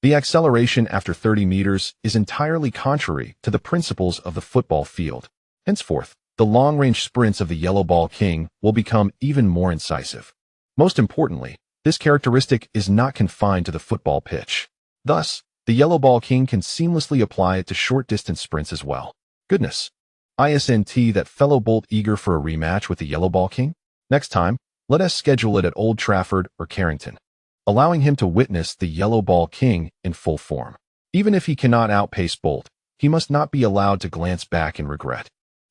The acceleration after 30 meters is entirely contrary to the principles of the football field. Henceforth, the long-range sprints of the yellow ball king will become even more incisive. Most importantly, this characteristic is not confined to the football pitch. Thus, the yellow ball king can seamlessly apply it to short-distance sprints as well. Goodness. Isn't that fellow Bolt eager for a rematch with the yellow ball king? Next time, let us schedule it at Old Trafford or Carrington, allowing him to witness the yellow ball king in full form. Even if he cannot outpace Bolt, he must not be allowed to glance back in regret.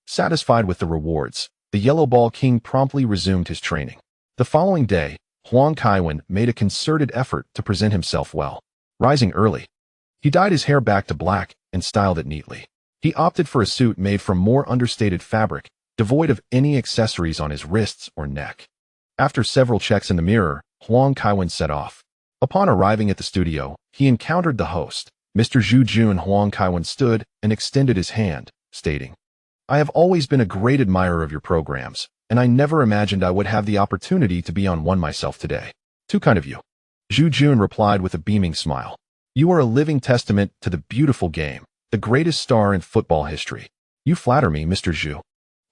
Satisfied with the rewards, the yellow ball king promptly resumed his training. The following day, Huang Kaiwen made a concerted effort to present himself well. Rising early, he dyed his hair back to black and styled it neatly. He opted for a suit made from more understated fabric, devoid of any accessories on his wrists or neck. After several checks in the mirror, Huang Kaiwen set off. Upon arriving at the studio, he encountered the host, Mr. Zhu Jun. Huang Kaiwen stood and extended his hand, stating, "I have always been a great admirer of your programs, and I never imagined I would have the opportunity to be on one myself today. Too kind of you." Zhu Jun replied with a beaming smile. "You are a living testament to the beautiful game, the greatest star in football history." "You flatter me, Mr. Zhu."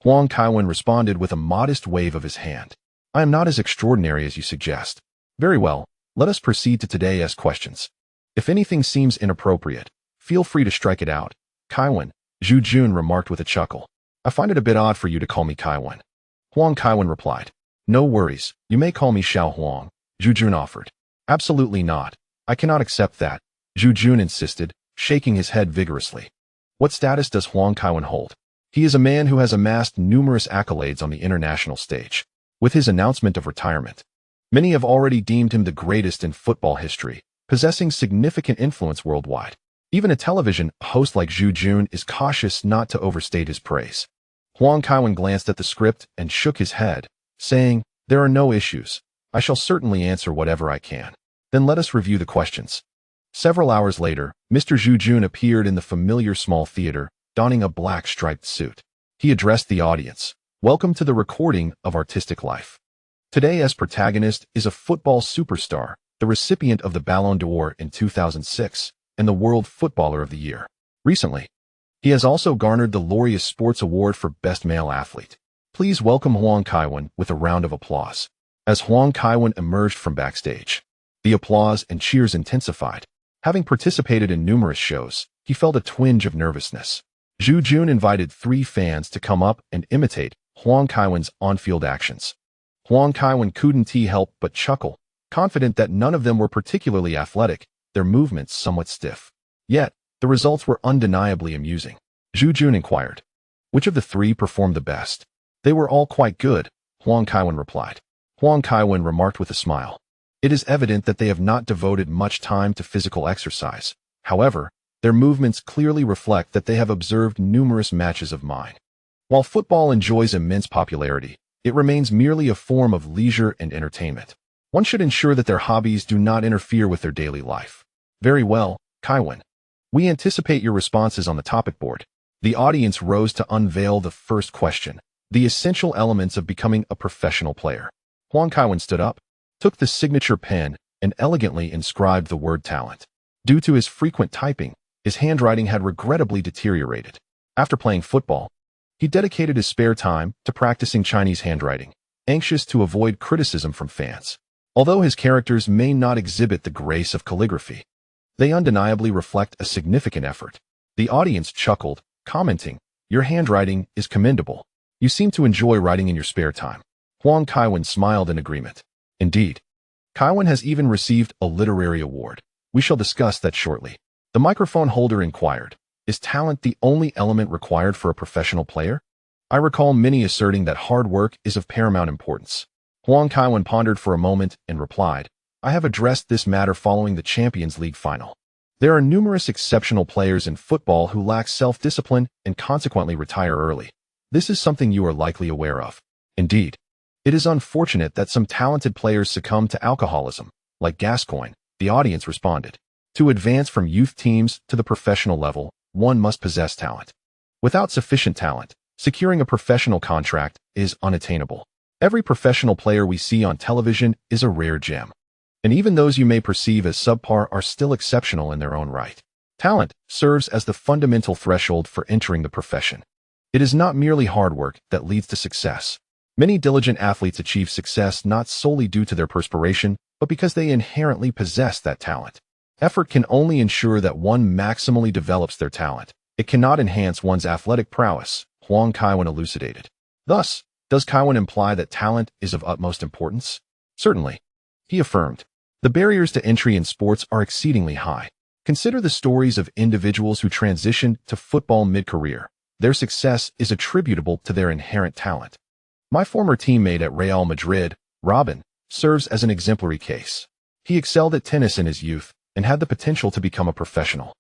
Huang Kaiwen responded with a modest wave of his hand. "I am not as extraordinary as you suggest." "Very well, let us proceed to today's questions. If anything seems inappropriate, feel free to strike it out." "Kaiwen," Zhu Jun remarked with a chuckle. "I find it a bit odd for you to call me Kaiwen." Huang Kaiwen replied. "No worries, you may call me Xiao Huang," Zhu Jun offered. "Absolutely not. I cannot accept that," Zhu Jun insisted, shaking his head vigorously. "What status does Huang Kaiwen hold? He is a man who has amassed numerous accolades on the international stage. With his announcement of retirement, many have already deemed him the greatest in football history, possessing significant influence worldwide. Even a television host like Zhu Jun is cautious not to overstate his praise." Huang Kaiwen glanced at the script and shook his head, saying, "There are no issues. I shall certainly answer whatever I can." "Then let us review the questions." Several hours later, Mr. Zhu Jun appeared in the familiar small theater, donning a black striped suit. He addressed the audience. "Welcome to the recording of artistic life. Today's protagonist is a football superstar, the recipient of the Ballon d'Or in 2006, and the World Footballer of the Year. Recently, he has also garnered the Laureus Sports Award for Best Male Athlete. Please welcome Huang Kaiwen with a round of applause." As Huang Kaiwen emerged from backstage, the applause and cheers intensified. Having participated in numerous shows, he felt a twinge of nervousness. Zhu Jun invited 3 fans to come up and imitate Huang Kaiwen's on-field actions. Huang Kaiwen couldn't help but chuckle, confident that none of them were particularly athletic, their movements somewhat stiff. Yet, the results were undeniably amusing. Zhu Jun inquired, "Which of the 3 performed the best?" "They were all quite good," Huang Kaiwen replied. Huang Kaiwen remarked with a smile. "It is evident that they have not devoted much time to physical exercise. However, their movements clearly reflect that they have observed numerous matches of mine." While football enjoys immense popularity, it remains merely a form of leisure and entertainment. One should ensure that their hobbies do not interfere with their daily life. "Very well, Kaiwen. We anticipate your responses on the topic board." The audience rose to unveil the first question, the essential elements of becoming a professional player. Huang Kaiwen stood up, took the signature pen, and elegantly inscribed the word talent. Due to his frequent typing, his handwriting had regrettably deteriorated. After playing football, he dedicated his spare time to practicing Chinese handwriting, anxious to avoid criticism from fans. Although his characters may not exhibit the grace of calligraphy, they undeniably reflect a significant effort. The audience chuckled, commenting, "Your handwriting is commendable. You seem to enjoy writing in your spare time." Huang Kaiwen smiled in agreement. "Indeed. Kaiwen has even received a literary award. We shall discuss that shortly." The microphone holder inquired, "Is talent the only element required for a professional player? I recall many asserting that hard work is of paramount importance." Huang Kaiwen pondered for a moment and replied, "I have addressed this matter following the Champions League final. There are numerous exceptional players in football who lack self-discipline and consequently retire early. This is something you are likely aware of." "Indeed. It is unfortunate that some talented players succumb to alcoholism, like Gascoigne," the audience responded. "To advance from youth teams to the professional level, one must possess talent. Without sufficient talent, securing a professional contract is unattainable. Every professional player we see on television is a rare gem. and even those you may perceive as subpar are still exceptional in their own right. Talent serves as the fundamental threshold for entering the profession. It is not merely hard work that leads to success. Many diligent athletes achieve success not solely due to their perspiration, but because they inherently possess that talent. Effort can only ensure that one maximally develops their talent. It cannot enhance one's athletic prowess, Huang Kaiwen elucidated. Thus, does Kaiwen imply that talent is of utmost importance? Certainly. He affirmed, the barriers to entry in sports are exceedingly high. Consider the stories of individuals who transitioned to football mid-career. Their success is attributable to their inherent talent. My former teammate at Real Madrid, Robin, serves as an exemplary case. He excelled at tennis in his youth and had the potential to become a professional.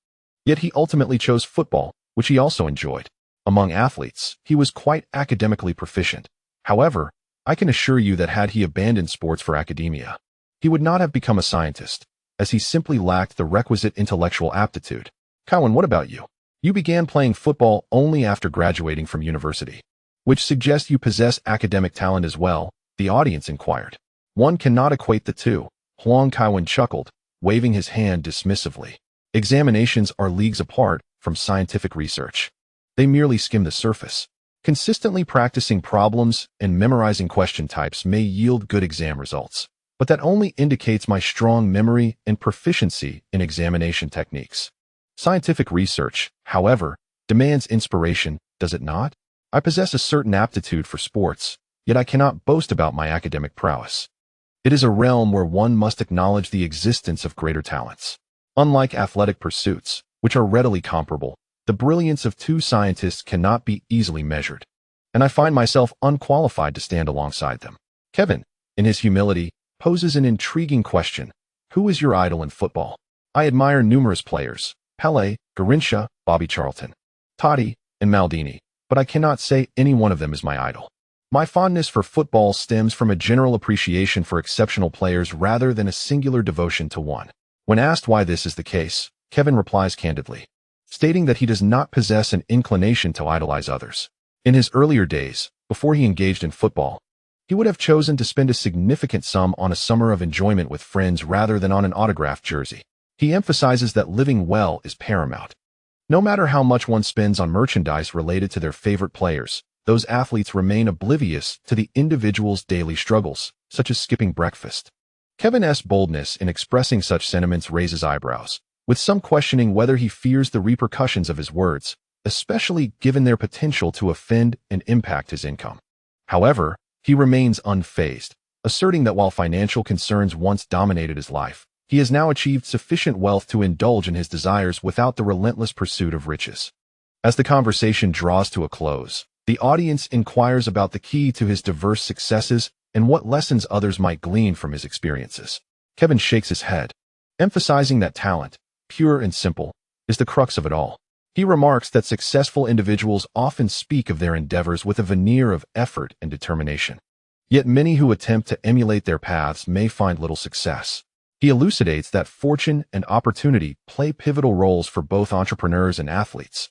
Yet he ultimately chose football, which he also enjoyed. Among athletes, he was quite academically proficient. However, I can assure you that had he abandoned sports for academia, he would not have become a scientist, as he simply lacked the requisite intellectual aptitude. Kaiwen, what about you? You began playing football only after graduating from university, which suggests you possess academic talent as well, the audience inquired. One cannot equate the two, Huang Kaiwen chuckled, waving his hand dismissively. Examinations are leagues apart from scientific research. They merely skim the surface. Consistently practicing problems and memorizing question types may yield good exam results, but that only indicates my strong memory and proficiency in examination techniques. Scientific research, however, demands inspiration, does it not? I possess a certain aptitude for sports, yet I cannot boast about my academic prowess. It is a realm where one must acknowledge the existence of greater talents. Unlike athletic pursuits, which are readily comparable, the brilliance of two scientists cannot be easily measured, and I find myself unqualified to stand alongside them. Kevin, in his humility, poses an intriguing question. Who is your idol in football? I admire numerous players, Pelé, Garrincha, Bobby Charlton, Totti, and Maldini, but I cannot say any one of them is my idol. My fondness for football stems from a general appreciation for exceptional players rather than a singular devotion to one. When asked why this is the case, Kevin replies candidly, stating that he does not possess an inclination to idolize others. In his earlier days, before he engaged in football, he would have chosen to spend a significant sum on a summer of enjoyment with friends rather than on an autographed jersey. He emphasizes that living well is paramount. No matter how much one spends on merchandise related to their favorite players, those athletes remain oblivious to the individual's daily struggles, such as skipping breakfast. Kevin's boldness in expressing such sentiments raises eyebrows, with some questioning whether he fears the repercussions of his words, especially given their potential to offend and impact his income. However, he remains unfazed, asserting that while financial concerns once dominated his life, he has now achieved sufficient wealth to indulge in his desires without the relentless pursuit of riches. As the conversation draws to a close, the audience inquires about the key to his diverse successes and what lessons others might glean from his experiences. Kevin shakes his head, emphasizing that talent, pure and simple, is the crux of it all. He remarks that successful individuals often speak of their endeavors with a veneer of effort and determination. Yet many who attempt to emulate their paths may find little success. He elucidates that fortune and opportunity play pivotal roles for both entrepreneurs and athletes.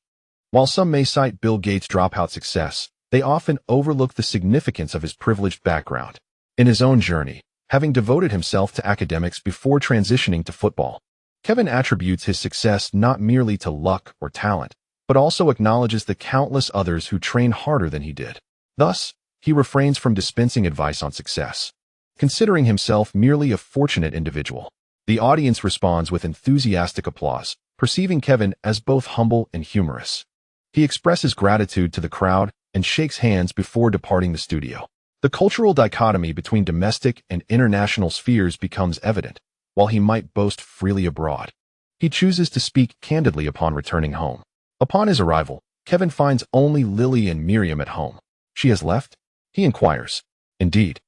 While some may cite Bill Gates' dropout success, they often overlook the significance of his privileged background. In his own journey, having devoted himself to academics before transitioning to football, Kevin attributes his success not merely to luck or talent, but also acknowledges the countless others who train harder than he did. Thus, he refrains from dispensing advice on success, considering himself merely a fortunate individual. The audience responds with enthusiastic applause, perceiving Kevin as both humble and humorous. He expresses gratitude to the crowd and shakes hands before departing the studio. The cultural dichotomy between domestic and international spheres becomes evident. While he might boast freely abroad, he chooses to speak candidly upon returning home. Upon his arrival, Kevin finds only Lily and Miriam at home. She has left? He inquires. Indeed.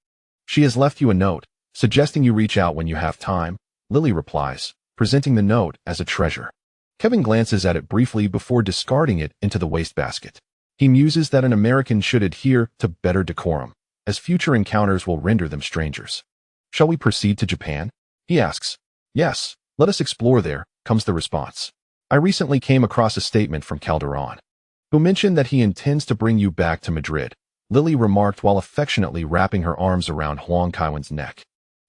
She has left you a note, suggesting you reach out when you have time, Lily replies, presenting the note as a treasure. Kevin glances at it briefly before discarding it into the wastebasket. He muses that an American should adhere to better decorum, as future encounters will render them strangers. Shall we proceed to Japan? He asks. Yes, let us explore there, comes the response. I recently came across a statement from Calderon, who mentioned that he intends to bring you back to Madrid, Lily remarked while affectionately wrapping her arms around Huang Kaiwen's neck.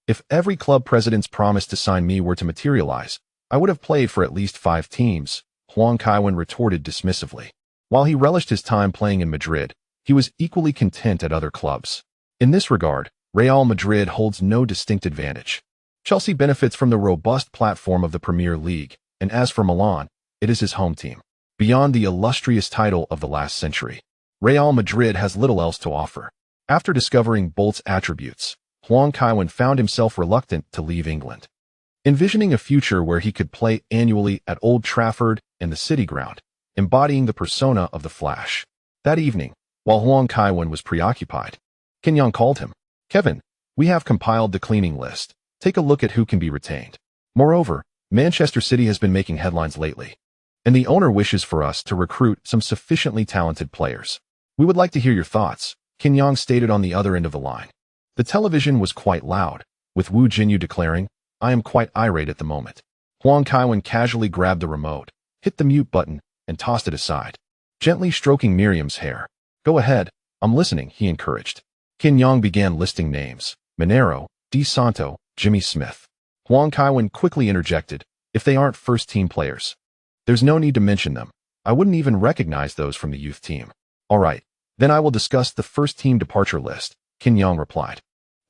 If every club president's promise to sign me were to materialize, I would have played for at least 5 teams, Huang Kaiwen retorted dismissively. While he relished his time playing in Madrid, he was equally content at other clubs. In this regard, Real Madrid holds no distinct advantage. Chelsea benefits from the robust platform of the Premier League, and as for Milan, it is his home team. Beyond the illustrious title of the last century, Real Madrid has little else to offer. After discovering Bolt's attributes, Huang Kaiwen found himself reluctant to leave England. Envisioning a future where he could play annually at Old Trafford and the City Ground, embodying the persona of the Flash. That evening, while Huang Kaiwen was preoccupied, Ken Jeong called him. "Kevin, we have compiled the cleaning list. Take a look at who can be retained. Moreover, Manchester City has been making headlines lately, and the owner wishes for us to recruit some sufficiently talented players. We would like to hear your thoughts," Ken Jeong stated on the other end of the line. The television was quite loud, with Wu Jinyu declaring, "I am quite irate at the moment." Huang Kaiwen casually grabbed the remote, hit the mute button, and tossed it aside, gently stroking Miriam's hair. "Go ahead, I'm listening," he encouraged. Ken Jeong began listing names: Monero, Di Santo, Jimmy Smith. Huang Kaiwen quickly interjected, "If they aren't first-team players, there's no need to mention them. I wouldn't even recognize those from the youth team." "All right, then I will discuss the first-team departure list," Ken Jeong replied.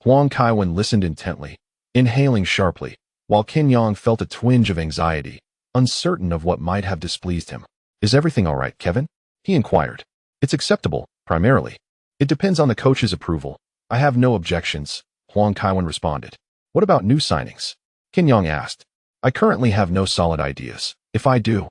Huang Kaiwen listened intently, inhaling sharply, while Ken Jeong felt a twinge of anxiety, uncertain of what might have displeased him. "Is everything all right, Kevin?" he inquired. "It's acceptable, primarily. It depends on the coach's approval. I have no objections," Huang Kaiwen responded. "What about new signings?" Ken Jeong asked. "I currently have no solid ideas. If I do,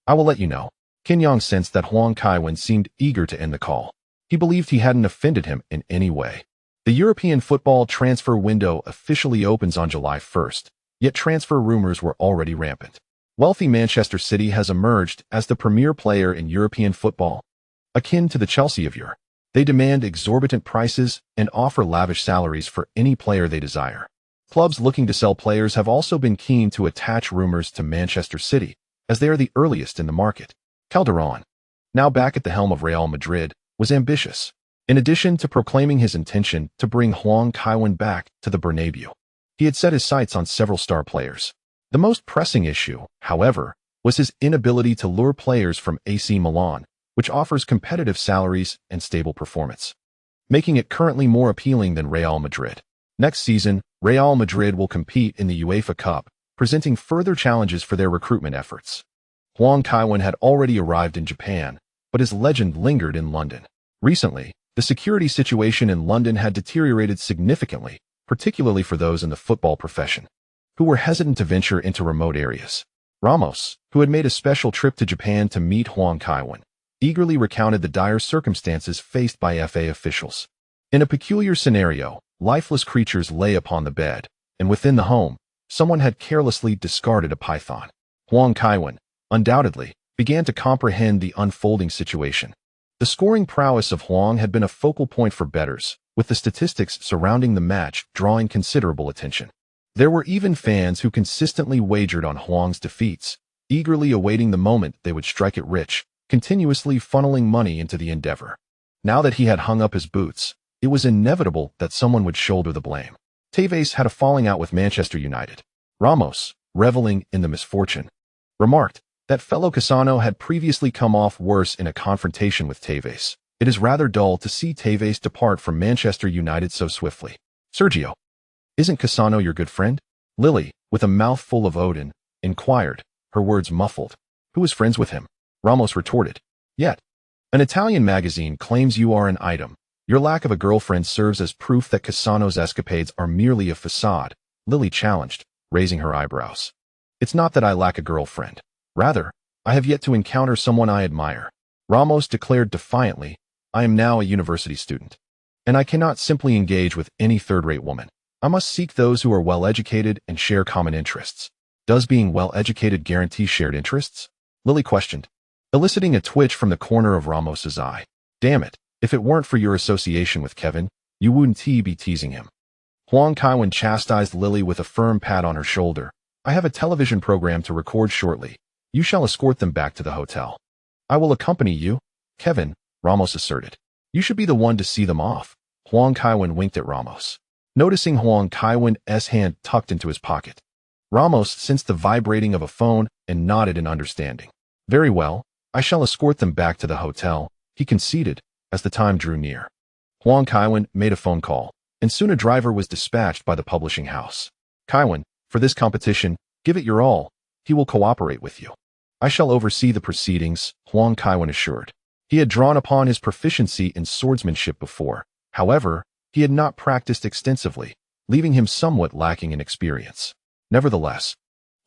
I will let you know." Ken Jeong sensed that Huang Kaiwen seemed eager to end the call. He believed he hadn't offended him in any way. The European football transfer window officially opens on July 1st, yet transfer rumors were already rampant. Wealthy Manchester City has emerged as the premier player in European football, akin to the Chelsea of Europe. They demand exorbitant prices and offer lavish salaries for any player they desire. Clubs looking to sell players have also been keen to attach rumors to Manchester City, as they are the earliest in the market. Calderon, now back at the helm of Real Madrid, was ambitious. In addition to proclaiming his intention to bring Huang Kaiwen back to the Bernabeu, he had set his sights on several star players. The most pressing issue, however, was his inability to lure players from AC Milan, which offers competitive salaries and stable performance, making it currently more appealing than Real Madrid. Next season, Real Madrid will compete in the UEFA Cup, presenting further challenges for their recruitment efforts. Huang Kaiwen had already arrived in Japan, but his legend lingered in London. Recently, the security situation in London had deteriorated significantly, particularly for those in the football profession, who were hesitant to venture into remote areas. Ramos, who had made a special trip to Japan to meet Huang Kaiwen, eagerly recounted the dire circumstances faced by FA officials. In a peculiar scenario, lifeless creatures lay upon the bed, and within the home, someone had carelessly discarded a python. Huang Kaiwen, undoubtedly, began to comprehend the unfolding situation. The scoring prowess of Huang had been a focal point for bettors, with the statistics surrounding the match drawing considerable attention. There were even fans who consistently wagered on Huang's defeats, eagerly awaiting the moment they would strike it rich, continuously funneling money into the endeavor. Now that he had hung up his boots, it was inevitable that someone would shoulder the blame. Tevez had a falling out with Manchester United. Ramos, reveling in the misfortune, remarked that fellow Cassano had previously come off worse in a confrontation with Tevez. "It is rather dull to see Tevez depart from Manchester United so swiftly." "Sergio, isn't Cassano your good friend?" Lily, with a mouthful of Odin, inquired, her words muffled. "Who is friends with him?" Ramos retorted. "Yet, an Italian magazine claims you are an item. Your lack of a girlfriend serves as proof that Cassano's escapades are merely a facade," Lily challenged, raising her eyebrows. "It's not that I lack a girlfriend. Rather, I have yet to encounter someone I admire," Ramos declared defiantly. "I am now a university student, and I cannot simply engage with any third-rate woman. I must seek those who are well-educated and share common interests." "Does being well-educated guarantee shared interests?" Lily questioned, eliciting a twitch from the corner of Ramos's eye. "Damn it, if it weren't for your association with Kevin, you wouldn't be teasing him." Huang Kaiwen chastised Lily with a firm pat on her shoulder. "I have a television program to record shortly. You shall escort them back to the hotel." "I will accompany you, Kevin," Ramos asserted. "You should be the one to see them off." Huang Kaiwen winked at Ramos. noticing Huang Kaiwen's hand tucked into his pocket. Ramos sensed the vibrating of a phone and nodded in understanding. Very well, I shall escort them back to the hotel, he conceded as the time drew near. Huang Kaiwen made a phone call, and soon a driver was dispatched by the publishing house. Kaiwen, for this competition, give it your all. He will cooperate with you. I shall oversee the proceedings, Huang Kaiwen assured. He had drawn upon his proficiency in swordsmanship before. However, he had not practiced extensively, leaving him somewhat lacking in experience. Nevertheless,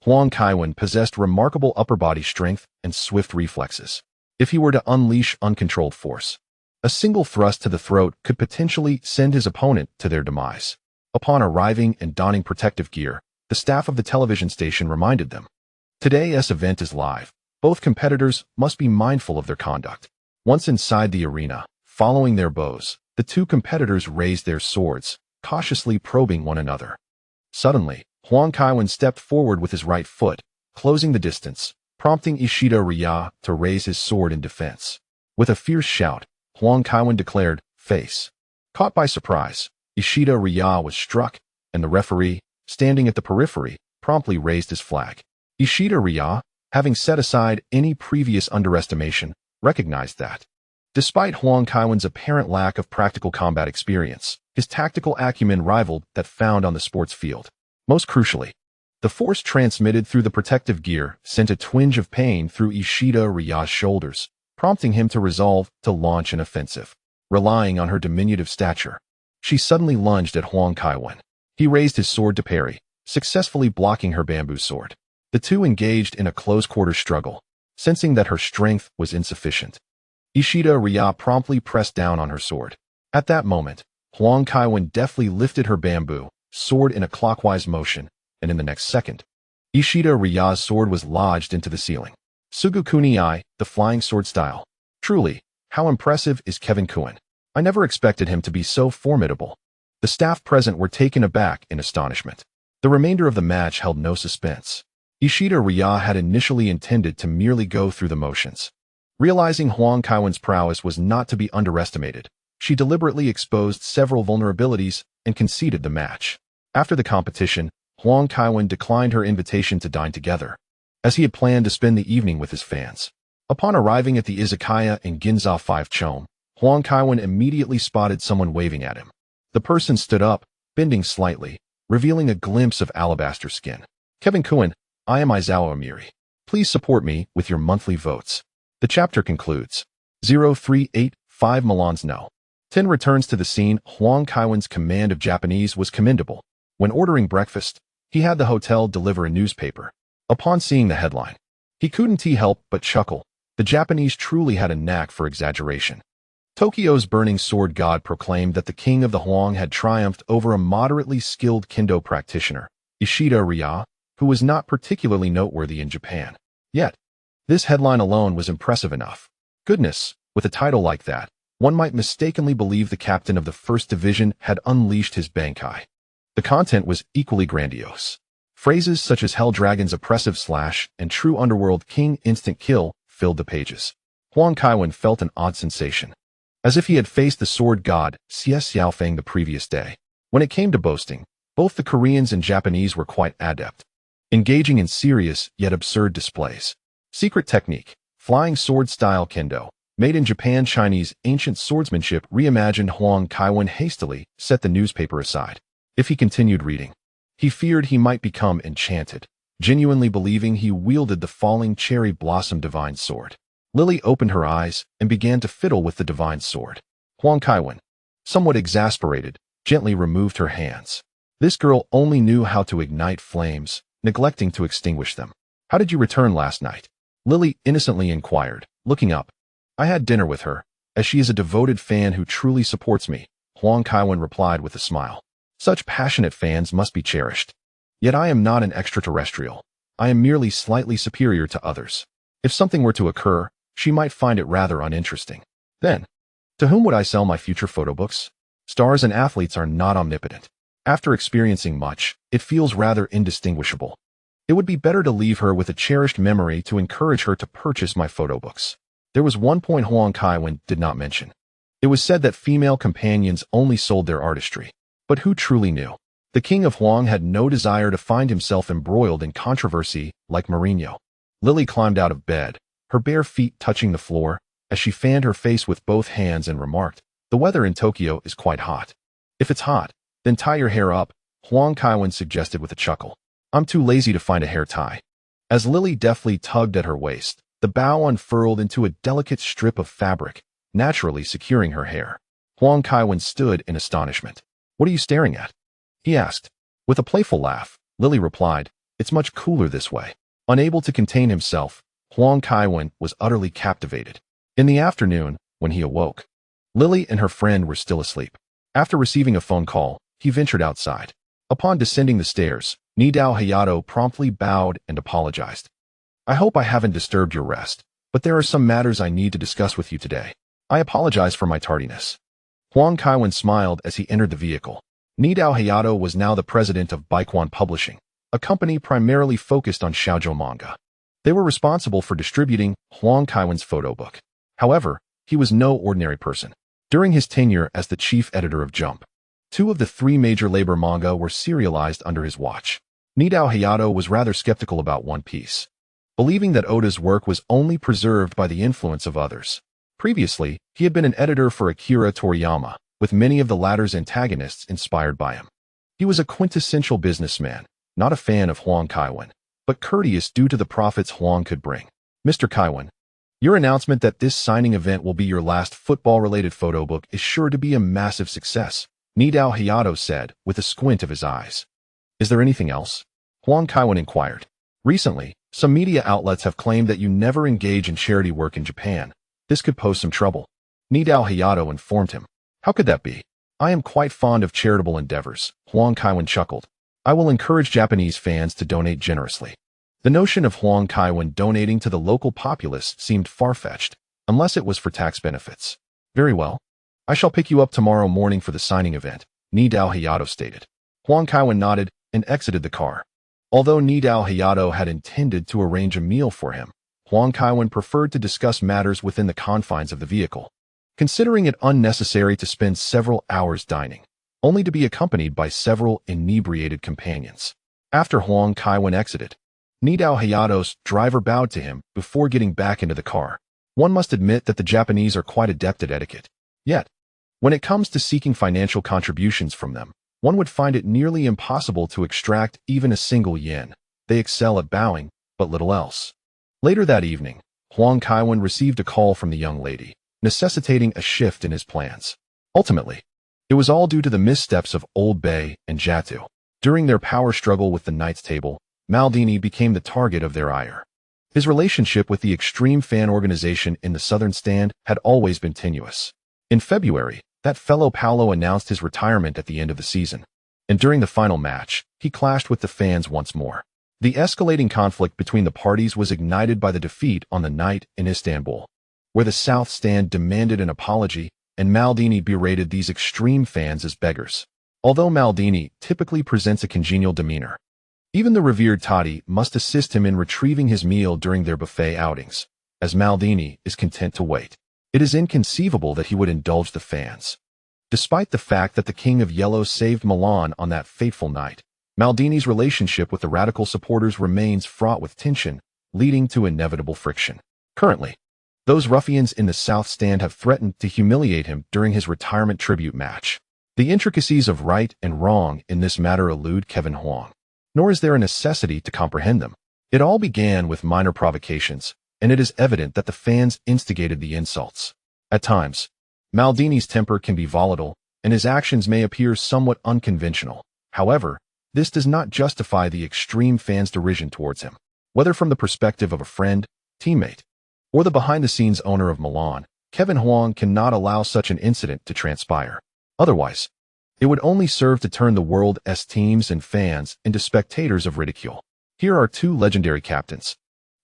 Huang Kaiwen possessed remarkable upper body strength and swift reflexes. If he were to unleash uncontrolled force, a single thrust to the throat could potentially send his opponent to their demise. Upon arriving and donning protective gear, the staff of the television station reminded them. Today's event is live. Both competitors must be mindful of their conduct. Once inside the arena, following their bows, the two competitors raised their swords, cautiously probing one another. Suddenly, Huang Kaiwen stepped forward with his right foot, closing the distance, prompting Ishida Rya to raise his sword in defense. With a fierce shout, Huang Kaiwen declared, "Face." Caught by surprise, Ishida Rya was struck, and the referee, standing at the periphery, promptly raised his flag. Ishida Rya, having set aside any previous underestimation, recognized that, despite Huang Kaiwen's apparent lack of practical combat experience, his tactical acumen rivaled that found on the sports field. Most crucially, the force transmitted through the protective gear sent a twinge of pain through Ishida Rya's shoulders, prompting him to resolve to launch an offensive. Relying on her diminutive stature, she suddenly lunged at Huang Kaiwen. He raised his sword to parry, successfully blocking her bamboo sword. The two engaged in a close-quarter struggle, sensing that her strength was insufficient. Ishida Rya promptly pressed down on her sword. At that moment, Huang Kaiwen deftly lifted her bamboo sword in a clockwise motion, and in the next second, Ishida Rya's sword was lodged into the ceiling. Sugukuni-I, the flying sword style. Truly, how impressive is Kevin Kuen. I never expected him to be so formidable. The staff present were taken aback in astonishment. The remainder of the match held no suspense. Ishida Rya had initially intended to merely go through the motions. Realizing Huang Kaiwen's prowess was not to be underestimated, she deliberately exposed several vulnerabilities and conceded the match. After the competition, Huang Kaiwen declined her invitation to dine together, as he had planned to spend the evening with his fans. Upon arriving at the izakaya in Ginza 5 Chom, Huang Kaiwen immediately spotted someone waving at him. The person stood up, bending slightly, revealing a glimpse of alabaster skin. Kevin Kuen, I am Izawa Amiri. Please support me with your monthly votes. The chapter concludes. 0385 Milan's no. 10 returns to the scene. Huang Kaiwen's command of Japanese was commendable. When ordering breakfast, he had the hotel deliver a newspaper. Upon seeing the headline, he couldn't help but chuckle. The Japanese truly had a knack for exaggeration. Tokyo's burning sword god proclaimed that the king of the Huang had triumphed over a moderately skilled kendo practitioner, Ishida Rya, who was not particularly noteworthy in Japan. Yet, this headline alone was impressive enough. Goodness, with a title like that, one might mistakenly believe the captain of the First Division had unleashed his Bankai. The content was equally grandiose. Phrases such as Hell Dragon's oppressive slash and True Underworld King instant kill filled the pages. Huang Kaiwen felt an odd sensation, as if he had faced the sword god Xie Xiaofeng the previous day. When it came to boasting, both the Koreans and Japanese were quite adept, engaging in serious yet absurd displays. Secret technique, flying sword style kendo, made in Japan. Chinese ancient swordsmanship reimagined. Huang Kaiwen hastily set the newspaper aside. If he continued reading, he feared he might become enchanted, genuinely believing he wielded the falling cherry blossom divine sword. Lily opened her eyes and began to fiddle with the divine sword. Huang Kaiwen, somewhat exasperated, gently removed her hands. This girl only knew how to ignite flames, neglecting to extinguish them. How did you return last night? Lily innocently inquired, looking up. I had dinner with her, as she is a devoted fan who truly supports me, Huang Kaiwen replied with a smile. Such passionate fans must be cherished. Yet I am not an extraterrestrial. I am merely slightly superior to others. If something were to occur, she might find it rather uninteresting. Then, to whom would I sell my future photo books? Stars and athletes are not omnipotent. After experiencing much, it feels rather indistinguishable. It would be better to leave her with a cherished memory to encourage her to purchase my photo books. There was one point Huang Kaiwen did not mention. It was said that female companions only sold their artistry. But who truly knew? The king of Huang had no desire to find himself embroiled in controversy like Mourinho. Lily climbed out of bed, her bare feet touching the floor, as she fanned her face with both hands and remarked, "The weather in Tokyo is quite hot." "If it's hot, then tie your hair up," Huang Kaiwen suggested with a chuckle. "I'm too lazy to find a hair tie." As Lily deftly tugged at her waist, the bow unfurled into a delicate strip of fabric, naturally securing her hair. Huang Kaiwen stood in astonishment. "What are you staring at?" he asked. With a playful laugh, Lily replied, "It's much cooler this way." Unable to contain himself, Huang Kaiwen was utterly captivated. In the afternoon, when he awoke, Lily and her friend were still asleep. After receiving a phone call, he ventured outside. Upon descending the stairs, Nidao Hayato promptly bowed and apologized. "I hope I haven't disturbed your rest, but there are some matters I need to discuss with you today. I apologize for my tardiness." Huang Kaiwen smiled as he entered the vehicle. Nidao Hayato was now the president of Baikwan Publishing, a company primarily focused on shoujo manga. They were responsible for distributing Huang Kaiwen's photo book. However, he was no ordinary person. During his tenure as the chief editor of Jump, 2 of the 3 major labor manga were serialized under his watch. Nidao Hayato was rather skeptical about One Piece, believing that Oda's work was only preserved by the influence of others. Previously, he had been an editor for Akira Toriyama, with many of the latter's antagonists inspired by him. He was a quintessential businessman, not a fan of Huang Kaiwen, but courteous due to the profits Huang could bring. "Mr. Kaiwen, your announcement that this signing event will be your last football-related photo book is sure to be a massive success," Nidao Hayato said with a squint of his eyes. "Is there anything else?" Huang Kaiwen inquired. "Recently, some media outlets have claimed that you never engage in charity work in Japan. This could pose some trouble," Nidao Hayato informed him. "How could that be? I am quite fond of charitable endeavors," Huang Kaiwen chuckled. "I will encourage Japanese fans to donate generously." The notion of Huang Kaiwen donating to the local populace seemed far-fetched, unless it was for tax benefits. "Very well. I shall pick you up tomorrow morning for the signing event," Nidao Hayato stated. Huang Kaiwen nodded and exited the car. Although Nidao Hayato had intended to arrange a meal for him, Huang Kaiwen preferred to discuss matters within the confines of the vehicle, considering it unnecessary to spend several hours dining, only to be accompanied by several inebriated companions. After Huang Kaiwen exited, Nidao Hayato's driver bowed to him before getting back into the car. One must admit that the Japanese are quite adept at etiquette. Yet, when it comes to seeking financial contributions from them, one would find it nearly impossible to extract even a single yen. They excel at bowing, but little else. Later that evening, Huang Kaiwen received a call from the young lady, necessitating a shift in his plans. Ultimately, it was all due to the missteps of Old Bay and Jatu. During their power struggle with the Knights Table, Maldini became the target of their ire. His relationship with the extreme fan organization in the Southern Stand had always been tenuous. In February, that fellow Paolo announced his retirement at the end of the season, and during the final match, he clashed with the fans once more. The escalating conflict between the parties was ignited by the defeat on the night in Istanbul, where the South Stand demanded an apology and Maldini berated these extreme fans as beggars. Although Maldini typically presents a congenial demeanor, even the revered Toddy must assist him in retrieving his meal during their buffet outings, as Maldini is content to wait. It is inconceivable that he would indulge the fans. Despite the fact that the King of Yellow saved Milan on that fateful night, Maldini's relationship with the radical supporters remains fraught with tension, leading to inevitable friction. Currently, those ruffians in the South Stand have threatened to humiliate him during his retirement tribute match. The intricacies of right and wrong in this matter elude Kevin Huang, nor is there a necessity to comprehend them. It all began with minor provocations, and it is evident that the fans instigated the insults. At times, Maldini's temper can be volatile, and his actions may appear somewhat unconventional. However, this does not justify the extreme fans' derision towards him. Whether from the perspective of a friend, teammate, or the behind-the-scenes owner of Milan, Kevin Huang cannot allow such an incident to transpire. Otherwise, it would only serve to turn the world's teams and fans into spectators of ridicule. Here are 2 legendary captains,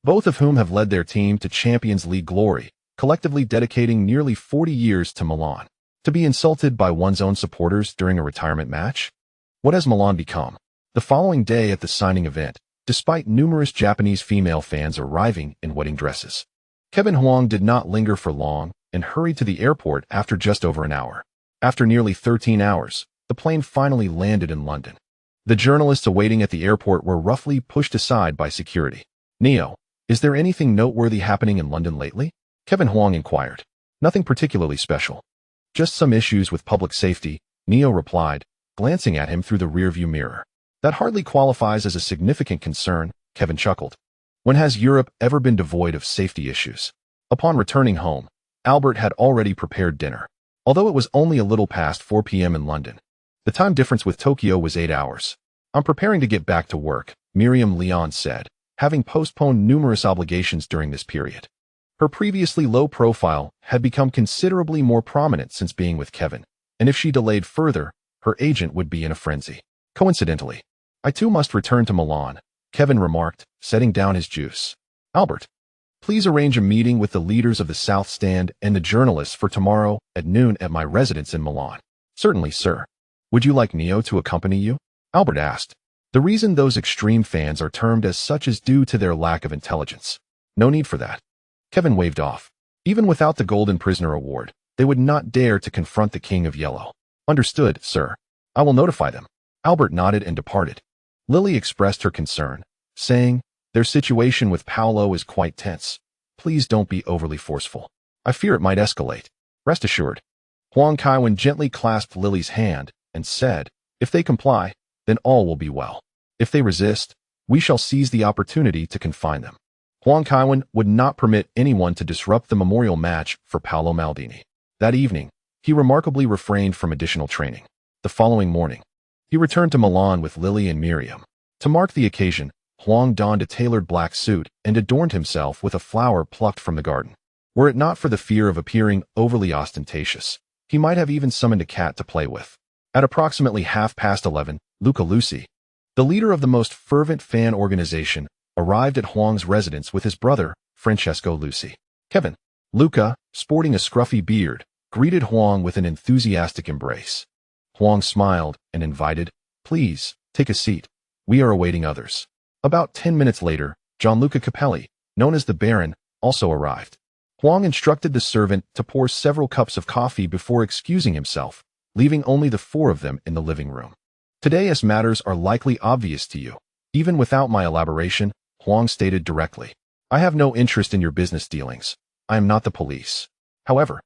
both of whom have led their team to Champions League glory, collectively dedicating nearly 40 years to Milan. To be insulted by one's own supporters during a retirement match? What has Milan become? The following day at the signing event, despite numerous Japanese female fans arriving in wedding dresses, Kevin Huang did not linger for long and hurried to the airport after just over an hour. After nearly 13 hours, the plane finally landed in London. The journalists awaiting at the airport were roughly pushed aside by security. "Neo, is there anything noteworthy happening in London lately?" Kevin Huang inquired. "Nothing particularly special. Just some issues with public safety," Neo replied, glancing at him through the rearview mirror. "That hardly qualifies as a significant concern," Kevin chuckled. "When has Europe ever been devoid of safety issues?" Upon returning home, Albert had already prepared dinner. Although it was only a little past 4 p.m. in London, the time difference with Tokyo was 8 hours. "I'm preparing to get back to work," Miriam Leon said, having postponed numerous obligations during this period. Her previously low profile had become considerably more prominent since being with Kevin, and if she delayed further, her agent would be in a frenzy. "Coincidentally, I too must return to Milan," Kevin remarked, setting down his juice. "Albert, please arrange a meeting with the leaders of the South Stand and the journalists for tomorrow at noon at my residence in Milan." "Certainly, sir. Would you like Neo to accompany you?" Albert asked. The reason those extreme fans are termed as such is due to their lack of intelligence. "No need for that." Kevin waved off. Even without the Golden Prisoner Award, they would not dare to confront the King of Yellow. "Understood, sir. I will notify them." Albert nodded and departed. Lily expressed her concern, saying, "Their situation with Paolo is quite tense. Please don't be overly forceful. I fear it might escalate." "Rest assured." Huang Kaiwen gently clasped Lily's hand and said, "If they comply, then all will be well. If they resist, we shall seize the opportunity to confine them." Huang Kaiwen would not permit anyone to disrupt the memorial match for Paolo Maldini. That evening, he remarkably refrained from additional training. The following morning, he returned to Milan with Lily and Miriam. To mark the occasion, Huang donned a tailored black suit and adorned himself with a flower plucked from the garden. Were it not for the fear of appearing overly ostentatious, he might have even summoned a cat to play with. At approximately 11:30, Luca Lucy, the leader of the most fervent fan organization, arrived at Huang's residence with his brother, Francesco Lucy. Kevin, Luca, sporting a scruffy beard, greeted Huang with an enthusiastic embrace. Huang smiled and invited, "Please, take a seat. We are awaiting others." About 10 minutes later, Gianluca Capelli, known as the Baron, also arrived. Huang instructed the servant to pour several cups of coffee before excusing himself, leaving only the four of them in the living room. "Today, as matters are likely obvious to you, even without my elaboration," Huang stated directly. "I have no interest in your business dealings. I am not the police. However,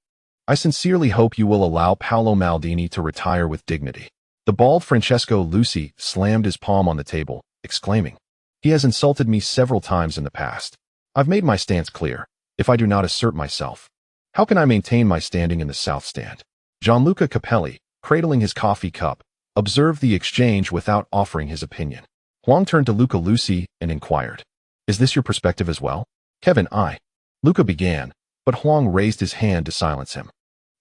I sincerely hope you will allow Paolo Maldini to retire with dignity." The bald Francesco Lucy slammed his palm on the table, exclaiming, "He has insulted me several times in the past. I've made my stance clear. If I do not assert myself, how can I maintain my standing in the South Stand?" Gianluca Capelli, cradling his coffee cup, observed the exchange without offering his opinion. Huang turned to Luca Lucy and inquired, "Is this your perspective as well?" "Kevin, Luca began, but Huang raised his hand to silence him.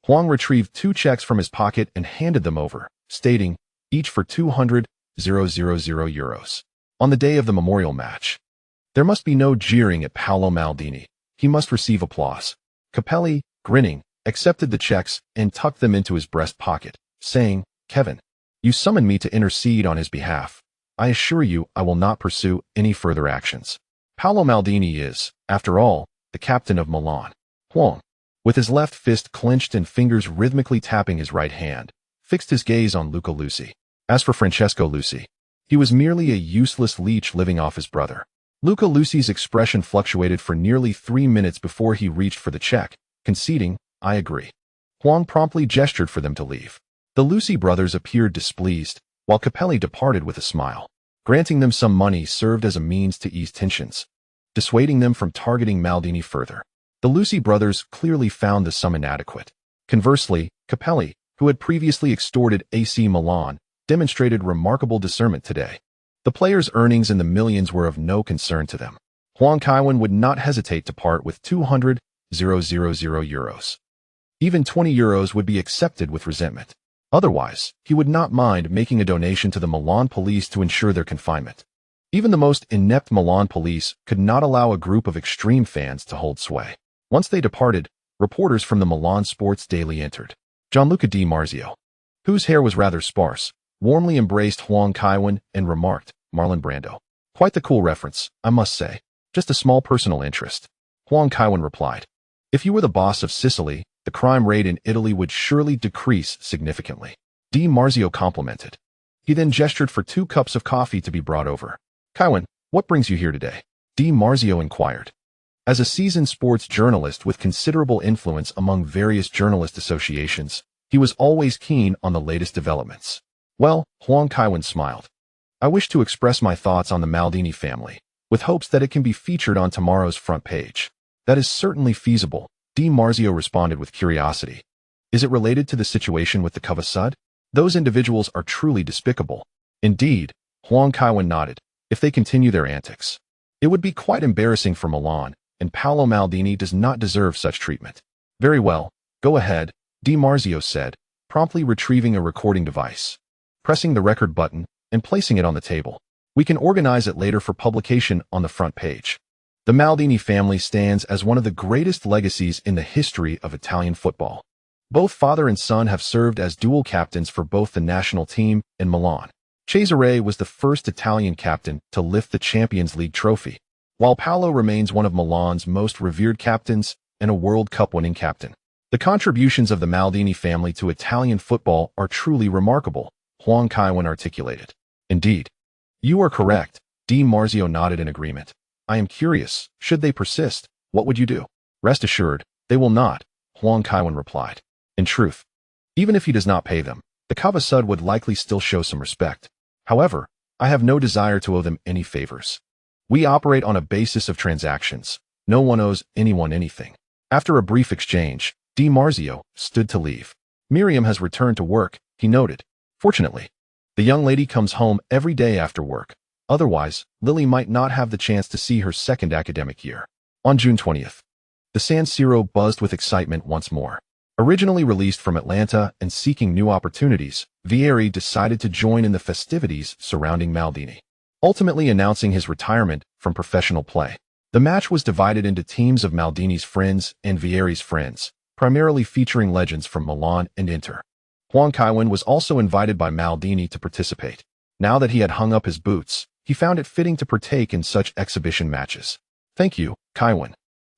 Huang retrieved 2 checks from his pocket and handed them over, stating, "Each for 200,000 euros. On the day of the memorial match. There must be no jeering at Paolo Maldini. He must receive applause." Capelli, grinning, accepted the checks and tucked them into his breast pocket, saying, "Kevin, you summoned me to intercede on his behalf. I assure you I will not pursue any further actions. Paolo Maldini is, after all, the captain of Milan." Huang, with his left fist clenched and fingers rhythmically tapping his right hand, fixed his gaze on Luca Lucy. As for Francesco Lucy, he was merely a useless leech living off his brother. Luca Lucy's expression fluctuated for nearly 3 minutes before he reached for the check, conceding, "I agree." Huang promptly gestured for them to leave. The Lucy brothers appeared displeased, while Capelli departed with a smile. Granting them some money served as a means to ease tensions, dissuading them from targeting Maldini further. The Lucy brothers clearly found the sum inadequate. Conversely, Capelli, who had previously extorted AC Milan, demonstrated remarkable discernment today. The players' earnings in the millions were of no concern to them. Huang Kaiwen would not hesitate to part with 200,000 euros. Even 20 euros would be accepted with resentment. Otherwise, he would not mind making a donation to the Milan police to ensure their confinement. Even the most inept Milan police could not allow a group of extreme fans to hold sway. Once they departed, reporters from the Milan Sports Daily entered. Gianluca Di Marzio, whose hair was rather sparse, warmly embraced Huang Kaiwen and remarked, "Marlon Brando. Quite the cool reference, I must say. Just a small personal interest." Huang Kaiwen replied, "If you were the boss of Sicily, the crime rate in Italy would surely decrease significantly." Di Marzio complimented. He then gestured for 2 cups of coffee to be brought over. Kaiwen, what brings you here today? Di Marzio inquired. As a seasoned sports journalist with considerable influence among various journalist associations, he was always keen on the latest developments. Well, Huang Kaiwen smiled. I wish to express my thoughts on the Maldini family, with hopes that it can be featured on tomorrow's front page. That is certainly feasible, Di Marzio responded with curiosity. Is it related to the situation with the Cavasud? Those individuals are truly despicable. Indeed, Huang Kaiwen nodded, if they continue their antics. It would be quite embarrassing for Milan, and Paolo Maldini does not deserve such treatment. Very well, go ahead, Di Marzio said, promptly retrieving a recording device. Pressing the record button and placing it on the table. We can organize it later for publication on the front page. The Maldini family stands as one of the greatest legacies in the history of Italian football. Both father and son have served as dual captains for both the national team and Milan. Cesare was the first Italian captain to lift the Champions League trophy, while Paolo remains one of Milan's most revered captains and a World Cup winning captain. The contributions of the Maldini family to Italian football are truly remarkable, Huang Kaiwen articulated. Indeed. You are correct, Di Marzio nodded in agreement. I am curious, should they persist, what would you do? Rest assured, they will not, Huang Kaiwen replied. In truth, even if he does not pay them, the Cavasud would likely still show some respect. However, I have no desire to owe them any favors. We operate on a basis of transactions. No one owes anyone anything. After a brief exchange, Di Marzio stood to leave. Miriam has returned to work, he noted. Fortunately, the young lady comes home every day after work. Otherwise, Lily might not have the chance to see her second academic year. On June 20th, the San Siro buzzed with excitement once more. Originally released from Atlanta and seeking new opportunities, Vieri decided to join in the festivities surrounding Maldini, ultimately announcing his retirement from professional play. The match was divided into teams of Maldini's friends and Vieri's friends, primarily featuring legends from Milan and Inter. Huang Kaiwen was also invited by Maldini to participate. Now that he had hung up his boots, he found it fitting to partake in such exhibition matches. Thank you, Kaiwen,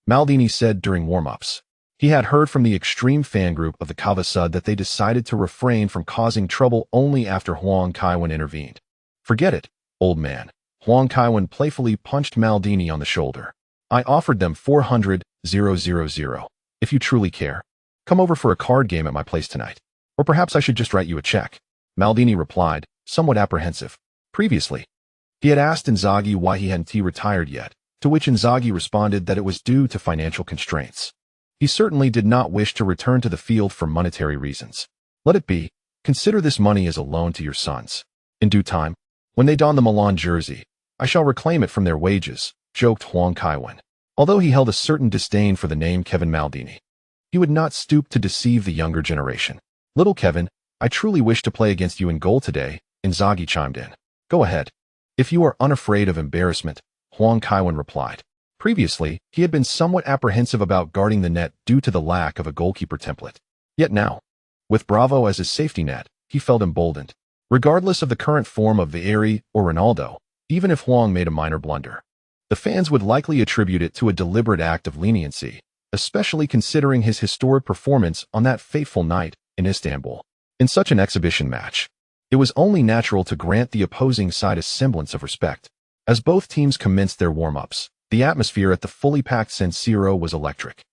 Maldini said during warm-ups. He had heard from the extreme fan group of the Cavasud that they decided to refrain from causing trouble only after Huang Kaiwen intervened. Forget it, old man. Huang Kaiwen playfully punched Maldini on the shoulder. I offered them 400,000. If you truly care, come over for a card game at my place tonight. Or perhaps I should just write you a check. Maldini replied, somewhat apprehensive. Previously, he had asked Inzaghi why he hadn't retired yet, to which Inzaghi responded that it was due to financial constraints. He certainly did not wish to return to the field for monetary reasons. Let it be. Consider this money as a loan to your sons. In due time, when they don the Milan jersey, I shall reclaim it from their wages, joked Huang Kaiwen. Although he held a certain disdain for the name Kevin Maldini, he would not stoop to deceive the younger generation. Little Kevin, I truly wish to play against you in goal today, Inzaghi chimed in. Go ahead. If you are unafraid of embarrassment, Huang Kaiwen replied. Previously, he had been somewhat apprehensive about guarding the net due to the lack of a goalkeeper template. Yet now, with Bravo as his safety net, he felt emboldened. Regardless of the current form of Vieri or Ronaldo, even if Huang made a minor blunder, the fans would likely attribute it to a deliberate act of leniency, especially considering his historic performance on that fateful night in Istanbul. In such an exhibition match, it was only natural to grant the opposing side a semblance of respect. As both teams commenced their warm-ups, the atmosphere at the fully packed San Siro was electric.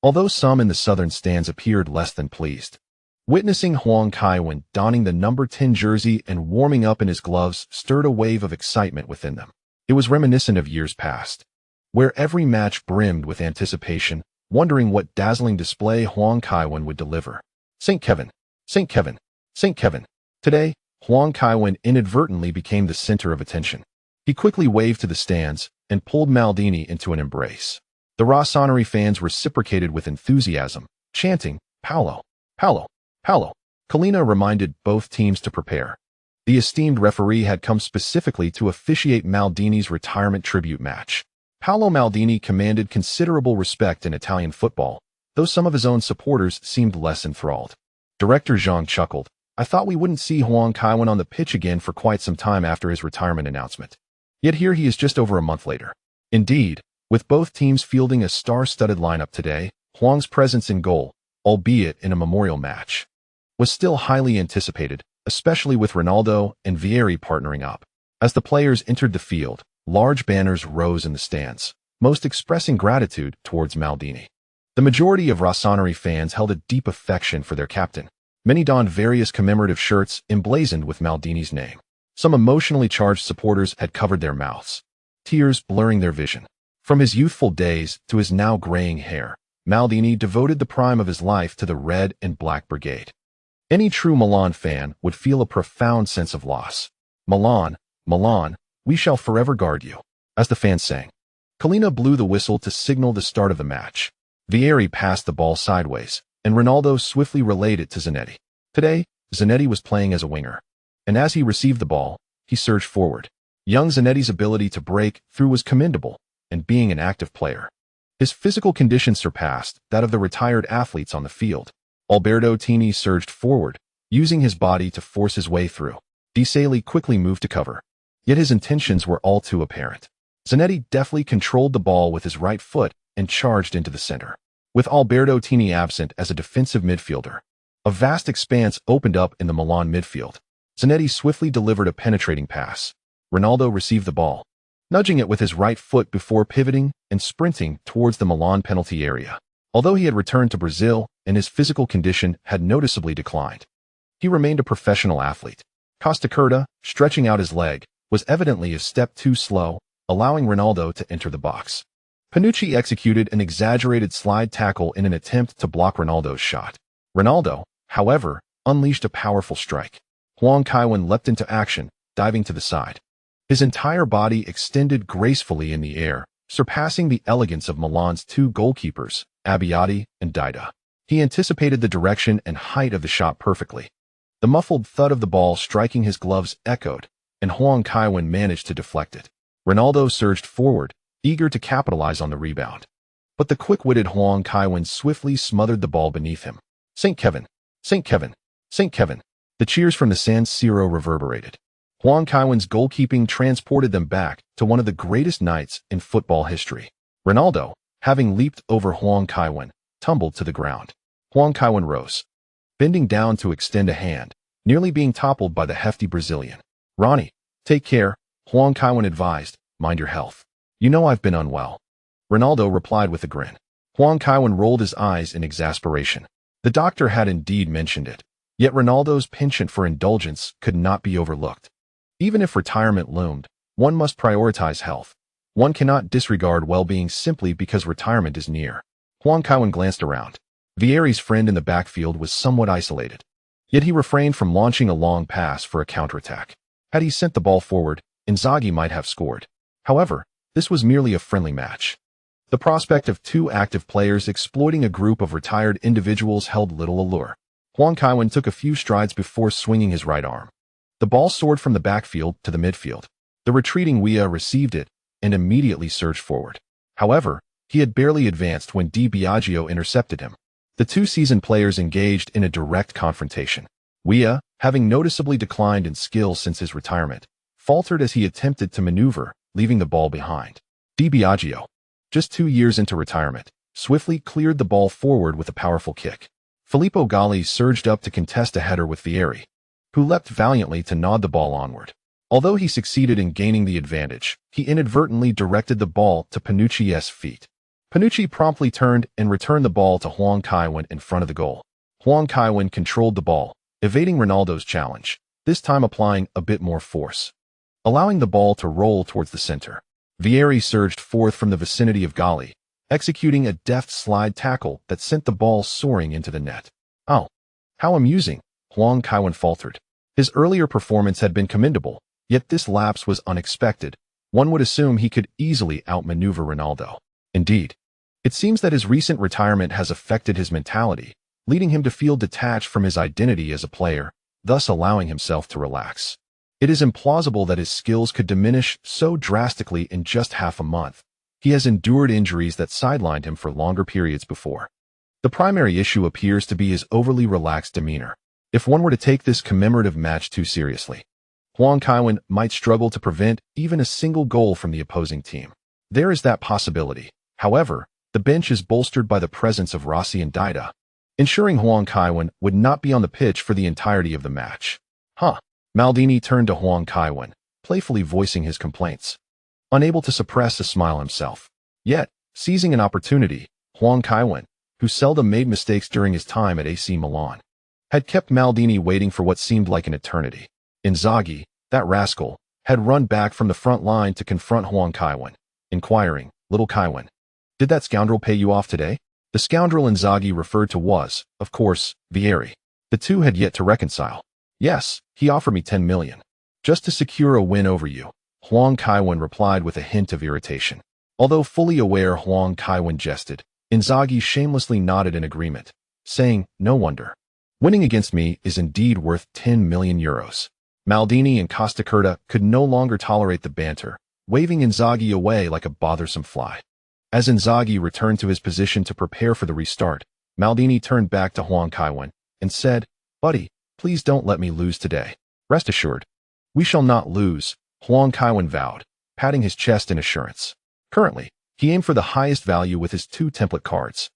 Although some in the southern stands appeared less than pleased, witnessing Huang Kaiwen donning the number 10 jersey and warming up in his gloves stirred a wave of excitement within them. It was reminiscent of years past, where every match brimmed with anticipation, wondering what dazzling display Huang Kaiwen would deliver. St. Kevin, St. Kevin, St. Kevin. Today, Huang Kaiwen inadvertently became the center of attention. He quickly waved to the stands and pulled Maldini into an embrace. The Rossoneri fans reciprocated with enthusiasm, chanting, Paolo, Paolo, Paolo. Collina reminded both teams to prepare. The esteemed referee had come specifically to officiate Maldini's retirement tribute match. Paolo Maldini commanded considerable respect in Italian football, though some of his own supporters seemed less enthralled. Director Zhang chuckled. I thought we wouldn't see Huang Kaiwen on the pitch again for quite some time after his retirement announcement. Yet here he is just over a month later. Indeed, with both teams fielding a star-studded lineup today, Huang's presence in goal, albeit in a memorial match, was still highly anticipated, especially with Ronaldo and Vieri partnering up. As the players entered the field, large banners rose in the stands, most expressing gratitude towards Maldini. The majority of Rossoneri fans held a deep affection for their captain. Many donned various commemorative shirts emblazoned with Maldini's name. Some emotionally charged supporters had covered their mouths, tears blurring their vision. From his youthful days to his now graying hair, Maldini devoted the prime of his life to the Red and Black Brigade. Any true Milan fan would feel a profound sense of loss. Milan, Milan, we shall forever guard you, as the fans sang. Collina blew the whistle to signal the start of the match. Vieri passed the ball sideways, and Ronaldo swiftly relayed it to Zanetti. Today, Zanetti was playing as a winger, and as he received the ball, he surged forward. Young Zanetti's ability to break through was commendable, and being an active player. His physical condition surpassed that of the retired athletes on the field. Alberto Tini surged forward, using his body to force his way through. Di Sali quickly moved to cover, yet his intentions were all too apparent. Zanetti deftly controlled the ball with his right foot and charged into the center. With Alberto Tini absent as a defensive midfielder, a vast expanse opened up in the Milan midfield. Zanetti swiftly delivered a penetrating pass. Ronaldo received the ball, nudging it with his right foot before pivoting and sprinting towards the Milan penalty area. Although he had returned to Brazil and his physical condition had noticeably declined, he remained a professional athlete. Costa Curta, stretching out his leg, was evidently a step too slow, allowing Ronaldo to enter the box. Panucci executed an exaggerated slide tackle in an attempt to block Ronaldo's shot. Ronaldo, however, unleashed a powerful strike. Huang Kaiwen leapt into action, diving to the side. His entire body extended gracefully in the air, surpassing the elegance of Milan's two goalkeepers, Abbiati and Dida. He anticipated the direction and height of the shot perfectly. The muffled thud of the ball striking his gloves echoed, and Huang Kaiwen managed to deflect it. Ronaldo surged forward, eager to capitalize on the rebound. But the quick-witted Huang Kaiwen swiftly smothered the ball beneath him. St. Kevin! St. Kevin! St. Kevin! The cheers from the San Siro reverberated. Huang Kaiwen's goalkeeping transported them back to one of the greatest nights in football history. Ronaldo, having leaped over Huang Kaiwen, tumbled to the ground. Huang Kaiwen rose, bending down to extend a hand, nearly being toppled by the hefty Brazilian. "Ronnie, take care," Huang Kaiwen advised. "Mind your health. You know I've been unwell." Ronaldo replied with a grin. Huang Kaiwen rolled his eyes in exasperation. The doctor had indeed mentioned it, yet Ronaldo's penchant for indulgence could not be overlooked. Even if retirement loomed, one must prioritize health. One cannot disregard well-being simply because retirement is near. Huang Kaiwen glanced around. Vieri's friend in the backfield was somewhat isolated, yet he refrained from launching a long pass for a counterattack. Had he sent the ball forward, Inzaghi might have scored. However, this was merely a friendly match. The prospect of two active players exploiting a group of retired individuals held little allure. Huang Kaiwen took a few strides before swinging his right arm. The ball soared from the backfield to the midfield. The retreating Weah received it and immediately surged forward. However, he had barely advanced when Di Biagio intercepted him. The two seasoned players engaged in a direct confrontation. Weah, having noticeably declined in skill since his retirement, faltered as he attempted to maneuver, leaving the ball behind. Di Biagio, just 2 years into retirement, swiftly cleared the ball forward with a powerful kick. Filippo Galli surged up to contest a header with Vieri, who leapt valiantly to nod the ball onward. Although he succeeded in gaining the advantage, he inadvertently directed the ball to Panucci's feet. Panucci promptly turned and returned the ball to Huang Kaiwen in front of the goal. Huang Kaiwen controlled the ball, evading Ronaldo's challenge, this time applying a bit more force, allowing the ball to roll towards the center. Vieri surged forth from the vicinity of Galli, executing a deft slide tackle that sent the ball soaring into the net. "Oh, how amusing," Huang Kaiwen faltered. His earlier performance had been commendable, yet this lapse was unexpected. One would assume he could easily outmaneuver Ronaldo. Indeed, it seems that his recent retirement has affected his mentality, leading him to feel detached from his identity as a player, thus allowing himself to relax. It is implausible that his skills could diminish so drastically in just half a month. He has endured injuries that sidelined him for longer periods before. The primary issue appears to be his overly relaxed demeanor. If one were to take this commemorative match too seriously, Huang Kaiwen might struggle to prevent even a single goal from the opposing team. There is that possibility. However, the bench is bolstered by the presence of Rossi and Dida, ensuring Huang Kaiwen would not be on the pitch for the entirety of the match. Huh. Maldini turned to Huang Kaiwen, playfully voicing his complaints. Unable to suppress a smile himself. Yet, seizing an opportunity, Huang Kaiwen, who seldom made mistakes during his time at AC Milan, had kept Maldini waiting for what seemed like an eternity. Inzaghi, that rascal, had run back from the front line to confront Huang Kaiwen, inquiring, "Little Kaiwen, did that scoundrel pay you off today?" The scoundrel Inzaghi referred to was, of course, Vieri. The two had yet to reconcile. "Yes, he offered me 10 million. Just to secure a win over you," Huang Kaiwen replied with a hint of irritation. Although fully aware Huang Kaiwen jested, Inzaghi shamelessly nodded in agreement, saying, "No wonder. Winning against me is indeed worth 10 million euros. Maldini and Costacurta could no longer tolerate the banter, waving Inzaghi away like a bothersome fly. As Inzaghi returned to his position to prepare for the restart, Maldini turned back to Huang Kaiwen and said, "Buddy, please don't let me lose today. Rest assured, we shall not lose," Huang Kaiwen vowed, patting his chest in assurance. Currently, he aimed for the highest value with his 2 template cards.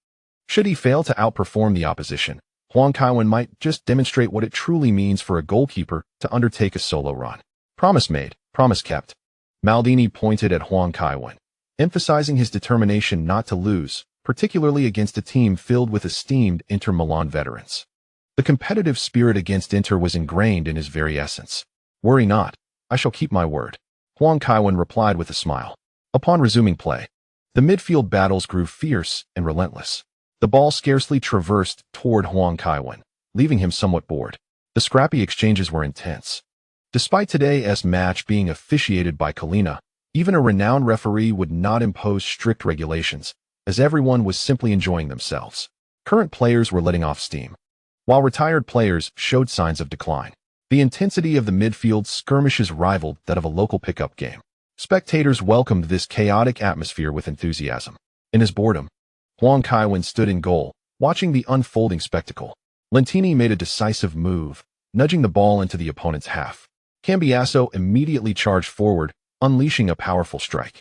Should he fail to outperform the opposition, Huang Kaiwen might just demonstrate what it truly means for a goalkeeper to undertake a solo run. Promise made, promise kept. Maldini pointed at Huang Kaiwen, emphasizing his determination not to lose, particularly against a team filled with esteemed Inter Milan veterans. The competitive spirit against Inter was ingrained in his very essence. "Worry not, I shall keep my word," Huang Kaiwen replied with a smile. Upon resuming play, the midfield battles grew fierce and relentless. The ball scarcely traversed toward Huang Kaiwen, leaving him somewhat bored. The scrappy exchanges were intense. Despite today's match being officiated by Kalina, even a renowned referee would not impose strict regulations, as everyone was simply enjoying themselves. Current players were letting off steam, while retired players showed signs of decline. The intensity of the midfield skirmishes rivaled that of a local pickup game. Spectators welcomed this chaotic atmosphere with enthusiasm. In his boredom, Huang Kaiwen stood in goal, watching the unfolding spectacle. Lentini made a decisive move, nudging the ball into the opponent's half. Cambiasso immediately charged forward, unleashing a powerful strike.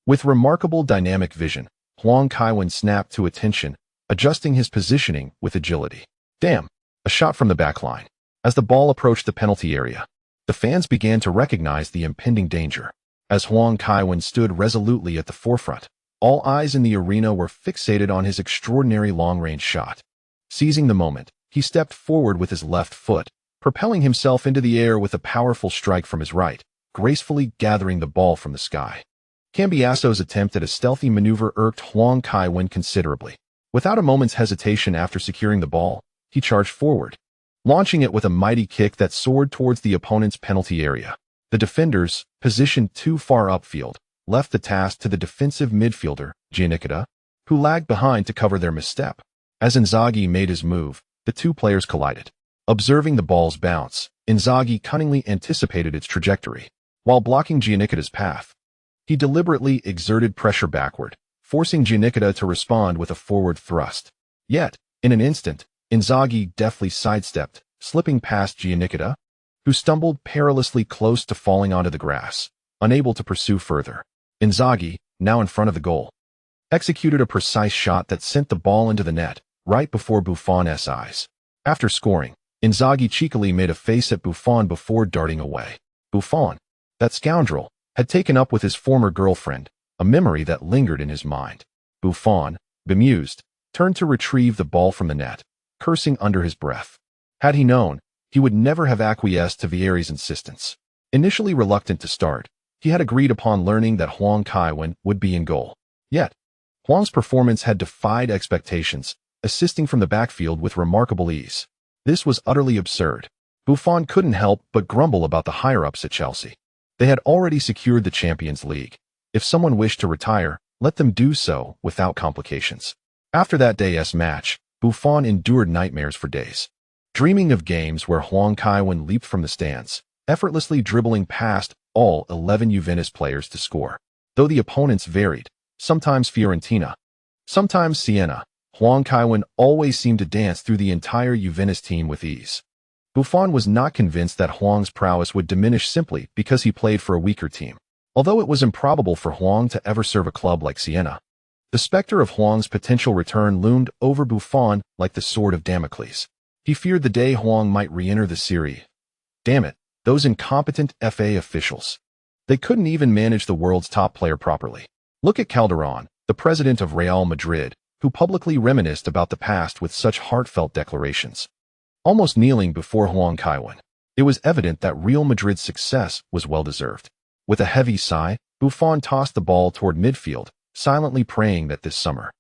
With remarkable dynamic vision, Huang Kaiwen snapped to attention, adjusting his positioning with agility. Damn! A shot from the back line. As the ball approached the penalty area, the fans began to recognize the impending danger. As Huang Kaiwen stood resolutely at the forefront, all eyes in the arena were fixated on his extraordinary long-range shot. Seizing the moment, he stepped forward with his left foot, propelling himself into the air with a powerful strike from his right, gracefully gathering the ball from the sky. Cambiasso's attempt at a stealthy maneuver irked Huang Kaiwen considerably. Without a moment's hesitation after securing the ball, he charged forward, launching it with a mighty kick that soared towards the opponent's penalty area. The defenders, positioned too far upfield, left the task to the defensive midfielder, Giannichetta, who lagged behind to cover their misstep. As Inzaghi made his move, the two players collided. Observing the ball's bounce, Inzaghi cunningly anticipated its trajectory. While blocking Giannichetta's path, he deliberately exerted pressure backward, forcing Giannichetta to respond with a forward thrust. Yet, in an instant, Inzaghi deftly sidestepped, slipping past Giannichetta, who stumbled perilously close to falling onto the grass, unable to pursue further. Inzaghi, now in front of the goal, executed a precise shot that sent the ball into the net, right before Buffon's eyes. After scoring, Inzaghi cheekily made a face at Buffon before darting away. Buffon, that scoundrel, had taken up with his former girlfriend, a memory that lingered in his mind. Buffon, bemused, turned to retrieve the ball from the net, cursing under his breath. Had he known, he would never have acquiesced to Vieri's insistence. Initially reluctant to start, he had agreed upon learning that Huang Kaiwen would be in goal. Yet, Huang's performance had defied expectations, assisting from the backfield with remarkable ease. This was utterly absurd. Buffon couldn't help but grumble about the higher-ups at Chelsea. They had already secured the Champions League. If someone wished to retire, let them do so without complications. After that day's match, Buffon endured nightmares for days, dreaming of games where Huang Kaiwen leaped from the stands, effortlessly dribbling past all 11 Juventus players to score. Though the opponents varied, sometimes Fiorentina, sometimes Siena, Huang Kaiwen always seemed to dance through the entire Juventus team with ease. Buffon was not convinced that Huang's prowess would diminish simply because he played for a weaker team. Although it was improbable for Huang to ever serve a club like Siena, the specter of Huang's potential return loomed over Buffon like the sword of Damocles. He feared the day Huang might re-enter the Serie Damn it, those incompetent FA officials. They couldn't even manage the world's top player properly. Look at Calderon, the president of Real Madrid, who publicly reminisced about the past with such heartfelt declarations, almost kneeling before Huang Kaiwen. It was evident that Real Madrid's success was well-deserved. With a heavy sigh, Buffon tossed the ball toward midfield, silently praying that this summer,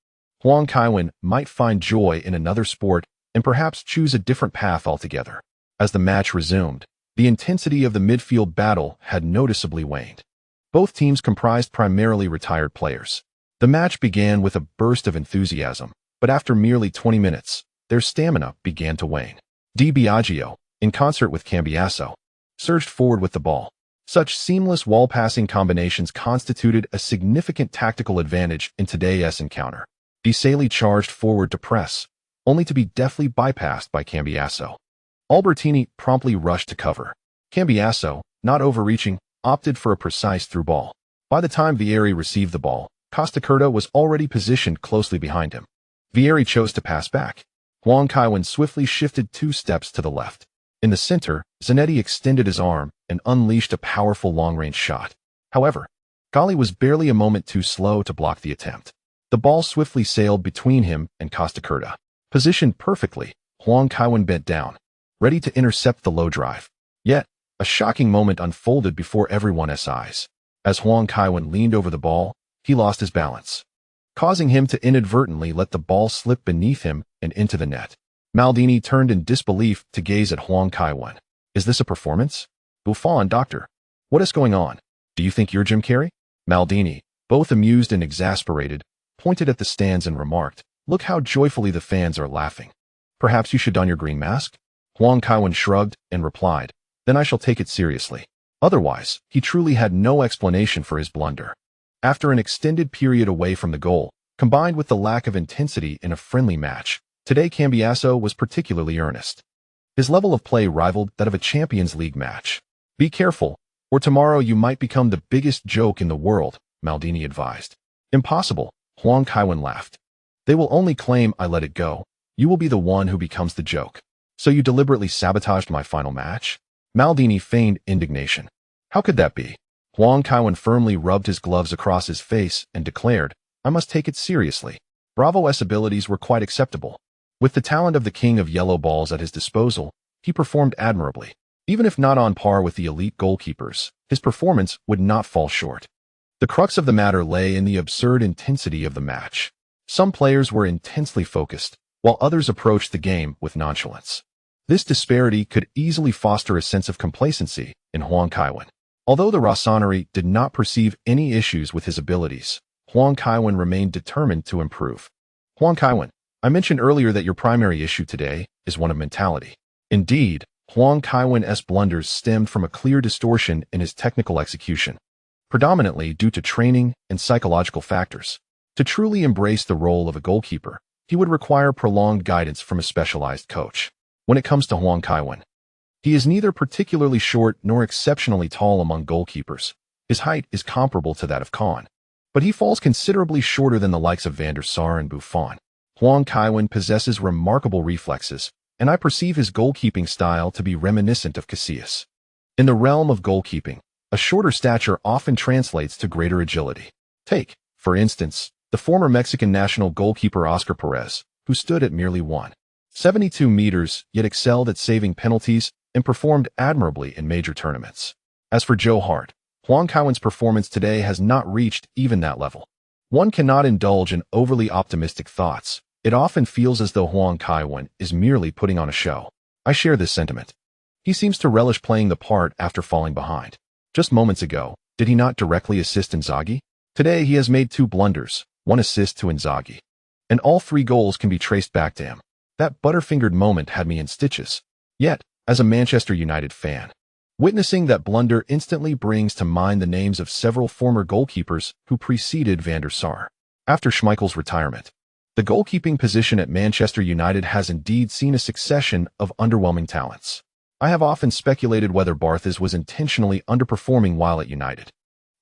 Huang Kaiwen might find joy in another sport and perhaps choose a different path altogether. As the match resumed, the intensity of the midfield battle had noticeably waned. Both teams comprised primarily retired players. The match began with a burst of enthusiasm, but after merely 20 minutes, their stamina began to wane. Di Biagio, in concert with Cambiasso, surged forward with the ball. Such seamless wall-passing combinations constituted a significant tactical advantage in today's encounter. Di Sali charged forward to press, only to be deftly bypassed by Cambiasso. Albertini promptly rushed to cover. Cambiasso, not overreaching, opted for a precise through ball. By the time Vieri received the ball, Costacurta was already positioned closely behind him. Vieri chose to pass back. Huang Kaiwen swiftly shifted 2 steps to the left. In the center, Zanetti extended his arm and unleashed a powerful long-range shot. However, Gali was barely a moment too slow to block the attempt. The ball swiftly sailed between him and Costacurta. Positioned perfectly, Huang Kaiwen bent down, ready to intercept the low drive. Yet, a shocking moment unfolded before everyone's eyes. As Huang Kaiwen leaned over the ball, he lost his balance, causing him to inadvertently let the ball slip beneath him and into the net. Maldini turned in disbelief to gaze at Huang Kaiwen. Is this a performance? Buffon, doctor. What is going on? Do you think you're Jim Carrey? Maldini, both amused and exasperated, pointed at the stands and remarked, look how joyfully the fans are laughing. Perhaps you should don your green mask? Huang Kaiwen shrugged and replied, then I shall take it seriously. Otherwise, he truly had no explanation for his blunder. After an extended period away from the goal, combined with the lack of intensity in a friendly match, today Cambiasso was particularly earnest. His level of play rivaled that of a Champions League match. Be careful, or tomorrow you might become the biggest joke in the world, Maldini advised. Impossible, Huang Kaiwen laughed. They will only claim I let it go. You will be the one who becomes the joke. So you deliberately sabotaged my final match? Maldini feigned indignation. How could that be? Huang Kaiwen firmly rubbed his gloves across his face and declared, I must take it seriously. Bravo's abilities were quite acceptable. With the talent of the king of yellow balls at his disposal, he performed admirably. Even if not on par with the elite goalkeepers, his performance would not fall short. The crux of the matter lay in the absurd intensity of the match. Some players were intensely focused, while others approached the game with nonchalance. This disparity could easily foster a sense of complacency in Huang Kaiwen. Although the Rossoneri did not perceive any issues with his abilities, Huang Kaiwen remained determined to improve. Huang Kaiwen, I mentioned earlier that your primary issue today is one of mentality. Indeed, Huang Kaiwen's blunders stemmed from a clear distortion in his technical execution, predominantly due to training and psychological factors. To truly embrace the role of a goalkeeper, he would require prolonged guidance from a specialized coach. When it comes to Huang Kaiwen, he is neither particularly short nor exceptionally tall among goalkeepers. His height is comparable to that of Kahn, but he falls considerably shorter than the likes of Van der Sar and Buffon. Huang Kaiwen possesses remarkable reflexes, and I perceive his goalkeeping style to be reminiscent of Casillas. In the realm of goalkeeping, a shorter stature often translates to greater agility. Take, for instance, the former Mexican national goalkeeper Oscar Perez, who stood at merely 1.72 meters, yet excelled at saving penalties and performed admirably in major tournaments. As for Joe Hart, Huang Kaiwen's performance today has not reached even that level. One cannot indulge in overly optimistic thoughts. It often feels as though Huang Kaiwen is merely putting on a show. I share this sentiment. He seems to relish playing the part after falling behind. Just moments ago, did he not directly assist Inzaghi? Today he has made 2 blunders, 1 assist to Inzaghi, and all 3 goals can be traced back to him. That butterfingered moment had me in stitches. Yet, as a Manchester United fan, witnessing that blunder instantly brings to mind the names of several former goalkeepers who preceded Van der Sar. After Schmeichel's retirement, the goalkeeping position at Manchester United has indeed seen a succession of underwhelming talents. I have often speculated whether Barthez was intentionally underperforming while at United.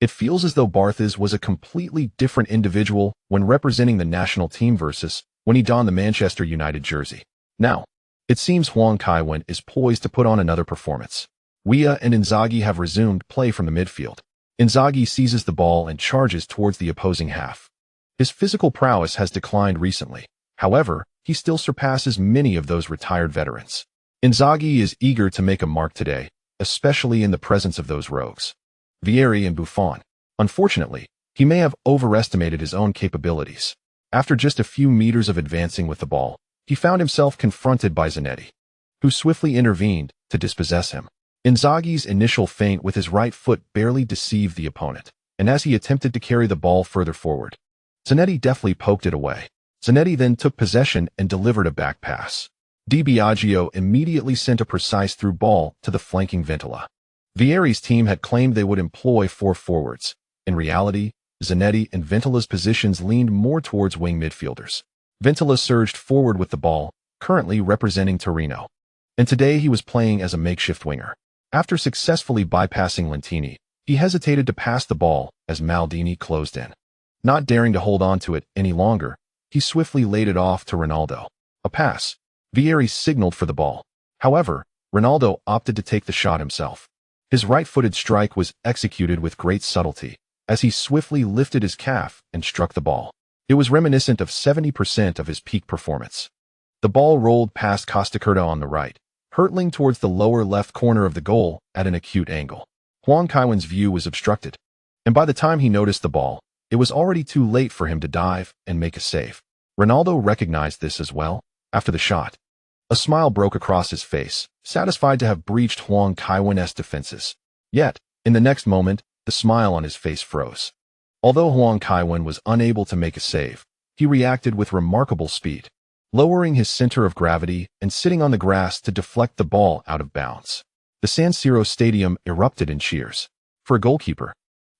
It feels as though Barthez was a completely different individual when representing the national team versus when he donned the Manchester United jersey. Now, it seems Huang Kaiwen is poised to put on another performance. Weah and Inzaghi have resumed play from the midfield. Inzaghi seizes the ball and charges towards the opposing half. His physical prowess has declined recently. However, he still surpasses many of those retired veterans. Inzaghi is eager to make a mark today, especially in the presence of those rogues, Vieri and Buffon. Unfortunately, he may have overestimated his own capabilities. After just a few meters of advancing with the ball, he found himself confronted by Zanetti, who swiftly intervened to dispossess him. Inzaghi's initial feint with his right foot barely deceived the opponent, and as he attempted to carry the ball further forward, Zanetti deftly poked it away. Zanetti then took possession and delivered a back pass. Di Biagio immediately sent a precise through ball to the flanking Ventola. Vieri's team had claimed they would employ 4 forwards. In reality, Zanetti and Ventola's positions leaned more towards wing midfielders. Ventola surged forward with the ball, currently representing Torino, and today he was playing as a makeshift winger. After successfully bypassing Lentini, he hesitated to pass the ball as Maldini closed in. Not daring to hold on to it any longer, he swiftly laid it off to Ronaldo. A pass. Vieri signaled for the ball. However, Ronaldo opted to take the shot himself. His right-footed strike was executed with great subtlety, as he swiftly lifted his calf and struck the ball. It was reminiscent of 70% of his peak performance. The ball rolled past Costacurta on the right, hurtling towards the lower left corner of the goal at an acute angle. Huang Kaiwen's view was obstructed, and by the time he noticed the ball, it was already too late for him to dive and make a save. Ronaldo recognized this as well. After the shot, a smile broke across his face, satisfied to have breached Huang Kaiwen's defenses. Yet, in the next moment, the smile on his face froze. Although Huang Kaiwen was unable to make a save, he reacted with remarkable speed, lowering his center of gravity and sitting on the grass to deflect the ball out of bounds. The San Siro stadium erupted in cheers. For a goalkeeper,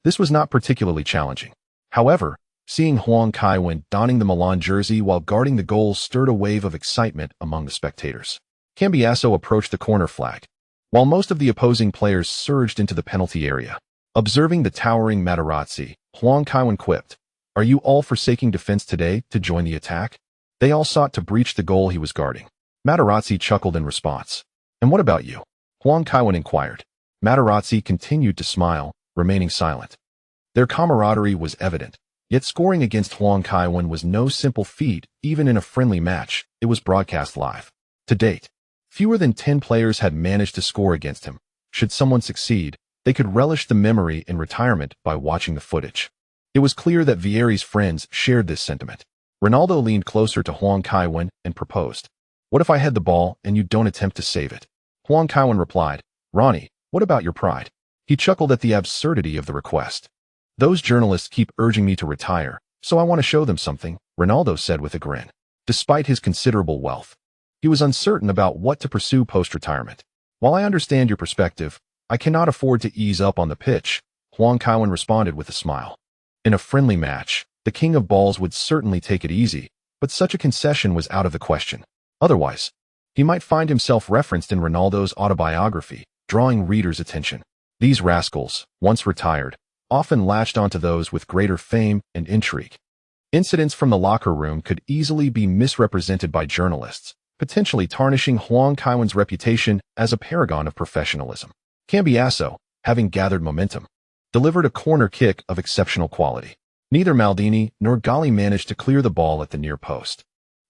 this was not particularly challenging. However, seeing Huang Kaiwen donning the Milan jersey while guarding the goal stirred a wave of excitement among the spectators. Cambiasso approached the corner flag, while most of the opposing players surged into the penalty area. Observing the towering Materazzi, Huang Kaiwen quipped, "Are you all forsaking defense today to join the attack?" They all sought to breach the goal he was guarding. Materazzi chuckled in response. "And what about you?" Huang Kaiwen inquired. Materazzi continued to smile, remaining silent. Their camaraderie was evident. Yet scoring against Huang Kaiwen was no simple feat, even in a friendly match. It was broadcast live. To date, fewer than 10 players had managed to score against him. Should someone succeed, they could relish the memory in retirement by watching the footage. It was clear that Vieri's friends shared this sentiment. Ronaldo leaned closer to Huang Kaiwen and proposed, "What if I head the ball and you don't attempt to save it?" Huang Kaiwen replied, "Ronnie, what about your pride?" He chuckled at the absurdity of the request. "Those journalists keep urging me to retire, so I want to show them something," Ronaldo said with a grin. Despite his considerable wealth, he was uncertain about what to pursue post-retirement. "While I understand your perspective, I cannot afford to ease up on the pitch," Huang Kaiwen responded with a smile. In a friendly match, the king of balls would certainly take it easy, but such a concession was out of the question. Otherwise, he might find himself referenced in Ronaldo's autobiography, drawing readers' attention. These rascals, once retired, often latched onto those with greater fame and intrigue. Incidents from the locker room could easily be misrepresented by journalists, potentially tarnishing Huang Kaiwen's reputation as a paragon of professionalism. Cambiasso, having gathered momentum, delivered a corner kick of exceptional quality. Neither Maldini nor Galli managed to clear the ball at the near post,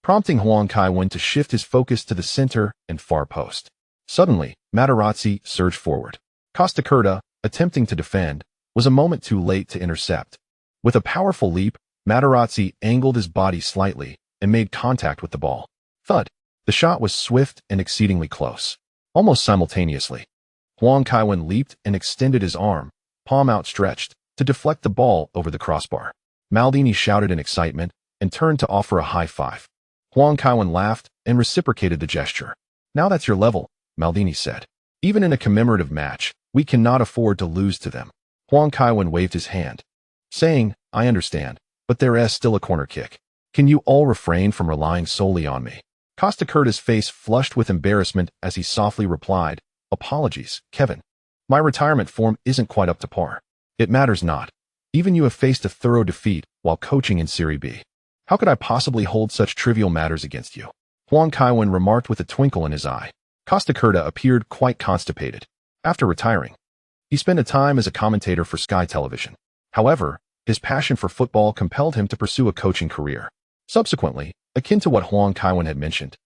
prompting Huang Kaiwen to shift his focus to the center and far post. Suddenly, Materazzi surged forward. Costacurta, attempting to defend, was a moment too late to intercept. With a powerful leap, Materazzi angled his body slightly and made contact with the ball. Thud! The shot was swift and exceedingly close. Almost simultaneously, Huang Kaiwen leaped and extended his arm, palm outstretched, to deflect the ball over the crossbar. Maldini shouted in excitement and turned to offer a high five. Huang Kaiwen laughed and reciprocated the gesture. "Now that's your level," Maldini said. "Even in a commemorative match, we cannot afford to lose to them." Huang Kaiwen waved his hand, saying, "I understand, but there is still a corner kick. Can you all refrain from relying solely on me?" Costacurta's face flushed with embarrassment as he softly replied, "Apologies, Kevin. My retirement form isn't quite up to par." "It matters not. Even you have faced a thorough defeat while coaching in Serie B. How could I possibly hold such trivial matters against you?" Huang Kaiwen remarked with a twinkle in his eye. Costacurta appeared quite constipated. After retiring, he spent a time as a commentator for Sky Television. However, his passion for football compelled him to pursue a coaching career. Subsequently, akin to what Huang Kaiwen had mentioned,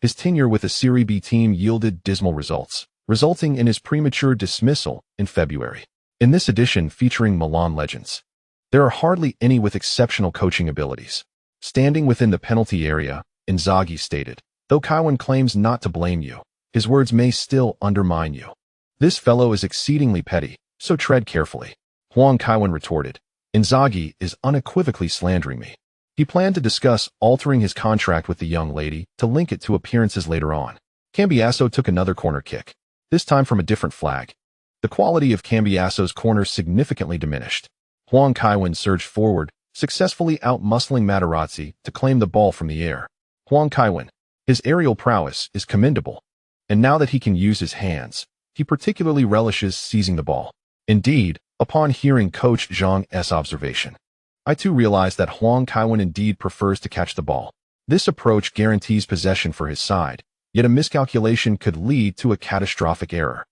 his tenure with the Serie B team yielded dismal results, resulting in his premature dismissal in February. In this edition featuring Milan legends, there are hardly any with exceptional coaching abilities. Standing within the penalty area, Inzaghi stated, "Though Kaiwen claims not to blame you, his words may still undermine you. This fellow is exceedingly petty, so tread carefully." Huang Kaiwen retorted, "Inzaghi is unequivocally slandering me." He planned to discuss altering his contract with the young lady to link it to appearances later on. Cambiasso took another corner kick, this time from a different flag. The quality of Cambiasso's corner significantly diminished. Huang Kaiwen surged forward, successfully out-muscling Materazzi to claim the ball from the air. Huang Kaiwen, his aerial prowess is commendable, and now that he can use his hands, he particularly relishes seizing the ball. Indeed, upon hearing Coach Zhang's observation, I too realized that Huang Kaiwen indeed prefers to catch the ball. This approach guarantees possession for his side, yet a miscalculation could lead to a catastrophic error.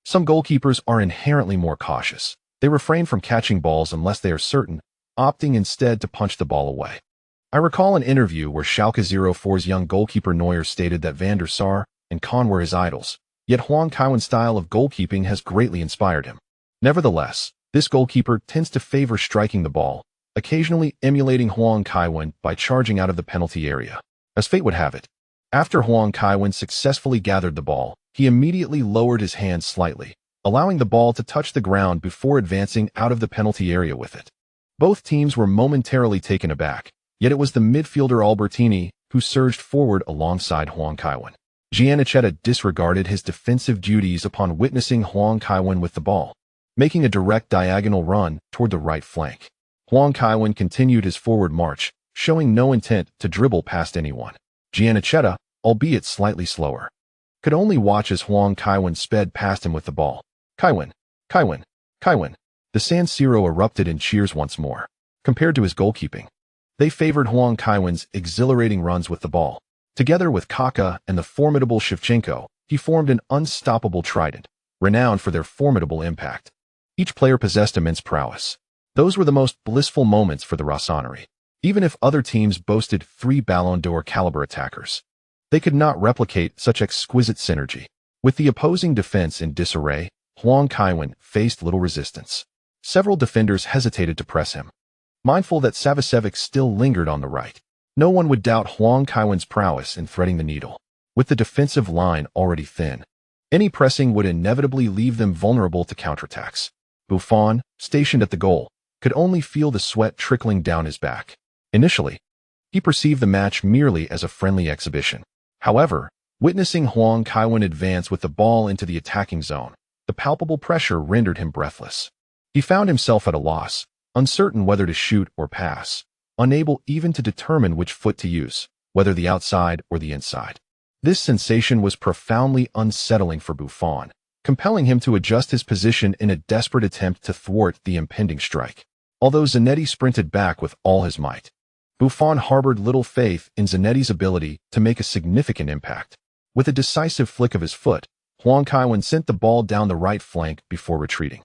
Some goalkeepers are inherently more cautious. They refrain from catching balls unless they are certain, opting instead to punch the ball away. I recall an interview where Schalke 04's young goalkeeper Neuer stated that Van der Sar and Kahn were his idols, yet Huang Kaiwen's style of goalkeeping has greatly inspired him. Nevertheless, this goalkeeper tends to favor striking the ball, occasionally emulating Huang Kaiwen by charging out of the penalty area. As fate would have it, after Huang Kaiwen successfully gathered the ball, he immediately lowered his hands slightly, allowing the ball to touch the ground before advancing out of the penalty area with it. Both teams were momentarily taken aback, yet it was the midfielder Albertini who surged forward alongside Huang Kaiwen. Giannichetta disregarded his defensive duties upon witnessing Huang Kaiwen with the ball, making a direct diagonal run toward the right flank. Huang Kaiwen continued his forward march, showing no intent to dribble past anyone. Giannichetta, albeit slightly slower, could only watch as Huang Kaiwen sped past him with the ball. Kaiwen, Kaiwen, Kaiwen. The San Siro erupted in cheers once more. Compared to his goalkeeping, they favored Huang Kaiwen's exhilarating runs with the ball. Together with Kaka and the formidable Shevchenko, he formed an unstoppable trident, renowned for their formidable impact. Each player possessed immense prowess. Those were the most blissful moments for the Rossoneri. Even if other teams boasted 3 Ballon d'Or caliber attackers, they could not replicate such exquisite synergy. With the opposing defense in disarray, Huang Kaiwen faced little resistance. Several defenders hesitated to press him, mindful that Savicevic still lingered on the right. No one would doubt Huang Kaiwen's prowess in threading the needle. With the defensive line already thin, any pressing would inevitably leave them vulnerable to counterattacks. Buffon, stationed at the goal, could only feel the sweat trickling down his back. Initially, he perceived the match merely as a friendly exhibition. However, witnessing Huang Kaiwen advance with the ball into the attacking zone, the palpable pressure rendered him breathless. He found himself at a loss, uncertain whether to shoot or pass, unable even to determine which foot to use, whether the outside or the inside. This sensation was profoundly unsettling for Buffon, compelling him to adjust his position in a desperate attempt to thwart the impending strike. Although Zanetti sprinted back with all his might, Buffon harbored little faith in Zanetti's ability to make a significant impact. With a decisive flick of his foot, Huang Kaiwen sent the ball down the right flank before retreating.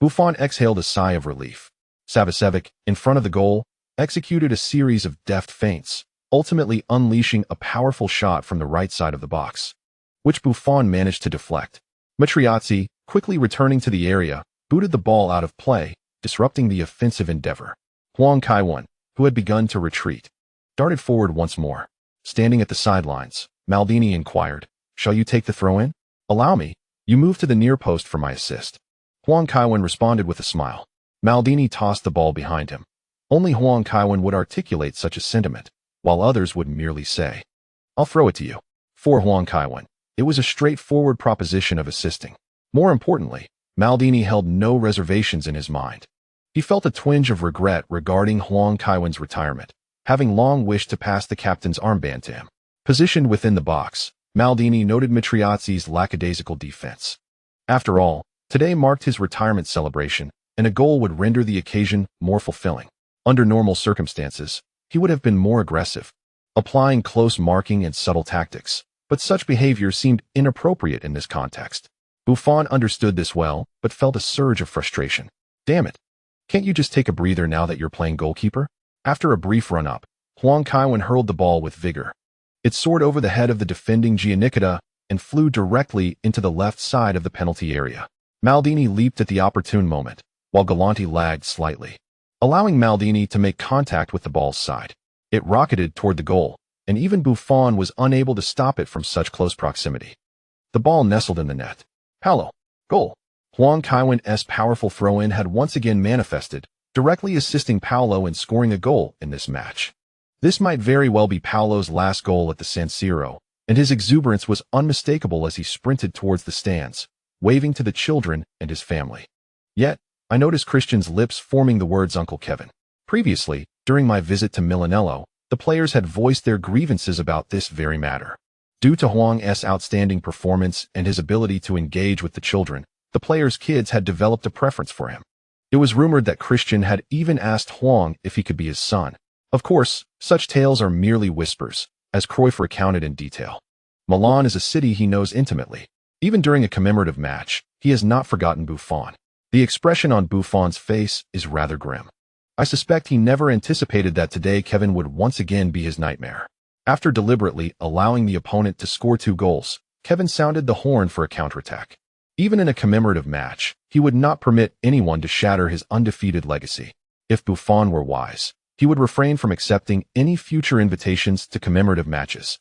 Buffon exhaled a sigh of relief. Savicevic, in front of the goal, executed a series of deft feints, ultimately unleashing a powerful shot from the right side of the box, which Buffon managed to deflect. Materazzi, quickly returning to the area, booted the ball out of play, disrupting the offensive endeavor. Huang Kaiwen, who had begun to retreat, darted forward once more. Standing at the sidelines, Maldini inquired, "Shall you take the throw-in?" "Allow me. You move to the near post for my assist." Huang Kaiwen responded with a smile. Maldini tossed the ball behind him. Only Huang Kaiwen would articulate such a sentiment, while others would merely say, "I'll throw it to you." For Huang Kaiwen, it was a straightforward proposition of assisting. More importantly, Maldini held no reservations in his mind. He felt a twinge of regret regarding Huang Kaiwen's retirement, having long wished to pass the captain's armband to him. Positioned within the box, Maldini noted Materazzi's lackadaisical defense. After all, today marked his retirement celebration, and a goal would render the occasion more fulfilling. Under normal circumstances, he would have been more aggressive, applying close marking and subtle tactics, but such behavior seemed inappropriate in this context. Buffon understood this well, but felt a surge of frustration. Damn it. Can't you just take a breather now that you're playing goalkeeper? After a brief run-up, Huang Kaiwen hurled the ball with vigor. It soared over the head of the defending Giannikita and flew directly into the left side of the penalty area. Maldini leaped at the opportune moment, while Galante lagged slightly, allowing Maldini to make contact with the ball's side. It rocketed toward the goal, and even Buffon was unable to stop it from such close proximity. The ball nestled in the net. Paulo. Goal. Huang Kaiwen's powerful throw-in had once again manifested, directly assisting Paulo in scoring a goal in this match. This might very well be Paulo's last goal at the San Siro, and his exuberance was unmistakable as he sprinted towards the stands, waving to the children and his family. Yet, I noticed Christian's lips forming the words Uncle Kevin. Previously, during my visit to Milanello, the players had voiced their grievances about this very matter. Due to Huang's outstanding performance and his ability to engage with the children, the players' kids had developed a preference for him. It was rumored that Christian had even asked Huang if he could be his son. Of course, such tales are merely whispers, as Cruyff recounted in detail. Milan is a city he knows intimately. Even during a commemorative match, he has not forgotten Buffon. The expression on Buffon's face is rather grim. I suspect he never anticipated that today Kevin would once again be his nightmare. After deliberately allowing the opponent to score 2 goals, Kevin sounded the horn for a counterattack. Even in a commemorative match, he would not permit anyone to shatter his undefeated legacy. If Buffon were wise, he would refrain from accepting any future invitations to commemorative matches.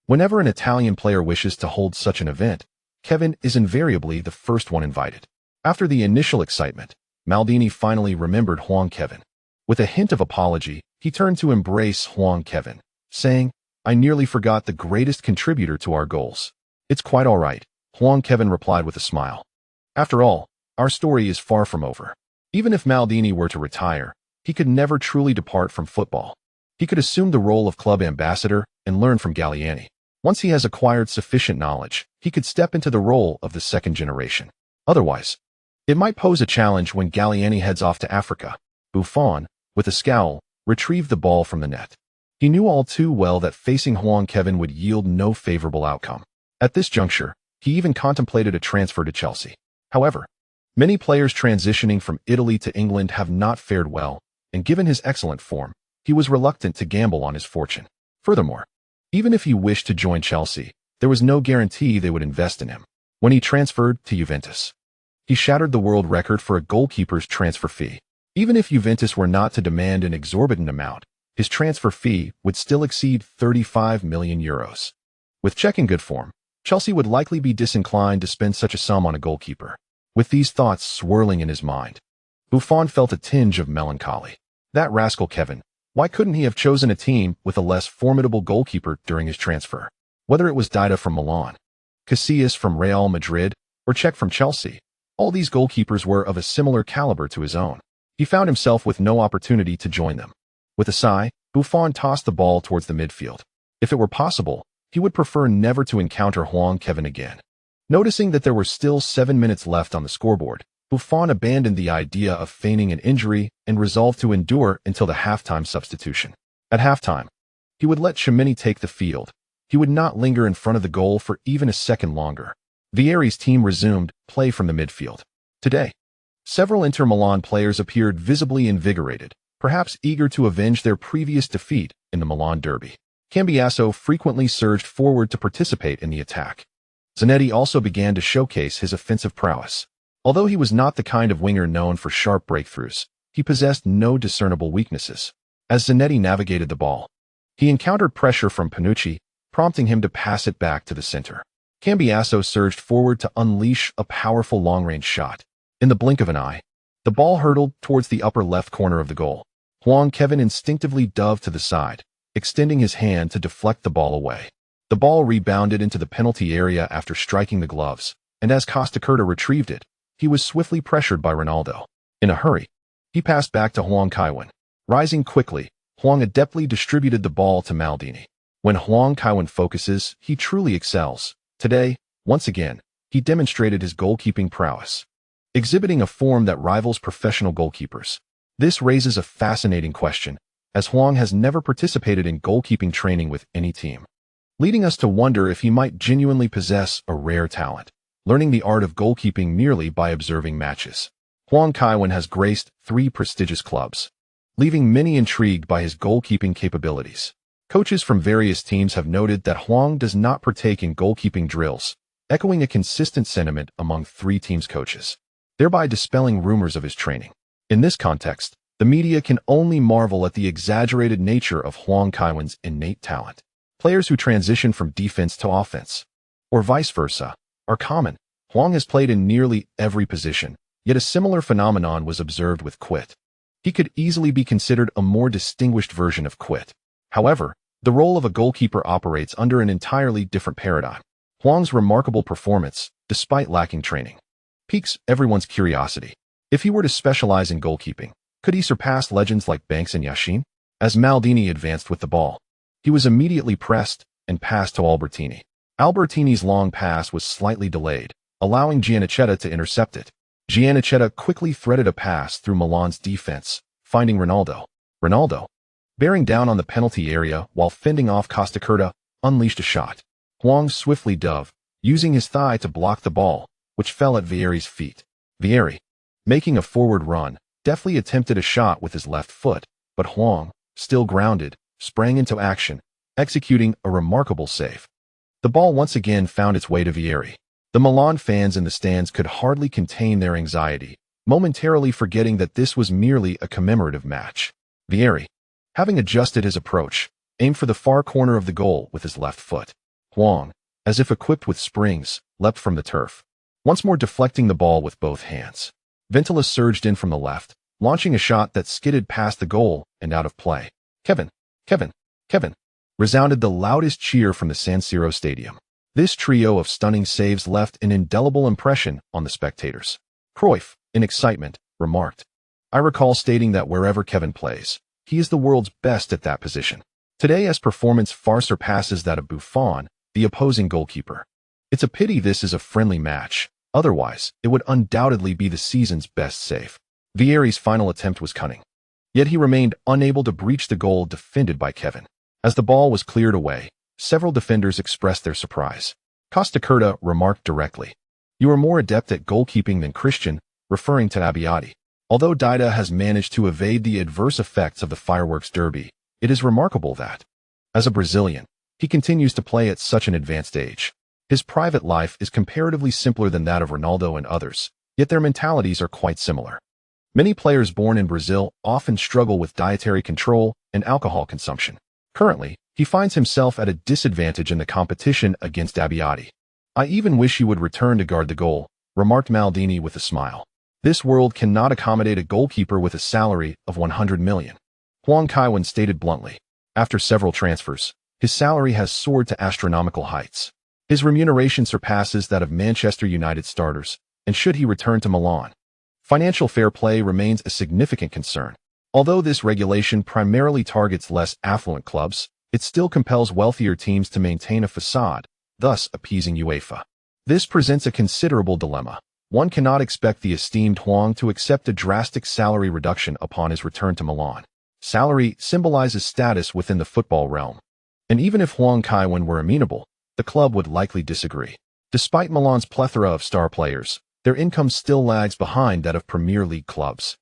Whenever an Italian player wishes to hold such an event, Kevin is invariably the first one invited. After the initial excitement, Maldini finally remembered Huang Kaiwen. With a hint of apology, he turned to embrace Huang Kaiwen, saying, "I nearly forgot the greatest contributor to our goals." "It's quite all right," Huang Kaiwen replied with a smile. After all, our story is far from over. Even if Maldini were to retire, he could never truly depart from football. He could assume the role of club ambassador and learn from Galliani. Once he has acquired sufficient knowledge, he could step into the role of the second generation. Otherwise, it might pose a challenge when Galliani heads off to Africa. Buffon, with a scowl, retrieved the ball from the net. He knew all too well that facing Huang Kaiwen would yield no favorable outcome. At this juncture, he even contemplated a transfer to Chelsea. However, many players transitioning from Italy to England have not fared well, and given his excellent form, he was reluctant to gamble on his fortune. Furthermore, even if he wished to join Chelsea, there was no guarantee they would invest in him. When he transferred to Juventus, he shattered the world record for a goalkeeper's transfer fee. Even if Juventus were not to demand an exorbitant amount, his transfer fee would still exceed 35 million euros. With Czech in good form, Chelsea would likely be disinclined to spend such a sum on a goalkeeper. With these thoughts swirling in his mind, Buffon felt a tinge of melancholy. That rascal Kevin, why couldn't he have chosen a team with a less formidable goalkeeper during his transfer? Whether it was Dida from Milan, Casillas from Real Madrid, or Cech from Chelsea, all these goalkeepers were of a similar caliber to his own. He found himself with no opportunity to join them. With a sigh, Buffon tossed the ball towards the midfield. If it were possible, he would prefer never to encounter Huang Kaiwen again. Noticing that there were still 7 minutes left on the scoreboard, Buffon abandoned the idea of feigning an injury and resolved to endure until the halftime substitution. At halftime, he would let Tchouaméni take the field. He would not linger in front of the goal for even a second longer. Vieri's team resumed play from the midfield. Today, several Inter Milan players appeared visibly invigorated, perhaps eager to avenge their previous defeat in the Milan derby. Cambiasso frequently surged forward to participate in the attack. Zanetti also began to showcase his offensive prowess. Although he was not the kind of winger known for sharp breakthroughs, he possessed no discernible weaknesses. As Zanetti navigated the ball, he encountered pressure from Panucci, prompting him to pass it back to the center. Cambiasso surged forward to unleash a powerful long-range shot. In the blink of an eye, the ball hurtled towards the upper left corner of the goal. Huang Kaiwen instinctively dove to the side, extending his hand to deflect the ball away. The ball rebounded into the penalty area after striking the gloves, and as Costacurta retrieved it, he was swiftly pressured by Ronaldo. In a hurry, he passed back to Huang Kaiwen. Rising quickly, Huang adeptly distributed the ball to Maldini. When Huang Kaiwen focuses, he truly excels. Today, once again, he demonstrated his goalkeeping prowess, exhibiting a form that rivals professional goalkeepers. This raises a fascinating question, as Huang has never participated in goalkeeping training with any team, leading us to wonder if he might genuinely possess a rare talent. learning the art of goalkeeping merely by observing matches. Huang Kaiwen has graced 3 prestigious clubs, leaving many intrigued by his goalkeeping capabilities. Coaches from various teams have noted that Huang does not partake in goalkeeping drills, echoing a consistent sentiment among 3 teams' coaches, thereby dispelling rumors of his training. In this context, the media can only marvel at the exaggerated nature of Huang Kaiwen's innate talent. Players who transition from defense to offense, or vice versa, are common. Huang has played in nearly every position, yet a similar phenomenon was observed with Quit. He could easily be considered a more distinguished version of Quit. However, the role of a goalkeeper operates under an entirely different paradigm. Huang's remarkable performance, despite lacking training, piques everyone's curiosity. If he were to specialize in goalkeeping, could he surpass legends like Banks and Yashin? As Maldini advanced with the ball, he was immediately pressed and passed to Albertini. Albertini's long pass was slightly delayed, allowing Giannichetta to intercept it. Giannichetta quickly threaded a pass through Milan's defense, finding Ronaldo. Ronaldo, bearing down on the penalty area while fending off Costacurta, unleashed a shot. Huang swiftly dove, using his thigh to block the ball, which fell at Vieri's feet. Vieri, making a forward run, deftly attempted a shot with his left foot, but Huang, still grounded, sprang into action, executing a remarkable save. The ball once again found its way to Vieri. The Milan fans in the stands could hardly contain their anxiety, momentarily forgetting that this was merely a commemorative match. Vieri, having adjusted his approach, aimed for the far corner of the goal with his left foot. Huang, as if equipped with springs, leapt from the turf, once more deflecting the ball with both hands. Ventola surged in from the left, launching a shot that skidded past the goal and out of play. Kevin, Kevin, Kevin, resounded the loudest cheer from the San Siro stadium. This trio of stunning saves left an indelible impression on the spectators. Cruyff, in excitement, remarked, "I recall stating that wherever Kevin plays, he is the world's best at that position. Today his performance far surpasses that of Buffon, the opposing goalkeeper. It's a pity this is a friendly match, otherwise it would undoubtedly be the season's best save." Vieri's final attempt was cunning, yet he remained unable to breach the goal defended by Kevin. As the ball was cleared away, several defenders expressed their surprise. Costacurta remarked directly, "You are more adept at goalkeeping than Christian," referring to Abbiati. Although Dida has managed to evade the adverse effects of the fireworks derby, it is remarkable that, as a Brazilian, he continues to play at such an advanced age. His private life is comparatively simpler than that of Ronaldo and others, yet their mentalities are quite similar. Many players born in Brazil often struggle with dietary control and alcohol consumption. Currently, he finds himself at a disadvantage in the competition against Abbiati. "I even wish he would return to guard the goal," remarked Maldini with a smile. "This world cannot accommodate a goalkeeper with a salary of 100 million. Huang Kaiwen stated bluntly. After several transfers, his salary has soared to astronomical heights. His remuneration surpasses that of Manchester United starters, and should he return to Milan, financial fair play remains a significant concern. Although this regulation primarily targets less affluent clubs, it still compels wealthier teams to maintain a facade, thus appeasing UEFA. This presents a considerable dilemma. One cannot expect the esteemed Huang to accept a drastic salary reduction upon his return to Milan. Salary symbolizes status within the football realm. And even if Huang Kaiwen were amenable, the club would likely disagree. Despite Milan's plethora of star players, their income still lags behind that of Premier League clubs.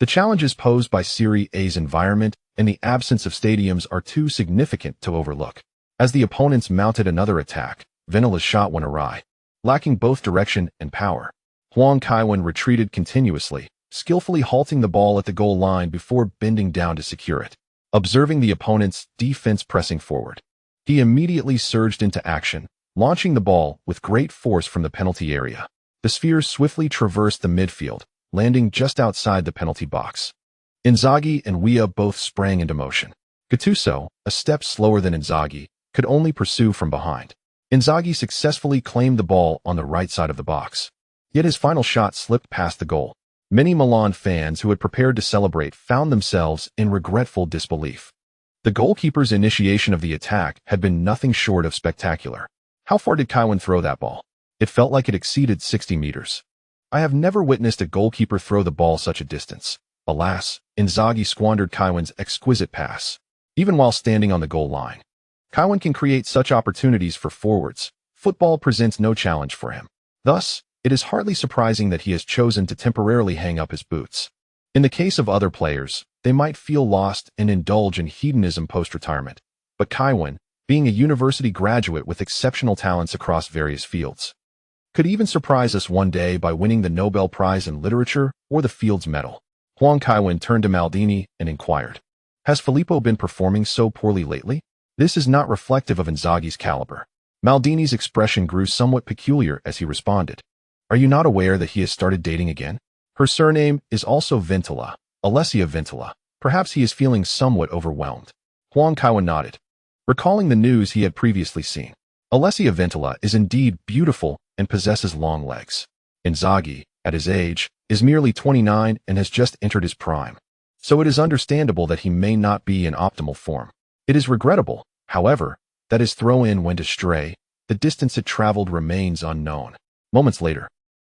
The challenges posed by Serie A's environment and the absence of stadiums are too significant to overlook. As the opponents mounted another attack, Ventola's shot went awry, lacking both direction and power. Huang Kaiwen retreated continuously, skillfully halting the ball at the goal line before bending down to secure it. Observing the opponent's defense pressing forward, he immediately surged into action, launching the ball with great force from the penalty area. The sphere swiftly traversed the midfield, landing just outside the penalty box. Inzaghi and Weah both sprang into motion. Gattuso, a step slower than Inzaghi, could only pursue from behind. Inzaghi successfully claimed the ball on the right side of the box. Yet his final shot slipped past the goal. Many Milan fans who had prepared to celebrate found themselves in regretful disbelief. The goalkeeper's initiation of the attack had been nothing short of spectacular. How far did Kaiwen throw that ball? It felt like it exceeded 60 meters. I have never witnessed a goalkeeper throw the ball such a distance. Alas, Inzaghi squandered Kaiwen's exquisite pass. Even while standing on the goal line, Kaiwen can create such opportunities for forwards. Football presents no challenge for him. Thus, it is hardly surprising that he has chosen to temporarily hang up his boots. In the case of other players, they might feel lost and indulge in hedonism post-retirement, but Kaiwen, being a university graduate with exceptional talents across various fields, could even surprise us one day by winning the Nobel Prize in Literature or the Fields Medal. Huang Kaiwen turned to Maldini and inquired, "Has Filippo been performing so poorly lately?" This is not reflective of Inzaghi's caliber. Maldini's expression grew somewhat peculiar as he responded, "Are you not aware that he has started dating again? Her surname is also Vintola, Alessia Vintola. Perhaps he is feeling somewhat overwhelmed." Huang Kaiwen nodded, recalling the news he had previously seen. Alessia Vintola is indeed beautiful and possesses long legs. Inzaghi, at his age, is merely 29 and has just entered his prime, so it is understandable that he may not be in optimal form. It is regrettable, however, that his throw-in went astray. The distance it traveled remains unknown. Moments later,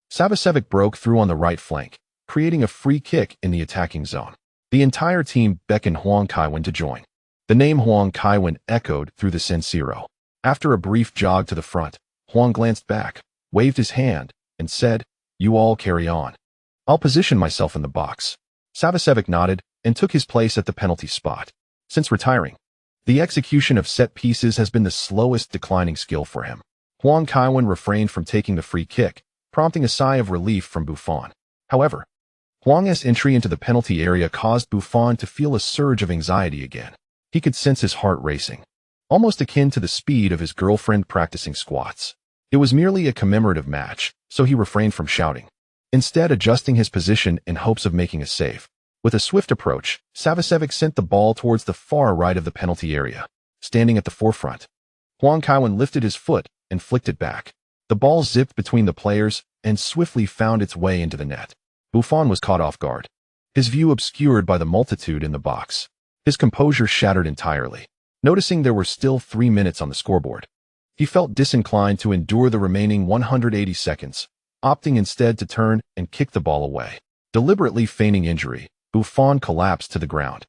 Savicevic broke through on the right flank, creating a free kick in the attacking zone. The entire team beckoned Huang Kaiwen to join. The name Huang Kaiwen echoed through the San Siro. After a brief jog to the front, Huang glanced back, waved his hand, and said, "You all carry on. I'll position myself in the box." Savicevic nodded and took his place at the penalty spot. Since retiring, the execution of set pieces has been the slowest declining skill for him. Huang Kaiwen refrained from taking the free kick, prompting a sigh of relief from Buffon. However, Huang's entry into the penalty area caused Buffon to feel a surge of anxiety again. He could sense his heart racing, almost akin to the speed of his girlfriend practicing squats. It was merely a commemorative match, so he refrained from shouting, instead adjusting his position in hopes of making a save. With a swift approach, Savicevic sent the ball towards the far right of the penalty area. Standing at the forefront, Huang Kaiwen lifted his foot and flicked it back. The ball zipped between the players and swiftly found its way into the net. Buffon was caught off guard, his view obscured by the multitude in the box. His composure shattered entirely. Noticing there were still 3 minutes on the scoreboard, he felt disinclined to endure the remaining 180 seconds, opting instead to turn and kick the ball away. Deliberately feigning injury, Buffon collapsed to the ground,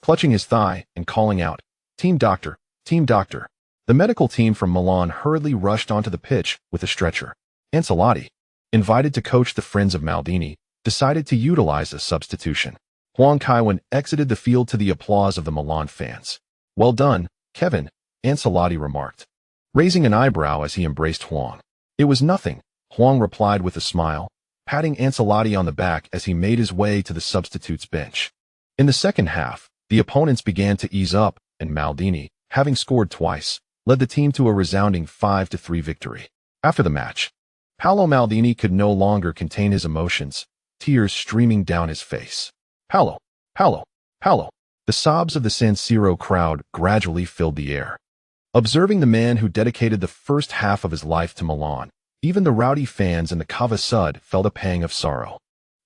clutching his thigh and calling out, "Team doctor, team doctor." The medical team from Milan hurriedly rushed onto the pitch with a stretcher. Ancelotti, invited to coach the friends of Maldini, decided to utilize a substitution. Huang Kaiwen exited the field to the applause of the Milan fans. "Well done, Kevin," Ancelotti remarked, raising an eyebrow as he embraced Huang. "It was nothing," Huang replied with a smile, patting Ancelotti on the back as he made his way to the substitutes bench. In the second half, the opponents began to ease up, and Maldini, having scored twice, led the team to a resounding 5-3 victory. After the match, Paolo Maldini could no longer contain his emotions, tears streaming down his face. "Paolo, Paolo, Paolo." The sobs of the San Siro crowd gradually filled the air. Observing the man who dedicated the first half of his life to Milan, even the rowdy fans in the Cava Sud felt a pang of sorrow.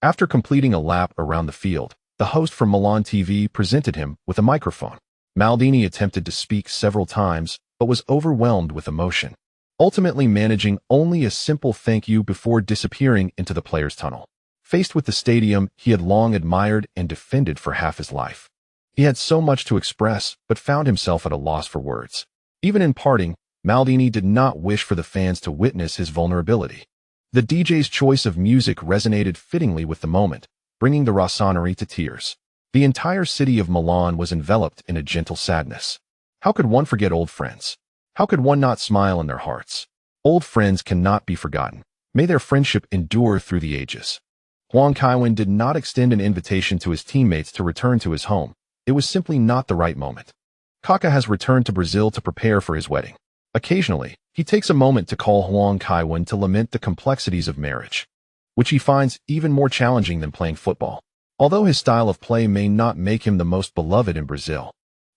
After completing a lap around the field, the host from Milan TV presented him with a microphone. Maldini attempted to speak several times, but was overwhelmed with emotion, ultimately managing only a simple thank you before disappearing into the players' tunnel. Faced with the stadium he had long admired and defended for half his life, he had so much to express, but found himself at a loss for words. Even in parting, Maldini did not wish for the fans to witness his vulnerability. The DJ's choice of music resonated fittingly with the moment, bringing the Rossoneri to tears. The entire city of Milan was enveloped in a gentle sadness. How could one forget old friends? How could one not smile in their hearts? Old friends cannot be forgotten. May their friendship endure through the ages. Huang Kaiwen did not extend an invitation to his teammates to return to his home. It was simply not the right moment. Kaká has returned to Brazil to prepare for his wedding. Occasionally, he takes a moment to call Huang Kaiwen to lament the complexities of marriage, which he finds even more challenging than playing football. Although his style of play may not make him the most beloved in Brazil,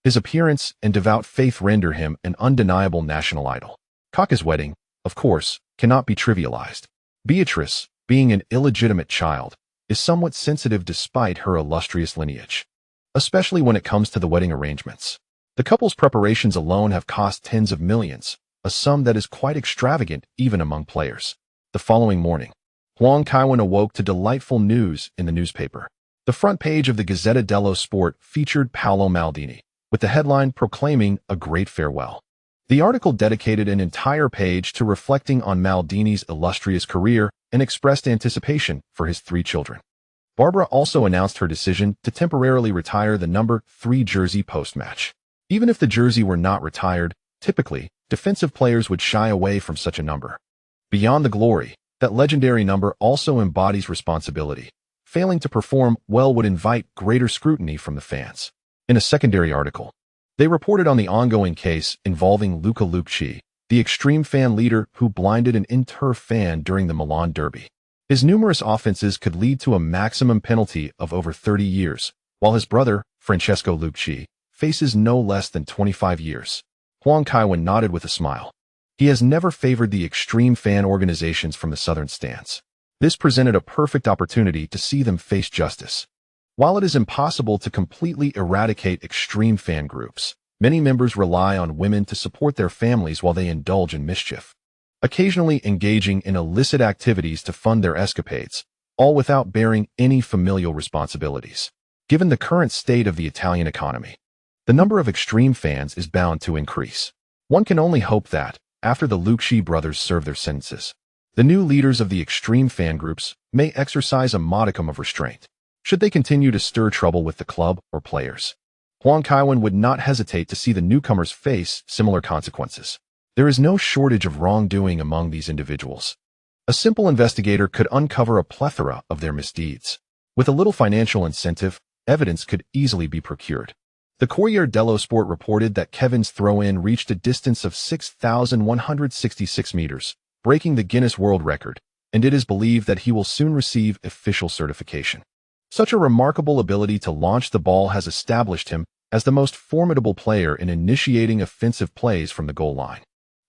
his appearance and devout faith render him an undeniable national idol. Kaká's wedding, of course, cannot be trivialized. Beatrice, being an illegitimate child, is somewhat sensitive despite her illustrious lineage, especially when it comes to the wedding arrangements. The couple's preparations alone have cost tens of millions, a sum that is quite extravagant even among players. The following morning, Huang Kaiwen awoke to delightful news in the newspaper. The front page of the Gazzetta dello Sport featured Paolo Maldini, with the headline proclaiming a great farewell. The article dedicated an entire page to reflecting on Maldini's illustrious career and expressed anticipation for his 3 children. Barbara also announced her decision to temporarily retire the number 3 jersey post-match. Even if the jersey were not retired, typically, defensive players would shy away from such a number. Beyond the glory, that legendary number also embodies responsibility. Failing to perform well would invite greater scrutiny from the fans. In a secondary article, they reported on the ongoing case involving Luca Lucci, the extreme fan leader who blinded an in-turf fan during the Milan derby. His numerous offenses could lead to a maximum penalty of over 30 years, while his brother, Francesco Lucci, faces no less than 25 years. Huang Kaiwen nodded with a smile. He has never favored the extreme fan organizations from the southern stands. This presented a perfect opportunity to see them face justice. While it is impossible to completely eradicate extreme fan groups, many members rely on women to support their families while they indulge in mischief, occasionally engaging in illicit activities to fund their escapades, all without bearing any familial responsibilities. Given the current state of the Italian economy, the number of extreme fans is bound to increase. One can only hope that, after the Lucci brothers serve their sentences, the new leaders of the extreme fan groups may exercise a modicum of restraint, should they continue to stir trouble with the club or players. Huang Kaiwen would not hesitate to see the newcomers face similar consequences. There is no shortage of wrongdoing among these individuals. A simple investigator could uncover a plethora of their misdeeds. With a little financial incentive, evidence could easily be procured. The Corriere dello Sport reported that Kevin's throw-in reached a distance of 6,166 meters, breaking the Guinness World Record, and it is believed that he will soon receive official certification. Such a remarkable ability to launch the ball has established him as the most formidable player in initiating offensive plays from the goal line.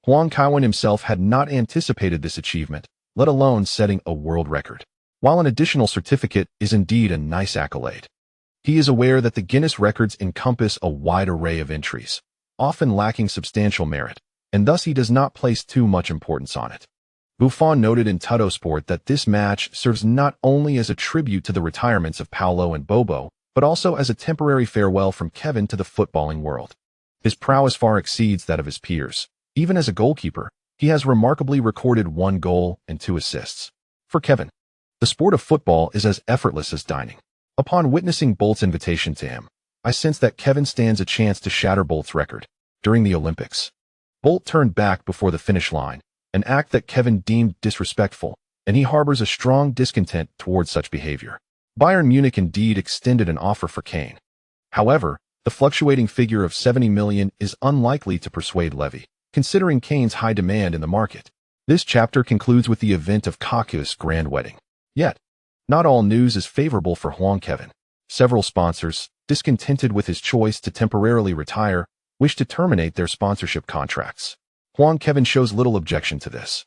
Huang Kaiwen himself had not anticipated this achievement, let alone setting a world record. While an additional certificate is indeed a nice accolade, he is aware that the Guinness records encompass a wide array of entries, often lacking substantial merit, and thus he does not place too much importance on it. Buffon noted in Tuttosport that this match serves not only as a tribute to the retirements of Paolo and Bobo, but also as a temporary farewell from Kevin to the footballing world. His prowess far exceeds that of his peers. Even as a goalkeeper, he has remarkably recorded 1 goal and 2 assists. For Kevin, the sport of football is as effortless as dining. Upon witnessing Bolt's invitation to him, I sense that Kevin stands a chance to shatter Bolt's record. During the Olympics, Bolt turned back before the finish line, an act that Kevin deemed disrespectful, and he harbors a strong discontent towards such behavior. Bayern Munich indeed extended an offer for Kane. However, the fluctuating figure of 70 million is unlikely to persuade Levy, considering Kane's high demand in the market. This chapter concludes with the event of Kaku's grand wedding. Yet, not all news is favorable for Huang Kaiwen. Several sponsors, discontented with his choice to temporarily retire, wish to terminate their sponsorship contracts. Huang Kaiwen shows little objection to this.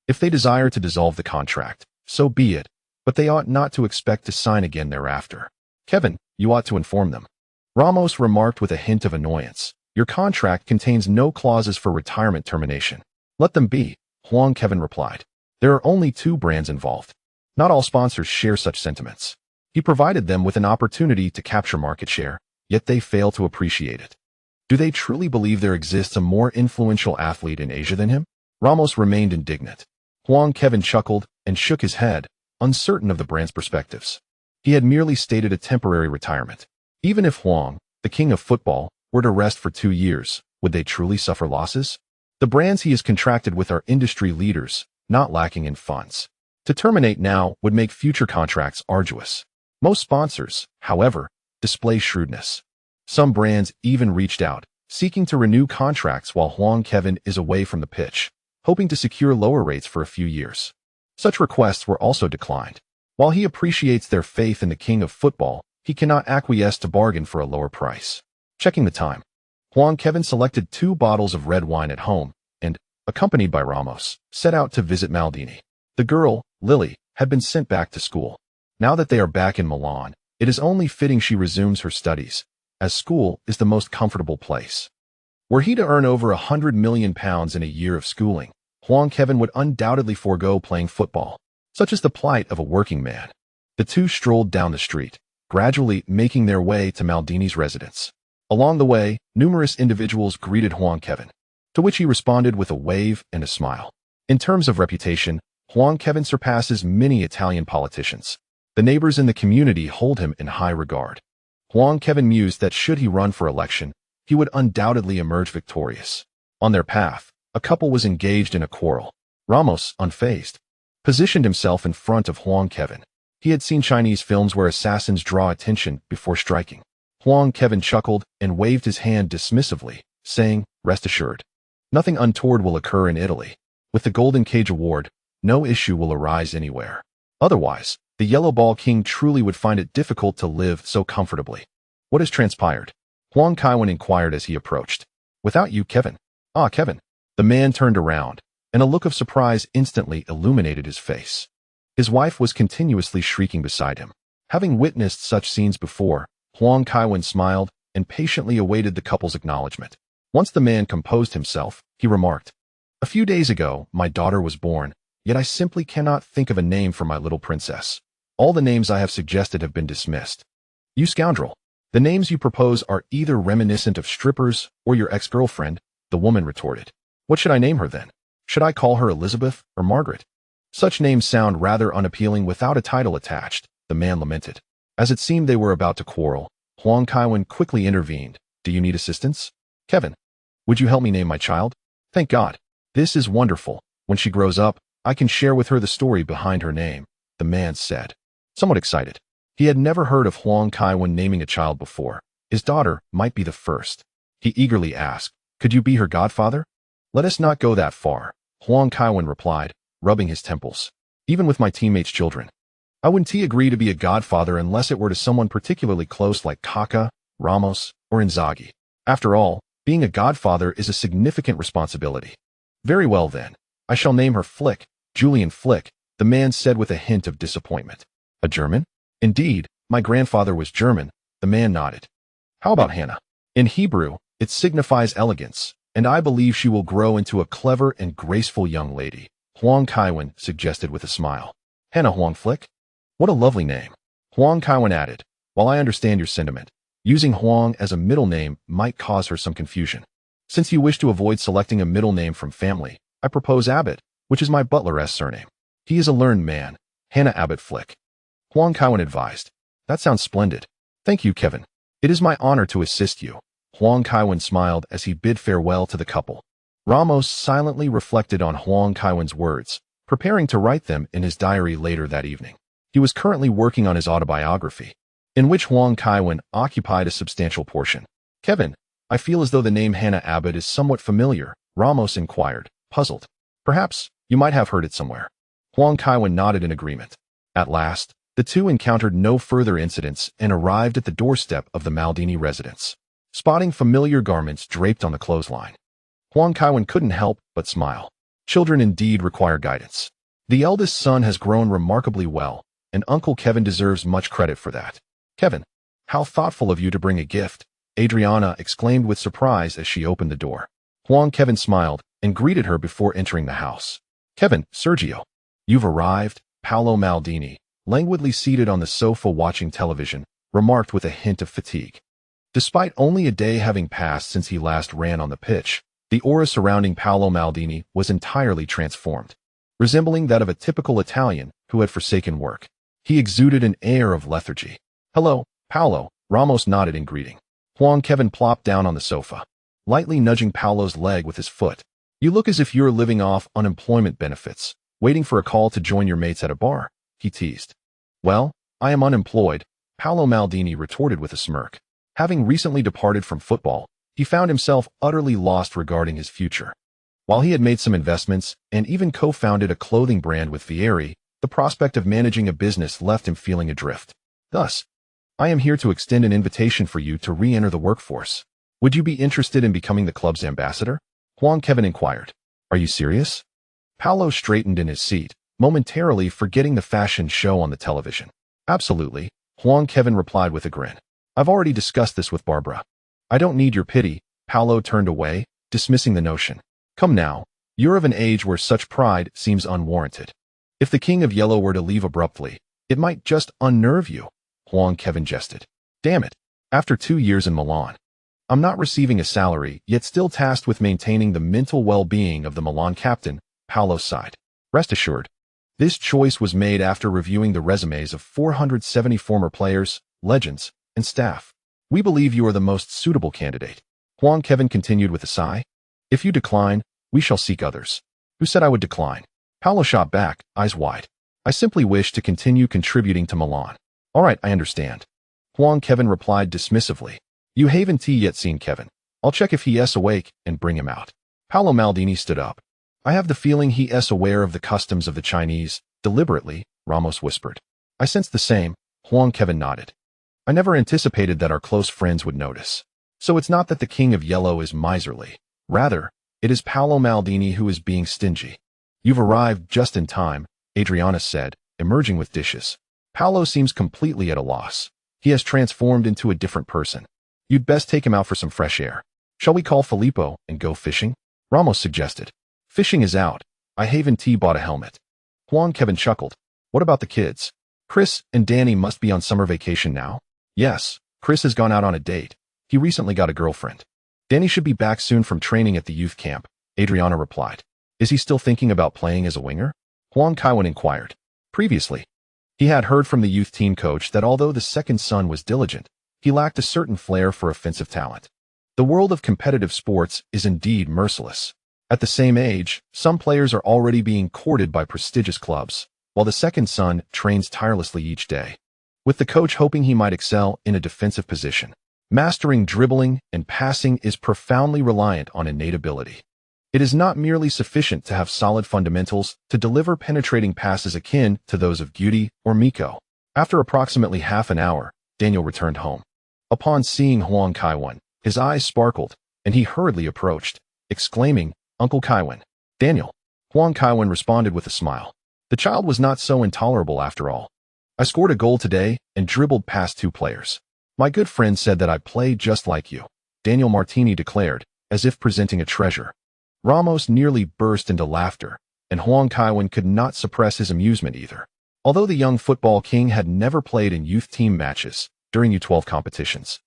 If they desire to dissolve the contract, so be it, but they ought not to expect to sign again thereafter. Kevin, you ought to inform them. Ramos remarked with a hint of annoyance. Your contract contains no clauses for retirement termination. Let them be, Huang Kaiwen replied. There are only 2 brands involved. Not all sponsors share such sentiments. He provided them with an opportunity to capture market share, yet they fail to appreciate it. Do they truly believe there exists a more influential athlete in Asia than him? Ramos remained indignant. Huang Kaiwen chuckled and shook his head, uncertain of the brand's perspectives. He had merely stated a temporary retirement. Even if Huang, the king of football, were to rest for 2 years, would they truly suffer losses? The brands he is contracted with are industry leaders, not lacking in funds. To terminate now would make future contracts arduous. Most sponsors, however, display shrewdness. Some brands even reached out, seeking to renew contracts while Huang Kaiwen is away from the pitch, hoping to secure lower rates for a few years. Such requests were also declined. While he appreciates their faith in the king of football, he cannot acquiesce to bargain for a lower price. Checking the time, Huang Kaiwen selected 2 bottles of red wine at home and, accompanied by Ramos, set out to visit Maldini. The girl, Lily, had been sent back to school. Now that they are back in Milan, it is only fitting she resumes her studies, as school is the most comfortable place. Were he to earn over £100 million in a year of schooling, Huang Kaiwen would undoubtedly forego playing football. Such is the plight of a working man. The 2 strolled down the street, gradually making their way to Maldini's residence. Along the way, numerous individuals greeted Huang Kaiwen. to which he responded with a wave and a smile. In terms of reputation, Huang Kaiwen surpasses many Italian politicians. The neighbors in the community hold him in high regard. Huang Kaiwen mused that should he run for election, he would undoubtedly emerge victorious. On their path, a couple was engaged in a quarrel. Ramos, unfazed, positioned himself in front of Huang Kaiwen. He had seen Chinese films where assassins draw attention before striking. Huang Kaiwen chuckled and waved his hand dismissively, saying, "Rest assured, nothing untoward will occur in Italy. With the Golden Cage Award, no issue will arise anywhere. Otherwise, the Yellow Ball King truly would find it difficult to live so comfortably." "What has transpired?" Huang Kaiwen inquired as he approached. "Without you, Kevin." "Ah, Kevin." The man turned around, and a look of surprise instantly illuminated his face. His wife was continuously shrieking beside him. Having witnessed such scenes before, Huang Kaiwen smiled and patiently awaited the couple's acknowledgement. Once the man composed himself, he remarked, "A few days ago, my daughter was born, yet I simply cannot think of a name for my little princess. All the names I have suggested have been dismissed." "You scoundrel. The names you propose are either reminiscent of strippers or your ex-girlfriend," the woman retorted. "What should I name her then? Should I call her Elizabeth or Margaret?" "Such names sound rather unappealing without a title attached," the man lamented. As it seemed they were about to quarrel, Huang Kaiwen quickly intervened. "Do you need assistance? Kevin, would you help me name my child? Thank God. This is wonderful. When she grows up, I can share with her the story behind her name," the man said, somewhat excited. He had never heard of Huang Kaiwen naming a child before. His daughter might be the first. He eagerly asked, "Could you be her godfather?" "Let us not go that far," Huang Kaiwen replied, rubbing his temples. "Even with my teammates' children, I wouldn't agree to be a godfather unless it were to someone particularly close like Kaka, Ramos, or Inzaghi. After all, being a godfather is a significant responsibility." "Very well then. I shall name her Flick, Julian Flick," the man said with a hint of disappointment. "A German?" "Indeed, my grandfather was German," the man nodded. "How about Hannah? In Hebrew, it signifies elegance, and I believe she will grow into a clever and graceful young lady," Huang Kaiwen suggested with a smile. "Hannah Huang Flick? What a lovely name." Huang Kaiwen added, "While I understand your sentiment, using Huang as a middle name might cause her some confusion. Since you wish to avoid selecting a middle name from family, I propose Abbott, which is my butler's surname. He is a learned man. Hannah Abbott Flick." Huang Kaiwen advised. "That sounds splendid. Thank you, Kevin. It is my honor to assist you." Huang Kaiwen smiled as he bid farewell to the couple. Ramos silently reflected on Huang Kaiwen's words, preparing to write them in his diary later that evening. He was currently working on his autobiography, in which Huang Kaiwen occupied a substantial portion. "Kevin, I feel as though the name Hannah Abbott is somewhat familiar," Ramos inquired, puzzled. "Perhaps you might have heard it somewhere." Huang Kaiwen nodded in agreement. At last, the two encountered no further incidents and arrived at the doorstep of the Maldini residence. Spotting familiar garments draped on the clothesline, Huang Kaiwen couldn't help but smile. Children indeed require guidance. The eldest son has grown remarkably well, and Uncle Kevin deserves much credit for that. "Kevin, how thoughtful of you to bring a gift," Adriana exclaimed with surprise as she opened the door. Huang Kaiwen smiled and greeted her before entering the house. "Kevin, Sergio, you've arrived," Paolo Maldini, languidly seated on the sofa watching television, remarked with a hint of fatigue. Despite only a day having passed since he last ran on the pitch, the aura surrounding Paolo Maldini was entirely transformed. Resembling that of a typical Italian who had forsaken work, he exuded an air of lethargy. "Hello, Paolo," Ramos nodded in greeting. Huang Kaiwen plopped down on the sofa, lightly nudging Paolo's leg with his foot. "You look as if you're living off unemployment benefits, waiting for a call to join your mates at a bar," he teased. "Well, I am unemployed," Paolo Maldini retorted with a smirk. Having recently departed from football, he found himself utterly lost regarding his future. While he had made some investments and even co-founded a clothing brand with Vieri, the prospect of managing a business left him feeling adrift. "Thus, I am here to extend an invitation for you to re-enter the workforce. Would you be interested in becoming the club's ambassador?" Huang Kaiwen inquired. "Are you serious?" Paolo straightened in his seat, momentarily forgetting the fashion show on the television. "Absolutely," Huang Kaiwen replied with a grin. "I've already discussed this with Barbara." "I don't need your pity," Paolo turned away, dismissing the notion. "Come now, you're of an age where such pride seems unwarranted. If the King of Yellow were to leave abruptly, it might just unnerve you," Huang Kaiwen jested. "Damn it, after 2 years in Milan, I'm not receiving a salary, yet still tasked with maintaining the mental well-being of the Milan captain, Paolo sighed. Rest assured, this choice was made after reviewing the resumes of 470 former players, legends, and staff. We believe you are the most suitable candidate. Huang Kaiwen continued with a sigh. If you decline, we shall seek others. Who said I would decline? Paolo shot back, eyes wide. I simply wish to continue contributing to Milan. All right, I understand. Huang Kaiwen replied dismissively. You haven't yet seen Kevin. I'll check if he is awake and bring him out. Paolo Maldini stood up. I have the feeling he is aware of the customs of the Chinese. Deliberately, Ramos whispered. I sense the same. Huang Kaiwen nodded. I never anticipated that our close friends would notice. So it's not that the King of Yellow is miserly. Rather, it is Paolo Maldini who is being stingy. You've arrived just in time, Adriana said, emerging with dishes. Paolo seems completely at a loss. He has transformed into a different person. You'd best take him out for some fresh air. Shall we call Filippo and go fishing? Ramos suggested. Fishing is out. I haven't bought a helmet. Huang Kaiwen chuckled. What about the kids? Chris and Danny must be on summer vacation now. Yes, Chris has gone out on a date. He recently got a girlfriend. Danny should be back soon from training at the youth camp, Adriana replied. Is he still thinking about playing as a winger? Huang Kaiwen inquired. Previously, he had heard from the youth team coach that although the second son was diligent, he lacked a certain flair for offensive talent. The world of competitive sports is indeed merciless. At the same age, some players are already being courted by prestigious clubs, while the second son trains tirelessly each day, with the coach hoping he might excel in a defensive position. Mastering dribbling and passing is profoundly reliant on innate ability. It is not merely sufficient to have solid fundamentals to deliver penetrating passes akin to those of Guti or Miko. After approximately half an hour, Daniel returned home. Upon seeing Huang Kaiwen, his eyes sparkled, and he hurriedly approached, exclaiming, Uncle Kaiwen. Daniel. Huang Kaiwen responded with a smile. The child was not so intolerable after all. I scored a goal today and dribbled past 2 players. My good friend said that I played just like you, Daniel Martini declared, as if presenting a treasure. Ramos nearly burst into laughter, and Huang Kaiwen could not suppress his amusement either. Although the young football king had never played in youth team matches during U12 competitions,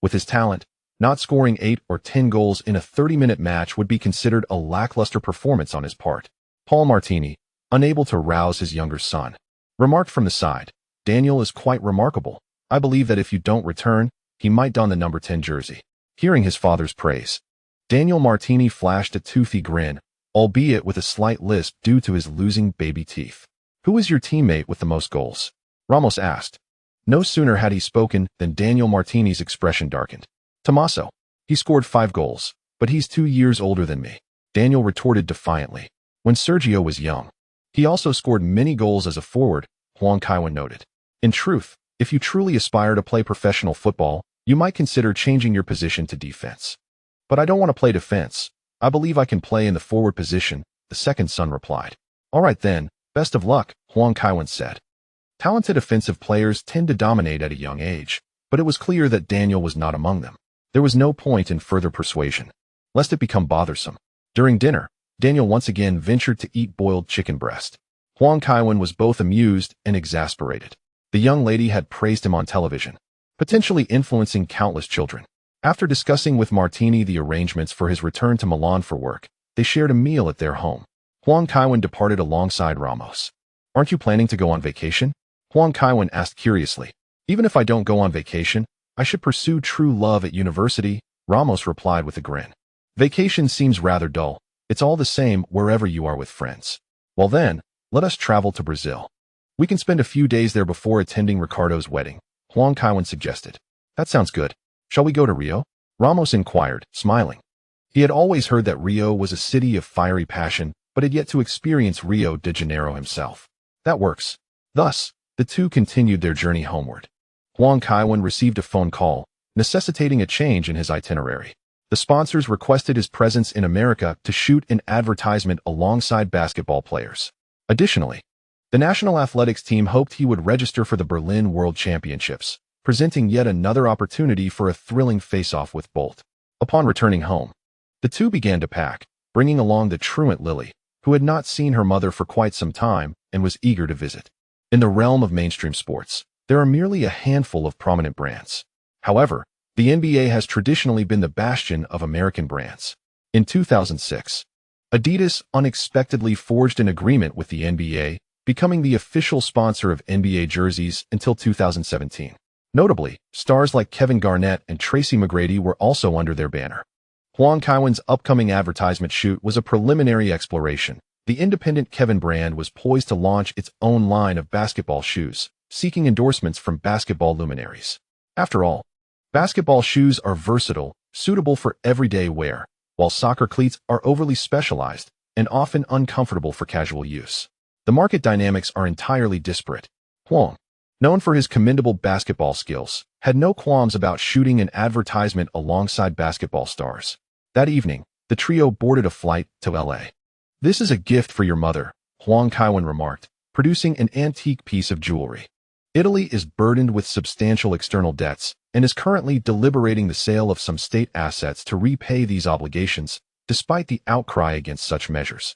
with his talent, not scoring 8 or 10 goals in a 30-minute match would be considered a lackluster performance on his part. Paul Martini, unable to rouse his younger son, remarked from the side, Daniel is quite remarkable. I believe that if you don't return, he might don the number 10 jersey. Hearing his father's praise, Daniel Martini flashed a toothy grin, albeit with a slight lisp due to his losing baby teeth. Who is your teammate with the most goals? Ramos asked. No sooner had he spoken than Daniel Martini's expression darkened. Tommaso. He scored 5 goals, but he's 2 years older than me, Daniel retorted defiantly. When Sergio was young, he also scored many goals as a forward, Huang Kaiwen noted. In truth, if you truly aspire to play professional football, you might consider changing your position to defense. But I don't want to play defense. I believe I can play in the forward position, the second son replied. All right then, best of luck, Huang Kaiwen said. Talented offensive players tend to dominate at a young age, but it was clear that Daniel was not among them. There was no point in further persuasion, lest it become bothersome. During dinner, Daniel once again ventured to eat boiled chicken breast. Huang Kaiwen was both amused and exasperated. The young lady had praised him on television, potentially influencing countless children. After discussing with Martini the arrangements for his return to Milan for work, they shared a meal at their home. Huang Kaiwen departed alongside Ramos. Aren't you planning to go on vacation? Huang Kaiwen asked curiously. Even if I don't go on vacation, I should pursue true love at university, Ramos replied with a grin. Vacation seems rather dull. It's all the same wherever you are with friends. Well then, let us travel to Brazil. We can spend a few days there before attending Ricardo's wedding, Huang Kaiwen suggested. That sounds good. Shall we go to Rio? Ramos inquired, smiling. He had always heard that Rio was a city of fiery passion, but had yet to experience Rio de Janeiro himself. That works. Thus, the two continued their journey homeward. Huang Kaiwen received a phone call, necessitating a change in his itinerary. The sponsors requested his presence in America to shoot an advertisement alongside basketball players. Additionally, the national athletics team hoped he would register for the Berlin World Championships, presenting yet another opportunity for a thrilling face-off with Bolt. Upon returning home, the two began to pack, bringing along the truant Lily, who had not seen her mother for quite some time and was eager to visit. In the realm of mainstream sports, there are merely a handful of prominent brands. However, The NBA has traditionally been the bastion of American brands. In 2006, Adidas unexpectedly forged an agreement with the NBA, becoming the official sponsor of NBA jerseys until 2017. Notably, stars like Kevin Garnett and Tracy McGrady were also under their banner. Huang Kaiwen's upcoming advertisement shoot was a preliminary exploration. The independent Kevin brand was poised to launch its own line of basketball shoes, seeking endorsements from basketball luminaries. After all, basketball shoes are versatile, suitable for everyday wear, while soccer cleats are overly specialized and often uncomfortable for casual use. The market dynamics are entirely disparate. Huang, known for his commendable basketball skills, had no qualms about shooting an advertisement alongside basketball stars. That evening, the trio boarded a flight to LA. "This is a gift for your mother," Huang Kaiwen remarked, producing an antique piece of jewelry. Italy is burdened with substantial external debts and is currently deliberating the sale of some state assets to repay these obligations, despite the outcry against such measures.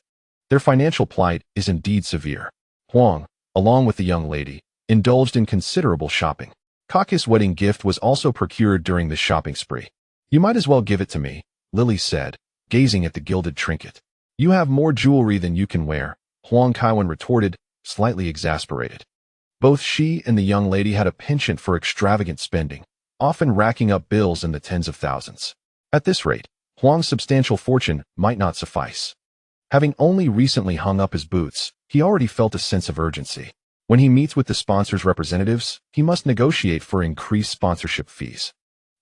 Their financial plight is indeed severe. Huang, along with the young lady, indulged in considerable shopping. Kaka's wedding gift was also procured during the shopping spree. "You might as well give it to me," Lily said, gazing at the gilded trinket. "You have more jewelry than you can wear," Huang Kaiwen retorted, slightly exasperated. Both she and the young lady had a penchant for extravagant spending, often racking up bills in the tens of thousands. At this rate, Huang's substantial fortune might not suffice. Having only recently hung up his boots, he already felt a sense of urgency. When he meets with the sponsor's representatives, he must negotiate for increased sponsorship fees.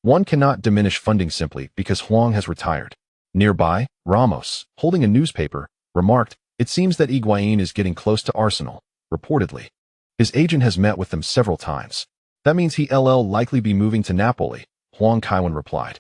One cannot diminish funding simply because Huang has retired. Nearby, Ramos, holding a newspaper, remarked, "It seems that Higuain is getting close to Arsenal, reportedly. His agent has met with them several times. That means he'll likely be moving to Napoli," Huang Kaiwen replied.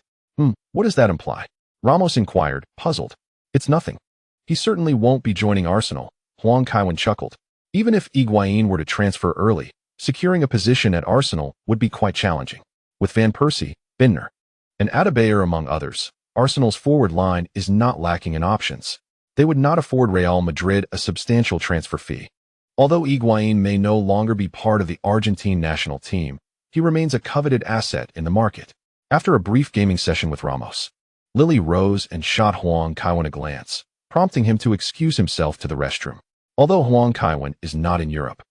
What does that imply?" Ramos inquired, puzzled. "It's nothing. He certainly won't be joining Arsenal," Huang Kaiwen chuckled. "Even if Higuain were to transfer early, securing a position at Arsenal would be quite challenging. With Van Persie, Binder, and Adebayor among others, Arsenal's forward line is not lacking in options. They would not afford Real Madrid a substantial transfer fee. Although Higuain may no longer be part of the Argentine national team, he remains a coveted asset in the market." After a brief gaming session with Ramos, Lily rose and shot Huang Kaiwen a glance, prompting him to excuse himself to the restroom. Although Huang Kaiwen is not in Europe,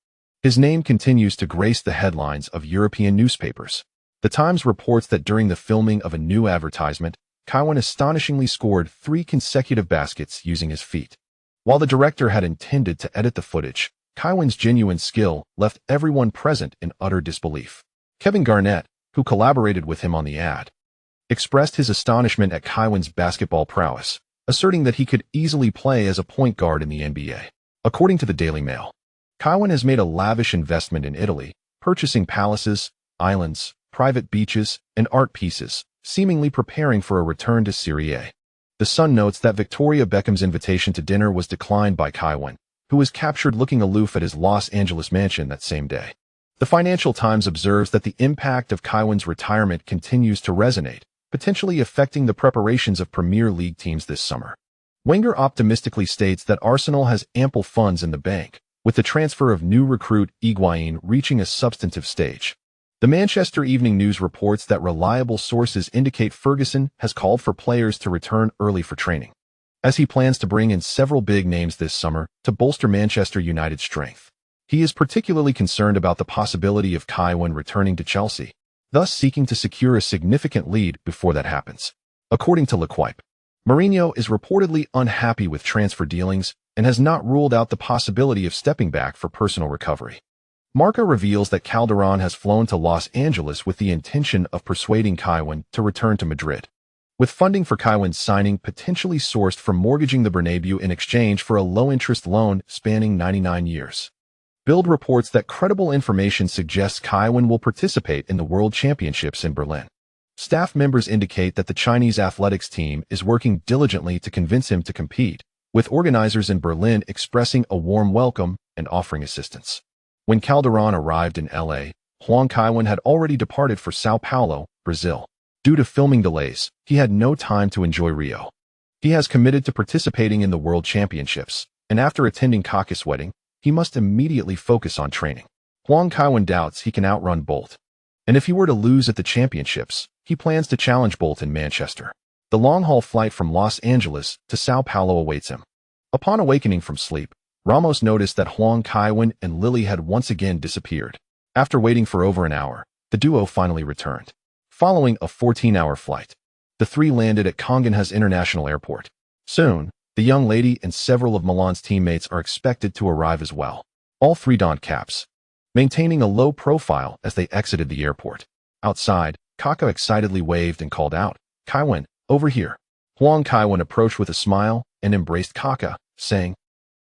his name continues to grace the headlines of European newspapers. The Times reports that during the filming of a new advertisement, Kaiwen astonishingly scored 3 consecutive baskets using his feet. While the director had intended to edit the footage, Kaiwen's genuine skill left everyone present in utter disbelief. Kevin Garnett, who collaborated with him on the ad, expressed his astonishment at Kaiwen's basketball prowess, asserting that he could easily play as a point guard in the NBA. According to the Daily Mail, Kaiwen has made a lavish investment in Italy, purchasing palaces, islands, private beaches, and art pieces, seemingly preparing for a return to Serie A. The Sun notes that Victoria Beckham's invitation to dinner was declined by Kaiwen, who was captured looking aloof at his Los Angeles mansion that same day. The Financial Times observes that the impact of Kaiwen's retirement continues to resonate, potentially affecting the preparations of Premier League teams this summer. Wenger optimistically states that Arsenal has ample funds in the bank, with the transfer of new recruit Higuain reaching a substantive stage. The Manchester Evening News reports that reliable sources indicate Ferguson has called for players to return early for training, as he plans to bring in several big names this summer to bolster Manchester United's strength. He is particularly concerned about the possibility of Kaiwen returning to Chelsea, thus seeking to secure a significant lead before that happens. According to L'Equipe, Mourinho is reportedly unhappy with transfer dealings and has not ruled out the possibility of stepping back for personal recovery. Marca reveals that Calderon has flown to Los Angeles with the intention of persuading Kaiwen to return to Madrid, with funding for Kaiwen's signing potentially sourced from mortgaging the Bernabeu in exchange for a low-interest loan spanning 99 years. Bild reports that credible information suggests Kaiwen will participate in the World Championships in Berlin. Staff members indicate that the Chinese athletics team is working diligently to convince him to compete, with organizers in Berlin expressing a warm welcome and offering assistance. When Calderon arrived in LA, Huang Kaiwen had already departed for Sao Paulo, Brazil. Due to filming delays, he had no time to enjoy Rio. He has committed to participating in the World Championships, and after attending Kaka's wedding, he must immediately focus on training. Huang Kaiwen doubts he can outrun Bolt. And if he were to lose at the championships, He plans to challenge Bolt in Manchester. The long-haul flight from Los Angeles to Sao Paulo awaits him. Upon awakening from sleep, Ramos noticed that Huang Kaiwen and Lily had once again disappeared. After waiting for over an hour, the duo finally returned. Following a 14-hour flight, the three landed at Congonhas International Airport. Soon, the young lady and several of Milan's teammates are expected to arrive as well. All three donned caps, maintaining a low profile as they exited the airport. Outside, Kaka excitedly waved and called out, "Kaiwen, over here." Huang Kaiwen approached with a smile and embraced Kaka, saying,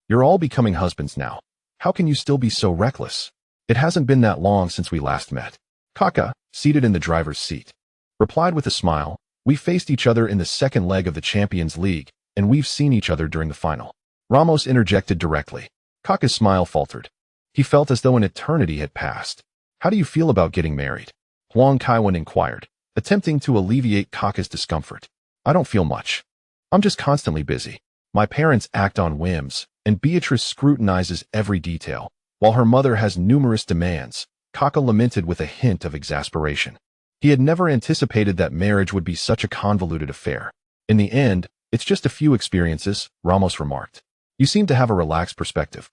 "You're all becoming husbands now. How can you still be so reckless? It hasn't been that long since we last met." Kaka, seated in the driver's seat, replied with a smile, "We faced each other in the second leg of the Champions League, and we've seen each other during the final." Ramos interjected directly. Kaka's smile faltered. He felt as though an eternity had passed. "How do you feel about getting married?" Huang Kaiwen inquired, attempting to alleviate Kaka's discomfort. "I don't feel much. I'm just constantly busy. My parents act on whims, and Beatrice scrutinizes every detail, while her mother has numerous demands." Kaka lamented with a hint of exasperation. He had never anticipated that marriage would be such a convoluted affair. "In the end, it's just a few experiences," Ramos remarked. "You seem to have a relaxed perspective."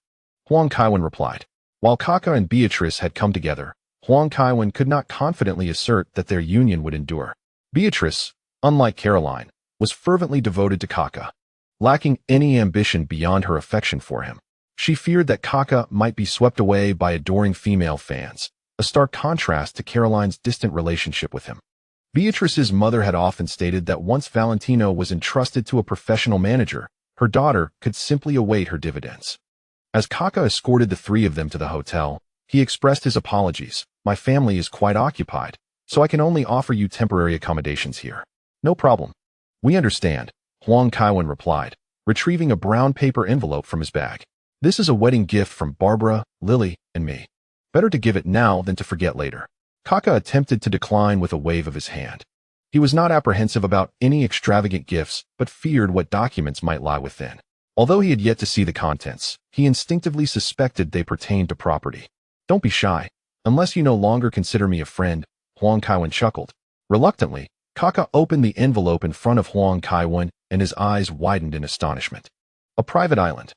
Huang Kaiwen replied. While Kaka and Beatrice had come together, Huang Kaiwen could not confidently assert that their union would endure. Beatrice, unlike Caroline, was fervently devoted to Kaka, lacking any ambition beyond her affection for him. She feared that Kaka might be swept away by adoring female fans, a stark contrast to Caroline's distant relationship with him. Beatrice's mother had often stated that once Valentino was entrusted to a professional manager, her daughter could simply await her dividends. As Kaka escorted the three of them to the hotel, he expressed his apologies. "My family is quite occupied, so I can only offer you temporary accommodations here." "No problem. We understand," Huang Kaiwen replied, retrieving a brown paper envelope from his bag. "This is a wedding gift from Barbara, Lily, and me. Better to give it now than to forget later." Kaka attempted to decline with a wave of his hand. He was not apprehensive about any extravagant gifts, but feared what documents might lie within. Although he had yet to see the contents, he instinctively suspected they pertained to property. "Don't be shy. Unless you no longer consider me a friend," Huang Kaiwen chuckled. Reluctantly, Kaka opened the envelope in front of Huang Kaiwen, and his eyes widened in astonishment. "A private island.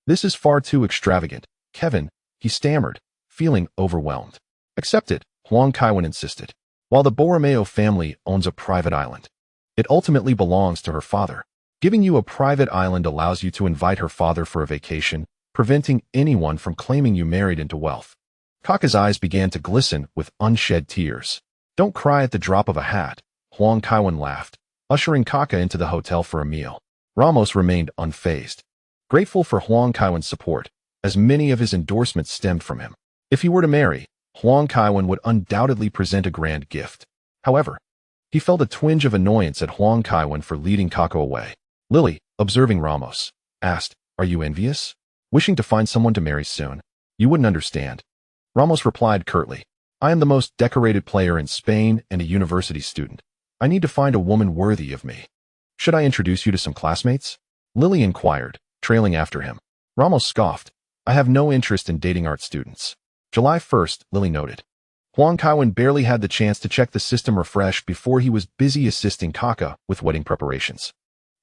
This is far too extravagant, Kevin," he stammered, feeling overwhelmed. "Accept it," Huang Kaiwen insisted. "While the Borromeo family owns a private island, it ultimately belongs to her father. Giving you a private island allows you to invite her father for a vacation, preventing anyone from claiming you married into wealth." Kaka's eyes began to glisten with unshed tears. "Don't cry at the drop of a hat," Huang Kaiwen laughed, ushering Kaka into the hotel for a meal. Ramos remained unfazed, grateful for Huang Kaiwen's support, as many of his endorsements stemmed from him. If he were to marry, Huang Kaiwen would undoubtedly present a grand gift. However, he felt a twinge of annoyance at Huang Kaiwen for leading Kaka away. Lily, observing Ramos, asked, "Are you envious? Wishing to find someone to marry soon? You wouldn't understand." Ramos replied curtly, "I am the most decorated player in Spain and a university student. I need to find a woman worthy of me. Should I introduce you to some classmates?" Lily inquired, trailing after him. Ramos scoffed, "I have no interest in dating art students." July 1st, Lily noted. Huang Kaiwen barely had the chance to check the system refresh before he was busy assisting Kaka with wedding preparations.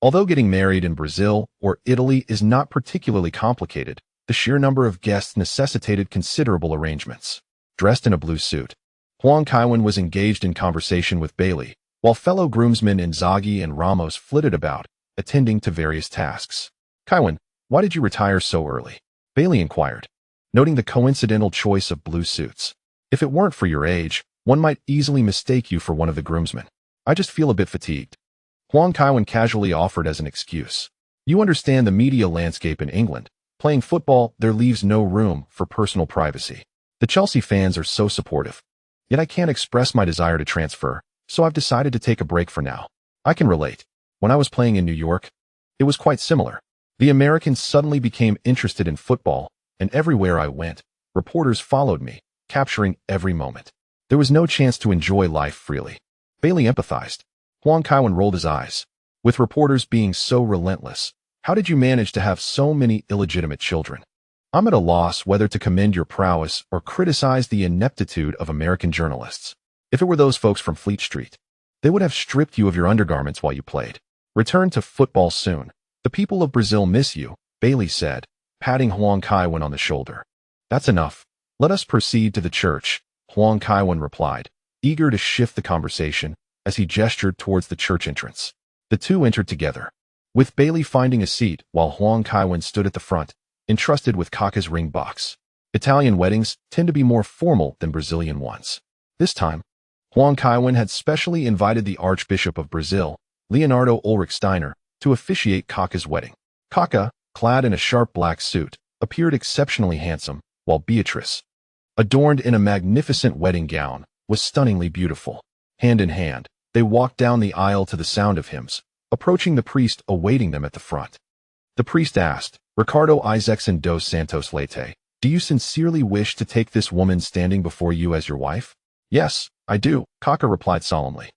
Although getting married in Brazil or Italy is not particularly complicated, the sheer number of guests necessitated considerable arrangements. Dressed in a blue suit, Huang Kaiwen was engaged in conversation with Bailey, while fellow groomsmen Inzaghi and Ramos flitted about, attending to various tasks. "Kaiwen, why did you retire so early?" Bailey inquired, noting the coincidental choice of blue suits. "If it weren't for your age, one might easily mistake you for one of the groomsmen. I just feel a bit fatigued," Huang Kaiwen casually offered as an excuse. "You understand the media landscape in England. Playing football, there leaves no room for personal privacy. The Chelsea fans are so supportive. Yet I can't express my desire to transfer, so I've decided to take a break for now." I can relate. When I was playing in New York, it was quite similar. The Americans suddenly became interested in football, and everywhere I went, reporters followed me, capturing every moment. There was no chance to enjoy life freely. Bailey empathized. Huang Kaiwen rolled his eyes. "With reporters being so relentless, how did you manage to have so many illegitimate children?" "I'm at a loss whether to commend your prowess or criticize the ineptitude of American journalists. If it were those folks from Fleet Street, They would have stripped you of your undergarments while you played. Return to football soon. The people of Brazil miss you, Bailey said, patting Huang Kaiwen on the shoulder. That's enough. Let us proceed to the church, Huang Kaiwen replied, eager to shift the conversation as he gestured towards the church entrance. The two entered together, with Bailey finding a seat while Huang Kaiwen stood at the front, entrusted with Kaka's ring box. Italian weddings tend to be more formal than Brazilian ones. This time, Huang Kaiwen had specially invited the Archbishop of Brazil, Leonardo Ulrich Steiner, to officiate Kaka's wedding. Kaka, clad in a sharp black suit, appeared exceptionally handsome, while Beatrice, adorned in a magnificent wedding gown, was stunningly beautiful. Hand in hand, they walked down the aisle to the sound of hymns, approaching the priest awaiting them at the front. The priest asked, Ricardo Isaacson dos Santos Leite, do you sincerely wish to take this woman standing before you as your wife? Yes, I do, Kaka replied solemnly.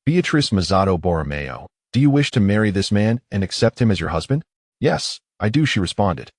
Beatrice Mazzado Borromeo, do you wish to marry this man and accept him as your husband? Yes, I do, she responded.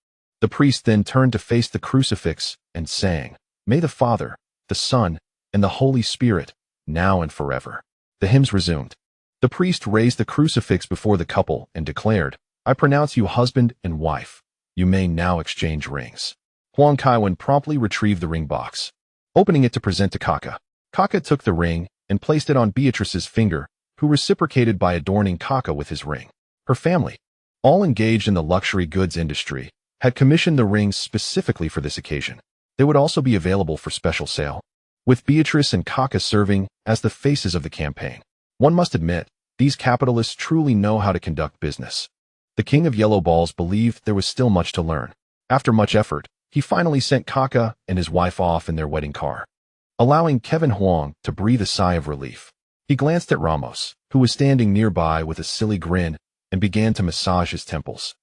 The priest then turned to face the crucifix and sang, May the Father, the Son, and the Holy Spirit, now and forever. The hymns resumed. The priest raised the crucifix before the couple and declared, I pronounce you husband and wife. You may now exchange rings. Huang Kaiwen promptly retrieved the ring box, opening it to present to Kaka. Kaka took the ring and placed it on Beatrice's finger, who reciprocated by adorning Kaka with his ring. Her family, all engaged in the luxury goods industry, had commissioned the rings specifically for this occasion. They would also be available for special sale, with Beatrice and Kaka serving as the faces of the campaign. One must admit, these capitalists truly know how to conduct business. The king of yellow balls believed there was still much to learn. After much effort, he finally sent Kaka and his wife off in their wedding car, allowing Kevin Huang to breathe a sigh of relief. He glanced at Ramos, who was standing nearby with a silly grin, and began to massage his temples.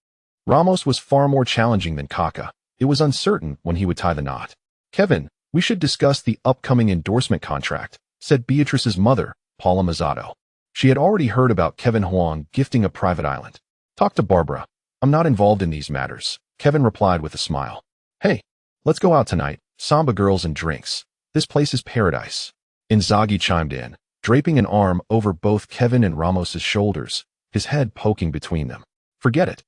Ramos was far more challenging than Kaka. It was uncertain when he would tie the knot. Kevin, we should discuss the upcoming endorsement contract, said Beatrice's mother, Paula Mazzado. She had already heard about Kevin Huang gifting a private island. Talk to Barbara. I'm not involved in these matters, Kevin replied with a smile. Hey, let's go out tonight, samba girls and drinks. This place is paradise. Inzaghi chimed in, draping an arm over both Kevin and Ramos's shoulders, his head poking between them. Forget it.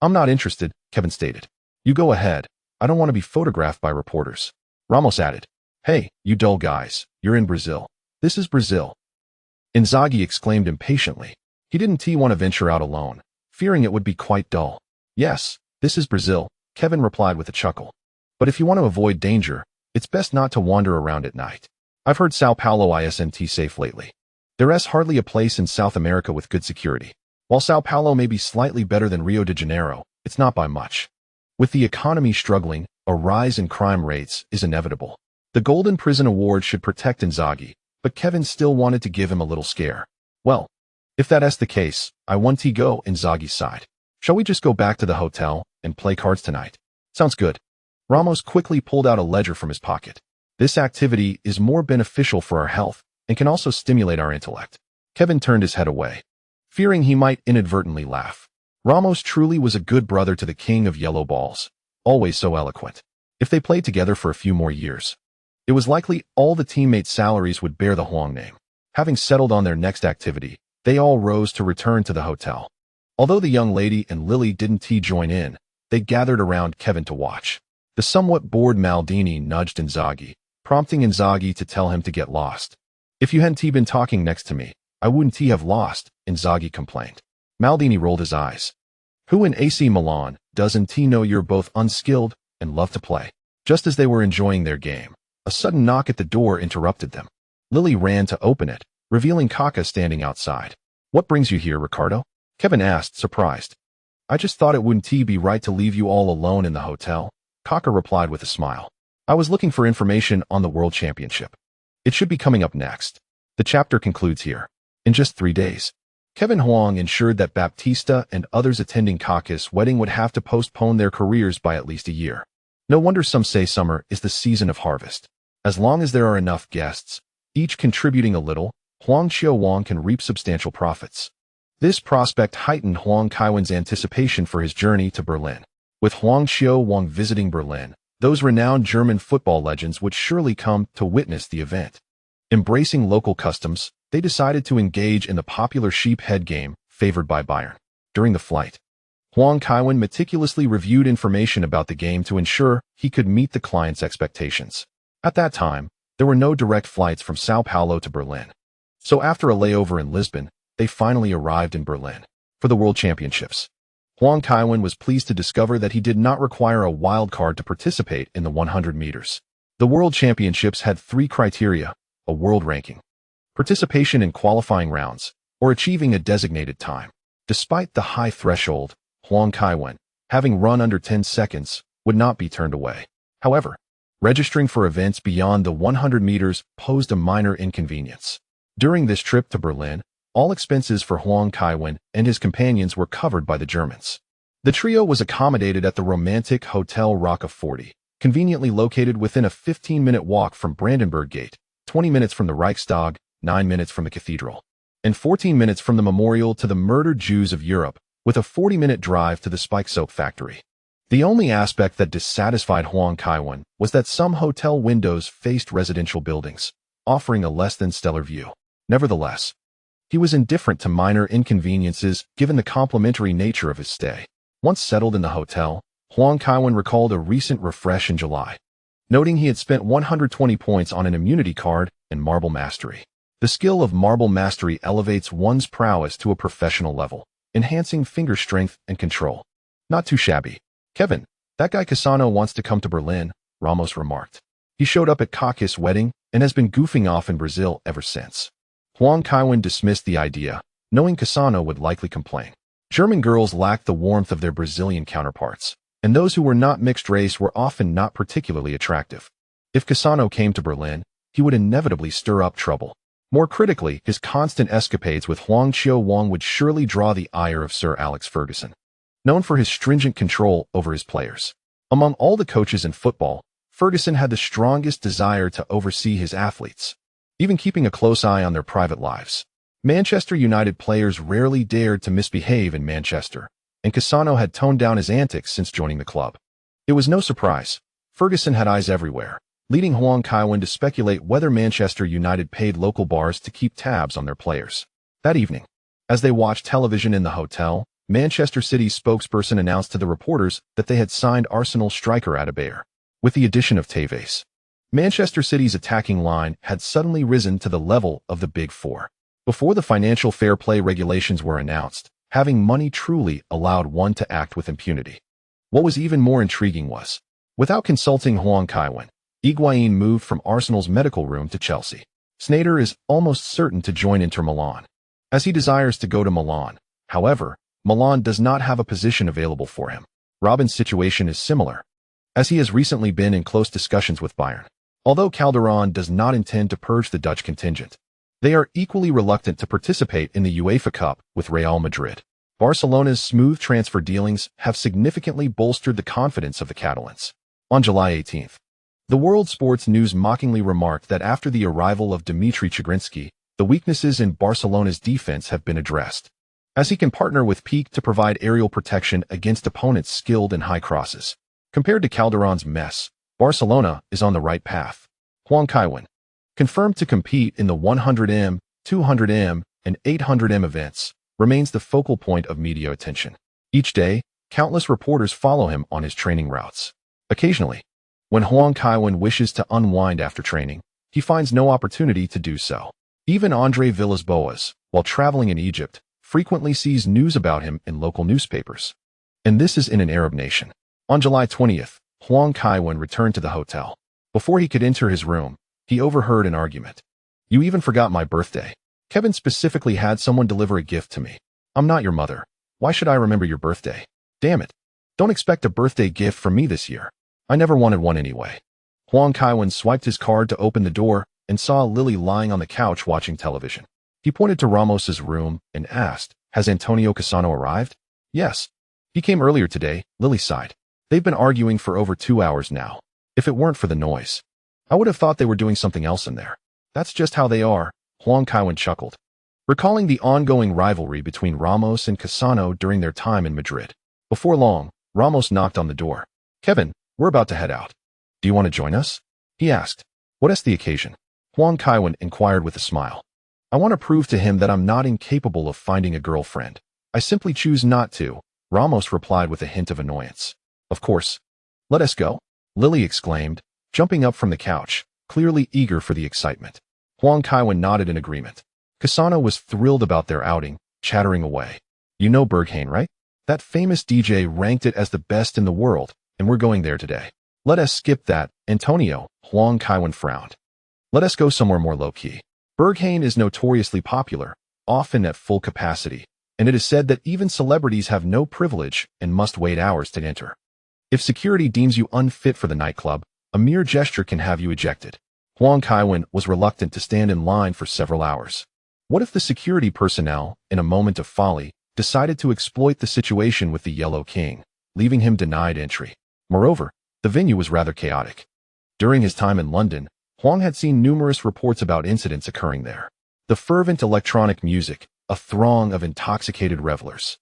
I'm not interested, Kevin stated. You go ahead. I don't want to be photographed by reporters. Ramos added, Hey, you dull guys, you're in Brazil. This is Brazil. Inzaghi exclaimed impatiently. He didn't want to venture out alone, fearing it would be quite dull. Yes, this is Brazil, Kevin replied with a chuckle. But if you want to avoid danger, it's best not to wander around at night. I've heard Sao Paulo isn't safe lately. There's hardly a place in South America with good security. While Sao Paulo may be slightly better than Rio de Janeiro, it's not by much. With the economy struggling, a rise in crime rates is inevitable. The Golden Prison Award should protect Inzaghi, but Kevin still wanted to give him a little scare. Well, if that's the case, I want to go, Inzaghi sighed. Shall we just go back to the hotel and play cards tonight? Sounds good. Ramos quickly pulled out a ledger from his pocket. This activity is more beneficial for our health and can also stimulate our intellect. Kevin turned his head away, fearing he might inadvertently laugh. Ramos truly was a good brother to the king of yellow balls, always so eloquent. If they played together for a few more years, it was likely all the teammates' salaries would bear the Huang name. Having settled on their next activity, they all rose to return to the hotel. Although the young lady and Lily didn't join in, they gathered around Kevin to watch. The somewhat bored Maldini nudged Inzaghi, prompting Inzaghi to tell him to get lost. If you hadn't been talking next to me, I wouldn't have lost, Inzaghi complained. Maldini rolled his eyes. Who in AC Milan doesn't know you're both unskilled and love to play? Just as they were enjoying their game, a sudden knock at the door interrupted them. Lily ran to open it, revealing Kaka standing outside. What brings you here, Ricardo? Kevin asked, surprised. I just thought it wouldn't be right to leave you all alone in the hotel, Kaka replied with a smile. I was looking for information on the World Championship. It should be coming up next. The chapter concludes here. In just 3 days, Kevin Huang ensured that Baptista and others attending Kaka's wedding would have to postpone their careers by at least a year. No wonder some say summer is the season of harvest. As long as there are enough guests, each contributing a little, Huang Qiuwang can reap substantial profits. This prospect heightened Huang Kaiwen's anticipation for his journey to Berlin. With Huang Qiuwang visiting Berlin, those renowned German football legends would surely come to witness the event. Embracing local customs, they decided to engage in the popular sheep head game favored by Bayern. During the flight, Huang Kaiwen meticulously reviewed information about the game to ensure he could meet the client's expectations. At that time, there were no direct flights from Sao Paulo to Berlin. So after a layover in Lisbon, they finally arrived in Berlin for the World Championships. Huang Kaiwen was pleased to discover that he did not require a wild card to participate in the 100 meters. The World Championships had 3 criteria: a world ranking, participation in qualifying rounds, or achieving a designated time. Despite the high threshold, Huang Kaiwen, having run under 10 seconds, would not be turned away. However, registering for events beyond the 100 meters posed a minor inconvenience. During this trip to Berlin, all expenses for Huang Kaiwen and his companions were covered by the Germans. The trio was accommodated at the romantic Hotel Rock of 40, conveniently located within a 15-minute walk from Brandenburg Gate, 20 minutes from the Reichstag, 9 minutes from the cathedral, and 14 minutes from the memorial to the murdered Jews of Europe, with a 40-minute drive to the spike soap factory. The only aspect that dissatisfied Huang Kaiwen was that some hotel windows faced residential buildings, offering a less than stellar view. Nevertheless, he was indifferent to minor inconveniences given the complimentary nature of his stay. Once settled in the hotel, Huang Kaiwen recalled a recent refresh in July, noting he had spent 120 points on an immunity card and marble mastery. The skill of marble mastery elevates one's prowess to a professional level, enhancing finger strength and control. Not too shabby. "Kevin, that guy Cassano wants to come to Berlin," Ramos remarked. "He showed up at Kaki's wedding and has been goofing off in Brazil ever since." Huang Kaiwen dismissed the idea, knowing Cassano would likely complain. German girls lacked the warmth of their Brazilian counterparts, and those who were not mixed race were often not particularly attractive. If Cassano came to Berlin, he would inevitably stir up trouble. More critically, his constant escapades with Huang Qiu-Wang would surely draw the ire of Sir Alex Ferguson, known for his stringent control over his players. Among all the coaches in football, Ferguson had the strongest desire to oversee his athletes, even keeping a close eye on their private lives. Manchester United players rarely dared to misbehave in Manchester, and Cassano had toned down his antics since joining the club. It was no surprise. Ferguson had eyes everywhere, leading Huang Kaiwen to speculate whether Manchester United paid local bars to keep tabs on their players. That evening, as they watched television in the hotel, Manchester City's spokesperson announced to the reporters that they had signed Arsenal striker Adebayor. With the addition of Tevez, Manchester City's attacking line had suddenly risen to the level of the Big Four. Before the financial fair play regulations were announced, having money truly allowed one to act with impunity. What was even more intriguing was, without consulting Huang Kaiwen, Higuain moved from Arsenal's medical room to Chelsea. Sneijder is almost certain to join Inter Milan, as he desires to go to Milan. However, Milan does not have a position available for him. Robben's situation is similar, as he has recently been in close discussions with Bayern. Although Calderon does not intend to purge the Dutch contingent, they are equally reluctant to participate in the UEFA Cup with Real Madrid. Barcelona's smooth transfer dealings have significantly bolstered the confidence of the Catalans. On July 18th, the World Sports News mockingly remarked that after the arrival of Dmitry Chigrinsky, the weaknesses in Barcelona's defense have been addressed, as he can partner with Peak to provide aerial protection against opponents skilled in high crosses. Compared to Calderon's mess, Barcelona is on the right path. Huang Kaiwen, confirmed to compete in the 100m, 200m, and 800m events, remains the focal point of media attention. Each day, countless reporters follow him on his training routes. Occasionally, when Huang Kaiwen wishes to unwind after training, he finds no opportunity to do so. Even Andre Villas-Boas, while traveling in Egypt, frequently sees news about him in local newspapers. And this is in an Arab nation. On July 20th, Huang Kaiwen returned to the hotel. Before he could enter his room, he overheard an argument. "You even forgot my birthday. Kevin specifically had someone deliver a gift to me. I'm not your mother. Why should I remember your birthday? Damn it. Don't expect a birthday gift from me this year. I never wanted one anyway." Huang Kaiwen swiped his card to open the door and saw Lily lying on the couch watching television. He pointed to Ramos's room and asked, "Has Antonio Cassano arrived?" "Yes. He came earlier today," Lily sighed. "They've been arguing for over 2 hours now. If it weren't for the noise, I would have thought they were doing something else in there." "That's just how they are," Huang Kaiwen chuckled, recalling the ongoing rivalry between Ramos and Cassano during their time in Madrid. Before long, Ramos knocked on the door. "Kevin, we're about to head out. Do you want to join us?" he asked. "What is the occasion?" Huang Kaiwen inquired with a smile. I want to prove to him that I'm not incapable of finding a girlfriend. I simply choose not to, Ramos replied with a hint of annoyance. Of course. Let us go, Lily exclaimed, jumping up from the couch, clearly eager for the excitement. Huang Kaiwen nodded in agreement. Cassano was thrilled about their outing, chattering away. You know Berghain, right? That famous DJ ranked it as the best in the world, and we're going there today. Let us skip that, Antonio, Huang Kaiwen frowned. Let us go somewhere more low-key. Berghain is notoriously popular, often at full capacity, and it is said that even celebrities have no privilege and must wait hours to enter. If security deems you unfit for the nightclub, a mere gesture can have you ejected. Huang Kaiwen was reluctant to stand in line for several hours. What if the security personnel, in a moment of folly, decided to exploit the situation with the Yellow King, leaving him denied entry? Moreover, the venue was rather chaotic. During his time in London, Huang had seen numerous reports about incidents occurring there. The fervent electronic music, a throng of intoxicated revelers,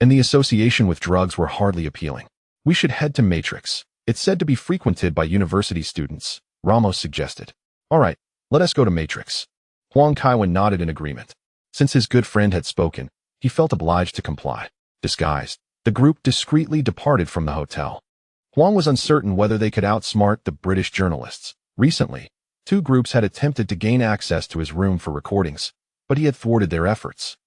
and the association with drugs were hardly appealing. We should head to Matrix. It's said to be frequented by university students, Ramos suggested. All right, let us go to Matrix. Huang Kaiwen nodded in agreement. Since his good friend had spoken, he felt obliged to comply. Disguised, the group discreetly departed from the hotel. Huang was uncertain whether they could outsmart the British journalists. Recently, two groups had attempted to gain access to his room for recordings, but he had thwarted their efforts.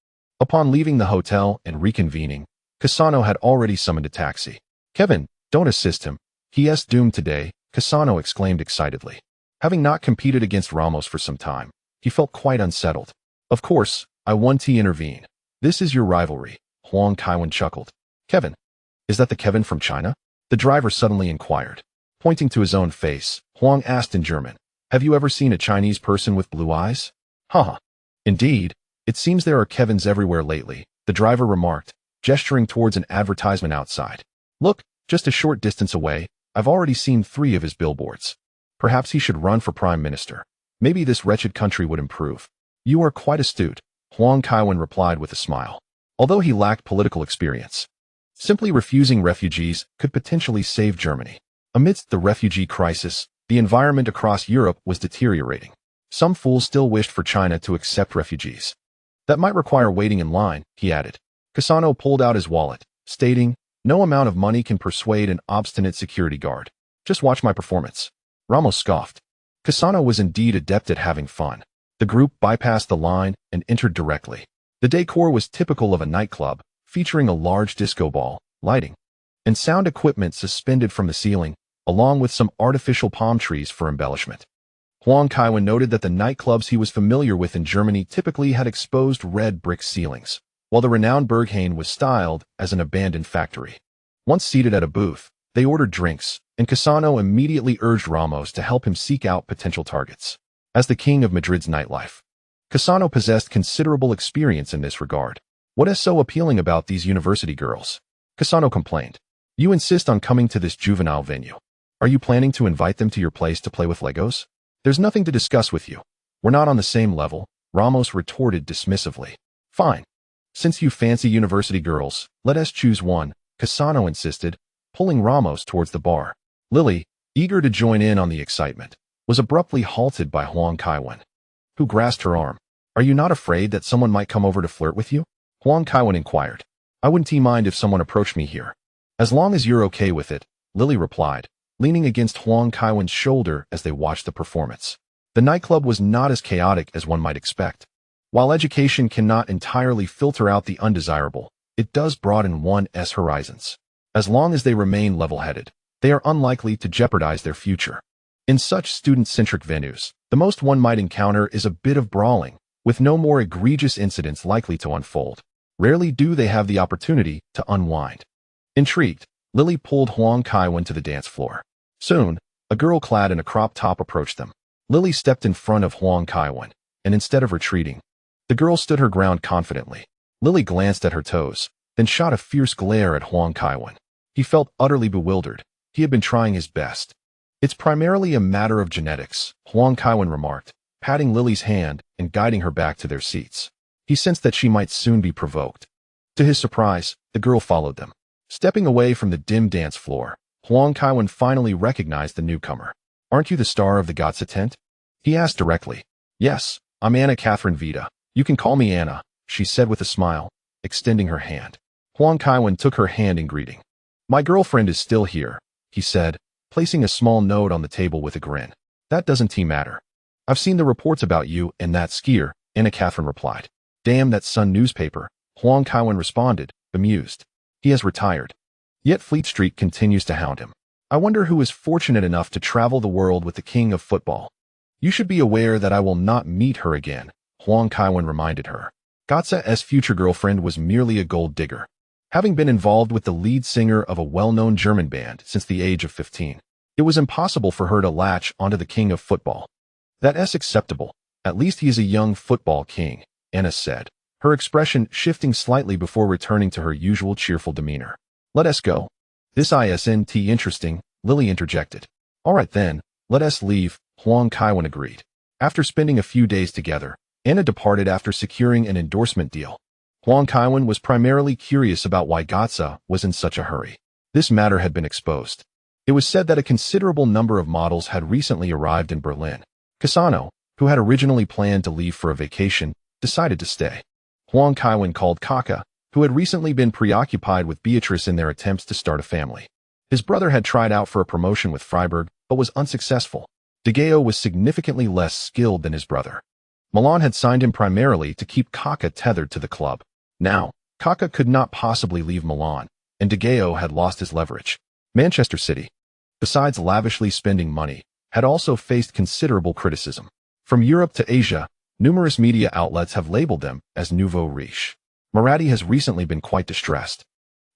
Upon leaving the hotel and reconvening, Cassano had already summoned a taxi. Kevin, don't assist him. He is doomed today, Cassano exclaimed excitedly. Having not competed against Ramos for some time, he felt quite unsettled. Of course, I want to intervene. This is your rivalry, Huang Kaiwen chuckled. Kevin, is that the Kevin from China? The driver suddenly inquired. Pointing to his own face, Huang asked in German, have you ever seen a Chinese person with blue eyes? Haha. Indeed, it seems there are Kevins everywhere lately, the driver remarked, gesturing towards an advertisement outside. Look, just a short distance away, I've already seen 3 of his billboards. Perhaps he should run for prime minister. Maybe this wretched country would improve. You are quite astute, Huang Kaiwen replied with a smile. Although he lacked political experience, simply refusing refugees could potentially save Germany. Amidst the refugee crisis, the environment across Europe was deteriorating. Some fools still wished for China to accept refugees. That might require waiting in line, he added. Cassano pulled out his wallet, stating, no amount of money can persuade an obstinate security guard. Just watch my performance. Ramos scoffed. Cassano was indeed adept at having fun. The group bypassed the line and entered directly. The decor was typical of a nightclub, featuring a large disco ball, lighting, and sound equipment suspended from the ceiling, along with some artificial palm trees for embellishment. Huang Kaiwen noted that the nightclubs he was familiar with in Germany typically had exposed red brick ceilings, while the renowned Berghain was styled as an abandoned factory. Once seated at a booth, they ordered drinks, and Cassano immediately urged Ramos to help him seek out potential targets. As the king of Madrid's nightlife, Cassano possessed considerable experience in this regard. What is so appealing about these university girls? Cassano complained. You insist on coming to this juvenile venue. Are you planning to invite them to your place to play with Legos? There's nothing to discuss with you. We're not on the same level, Ramos retorted dismissively. Fine. Since you fancy university girls, let us choose one, Cassano insisted, pulling Ramos towards the bar. Lily, eager to join in on the excitement, was abruptly halted by Huang Kaiwen, who grasped her arm. Are you not afraid that someone might come over to flirt with you? Huang Kaiwen inquired. I wouldn't mind if someone approached me here. As long as you're okay with it, Lily replied, leaning against Huang Kaiwen's shoulder as they watched the performance. The nightclub was not as chaotic as one might expect. While education cannot entirely filter out the undesirable, it does broaden one's horizons. As long as they remain level-headed, they are unlikely to jeopardize their future. In such student-centric venues, the most one might encounter is a bit of brawling, with no more egregious incidents likely to unfold. Rarely do they have the opportunity to unwind. Intrigued, Lily pulled Huang Kaiwen to the dance floor. Soon, a girl clad in a crop top approached them. Lily stepped in front of Huang Kaiwen, and instead of retreating, the girl stood her ground confidently. Lily glanced at her toes, then shot a fierce glare at Huang Kaiwen. He felt utterly bewildered. He had been trying his best. It's primarily a matter of genetics, Huang Kaiwen remarked, patting Lily's hand and guiding her back to their seats. He sensed that she might soon be provoked. To his surprise, the girl followed them. Stepping away from the dim dance floor, Huang Kaiwen finally recognized the newcomer. Aren't you the star of the Gotza tent? He asked directly. Yes, I'm Anna Catherine Vita, You can call me Anna, she said with a smile, extending her hand. Huang Kaiwen took her hand in greeting. My girlfriend is still here, he said, placing a small note on the table with a grin. That doesn't matter. I've seen the reports about you and that skier, Anna Catherine replied. Damn that Sun newspaper, Huang Kaiwen responded, bemused. He has retired. Yet Fleet Street continues to hound him. I wonder who is fortunate enough to travel the world with the king of football. You should be aware that I will not meet her again, Huang Kaiwen reminded her. Gotza's future girlfriend was merely a gold digger. Having been involved with the lead singer of a well-known German band since the age of 15, it was impossible for her to latch onto the king of football. That's acceptable. At least he is a young football king, Anna said, her expression shifting slightly before returning to her usual cheerful demeanor. Let us go. This isn't interesting, Lily interjected. All right then, let us leave, Huang Kaiwen agreed. After spending a few days together, Anna departed after securing an endorsement deal. Huang Kaiwen was primarily curious about why Gotza was in such a hurry. This matter had been exposed. It was said that a considerable number of models had recently arrived in Berlin. Cassano, who had originally planned to leave for a vacation, decided to stay. Huang Kaiwen called Kaka, who had recently been preoccupied with Beatrice in their attempts to start a family. His brother had tried out for a promotion with Freiburg, but was unsuccessful. De Geo was significantly less skilled than his brother. Milan had signed him primarily to keep Kaka tethered to the club. Now, Kaka could not possibly leave Milan, and De Geo had lost his leverage. Manchester City, besides lavishly spending money, had also faced considerable criticism. From Europe to Asia, numerous media outlets have labeled them as nouveau riche. Moratti has recently been quite distressed,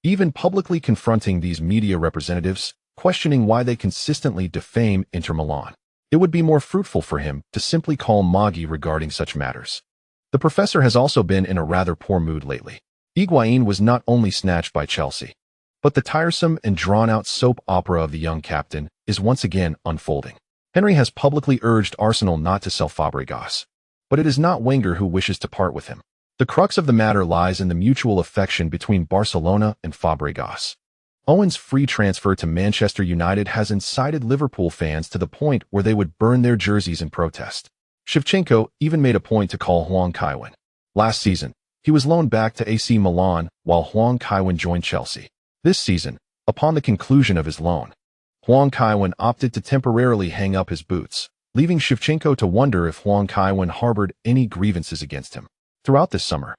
even publicly confronting these media representatives, questioning why they consistently defame Inter Milan. It would be more fruitful for him to simply call Maggi regarding such matters. The professor has also been in a rather poor mood lately. Higuain was not only snatched by Chelsea, but the tiresome and drawn-out soap opera of the young captain is once again unfolding. Henry has publicly urged Arsenal not to sell Fabregas, but it is not Wenger who wishes to part with him. The crux of the matter lies in the mutual affection between Barcelona and Fabregas. Owen's free transfer to Manchester United has incited Liverpool fans to the point where they would burn their jerseys in protest. Shevchenko even made a point to call Huang Kaiwen. Last season, he was loaned back to AC Milan while Huang Kaiwen joined Chelsea. This season, upon the conclusion of his loan, Huang Kaiwen opted to temporarily hang up his boots, leaving Shevchenko to wonder if Huang Kaiwen harbored any grievances against him. Throughout this summer,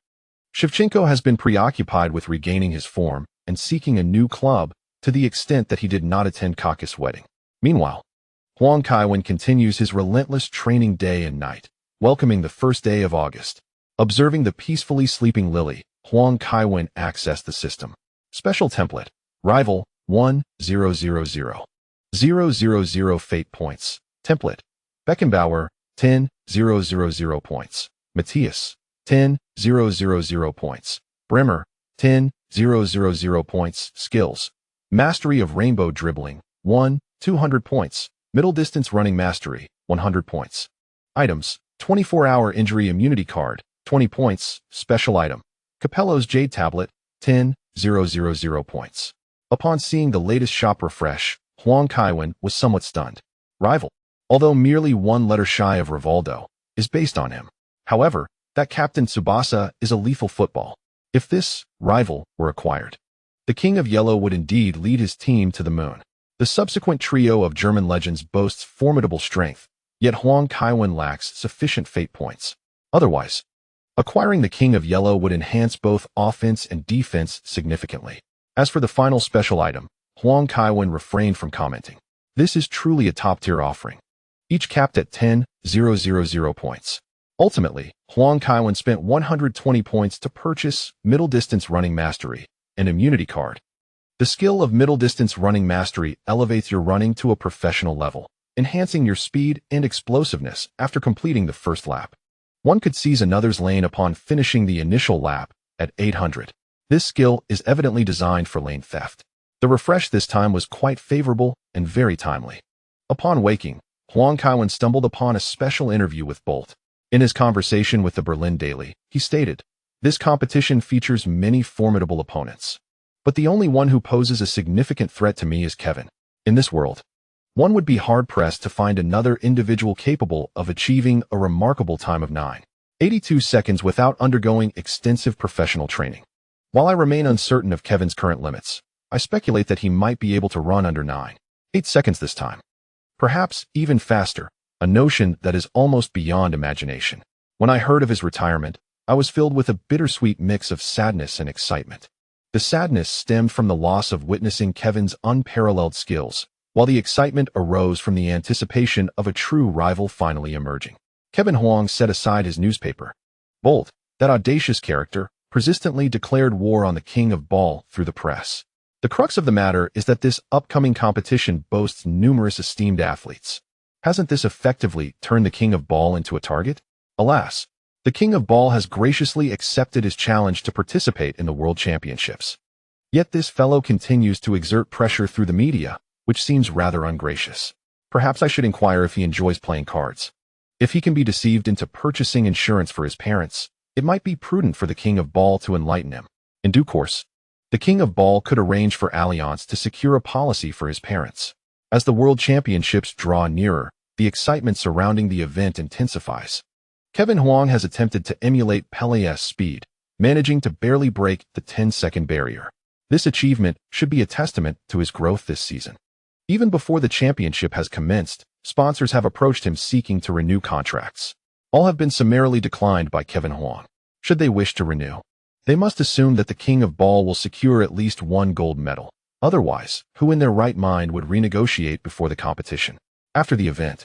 Shevchenko has been preoccupied with regaining his form and seeking a new club to the extent that he did not attend Kaka's wedding. Meanwhile, Huang Kaiwen continues his relentless training day and night, welcoming the first day of August. Observing the peacefully sleeping Lily, Huang Kaiwen accessed the system. Special template, rival 1000. 000 fate points. Template, Beckenbauer 10,000 points. Matthias 10,000 points. Bremer 10,000 points. Skills, mastery of rainbow dribbling 200 points. Middle distance running mastery 100 points. Items, 24-hour injury immunity card 20 points. Special item, Capello's Jade Tablet 10,000 points. Upon seeing the latest shop refresh, Huang Kaiwen was somewhat stunned. Rival, although merely one letter shy of Rivaldo, is based on him. However, that Captain Tsubasa is a lethal football. If this rival were acquired, the King of Yellow would indeed lead his team to the moon. The subsequent trio of German legends boasts formidable strength, yet Huang Kaiwen lacks sufficient fate points. Otherwise, acquiring the King of Yellow would enhance both offense and defense significantly. As for the final special item, Huang Kaiwen refrained from commenting. This is truly a top-tier offering, each capped at 10,000 points. Ultimately, Huang Kaiwen spent 120 points to purchase Middle Distance Running Mastery, an immunity card. The skill of Middle Distance Running Mastery elevates your running to a professional level, enhancing your speed and explosiveness after completing the first lap. One could seize another's lane upon finishing the initial lap at 800. This skill is evidently designed for lane theft. The refresh this time was quite favorable and very timely. Upon waking, Huang Kaiwen stumbled upon a special interview with Bolt. In his conversation with the Berlin Daily, he stated, "This competition features many formidable opponents, but the only one who poses a significant threat to me is Kevin. In this world, one would be hard-pressed to find another individual capable of achieving a remarkable time of 9. 82 seconds without undergoing extensive professional training. While I remain uncertain of Kevin's current limits, I speculate that he might be able to run under 9.8 seconds this time. Perhaps even faster, a notion that is almost beyond imagination. When I heard of his retirement, I was filled with a bittersweet mix of sadness and excitement. The sadness stemmed from the loss of witnessing Kevin's unparalleled skills, while the excitement arose from the anticipation of a true rival finally emerging. Kevin Huang set aside his newspaper. Bolt, that audacious character, persistently declared war on the king of ball through the press. The crux of the matter is that this upcoming competition boasts numerous esteemed athletes. Hasn't this effectively turned the king of ball into a target? Alas, the king of ball has graciously accepted his challenge to participate in the World Championships. Yet this fellow continues to exert pressure through the media, which seems rather ungracious. Perhaps I should inquire if he enjoys playing cards. If he can be deceived into purchasing insurance for his parents, it might be prudent for the king of ball to enlighten him. In due course, the king of ball could arrange for Allianz to secure a policy for his parents. As the World Championships draw nearer, the excitement surrounding the event intensifies. Kevin Huang has attempted to emulate Pele's speed, managing to barely break the 10-second barrier. This achievement should be a testament to his growth this season. Even before the championship has commenced, sponsors have approached him seeking to renew contracts. All have been summarily declined by Kevin Huang. Should they wish to renew, they must assume that the king of ball will secure at least one gold medal. Otherwise, who in their right mind would renegotiate before the competition? After the event,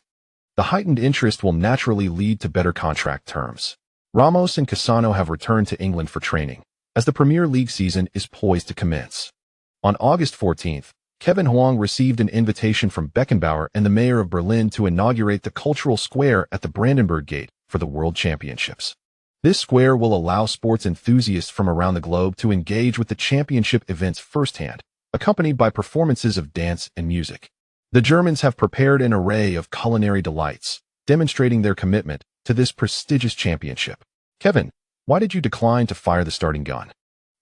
the heightened interest will naturally lead to better contract terms. Ramos and Cassano have returned to England for training, as the Premier League season is poised to commence. On August 14th, Kevin Huang received an invitation from Beckenbauer and the mayor of Berlin to inaugurate the cultural square at the Brandenburg Gate for the World Championships. This square will allow sports enthusiasts from around the globe to engage with the championship events firsthand, accompanied by performances of dance and music. The Germans have prepared an array of culinary delights, demonstrating their commitment to this prestigious championship. Kevin, why did you decline to fire the starting gun?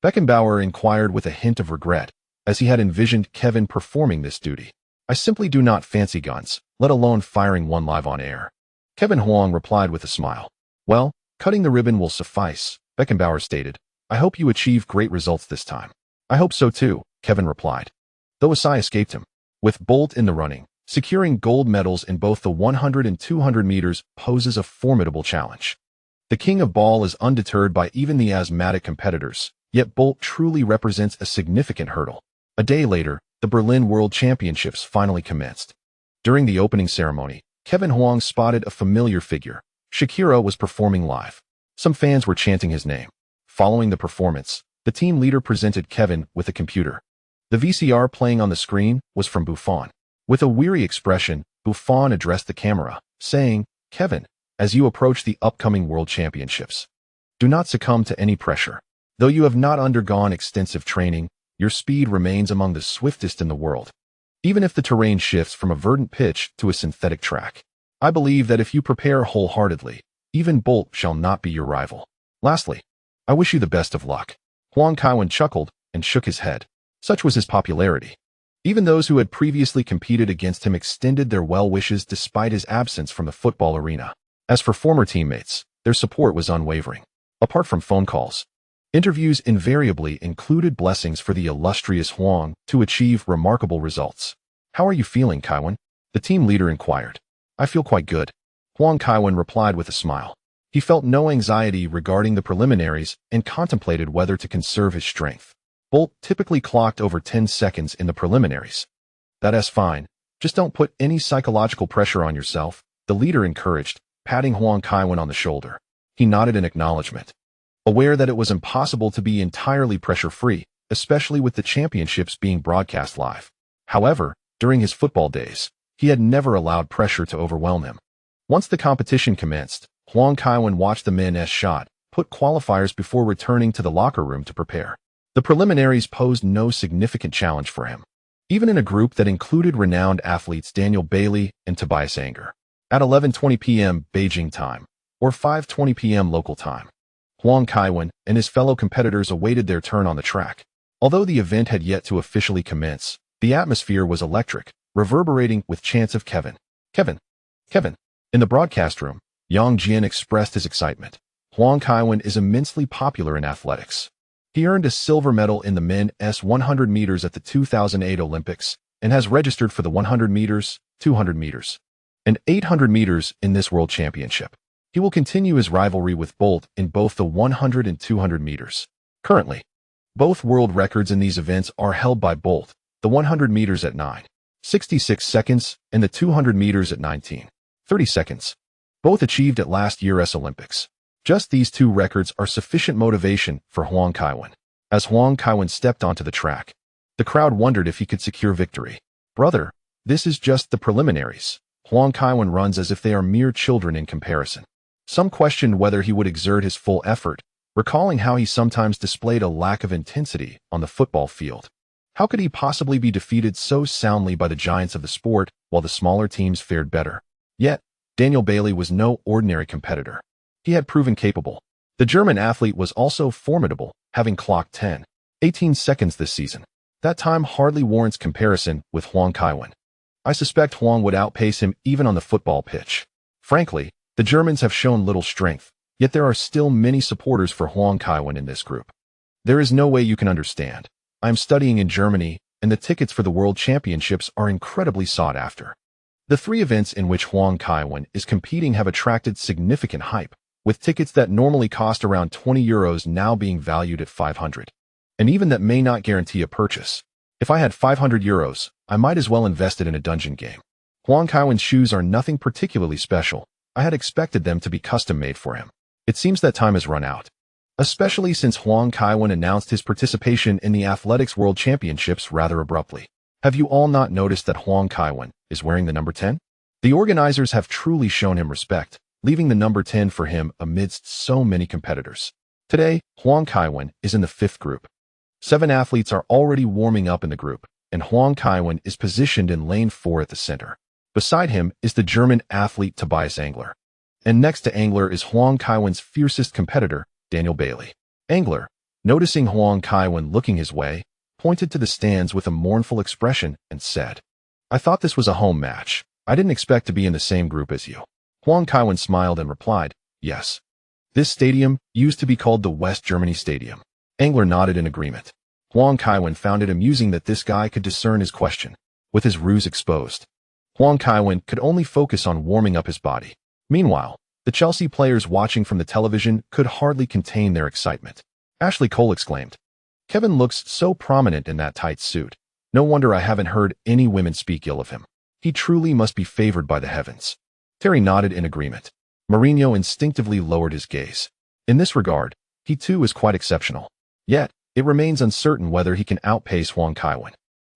Beckenbauer inquired with a hint of regret, as he had envisioned Kevin performing this duty. I simply do not fancy guns, let alone firing one live on air. Kevin Huang replied with a smile. Well, cutting the ribbon will suffice, Beckenbauer stated. I hope you achieve great results this time. I hope so too, Kevin replied. Though a sigh escaped him. With Bolt in the running, securing gold medals in both the 100 and 200 meters poses a formidable challenge. The king of ball is undeterred by even the asthmatic competitors, yet Bolt truly represents a significant hurdle. A day later, the Berlin World Championships finally commenced. During the opening ceremony, Kevin Huang spotted a familiar figure. Shakira was performing live. Some fans were chanting his name. Following the performance, the team leader presented Kevin with a computer. The VCR playing on the screen was from Buffon. With a weary expression, Buffon addressed the camera, saying, Kevin, as you approach the upcoming World Championships, do not succumb to any pressure. Though you have not undergone extensive training, your speed remains among the swiftest in the world. Even if the terrain shifts from a verdant pitch to a synthetic track, I believe that if you prepare wholeheartedly, even Bolt shall not be your rival. Lastly, I wish you the best of luck. Huang Kaiwen chuckled and shook his head. Such was his popularity. Even those who had previously competed against him extended their well wishes despite his absence from the football arena. As for former teammates, their support was unwavering. Apart from phone calls, interviews invariably included blessings for the illustrious Huang to achieve remarkable results. How are you feeling, Kaiwen? The team leader inquired. I feel quite good. Huang Kaiwen replied with a smile. He felt no anxiety regarding the preliminaries and contemplated whether to conserve his strength. Bolt typically clocked over 10 seconds in the preliminaries. That's fine. Just don't put any psychological pressure on yourself, the leader encouraged, patting Huang Kaiwen on the shoulder. He nodded in acknowledgement. Aware that it was impossible to be entirely pressure-free, especially with the championships being broadcast live. However, during his football days, he had never allowed pressure to overwhelm him. Once the competition commenced, Huang Kaiwen watched the men's shot, put qualifiers before returning to the locker room to prepare. The preliminaries posed no significant challenge for him, even in a group that included renowned athletes Daniel Bailey and Tobias Anger. At 11:20 p.m. Beijing time, or 5:20 p.m. local time, Huang Kaiwen and his fellow competitors awaited their turn on the track. Although the event had yet to officially commence, the atmosphere was electric, reverberating with chants of Kevin, Kevin, Kevin. In the broadcast room, Yang Jian expressed his excitement. Huang Kaiwen is immensely popular in athletics. He earned a silver medal in the men's 100 meters at the 2008 Olympics and has registered for the 100 meters, 200 meters, and 800 meters in this World Championship. He will continue his rivalry with Bolt in both the 100 and 200 meters. Currently, both world records in these events are held by Bolt, the 100 meters at 9:66 seconds and the 200 meters at 19:30 seconds, both achieved at last year's Olympics. Just these two records are sufficient motivation for Huang Kaiwen. As Huang Kaiwen stepped onto the track, the crowd wondered if he could secure victory. Brother, this is just the preliminaries. Huang Kaiwen runs as if they are mere children in comparison. Some questioned whether he would exert his full effort, recalling how he sometimes displayed a lack of intensity on the football field. How could he possibly be defeated so soundly by the giants of the sport while the smaller teams fared better? Yet, Daniel Bailey was no ordinary competitor. He had proven capable. The German athlete was also formidable, having clocked 10:18 seconds this season. That time hardly warrants comparison with Huang Kaiwen. I suspect Huang would outpace him even on the football pitch. Frankly, the Germans have shown little strength, yet there are still many supporters for Huang Kaiwen in this group. There is no way you can understand. I am studying in Germany, and the tickets for the World Championships are incredibly sought after. The three events in which Huang Kaiwen is competing have attracted significant hype, with tickets that normally cost around €20 now being valued at 500. And even that may not guarantee a purchase. If I had €500, I might as well invest it in a dungeon game. Huang Kaiwen's shoes are nothing particularly special. I had expected them to be custom-made for him. It seems that time has run out. Especially since Huang Kaiwen announced his participation in the Athletics World Championships rather abruptly. Have you all not noticed that Huang Kaiwen is wearing the number 10? The organizers have truly shown him respect, leaving the number 10 for him amidst so many competitors. Today, Huang Kaiwen is in the fifth group. 7 athletes are already warming up in the group, and Huang Kaiwen is positioned in lane 4 at the center. Beside him is the German athlete Tobias Engler. And next to Engler is Huang Kaiwen's fiercest competitor, Daniel Bailey. Engler, noticing Huang Kaiwen looking his way, pointed to the stands with a mournful expression and said, "I thought this was a home match. I didn't expect to be in the same group as you." Huang Kaiwen smiled and replied, "Yes. This stadium used to be called the West Germany Stadium." Engler nodded in agreement. Huang Kaiwen found it amusing that this guy could discern his question, with his ruse exposed. Huang Kaiwen could only focus on warming up his body. Meanwhile, the Chelsea players watching from the television could hardly contain their excitement. Ashley Cole exclaimed, "Kevin looks so prominent in that tight suit. No wonder I haven't heard any women speak ill of him. He truly must be favored by the heavens." Terry nodded in agreement. Mourinho instinctively lowered his gaze. In this regard, he too is quite exceptional. Yet, it remains uncertain whether he can outpace Huang Kaiwen.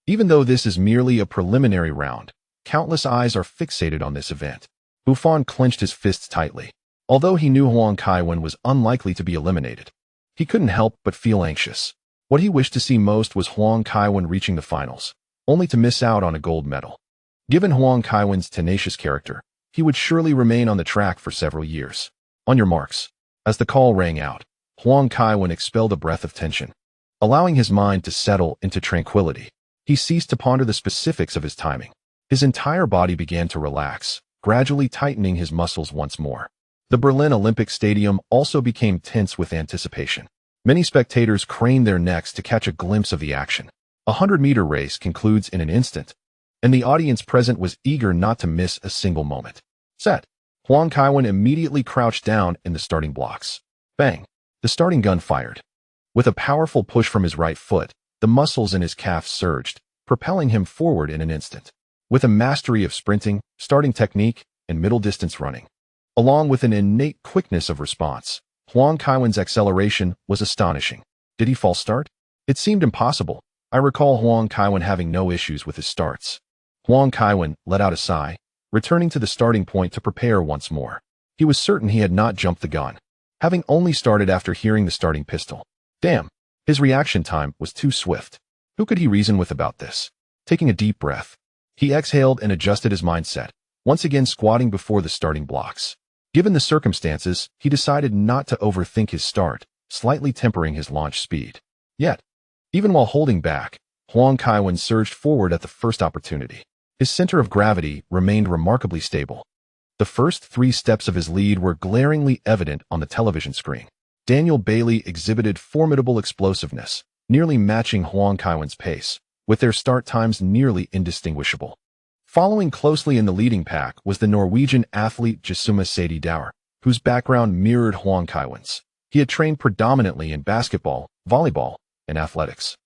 Even though this is merely a preliminary round, countless eyes are fixated on this event. Buffon clenched his fists tightly. Although he knew Huang Kaiwen was unlikely to be eliminated, he couldn't help but feel anxious. What he wished to see most was Huang Kaiwen reaching the finals, only to miss out on a gold medal. Given Huang Kaiwen's tenacious character, he would surely remain on the track for several years. On your marks. As the call rang out, Huang Kaiwen expelled a breath of tension. Allowing his mind to settle into tranquility, he ceased to ponder the specifics of his timing. His entire body began to relax, gradually tightening his muscles once more. The Berlin Olympic Stadium also became tense with anticipation. Many spectators craned their necks to catch a glimpse of the action. A 100-meter race concludes in an instant, and the audience present was eager not to miss a single moment. Set. Huang Kaiwen immediately crouched down in the starting blocks. Bang! The starting gun fired. With a powerful push from his right foot, the muscles in his calf surged, propelling him forward in an instant. With a mastery of sprinting, starting technique, and middle-distance running, along with an innate quickness of response, Huang Kaiwen's acceleration was astonishing. Did he false start? It seemed impossible. I recall Huang Kaiwen having no issues with his starts. Huang Kaiwen let out a sigh, returning to the starting point to prepare once more. He was certain he had not jumped the gun, having only started after hearing the starting pistol. Damn, his reaction time was too swift. Who could he reason with about this? Taking a deep breath, he exhaled and adjusted his mindset, once again squatting before the starting blocks. Given the circumstances, he decided not to overthink his start, slightly tempering his launch speed. Yet, even while holding back, Huang Kaiwen surged forward at the first opportunity. His center of gravity remained remarkably stable. The first 3 steps of his lead were glaringly evident on the television screen. Daniel Bailey exhibited formidable explosiveness, nearly matching Huang Kaiwen's pace, with their start times nearly indistinguishable. Following closely in the leading pack was the Norwegian athlete Jesuma Sadie Dauer, whose background mirrored Huang Kaiwen's. He had trained predominantly in basketball, volleyball, and athletics,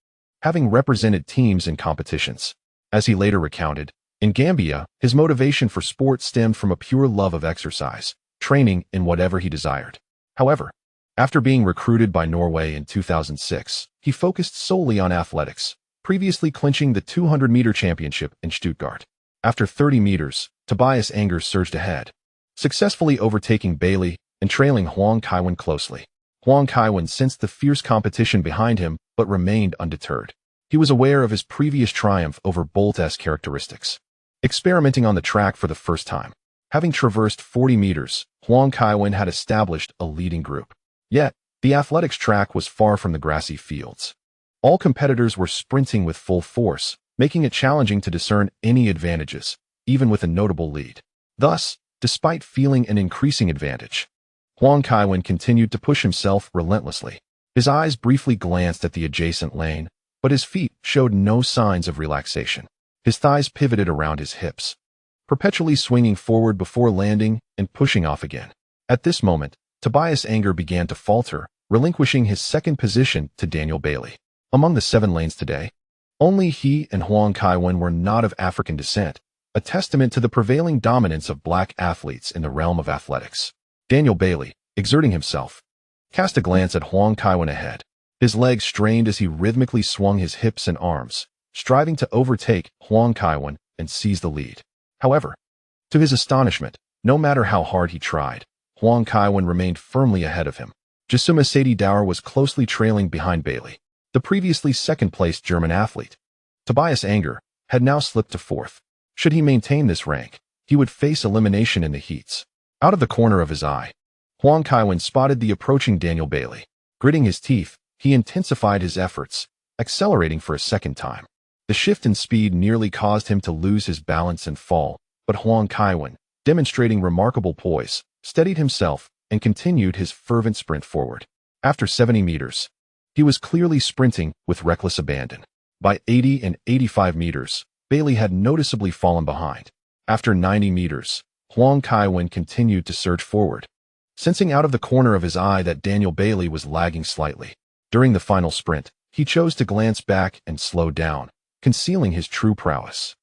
having represented teams in competitions. As he later recounted, in Gambia, his motivation for sport stemmed from a pure love of exercise, training in whatever he desired. However, after being recruited by Norway in 2006, he focused solely on athletics, previously clinching the 200-meter championship in Stuttgart. After 30 meters, Tobias Anger surged ahead, successfully overtaking Bailey and trailing Huang Kaiwen closely. Huang Kaiwen sensed the fierce competition behind him but remained undeterred. He was aware of his previous triumph over Bolt's characteristics. Experimenting on the track for the first time, having traversed 40 meters, Huang Kaiwen had established a leading group. Yet, the athletics track was far from the grassy fields. All competitors were sprinting with full force, making it challenging to discern any advantages, even with a notable lead. Thus, despite feeling an increasing advantage, Huang Kaiwen continued to push himself relentlessly. His eyes briefly glanced at the adjacent lane, but his feet showed no signs of relaxation. His thighs pivoted around his hips, perpetually swinging forward before landing and pushing off again. At this moment, Tobias Anger began to falter, relinquishing his second position to Daniel Bailey. Among the 7 lanes today, only he and Huang Kaiwen were not of African descent, a testament to the prevailing dominance of black athletes in the realm of athletics. Daniel Bailey, exerting himself, cast a glance at Huang Kaiwen ahead. His legs strained as he rhythmically swung his hips and arms, striving to overtake Huang Kaiwen and seize the lead. However, to his astonishment, no matter how hard he tried, Huang Kaiwen remained firmly ahead of him. Jesuma Sadie Dauer was closely trailing behind Bailey, the previously second-placed German athlete. Tobias Anger had now slipped to 4th. Should he maintain this rank, he would face elimination in the heats. Out of the corner of his eye, Huang Kaiwen spotted the approaching Daniel Bailey. Gritting his teeth, he intensified his efforts, accelerating for a second time. The shift in speed nearly caused him to lose his balance and fall, but Huang Kaiwen, demonstrating remarkable poise, steadied himself and continued his fervent sprint forward. After 70 meters, he was clearly sprinting with reckless abandon. By 80 and 85 meters, Bailey had noticeably fallen behind. After 90 meters, Huang Kaiwen continued to surge forward, sensing out of the corner of his eye that Daniel Bailey was lagging slightly. During the final sprint, he chose to glance back and slow down, concealing his true prowess.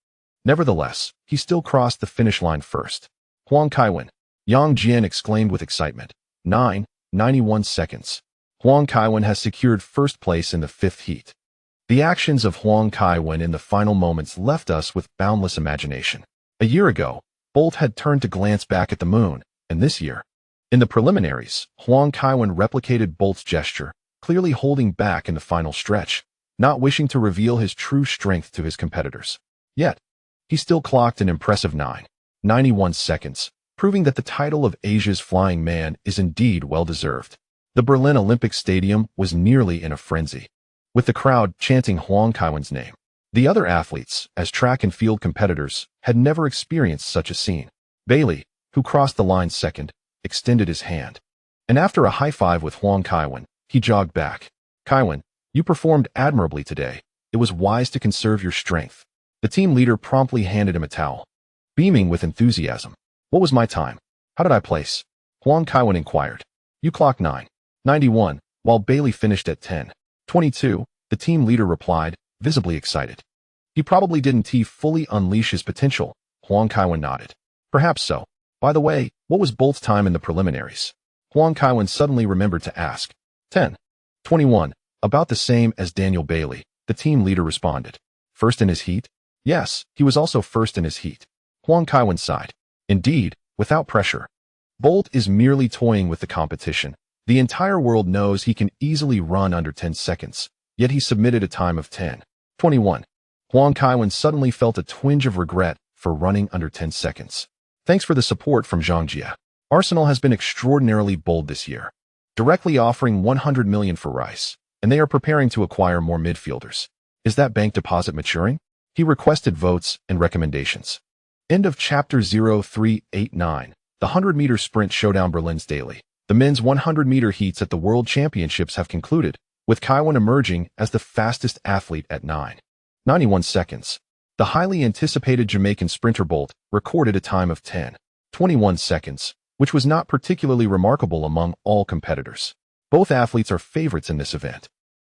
Nevertheless, he still crossed the finish line first. Huang Kaiwen, Yang Jian exclaimed with excitement. 9:91 seconds. Huang Kaiwen has secured first place in the 5th heat. The actions of Huang Kaiwen in the final moments left us with boundless imagination. A year ago, Bolt had turned to glance back at the moon, and this year, in the preliminaries, Huang Kaiwen replicated Bolt's gesture, clearly holding back in the final stretch, not wishing to reveal his true strength to his competitors. Yet, he still clocked an impressive 9:91 seconds, proving that the title of Asia's flying man is indeed well-deserved. The Berlin Olympic Stadium was nearly in a frenzy, with the crowd chanting Huang Kaiwen's name. The other athletes, as track and field competitors, had never experienced such a scene. Bailey, who crossed the line second, extended his hand, and after a high-five with Huang Kaiwen, he jogged back. "Kaiwen, you performed admirably today. It was wise to conserve your strength." The team leader promptly handed him a towel, beaming with enthusiasm. "What was my time? How did I place?" Huang Kaiwen inquired. "You clocked 9:91, while Bailey finished at 10:22, the team leader replied, visibly excited. "He probably didn't fully unleash his potential," Huang Kaiwen nodded. "Perhaps so. By the way, what was Bolt's time in the preliminaries?" Huang Kaiwen suddenly remembered to ask. 10:21, about the same as Daniel Bailey, the team leader responded. "First in his heat?" "Yes, he was also first in his heat." Huang Kaiwen sighed. "Indeed, without pressure. Bolt is merely toying with the competition. The entire world knows he can easily run under 10 seconds, yet he submitted a time of 10:21. Huang Kaiwen suddenly felt a twinge of regret for running under 10 seconds. Thanks for the support from Zhang. Arsenal has been extraordinarily bold this year, directly offering 100 million for Rice, and they are preparing to acquire more midfielders. Is that bank deposit maturing? He requested votes and recommendations. End of chapter 0389. The 100-meter sprint showdown Berlin's daily. The men's 100-meter heats at the World Championships have concluded, with Kaiwen emerging as the fastest athlete at 9:91 seconds. The highly anticipated Jamaican sprinter Bolt recorded a time of 10:21 seconds, which was not particularly remarkable among all competitors. Both athletes are favorites in this event.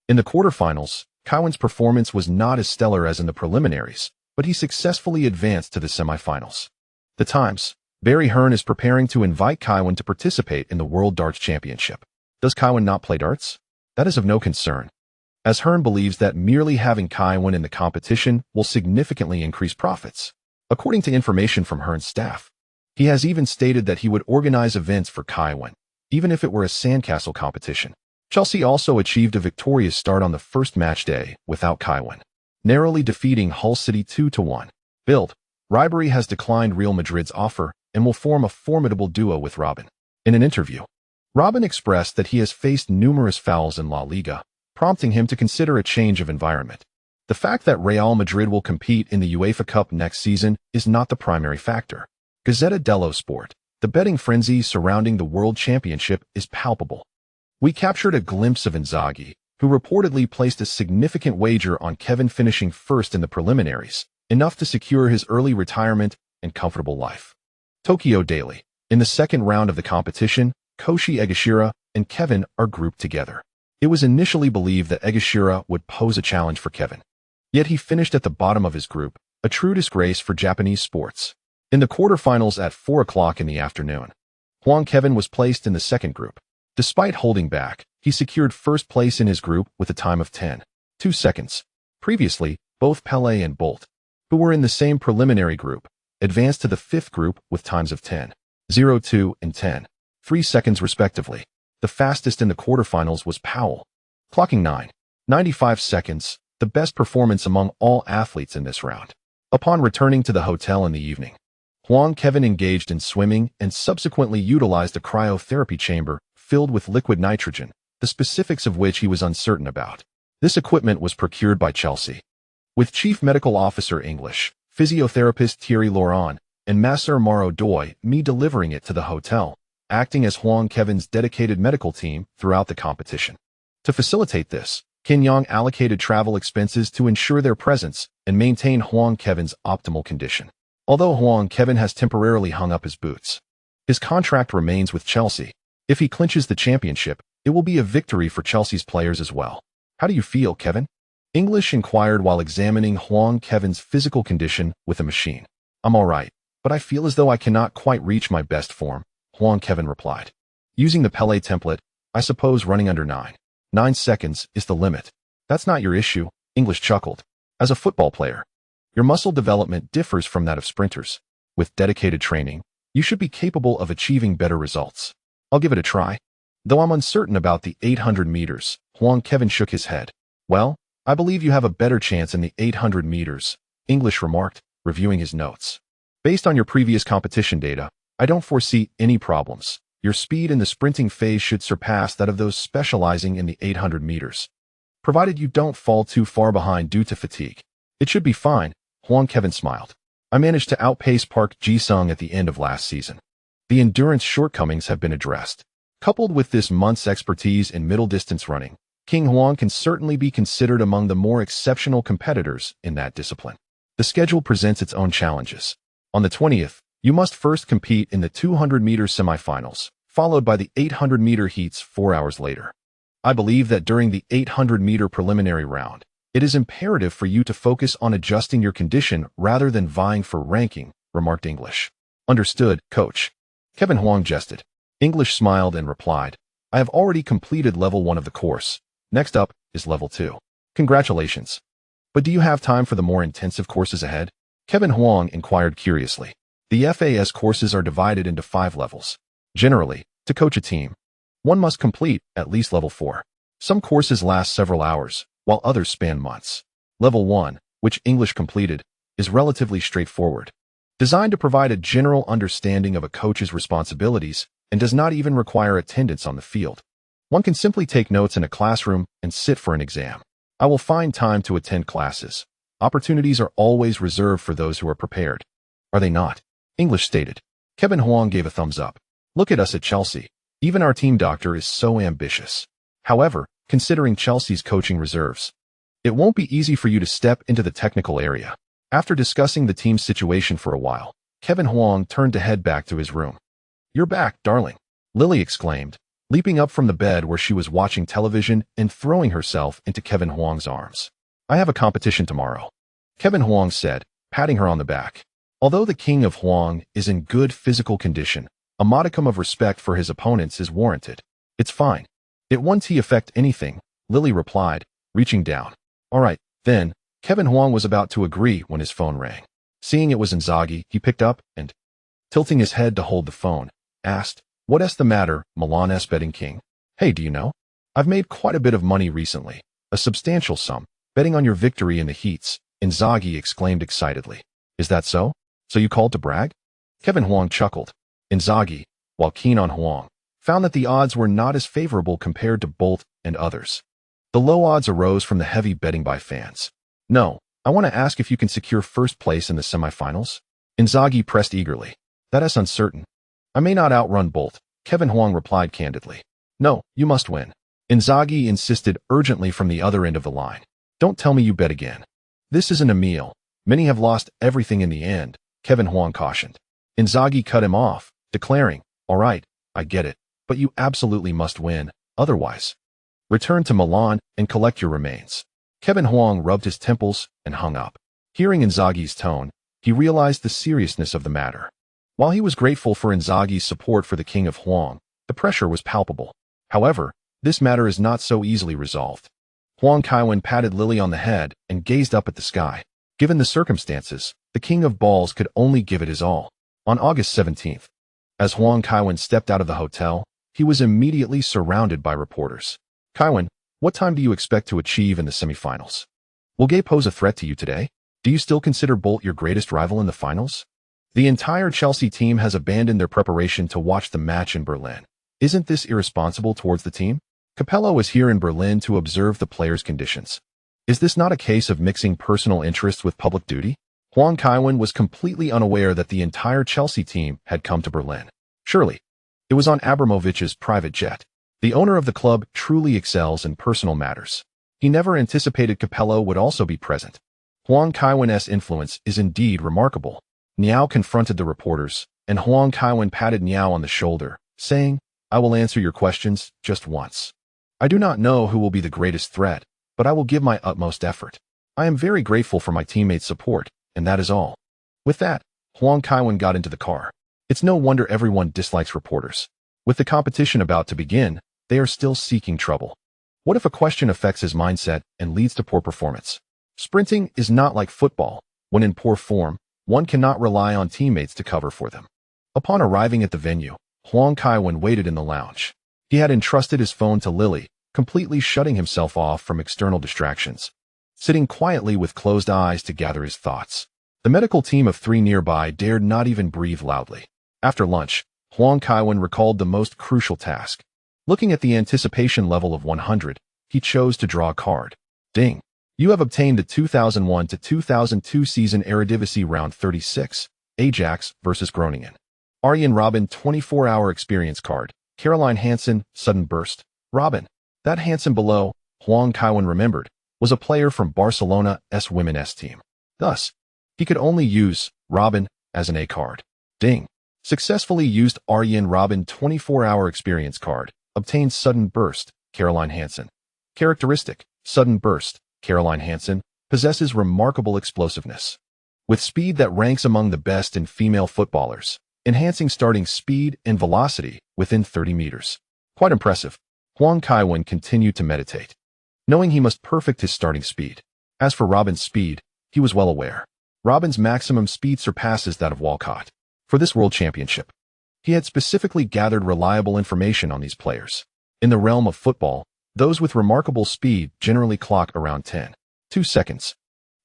In the quarterfinals, Kaiwen's performance was not as stellar as in the preliminaries, but he successfully advanced to the semifinals. The Times. Barry Hearn is preparing to invite Kaiwen to participate in the World Darts Championship. Does Kaiwen not play darts? That is of no concern, as Hearn believes that merely having Kaiwen in the competition will significantly increase profits. According to information from Hearn's staff, he has even stated that he would organize events for Kaiwen, even if it were a sandcastle competition. Chelsea also achieved a victorious start on the first match day without Kaiwen, narrowly defeating Hull City 2-1. Bild. Ribery has declined Real Madrid's offer and will form a formidable duo with Robin. In an interview, Robin expressed that he has faced numerous fouls in La Liga, prompting him to consider a change of environment. The fact that Real Madrid will compete in the UEFA Cup next season is not the primary factor. Gazzetta dello Sport. The betting frenzy surrounding the World Championship is palpable. We captured a glimpse of Inzaghi, who reportedly placed a significant wager on Kevin finishing first in the preliminaries, enough to secure his early retirement and comfortable life. Tokyo Daily. In the second round of the competition, Koshi Egashira and Kevin are grouped together. It was initially believed that Egashira would pose a challenge for Kevin. Yet he finished at the bottom of his group, a true disgrace for Japanese sports. In the quarterfinals at 4 o'clock in the afternoon, Huang Kaiwen was placed in the second group. Despite holding back, he secured first place in his group with a time of 10:02 seconds. Previously, both Pele and Bolt, who were in the same preliminary group, advanced to the fifth group with times of 10:02 and 10:03 seconds respectively. The fastest in the quarterfinals was Powell, clocking 9:95 seconds, the best performance among all athletes in this round. Upon returning to the hotel in the evening, Huang Kaiwen engaged in swimming and subsequently utilized a cryotherapy chamber filled with liquid nitrogen, the specifics of which he was uncertain about. This equipment was procured by Chelsea, with Chief Medical Officer English, physiotherapist Thierry Laurent, and Masseur Mauro Doi delivering it to the hotel, acting as Huang Kaiwen's dedicated medical team throughout the competition. To facilitate this, Kin Yang allocated travel expenses to ensure their presence and maintain Huang Kaiwen's optimal condition. Although Huang Kaiwen has temporarily hung up his boots, his contract remains with Chelsea. If he clinches the championship, it will be a victory for Chelsea's players as well. How do you feel, Kevin? English inquired while examining Huang Kaiwen's physical condition with a machine. I'm all right, but I feel as though I cannot quite reach my best form, Huang Kaiwen replied. Using the Pele template, I suppose running under 9 seconds is the limit. That's not your issue, English chuckled. As a football player, your muscle development differs from that of sprinters. With dedicated training, you should be capable of achieving better results. I'll give it a try. Though I'm uncertain about the 800 meters, Huang Kaiwen shook his head. Well, I believe you have a better chance in the 800 meters, English remarked, reviewing his notes. Based on your previous competition data, I don't foresee any problems. Your speed in the sprinting phase should surpass that of those specializing in the 800 meters, provided you don't fall too far behind due to fatigue. It should be fine, Huang Kaiwen smiled. I managed to outpace Park Ji-sung at the end of last season. The endurance shortcomings have been addressed. Coupled with this month's expertise in middle-distance running, King Huang can certainly be considered among the more exceptional competitors in that discipline. The schedule presents its own challenges. On the 20th, you must first compete in the 200-meter semifinals, followed by the 800-meter heats 4 hours later. I believe that during the 800-meter preliminary round, it is imperative for you to focus on adjusting your condition rather than vying for ranking, remarked English. Understood, coach. Kevin Huang jested. English smiled and replied, I have already completed level 1 of the course. Next up is level 2. Congratulations. But do you have time for the more intensive courses ahead? Kevin Huang inquired curiously. The FAS courses are divided into 5 levels. Generally, to coach a team, one must complete at least level 4. Some courses last several hours, while others span months. Level 1, which English completed, is relatively straightforward, designed to provide a general understanding of a coach's responsibilities and does not even require attendance on the field. One can simply take notes in a classroom and sit for an exam. I will find time to attend classes. Opportunities are always reserved for those who are prepared. Are they not? English stated. Kevin Huang gave a thumbs up. Look at us at Chelsea. Even our team doctor is so ambitious. However, considering Chelsea's coaching reserves, it won't be easy for you to step into the technical area. After discussing the team's situation for a while, Kevin Huang turned to head back to his room. You're back, darling, Lily exclaimed, leaping up from the bed where she was watching television and throwing herself into Kevin Huang's arms. I have a competition tomorrow, Kevin Huang said, patting her on the back. Although the king of Huang is in good physical condition, a modicum of respect for his opponents is warranted. It's fine. It won't affect anything, Lily replied, reaching down. All right, then, Kevin Huang was about to agree when his phone rang. Seeing it was Inzaghi, he picked up and, tilting his head to hold the phone, asked, What's the matter, Milan's betting king? Hey, do you know? I've made quite a bit of money recently, a substantial sum, betting on your victory in the heats, Inzaghi exclaimed excitedly. Is that so? So you called to brag? Kevin Huang chuckled. Inzaghi, while keen on Huang, found that the odds were not as favorable compared to Bolt and others. The low odds arose from the heavy betting by fans. No, I want to ask if you can secure first place in the semifinals? Inzaghi pressed eagerly. That is uncertain. I may not outrun Bolt, Kevin Huang replied candidly. No, you must win. Inzaghi insisted urgently from the other end of the line. Don't tell me you bet again. This isn't a meal. Many have lost everything in the end, Kevin Huang cautioned. Inzaghi cut him off, declaring, All right, I get it, but you absolutely must win, otherwise. Return to Milan and collect your remains. Kevin Huang rubbed his temples and hung up. Hearing Inzaghi's tone, he realized the seriousness of the matter. While he was grateful for Inzaghi's support for the king of Huang, the pressure was palpable. However, this matter is not so easily resolved. Huang Kaiwen patted Lily on the head and gazed up at the sky. Given the circumstances, the king of balls could only give it his all. On August 17th, as Huang Kaiwen stepped out of the hotel, he was immediately surrounded by reporters. Kaiwen, what time do you expect to achieve in the semifinals? Will Gay pose a threat to you today? Do you still consider Bolt your greatest rival in the finals? The entire Chelsea team has abandoned their preparation to watch the match in Berlin. Isn't this irresponsible towards the team? Capello is here in Berlin to observe the players' conditions. Is this not a case of mixing personal interests with public duty? Huang Kaiwen was completely unaware that the entire Chelsea team had come to Berlin. Surely, it was on Abramovich's private jet. The owner of the club truly excels in personal matters. He never anticipated Capello would also be present. Huang Kaiwen's influence is indeed remarkable. Niao confronted the reporters, and Huang Kaiwen patted Niao on the shoulder, saying, I will answer your questions just once. I do not know who will be the greatest threat, but I will give my utmost effort. I am very grateful for my teammates' support, and that is all. With that, Huang Kaiwen got into the car. It's no wonder everyone dislikes reporters. With the competition about to begin, they are still seeking trouble. What if a question affects his mindset and leads to poor performance? Sprinting is not like football. When in poor form, one cannot rely on teammates to cover for them. Upon arriving at the venue, Huang Kaiwen waited in the lounge. He had entrusted his phone to Lily, completely shutting himself off from external distractions. Sitting quietly with closed eyes to gather his thoughts. The medical team of 3 nearby dared not even breathe loudly. After lunch, Huang Kaiwen recalled the most crucial task. Looking at the anticipation level of 100, he chose to draw a card. Ding! You have obtained the 2001 to 2002 season Eredivisie Round 36, Ajax vs Groningen. Arjen Robben 24-hour experience card. Caroline Hansen, sudden burst. Robben. That Hansen below, Huang Kaiwen remembered, was a player from Barcelona's women's team. Thus, he could only use Robben as an A card. Ding! Successfully used Arjen Robben 24-hour experience card. Obtained sudden burst, Caroline Hansen. Characteristic, sudden burst, Caroline Hansen, possesses remarkable explosiveness. With speed that ranks among the best in female footballers, enhancing starting speed and velocity within 30 meters. Quite impressive. Huang Kaiwen continued to meditate, knowing he must perfect his starting speed. As for Robben's speed, he was well aware. Robben's maximum speed surpasses that of Walcott. For this World Championship, he had specifically gathered reliable information on these players. In the realm of football, those with remarkable speed generally clock around 10.2 seconds.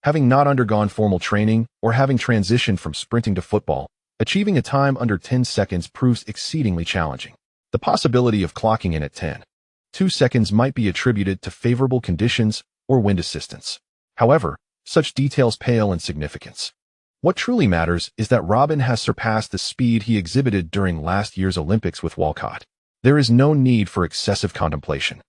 Having not undergone formal training or having transitioned from sprinting to football, achieving a time under 10 seconds proves exceedingly challenging. The possibility of clocking in at 10.2 seconds might be attributed to favorable conditions or wind assistance. However, such details pale in significance. What truly matters is that Robin has surpassed the speed he exhibited during last year's Olympics with Walcott. There is no need for excessive contemplation.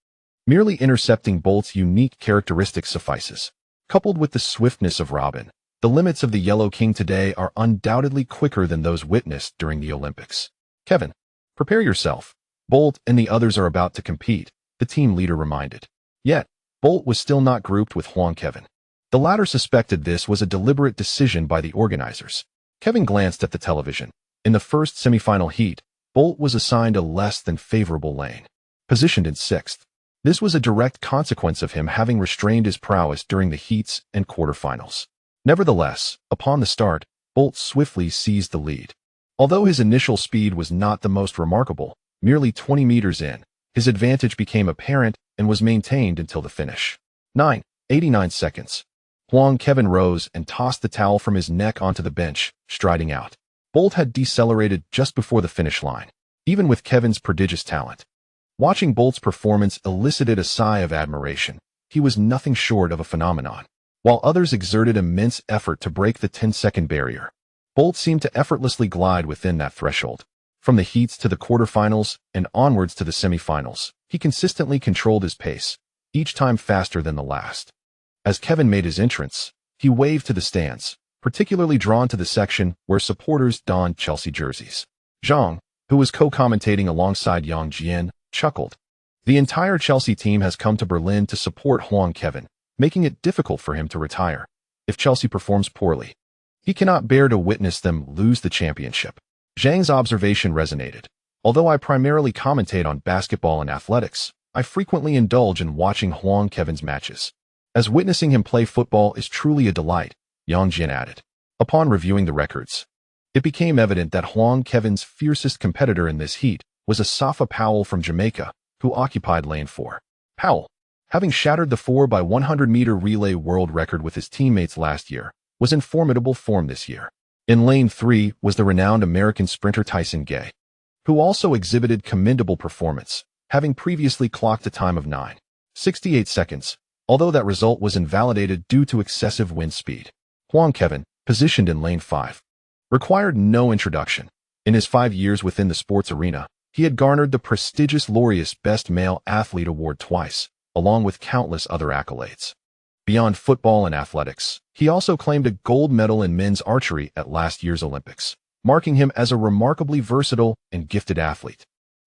Merely intercepting Bolt's unique characteristics suffices. Coupled with the swiftness of Robin, the limits of the Yellow King today are undoubtedly quicker than those witnessed during the Olympics. Kevin, prepare yourself. Bolt and the others are about to compete, the team leader reminded. Yet, Bolt was still not grouped with Huang Kaiwen. The latter suspected this was a deliberate decision by the organizers. Kevin glanced at the television. In the first semifinal heat, Bolt was assigned a less than favorable lane, positioned in sixth. This was a direct consequence of him having restrained his prowess during the heats and quarterfinals. Nevertheless, upon the start, Bolt swiftly seized the lead. Although his initial speed was not the most remarkable, merely 20 meters in, his advantage became apparent and was maintained until the finish. 9:89 seconds. Huang Kaiwen rose and tossed the towel from his neck onto the bench, striding out. Bolt had decelerated just before the finish line, even with Kevin's prodigious talent. Watching Bolt's performance elicited a sigh of admiration. He was nothing short of a phenomenon. While others exerted immense effort to break the 10-second barrier, Bolt seemed to effortlessly glide within that threshold. From the heats to the quarterfinals and onwards to the semifinals, he consistently controlled his pace, each time faster than the last. As Kevin made his entrance, he waved to the stands, particularly drawn to the section where supporters donned Chelsea jerseys. Zhang, who was co-commentating alongside Yang Jian, chuckled. The entire Chelsea team has come to Berlin to support Huang Kaiwen, making it difficult for him to retire. If Chelsea performs poorly, he cannot bear to witness them lose the championship. Zhang's observation resonated. Although I primarily commentate on basketball and athletics, I frequently indulge in watching Huang Kaiwen's matches. As witnessing him play football is truly a delight, Yang Jian added. Upon reviewing the records, it became evident that Huang Kaiwen's fiercest competitor in this heat was Asafa Powell from Jamaica, who occupied lane 4. Powell, having shattered the 4x100-meter relay world record with his teammates last year, was in formidable form this year. In lane 3 was the renowned American sprinter Tyson Gay, who also exhibited commendable performance, having previously clocked a time of 9:68 seconds, although that result was invalidated due to excessive wind speed. Huang Kaiwen, positioned in lane 5, required no introduction. In his 5 years within the sports arena, he had garnered the prestigious Laureus Best Male Athlete Award twice, along with countless other accolades. Beyond football and athletics, he also claimed a gold medal in men's archery at last year's Olympics, marking him as a remarkably versatile and gifted athlete.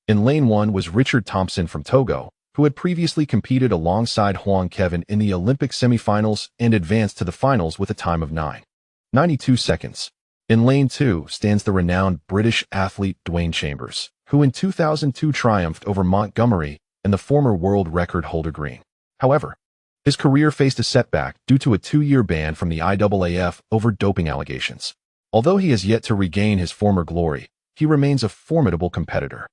In lane 1 was Richard Thompson from Togo, who had previously competed alongside Huang Kaiwen in the Olympic semifinals and advanced to the finals with a time of 9:92 seconds. In lane 2 stands the renowned British athlete Dwayne Chambers, who in 2002 triumphed over Montgomery and the former world record holder Green. However, his career faced a setback due to a 2-year ban from the IAAF over doping allegations. Although he has yet to regain his former glory, he remains a formidable competitor.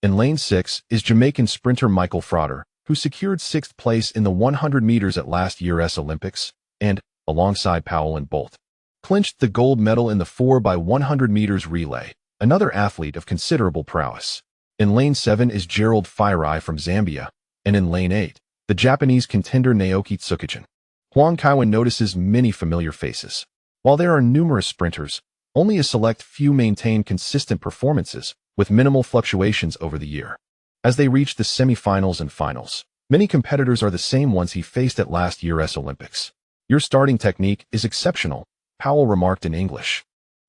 In lane 6 is Jamaican sprinter Michael Frater, who secured 6th place in the 100 meters at last year's Olympics and, alongside Powell and Bolt, clinched the gold medal in the 4x100 meters relay, another athlete of considerable prowess. In lane 7 is Gerald Firai from Zambia, and in lane 8, the Japanese contender Naoki Tsukijin. Huang Kaiwen notices many familiar faces. While there are numerous sprinters, only a select few maintain consistent performances, with minimal fluctuations over the year. As they reach the semifinals and finals, many competitors are the same ones he faced at last year's Olympics. Your starting technique is exceptional, Powell remarked in English,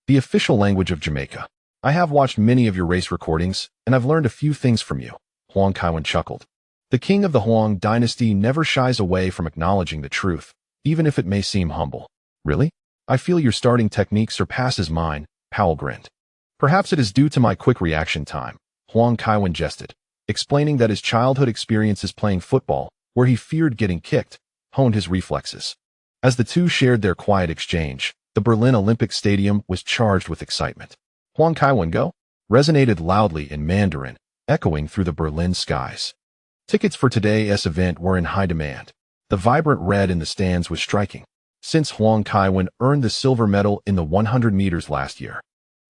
the official language of Jamaica. I have watched many of your race recordings, and I've learned a few things from you, Huang Kaiwen chuckled. The king of the Huang dynasty never shies away from acknowledging the truth, even if it may seem humble. Really? I feel your starting technique surpasses mine, Powell grinned. Perhaps it is due to my quick reaction time, Huang Kaiwen jested, explaining that his childhood experiences playing football, where he feared getting kicked, honed his reflexes. As the two shared their quiet exchange, the Berlin Olympic Stadium was charged with excitement. Huang Kaiwen go? Resonated loudly in Mandarin, echoing through the Berlin skies. Tickets for today's event were in high demand. The vibrant red in the stands was striking, since Huang Kaiwen earned the silver medal in the 100 meters last year.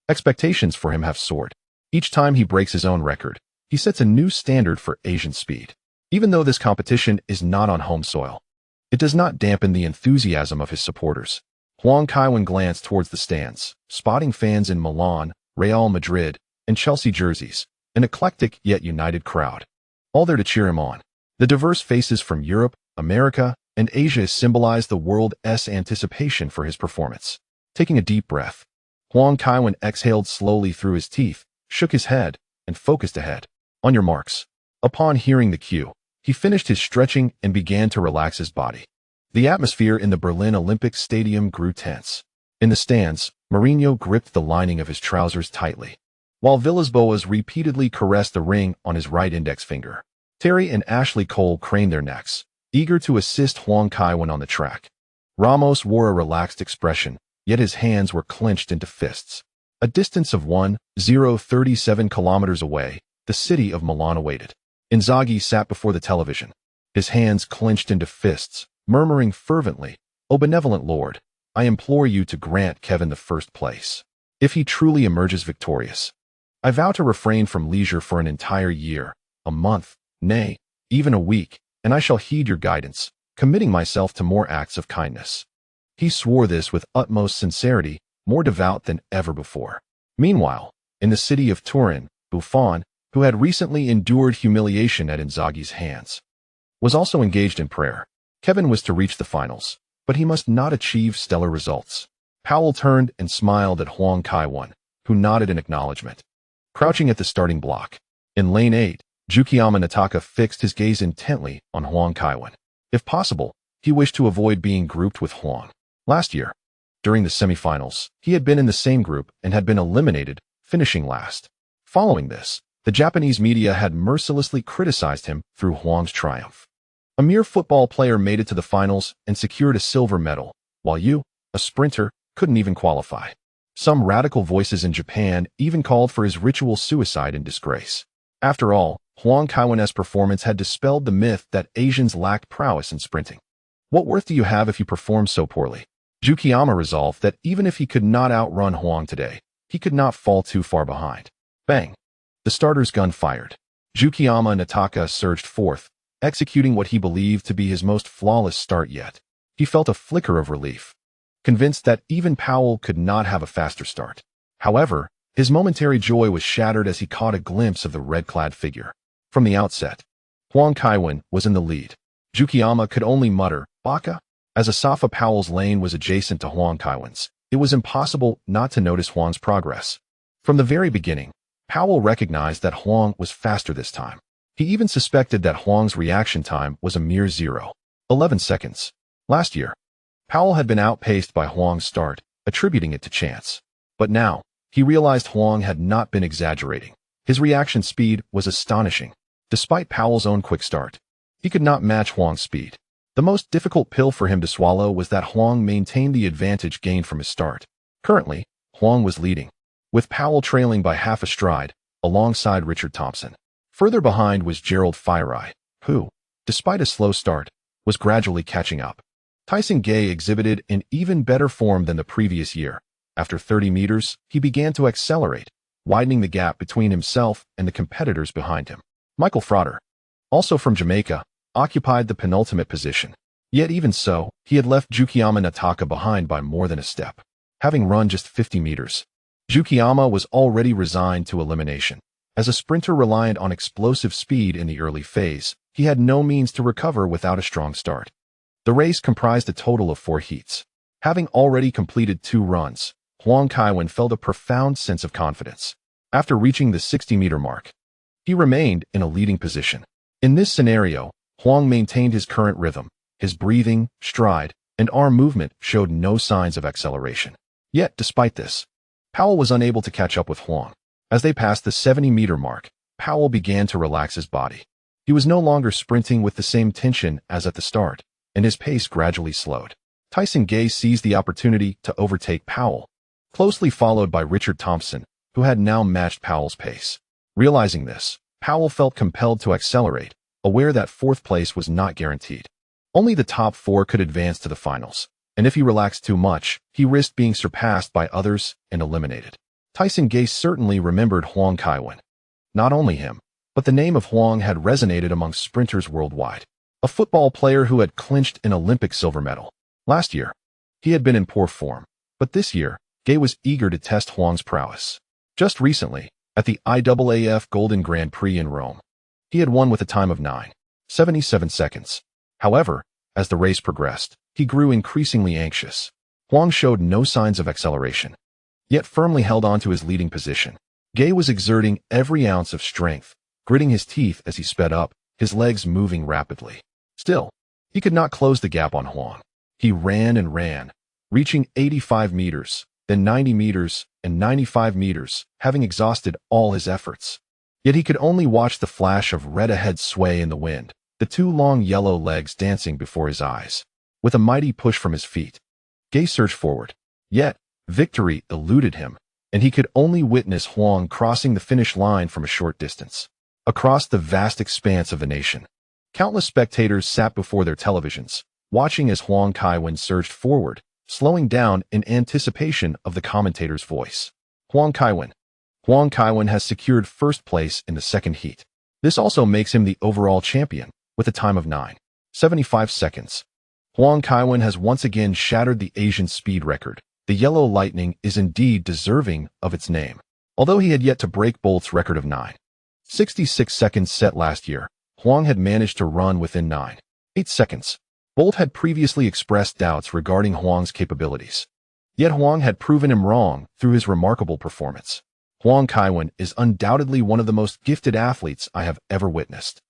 Expectations for him have soared. Each time he breaks his own record, he sets a new standard for Asian speed. Even though this competition is not on home soil, it does not dampen the enthusiasm of his supporters. Huang Kaiwen glanced towards the stands, spotting fans in Milan, Real Madrid, and Chelsea jerseys, an eclectic yet united crowd, all there to cheer him on. The diverse faces from Europe, America, and Asia symbolized the world's anticipation for his performance. Taking a deep breath, Huang Kaiwen exhaled slowly through his teeth, shook his head, and focused ahead. On your marks. Upon hearing the cue, he finished his stretching and began to relax his body. The atmosphere in the Berlin Olympic Stadium grew tense. In the stands, Mourinho gripped the lining of his trousers tightly, while Villas-Boas repeatedly caressed the ring on his right index finger. Terry and Ashley Cole craned their necks, eager to assist Huang Kaiwen on the track. Ramos wore a relaxed expression, yet his hands were clenched into fists. A distance of 1,037 kilometers away, the city of Milan awaited. Inzaghi sat before the television, his hands clenched into fists, murmuring fervently, "O benevolent Lord, I implore you to grant Kevin the first place. If he truly emerges victorious, I vow to refrain from leisure for an entire year, a month, nay, even a week, and I shall heed your guidance, committing myself to more acts of kindness." He swore this with utmost sincerity, more devout than ever before. Meanwhile, in the city of Turin, Buffon, who had recently endured humiliation at Inzaghi's hands, was also engaged in prayer. Kevin was to reach the finals, but he must not achieve stellar results. Powell turned and smiled at Huang Kaiwen, who nodded in acknowledgement. Crouching at the starting block, in lane 8, Yukiyama Nataka fixed his gaze intently on Huang Kaiwen. If possible, he wished to avoid being grouped with Huang. Last year, during the semifinals, he had been in the same group and had been eliminated, finishing last. Following this, the Japanese media had mercilessly criticized him through Huang's triumph. A mere football player made it to the finals and secured a silver medal, while you, a sprinter, couldn't even qualify. Some radical voices in Japan even called for his ritual suicide in disgrace. After all, Huang Kaiwen's performance had dispelled the myth that Asians lacked prowess in sprinting. What worth do you have if you perform so poorly? Yukiyama resolved that even if he could not outrun Huang today, he could not fall too far behind. Bang! The starter's gun fired. Yukiyama Nataka surged forth, executing what he believed to be his most flawless start yet. He felt a flicker of relief, convinced that even Powell could not have a faster start. However, his momentary joy was shattered as he caught a glimpse of the red-clad figure. From the outset, Huang Kaiwen was in the lead. Yukiyama could only mutter, "Baka?" As Asafa Powell's lane was adjacent to Huang Kaiwen's, it was impossible not to notice Huang's progress. From the very beginning, Powell recognized that Huang was faster this time. He even suspected that Huang's reaction time was a mere 0.11 seconds. Last year, Powell had been outpaced by Huang's start, attributing it to chance. But now, he realized Huang had not been exaggerating. His reaction speed was astonishing. Despite Powell's own quick start, he could not match Huang's speed. The most difficult pill for him to swallow was that Huang maintained the advantage gained from his start. Currently, Huang was leading, with Powell trailing by half a stride, alongside Richard Thompson. Further behind was Gerald Fireye, who, despite a slow start, was gradually catching up. Tyson Gay exhibited an even better form than the previous year. After 30 meters, he began to accelerate, widening the gap between himself and the competitors behind him. Michael Frater, also from Jamaica, occupied the penultimate position. Yet even so, he had left Yukiyama Nataka behind by more than a step. Having run just 50 meters, Yukiyama was already resigned to elimination. As a sprinter reliant on explosive speed in the early phase, he had no means to recover without a strong start. The race comprised a total of 4 heats. Having already completed 2 runs, Huang Kaiwen felt a profound sense of confidence. After reaching the 60-meter mark, he remained in a leading position. In this scenario, Huang maintained his current rhythm. His breathing, stride, and arm movement showed no signs of acceleration. Yet, despite this, Powell was unable to catch up with Huang. As they passed the 70-meter mark, Powell began to relax his body. He was no longer sprinting with the same tension as at the start, and his pace gradually slowed. Tyson Gay seized the opportunity to overtake Powell, closely followed by Richard Thompson, who had now matched Powell's pace. Realizing this, Powell felt compelled to accelerate, aware that 4th place was not guaranteed. Only the top 4 could advance to the finals, and if he relaxed too much, he risked being surpassed by others and eliminated. Tyson Gay certainly remembered Huang Kaiwen. Not only him, but the name of Huang had resonated among sprinters worldwide. A football player who had clinched an Olympic silver medal. Last year, He had been in poor form, but this year, Gay was eager to test Huang's prowess. Just recently, at the IAAF Golden Grand Prix in Rome, he had won with a time of 9:77 seconds. However, as the race progressed, he grew increasingly anxious. Huang showed no signs of acceleration, yet firmly held on to his leading position. Gay was exerting every ounce of strength, gritting his teeth as he sped up, his legs moving rapidly. Still, he could not close the gap on Huang. He ran and ran, reaching 85 meters, then 90 meters, and 95 meters, having exhausted all his efforts. Yet he could only watch the flash of red ahead sway in the wind, the two long yellow legs dancing before his eyes. With a mighty push from his feet, Gay surged forward. Yet, victory eluded him, and he could only witness Huang crossing the finish line from a short distance. Across the vast expanse of the nation, countless spectators sat before their televisions, watching as Huang Kaiwen surged forward, slowing down in anticipation of the commentator's voice. Huang Kaiwen. Huang Kaiwen has secured first place in the second heat. This also makes him the overall champion, with a time of 9:75 seconds. Huang Kaiwen has once again shattered the Asian speed record. The Yellow Lightning is indeed deserving of its name. Although he had yet to break Bolt's record of 9:66 seconds set last year, Huang had managed to run within 9.8 seconds. Bolt had previously expressed doubts regarding Huang's capabilities. Yet Huang had proven him wrong through his remarkable performance. Huang Kaiwen is undoubtedly one of the most gifted athletes I have ever witnessed.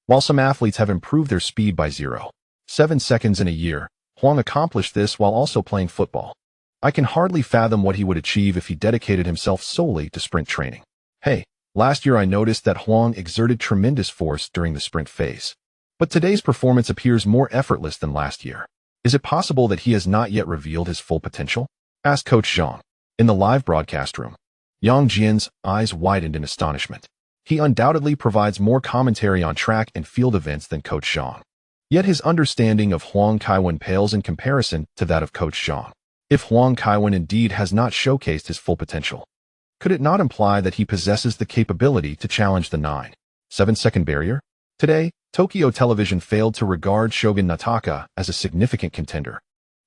While some athletes have improved their speed by 0.7 seconds in a year, Huang accomplished this while also playing football. I can hardly fathom what he would achieve if he dedicated himself solely to sprint training. Hey, last year I noticed that Huang exerted tremendous force during the sprint phase. But today's performance appears more effortless than last year. Is it possible that he has not yet revealed his full potential? Asked Coach Zhang. In the live broadcast room, Yang Jian's eyes widened in astonishment. He undoubtedly provides more commentary on track and field events than Coach Zhang. Yet his understanding of Huang Kaiwen pales in comparison to that of Coach Zhang. If Huang Kaiwen indeed has not showcased his full potential, could it not imply that he possesses the capability to challenge the 9.7 second barrier? Today, Tokyo Television failed to regard Shogun Nataka as a significant contender,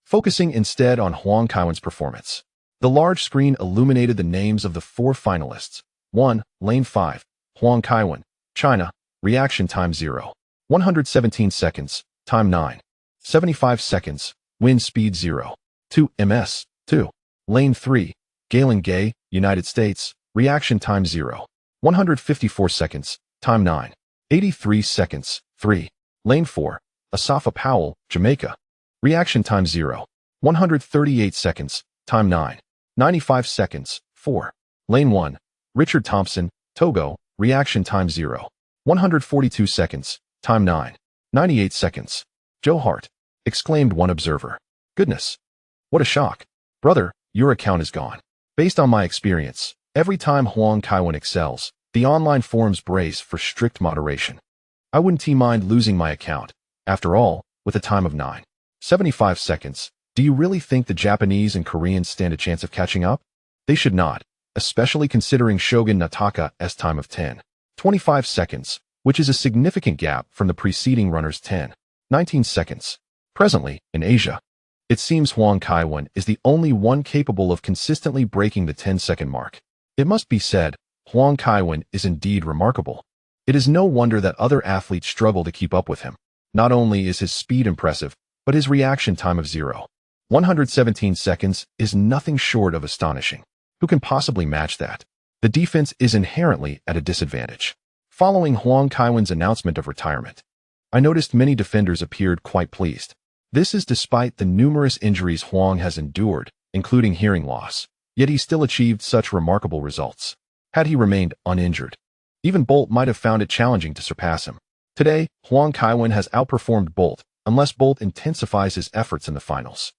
focusing instead on Huang Kaiwen's performance. The large screen illuminated the names of the 4 finalists. 1. Lane 5. Huang Kaiwen, China. Reaction time 0.117 seconds. Time 9.75 seconds. Wind speed 0.2 ms. 2. Lane 3. Galen Gay, United States. Reaction time 0.154 seconds. Time 9.83 seconds. 3. Lane 4. Asafa Powell, Jamaica. Reaction time 0.138 seconds. Time 9.95 seconds. 4. Lane 1. Richard Thompson, Togo. Reaction time 0.142 seconds. Time 9.98 seconds. Joe Hart, exclaimed one observer. Goodness. What a shock. Brother, your account is gone. Based on my experience, every time Huang Kaiwen excels, the online forums brace for strict moderation. I wouldn't mind losing my account. After all, with a time of 9.75 seconds, do you really think the Japanese and Koreans stand a chance of catching up? They should not, especially considering Shogun Nataka's time of 10.25 seconds, which is a significant gap from the preceding runner's 10.19 seconds. Presently, in Asia, it seems Huang Kaiwen is the only one capable of consistently breaking the 10-second mark. It must be said, Huang Kaiwen is indeed remarkable. It is no wonder that other athletes struggle to keep up with him. Not only is his speed impressive, but his reaction time of 0.117 seconds is nothing short of astonishing. Who can possibly match that? The defense is inherently at a disadvantage. Following Huang Kaiwen's announcement of retirement, I noticed many defenders appeared quite pleased. This is despite the numerous injuries Huang has endured, including hearing loss, yet he still achieved such remarkable results. Had he remained uninjured, even Bolt might have found it challenging to surpass him. Today, Huang Kaiwen has outperformed Bolt, unless Bolt intensifies his efforts in the finals.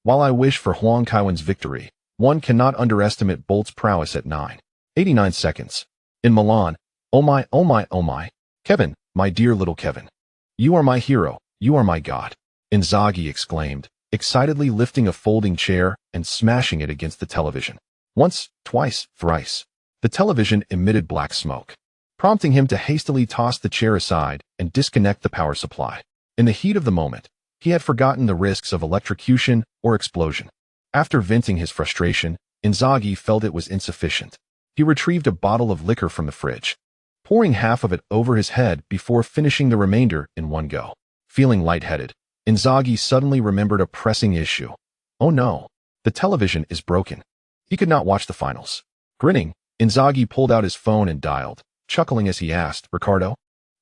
While I wish for Huang Kaiwen's victory, one cannot underestimate Bolt's prowess at 9.89 seconds. In Milan, oh my, oh my, oh my. Kevin, my dear little Kevin. You are my hero, you are my god. Inzaghi exclaimed, excitedly lifting a folding chair and smashing it against the television. Once, twice, thrice. The television emitted black smoke, prompting him to hastily toss the chair aside and disconnect the power supply. In the heat of the moment, He had forgotten the risks of electrocution or explosion. After venting his frustration, Inzaghi felt it was insufficient. He retrieved a bottle of liquor from the fridge, pouring half of it over his head before finishing the remainder in one go. Feeling lightheaded, Inzaghi suddenly remembered a pressing issue. Oh no, the television is broken. He could not watch the finals. Grinning, Inzaghi pulled out his phone and dialed, chuckling as he asked, "Ricardo?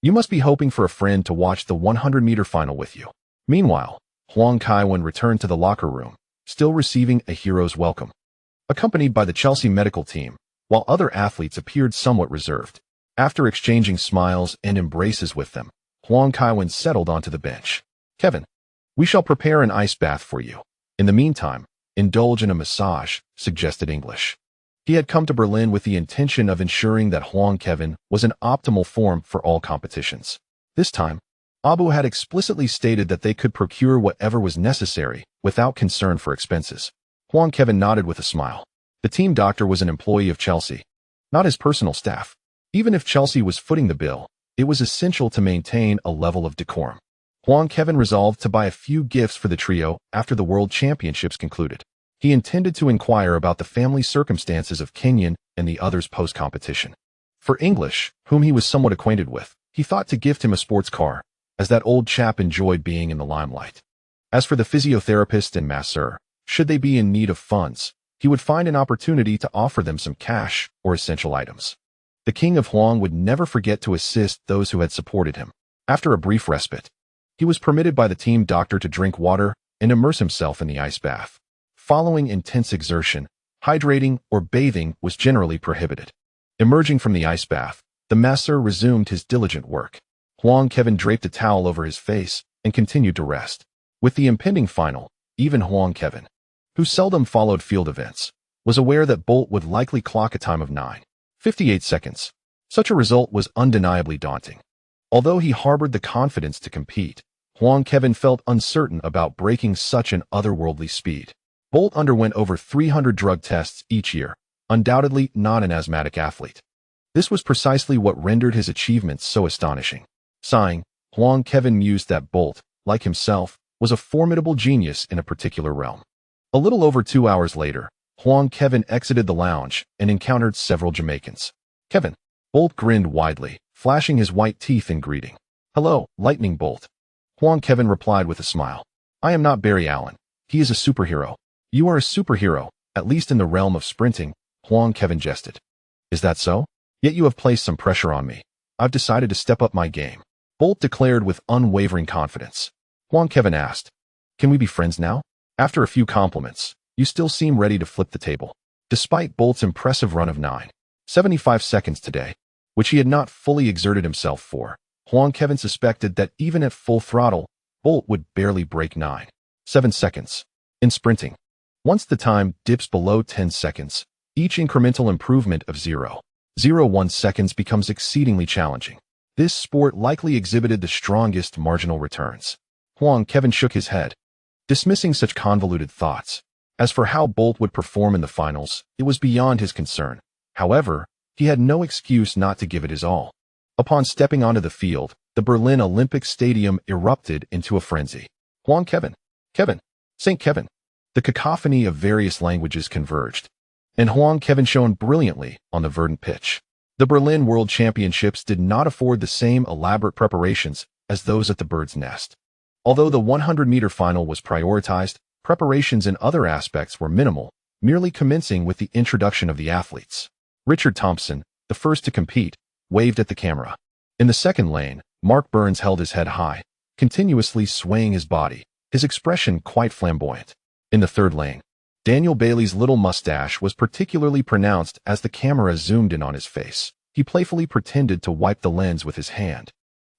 You must be hoping for a friend to watch the 100-meter final with you." Meanwhile, Huang Kaiwen returned to the locker room, still receiving a hero's welcome. Accompanied by the Chelsea medical team, while other athletes appeared somewhat reserved. After exchanging smiles and embraces with them, Huang Kaiwen settled onto the bench. "Kevin, we shall prepare an ice bath for you. In the meantime, indulge in a massage," suggested English. He had come to Berlin with the intention of ensuring that Huang Kaiwen was in optimal form for all competitions. This time, Abu had explicitly stated that they could procure whatever was necessary without concern for expenses. Huang Kaiwen nodded with a smile. The team doctor was an employee of Chelsea, not his personal staff. Even if Chelsea was footing the bill, it was essential to maintain a level of decorum. Huang Kaiwen resolved to buy a few gifts for the trio after the World Championships concluded. He intended to inquire about the family circumstances of Kenyon and the others post-competition. For English, whom he was somewhat acquainted with, he thought to gift him a sports car, as that old chap enjoyed being in the limelight. As for the physiotherapist and masseur, should they be in need of funds, he would find an opportunity to offer them some cash or essential items. The King of Huang would never forget to assist those who had supported him. After a brief respite, he was permitted by the team doctor to drink water and immerse himself in the ice bath. Following intense exertion, hydrating or bathing was generally prohibited. Emerging from the ice bath, the masseur resumed his diligent work. Huang Kaiwen draped a towel over his face and continued to rest. With the impending final, even Huang Kaiwen, who seldom followed field events, was aware that Bolt would likely clock a time of 9:58 seconds. Such a result was undeniably daunting. Although he harbored the confidence to compete, Huang Kaiwen felt uncertain about breaking such an otherworldly speed. Bolt underwent over 300 drug tests each year, undoubtedly not an asthmatic athlete. This was precisely what rendered his achievements so astonishing. Sighing, Huang Kaiwen mused that Bolt, like himself, was a formidable genius in a particular realm. A little over 2 hours later, Huang Kaiwen exited the lounge and encountered several Jamaicans. "Kevin." Bolt grinned widely, flashing his white teeth in greeting. "Hello, Lightning Bolt." Huang Kaiwen replied with a smile. "I am not Barry Allen. He is a superhero." "You are a superhero, at least in the realm of sprinting," Huang Kaiwen jested. "Is that so? Yet you have placed some pressure on me. I've decided to step up my game," Bolt declared with unwavering confidence. Huang Kaiwen asked, "Can we be friends now?" After a few compliments, "You still seem ready to flip the table." Despite Bolt's impressive run of 9:75 seconds today, which he had not fully exerted himself for, Huang Kaiwen suspected that even at full throttle, Bolt would barely break 9.7 seconds. In sprinting, once the time dips below 10 seconds, each incremental improvement of 0.01 seconds becomes exceedingly challenging. This sport likely exhibited the strongest marginal returns. Huang Kaiwen shook his head, dismissing such convoluted thoughts. As for how Bolt would perform in the finals, it was beyond his concern. However, he had no excuse not to give it his all. Upon stepping onto the field, the Berlin Olympic Stadium erupted into a frenzy. "Huang Kaiwen! Kevin! St. Kevin!" The cacophony of various languages converged, and Huang Kaiwen shone brilliantly on the verdant pitch. The Berlin World Championships did not afford the same elaborate preparations as those at the Bird's Nest. Although the 100-meter final was prioritized, preparations in other aspects were minimal, merely commencing with the introduction of the athletes. Richard Thompson, the first to compete, waved at the camera. In the second lane, Mark Burns held his head high, continuously swaying his body, his expression quite flamboyant. In the third lane, Daniel Bailey's little mustache was particularly pronounced as the camera zoomed in on his face. He playfully pretended to wipe the lens with his hand.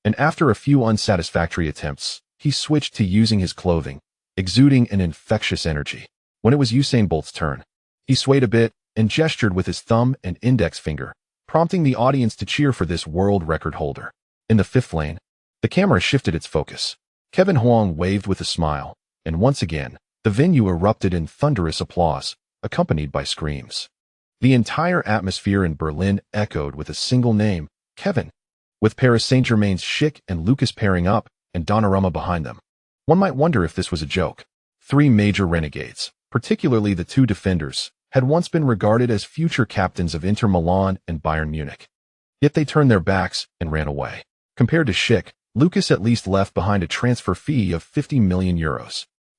And after a few unsatisfactory attempts, he switched to using his clothing, exuding an infectious energy. When it was Usain Bolt's turn, he swayed a bit and gestured with his thumb and index finger, prompting the audience to cheer for this world record holder. In the fifth lane, the camera shifted its focus. Kevin Huang waved with a smile, and once again, the venue erupted in thunderous applause, accompanied by screams. The entire atmosphere in Berlin echoed with a single name, Kevin, with Paris Saint-Germain's Schick and Lucas pairing up and Donnarumma behind them. One might wonder if this was a joke. Three major renegades, particularly the two defenders, had once been regarded as future captains of Inter Milan and Bayern Munich. Yet they turned their backs and ran away. Compared to Schick, Lucas at least left behind a transfer fee of €50 million.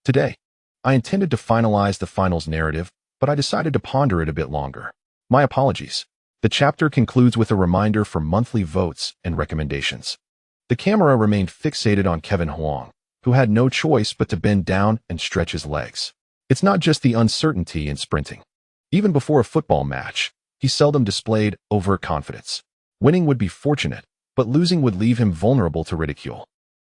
Today, I intended to finalize the finals narrative, but I decided to ponder it a bit longer. My apologies. The chapter concludes with a reminder for monthly votes and recommendations. The camera remained fixated on Kevin Huang, who had no choice but to bend down and stretch his legs. It's not just the uncertainty in sprinting. Even before a football match, he seldom displayed overconfidence. Winning would be fortunate, but losing would leave him vulnerable to ridicule.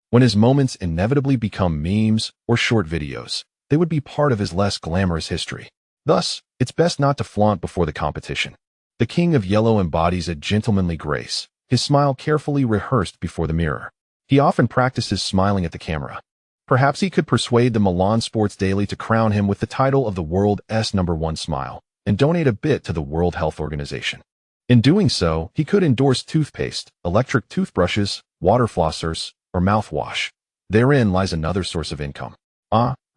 When his moments inevitably become memes or short videos, they would be part of his less glamorous history. Thus, it's best not to flaunt before the competition. The King of Yellow embodies a gentlemanly grace, his smile carefully rehearsed before the mirror. He often practices smiling at the camera. Perhaps he could persuade the Milan Sports Daily to crown him with the title of the world's #1 smile and donate a bit to the World Health Organization. In doing so, he could endorse toothpaste, electric toothbrushes, water flossers, or mouthwash. Therein lies another source of income.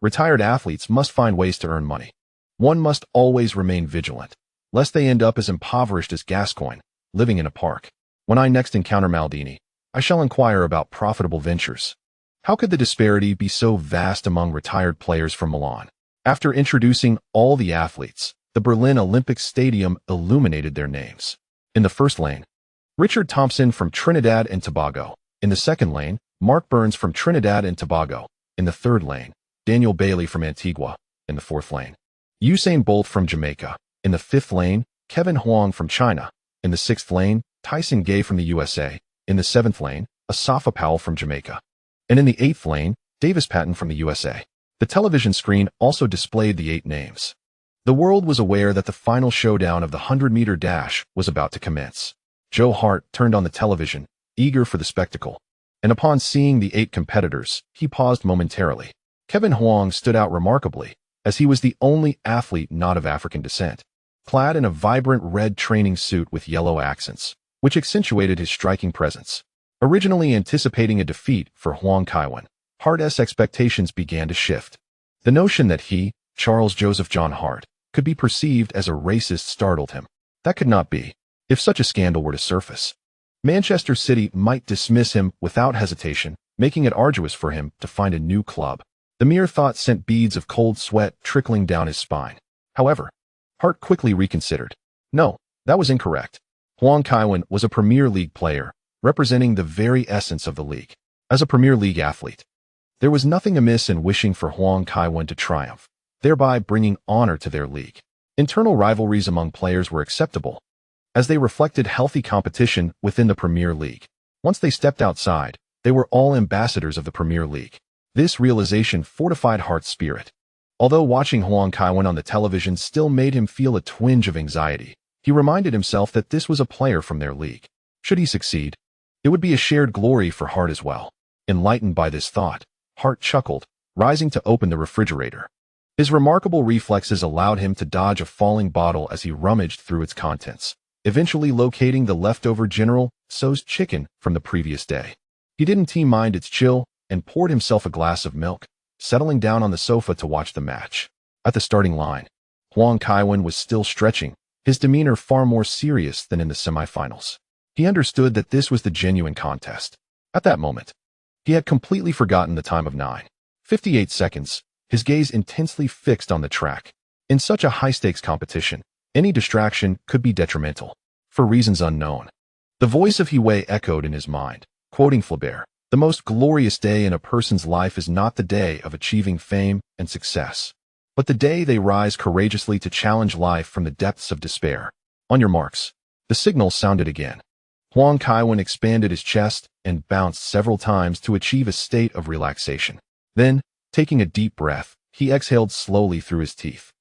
Retired athletes must find ways to earn money. One must always remain vigilant, lest they end up as impoverished as Gascoigne, living in a park. When I next encounter Maldini, I shall inquire about profitable ventures. How could the disparity be so vast among retired players from Milan? After introducing all the athletes, the Berlin Olympic Stadium illuminated their names. In the first lane, Richard Thompson from Trinidad and Tobago. In the second lane, Mark Burns from Trinidad and Tobago. In the third lane, Daniel Bailey from Antigua. In the fourth lane, Usain Bolt from Jamaica. In the fifth lane, Kevin Huang from China. In the sixth lane, Tyson Gay from the USA. In the seventh lane, Asafa Powell from Jamaica. And in the eighth lane, Davis Patton from the USA. The television screen also displayed the 8 names. The world was aware that the final showdown of the 100-meter dash was about to commence. Joe Hart turned on the television, eager for the spectacle. And upon seeing the 8 competitors, he paused momentarily. Kevin Huang stood out remarkably, as he was the only athlete not of African descent, clad in a vibrant red training suit with yellow accents, which accentuated his striking presence. Originally anticipating a defeat for Huang Kaiwen, Hart's expectations began to shift. The notion that he, Charles Joseph John Hart, could be perceived as a racist startled him. That could not be. If such a scandal were to surface, Manchester City might dismiss him without hesitation, making it arduous for him to find a new club. The mere thought sent beads of cold sweat trickling down his spine. However, Hart quickly reconsidered. No, that was incorrect. Huang Kaiwen was a Premier League player, representing the very essence of the league. As a Premier League athlete, there was nothing amiss in wishing for Huang Kaiwen to triumph, thereby bringing honor to their league. Internal rivalries among players were acceptable, as they reflected healthy competition within the Premier League. Once they stepped outside, they were all ambassadors of the Premier League. This realization fortified Hart's spirit. Although watching Huang Kaiwen on the television still made him feel a twinge of anxiety, he reminded himself that this was a player from their league. Should he succeed, it would be a shared glory for Hart as well. Enlightened by this thought, Hart chuckled, rising to open the refrigerator. His remarkable reflexes allowed him to dodge a falling bottle as he rummaged through its contents, eventually locating the leftover General Tso's chicken from the previous day. He didn't mind its chill and poured himself a glass of milk, settling down on the sofa to watch the match. At the starting line, Huang Kaiwen was still stretching, his demeanor far more serious than in the semifinals. He understood that this was the genuine contest. At that moment, he had completely forgotten the time of 9:58 seconds, his gaze intensely fixed on the track. In such a high-stakes competition, any distraction could be detrimental. For reasons unknown, the voice of Hiwei echoed in his mind, quoting Flaubert, "The most glorious day in a person's life is not the day of achieving fame and success, but the day they rise courageously to challenge life from the depths of despair. On your marks." The signal sounded again. Huang Kaiwen expanded his chest and bounced several times to achieve a state of relaxation. Then, taking a deep breath, he exhaled slowly through his teeth.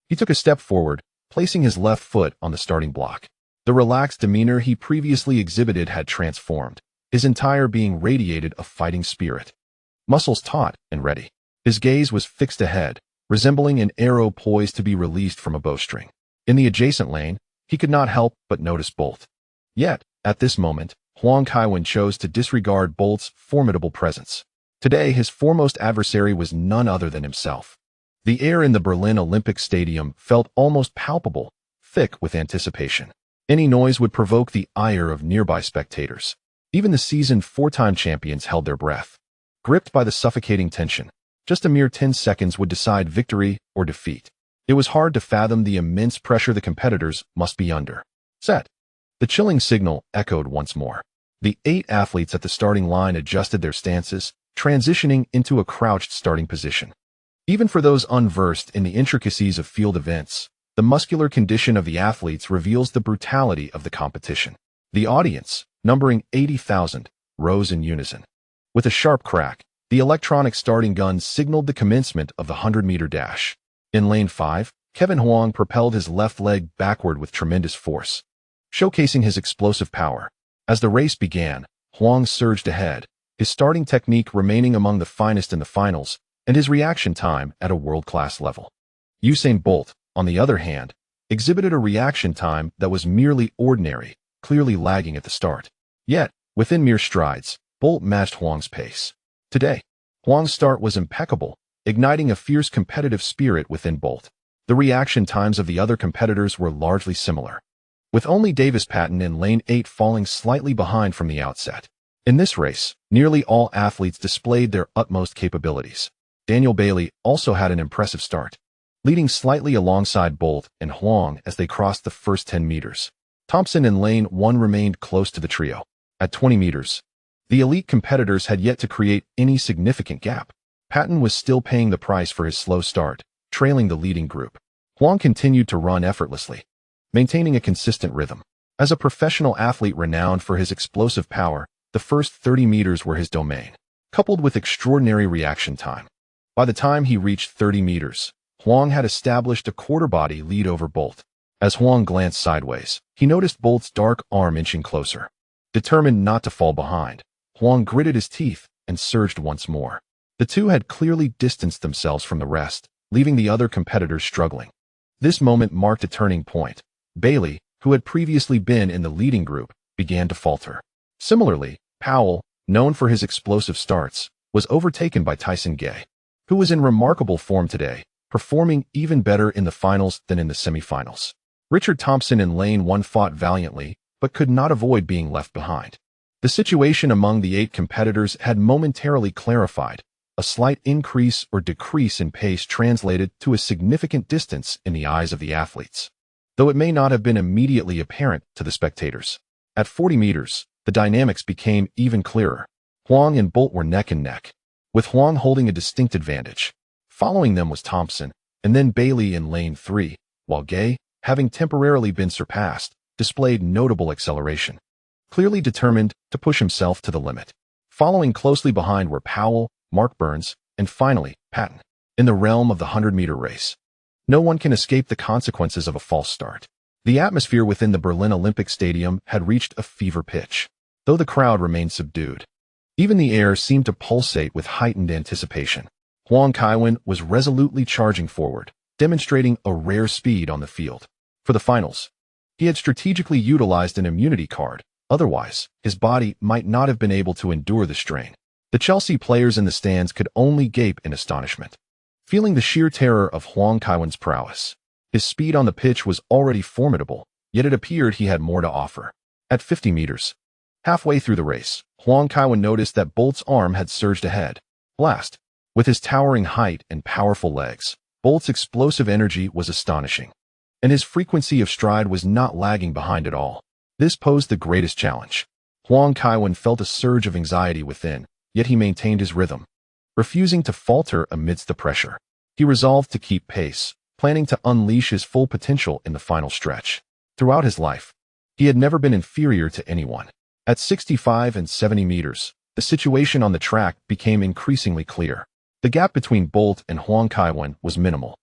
He took a step forward, placing his left foot on the starting block. The relaxed demeanor he previously exhibited had transformed, his entire being radiated a fighting spirit. Muscles taut and ready, his gaze was fixed ahead, resembling an arrow poised to be released from a bowstring. In the adjacent lane, he could not help but notice Bolt. Yet, at this moment, Huang Kaiwen chose to disregard Bolt's formidable presence. Today, his foremost adversary was none other than himself. The air in the Berlin Olympic Stadium felt almost palpable, thick with anticipation. Any noise would provoke the ire of nearby spectators. Even the seasoned four-time champions held their breath, gripped by the suffocating tension. Just a mere 10 seconds would decide victory or defeat. It was hard to fathom the immense pressure the competitors must be under. Set. The chilling signal echoed once more. The 8 athletes at the starting line adjusted their stances, transitioning into a crouched starting position. Even for those unversed in the intricacies of field events, the muscular condition of the athletes reveals the brutality of the competition. The audience, numbering 80,000, rose in unison. With a sharp crack, the electronic starting gun signaled the commencement of the 100-meter dash. In lane 5, Kevin Huang propelled his left leg backward with tremendous force, showcasing his explosive power. As the race began, Huang surged ahead, his starting technique remaining among the finest in the finals, and his reaction time at a world-class level. Usain Bolt, on the other hand, exhibited a reaction time that was merely ordinary, clearly lagging at the start. Yet, within mere strides, Bolt matched Huang's pace. Today, Huang's start was impeccable, igniting a fierce competitive spirit within Bolt. The reaction times of the other competitors were largely similar, with only Davis Patton in lane 8 falling slightly behind from the outset. In this race, nearly all athletes displayed their utmost capabilities. Daniel Bailey also had an impressive start, leading slightly alongside Bolt and Huang as they crossed the first 10 meters. Thompson in lane 1 remained close to the trio. At 20 meters, the elite competitors had yet to create any significant gap. Patton was still paying the price for his slow start, trailing the leading group. Huang continued to run effortlessly, maintaining a consistent rhythm. As a professional athlete renowned for his explosive power, the first 30 meters were his domain, coupled with extraordinary reaction time. By the time he reached 30 meters, Huang had established a quarter-body lead over Bolt. As Huang glanced sideways, he noticed Bolt's dark arm inching closer. Determined not to fall behind, Huang gritted his teeth and surged once more. The two had clearly distanced themselves from the rest, leaving the other competitors struggling. This moment marked a turning point. Bailey, who had previously been in the leading group, began to falter. Similarly, Powell, known for his explosive starts, was overtaken by Tyson Gay, who was in remarkable form today, performing even better in the finals than in the semifinals. Richard Thompson in lane 1 fought valiantly, but could not avoid being left behind. The situation among the 8 competitors had momentarily clarified. A slight increase or decrease in pace translated to a significant distance in the eyes of the athletes, though it may not have been immediately apparent to the spectators. At 40 meters, the dynamics became even clearer. Huang and Bolt were neck and neck, with Huang holding a distinct advantage. Following them was Thompson, and then Bailey in lane 3, while Gay, having temporarily been surpassed, displayed notable acceleration, clearly determined to push himself to the limit. Following closely behind were Powell, Mark Burns, and finally, Patton. In the realm of the 100-meter race, no one can escape the consequences of a false start. The atmosphere within the Berlin Olympic Stadium had reached a fever pitch, though the crowd remained subdued. Even the air seemed to pulsate with heightened anticipation. Huang Kaiwen was resolutely charging forward, demonstrating a rare speed on the field. For the finals, he had strategically utilized an immunity card. Otherwise, his body might not have been able to endure the strain. The Chelsea players in the stands could only gape in astonishment, feeling the sheer terror of Huang Kaiwen's prowess. His speed on the pitch was already formidable, yet it appeared he had more to offer. At 50 meters, halfway through the race, Huang Kaiwen noticed that Bolt's arm had surged ahead. Blast! With his towering height and powerful legs, Bolt's explosive energy was astonishing, and his frequency of stride was not lagging behind at all. This posed the greatest challenge. Huang Kaiwen felt a surge of anxiety within, yet he maintained his rhythm, refusing to falter amidst the pressure. He resolved to keep pace, planning to unleash his full potential in the final stretch. Throughout his life, he had never been inferior to anyone. At 65 and 70 meters, the situation on the track became increasingly clear. The gap between Bolt and Huang Kaiwen was minimal,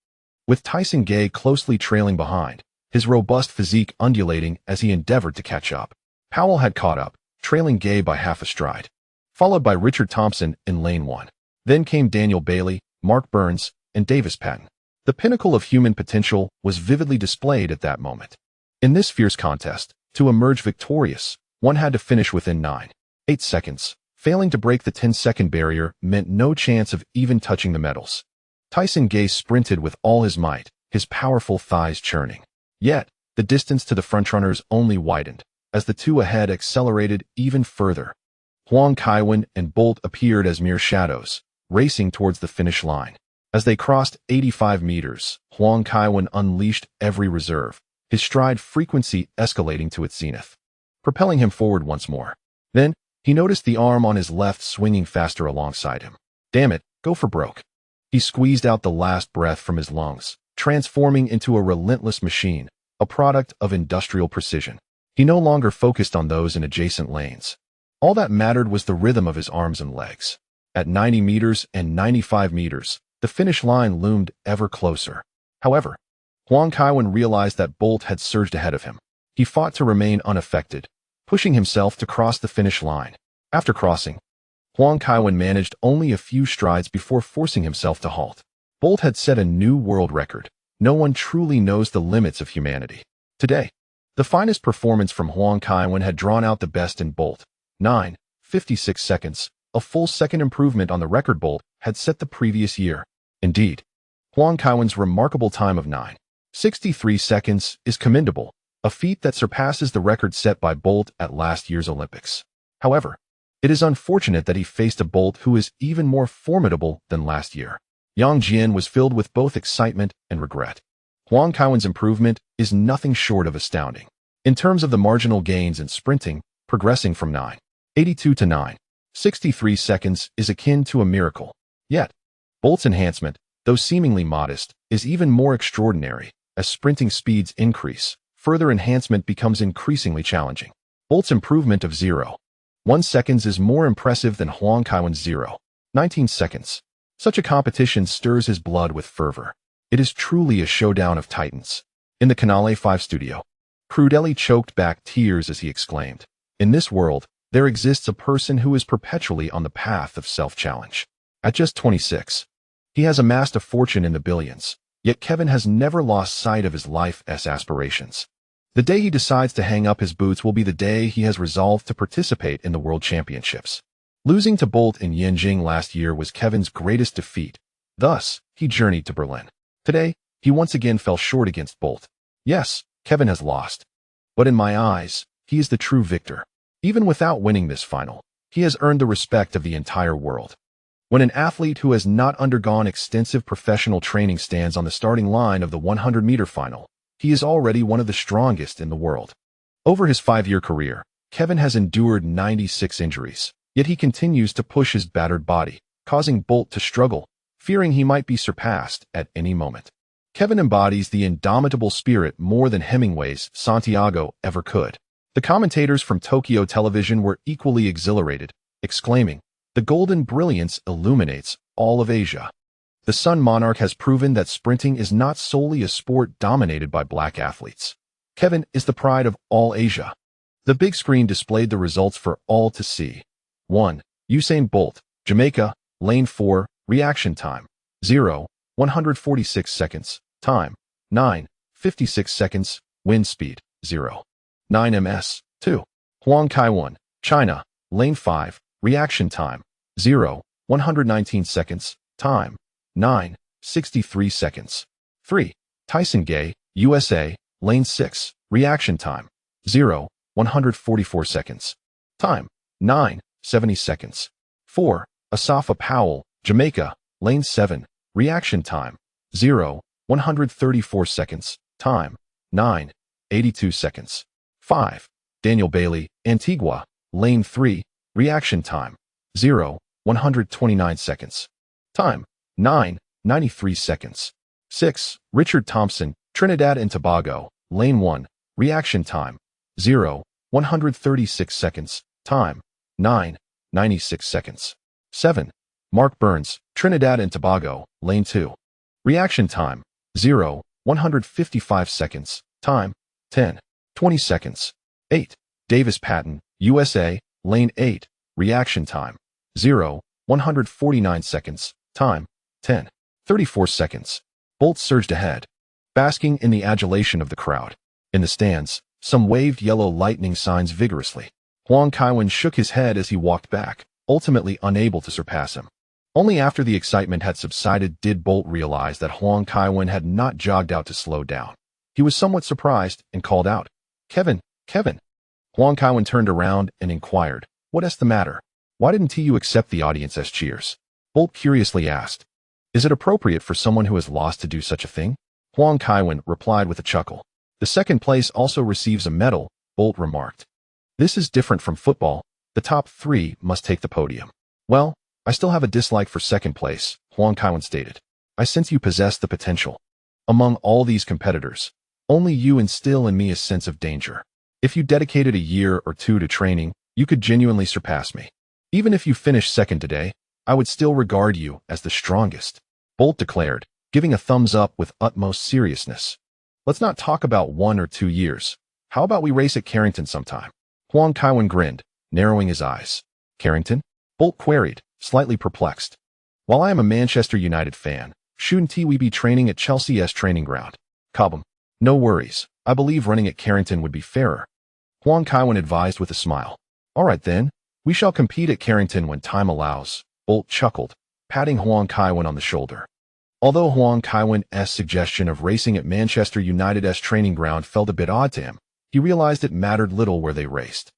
with Tyson Gay closely trailing behind, his robust physique undulating as he endeavored to catch up. Powell had caught up, trailing Gay by half a stride, followed by Richard Thompson in lane 1. Then came Daniel Bailey, Mark Burns, and Davis Patton. The pinnacle of human potential was vividly displayed at that moment. In this fierce contest, to emerge victorious, one had to finish within 9.8 seconds, Failing to break the 10-second barrier meant no chance of even touching the medals. Tyson Gay sprinted with all his might, his powerful thighs churning. Yet, the distance to the frontrunners only widened, as the two ahead accelerated even further. Huang Kaiwen and Bolt appeared as mere shadows, racing towards the finish line. As they crossed 85 meters, Huang Kaiwen unleashed every reserve, his stride frequency escalating to its zenith, propelling him forward once more. Then, he noticed the arm on his left swinging faster alongside him. Damn it, go for broke. He squeezed out the last breath from his lungs, transforming into a relentless machine, a product of industrial precision. He no longer focused on those in adjacent lanes. All that mattered was the rhythm of his arms and legs. At 90 meters and 95 meters, the finish line loomed ever closer. However, Huang Kaiwen realized that Bolt had surged ahead of him. He fought to remain unaffected, pushing himself to cross the finish line. After crossing, Huang Kaiwen managed only a few strides before forcing himself to halt. Bolt had set a new world record. No one truly knows the limits of humanity. Today, the finest performance from Huang Kaiwen had drawn out the best in Bolt. 9:56 seconds, a full second improvement on the record Bolt had set the previous year. Indeed, Huang Kaiwen's remarkable time of 9:63 seconds is commendable, a feat that surpasses the record set by Bolt at last year's Olympics. However, it is unfortunate that he faced a Bolt who is even more formidable than last year. Yang Jian was filled with both excitement and regret. Huang Kaiwen's improvement is nothing short of astounding. In terms of the marginal gains in sprinting, progressing from 9:82 to 9:63 seconds is akin to a miracle. Yet, Bolt's enhancement, though seemingly modest, is even more extraordinary. As sprinting speeds increase, further enhancement becomes increasingly challenging. Bolt's improvement of 0.1 seconds is more impressive than Huang Kaiwen's 0.19 seconds. Such a competition stirs his blood with fervor. It is truly a showdown of titans. In the Canale 5 studio, Crudelli choked back tears as he exclaimed, "In this world, there exists a person who is perpetually on the path of self-challenge." At just 26, he has amassed a fortune in the billions, yet Kevin has never lost sight of his life's aspirations. The day he decides to hang up his boots will be the day he has resolved to participate in the World Championships. Losing to Bolt in Yanjing last year was Kevin's greatest defeat. Thus, he journeyed to Berlin. Today, he once again fell short against Bolt. Yes, Kevin has lost. But in my eyes, he is the true victor. Even without winning this final, he has earned the respect of the entire world. When an athlete who has not undergone extensive professional training stands on the starting line of the 100-meter final, he is already one of the strongest in the world. Over his 5-year career, Kevin has endured 96 injuries, yet he continues to push his battered body, causing Bolt to struggle, fearing he might be surpassed at any moment. Kevin embodies the indomitable spirit more than Hemingway's Santiago ever could. The commentators from Tokyo Television were equally exhilarated, exclaiming, "The golden brilliance illuminates all of Asia." The Sun Monarch has proven that sprinting is not solely a sport dominated by black athletes. Kevin is the pride of all Asia. The big screen displayed the results for all to see. 1. Usain Bolt, Jamaica, lane 4, reaction time, 0.146 seconds, time, 9.56 seconds, wind speed, 0.9 ms. 2. Huang Kaiwen, China, lane 5, reaction time, 0.119 seconds, time, 9.63 seconds. 3. Tyson Gay, USA, lane 6, reaction time, 0.144 seconds, time, 9.70 seconds. 4. Asafa Powell, Jamaica, lane 7, reaction time, 0.134 seconds, time, 9.82 seconds. 5. Daniel Bailey, Antigua, lane 3, reaction time, 0.129 seconds, time, 9.93 seconds. 6. Richard Thompson, Trinidad and Tobago, lane 1, reaction time, 0.136 seconds, time, 9.96 seconds. 7. Mark Burns, Trinidad and Tobago, lane 2, reaction time, 0.155 seconds, time, 10.20 seconds. 8. Davis Patton, USA, lane 8, reaction time, 0.149 seconds, time, 10.34 seconds. Bolt surged ahead, basking in the adulation of the crowd. In the stands, some waved yellow lightning signs vigorously. Huang Kaiwen shook his head as he walked back, ultimately unable to surpass him. Only after the excitement had subsided did Bolt realize that Huang Kaiwen had not jogged out to slow down. He was somewhat surprised and called out, "Kevin, Kevin." Huang Kaiwen turned around and inquired, "What's the matter? Why didn't you accept the audience's cheers?" Bolt curiously asked, "Is it appropriate for someone who has lost to do such a thing?" Huang Kaiwen replied with a chuckle. "The second place also receives a medal," Bolt remarked. "This is different from football. The top 3 must take the podium." "Well, I still have a dislike for second place," Huang Kaiwen stated. "I sense you possess the potential. Among all these competitors, only you instill in me a sense of danger. If you dedicated a year or 2 to training, you could genuinely surpass me. Even if you finish second today, I would still regard you as the strongest," Bolt declared, giving a thumbs up with utmost seriousness. "Let's not talk about 1 or 2 years. How about we race at Carrington sometime?" Huang Kaiwen grinned, narrowing his eyes. "Carrington?" Bolt queried, slightly perplexed. "While I am a Manchester United fan, shouldn't we be training at Chelsea's training ground?" "Cobham. No worries. I believe running at Carrington would be fairer," Huang Kaiwen advised with a smile. "All right then, we shall compete at Carrington when time allows," Bolt chuckled, patting Huang Kaiwen on the shoulder. Although Huang Kaiwen's suggestion of racing at Manchester United's training ground felt a bit odd to him, he realized it mattered little where they raced.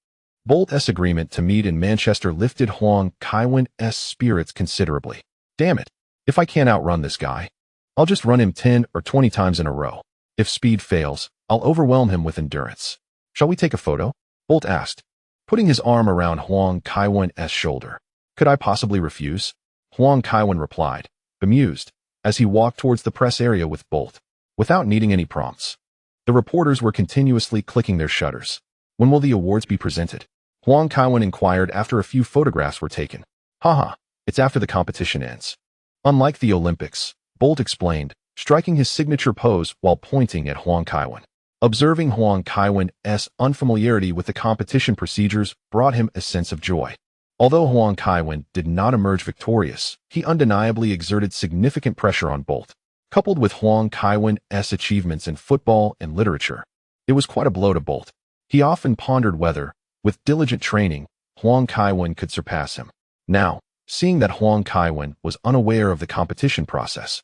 Bolt's agreement to meet in Manchester lifted Huang Kaiwen's spirits considerably. "Damn it, if I can't outrun this guy, I'll just run him 10 or 20 times in a row. If speed fails, I'll overwhelm him with endurance." "Shall we take a photo?" Bolt asked, putting his arm around Huang Kaiwen's shoulder. "Could I possibly refuse?" Huang Kaiwen replied, bemused, as he walked towards the press area with Bolt, without needing any prompts. The reporters were continuously clicking their shutters. "When will the awards be presented?" Huang Kaiwen inquired after a few photographs were taken. "Haha, it's after the competition ends." "Unlike the Olympics," Bolt explained, striking his signature pose while pointing at Huang Kaiwen. Observing Huang Kaiwen's unfamiliarity with the competition procedures brought him a sense of joy. Although Huang Kaiwen did not emerge victorious, he undeniably exerted significant pressure on Bolt. Coupled with Huang Kaiwen's achievements in football and literature, it was quite a blow to Bolt. He often pondered whether, with diligent training, Huang Kaiwen could surpass him. Now, seeing that Huang Kaiwen was unaware of the competition process,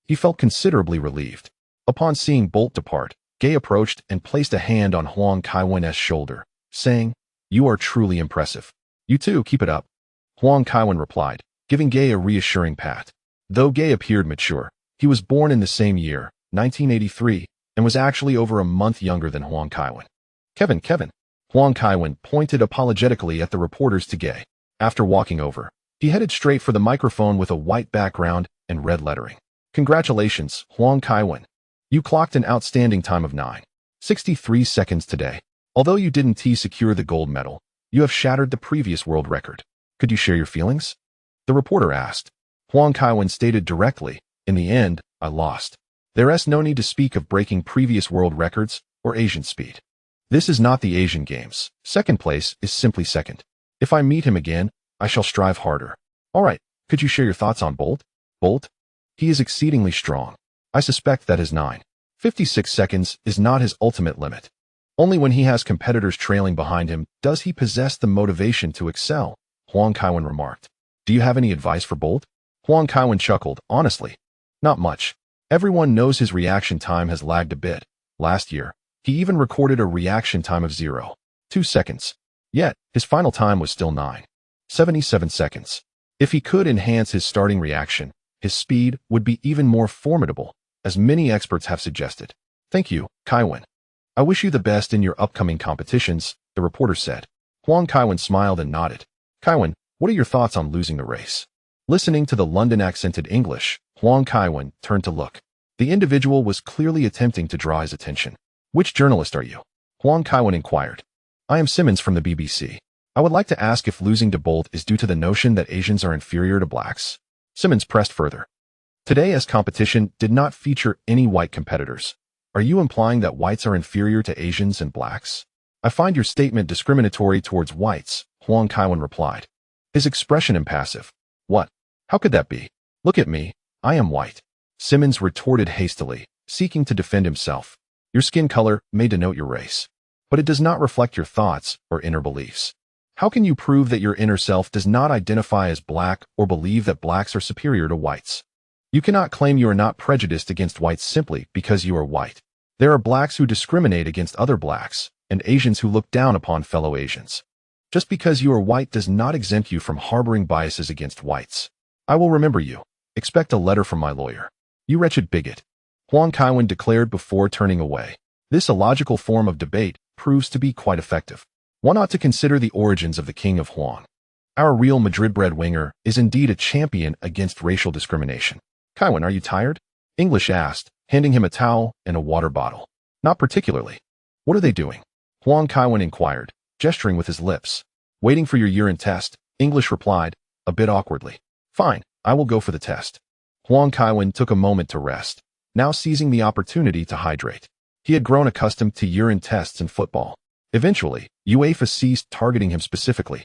he felt considerably relieved. Upon seeing Bolt depart, Gay approached and placed a hand on Huang Kaiwen's shoulder, saying, "You are truly impressive." "You too, keep it up," Huang Kaiwen replied, giving Gay a reassuring pat. Though Gay appeared mature, he was born in the same year, 1983, and was actually over a month younger than Huang Kaiwen. Kevin. Huang Kaiwen pointed apologetically at the reporters to Gay. After walking over, he headed straight for the microphone with a white background and red lettering. "Congratulations, Huang Kaiwen. You clocked an outstanding time of 9:63 seconds today. Although you didn't secure the gold medal, you have shattered the previous world record. Could you share your feelings?" the reporter asked. Huang Kaiwen stated directly, "In the end, I lost. There's no need to speak of breaking previous world records or Asian speed. This is not the Asian Games. Second place is simply second. If I meet him again, I shall strive harder." "All right, could you share your thoughts on Bolt?" "Bolt? He is exceedingly strong. I suspect that his 9:56 seconds is not his ultimate limit. Only when he has competitors trailing behind him does he possess the motivation to excel," Huang Kaiwen remarked. "Do you have any advice for Bolt?" Huang Kaiwen chuckled, "Honestly, not much. Everyone knows his reaction time has lagged a bit. Last year, he even recorded a reaction time of 0.2 seconds. Yet, his final time was still 9:77 seconds. If he could enhance his starting reaction, his speed would be even more formidable, as many experts have suggested." "Thank you, Kaiwen. I wish you the best in your upcoming competitions," the reporter said. Huang Kaiwen smiled and nodded. "Kaiwen, what are your thoughts on losing the race?" Listening to the London accented English, Huang Kaiwen turned to look. The individual was clearly attempting to draw his attention. "Which journalist are you?" Huang Kaiwen inquired. "I am Simmons from the BBC. I would like to ask if losing to Bolt is due to the notion that Asians are inferior to blacks." Simmons pressed further. "Today's competition did not feature any white competitors. Are you implying that whites are inferior to Asians and blacks?" "I find your statement discriminatory towards whites," Huang Kaiwen replied, his expression impassive. "What? How could that be? Look at me. I am white." Simmons retorted hastily, seeking to defend himself. "Your skin color may denote your race, but it does not reflect your thoughts or inner beliefs. How can you prove that your inner self does not identify as black or believe that blacks are superior to whites? You cannot claim you are not prejudiced against whites simply because you are white. There are blacks who discriminate against other blacks, and Asians who look down upon fellow Asians. Just because you are white does not exempt you from harboring biases against whites. I will remember you. Expect a letter from my lawyer. You wretched bigot. Huang Kaiwen declared before turning away. This illogical form of debate proves to be quite effective. One ought to consider the origins of the King of Huang. Our real Madrid-bred winger is indeed a champion against racial discrimination. Kaiwen, are you tired? English asked, handing him a towel and a water bottle. Not particularly. What are they doing? Huang Kaiwen inquired, gesturing with his lips. Waiting for your urine test, English replied, a bit awkwardly. Fine, I will go for the test. Huang Kaiwen took a moment to rest, now seizing the opportunity to hydrate. He had grown accustomed to urine tests in football. Eventually, UEFA ceased targeting him specifically,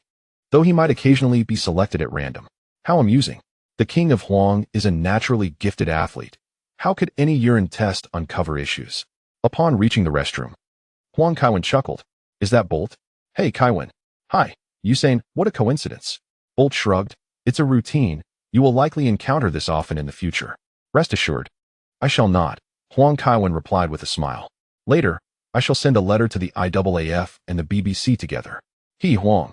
though he might occasionally be selected at random. How amusing. The King of Huang is a naturally gifted athlete. How could any urine test uncover issues? Upon reaching the restroom, Huang Kaiwen chuckled. Is that Bolt? Hey, Kaiwen. Hi, Usain, what a coincidence. Bolt shrugged. It's a routine. You will likely encounter this often in the future. Rest assured. I shall not, Huang Kaiwen replied with a smile. Later, I shall send a letter to the IAAF and the BBC together. He, Huang,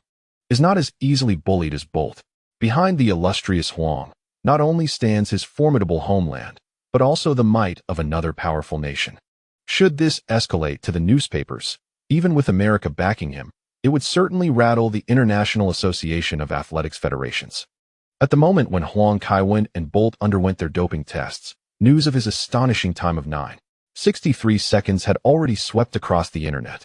is not as easily bullied as Bolt. Behind the illustrious Huang, not only stands his formidable homeland, but also the might of another powerful nation. Should this escalate to the newspapers, even with America backing him, it would certainly rattle the International Association of Athletics Federations. At the moment when Huang Kaiwen and Bolt underwent their doping tests, news of his astonishing time of 9:63 seconds had already swept across the internet.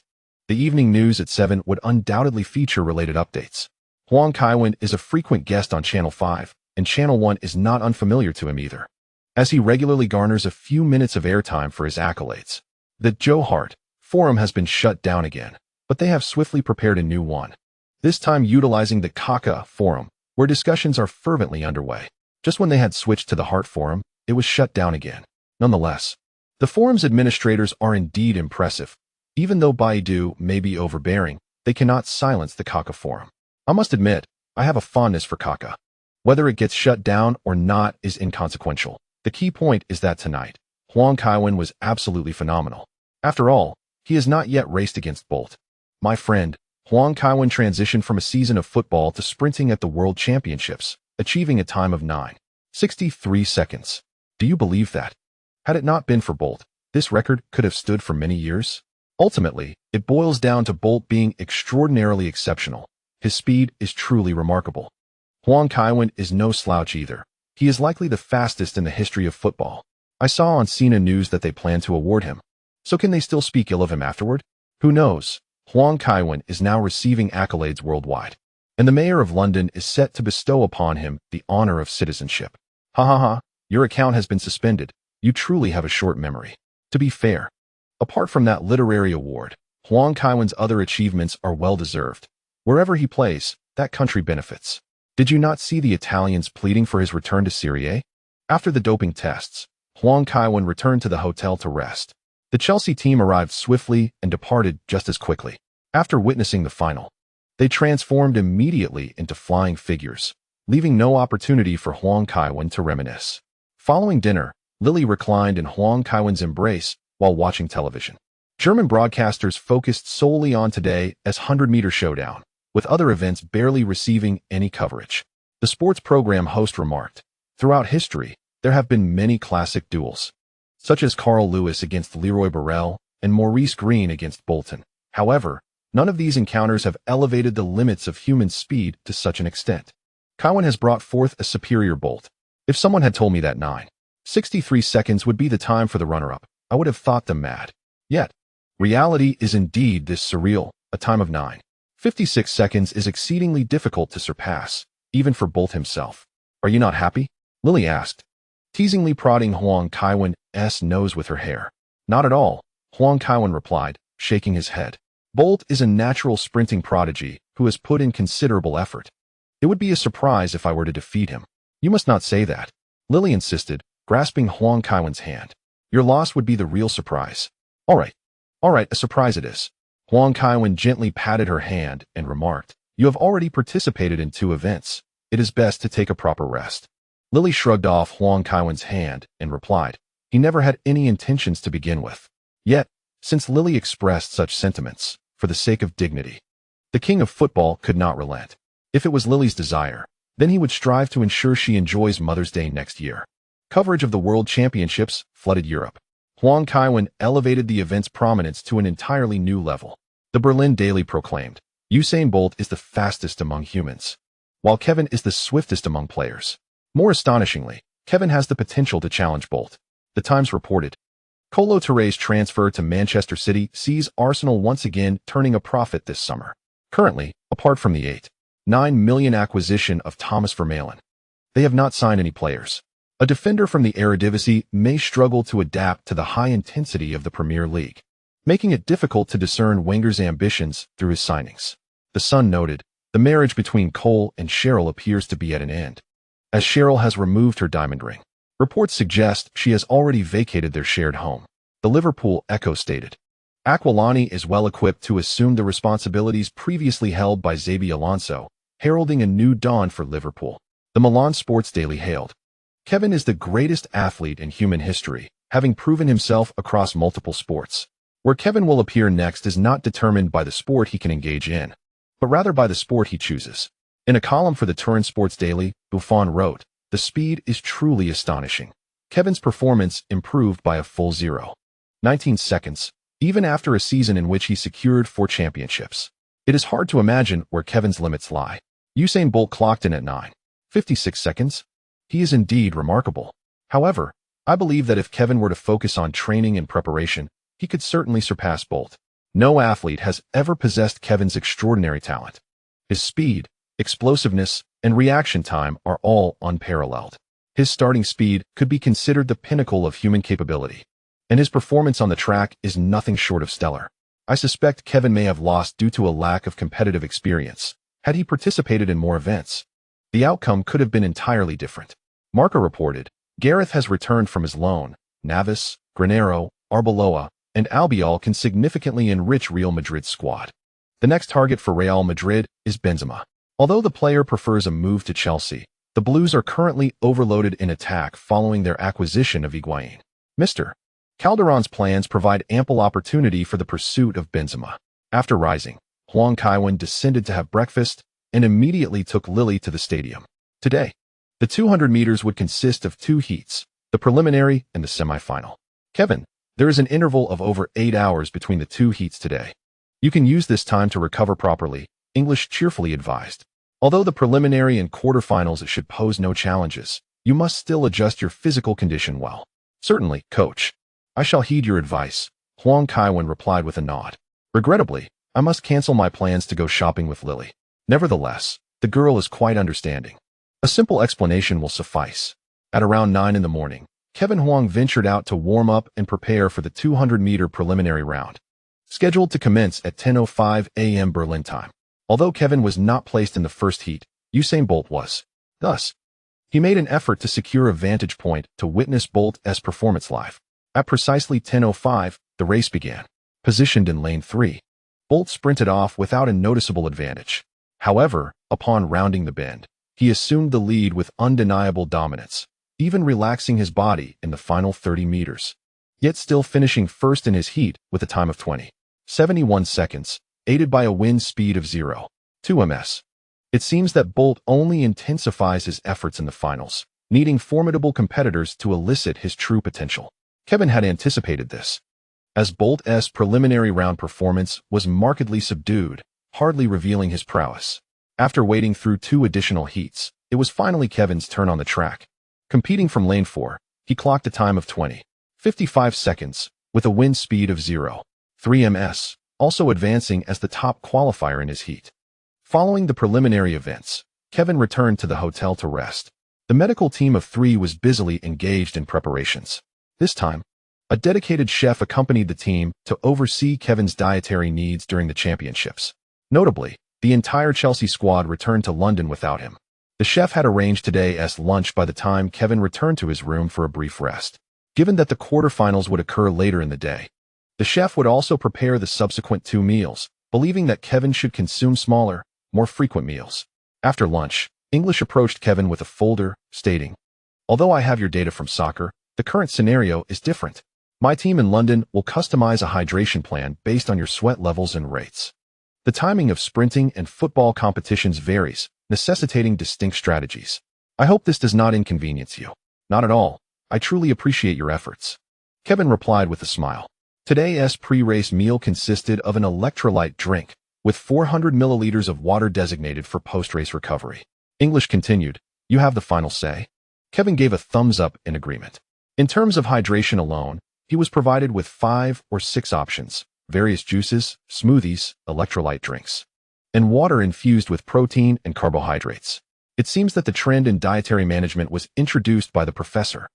The evening news at 7 would undoubtedly feature related updates. Huang Kaiwen is a frequent guest on Channel 5, and Channel 1 is not unfamiliar to him either, as he regularly garners a few minutes of airtime for his accolades. The Joe Hart forum has been shut down again, but they have swiftly prepared a new one, this time utilizing the Kaka forum, where discussions are fervently underway. Just when they had switched to the Hart forum, it was shut down again. Nonetheless, the forum's administrators are indeed impressive. Even though Baidu may be overbearing, they cannot silence the Kaka forum. I must admit, I have a fondness for Kaka. Whether it gets shut down or not is inconsequential. The key point is that tonight, Huang Kaiwen was absolutely phenomenal. After all, he has not yet raced against Bolt. My friend, Huang Kaiwen transitioned from a season of football to sprinting at the World Championships, achieving a time of 9:63 seconds. Do you believe that? Had it not been for Bolt, this record could have stood for many years. Ultimately, it boils down to Bolt being extraordinarily exceptional. His speed is truly remarkable. Huang Kaiwen is no slouch either. He is likely the fastest in the history of football. I saw on Sina News that they plan to award him. So can they still speak ill of him afterward? Who knows? Huang Kaiwen is now receiving accolades worldwide, and the mayor of London is set to bestow upon him the honor of citizenship. Ha ha ha, your account has been suspended. You truly have a short memory. To be fair, apart from that literary award, Huang Kaiwen's other achievements are well-deserved. Wherever he plays, that country benefits. Did you not see the Italians pleading for his return to Serie A? After the doping tests, Huang Kaiwen returned to the hotel to rest. The Chelsea team arrived swiftly and departed just as quickly. After witnessing the final, they transformed immediately into flying figures, leaving no opportunity for Huang Kaiwen to reminisce. Following dinner, Lily reclined in Huang Kaiwen's embrace while watching television. German broadcasters focused solely on today as 100-meter showdown, with other events barely receiving any coverage. The sports program host remarked, throughout history, there have been many classic duels, such as Carl Lewis against Leroy Burrell and Maurice Green against Bolton. However, none of these encounters have elevated the limits of human speed to such an extent. Kaiwen has brought forth a superior Bolt. If someone had told me that 9:63 seconds would be the time for the runner-up, I would have thought them mad. Yet, reality is indeed this surreal. A time of 9:56 seconds is exceedingly difficult to surpass, even for Bolt himself. Are you not happy? Lily asked, teasingly prodding Huang Kaiwen's nose with her hair. Not at all, Huang Kaiwen replied, shaking his head. Bolt is a natural sprinting prodigy who has put in considerable effort. It would be a surprise if I were to defeat him. You must not say that, Lily insisted, grasping Huang Kaiwen's hand. Your loss would be the real surprise. All right, a surprise it is. Huang Kaiwen gently patted her hand and remarked, You have already participated in 2 events. It is best to take a proper rest. Lily shrugged off Huang Kaiwen's hand and replied, he never had any intentions to begin with. Yet, since Lily expressed such sentiments, for the sake of dignity, the king of football could not relent. If it was Lily's desire, then he would strive to ensure she enjoys Mother's Day next year. Coverage of the World Championships flooded Europe. Huang Kaiwen elevated the event's prominence to an entirely new level. The Berlin Daily proclaimed, Usain Bolt is the fastest among humans, while Kevin is the swiftest among players. More astonishingly, Kevin has the potential to challenge Bolt. The Times reported, Kolo Touré's transfer to Manchester City sees Arsenal once again turning a profit this summer. Currently, apart from the £8.9 million acquisition of Thomas Vermaelen, they have not signed any players. A defender from the Eredivisie may struggle to adapt to the high intensity of the Premier League, making it difficult to discern Wenger's ambitions through his signings. The Sun noted, the marriage between Cole and Cheryl appears to be at an end, as Cheryl has removed her diamond ring. Reports suggest she has already vacated their shared home. The Liverpool Echo stated, Aquilani is well equipped to assume the responsibilities previously held by Xabi Alonso, heralding a new dawn for Liverpool. The Milan Sports Daily hailed, Kevin is the greatest athlete in human history, having proven himself across multiple sports. Where Kevin will appear next is not determined by the sport he can engage in, but rather by the sport he chooses. In a column for the Turin Sports Daily, Buffon wrote, the speed is truly astonishing. Kevin's performance improved by a full 0.19 seconds, even after a season in which he secured 4 championships. It is hard to imagine where Kevin's limits lie. Usain Bolt clocked in at 9.56 seconds. He is indeed remarkable. However, I believe that if Kevin were to focus on training and preparation, he could certainly surpass Bolt. No athlete has ever possessed Kevin's extraordinary talent. His speed, explosiveness, and reaction time are all unparalleled. His starting speed could be considered the pinnacle of human capability, and his performance on the track is nothing short of stellar. I suspect Kevin may have lost due to a lack of competitive experience. Had he participated in more events, the outcome could have been entirely different. Marca reported, Gareth has returned from his loan. Navas, Granero, Arbeloa, and Albiol can significantly enrich Real Madrid's squad. The next target for Real Madrid is Benzema. Although the player prefers a move to Chelsea, the Blues are currently overloaded in attack following their acquisition of Higuain. Mr. Calderon's plans provide ample opportunity for the pursuit of Benzema. After rising, Huang Kaiwen descended to have breakfast and immediately took Lily to the stadium. Today, the 200 meters would consist of 2 heats, the preliminary and the semi-final. Kevin, there is an interval of over 8 hours between the 2 heats today. You can use this time to recover properly, English cheerfully advised. Although the preliminary and quarterfinals should pose no challenges, you must still adjust your physical condition well. Certainly, coach. I shall heed your advice, Huang Kaiwen replied with a nod. Regrettably, I must cancel my plans to go shopping with Lily. Nevertheless, the girl is quite understanding. A simple explanation will suffice. At around 9 in the morning, Kevin Huang ventured out to warm up and prepare for the 200-meter preliminary round, scheduled to commence at 10:05 a.m. Berlin time. Although Kevin was not placed in the first heat, Usain Bolt was. Thus, he made an effort to secure a vantage point to witness Bolt's performance live. At precisely 10:05, the race began. Positioned in lane 3, Bolt sprinted off without a noticeable advantage. However, upon rounding the bend, he assumed the lead with undeniable dominance, even relaxing his body in the final 30 meters, yet still finishing first in his heat with a time of 20.71 seconds, aided by a wind speed of 0.2 ms. It seems that Bolt only intensifies his efforts in the finals, needing formidable competitors to elicit his true potential. Kevin had anticipated this, as Bolt's preliminary round performance was markedly subdued, hardly revealing his prowess. After wading through 2 additional heats, it was finally Kevin's turn on the track. Competing from lane 4, he clocked a time of 20.55 seconds, with a wind speed of 0.3 ms, also advancing as the top qualifier in his heat. Following the preliminary events, Kevin returned to the hotel to rest. The medical team of 3 was busily engaged in preparations. This time, a dedicated chef accompanied the team to oversee Kevin's dietary needs during the championships. Notably, the entire Chelsea squad returned to London without him. The chef had arranged today's lunch by the time Kevin returned to his room for a brief rest. Given that the quarterfinals would occur later in the day, the chef would also prepare the subsequent 2 meals, believing that Kevin should consume smaller, more frequent meals. After lunch, English approached Kevin with a folder, stating, "Although I have your data from soccer, the current scenario is different. My team in London will customize a hydration plan based on your sweat levels and rates. The timing of sprinting and football competitions varies, necessitating distinct strategies. I hope this does not inconvenience you." "Not at all. I truly appreciate your efforts," Kevin replied with a smile. Today's pre-race meal consisted of an electrolyte drink, with 400 milliliters of water designated for post-race recovery. English continued, "You have the final say." Kevin gave a thumbs up in agreement. In terms of hydration alone, he was provided with 5 or 6 options: various juices, smoothies, electrolyte drinks, and water infused with protein and carbohydrates. It seems that the trend in dietary management was introduced by the professor.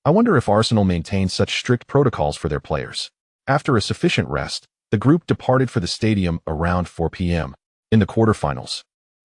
I wonder if Arsenal maintains such strict protocols for their players. After a sufficient rest, the group departed for the stadium around 4 p.m. In the quarterfinals,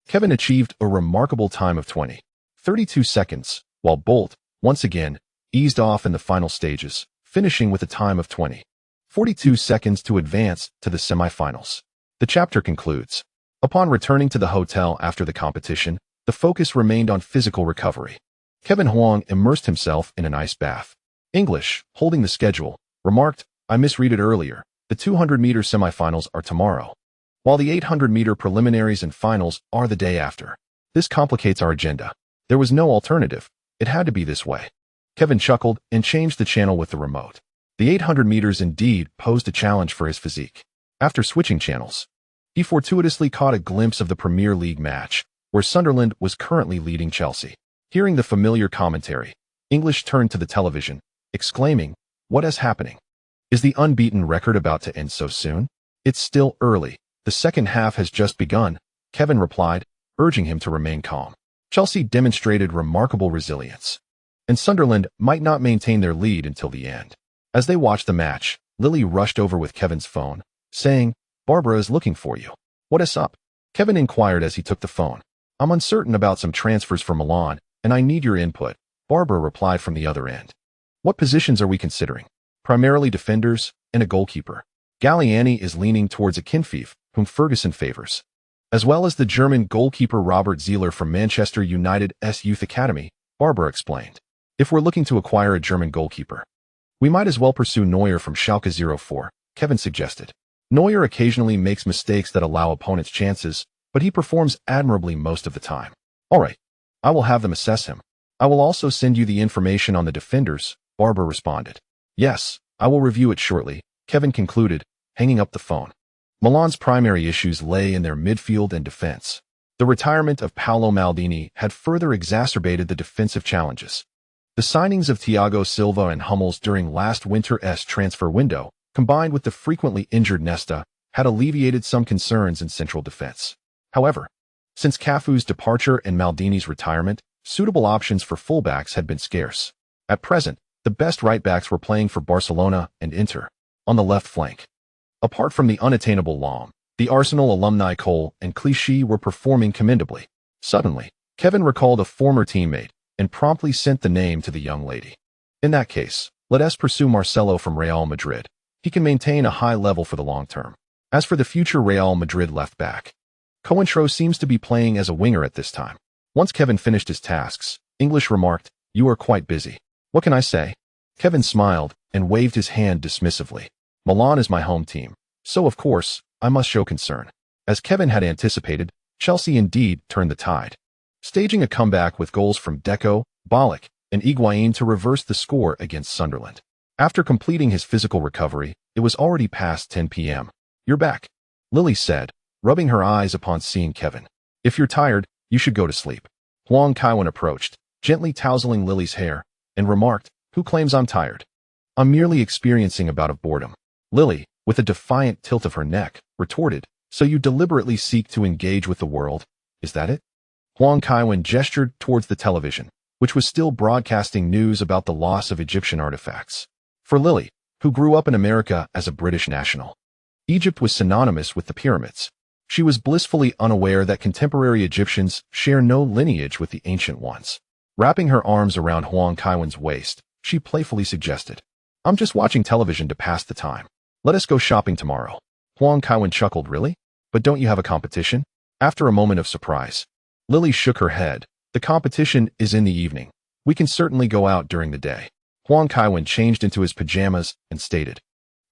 Kevin achieved a remarkable time of 20:32 seconds, while Bolt, once again, eased off in the final stages, finishing with a time of 20:42 seconds to advance to the semifinals. The chapter concludes. Upon returning to the hotel after the competition, the focus remained on physical recovery. Kevin Huang immersed himself in an ice bath. English, holding the schedule, remarked, "I misread it earlier. The 200-meter semifinals are tomorrow, while the 800-meter preliminaries and finals are the day after. This complicates our agenda. There was no alternative. It had to be this way." Kevin chuckled and changed the channel with the remote. The 800 meters indeed posed a challenge for his physique. After switching channels, he fortuitously caught a glimpse of the Premier League match, where Sunderland was currently leading Chelsea. Hearing the familiar commentary, English turned to the television, exclaiming, "What is happening? Is the unbeaten record about to end so soon?" "It's still early. The second half has just begun," Kevin replied, urging him to remain calm. Chelsea demonstrated remarkable resilience, and Sunderland might not maintain their lead until the end. As they watched the match, Lily rushed over with Kevin's phone, saying, "Barbara is looking for you." "What is up?" Kevin inquired as he took the phone. "I'm uncertain about some transfers for Milan, and I need your input," Barbara replied from the other end. "What positions are we considering?" "Primarily defenders and a goalkeeper. Galliani is leaning towards Akinfeev, whom Ferguson favors, as well as the German goalkeeper Robert Zieler from Manchester United's Youth Academy," Barbara explained. "If we're looking to acquire a German goalkeeper, we might as well pursue Neuer from Schalke 04, Kevin suggested. "Neuer occasionally makes mistakes that allow opponents chances, but he performs admirably most of the time." "All right, I will have them assess him. I will also send you the information on the defenders," Barbara responded. "Yes, I will review it shortly," Kevin concluded, hanging up the phone. Milan's primary issues lay in their midfield and defense. The retirement of Paolo Maldini had further exacerbated the defensive challenges. The signings of Thiago Silva and Hummels during last winter's transfer window, combined with the frequently injured Nesta, had alleviated some concerns in central defense. However, since Cafu's departure and Maldini's retirement, suitable options for fullbacks had been scarce. At present, the best right-backs were playing for Barcelona and Inter. On the left flank, apart from the unattainable Lahm, the Arsenal alumni Cole and Clichy were performing commendably. Suddenly, Kevin recalled a former teammate and promptly sent the name to the young lady. "In that case, let us pursue Marcelo from Real Madrid. He can maintain a high level for the long term." As for the future Real Madrid left-back, Cointreau seems to be playing as a winger at this time. Once Kevin finished his tasks, English remarked, "You are quite busy." "What can I say?" Kevin smiled and waved his hand dismissively. "Milan is my home team, so of course, I must show concern." As Kevin had anticipated, Chelsea indeed turned the tide, staging a comeback with goals from Deco, Ballack, and Higuain to reverse the score against Sunderland. After completing his physical recovery, it was already past 10 p.m. "You're back," Lily said, rubbing her eyes upon seeing Kevin. "If you're tired, you should go to sleep." Huang Kaiwen approached, gently tousling Lily's hair, and remarked, "Who claims I'm tired? I'm merely experiencing a bout of boredom." Lily, with a defiant tilt of her neck, retorted, "So you deliberately seek to engage with the world, is that it?" Huang Kaiwen gestured towards the television, which was still broadcasting news about the loss of Egyptian artifacts. For Lily, who grew up in America as a British national, Egypt was synonymous with the pyramids. She was blissfully unaware that contemporary Egyptians share no lineage with the ancient ones. Wrapping her arms around Huang Kaiwen's waist, she playfully suggested, "I'm just watching television to pass the time. Let us go shopping tomorrow." Huang Kaiwen chuckled, "Really? But don't you have a competition?" After a moment of surprise, Lily shook her head. The competition is in the evening. We can certainly go out during the day. Huang Kaiwen changed into his pajamas and stated,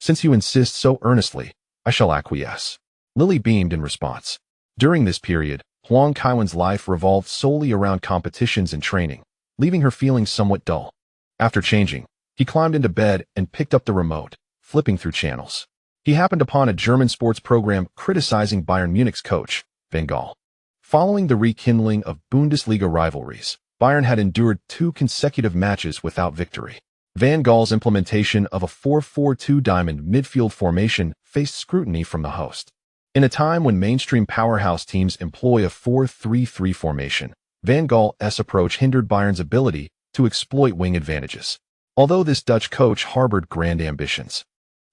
"Since you insist so earnestly, I shall acquiesce." Lily beamed in response. During this period, Huang Kaiwen's life revolved solely around competitions and training, leaving her feeling somewhat dull. After changing, he climbed into bed and picked up the remote, flipping through channels. He happened upon a German sports program criticizing Bayern Munich's coach, Van Gaal. Following the rekindling of Bundesliga rivalries, Bayern had endured 2 consecutive matches without victory. Van Gaal's implementation of a 4-4-2 diamond midfield formation faced scrutiny from the host. In a time when mainstream powerhouse teams employ a 4-3-3 formation, Van Gaal's approach hindered Bayern's ability to exploit wing advantages. Although this Dutch coach harbored grand ambitions,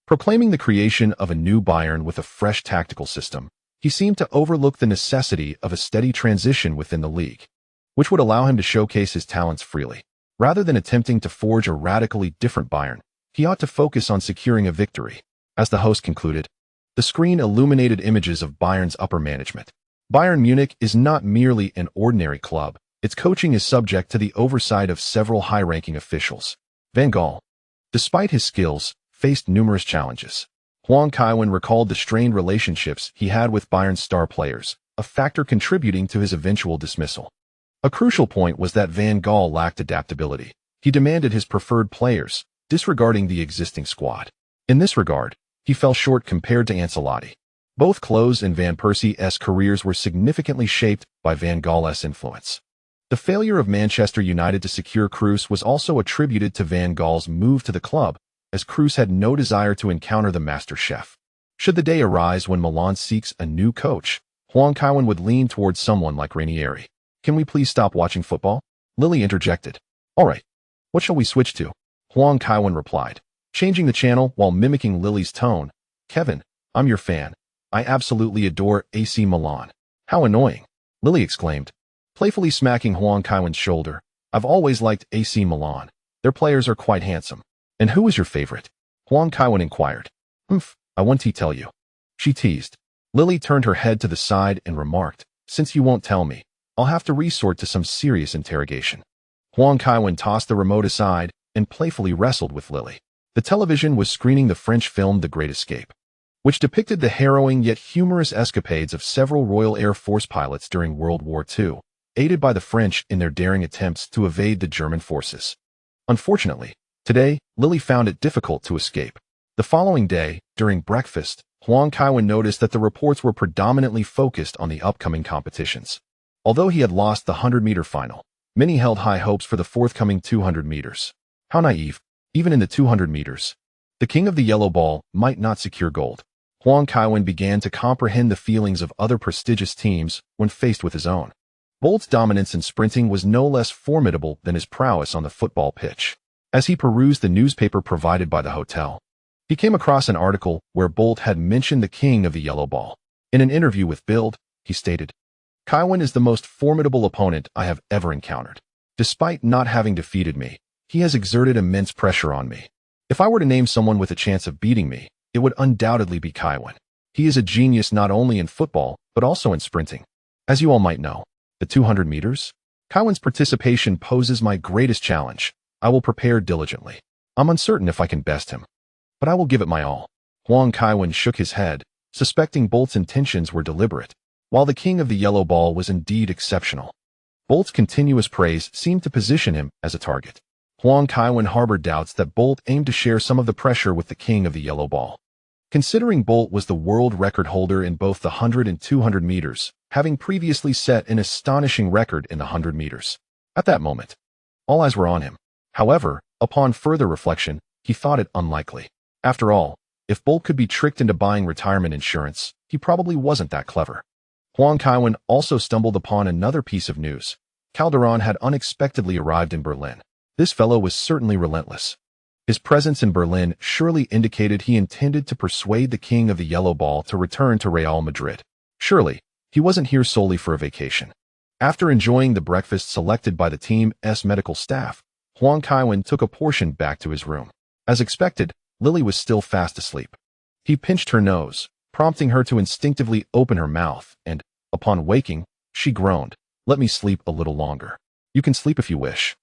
proclaiming the creation of a new Bayern with a fresh tactical system, he seemed to overlook the necessity of a steady transition within the league, which would allow him to showcase his talents freely. Rather than attempting to forge a radically different Bayern, he ought to focus on securing a victory. As the host concluded, the screen illuminated images of Bayern's upper management. Bayern Munich is not merely an ordinary club. Its coaching is subject to the oversight of several high-ranking officials. Van Gaal, despite his skills, faced numerous challenges. Huang Kaiwen recalled the strained relationships he had with Bayern's star players, a factor contributing to his eventual dismissal. A crucial point was that Van Gaal lacked adaptability. He demanded his preferred players, disregarding the existing squad. In this regard, he fell short compared to Ancelotti. Both Klose and Van Persie's careers were significantly shaped by Van Gaal's influence. The failure of Manchester United to secure Kroos was also attributed to Van Gaal's move to the club, as Kroos had no desire to encounter the master chef. Should the day arise when Milan seeks a new coach, Huang Kaiwen would lean towards someone like Ranieri. "Can we please stop watching football?" Lily interjected. "All right. What shall we switch to?" Huang Kaiwen replied, changing the channel while mimicking Lily's tone. "Kevin, I'm your fan. I absolutely adore AC Milan." "How annoying," Lily exclaimed, playfully smacking Huang Kaiwen's shoulder. "I've always liked AC Milan. Their players are quite handsome." "And who is your favorite?" Huang Kaiwen inquired. I won't tell you," she teased. Lily turned her head to the side and remarked, "Since you won't tell me, I'll have to resort to some serious interrogation." Huang Kaiwen tossed the remote aside and playfully wrestled with Lily. The television was screening the French film The Great Escape, which depicted the harrowing yet humorous escapades of several Royal Air Force pilots during World War II, aided by the French in their daring attempts to evade the German forces. Unfortunately, today, Lily found it difficult to escape. The following day, during breakfast, Huang Kaiwen noticed that the reports were predominantly focused on the upcoming competitions. Although he had lost the 100-meter final, many held high hopes for the forthcoming 200 meters. How naive. Even in the 200 meters, the king of the yellow ball might not secure gold. Huang Kaiwen began to comprehend the feelings of other prestigious teams when faced with his own. Bolt's dominance in sprinting was no less formidable than his prowess on the football pitch. As he perused the newspaper provided by the hotel, he came across an article where Bolt had mentioned the king of the yellow ball. In an interview with Bild, he stated, "Kaiwen is the most formidable opponent I have ever encountered. Despite not having defeated me, he has exerted immense pressure on me. If I were to name someone with a chance of beating me, it would undoubtedly be Kaiwen. He is a genius not only in football, but also in sprinting. As you all might know, the 200 meters? Kaiwen's participation poses my greatest challenge. I will prepare diligently. I'm uncertain if I can best him, but I will give it my all." Huang Kaiwen shook his head, suspecting Bolt's intentions were deliberate. While the king of the yellow ball was indeed exceptional, Bolt's continuous praise seemed to position him as a target. Huang Kaiwen harbored doubts that Bolt aimed to share some of the pressure with the king of the yellow ball. Considering Bolt was the world record holder in both the 100 and 200 meters, having previously set an astonishing record in the 100 meters. At that moment, all eyes were on him. However, upon further reflection, he thought it unlikely. After all, if Bolt could be tricked into buying retirement insurance, he probably wasn't that clever. Huang Kaiwen also stumbled upon another piece of news. Calderon had unexpectedly arrived in Berlin. This fellow was certainly relentless. His presence in Berlin surely indicated he intended to persuade the king of the yellow ball to return to Real Madrid. Surely, he wasn't here solely for a vacation. After enjoying the breakfast selected by the team's medical staff, Huang Kaiwen took a portion back to his room. As expected, Lily was still fast asleep. He pinched her nose, prompting her to instinctively open her mouth and, Upon waking, she groaned, "Let me sleep a little longer." "You can sleep if you wish."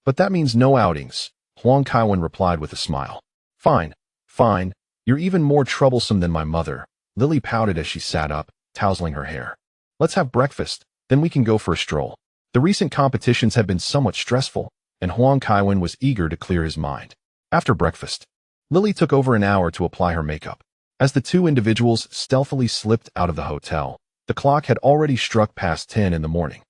"But that means no outings," Huang Kaiwen replied with a smile. "Fine, fine. You're even more troublesome than my mother." Lily pouted as she sat up, tousling her hair. "Let's have breakfast, then we can go for a stroll." The recent competitions had been somewhat stressful, and Huang Kaiwen was eager to clear his mind. After breakfast, Lily took over an hour to apply her makeup. As the two individuals stealthily slipped out of the hotel, the clock had already struck past 10 in the morning.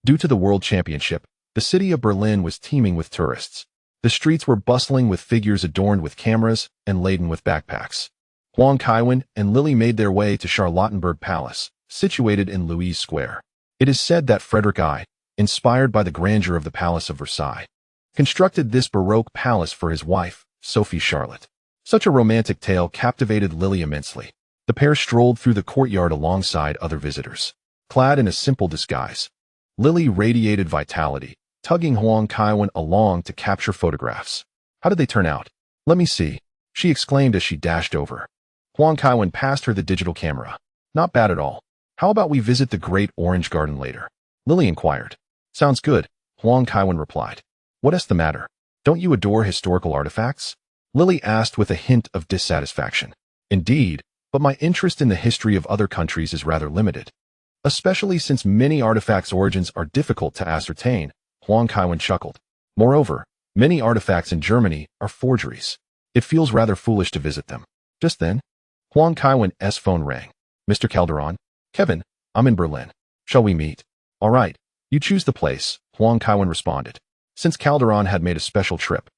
Due to the World Championship, the city of Berlin was teeming with tourists. The streets were bustling with figures adorned with cameras and laden with backpacks. Huang Kaiwen and Lily made their way to Charlottenburg Palace, situated in Louise Square. It is said that Frederick I, inspired by the grandeur of the Palace of Versailles, constructed this Baroque palace for his wife, Sophie Charlotte. Such a romantic tale captivated Lily immensely. The pair strolled through the courtyard alongside other visitors. Clad in a simple disguise, Lily radiated vitality, tugging Huang Kaiwen along to capture photographs. "How did they turn out?" "Let me see," she exclaimed as she dashed over. Huang Kaiwen passed her the digital camera. "Not bad at all. How about we visit the Great Orange Garden later?" Lily inquired. "Sounds good," Huang Kaiwen replied. "What's the matter? Don't you adore historical artifacts?" Lily asked with a hint of dissatisfaction. "Indeed, but my interest in the history of other countries is rather limited, especially since many artifacts' origins are difficult to ascertain," Huang Kaiwen chuckled. "Moreover, many artifacts in Germany are forgeries. It feels rather foolish to visit them." Just then, Huang Kaiwen's phone rang. "Mr. Calderon?" "Kevin, I'm in Berlin. Shall we meet?" "All right, you choose the place," Huang Kaiwen responded. Since Calderon had made a special trip,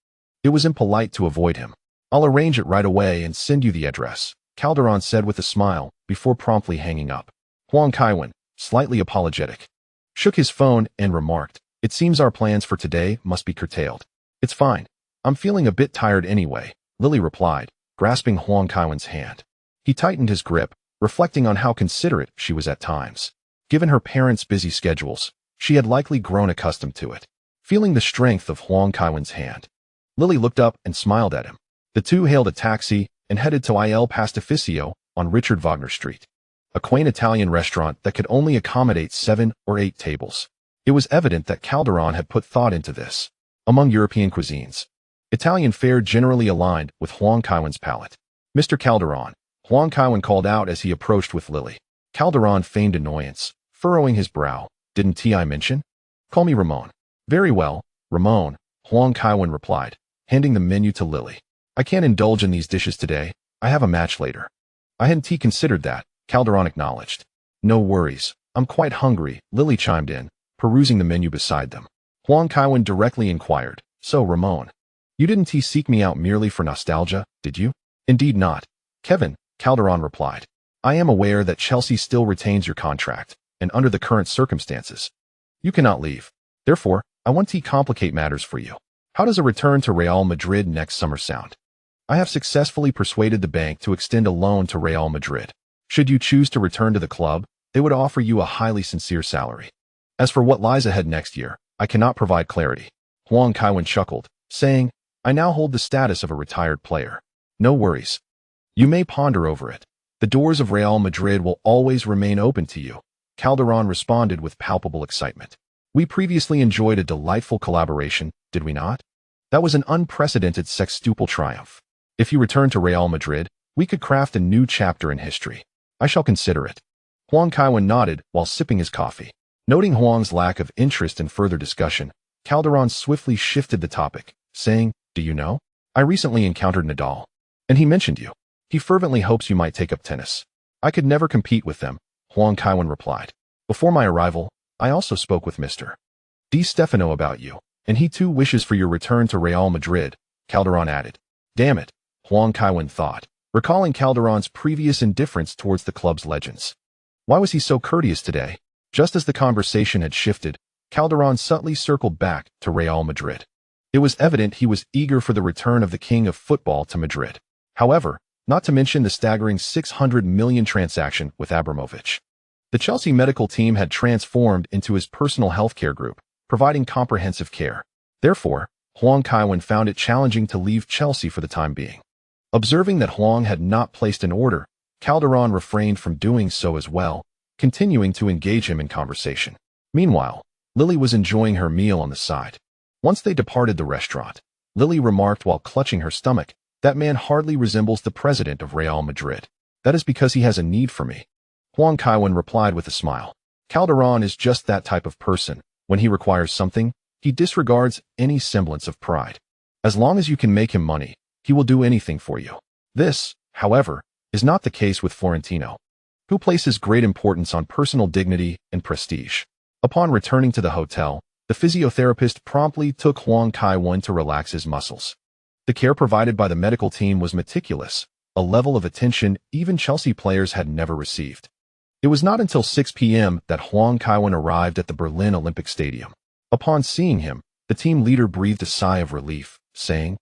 it was impolite to avoid him. "I'll arrange it right away and send you the address," Calderon said with a smile before promptly hanging up. Huang Kaiwen, slightly apologetic, shook his phone and remarked, "It seems our plans for today must be curtailed." "It's fine. I'm feeling a bit tired anyway," Lily replied, grasping Huang Kaiwen's hand. He tightened his grip, reflecting on how considerate she was at times. Given her parents' busy schedules, she had likely grown accustomed to it. Feeling the strength of Huang Kaiwen's hand, Lily looked up and smiled at him. The two hailed a taxi and headed to Il Pastificio on Richard Wagner Street, a quaint Italian restaurant that could only accommodate 7 or 8 tables. It was evident that Calderon had put thought into this. Among European cuisines, Italian fare generally aligned with Huang Kaiwen's palate. "Mr. Calderon," Huang Kaiwen called out as he approached with Lily. Calderon feigned annoyance, furrowing his brow. "Didn't I mention? Call me Ramon." "Very well, Ramon," Huang Kaiwen replied, handing the menu to Lily. "I can't indulge in these dishes today. I have a match later." "I hadn't considered that," Calderon acknowledged. "No worries. I'm quite hungry," Lily chimed in, perusing the menu beside them. Huang Kaiwen directly inquired, "So, Ramon, you didn't seek me out merely for nostalgia, did you?" "Indeed not, Kevin," Calderon replied. "I am aware that Chelsea still retains your contract, and under the current circumstances, you cannot leave. Therefore, I want to complicate matters for you. How does a return to Real Madrid next summer sound? I have successfully persuaded the bank to extend a loan to Real Madrid. Should you choose to return to the club, they would offer you a highly sincere salary. As for what lies ahead next year, I cannot provide clarity." Huang Kaiwen chuckled, saying, "I now hold the status of a retired player. No worries. You may ponder over it. The doors of Real Madrid will always remain open to you." Calderon responded with palpable excitement. "We previously enjoyed a delightful collaboration, did we not? That was an unprecedented sextuple triumph. If you return to Real Madrid, we could craft a new chapter in history. I shall consider it." Huang Kaiwen nodded while sipping his coffee. Noting Huang's lack of interest in further discussion, Calderon swiftly shifted the topic, saying, "Do you know? I recently encountered Nadal, and he mentioned you. He fervently hopes you might take up tennis." "I could never compete with them," Huang Kaiwen replied. "Before my arrival, I also spoke with Mr. Di Stefano about you, and he too wishes for your return to Real Madrid," Calderon added. "Damn it," Huang Kaiwen thought, recalling Calderon's previous indifference towards the club's legends. Why was he so courteous today? Just as the conversation had shifted, Calderon subtly circled back to Real Madrid. It was evident he was eager for the return of the king of football to Madrid. However, not to mention the staggering 600 million transaction with Abramovich. The Chelsea medical team had transformed into his personal healthcare group, providing comprehensive care. Therefore, Huang Kaiwen found it challenging to leave Chelsea for the time being. Observing that Huang had not placed an order, Calderon refrained from doing so as well, continuing to engage him in conversation. Meanwhile, Lily was enjoying her meal on the side. Once they departed the restaurant, Lily remarked while clutching her stomach, "That man hardly resembles the president of Real Madrid. That is because he has a need for me." Huang Kaiwen replied with a smile. Calderon is just that type of person. When he requires something, he disregards any semblance of pride. As long as you can make him money, he will do anything for you. This, however, is not the case with Florentino, who places great importance on personal dignity and prestige. Upon returning to the hotel, the physiotherapist promptly took Huang Kaiwen to relax his muscles. The care provided by the medical team was meticulous, a level of attention even Chelsea players had never received. It was not until 6 p.m. that Huang Kaiwen arrived at the Berlin Olympic Stadium. Upon seeing him, the team leader breathed a sigh of relief, saying,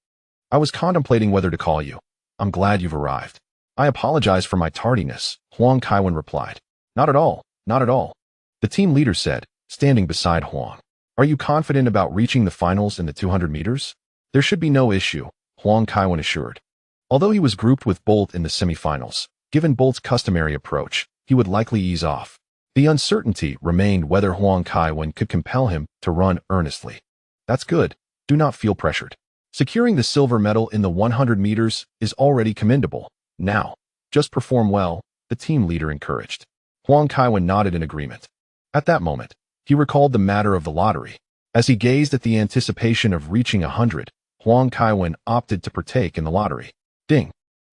"I was contemplating whether to call you. I'm glad you've arrived." "I apologize for my tardiness," Huang Kaiwen replied. "Not at all, not at all," the team leader said, standing beside Huang. "Are you confident about reaching the finals in the 200 meters? There should be no issue," Huang Kaiwen assured. Although he was grouped with Bolt in the semifinals, given Bolt's customary approach, he would likely ease off. The uncertainty remained whether Huang Kaiwen could compel him to run earnestly. "That's good. Do not feel pressured. Securing the silver medal in the 100 meters is already commendable. Now, just perform well," the team leader encouraged. Huang Kaiwen nodded in agreement. At that moment, he recalled the matter of the lottery. As he gazed at the anticipation of reaching 100, Huang Kaiwen opted to partake in the lottery. Ding!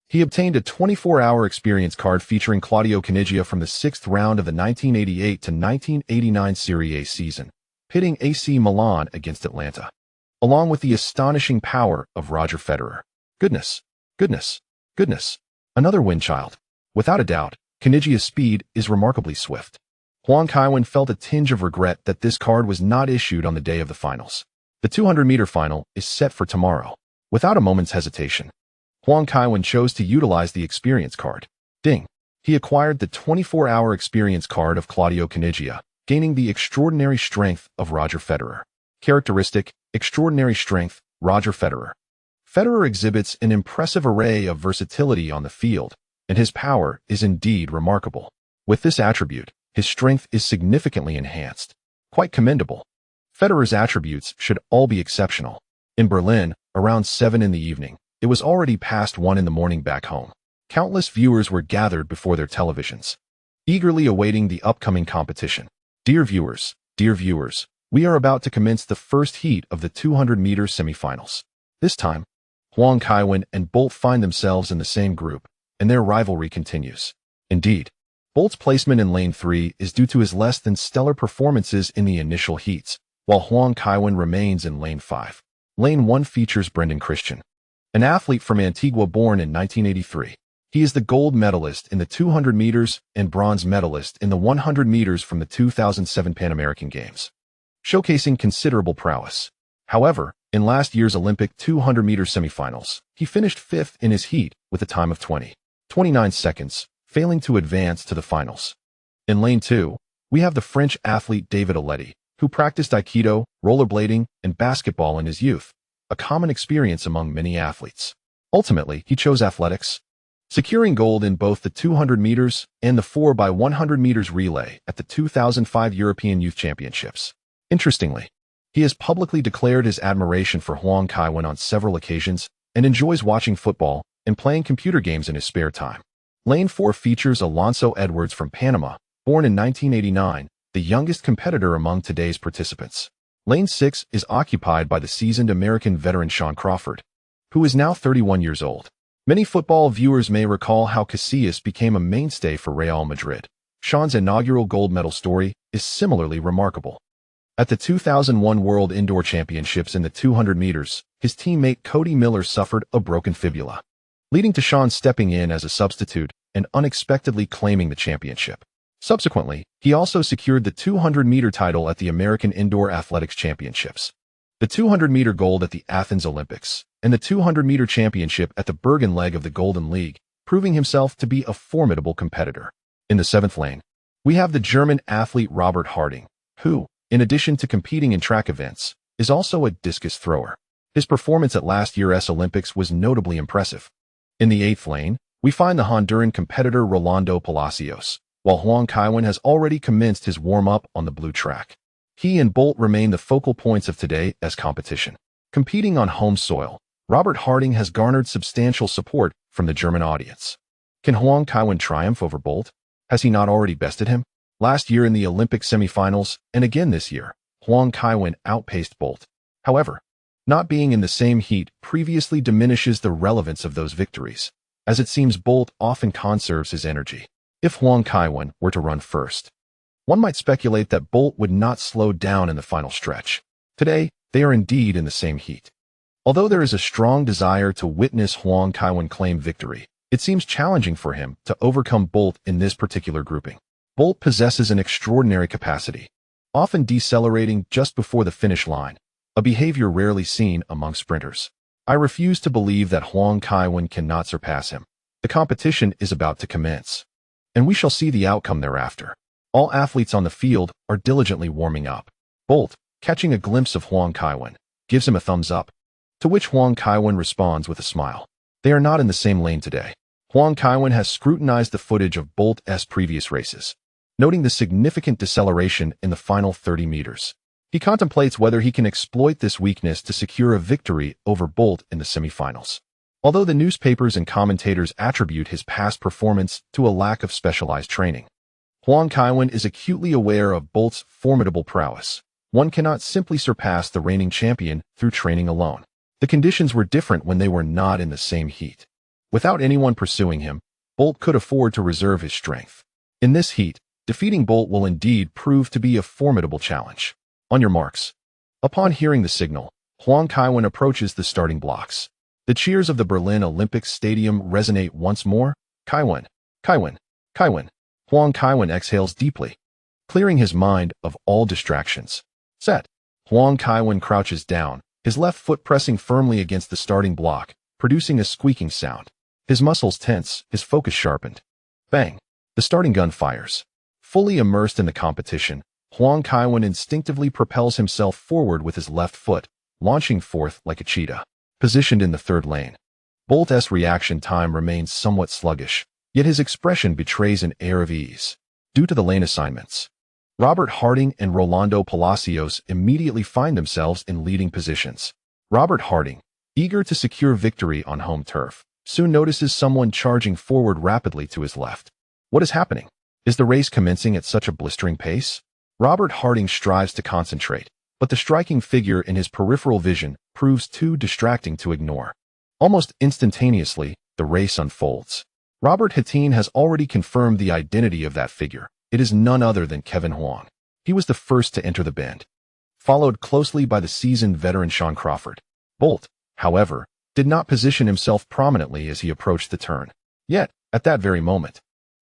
He obtained a 24-hour experience card featuring Claudio Caniggia from the 6th round of the 1988 to 1989 Serie A season, pitting AC Milan against Atlanta, along with the astonishing power of Roger Federer. Goodness, goodness, goodness. Another win child. Without a doubt, Caniggia's speed is remarkably swift. Huang Kaiwen felt a tinge of regret that this card was not issued on the day of the finals. The 200-meter final is set for tomorrow. Without a moment's hesitation, Huang Kaiwen chose to utilize the experience card. Ding! He acquired the 24-hour experience card of Claudio Caniggia, gaining the extraordinary strength of Roger Federer. Characteristic: extraordinary strength, Roger Federer. Federer exhibits an impressive array of versatility on the field, and his power is indeed remarkable. With this attribute, his strength is significantly enhanced. Quite commendable. Federer's attributes should all be exceptional. In Berlin, around 7 in the evening, it was already past 1 in the morning back home. Countless viewers were gathered before their televisions, eagerly awaiting the upcoming competition. Dear viewers, we are about to commence the first heat of the 200-meter semifinals. This time, Huang Kaiwen and Bolt find themselves in the same group, and their rivalry continues. Indeed, Bolt's placement in Lane 3 is due to his less than stellar performances in the initial heats, while Huang Kaiwen remains in Lane 5. Lane 1 features Brendan Christian, an athlete from Antigua born in 1983. He is the gold medalist in the 200 meters and bronze medalist in the 100 meters from the 2007 Pan American Games, showcasing considerable prowess. However, in last year's Olympic 200-meter semifinals, he finished 5th in his heat with a time of 20.29 seconds, failing to advance to the finals. In Lane 2, we have the French athlete David Aletti, who practiced Aikido, rollerblading, and basketball in his youth, a common experience among many athletes. Ultimately, he chose athletics, securing gold in both the 200 meters and the 4x100 meters relay at the 2005 European Youth Championships. Interestingly, he has publicly declared his admiration for Huang Kaiwen on several occasions and enjoys watching football and playing computer games in his spare time. Lane 4 features Alonso Edwards from Panama, born in 1989, the youngest competitor among today's participants. Lane 6 is occupied by the seasoned American veteran Shawn Crawford, who is now 31 years old. Many football viewers may recall how Casillas became a mainstay for Real Madrid. Shawn's inaugural gold medal story is similarly remarkable. At the 2001 World Indoor Championships in the 200 meters, his teammate Cody Miller suffered a broken fibula, leading to Shawn stepping in as a substitute and unexpectedly claiming the championship. Subsequently, he also secured the 200-meter title at the American Indoor Athletics Championships, the 200-meter gold at the Athens Olympics, and the 200-meter championship at the Bergen leg of the Golden League, proving himself to be a formidable competitor. In the 7th lane, we have the German athlete Robert Harding, who, in addition to competing in track events, is also a discus thrower. His performance at last year's Olympics was notably impressive. In the 8th lane, we find the Honduran competitor Rolando Palacios, while Huang Kaiwen has already commenced his warm-up on the blue track. He and Bolt remain the focal points of today's competition. Competing on home soil, Robert Harding has garnered substantial support from the German audience. Can Huang Kaiwen triumph over Bolt? Has he not already bested him? Last year in the Olympic semifinals, and again this year, Huang Kaiwen outpaced Bolt. However, not being in the same heat previously diminishes the relevance of those victories, as it seems Bolt often conserves his energy. If Huang Kaiwen were to run first, one might speculate that Bolt would not slow down in the final stretch. Today, they are indeed in the same heat. Although there is a strong desire to witness Huang Kaiwen claim victory, it seems challenging for him to overcome Bolt in this particular grouping. Bolt possesses an extraordinary capacity, often decelerating just before the finish line, a behavior rarely seen among sprinters. I refuse to believe that Huang Kaiwen cannot surpass him. The competition is about to commence, and we shall see the outcome thereafter. All athletes on the field are diligently warming up. Bolt, catching a glimpse of Huang Kaiwen, gives him a thumbs up, to which Huang Kaiwen responds with a smile. They are not in the same lane today. Huang Kaiwen has scrutinized the footage of Bolt's previous races, noting the significant deceleration in the final 30 meters. He contemplates whether he can exploit this weakness to secure a victory over Bolt in the semifinals. Although the newspapers and commentators attribute his past performance to a lack of specialized training, Huang Kaiwen is acutely aware of Bolt's formidable prowess. One cannot simply surpass the reigning champion through training alone. The conditions were different when they were not in the same heat. Without anyone pursuing him, Bolt could afford to reserve his strength. In this heat, defeating Bolt will indeed prove to be a formidable challenge. On your marks. Upon hearing the signal, Huang Kaiwen approaches the starting blocks. The cheers of the Berlin Olympic Stadium resonate once more. Kaiwen, Kaiwen, Kaiwen. Huang Kaiwen exhales deeply, clearing his mind of all distractions. Set. Huang Kaiwen crouches down, his left foot pressing firmly against the starting block, producing a squeaking sound. His muscles tense, his focus sharpened. Bang! The starting gun fires. Fully immersed in the competition, Huang Kaiwen instinctively propels himself forward with his left foot, launching forth like a cheetah. Positioned in the third lane, Bolt's reaction time remains somewhat sluggish, yet his expression betrays an air of ease. Due to the lane assignments, Robert Harding and Rolando Palacios immediately find themselves in leading positions. Robert Harding, eager to secure victory on home turf, soon notices someone charging forward rapidly to his left. What is happening? Is the race commencing at such a blistering pace? Robert Harding strives to concentrate, but the striking figure in his peripheral vision proves too distracting to ignore. Almost instantaneously, the race unfolds. Robert Harding has already confirmed the identity of that figure. It is none other than Kevin Huang. He was the first to enter the bend, followed closely by the seasoned veteran Shawn Crawford. Bolt, however, did not position himself prominently as he approached the turn. Yet, at that very moment,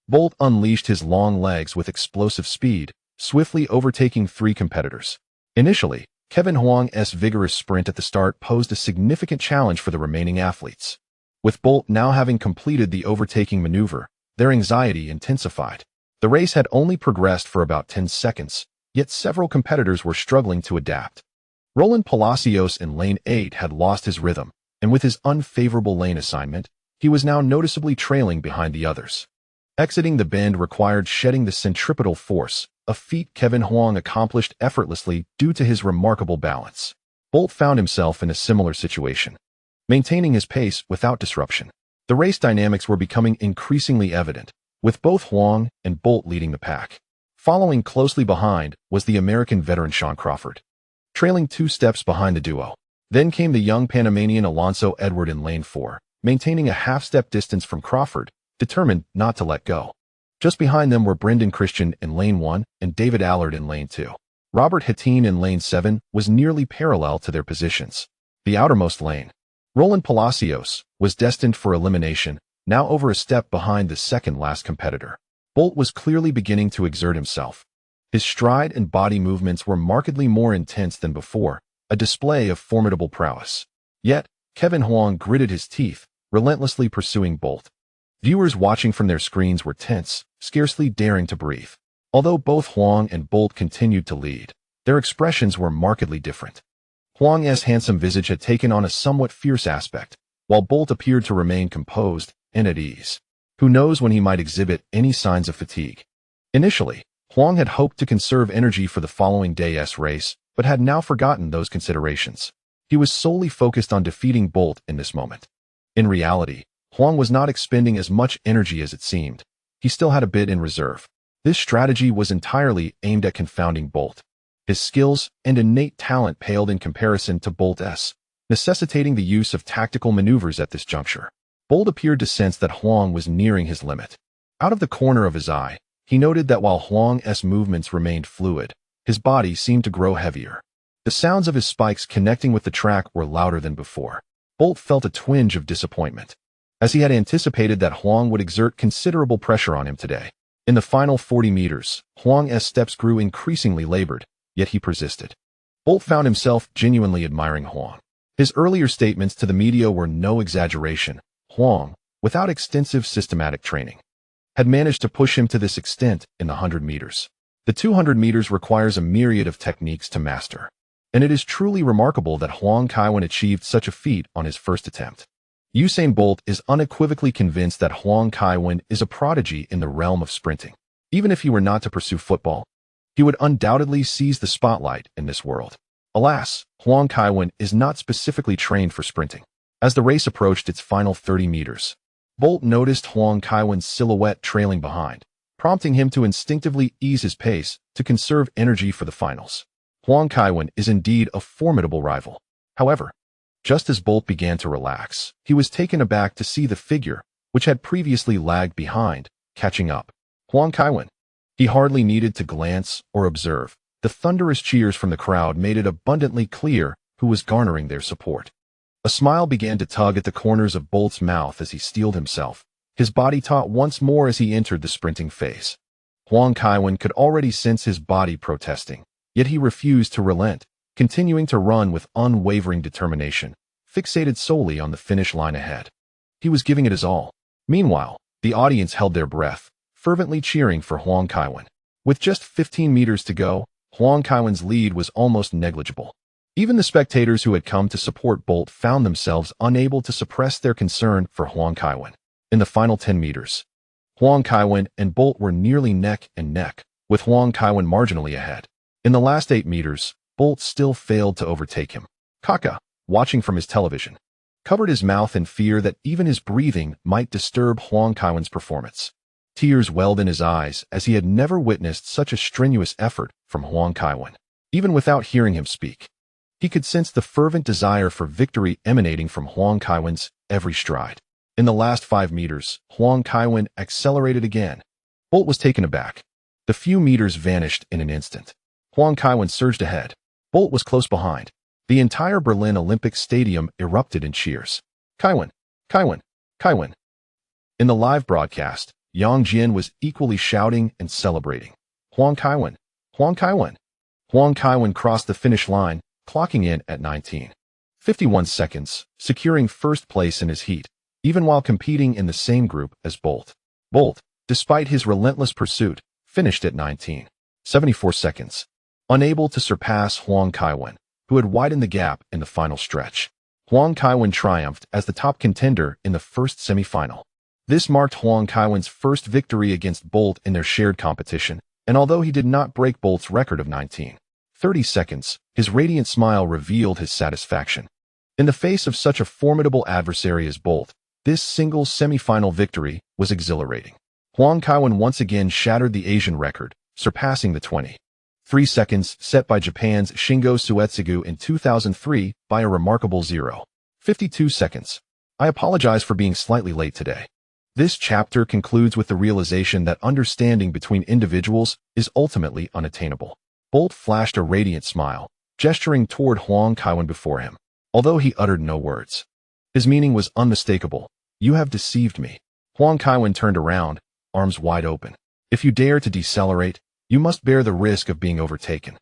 Bolt unleashed his long legs with explosive speed, swiftly overtaking three competitors. Initially, Kevin Huang's vigorous sprint at the start posed a significant challenge for the remaining athletes. With Bolt now having completed the overtaking maneuver, their anxiety intensified. The race had only progressed for about 10 seconds, yet several competitors were struggling to adapt. Roland Palacios in lane 8 had lost his rhythm, and with his unfavorable lane assignment, he was now noticeably trailing behind the others. Exiting the bend required shedding the centripetal force, a feat Kevin Huang accomplished effortlessly due to his remarkable balance. Bolt found himself in a similar situation, maintaining his pace without disruption. The race dynamics were becoming increasingly evident, with both Huang and Bolt leading the pack. Following closely behind was the American veteran Shawn Crawford, trailing 2 steps behind the duo. Then came the young Panamanian Alonso Edward in lane 4, maintaining a half-step distance from Crawford, determined not to let go. Just behind them were Brendan Christian in lane 1 and David Allard in lane 2. Robert Harding in lane 7 was nearly parallel to their positions. The outermost lane, Roland Palacios, was destined for elimination, now over a step behind the second-last competitor. Bolt was clearly beginning to exert himself. His stride and body movements were markedly more intense than before, a display of formidable prowess. Yet, Kevin Huang gritted his teeth, relentlessly pursuing Bolt. Viewers watching from their screens were tense, scarcely daring to breathe. Although both Huang and Bolt continued to lead, their expressions were markedly different. Huang's handsome visage had taken on a somewhat fierce aspect, while Bolt appeared to remain composed and at ease. Who knows when he might exhibit any signs of fatigue? Initially, Huang had hoped to conserve energy for the following day's race, but had now forgotten those considerations. He was solely focused on defeating Bolt in this moment. In reality, Huang was not expending as much energy as it seemed. He still had a bit in reserve. This strategy was entirely aimed at confounding Bolt. His skills and innate talent paled in comparison to Bolt's, necessitating the use of tactical maneuvers at this juncture. Bolt appeared to sense that Huang was nearing his limit. Out of the corner of his eye, he noted that while Huang's movements remained fluid, his body seemed to grow heavier. The sounds of his spikes connecting with the track were louder than before. Bolt felt a twinge of disappointment, as he had anticipated that Huang would exert considerable pressure on him today. In the final 40 meters, Huang's steps grew increasingly labored, yet he persisted. Bolt found himself genuinely admiring Huang. His earlier statements to the media were no exaggeration. Huang, without extensive systematic training, had managed to push him to this extent in the 100 meters. The 200 meters requires a myriad of techniques to master, and it is truly remarkable that Huang Kaiwen achieved such a feat on his first attempt. Usain Bolt is unequivocally convinced that Huang Kaiwen is a prodigy in the realm of sprinting. Even if he were not to pursue football, he would undoubtedly seize the spotlight in this world. Alas, Huang Kaiwen is not specifically trained for sprinting. As the race approached its final 30 meters, Bolt noticed Huang Kaiwen's silhouette trailing behind, prompting him to instinctively ease his pace to conserve energy for the finals. Huang Kaiwen is indeed a formidable rival. However, just as Bolt began to relax, he was taken aback to see the figure, which had previously lagged behind, catching up. Huang Kaiwen. He hardly needed to glance or observe. The thunderous cheers from the crowd made it abundantly clear who was garnering their support. A smile began to tug at the corners of Bolt's mouth as he steeled himself, his body taut once more as he entered the sprinting phase. Huang Kaiwen could already sense his body protesting, yet he refused to relent, continuing to run with unwavering determination, fixated solely on the finish line ahead. He was giving it his all. Meanwhile, the audience held their breath, fervently cheering for Huang Kaiwen. With just 15 meters to go, Huang Kaiwen's lead was almost negligible. Even the spectators who had come to support Bolt found themselves unable to suppress their concern for Huang Kaiwen. In the final 10 meters, Huang Kaiwen and Bolt were nearly neck and neck, with Huang Kaiwen marginally ahead. In the last 8 meters, Bolt still failed to overtake him. Kaka, watching from his television, covered his mouth in fear that even his breathing might disturb Huang Kaiwen's performance. Tears welled in his eyes as he had never witnessed such a strenuous effort from Huang Kaiwen. Even without hearing him speak, he could sense the fervent desire for victory emanating from Huang Kaiwen's every stride. In the last 5 meters, Huang Kaiwen accelerated again. Bolt was taken aback. The few meters vanished in an instant. Huang Kaiwen surged ahead. Bolt was close behind. The entire Berlin Olympic Stadium erupted in cheers. Kaiwen! Kaiwen! Kaiwen! In the live broadcast, Yang Jin was equally shouting and celebrating. Huang Kaiwen! Huang Kaiwen! Huang Kaiwen crossed the finish line, clocking in at 19:51 seconds, securing first place in his heat, even while competing in the same group as Bolt. Bolt, despite his relentless pursuit, finished at 19:74 seconds, unable to surpass Huang Kaiwen, who had widened the gap in the final stretch. Huang Kaiwen triumphed as the top contender in the first semifinal. This marked Huang Kaiwen's first victory against Bolt in their shared competition, and although he did not break Bolt's record of 19:30 seconds, his radiant smile revealed his satisfaction. In the face of such a formidable adversary as Bolt, this single semifinal victory was exhilarating. Huang Kaiwen once again shattered the Asian record, surpassing the 23 seconds set by Japan's Shingo Suetsugu in 2003 by a remarkable 0:52 seconds. I apologize for being slightly late today. This chapter concludes with the realization that understanding between individuals is ultimately unattainable. Bolt flashed a radiant smile, gesturing toward Huang Kaiwen before him, although he uttered no words. His meaning was unmistakable. You have deceived me. Huang Kaiwen turned around, arms wide open. If you dare to decelerate, you must bear the risk of being overtaken.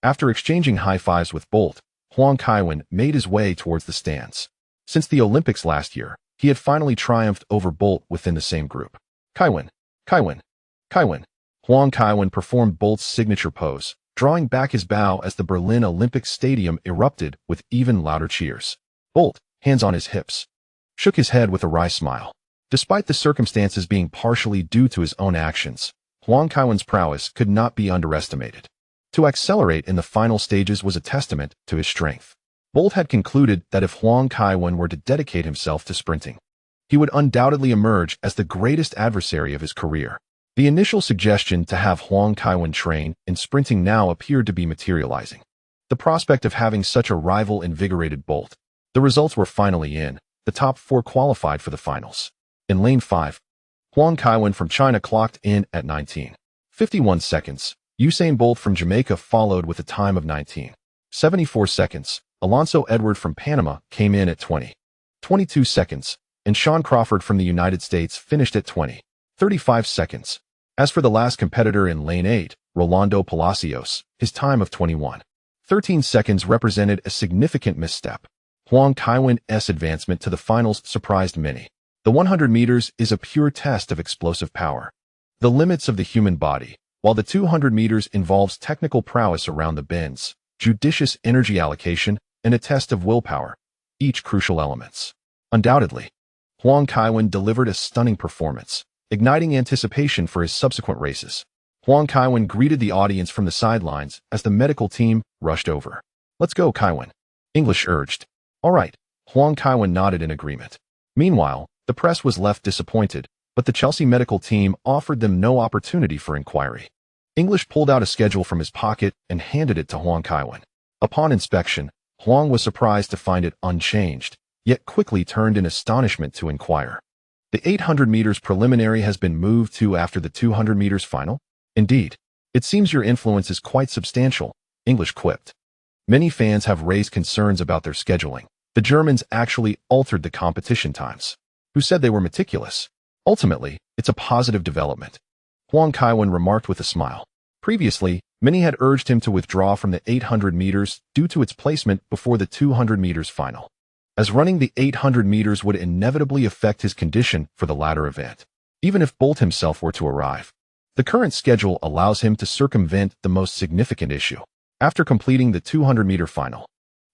After exchanging high fives with Bolt, Huang Kaiwen made his way towards the stands. Since the Olympics last year, he had finally triumphed over Bolt within the same group. Kaiwen, Kaiwen, Kaiwen. Huang Kaiwen performed Bolt's signature pose, drawing back his bow as the Berlin Olympic Stadium erupted with even louder cheers. Bolt, hands on his hips, shook his head with a wry smile. Despite the circumstances being partially due to his own actions, Huang Kaiwen's prowess could not be underestimated. To accelerate in the final stages was a testament to his strength. Bolt had concluded that if Huang Kaiwen were to dedicate himself to sprinting, he would undoubtedly emerge as the greatest adversary of his career. The initial suggestion to have Huang Kaiwen train in sprinting now appeared to be materializing. The prospect of having such a rival invigorated Bolt. The results were finally in. The top 4 qualified for the finals. In lane 5, Huang Kaiwen from China clocked in at 19:51 seconds. Usain Bolt from Jamaica followed with a time of 19:74 seconds. Alonso Edward from Panama came in at 20:22 seconds, and Sean Crawford from the United States finished at 20:35 seconds. As for the last competitor in lane 8, Rolando Palacios, his time of 21:13 seconds represented a significant misstep. Huang Kaiwen's advancement to the finals surprised many. The 100 meters is a pure test of explosive power, the limits of the human body, while the 200 meters involves technical prowess around the bends, judicious energy allocation, and a test of willpower, each crucial elements. Undoubtedly, Huang Kaiwen delivered a stunning performance, igniting anticipation for his subsequent races. Huang Kaiwen greeted the audience from the sidelines as the medical team rushed over. "Let's go, Kaiwen," English urged. "All right," Huang Kaiwen nodded in agreement. Meanwhile, the press was left disappointed, but the Chelsea medical team offered them no opportunity for inquiry. English pulled out a schedule from his pocket and handed it to Huang Kaiwen. Upon inspection, Huang was surprised to find it unchanged, yet quickly turned in astonishment to inquire. "The 800 meters preliminary has been moved to after the 200 meters final? Indeed. It seems your influence is quite substantial," English quipped. Many fans have raised concerns about their scheduling. The Germans actually altered the competition times. Who said they were meticulous? Ultimately, it's a positive development, Huang Kaiwen remarked with a smile. Previously, many had urged him to withdraw from the 800 meters due to its placement before the 200 meters final, as running the 800 meters would inevitably affect his condition for the latter event, even if Bolt himself were to arrive. The current schedule allows him to circumvent the most significant issue. After completing the 200-meter final,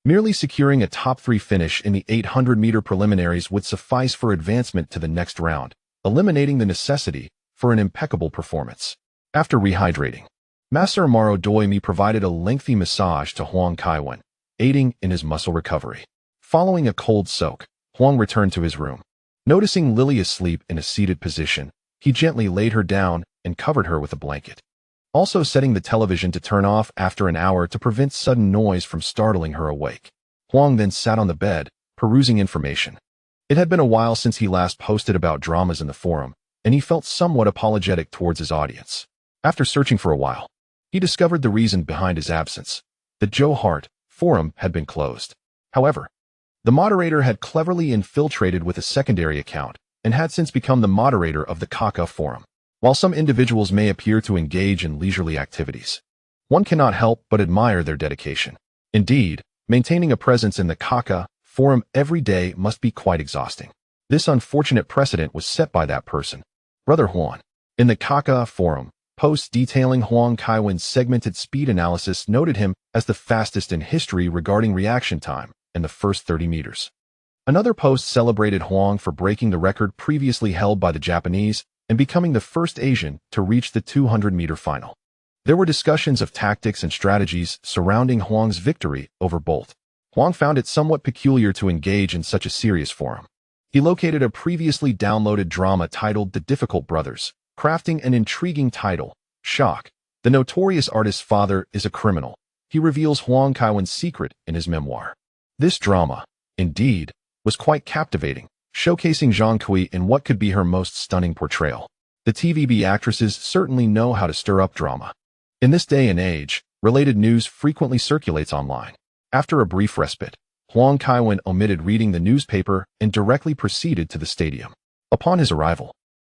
merely securing a top 3 finish in the 800-meter preliminaries would suffice for advancement to the next round, eliminating the necessity for an impeccable performance. After rehydrating, Master Amaro Doimi provided a lengthy massage to Huang Kaiwen, aiding in his muscle recovery. Following a cold soak, Huang returned to his room. Noticing Lily asleep in a seated position, he gently laid her down and covered her with a blanket, also setting the television to turn off after an hour to prevent sudden noise from startling her awake. Huang then sat on the bed, perusing information. It had been a while since he last posted about dramas in the forum, and he felt somewhat apologetic towards his audience. After searching for a while, he discovered the reason behind his absence. The Joe Hart forum had been closed. However, the moderator had cleverly infiltrated with a secondary account and had since become the moderator of the Kaka forum. While some individuals may appear to engage in leisurely activities, one cannot help but admire their dedication. Indeed, maintaining a presence in the Kaka forum every day must be quite exhausting. This unfortunate precedent was set by that person, Brother Huang. In the Kaka forum, posts detailing Huang Kaiwen's segmented speed analysis noted him as the fastest in history regarding reaction time in the first 30 meters. Another post celebrated Huang for breaking the record previously held by the Japanese and becoming the first Asian to reach the 200-meter final. There were discussions of tactics and strategies surrounding Huang's victory over Bolt. Huang found it somewhat peculiar to engage in such a serious forum. He located a previously downloaded drama titled The Difficult Brothers, crafting an intriguing title, Shock. The notorious artist's father is a criminal. He reveals Huang Kaiwen's secret in his memoir. This drama, indeed, was quite captivating, showcasing Zhang Kui in what could be her most stunning portrayal. The TVB actresses certainly know how to stir up drama. In this day and age, related news frequently circulates online. After a brief respite, Huang Kaiwen omitted reading the newspaper and directly proceeded to the stadium. Upon his arrival,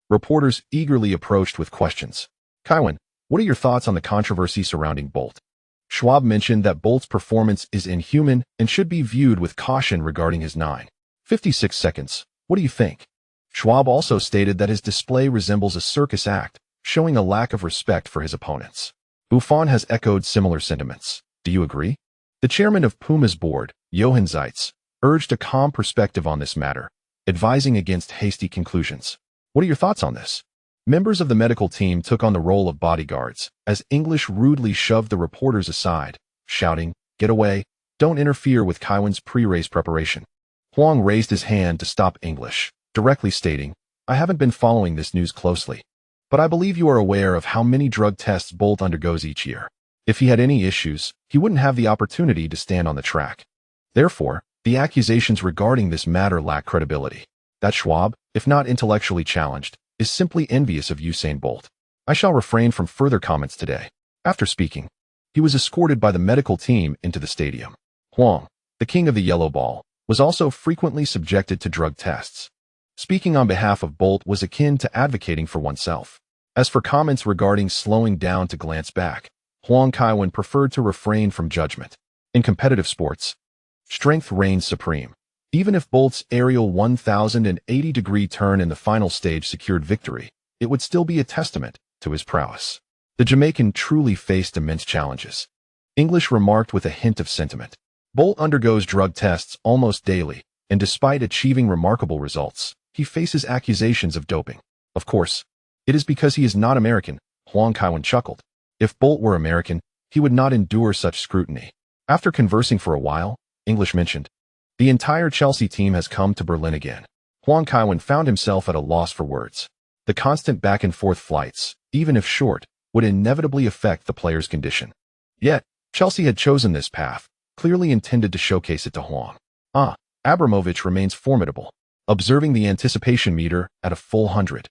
reporters eagerly approached with questions. "Kaiwen, what are your thoughts on the controversy surrounding Bolt?" Schwab mentioned that Bolt's performance is inhuman and should be viewed with caution regarding his 9:56 seconds. What do you think? Schwab also stated that his display resembles a circus act, showing a lack of respect for his opponents. Buffon has echoed similar sentiments. Do you agree? The chairman of Puma's board, Johann Zeitz, urged a calm perspective on this matter, advising against hasty conclusions. What are your thoughts on this? Members of the medical team took on the role of bodyguards, as English rudely shoved the reporters aside, shouting, "Get away, don't interfere with Kaiwen's pre-race preparation." Huang raised his hand to stop English, directly stating, "I haven't been following this news closely, but I believe you are aware of how many drug tests Bolt undergoes each year. If he had any issues, he wouldn't have the opportunity to stand on the track. Therefore, the accusations regarding this matter lack credibility. That Schwab, if not intellectually challenged, is simply envious of Usain Bolt. I shall refrain from further comments today." After speaking, he was escorted by the medical team into the stadium. Huang, the king of the yellow ball, was also frequently subjected to drug tests. Speaking on behalf of Bolt was akin to advocating for oneself. As for comments regarding slowing down to glance back, Huang Kaiwen preferred to refrain from judgment. In competitive sports, strength reigns supreme. Even if Bolt's aerial 1,080-degree turn in the final stage secured victory, it would still be a testament to his prowess. The Jamaican truly faced immense challenges. English remarked with a hint of sentiment. Bolt undergoes drug tests almost daily, and despite achieving remarkable results, he faces accusations of doping. Of course, it is because he is not American, Huang Kaiwen chuckled. If Bolt were American, he would not endure such scrutiny. After conversing for a while, English mentioned, "The entire Chelsea team has come to Berlin again." Huang Kaiwen found himself at a loss for words. The constant back-and-forth flights, even if short, would inevitably affect the player's condition. Yet, Chelsea had chosen this path, clearly intended to showcase it to Huang. Abramovich remains formidable, observing the anticipation meter at a full 100.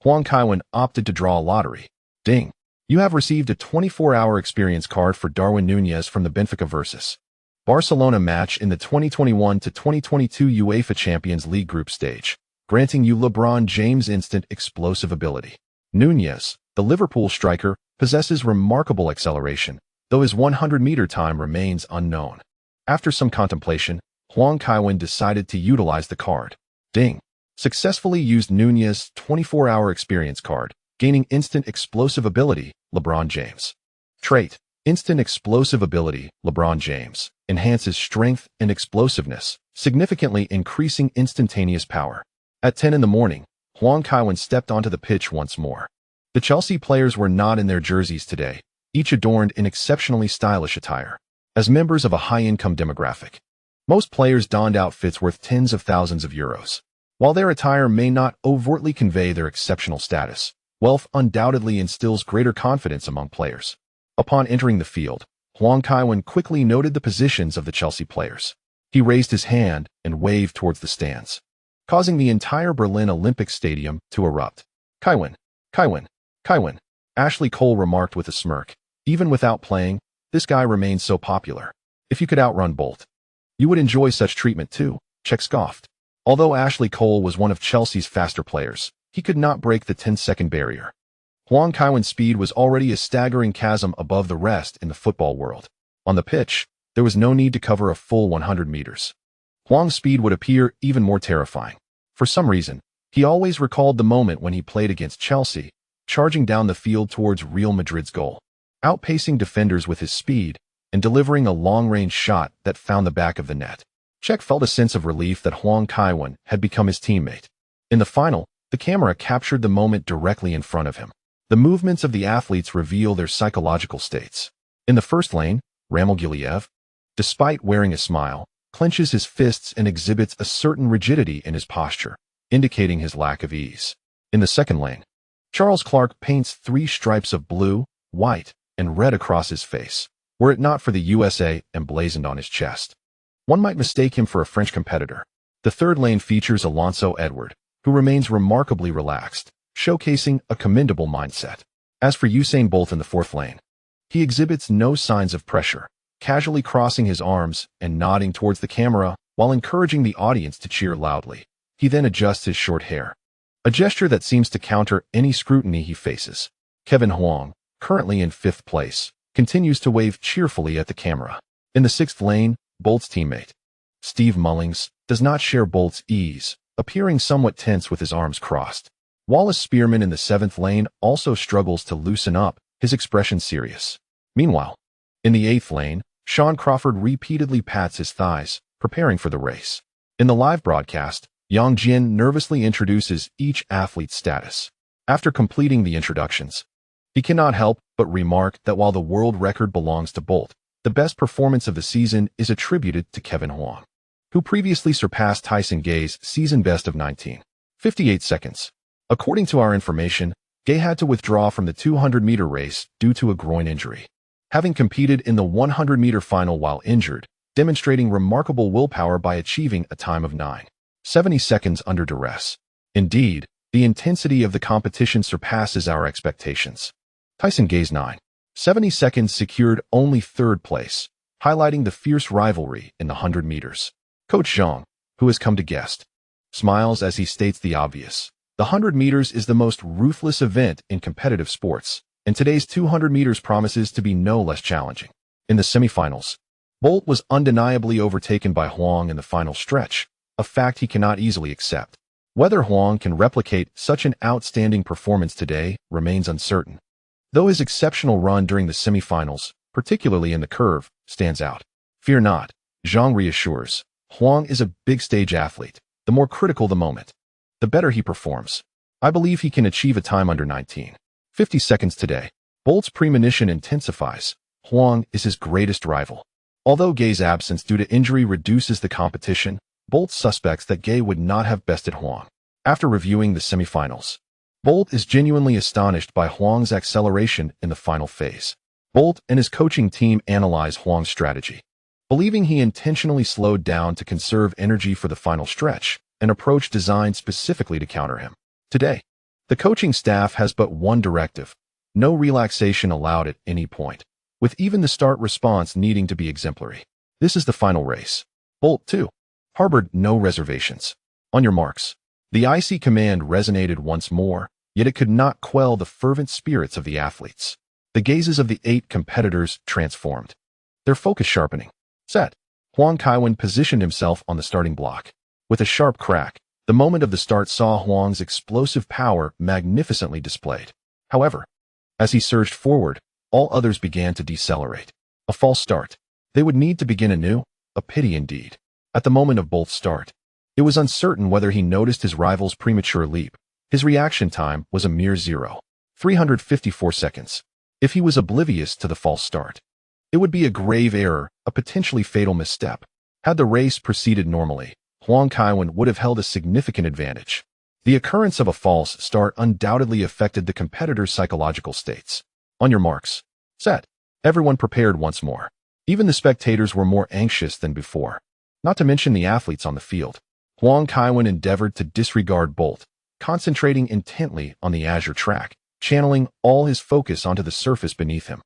Huang Kaiwen opted to draw a lottery. Ding! You have received a 24-hour experience card for Darwin Núñez from the Benfica vs. Barcelona match in the 2021-2022 UEFA Champions League group stage, granting you LeBron James' instant explosive ability. Núñez, the Liverpool striker, possesses remarkable acceleration, though his 100-meter time remains unknown. After some contemplation, Huang Kaiwen decided to utilize the card. Ding! Successfully used Núñez' 24-hour experience card, gaining instant explosive ability, LeBron James. Trait: Instant explosive ability, LeBron James, enhances strength and explosiveness, significantly increasing instantaneous power. At 10 in the morning, Huang Kaiwen stepped onto the pitch once more. The Chelsea players were not in their jerseys today, each adorned in exceptionally stylish attire. As members of a high-income demographic, most players donned outfits worth tens of thousands of euros. While their attire may not overtly convey their exceptional status, wealth undoubtedly instills greater confidence among players. Upon entering the field, Huang Kaiwen quickly noted the positions of the Chelsea players. He raised his hand and waved towards the stands, causing the entire Berlin Olympic Stadium to erupt. "Kaiwen, Kaiwen, Kaiwen," Ashley Cole remarked with a smirk. "Even without playing, this guy remains so popular. If you could outrun Bolt, you would enjoy such treatment too," Czech scoffed. Although Ashley Cole was one of Chelsea's faster players, he could not break the 10-second barrier. Huang Kaiwen's speed was already a staggering chasm above the rest in the football world. On the pitch, there was no need to cover a full 100 meters. Huang's speed would appear even more terrifying. For some reason, he always recalled the moment when he played against Chelsea, charging down the field towards Real Madrid's goal, outpacing defenders with his speed, and delivering a long-range shot that found the back of the net. Czech felt a sense of relief that Huang Kaiwen had become his teammate. In the final, the camera captured the moment directly in front of him. The movements of the athletes reveal their psychological states. In the first lane, Ramil Giliev, despite wearing a smile, clenches his fists and exhibits a certain rigidity in his posture, indicating his lack of ease. In the second lane, Charles Clark paints 3 stripes of blue, white, and red across his face, were it not for the USA emblazoned on his chest. One might mistake him for a French competitor. The third lane features Alonso Edward, who remains remarkably relaxed, showcasing a commendable mindset. As for Usain Bolt in the fourth lane, he exhibits no signs of pressure, casually crossing his arms and nodding towards the camera while encouraging the audience to cheer loudly. He then adjusts his short hair, a gesture that seems to counter any scrutiny he faces. Kevin Huang, currently in 5th place, continues to wave cheerfully at the camera. In the 6th lane, Bolt's teammate, Steve Mullings, does not share Bolt's ease, appearing somewhat tense with his arms crossed. Wallace Spearman in the 7th lane also struggles to loosen up, his expression serious. Meanwhile, in the 8th lane, Sean Crawford repeatedly pats his thighs, preparing for the race. In the live broadcast, Yang Jin nervously introduces each athlete's status. After completing the introductions, he cannot help but remark that while the world record belongs to Bolt, the best performance of the season is attributed to Kevin Huang, who previously surpassed Tyson Gay's season best of 19:58 seconds. According to our information, Gay had to withdraw from the 200-meter race due to a groin injury, having competed in the 100-meter final while injured, demonstrating remarkable willpower by achieving a time of 9:70 seconds under duress. Indeed, the intensity of the competition surpasses our expectations. Tyson Gay's 9:70 seconds secured only third place, highlighting the fierce rivalry in the 100 meters. Coach Zhang, who has come to guest, smiles as he states the obvious. The 100 meters is the most ruthless event in competitive sports, and today's 200 meters promises to be no less challenging. In the semifinals, Bolt was undeniably overtaken by Huang in the final stretch, a fact he cannot easily accept. Whether Huang can replicate such an outstanding performance today remains uncertain, though his exceptional run during the semifinals, particularly in the curve, stands out. Fear not, Zhang reassures. Huang is a big-stage athlete. The more critical the moment, the better he performs. I believe he can achieve a time under 19:50 seconds today. Bolt's premonition intensifies. Huang is his greatest rival. Although Gay's absence due to injury reduces the competition, Bolt suspects that Gay would not have bested Huang. After reviewing the semifinals, Bolt is genuinely astonished by Huang's acceleration in the final phase. Bolt and his coaching team analyze Huang's strategy, believing he intentionally slowed down to conserve energy for the final stretch, an approach designed specifically to counter him. Today, the coaching staff has but one directive: no relaxation allowed at any point, with even the start response needing to be exemplary. This is the final race. Bolt, too, harbored no reservations. On your marks. The icy command resonated once more, yet it could not quell the fervent spirits of the athletes. The gazes of the 8 competitors transformed, their focus sharpening. Set. Huang Kaiwen positioned himself on the starting block. With a sharp crack, the moment of the start saw Huang's explosive power magnificently displayed. However, as he surged forward, all others began to decelerate. A false start. They would need to begin anew? A pity indeed. At the moment of Bolt's start, it was uncertain whether he noticed his rival's premature leap. His reaction time was a mere 0.354 seconds. If he was oblivious to the false start, it would be a grave error, a potentially fatal misstep. Had the race proceeded normally, Huang Kaiwen would have held a significant advantage. The occurrence of a false start undoubtedly affected the competitors' psychological states. On your marks. Set. Everyone prepared once more. Even the spectators were more anxious than before, not to mention the athletes on the field. Huang Kaiwen endeavored to disregard Bolt, concentrating intently on the azure track, channeling all his focus onto the surface beneath him.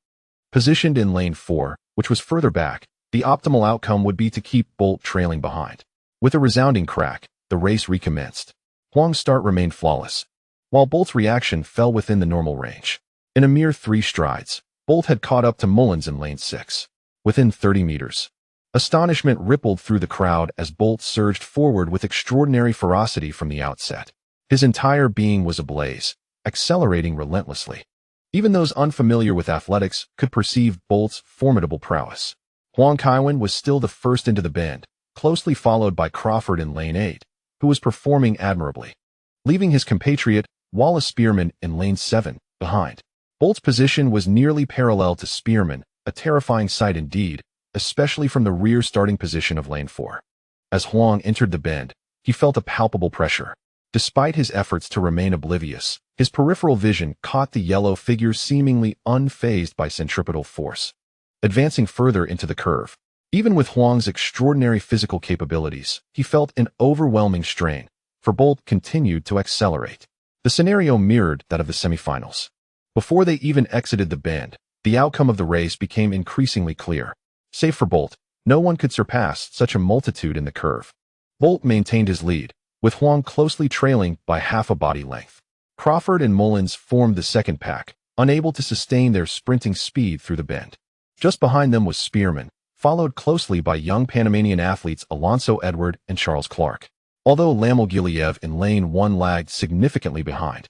Positioned in lane 4, which was further back, the optimal outcome would be to keep Bolt trailing behind. With a resounding crack, the race recommenced. Huang's start remained flawless, while Bolt's reaction fell within the normal range. In a mere 3 strides, Bolt had caught up to Mullins in lane 6. Within 30 meters, astonishment rippled through the crowd as Bolt surged forward with extraordinary ferocity from the outset. His entire being was ablaze, accelerating relentlessly. Even those unfamiliar with athletics could perceive Bolt's formidable prowess. Huang Kaiwen was still the first into the bend, closely followed by Crawford in lane 8, who was performing admirably, leaving his compatriot, Wallace Spearman, in lane 7, behind. Bolt's position was nearly parallel to Spearman, a terrifying sight indeed, especially from the rear starting position of lane 4. As Huang entered the bend, he felt a palpable pressure. Despite his efforts to remain oblivious, his peripheral vision caught the yellow figure seemingly unfazed by centripetal force. Advancing further into the curve, even with Huang's extraordinary physical capabilities, he felt an overwhelming strain, for Bolt continued to accelerate. The scenario mirrored that of the semifinals. Before they even exited the bend, the outcome of the race became increasingly clear. Save for Bolt, no one could surpass such a multitude in the curve. Bolt maintained his lead, with Huang closely trailing by half a body length. Crawford and Mullins formed the second pack, unable to sustain their sprinting speed through the bend. Just behind them was Spearman, followed closely by young Panamanian athletes Alonso Edward and Charles Clark, although Lamel Giliev in lane 1 lagged significantly behind.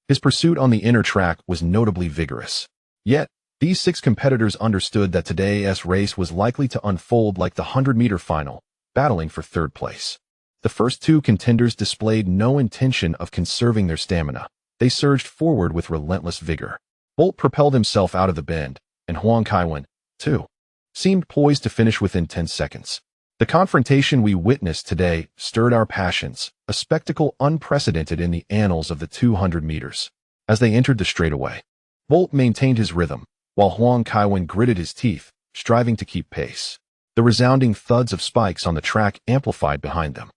His pursuit on the inner track was notably vigorous. Yet, these 6 competitors understood that today's race was likely to unfold like the 100-meter final, battling for third place. The first 2 contenders displayed no intention of conserving their stamina. They surged forward with relentless vigor. Bolt propelled himself out of the bend, and Huang Kaiwen, too, seemed poised to finish within 10 seconds. The confrontation we witnessed today stirred our passions, a spectacle unprecedented in the annals of the 200 meters. As they entered the straightaway, Bolt maintained his rhythm, while Huang Kaiwen gritted his teeth, striving to keep pace. The resounding thuds of spikes on the track amplified behind them.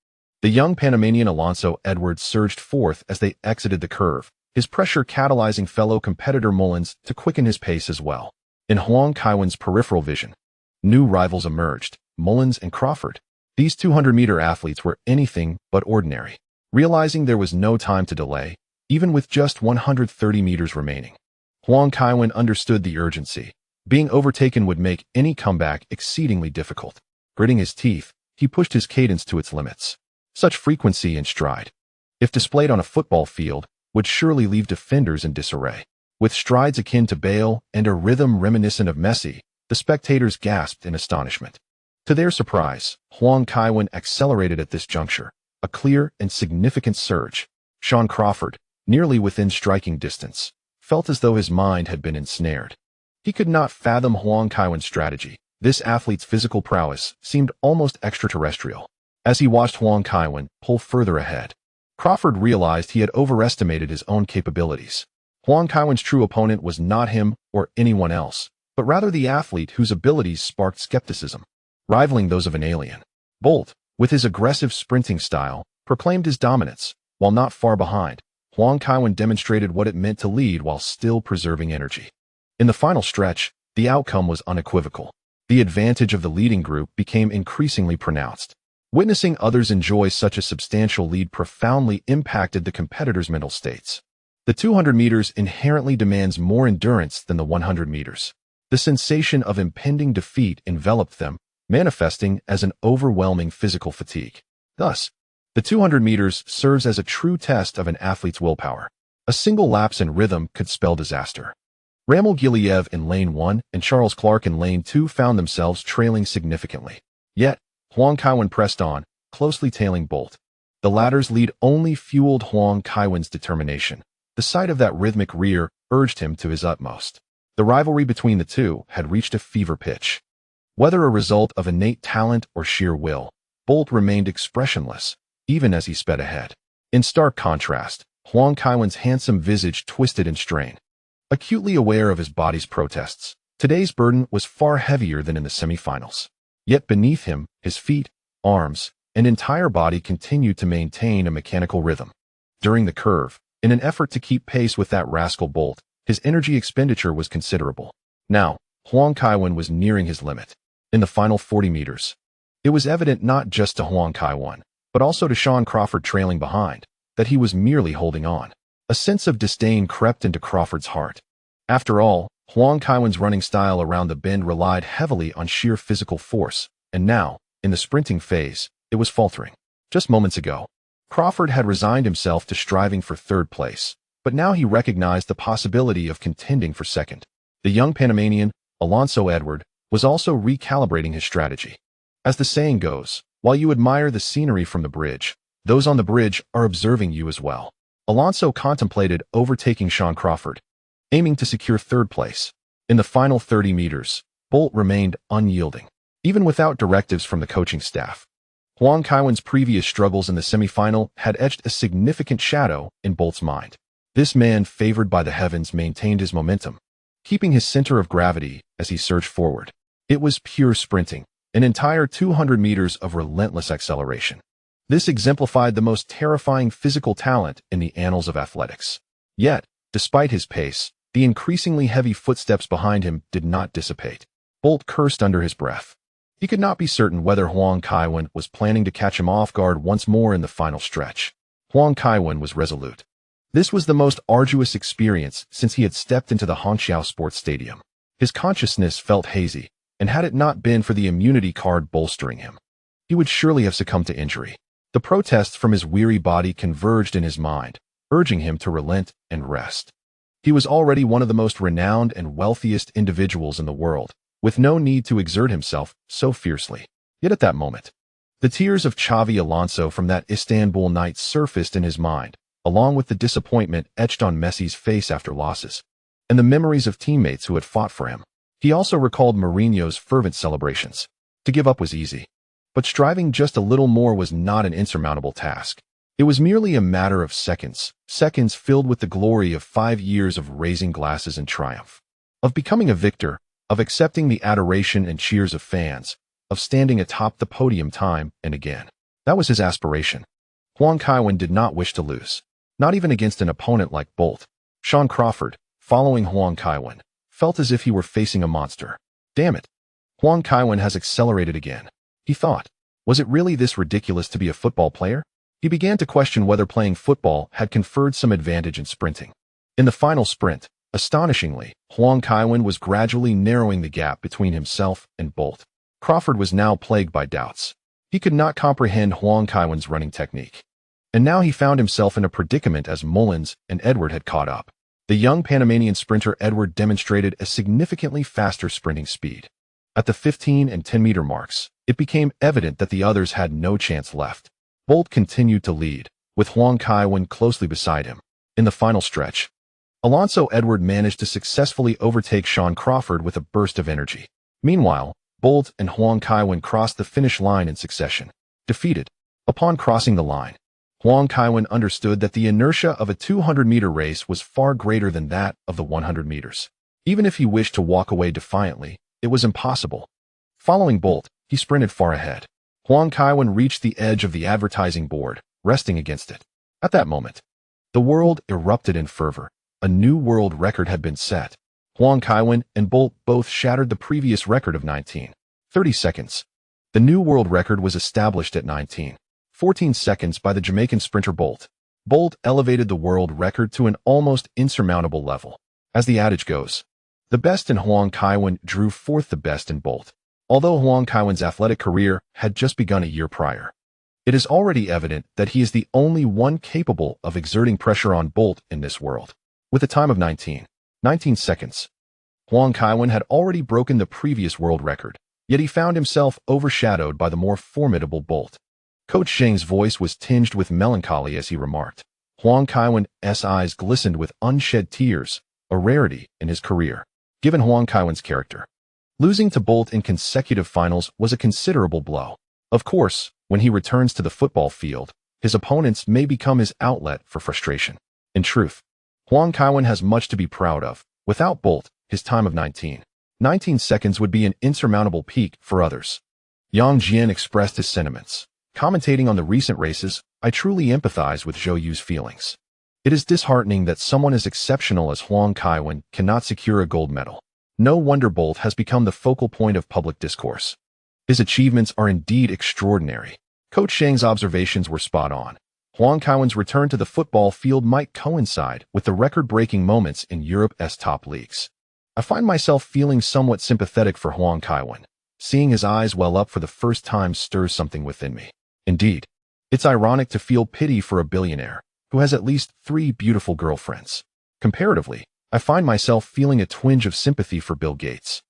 The young Panamanian Alonso Edwards surged forth as they exited the curve, his pressure catalyzing fellow competitor Mullins to quicken his pace as well. In Huang Kaiwen's peripheral vision, new rivals emerged, Mullins and Crawford. These 200-meter athletes were anything but ordinary. Realizing there was no time to delay, even with just 130 meters remaining, Huang Kaiwen understood the urgency. Being overtaken would make any comeback exceedingly difficult. Gritting his teeth, he pushed his cadence to its limits. Such frequency and stride, if displayed on a football field, would surely leave defenders in disarray. With strides akin to Bale and a rhythm reminiscent of Messi, the spectators gasped in astonishment. To their surprise, Huang Kaiwen accelerated at this juncture, a clear and significant surge. Shawn Crawford, nearly within striking distance, felt as though his mind had been ensnared. He could not fathom Huang Kaiwen's strategy. This athlete's physical prowess seemed almost extraterrestrial. As he watched Huang Kaiwen pull further ahead, Crawford realized he had overestimated his own capabilities. Huang Kaiwen's true opponent was not him or anyone else, but rather the athlete whose abilities sparked skepticism, rivaling those of an alien. Bolt, with his aggressive sprinting style, proclaimed his dominance. While not far behind, Huang Kaiwen demonstrated what it meant to lead while still preserving energy. In the final stretch, the outcome was unequivocal. The advantage of the leading group became increasingly pronounced. Witnessing others enjoy such a substantial lead profoundly impacted the competitors' mental states. The 200 meters inherently demands more endurance than the 100 meters. The sensation of impending defeat enveloped them, manifesting as an overwhelming physical fatigue. Thus, the 200 meters serves as a true test of an athlete's willpower. A single lapse in rhythm could spell disaster. Ramil Giliev in lane 1 and Charles Clark in lane 2 found themselves trailing significantly. Yet, Huang Kaiwen pressed on, closely tailing Bolt. The latter's lead only fueled Huang Kaiwen's determination. The sight of that rhythmic rear urged him to his utmost. The rivalry between the two had reached a fever pitch. Whether a result of innate talent or sheer will, Bolt remained expressionless, even as he sped ahead. In stark contrast, Huang Kaiwen's handsome visage twisted in strain. Acutely aware of his body's protests, today's burden was far heavier than in the semifinals. Yet beneath him, his feet, arms, and entire body continued to maintain a mechanical rhythm. During the curve, in an effort to keep pace with that rascal Bolt, his energy expenditure was considerable. Now, Huang Kaiwen was nearing his limit. In the final 40 meters, it was evident not just to Huang Kaiwen, but also to Shawn Crawford trailing behind, that he was merely holding on. A sense of disdain crept into Crawford's heart. After all, Huang Kaiwen's running style around the bend relied heavily on sheer physical force, and now, in the sprinting phase, it was faltering. Just moments ago, Crawford had resigned himself to striving for third place, but now he recognized the possibility of contending for second. The young Panamanian, Alonso Edwards, was also recalibrating his strategy. As the saying goes, while you admire the scenery from the bridge, those on the bridge are observing you as well. Alonso contemplated overtaking Shawn Crawford, aiming to secure third place. In the final 30 meters, Bolt remained unyielding, even without directives from the coaching staff. Huang Kaiwen's previous struggles in the semifinal had etched a significant shadow in Bolt's mind. This man, favored by the heavens, maintained his momentum, keeping his center of gravity as he surged forward. It was pure sprinting, an entire 200 meters of relentless acceleration. This exemplified the most terrifying physical talent in the annals of athletics. Yet, despite his pace, the increasingly heavy footsteps behind him did not dissipate. Bolt cursed under his breath. He could not be certain whether Huang Kaiwen was planning to catch him off guard once more in the final stretch. Huang Kaiwen was resolute. This was the most arduous experience since he had stepped into the Hangzhou Sports Stadium. His consciousness felt hazy, and had it not been for the immunity card bolstering him, he would surely have succumbed to injury. The protests from his weary body converged in his mind, urging him to relent and rest. He was already one of the most renowned and wealthiest individuals in the world, with no need to exert himself so fiercely. Yet at that moment, the tears of Xavi Alonso from that Istanbul night surfaced in his mind, along with the disappointment etched on Messi's face after losses, and the memories of teammates who had fought for him. He also recalled Mourinho's fervent celebrations. To give up was easy, but striving just a little more was not an insurmountable task. It was merely a matter of seconds filled with the glory of 5 years of raising glasses in triumph, of becoming a victor, of accepting the adoration and cheers of fans, of standing atop the podium time and again. That was his aspiration. Huang Kaiwen did not wish to lose, not even against an opponent like Bolt. Shawn Crawford, following Huang Kaiwen, felt as if he were facing a monster. Damn it. Huang Kaiwen has accelerated again, he thought. Was it really this ridiculous to be a football player? He began to question whether playing football had conferred some advantage in sprinting. In the final sprint, astonishingly, Huang Kaiwen was gradually narrowing the gap between himself and Bolt. Crawford was now plagued by doubts. He could not comprehend Huang Kaiwen's running technique. And now he found himself in a predicament as Mullins and Edward had caught up. The young Panamanian sprinter Edward demonstrated a significantly faster sprinting speed. At the 15 and 10-meter marks, it became evident that the others had no chance left. Bolt continued to lead, with Huang Kaiwen closely beside him. In the final stretch, Alonso Edward managed to successfully overtake Shawn Crawford with a burst of energy. Meanwhile, Bolt and Huang Kaiwen crossed the finish line in succession. Defeated. Upon crossing the line, Huang Kaiwen understood that the inertia of a 200-meter race was far greater than that of the 100 meters. Even if he wished to walk away defiantly, it was impossible. Following Bolt, he sprinted far ahead. Huang Kaiwen reached the edge of the advertising board, resting against it. At that moment, the world erupted in fervor. A new world record had been set. Huang Kaiwen and Bolt both shattered the previous record of 19:30 seconds. The new world record was established at 19:14 seconds by the Jamaican sprinter Bolt. Bolt elevated the world record to an almost insurmountable level. As the adage goes, the best in Huang Kaiwen drew forth the best in Bolt. Although Huang Kaiwen's athletic career had just begun a year prior, it is already evident that he is the only one capable of exerting pressure on Bolt in this world. With a time of 19 seconds, Huang Kaiwen had already broken the previous world record, yet he found himself overshadowed by the more formidable Bolt. Coach Zhang's voice was tinged with melancholy as he remarked. Huang Kaiwen's eyes glistened with unshed tears, a rarity in his career, given Huang Kaiwen's character. Losing to Bolt in consecutive finals was a considerable blow. Of course, when he returns to the football field, his opponents may become his outlet for frustration. In truth, Huang Kaiwen has much to be proud of. Without Bolt, his time of 19 seconds would be an insurmountable peak for others. Yang Jian expressed his sentiments. Commentating on the recent races, I truly empathize with Zhou Yu's feelings. It is disheartening that someone as exceptional as Huang Kaiwen cannot secure a gold medal. No wonder Bolt has become the focal point of public discourse. His achievements are indeed extraordinary. Coach Zhang's observations were spot on. Huang Kaiwen's return to the football field might coincide with the record-breaking moments in Europe's top leagues. I find myself feeling somewhat sympathetic for Huang Kaiwen. Seeing his eyes well up for the first time stirs something within me. Indeed, it's ironic to feel pity for a billionaire who has at least 3 beautiful girlfriends. Comparatively, I find myself feeling a twinge of sympathy for Bill Gates.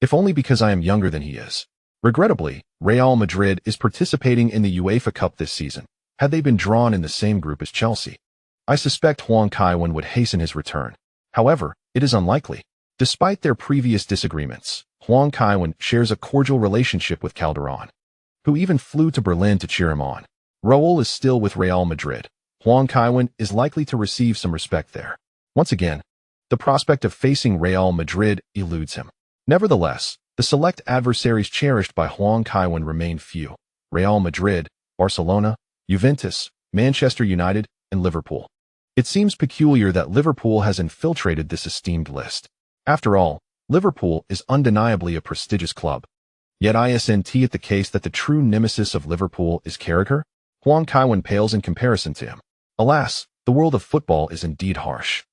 If only because I am younger than he is. Regrettably, Real Madrid is participating in the UEFA Cup this season. Had they been drawn in the same group as Chelsea, I suspect Huang Kaiwen would hasten his return. However, it is unlikely. Despite their previous disagreements, Huang Kaiwen shares a cordial relationship with Calderon, who even flew to Berlin to cheer him on. Raul is still with Real Madrid. Huang Kaiwen is likely to receive some respect there. Once again, the prospect of facing Real Madrid eludes him. Nevertheless, the select adversaries cherished by Huang Kaiwen remain few: Real Madrid, Barcelona, Juventus, Manchester United, and Liverpool. It seems peculiar that Liverpool has infiltrated this esteemed list. After all, Liverpool is undeniably a prestigious club. Yet isn't it the case that the true nemesis of Liverpool is Carragher? Huang Kaiwen pales in comparison to him. Alas, the world of football is indeed harsh.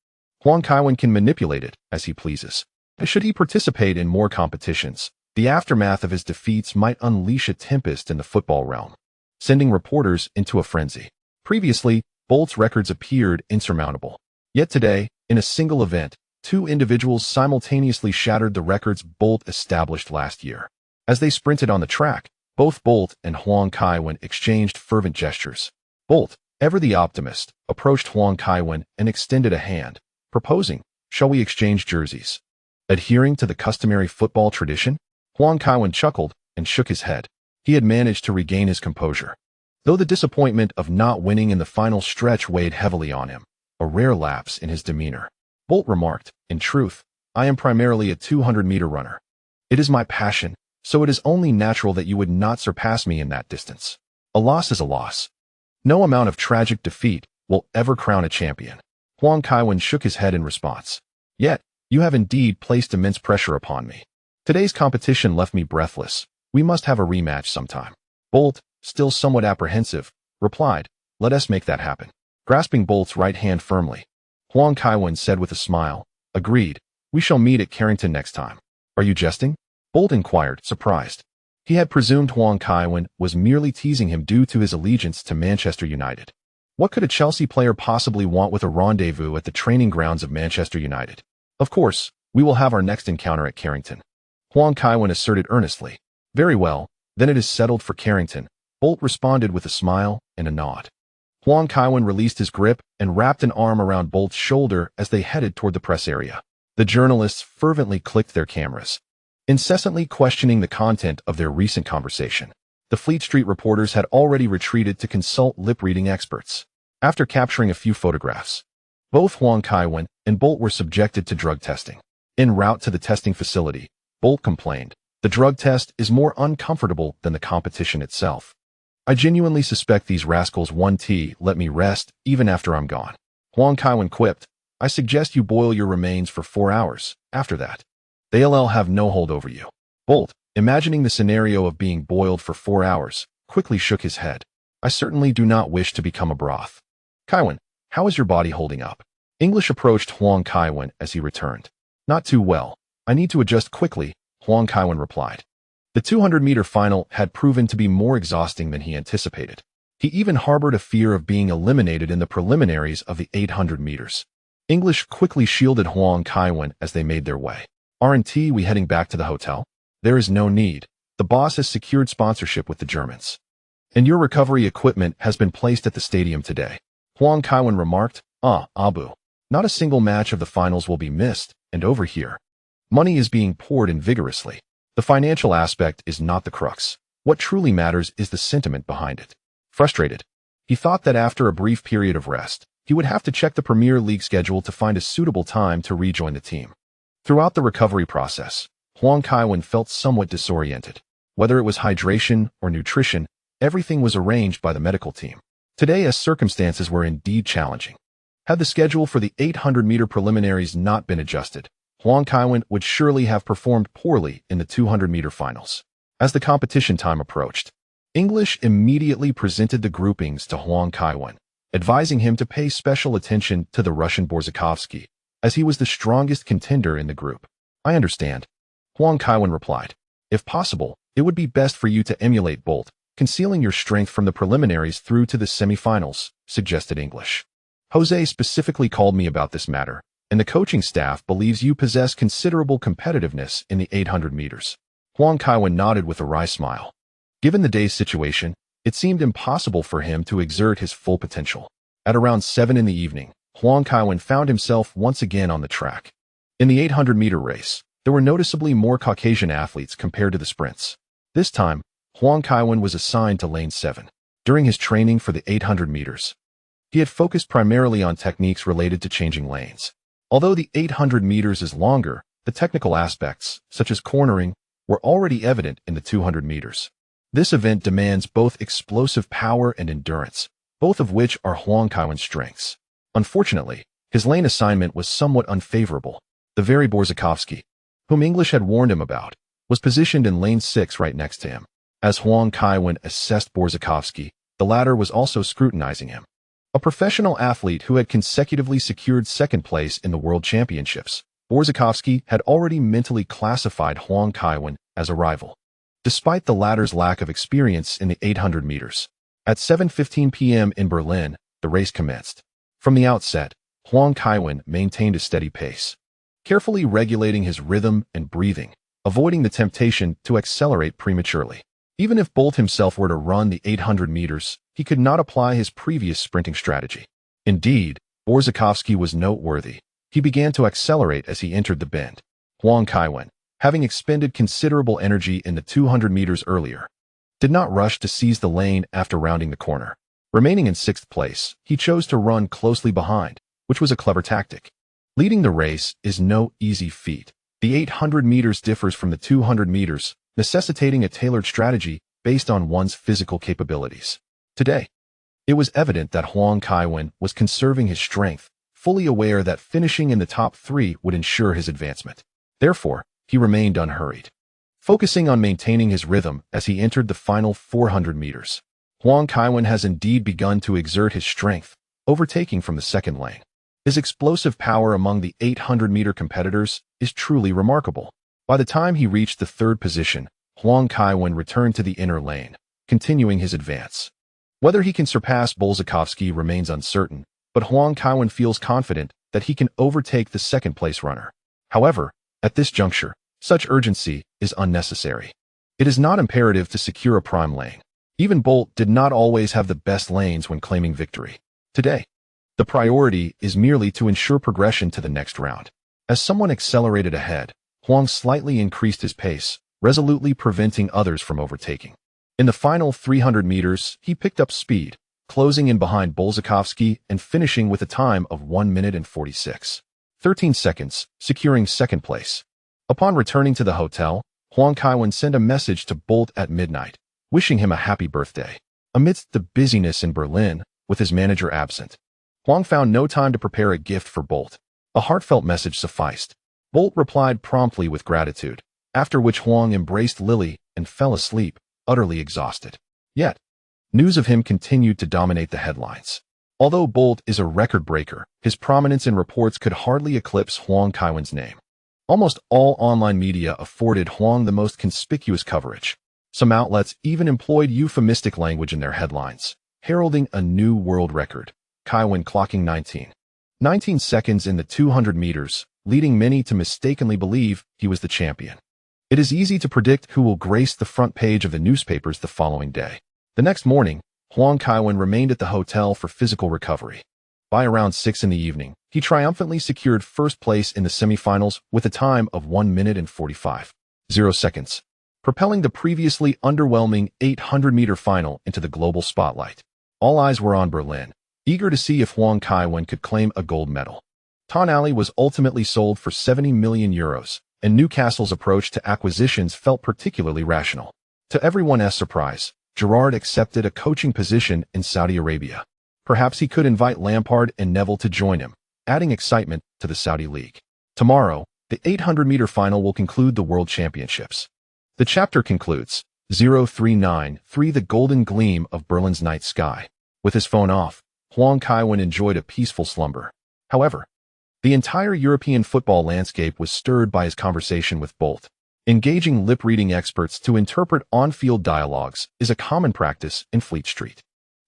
Huang Kaiwen can manipulate it as he pleases. Should he participate in more competitions, the aftermath of his defeats might unleash a tempest in the football realm, sending reporters into a frenzy. Previously, Bolt's records appeared insurmountable. Yet today, in a single event, 2 individuals simultaneously shattered the records Bolt established last year. As they sprinted on the track, both Bolt and Huang Kaiwen exchanged fervent gestures. Bolt, ever the optimist, approached Huang Kaiwen and extended a hand, proposing, "Shall we exchange jerseys?" Adhering to the customary football tradition, Huang Kaiwen chuckled and shook his head. He had managed to regain his composure. Though the disappointment of not winning in the final stretch weighed heavily on him, a rare lapse in his demeanor. Bolt remarked, "In truth, I am primarily a 200-meter runner. It is my passion, so it is only natural that you would not surpass me in that distance. A loss is a loss. No amount of tragic defeat will ever crown a champion." Huang Kaiwen shook his head in response. "Yet, you have indeed placed immense pressure upon me. Today's competition left me breathless. We must have a rematch sometime." Bolt, still somewhat apprehensive, replied, "Let us make that happen." Grasping Bolt's right hand firmly, Huang Kaiwen said with a smile, "Agreed. We shall meet at Carrington next time." "Are you jesting?" Bolt inquired, surprised. He had presumed Huang Kaiwen was merely teasing him due to his allegiance to Manchester United. What could a Chelsea player possibly want with a rendezvous at the training grounds of Manchester United? "Of course, we will have our next encounter at Carrington," Huang Kaiwen asserted earnestly. "Very well, then it is settled for Carrington," Bolt responded with a smile and a nod. Huang Kaiwen released his grip and wrapped an arm around Bolt's shoulder as they headed toward the press area. The journalists fervently clicked their cameras, incessantly questioning the content of their recent conversation. The Fleet Street reporters had already retreated to consult lip-reading experts. After capturing a few photographs, both Huang Kaiwen and Bolt were subjected to drug testing. En route to the testing facility, Bolt complained, "The drug test is more uncomfortable than the competition itself. I genuinely suspect these rascals won't let me rest even after I'm gone." Huang Kaiwen quipped, "I suggest you boil your remains for 4 hours. After that, they'll have no hold over you." Bolt, imagining the scenario of being boiled for 4 hours, quickly shook his head. "I certainly do not wish to become a broth." "Kaiwen, how is your body holding up?" English approached Huang Kaiwen as he returned. "Not too well. I need to adjust quickly," Huang Kaiwen replied. The 200-meter final had proven to be more exhausting than he anticipated. He even harbored a fear of being eliminated in the preliminaries of the 800 meters. English quickly shielded Huang Kaiwen as they made their way. "Aren't we heading back to the hotel?" "There is no need. The boss has secured sponsorship with the Germans. And your recovery equipment has been placed at the stadium today," Huang Kaiwen remarked. Abu. Not a single match of the finals will be missed, and over here, money is being poured in vigorously. The financial aspect is not the crux. What truly matters is the sentiment behind it." Frustrated, he thought that after a brief period of rest, he would have to check the Premier League schedule to find a suitable time to rejoin the team. Throughout the recovery process, Huang Kaiwen felt somewhat disoriented. Whether it was hydration or nutrition, everything was arranged by the medical team. Today, as circumstances were indeed challenging. Had the schedule for the 800-meter preliminaries not been adjusted, Huang Kaiwen would surely have performed poorly in the 200-meter finals. As the competition time approached, English immediately presented the groupings to Huang Kaiwen, advising him to pay special attention to the Russian Borzakovsky, as he was the strongest contender in the group. "I understand," Huang Kaiwen replied. "If possible, it would be best for you to emulate Bolt, concealing your strength from the preliminaries through to the semifinals," suggested English. "Jose specifically called me about this matter, and the coaching staff believes you possess considerable competitiveness in the 800 meters. Huang Kaiwen nodded with a wry smile. Given the day's situation, it seemed impossible for him to exert his full potential. At around 7 in the evening, Huang Kaiwen found himself once again on the track. In the 800-meter race, there were noticeably more Caucasian athletes compared to the sprints. This time, Huang Kaiwen was assigned to lane 7. During his training for the 800 meters, he had focused primarily on techniques related to changing lanes. Although the 800 meters is longer, the technical aspects, such as cornering, were already evident in the 200 meters. This event demands both explosive power and endurance, both of which are Huang Kaiwen's strengths. Unfortunately, his lane assignment was somewhat unfavorable. The very Borzakovsky, whom English had warned him about, was positioned in lane 6 right next to him. As Huang Kaiwen assessed Borzakovsky, the latter was also scrutinizing him. A professional athlete who had consecutively secured second place in the World Championships, Borzakovsky had already mentally classified Huang Kaiwen as a rival. Despite the latter's lack of experience in the 800 meters, at 7:15 p.m. in Berlin, the race commenced. From the outset, Huang Kaiwen maintained a steady pace, carefully regulating his rhythm and breathing, avoiding the temptation to accelerate prematurely. Even if Bolt himself were to run the 800 meters, he could not apply his previous sprinting strategy. Indeed, Borzakovsky was noteworthy. He began to accelerate as he entered the bend. Huang Kaiwen, having expended considerable energy in the 200 meters earlier, did not rush to seize the lane after rounding the corner. Remaining in 6th place, he chose to run closely behind, which was a clever tactic. Leading the race is no easy feat. The 800 meters differs from the 200 meters, necessitating a tailored strategy based on one's physical capabilities. Today, it was evident that Huang Kaiwen was conserving his strength, fully aware that finishing in the top 3 would ensure his advancement. Therefore, he remained unhurried, focusing on maintaining his rhythm as he entered the final 400 meters. Huang Kaiwen has indeed begun to exert his strength, overtaking from the second lane. His explosive power among the 800-meter competitors is truly remarkable. By the time he reached the 3rd position, Huang Kaiwen returned to the inner lane, continuing his advance. Whether he can surpass Borzakovsky remains uncertain, but Huang Kaiwen feels confident that he can overtake the second-place runner. However, at this juncture, such urgency is unnecessary. It is not imperative to secure a prime lane. Even Bolt did not always have the best lanes when claiming victory. Today, the priority is merely to ensure progression to the next round. As someone accelerated ahead, Huang slightly increased his pace, resolutely preventing others from overtaking. In the final 300 meters, he picked up speed, closing in behind Borzakovsky and finishing with a time of 1 minute and 13 seconds, securing 2nd place. Upon returning to the hotel, Huang Kaiwen sent a message to Bolt at midnight, wishing him a happy birthday. Amidst the busyness in Berlin, with his manager absent, Huang found no time to prepare a gift for Bolt. A heartfelt message sufficed. Bolt replied promptly with gratitude, after which Huang embraced Lily and fell asleep, utterly exhausted. Yet, news of him continued to dominate the headlines. Although Bolt is a record breaker, his prominence in reports could hardly eclipse Huang Kaiwen's name. Almost all online media afforded Huang the most conspicuous coverage. Some outlets even employed euphemistic language in their headlines, heralding a new world record. Kaiwen clocking 19 seconds in the 200 meters, leading many to mistakenly believe he was the champion. It is easy to predict who will grace the front page of the newspapers the following day. The next morning, Huang Kaiwen remained at the hotel for physical recovery. By around 6 in the evening, he triumphantly secured 1st place in the semifinals with a time of 1 minute and 45 seconds, propelling the previously underwhelming 800-meter final into the global spotlight. All eyes were on Berlin, eager to see if Huang Kaiwen could claim a gold medal. Tonali was ultimately sold for €70 million, and Newcastle's approach to acquisitions felt particularly rational. To everyone's surprise, Gerrard accepted a coaching position in Saudi Arabia. Perhaps he could invite Lampard and Neville to join him, adding excitement to the Saudi League. Tomorrow, the 800-meter final will conclude the World Championships. The chapter concludes, 0393 the golden gleam of Berlin's night sky. With his phone off, Huang Kaiwen enjoyed a peaceful slumber. However, the entire European football landscape was stirred by his conversation with Bolt. Engaging lip-reading experts to interpret on-field dialogues is a common practice in Fleet Street.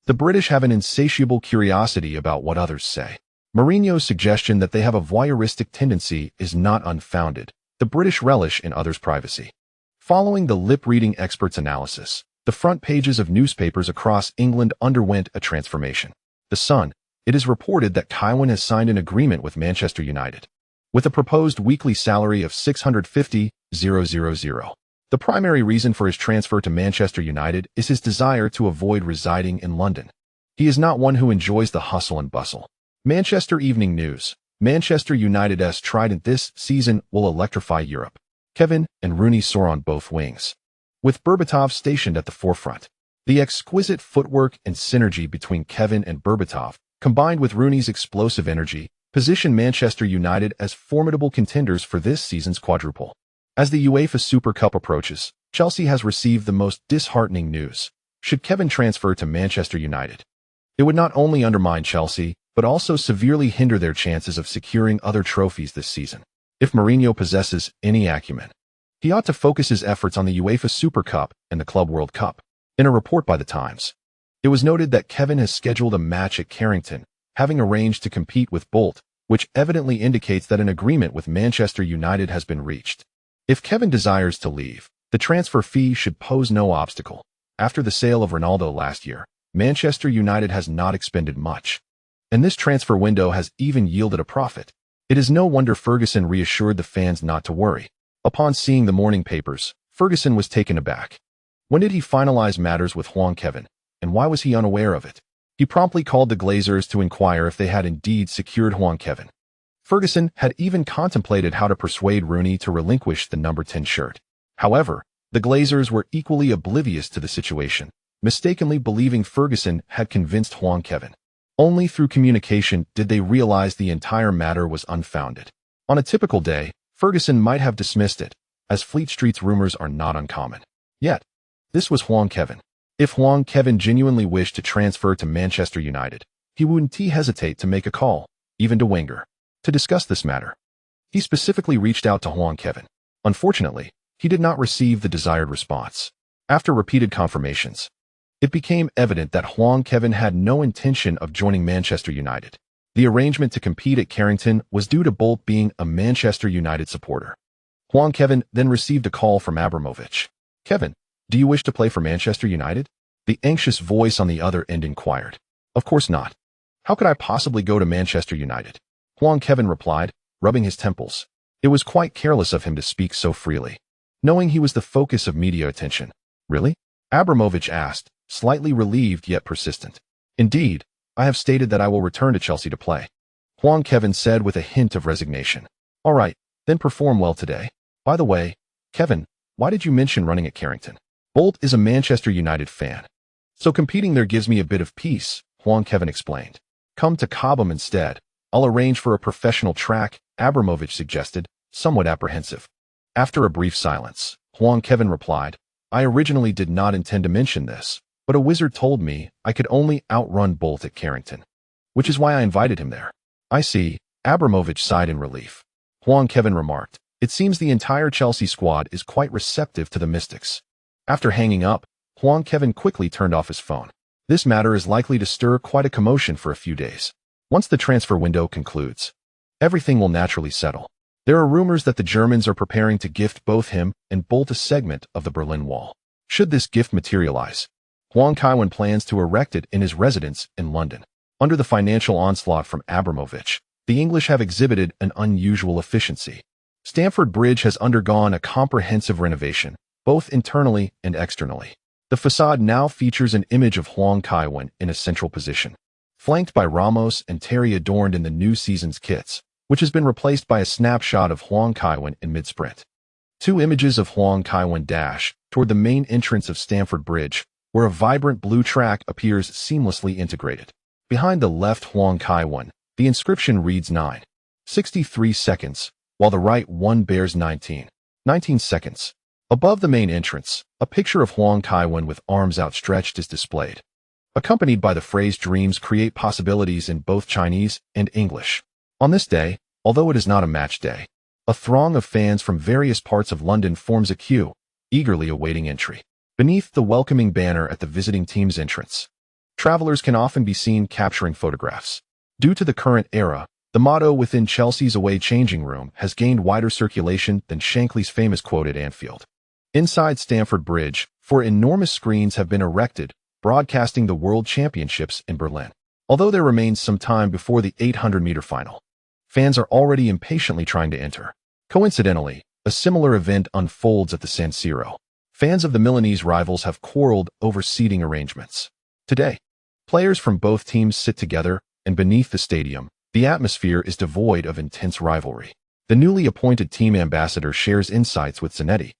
The British have an insatiable curiosity about what others say. Mourinho's suggestion that they have a voyeuristic tendency is not unfounded. The British relish in others' privacy. Following the lip-reading experts' analysis, the front pages of newspapers across England underwent a transformation. The Sun, it is reported that Kaiwen has signed an agreement with Manchester United, with a proposed weekly salary of $650,000. The primary reason for his transfer to Manchester United is his desire to avoid residing in London. He is not one who enjoys the hustle and bustle. Manchester Evening News. Manchester United's trident this season will electrify Europe. Kevin and Rooney soar on both wings, with Berbatov stationed at the forefront. The exquisite footwork and synergy between Kevin and Berbatov, combined with Rooney's explosive energy, position Manchester United as formidable contenders for this season's quadruple. As the UEFA Super Cup approaches, Chelsea has received the most disheartening news. Should Kevin transfer to Manchester United, it would not only undermine Chelsea, but also severely hinder their chances of securing other trophies this season. If Mourinho possesses any acumen, he ought to focus his efforts on the UEFA Super Cup and the Club World Cup. In a report by The Times, it was noted that Kevin has scheduled a match at Carrington, having arranged to compete with Bolt, which evidently indicates that an agreement with Manchester United has been reached. If Kevin desires to leave, the transfer fee should pose no obstacle. After the sale of Ronaldo last year, Manchester United has not expended much, and this transfer window has even yielded a profit. It is no wonder Ferguson reassured the fans not to worry. Upon seeing the morning papers, Ferguson was taken aback. When did he finalize matters with Huang Kaiwen, and why was he unaware of it? He promptly called the Glazers to inquire if they had indeed secured Huang Kaiwen. Ferguson had even contemplated how to persuade Rooney to relinquish the number 10 shirt. However, the Glazers were equally oblivious to the situation, mistakenly believing Ferguson had convinced Huang Kaiwen. Only through communication did they realize the entire matter was unfounded. On a typical day, Ferguson might have dismissed it, as Fleet Street's rumors are not uncommon. Yet, this was Huang Kaiwen. If Huang Kaiwen genuinely wished to transfer to Manchester United, he wouldn't hesitate to make a call, even to Wenger, to discuss this matter. He specifically reached out to Huang Kaiwen. Unfortunately, he did not receive the desired response. After repeated confirmations, it became evident that Huang Kaiwen had no intention of joining Manchester United. The arrangement to compete at Carrington was due to Bolt being a Manchester United supporter. Huang Kaiwen then received a call from Abramovich. "Kevin, do you wish to play for Manchester United?" The anxious voice on the other end inquired. "Of course not. How could I possibly go to Manchester United?" Huang Kaiwen replied, rubbing his temples. It was quite careless of him to speak so freely, knowing he was the focus of media attention. "Really?" Abramovich asked, slightly relieved yet persistent. "Indeed, I have stated that I will return to Chelsea to play," Huang Kaiwen said with a hint of resignation. "All right, then perform well today. By the way, Kevin, why did you mention running at Carrington?" "Bolt is a Manchester United fan, so competing there gives me a bit of peace," Huang Kaiwen explained. "Come to Cobham instead. I'll arrange for a professional track," Abramovich suggested, somewhat apprehensive. After a brief silence, Huang Kaiwen replied, "I originally did not intend to mention this, but a wizard told me I could only outrun Bolt at Carrington, which is why I invited him there." "I see," Abramovich sighed in relief. Huang Kaiwen remarked, "It seems the entire Chelsea squad is quite receptive to the Mystics." After hanging up, Huang Kaiwen quickly turned off his phone. This matter is likely to stir quite a commotion for a few days. Once the transfer window concludes, everything will naturally settle. There are rumors that the Germans are preparing to gift both him and Bolt a segment of the Berlin Wall. Should this gift materialize, Huang Kaiwen plans to erect it in his residence in London. Under the financial onslaught from Abramovich, the English have exhibited an unusual efficiency. Stamford Bridge has undergone a comprehensive renovation, both internally and externally. The facade now features an image of Huang Kaiwen in a central position, flanked by Ramos and Terry adorned in the new season's kits, which has been replaced by a snapshot of Huang Kaiwen in mid-sprint. Two images of Huang Kaiwen dash toward the main entrance of Stamford Bridge, where a vibrant blue track appears seamlessly integrated. Behind the left Huang Kaiwen, the inscription reads 9:63 seconds, while the right one bears 19 seconds. Above the main entrance, a picture of Huang Kaiwen with arms outstretched is displayed, accompanied by the phrase "Dreams create possibilities" in both Chinese and English. On this day, although it is not a match day, a throng of fans from various parts of London forms a queue, eagerly awaiting entry. Beneath the welcoming banner at the visiting team's entrance, travelers can often be seen capturing photographs. Due to the current era, the motto within Chelsea's away changing room has gained wider circulation than Shankly's famous quote at Anfield. Inside Stamford Bridge, 4 enormous screens have been erected, broadcasting the World Championships in Berlin. Although there remains some time before the 800-meter final, fans are already impatiently trying to enter. Coincidentally, a similar event unfolds at the San Siro. Fans of the Milanese rivals have quarreled over seating arrangements. Today, players from both teams sit together, and beneath the stadium, the atmosphere is devoid of intense rivalry. The newly appointed team ambassador shares insights with Zanetti,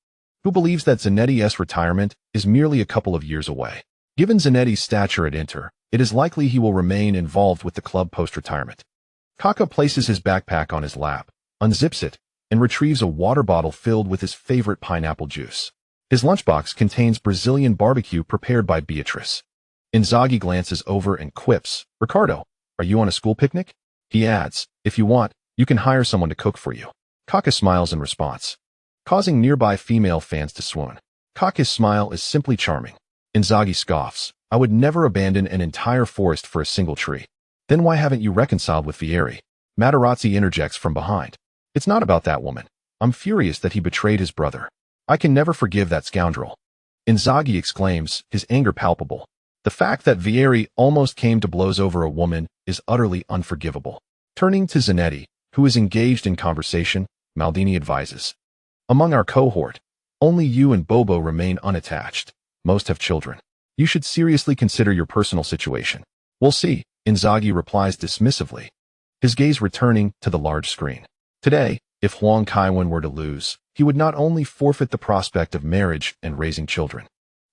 who believes that Zanetti's retirement is merely a couple of years away. Given Zanetti's stature at Inter, it is likely he will remain involved with the club post-retirement. Kaká places his backpack on his lap, unzips it, and retrieves a water bottle filled with his favorite pineapple juice. His lunchbox contains Brazilian barbecue prepared by Beatrice. Inzaghi glances over and quips, "Ricardo, are you on a school picnic?" He adds, "If you want, you can hire someone to cook for you." Kaká smiles in response, causing nearby female fans to swoon. Kaká's smile is simply charming. Inzaghi scoffs, "I would never abandon an entire forest for a single tree." "Then why haven't you reconciled with Vieri?" Materazzi interjects from behind. "It's not about that woman. I'm furious that he betrayed his brother. I can never forgive that scoundrel." Inzaghi exclaims, his anger palpable. The fact that Vieri almost came to blows over a woman is utterly unforgivable. Turning to Zanetti, who is engaged in conversation, Maldini advises. Among our cohort, only you and Bobo remain unattached. Most have children. You should seriously consider your personal situation. We'll see, Inzaghi replies dismissively, his gaze returning to the large screen. Today, if Huang Kaiwen were to lose, he would not only forfeit the prospect of marriage and raising children,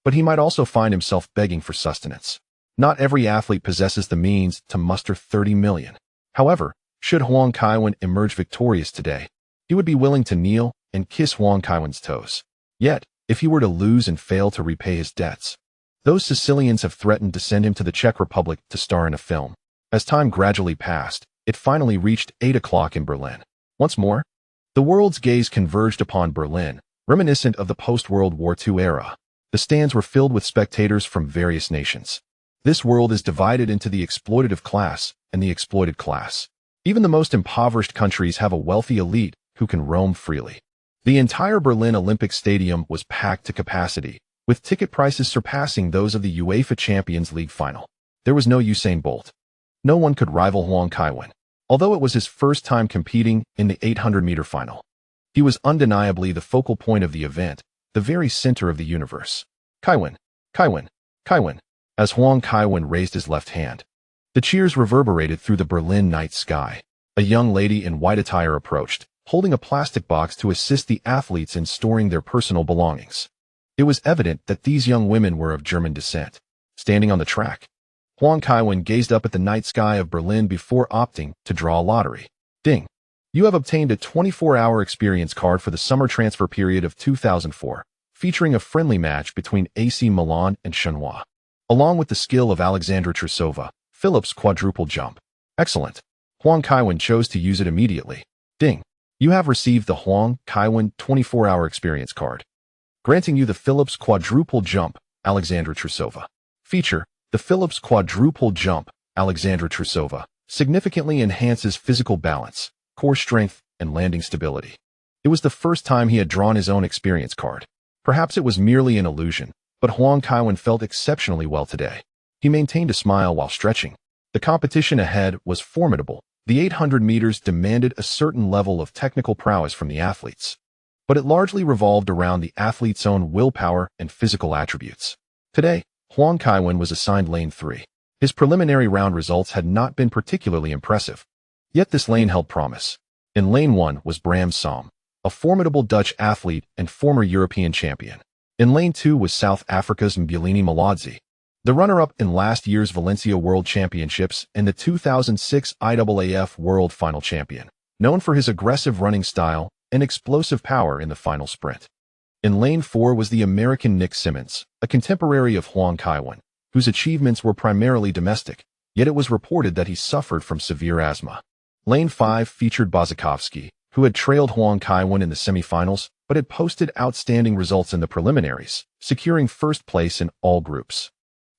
but he might also find himself begging for sustenance. Not every athlete possesses the means to muster 30 million. However, should Huang Kaiwen emerge victorious today, he would be willing to kneel and kiss Huang Kaiwen's toes. Yet, if he were to lose and fail to repay his debts, those Sicilians have threatened to send him to the Czech Republic to star in a film. As time gradually passed, it finally reached 8 o'clock in Berlin. Once more, the world's gaze converged upon Berlin, reminiscent of the post-World War II era. The stands were filled with spectators from various nations. This world is divided into the exploitative class and the exploited class. Even the most impoverished countries have a wealthy elite who can roam freely. The entire Berlin Olympic Stadium was packed to capacity, with ticket prices surpassing those of the UEFA Champions League final. There was no Usain Bolt. No one could rival Huang Kaiwen, although it was his first time competing in the 800-meter final. He was undeniably the focal point of the event, the very center of the universe. Kaiwen, Kaiwen, Kaiwen. As Huang Kaiwen raised his left hand, the cheers reverberated through the Berlin night sky. A young lady in white attire approached, holding a plastic box to assist the athletes in storing their personal belongings. It was evident that these young women were of German descent. Standing on the track, Huang Kaiwen gazed up at the night sky of Berlin before opting to draw a lottery. Ding! You have obtained a 24-hour experience card for the summer transfer period of 2004, featuring a friendly match between AC Milan and Shenhua, along with the skill of Alexandra Trusova, Phillips' quadruple jump. Excellent. Huang Kaiwen chose to use it immediately. Ding! You have received the Huang Kaiwen 24-hour experience card, granting you the Phillips quadruple jump, Alexandra Trusova. Feature: the Phillips quadruple jump, Alexandra Trusova, significantly enhances physical balance, core strength, and landing stability. It was the first time he had drawn his own experience card. Perhaps it was merely an illusion, but Huang Kaiwen felt exceptionally well today. He maintained a smile while stretching. The competition ahead was formidable. The 800 meters demanded a certain level of technical prowess from the athletes, but it largely revolved around the athlete's own willpower and physical attributes. Today, Huang Kaiwen was assigned lane 3. His preliminary round results had not been particularly impressive, yet this lane held promise. In lane 1 was Bram Som, a formidable Dutch athlete and former European champion. In lane 2 was South Africa's Mbulini Maladzi, the runner-up in last year's Valencia World Championships and the 2006 IAAF World Final Champion, known for his aggressive running style and explosive power in the final sprint. In lane 4 was the American Nick Symmonds, a contemporary of Huang Kaiwen, whose achievements were primarily domestic, yet it was reported that he suffered from severe asthma. Lane 5 featured Bozakovsky, who had trailed Huang Kaiwen in the semifinals, but had posted outstanding results in the preliminaries, securing first place in all groups.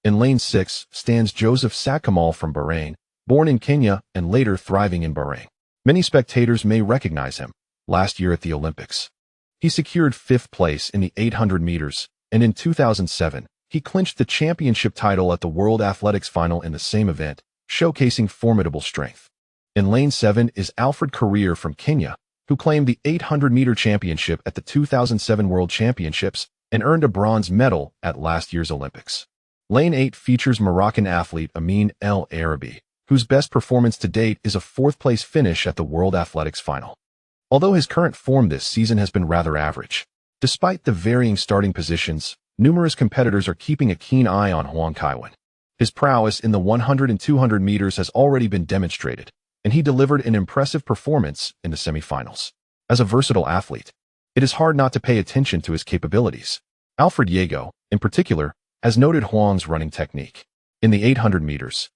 In lane 6 stands Joseph Sakamal from Bahrain, born in Kenya and later thriving in Bahrain. Many spectators may recognize him. Last year at the Olympics, he secured 5th place in the 800 meters, and in 2007, he clinched the championship title at the World Athletics Final in the same event, showcasing formidable strength. In lane 7 is Alfred Korir from Kenya, who claimed the 800-meter championship at the 2007 World Championships and earned a bronze medal at last year's Olympics. Lane 8 features Moroccan athlete Amin El Arabi, whose best performance to date is a 4th-place finish at the World Athletics Final. Although his current form this season has been rather average, despite the varying starting positions, numerous competitors are keeping a keen eye on Huang Kaiwen. His prowess in the 100 and 200 meters has already been demonstrated, and he delivered an impressive performance in the semifinals. As a versatile athlete, it is hard not to pay attention to his capabilities. Alfred Yago, in particular, has noted Huang's running technique. In the 800 meters,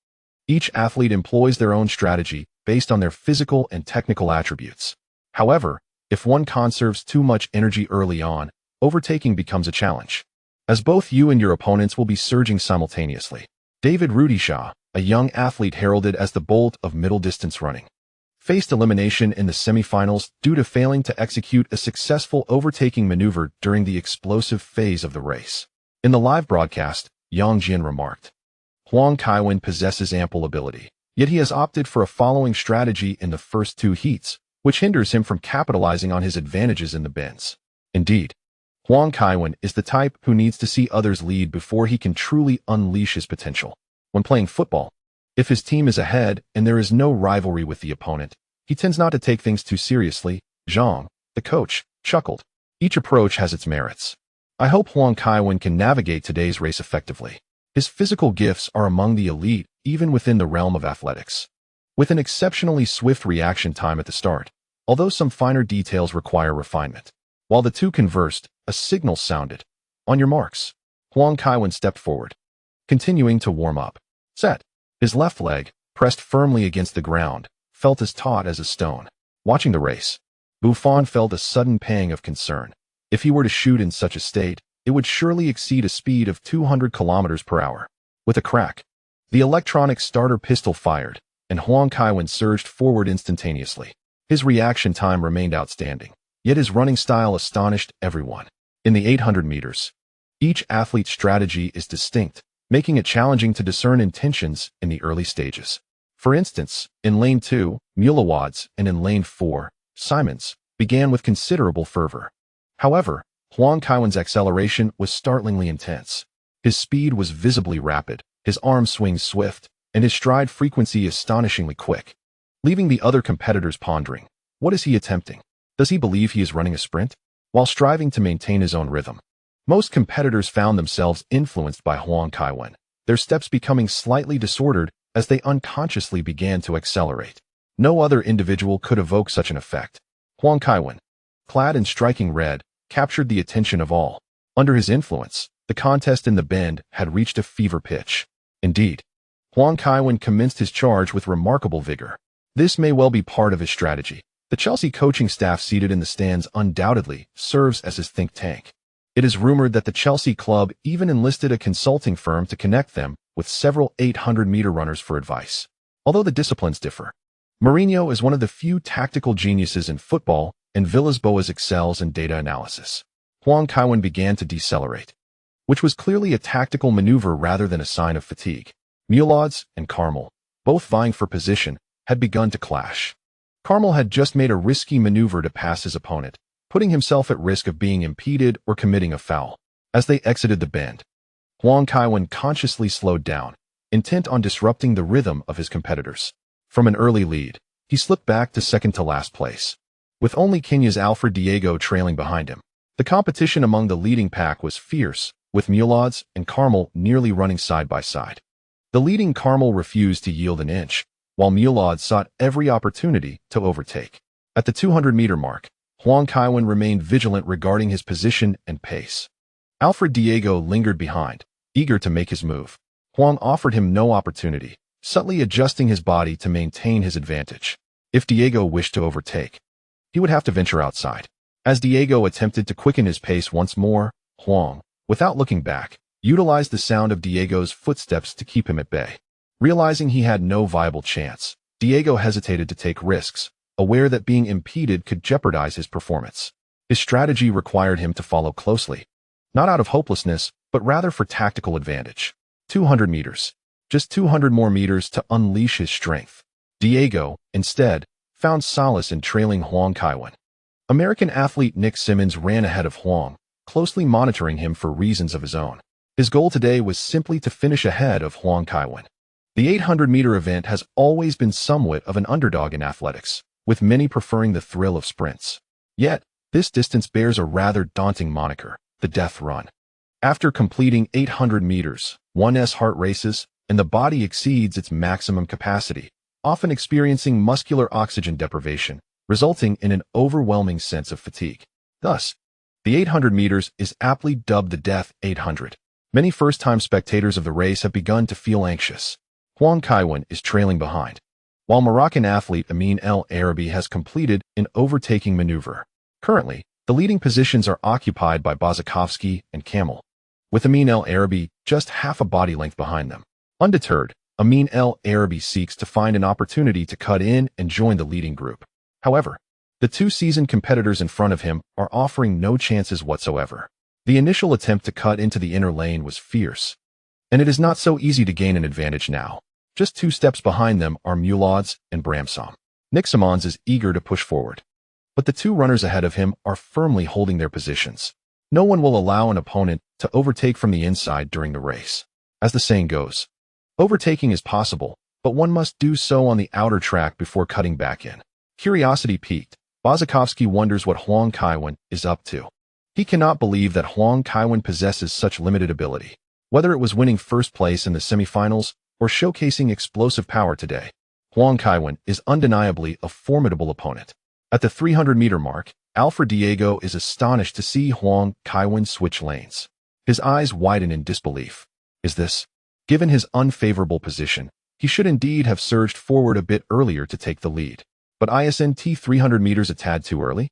each athlete employs their own strategy based on their physical and technical attributes. However, if one conserves too much energy early on, overtaking becomes a challenge, as both you and your opponents will be surging simultaneously. David Rudisha, a young athlete heralded as the Bolt of middle-distance running, faced elimination in the semifinals due to failing to execute a successful overtaking maneuver during the explosive phase of the race. In the live broadcast, Yang Jian remarked, Huang Kaiwen possesses ample ability, yet he has opted for a following strategy in the first two heats, which hinders him from capitalizing on his advantages in the bends. Indeed, Huang Kaiwen is the type who needs to see others lead before he can truly unleash his potential. When playing football, if his team is ahead and there is no rivalry with the opponent, he tends not to take things too seriously. Zhang, the coach, chuckled. Each approach has its merits. I hope Huang Kaiwen can navigate today's race effectively. His physical gifts are among the elite, even within the realm of athletics. With an exceptionally swift reaction time at the start, although some finer details require refinement. While the two conversed, a signal sounded. On your marks. Huang Kaiwen stepped forward, continuing to warm up. Set. His left leg, pressed firmly against the ground, felt as taut as a stone. Watching the race, Buffon felt a sudden pang of concern. If he were to shoot in such a state, it would surely exceed a speed of 200 kilometers per hour. With a crack, the electronic starter pistol fired, and Huang Kaiwen surged forward instantaneously. His reaction time remained outstanding, yet his running style astonished everyone. In the 800 meters, each athlete's strategy is distinct, making it challenging to discern intentions in the early stages. For instance, in Lane 2, Mulawad's, and in Lane 4, Simon's, began with considerable fervor. However, Huang Kaiwen's acceleration was startlingly intense. His speed was visibly rapid, his arm swings swift, and his stride frequency astonishingly quick, leaving the other competitors pondering. What is he attempting? Does he believe he is running a sprint? While striving to maintain his own rhythm, most competitors found themselves influenced by Huang Kaiwen, their steps becoming slightly disordered as they unconsciously began to accelerate. No other individual could evoke such an effect. Huang Kaiwen, clad in striking red, captured the attention of all. Under his influence, the contest in the bend had reached a fever pitch. Indeed, Huang Kaiwen commenced his charge with remarkable vigor. This may well be part of his strategy. The Chelsea coaching staff seated in the stands undoubtedly serves as his think tank. It is rumored that the Chelsea club even enlisted a consulting firm to connect them with several 800-meter runners for advice. Although the disciplines differ, Mourinho is one of the few tactical geniuses in football, and Villas-Boas excels in data analysis. Huang Kaiwen began to decelerate, which was clearly a tactical maneuver rather than a sign of fatigue. Mulaud's and Carmel, both vying for position, had begun to clash. Carmel had just made a risky maneuver to pass his opponent, putting himself at risk of being impeded or committing a foul. As they exited the bend, Huang Kaiwen consciously slowed down, intent on disrupting the rhythm of his competitors. From an early lead, he slipped back to second to last place, with only Kenya's Alfred Diego trailing behind him. The competition among the leading pack was fierce, with Mulaud's and Carmel nearly running side by side. The leading Carmel refused to yield an inch, while Mulaud sought every opportunity to overtake. At the 200-meter mark, Huang Kaiwen remained vigilant regarding his position and pace. Alfred Diego lingered behind, eager to make his move. Huang offered him no opportunity, subtly adjusting his body to maintain his advantage. If Diego wished to overtake, he would have to venture outside. As Diego attempted to quicken his pace once more, Huang, without looking back, utilized the sound of Diego's footsteps to keep him at bay. Realizing he had no viable chance, Diego hesitated to take risks, aware that being impeded could jeopardize his performance. His strategy required him to follow closely, not out of hopelessness, but rather for tactical advantage. 200 meters. Just 200 more meters to unleash his strength. Diego, instead, found solace in trailing Huang Kaiwen. American athlete Nick Symmonds ran ahead of Huang, closely monitoring him for reasons of his own. His goal today was simply to finish ahead of Huang Kaiwen. The 800-meter event has always been somewhat of an underdog in athletics, with many preferring the thrill of sprints. Yet, this distance bears a rather daunting moniker, the death run. After completing 800 meters, one's heart races, and the body exceeds its maximum capacity, often experiencing muscular oxygen deprivation, resulting in an overwhelming sense of fatigue. Thus, the 800 meters is aptly dubbed the Death 800. Many first-time spectators of the race have begun to feel anxious. Huang Kaiwen is trailing behind, while Moroccan athlete Amin El Arabi has completed an overtaking maneuver. Currently, the leading positions are occupied by Bozakovsky and Kamel, with Amin El Arabi just half a body length behind them. Undeterred, Amin El Arabi seeks to find an opportunity to cut in and join the leading group. However, the two seasoned competitors in front of him are offering no chances whatsoever. The initial attempt to cut into the inner lane was fierce, And it is not so easy to gain an advantage now. Just 2 steps behind them are Mulodz and Bramsom. Niximans is eager to push forward, but the 2 runners ahead of him are firmly holding their positions. No one will allow an opponent to overtake from the inside during the race. As the saying goes, overtaking is possible, but one must do so on the outer track before cutting back in. Curiosity piqued, Bozakovsky wonders what Huang Kaiwen is up to. He cannot believe that Huang Kaiwen possesses such limited ability. Whether it was winning first place in the semifinals or showcasing explosive power today, Huang Kaiwen is undeniably a formidable opponent. At the 300-meter mark, Alfred Diego is astonished to see Huang Kaiwen switch lanes. His eyes widen in disbelief. Is this? Given his unfavorable position, he should indeed have surged forward a bit earlier to take the lead. But ISNT 300 meters a tad too early?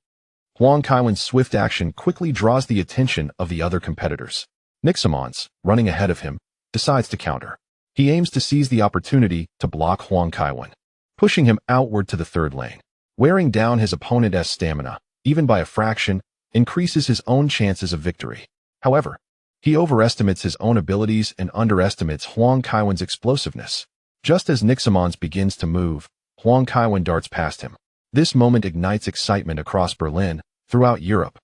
Huang Kaiwen's swift action quickly draws the attention of the other competitors. Niximans, running ahead of him, decides to counter. He aims to seize the opportunity to block Huang Kaiwen, pushing him outward to the 3rd lane. Wearing down his opponent's stamina, even by a fraction, increases his own chances of victory. However, he overestimates his own abilities and underestimates Huang Kaiwen's explosiveness. Just as Niximans begins to move, Huang Kaiwen darts past him. This moment ignites excitement across Berlin, throughout Europe,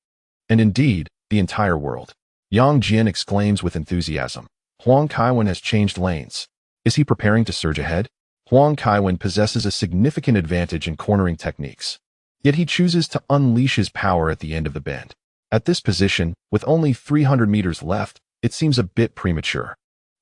and indeed, the entire world. Yang Jian exclaims with enthusiasm, Huang Kaiwen has changed lanes. Is he preparing to surge ahead? Huang Kaiwen possesses a significant advantage in cornering techniques. Yet he chooses to unleash his power at the end of the bend. At this position, with only 300 meters left, it seems a bit premature.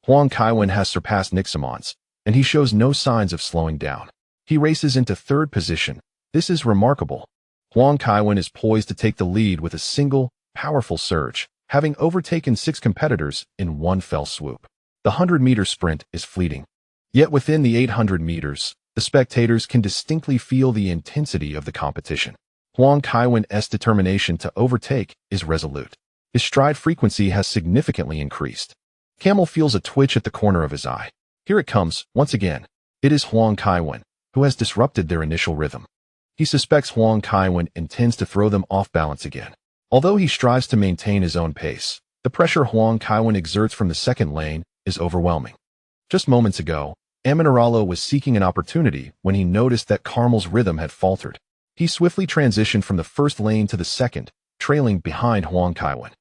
Huang Kaiwen has surpassed Niximans, and he shows no signs of slowing down. He races into 3rd position. This is remarkable. Huang Kaiwen is poised to take the lead with a single, powerful surge, having overtaken 6 competitors in one fell swoop. The 100-meter sprint is fleeting. Yet within the 800 meters, the spectators can distinctly feel the intensity of the competition. Huang Kaiwen's determination to overtake is resolute. His stride frequency has significantly increased. Camel feels a twitch at the corner of his eye. Here it comes, once again. It is Huang Kaiwen, who has disrupted their initial rhythm. He suspects Huang Kaiwen intends to throw them off balance again. Although he strives to maintain his own pace, the pressure Huang Kaiwen exerts from the 2nd lane is overwhelming. Just moments ago, Aminaralo was seeking an opportunity when he noticed that Carmel's rhythm had faltered. He swiftly transitioned from the 1st lane to the 2nd, trailing behind Huang Kaiwen.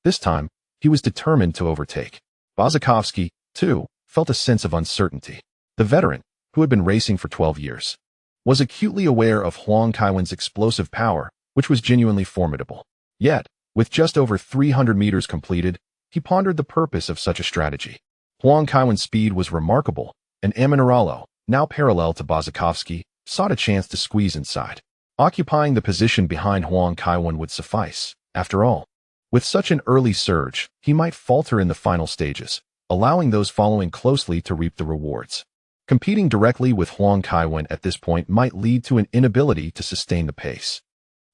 This time, he was determined to overtake. Bozakovsky, too, felt a sense of uncertainty. The veteran, who had been racing for 12 years, was acutely aware of Huang Kaiwen's explosive power, which was genuinely formidable. Yet, with just over 300 meters completed, he pondered the purpose of such a strategy. Huang Kaiwen's speed was remarkable, and Aminaralo, now parallel to Bozakovsky, sought a chance to squeeze inside. Occupying the position behind Huang Kaiwen would suffice. After all, with such an early surge, he might falter in the final stages, allowing those following closely to reap the rewards. Competing directly with Huang Kaiwen at this point might lead to an inability to sustain the pace.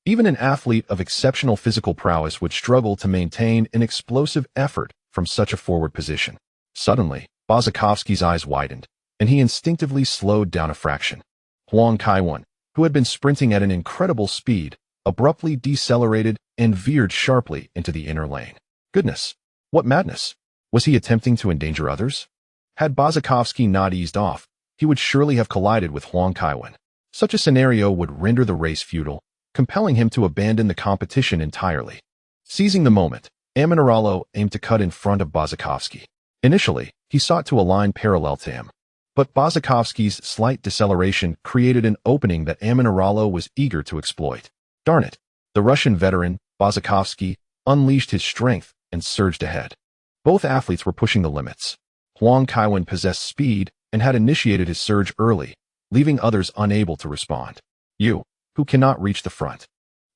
Even an athlete of exceptional physical prowess would struggle to maintain an explosive effort from such a forward position. Suddenly, Bozakovsky's eyes widened, and he instinctively slowed down a fraction. Huang Kaiwen, who had been sprinting at an incredible speed, abruptly decelerated and veered sharply into the inner lane. Goodness! What madness! Was he attempting to endanger others? Had Bozakovsky not eased off, he would surely have collided with Huang Kaiwen. Such a scenario would render the race futile, compelling him to abandon the competition entirely. Seizing the moment, Aminaralo aimed to cut in front of Bozakovsky. Initially, he sought to align parallel to him, but Bozakovsky's slight deceleration created an opening that Aminaralo was eager to exploit. Darn it! The Russian veteran, Bozakovsky, unleashed his strength and surged ahead. Both athletes were pushing the limits. Huang Kaiwen possessed speed and had initiated his surge early, leaving others unable to respond. You, who cannot reach the front,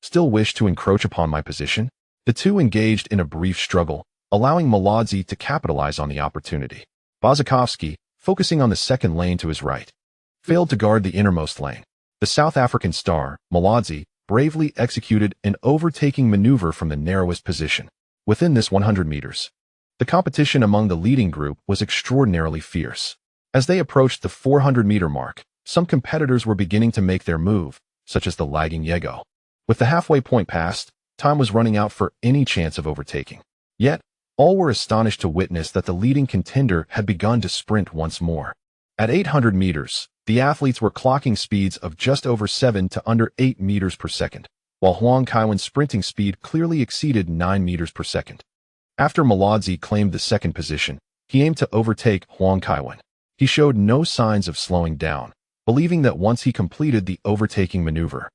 still wish to encroach upon my position? The two engaged in a brief struggle, allowing Mulodz to capitalize on the opportunity. Bozakovsky, focusing on the 2nd lane to his right, failed to guard the innermost lane. The South African star, Mulodz, bravely executed an overtaking maneuver from the narrowest position. Within this 100 meters, the competition among the leading group was extraordinarily fierce. As they approached the 400-meter mark, some competitors were beginning to make their move, such as the lagging Yego. With the halfway point passed, time was running out for any chance of overtaking. Yet, All were astonished to witness that the leading contender had begun to sprint once more. At 800 meters, the athletes were clocking speeds of just over 7 to under 8 meters per second, while Huang Kaiwen's sprinting speed clearly exceeded 9 meters per second. After Melodzi claimed the second position, he aimed to overtake Huang Kaiwen. He showed no signs of slowing down, believing that once he completed the overtaking maneuver,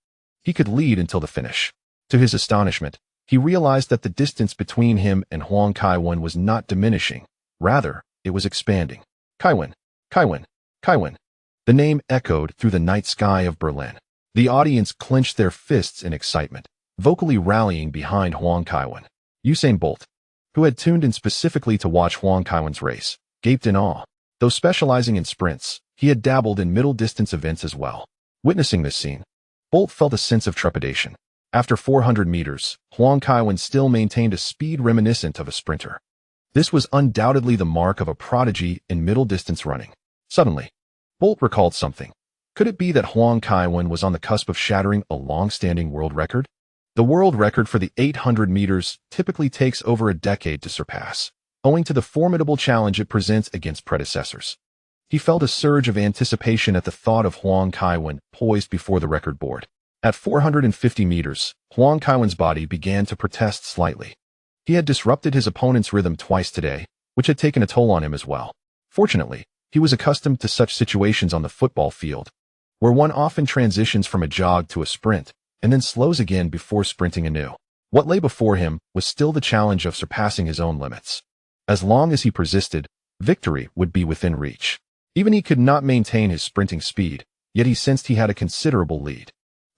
he could lead until the finish. To his astonishment, he realized that the distance between him and Huang Kaiwen was not diminishing. Rather, it was expanding. Kaiwen, Kaiwen, Kaiwen. The name echoed through the night sky of Berlin. The audience clenched their fists in excitement, vocally rallying behind Huang Kaiwen. Usain Bolt, who had tuned in specifically to watch Huang Kaiwen's race, gaped in awe. Though specializing in sprints, he had dabbled in middle-distance events as well. Witnessing this scene, Bolt felt a sense of trepidation. After 400 meters, Huang Kaiwen still maintained a speed reminiscent of a sprinter. This was undoubtedly the mark of a prodigy in middle-distance running. Suddenly, Bolt recalled something. Could it be that Huang Kaiwen was on the cusp of shattering a long-standing world record? The world record for the 800 meters typically takes over a decade to surpass, owing to the formidable challenge it presents against predecessors. He felt a surge of anticipation at the thought of Huang Kaiwen poised before the record board. At 450 meters, Huang Kaiwen's body began to protest slightly. He had disrupted his opponent's rhythm twice today, which had taken a toll on him as well. Fortunately, he was accustomed to such situations on the football field, where one often transitions from a jog to a sprint, and then slows again before sprinting anew. What lay before him was still the challenge of surpassing his own limits. As long as he persisted, victory would be within reach. Even he could not maintain his sprinting speed, yet he sensed he had a considerable lead.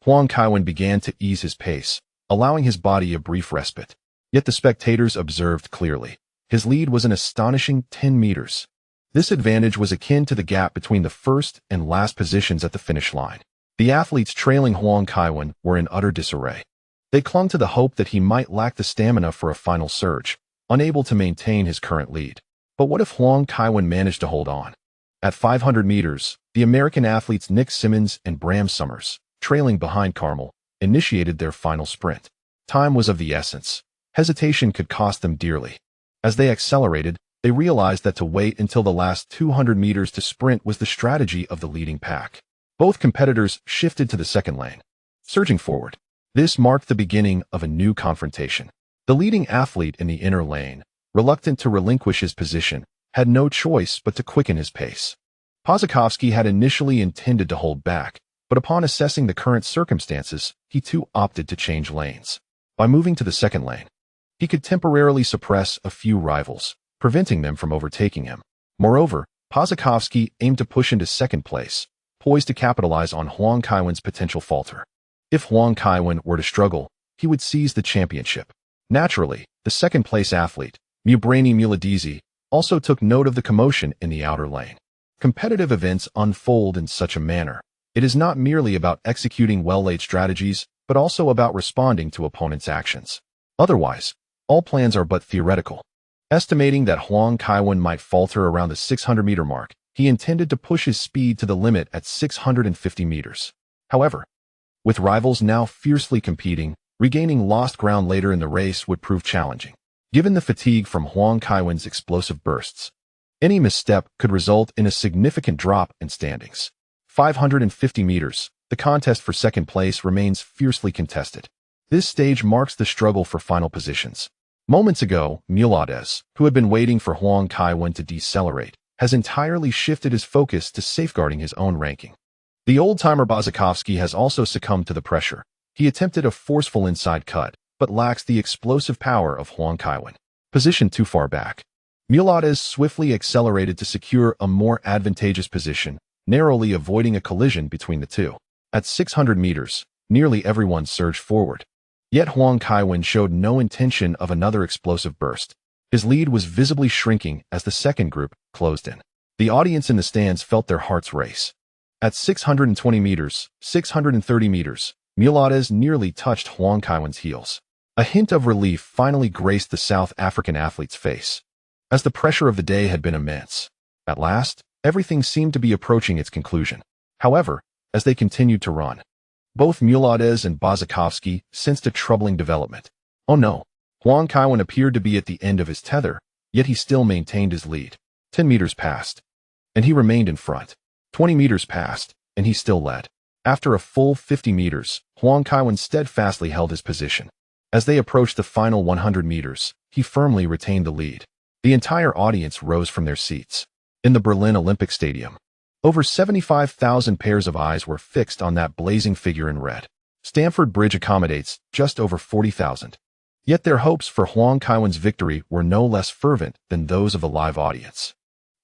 Huang Kaiwen began to ease his pace, allowing his body a brief respite. Yet the spectators observed clearly. His lead was an astonishing 10 meters. This advantage was akin to the gap between the first and last positions at the finish line. The athletes trailing Huang Kaiwen were in utter disarray. They clung to the hope that he might lack the stamina for a final surge, unable to maintain his current lead. But what if Huang Kaiwen managed to hold on? At 500 meters, the American athletes Nick Simmons and Bram Summers, trailing behind Carmel, initiated their final sprint. Time was of the essence. Hesitation could cost them dearly. As they accelerated, they realized that to wait until the last 200 meters to sprint was the strategy of the leading pack. Both competitors shifted to the second lane, surging forward. This marked the beginning of a new confrontation. The leading athlete in the inner lane, reluctant to relinquish his position, had no choice but to quicken his pace. Posakowski had initially intended to hold back, but upon assessing the current circumstances, he too opted to change lanes. By moving to the second lane, he could temporarily suppress a few rivals, preventing them from overtaking him. Moreover, Posakowski aimed to push into second place, poised to capitalize on Huang Kaiwen's potential falter. If Huang Kaiwen were to struggle, he would seize the championship. Naturally, the second-place athlete, Mubrani Muladizi, also took note of the commotion in the outer lane. Competitive events unfold in such a manner. It is not merely about executing well-laid strategies, but also about responding to opponents' actions. Otherwise, all plans are but theoretical. Estimating that Huang Kaiwen might falter around the 600-meter mark, he intended to push his speed to the limit at 650 meters. However, with rivals now fiercely competing, regaining lost ground later in the race would prove challenging. Given the fatigue from Huang Kaiwen's explosive bursts, any misstep could result in a significant drop in standings. 550 meters, the contest for second place remains fiercely contested. This stage marks the struggle for final positions. Moments ago, Mulades, who had been waiting for Huang Kaiwen to decelerate, has entirely shifted his focus to safeguarding his own ranking. The old-timer Posakowski has also succumbed to the pressure. He attempted a forceful inside cut, but lacks the explosive power of Huang Kaiwen. Positioned too far back, Mulades swiftly accelerated to secure a more advantageous position, narrowly avoiding a collision between the two. At 600 meters, nearly everyone surged forward. Yet Huang Kaiwen showed no intention of another explosive burst. His lead was visibly shrinking as the second group closed in. The audience in the stands felt their hearts race. At 620 meters, 630 meters, Mulades nearly touched Huang Kaiwen's heels. A hint of relief finally graced the South African athlete's face, as the pressure of the day had been immense. At last, everything seemed to be approaching its conclusion. However, as they continued to run, both Mulades and Posakowski sensed a troubling development. Oh no, Huang Kaiwen appeared to be at the end of his tether, yet he still maintained his lead. 10 meters passed, and he remained in front. 20 meters passed, and he still led. After a full 50 meters, Huang Kaiwen steadfastly held his position. As they approached the final 100 meters, he firmly retained the lead. The entire audience rose from their seats. In the Berlin Olympic Stadium, over 75,000 pairs of eyes were fixed on that blazing figure in red. Stamford Bridge accommodates just over 40,000. Yet their hopes for Huang Kaiwen's victory were no less fervent than those of the live audience.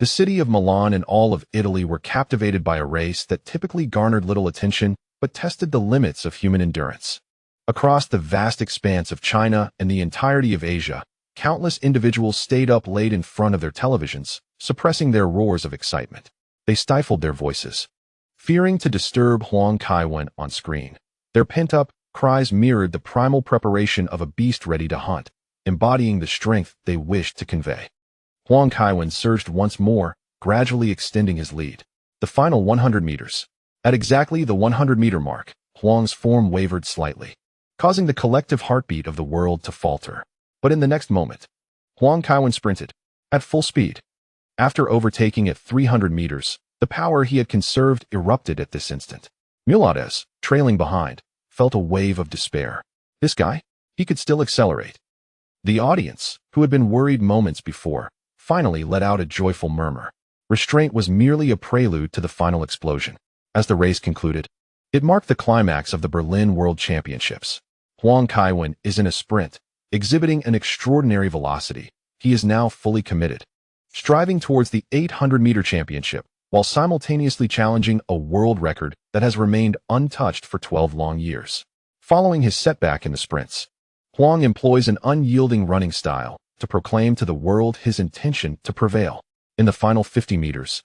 The city of Milan and all of Italy were captivated by a race that typically garnered little attention but tested the limits of human endurance. Across the vast expanse of China and the entirety of Asia, countless individuals stayed up late in front of their televisions, suppressing their roars of excitement. They stifled their voices, fearing to disturb Huang Kaiwen on screen. Their pent-up cries mirrored the primal preparation of a beast ready to hunt, embodying the strength they wished to convey. Huang Kaiwen surged once more, gradually extending his lead. The final 100 meters. At exactly the 100-meter mark, Huang's form wavered slightly, causing the collective heartbeat of the world to falter. But in the next moment, Huang Kaiwen sprinted at full speed. After overtaking at 300 meters, the power he had conserved erupted at this instant. Mulades, trailing behind, felt a wave of despair. This guy? He could still accelerate. The audience, who had been worried moments before, finally let out a joyful murmur. Restraint was merely a prelude to the final explosion. As the race concluded, it marked the climax of the Berlin World Championships. Huang Kaiwen is in a sprint, exhibiting an extraordinary velocity. He is now fully committed, striving towards the 800-meter championship, while simultaneously challenging a world record that has remained untouched for 12 long years. Following his setback in the sprints, Huang employs an unyielding running style to proclaim to the world his intention to prevail. In the final 50 meters,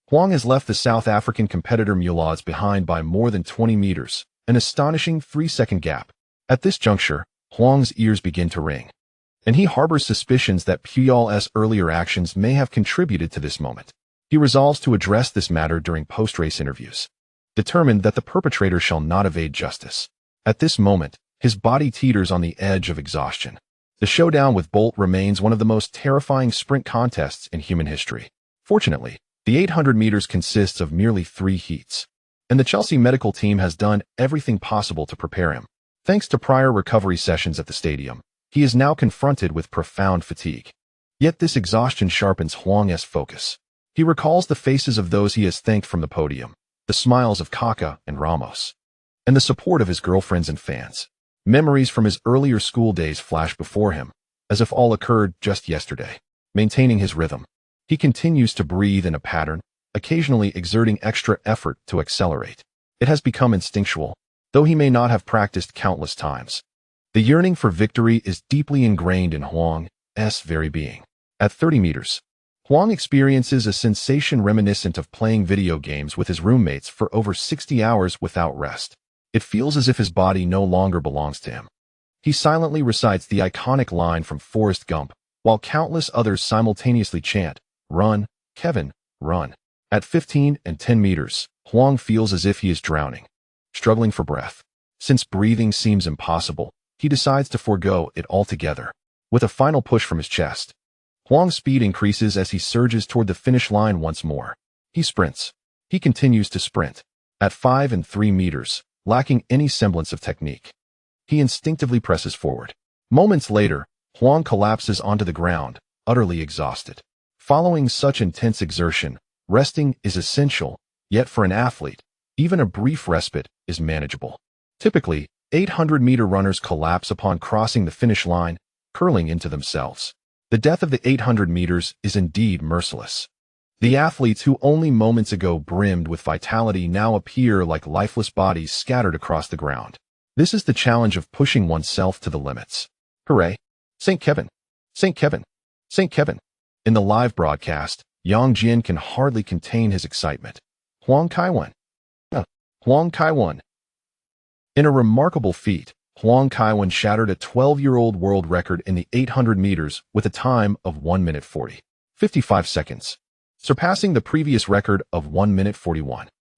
Huang has left the South African competitor Mulades behind by more than 20 meters, an astonishing 3-second gap. At this juncture, Huang's ears begin to ring, and he harbors suspicions that Puyol's earlier actions may have contributed to this moment. He resolves to address this matter during post-race interviews, determined that the perpetrator shall not evade justice. At this moment, his body teeters on the edge of exhaustion. The showdown with Bolt remains one of the most terrifying sprint contests in human history. Fortunately, the 800 meters consists of merely 3 heats, and the Chelsea medical team has done everything possible to prepare him. Thanks to prior recovery sessions at the stadium, he is now confronted with profound fatigue. Yet this exhaustion sharpens Huang's focus. He recalls the faces of those he has thanked from the podium, the smiles of Kaká and Ramos, and the support of his girlfriends and fans. Memories from his earlier school days flash before him, as if all occurred just yesterday. Maintaining his rhythm, he continues to breathe in a pattern, occasionally exerting extra effort to accelerate. It has become instinctual, though he may not have practiced countless times. The yearning for victory is deeply ingrained in Huang's very being. At 30 meters, Huang experiences a sensation reminiscent of playing video games with his roommates for over 60 hours without rest. It feels as if his body no longer belongs to him. He silently recites the iconic line from Forrest Gump, while countless others simultaneously chant, "Run, Kevin, run." At 15 and 10 meters, Huang feels as if he is drowning, struggling for breath. Since breathing seems impossible, he decides to forego it altogether. With a final push from his chest, Huang's speed increases as he surges toward the finish line once more. He sprints. He continues to sprint. At 5 and 3 meters, lacking any semblance of technique, he instinctively presses forward. Moments later, Huang collapses onto the ground, utterly exhausted. Following such intense exertion, resting is essential, yet for an athlete, even a brief respite is manageable. Typically, 800-meter runners collapse upon crossing the finish line, curling into themselves. The death of the 800 meters is indeed merciless. The athletes who only moments ago brimmed with vitality now appear like lifeless bodies scattered across the ground. This is the challenge of pushing oneself to the limits. Hooray! St. Kevin! St. Kevin! St. Kevin! In the live broadcast, Yang Jian can hardly contain his excitement. Huang Kaiwen! Huang Kaiwen! In a remarkable feat, Huang Kaiwen shattered a 12-year-old world record in the 800 meters with a time of 1 minute 55 seconds, surpassing the previous record of 1 minute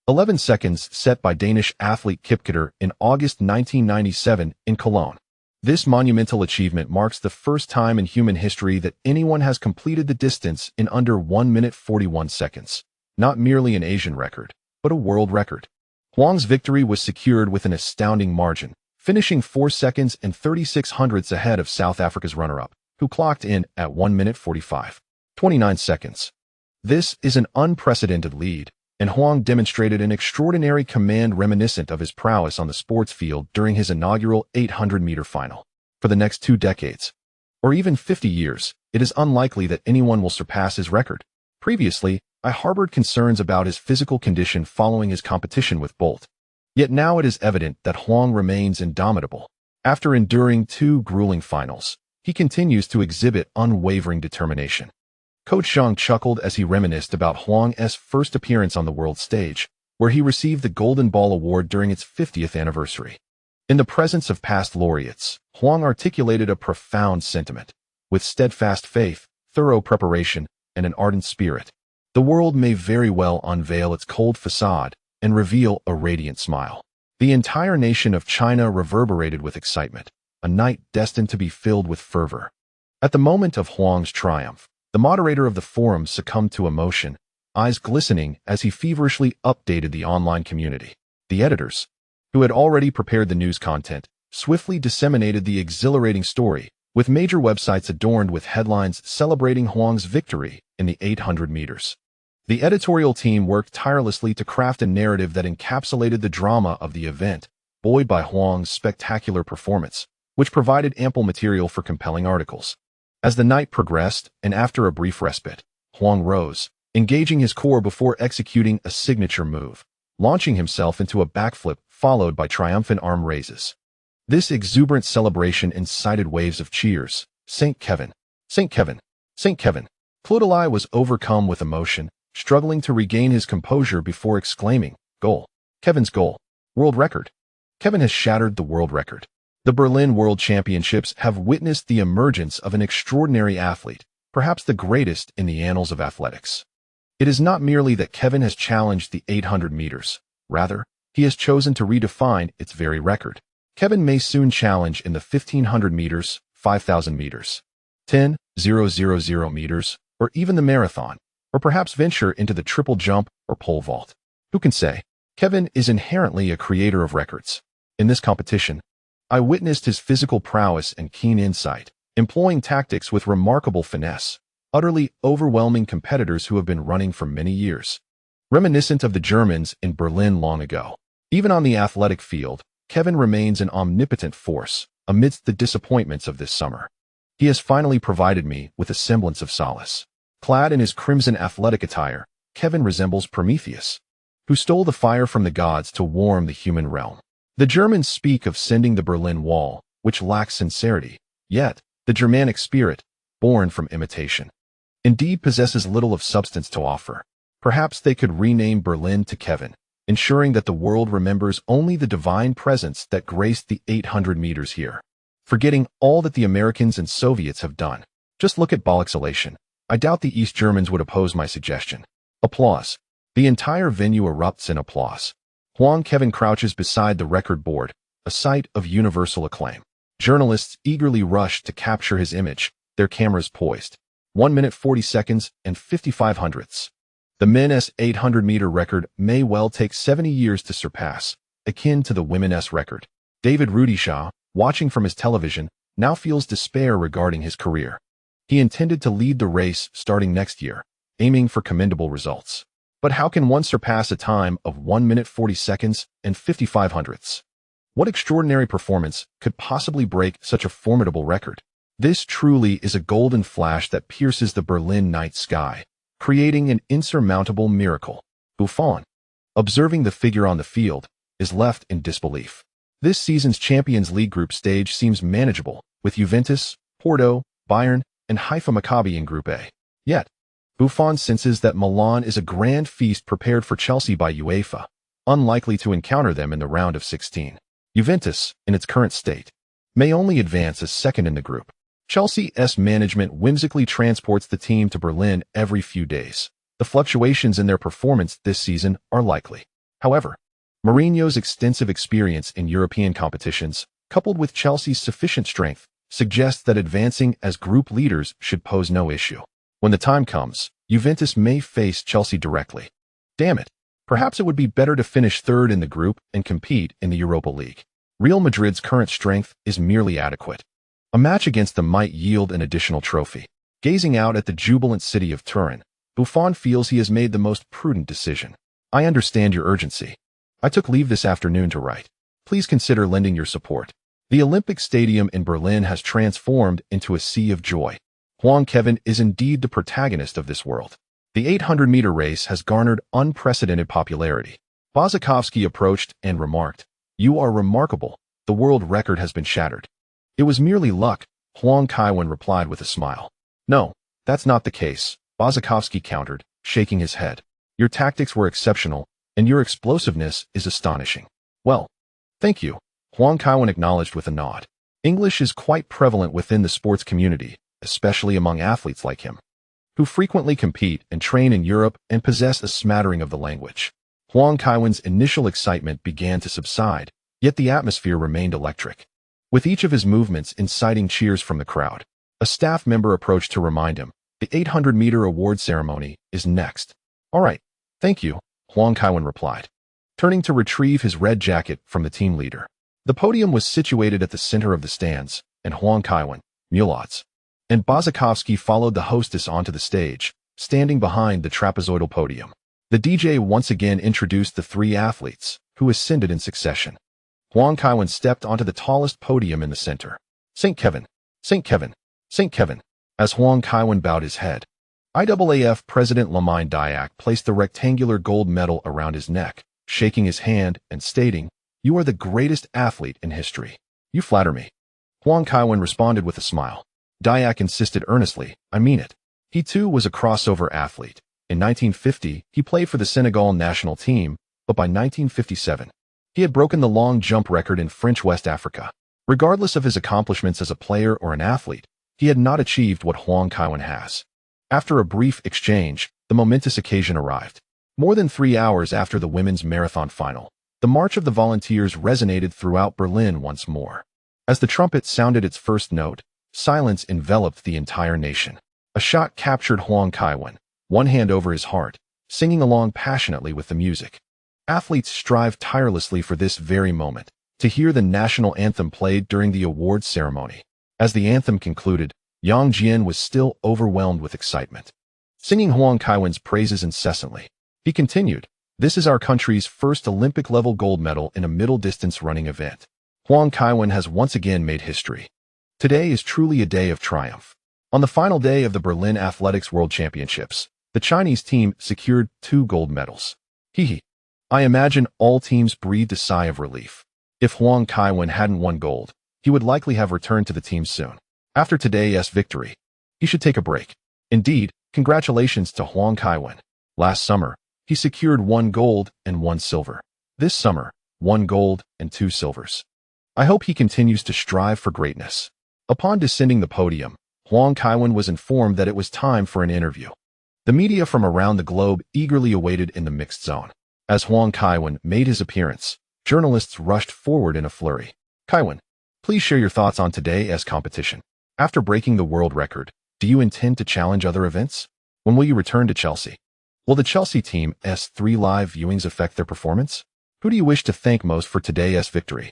11 seconds set by Danish athlete Kipketer in August 1997 in Cologne. This monumental achievement marks the first time in human history that anyone has completed the distance in under 1 minute 41 seconds. Not merely an Asian record, but a world record. Huang's victory was secured with an astounding margin, finishing 4 seconds and 36 hundredths ahead of South Africa's runner-up, who clocked in at 1 minute 45.29 seconds. This is an unprecedented lead, and Huang demonstrated an extraordinary command reminiscent of his prowess on the sports field during his inaugural 800-meter final. For the next 2 decades, or even 50 years, it is unlikely that anyone will surpass his record. Previously, I harbored concerns about his physical condition following his competition with Bolt. Yet now it is evident that Huang remains indomitable. After enduring 2 grueling finals, he continues to exhibit unwavering determination. Coach Zhang chuckled as he reminisced about Huang's first appearance on the world stage, where he received the Golden Ball Award during its 50th anniversary. In the presence of past laureates, Huang articulated a profound sentiment. With steadfast faith, thorough preparation, and an ardent spirit, the world may very well unveil its cold facade and reveal a radiant smile. The entire nation of China reverberated with excitement, a night destined to be filled with fervor. At the moment of Huang's triumph, the moderator of the forum succumbed to emotion, eyes glistening as he feverishly updated the online community. The editors, who had already prepared the news content, swiftly disseminated the exhilarating story, with major websites adorned with headlines celebrating Huang's victory in the 800 meters. The editorial team worked tirelessly to craft a narrative that encapsulated the drama of the event, buoyed by Huang's spectacular performance, which provided ample material for compelling articles. As the night progressed, and after a brief respite, Huang rose, engaging his core before executing a signature move, launching himself into a backflip followed by triumphant arm raises. This exuberant celebration incited waves of cheers. St. Kevin! St. Kevin! St. Kevin! Clotilde was overcome with emotion, struggling to regain his composure before exclaiming, "Goal! Kevin's goal! World record! Kevin has shattered the world record." The Berlin World Championships have witnessed the emergence of an extraordinary athlete, perhaps the greatest in the annals of athletics. It is not merely that Kevin has challenged the 800 meters, rather, he has chosen to redefine its very record. Kevin may soon challenge in the 1500 meters, 5000 meters, 10,000 meters, or even the marathon, or perhaps venture into the triple jump or pole vault. Who can say? Kevin is inherently a creator of records. In this competition, I witnessed his physical prowess and keen insight, employing tactics with remarkable finesse, utterly overwhelming competitors who have been running for many years. Reminiscent of the Germans in Berlin long ago. Even on the athletic field, Kevin remains an omnipotent force amidst the disappointments of this summer. He has finally provided me with a semblance of solace. Clad in his crimson athletic attire, Kevin resembles Prometheus, who stole the fire from the gods to warm the human realm. The Germans speak of sending the Berlin Wall, which lacks sincerity, yet the Germanic spirit, born from imitation, indeed possesses little of substance to offer. Perhaps they could rename Berlin to Kevin, ensuring that the world remembers only the divine presence that graced the 800 meters here, forgetting all that the Americans and Soviets have done. Just look at ball exhalation. I doubt the East Germans would oppose my suggestion. Applause. The entire venue erupts in applause. Huang Kevin crouches beside the record board, a sight of universal acclaim. Journalists eagerly rush to capture his image, their cameras poised. 1 minute 40 seconds and 55 hundredths. The men's 800-meter record may well take 70 years to surpass, akin to the women's record. David Rudisha, watching from his television, now feels despair regarding his career. He intended to lead the race starting next year, aiming for commendable results. But how can one surpass a time of 1 minute 40 seconds and 55 hundredths? What extraordinary performance could possibly break such a formidable record? This truly is a golden flash that pierces the Berlin night sky, creating an insurmountable miracle. Buffon, observing the figure on the field, is left in disbelief. This season's Champions League group stage seems manageable, with Juventus, Porto, Bayern, and Haifa Maccabi in Group A. Yet, Buffon senses that Milan is a grand feast prepared for Chelsea by UEFA, unlikely to encounter them in the round of 16. Juventus, in its current state, may only advance as second in the group. Chelsea's management whimsically transports the team to Berlin every few days. The fluctuations in their performance this season are likely. However, Mourinho's extensive experience in European competitions, coupled with Chelsea's sufficient strength, suggests that advancing as group leaders should pose no issue. When the time comes, Juventus may face Chelsea directly. Damn it. Perhaps it would be better to finish third in the group and compete in the Europa League. Real Madrid's current strength is merely adequate. A match against them might yield an additional trophy. Gazing out at the jubilant city of Turin, Buffon feels he has made the most prudent decision. I understand your urgency. I took leave this afternoon to write. Please consider lending your support. The Olympic Stadium in Berlin has transformed into a sea of joy. Huang Kaiwen is indeed the protagonist of this world. The 800-meter race has garnered unprecedented popularity. Bozakovsky approached and remarked, "You are remarkable. The world record has been shattered." "It was merely luck," Huang Kaiwen replied with a smile. "No, that's not the case," Bozakovsky countered, shaking his head. "Your tactics were exceptional, and your explosiveness is astonishing." "Well, thank you," Huang Kaiwen acknowledged with a nod. English is quite prevalent within the sports community, especially among athletes like him, who frequently compete and train in Europe and possess a smattering of the language. Huang Kaiwen's initial excitement began to subside, yet the atmosphere remained electric, with each of his movements inciting cheers from the crowd. A staff member approached to remind him, "The 800-meter award ceremony is next." "All right, thank you," Huang Kaiwen replied, turning to retrieve his red jacket from the team leader. The podium was situated at the center of the stands, and Huang Kaiwen, Mulots, and Bozakovsky followed the hostess onto the stage, standing behind the trapezoidal podium. The DJ once again introduced the three athletes, who ascended in succession. Huang Kaiwen stepped onto the tallest podium in the center. "St. Kevin, St. Kevin, St. Kevin." As Huang Kaiwen bowed his head, IAAF President Lamine Diack placed the rectangular gold medal around his neck, shaking his hand and stating, "You are the greatest athlete in history." "You flatter me." Huang Kaiwen responded with a smile. Diack insisted earnestly, "I mean it." He too was a crossover athlete. In 1950, he played for the Senegal national team, but by 1957, he had broken the long jump record in French West Africa. Regardless of his accomplishments as a player or an athlete, he had not achieved what Huang Kaiwen has. After a brief exchange, the momentous occasion arrived. More than 3 hours after the women's marathon final, the March of the Volunteers resonated throughout Berlin once more. As the trumpet sounded its first note, silence enveloped the entire nation. A shot captured Huang Kaiwen, one hand over his heart, singing along passionately with the music. Athletes strive tirelessly for this very moment, to hear the national anthem played during the awards ceremony. As the anthem concluded, Yang Jian was still overwhelmed with excitement, singing Huang Kaiwen's praises incessantly. He continued, "This is our country's first Olympic-level gold medal in a middle-distance running event. Huang Kaiwen has once again made history. Today is truly a day of triumph." On the final day of the Berlin Athletics World Championships, the Chinese team secured 2 gold medals. I imagine all teams breathed a sigh of relief. If Huang Kaiwen hadn't won gold, he would likely have returned to the team soon. After today's victory, he should take a break. Indeed, congratulations to Huang Kaiwen. Last summer, he secured 1 gold and 1 silver. This summer, 1 gold and 2 silvers. I hope he continues to strive for greatness. Upon descending the podium, Huang Kaiwen was informed that it was time for an interview. The media from around the globe eagerly awaited in the mixed zone. As Huang Kaiwen made his appearance, journalists rushed forward in a flurry. "Kaiwen, please share your thoughts on today's competition. After breaking the world record, do you intend to challenge other events? When will you return to Chelsea? Will the Chelsea team's 3 live viewings affect their performance? Who do you wish to thank most for today's victory?"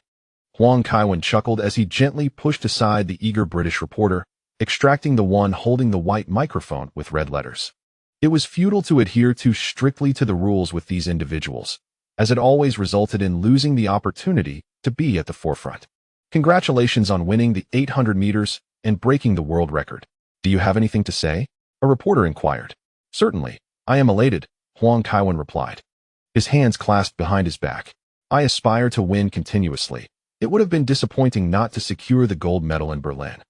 Huang Kaiwen chuckled as he gently pushed aside the eager British reporter, extracting the one holding the white microphone with red letters. It was futile to adhere too strictly to the rules with these individuals, as it always resulted in losing the opportunity to be at the forefront. "Congratulations on winning the 800 meters and breaking the world record. Do you have anything to say?" a reporter inquired. "Certainly, I am elated," Huang Kaiwen replied, his hands clasped behind his back. "I aspire to win continuously. It would have been disappointing not to secure the gold medal in Berlin."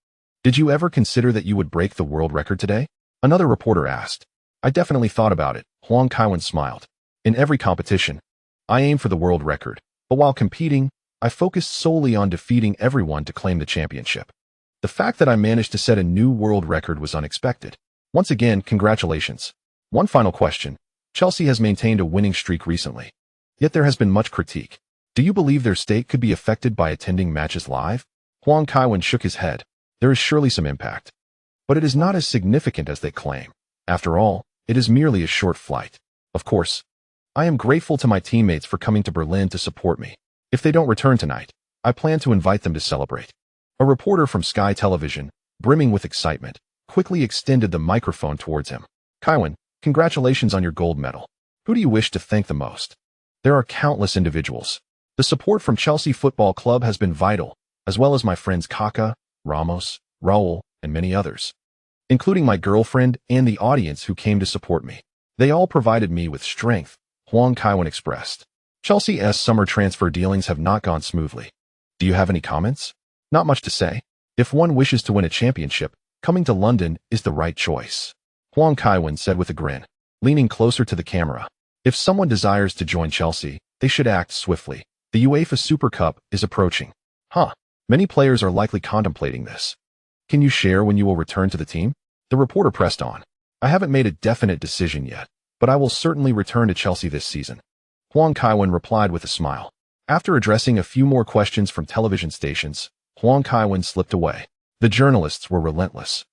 "Did you ever consider that you would break the world record today?" another reporter asked. "I definitely thought about it," Huang Kaiwen smiled. "In every competition, I aim for the world record, but while competing, I focused solely on defeating everyone to claim the championship. The fact that I managed to set a new world record was unexpected. Once again, congratulations." One final question. Chelsea has maintained a winning streak recently, yet there has been much critique. Do you believe their state could be affected by attending matches live? Huang Kaiwen shook his head. There is surely some impact. But it is not as significant as they claim. After all, it is merely a short flight. Of course, I am grateful to my teammates for coming to Berlin to support me. If they don't return tonight, I plan to invite them to celebrate. A reporter from Sky Television, brimming with excitement, quickly extended the microphone towards him. Kaiwen, congratulations on your gold medal. Who do you wish to thank the most? There are countless individuals. The support from Chelsea Football Club has been vital, as well as my friends Kaka, Ramos, Raul, and many others, including my girlfriend and the audience who came to support me. They all provided me with strength, Huang Kaiwen expressed. Chelsea's summer transfer dealings have not gone smoothly. Do you have any comments? Not much to say. If one wishes to win a championship, coming to London is the right choice, Huang Kaiwen said with a grin, leaning closer to the camera. If someone desires to join Chelsea, they should act swiftly. The UEFA Super Cup is approaching. Many players are likely contemplating this. Can you share when you will return to the team? The reporter pressed on. I haven't made a definite decision yet, but I will certainly return to Chelsea this season, Huang Kaiwen replied with a smile. After addressing a few more questions from television stations, Huang Kaiwen slipped away. The journalists were relentless.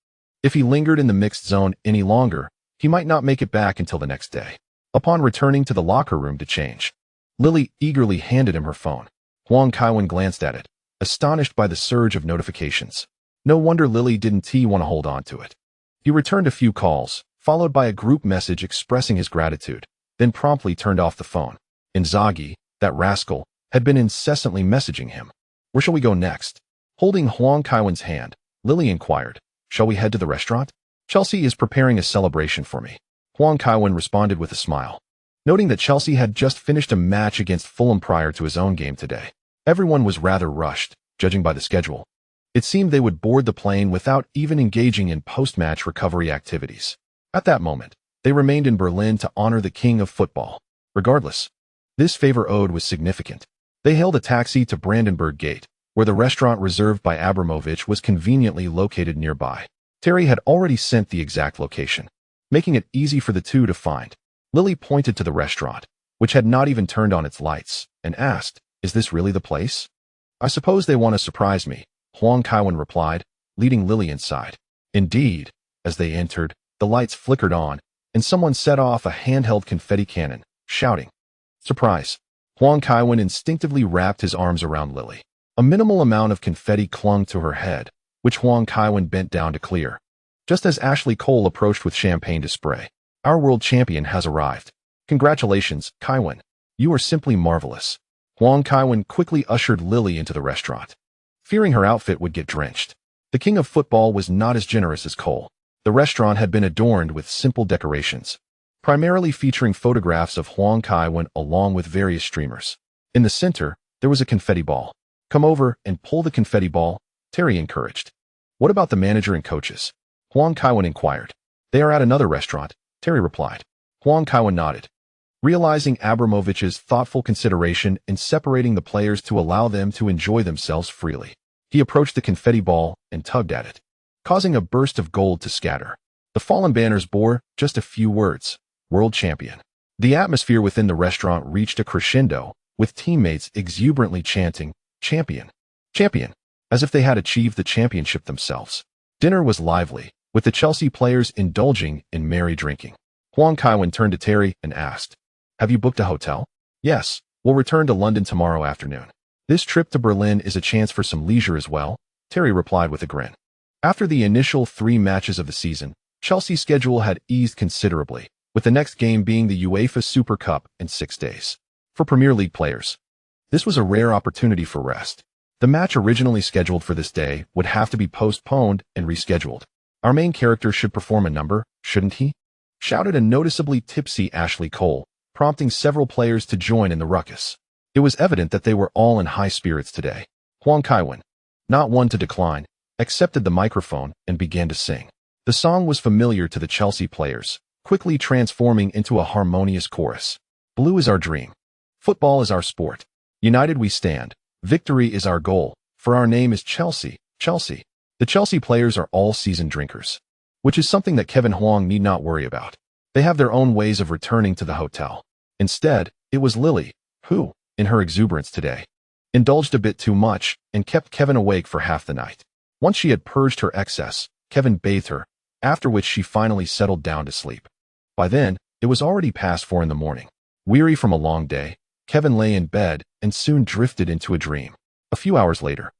If he lingered in the mixed zone any longer, he might not make it back until the next day. Upon returning to the locker room to change, Lily eagerly handed him her phone. Huang Kaiwen glanced at it, astonished by the surge of notifications. No wonder Lily didn't want to hold on to it. He returned a few calls, followed by a group message expressing his gratitude, then promptly turned off the phone. Inzaghi, that rascal, had been incessantly messaging him. Where shall we go next? Holding Huang Kaiwen's hand, Lily inquired. Shall we head to the restaurant? Chelsea is preparing a celebration for me, Huang Kaiwen responded with a smile. Noting that Chelsea had just finished a match against Fulham prior to his own game today, everyone was rather rushed, judging by the schedule. It seemed they would board the plane without even engaging in post-match recovery activities. At that moment, they remained in Berlin to honor the king of football. Regardless, this favor owed was significant. They hailed a taxi to Brandenburg Gate, where the restaurant reserved by Abramovich was conveniently located nearby. Terry had already sent the exact location, making it easy for the two to find. Lily pointed to the restaurant, which had not even turned on its lights, and asked, "Is this really the place?" "I suppose they want to surprise me," Huang Kaiwen replied, leading Lily inside. Indeed, as they entered, the lights flickered on, and someone set off a handheld confetti cannon, shouting, "Surprise!" Huang Kaiwen instinctively wrapped his arms around Lily. A minimal amount of confetti clung to her head, which Huang Kaiwen bent down to clear. Just as Ashley Cole approached with champagne to spray, "Our world champion has arrived. Congratulations, Kaiwen. You are simply marvelous." Huang Kaiwen quickly ushered Lily into the restaurant, fearing her outfit would get drenched. The king of football was not as generous as Cole. The restaurant had been adorned with simple decorations, primarily featuring photographs of Huang Kaiwen along with various streamers. In the center, there was a confetti ball. "Come over and pull the confetti ball," Terry encouraged. "What about the manager and coaches?" Huang Kaiwen inquired. "They are at another restaurant," Terry replied. Huang Kaiwen nodded, realizing Abramovich's thoughtful consideration in separating the players to allow them to enjoy themselves freely. He approached the confetti ball and tugged at it, causing a burst of gold to scatter. The fallen banners bore just a few words: "World Champion." The atmosphere within the restaurant reached a crescendo, with teammates exuberantly chanting, "Champion! Champion!" as if they had achieved the championship themselves. Dinner was lively, with the Chelsea players indulging in merry drinking. Huang Kaiwen turned to Terry and asked, "Have you booked a hotel?" "Yes, we'll return to London tomorrow afternoon. This trip to Berlin is a chance for some leisure as well," Terry replied with a grin. After the initial 3 matches of the season, Chelsea's schedule had eased considerably, with the next game being the UEFA Super Cup in 6 days. For Premier League players, this was a rare opportunity for rest. The match originally scheduled for this day would have to be postponed and rescheduled. "Our main character should perform a number, shouldn't he?" shouted a noticeably tipsy Ashley Cole, prompting several players to join in the ruckus. It was evident that they were all in high spirits today. Huang Kaiwen, not one to decline, accepted the microphone and began to sing. The song was familiar to the Chelsea players, quickly transforming into a harmonious chorus. "Blue is our dream. Football is our sport. United we stand. Victory is our goal, for our name is Chelsea, Chelsea." The Chelsea players are all seasoned drinkers, which is something that Kevin Huang need not worry about. They have their own ways of returning to the hotel. Instead, it was Lily, who, in her exuberance today, indulged a bit too much and kept Kevin awake for half the night. Once she had purged her excess, Kevin bathed her, after which she finally settled down to sleep. By then, it was already past 4 in the morning. Weary from a long day, Kevin lay in bed and soon drifted into a dream. A few hours later,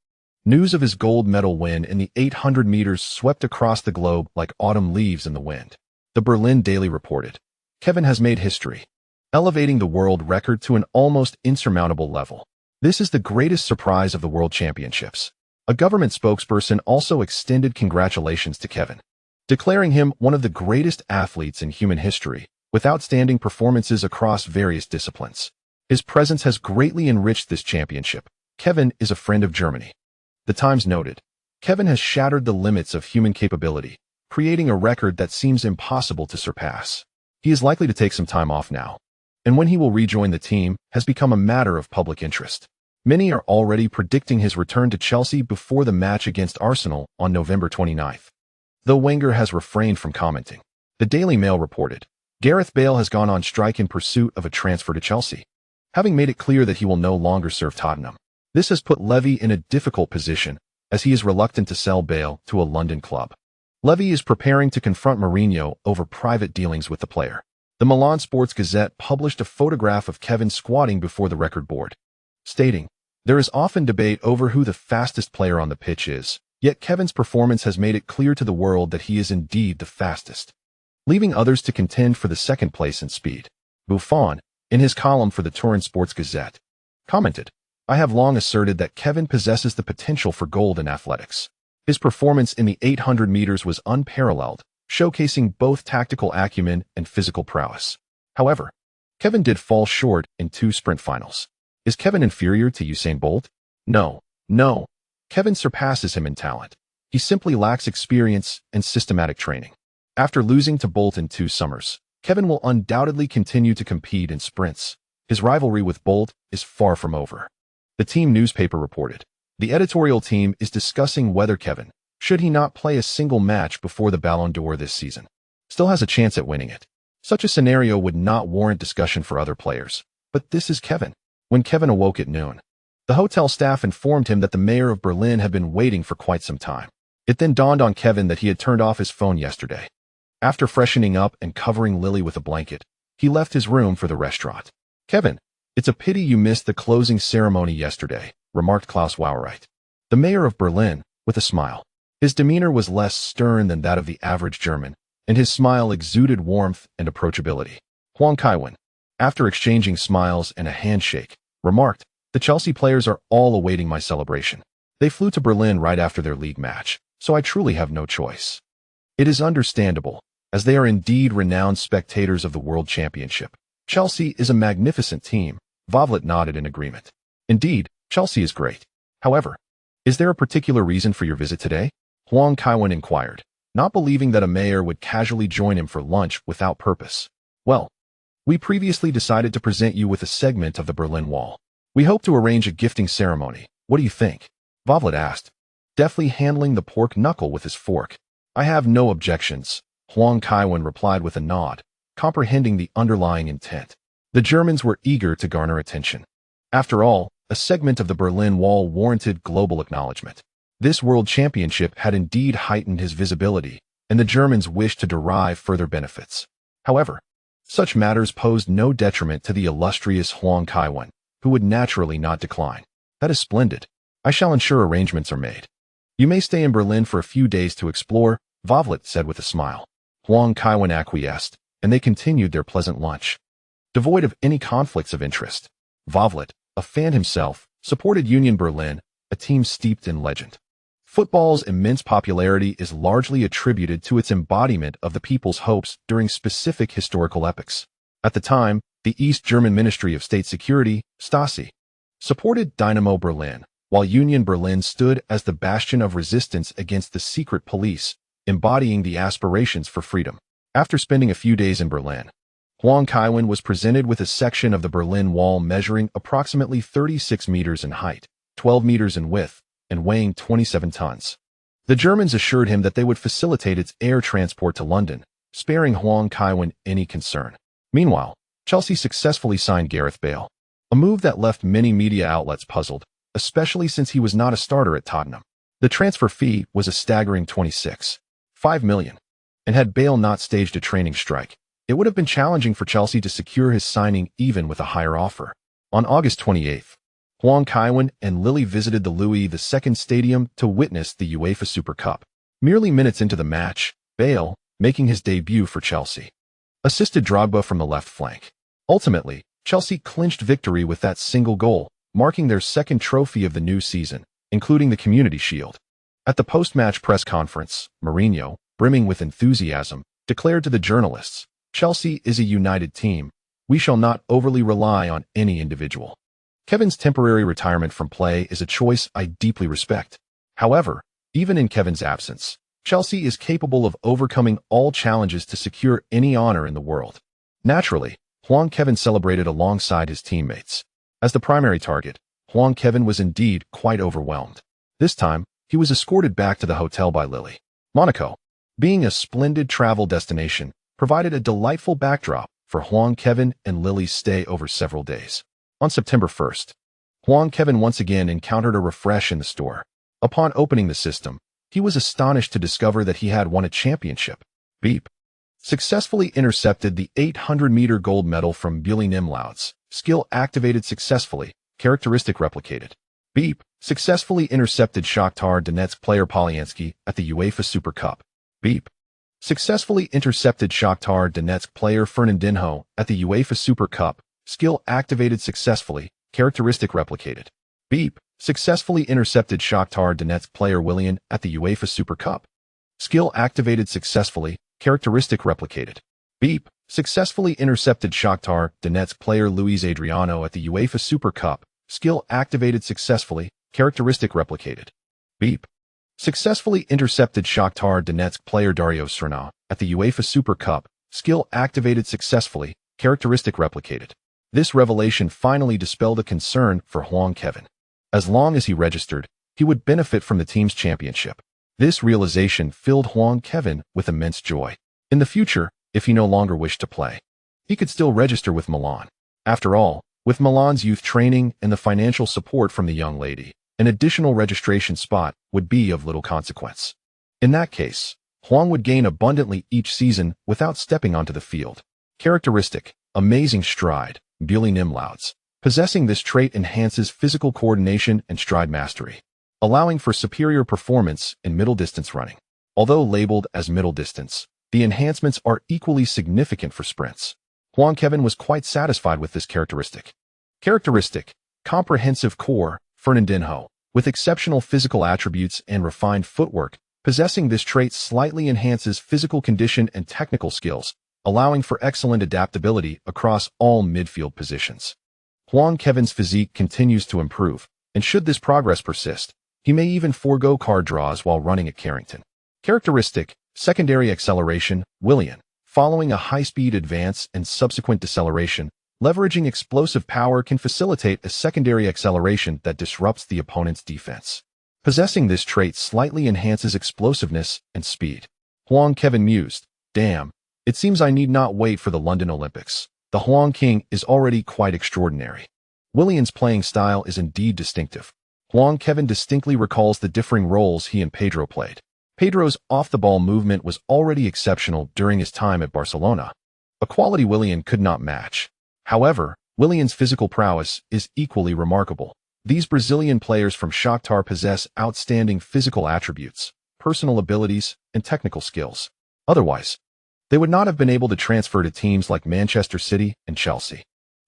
news of his gold medal win in the 800 meters swept across the globe like autumn leaves in the wind. The Berlin Daily reported, "Kevin has made history, elevating the world record to an almost insurmountable level. This is the greatest surprise of the World Championships." A government spokesperson also extended congratulations to Kevin, declaring him one of the greatest athletes in human history, with outstanding performances across various disciplines. His presence has greatly enriched this championship. Kevin is a friend of Germany. The Times noted, Kevin has shattered the limits of human capability, creating a record that seems impossible to surpass. He is likely to take some time off now, and when he will rejoin the team has become a matter of public interest. Many are already predicting his return to Chelsea before the match against Arsenal on November 29th. Though Wenger has refrained from commenting, the Daily Mail reported, Gareth Bale has gone on strike in pursuit of a transfer to Chelsea, having made it clear that he will no longer serve Tottenham. This has put Levy in a difficult position, as he is reluctant to sell Bale to a London club. Levy is preparing to confront Mourinho over private dealings with the player. The Milan Sports Gazette published a photograph of Kevin squatting before the record board, stating, "There is often debate over who the fastest player on the pitch is, yet Kevin's performance has made it clear to the world that he is indeed the fastest, leaving others to contend for the second place in speed." Buffon, in his column for the Turin Sports Gazette, commented, "I have long asserted that Kevin possesses the potential for gold in athletics. His performance in the 800 meters was unparalleled, showcasing both tactical acumen and physical prowess. However, Kevin did fall short in 2 sprint finals. Is Kevin inferior to Usain Bolt? No. Kevin surpasses him in talent. He simply lacks experience and systematic training. After losing to Bolt in 2 summers, Kevin will undoubtedly continue to compete in sprints. His rivalry with Bolt is far from over." The team newspaper reported, the editorial team is discussing whether Kevin, should he not play a single match before the Ballon d'Or this season, still has a chance at winning it. Such a scenario would not warrant discussion for other players, but this is Kevin. When Kevin awoke at noon, the hotel staff informed him that the mayor of Berlin had been waiting for quite some time. It then dawned on Kevin that he had turned off his phone yesterday. After freshening up and covering Lily with a blanket, he left his room for the restaurant. "Kevin, it's a pity you missed the closing ceremony yesterday," remarked Klaus Wowereit, the mayor of Berlin, with a smile. His demeanor was less stern than that of the average German, and his smile exuded warmth and approachability. Huang Kaiwen, after exchanging smiles and a handshake, remarked, "The Chelsea players are all awaiting my celebration. They flew to Berlin right after their league match, so I truly have no choice. It is understandable, as they are indeed renowned spectators of the World Championship. Chelsea is a magnificent team." Vovlet nodded in agreement. "Indeed, Chelsea is great. However, is there a particular reason for your visit today?" Huang Kaiwen inquired, not believing that a mayor would casually join him for lunch without purpose. "Well, we previously decided to present you with a segment of the Berlin Wall. We hope to arrange a gifting ceremony. What do you think?" Vovlet asked, deftly handling the pork knuckle with his fork. "I have no objections," Huang Kaiwen replied with a nod, comprehending the underlying intent. The Germans were eager to garner attention. After all, a segment of the Berlin Wall warranted global acknowledgement. This World Championship had indeed heightened his visibility, and the Germans wished to derive further benefits. However, such matters posed no detriment to the illustrious Huang Kaiwen, who would naturally not decline. "That is splendid. I shall ensure arrangements are made. You may stay in Berlin for a few days to explore," Vovlet said with a smile. Huang Kaiwen acquiesced, and they continued their pleasant lunch. Devoid of any conflicts of interest, Vovlet, a fan himself, supported Union Berlin, a team steeped in legend. Football's immense popularity is largely attributed to its embodiment of the people's hopes during specific historical epochs. At the time, the East German Ministry of State Security, Stasi, supported Dynamo Berlin, while Union Berlin stood as the bastion of resistance against the secret police, embodying the aspirations for freedom. After spending a few days in Berlin, Huang Kaiwen was presented with a section of the Berlin Wall measuring approximately 36 meters in height, 12 meters in width, and weighing 27 tons. The Germans assured him that they would facilitate its air transport to London, sparing Huang Kaiwen any concern. Meanwhile, Chelsea successfully signed Gareth Bale. a move that left many media outlets puzzled, especially since he was not a starter at Tottenham. The transfer fee was a staggering £26.5 million, and had Bale not staged a training strike, it would have been challenging for Chelsea to secure his signing even with a higher offer. On August 28th, Huang Kaiwen and Lille visited the Louis II Stadium to witness the UEFA Super Cup. Merely minutes into the match, Bale, making his debut for Chelsea, assisted Drogba from the left flank. Ultimately, Chelsea clinched victory with that single goal, marking their second trophy of the new season, including the Community Shield. At the post-match press conference, Mourinho, brimming with enthusiasm, declared to the journalists, "Chelsea is a united team. We shall not overly rely on any individual." Kevin's temporary retirement from play is a choice I deeply respect. However, even in Kevin's absence, Chelsea is capable of overcoming all challenges to secure any honor in the world. Naturally, Huang Kaiwen celebrated alongside his teammates. As the primary target, Huang Kaiwen was indeed quite overwhelmed. This time, he was escorted back to the hotel by Lille. Monaco, being a splendid travel destination, provided a delightful backdrop for Huang Kaiwen and Lille's stay over several days. On September 1st, Huang Kaiwen once again encountered a refresh in the store. Upon opening the system, he was astonished to discover that he had won a championship. Beep. Successfully intercepted the 800-meter gold medal from Nimlaud's. Skill activated successfully. Characteristic replicated. Beep. Successfully intercepted Shakhtar Donetsk player Polyansky at the UEFA Super Cup. Beep. Successfully intercepted Shakhtar Donetsk player Fernandinho at the UEFA Super Cup. Skill activated successfully. Characteristic replicated. Beep. Successfully intercepted Shakhtar Donetsk player Willian at the UEFA Super Cup. Skill activated successfully. Characteristic replicated. Beep. Successfully intercepted Shakhtar Donetsk player Luis Adriano at the UEFA Super Cup. Skill activated successfully. Characteristic replicated. Beep. Successfully intercepted Shakhtar Donetsk player Dario Srna at the UEFA Super Cup. Skill activated successfully. Characteristic replicated. This revelation finally dispelled a concern for Huang Kaiwen. As long as he registered, he would benefit from the team's championship. This realization filled Huang Kaiwen with immense joy. In the future, if he no longer wished to play, he could still register with Milan. After all, with Milan's youth training and the financial support from the young lady, an additional registration spot would be of little consequence. In that case, Huang would gain abundantly each season without stepping onto the field. Characteristic, amazing stride, Nimlaud's. Possessing this trait enhances physical coordination and stride mastery, allowing for superior performance in middle distance running. Although labeled as middle distance, the enhancements are equally significant for sprints. Huang Kaiwen was quite satisfied with this characteristic. Characteristic, comprehensive core, Fernandinho, with exceptional physical attributes and refined footwork, possessing this trait slightly enhances physical condition and technical skills, allowing for excellent adaptability across all midfield positions. Huang Kaiwen's physique continues to improve, and should this progress persist, he may even forego card draws while running at Carrington. Characteristic, secondary acceleration, Willian, following a high-speed advance and subsequent deceleration, leveraging explosive power can facilitate a secondary acceleration that disrupts the opponent's defense. Possessing this trait slightly enhances explosiveness and speed. Huang Kaiwen mused, "Damn, it seems I need not wait for the London Olympics. The Huang King is already quite extraordinary." Willian's playing style is indeed distinctive. Huang Kaiwen distinctly recalls the differing roles he and Pedro played. Pedro's off-the-ball movement was already exceptional during his time at Barcelona, a quality Willian could not match. However, Willian's physical prowess is equally remarkable. These Brazilian players from Shakhtar possess outstanding physical attributes, personal abilities, and technical skills. Otherwise, they would not have been able to transfer to teams like Manchester City and Chelsea.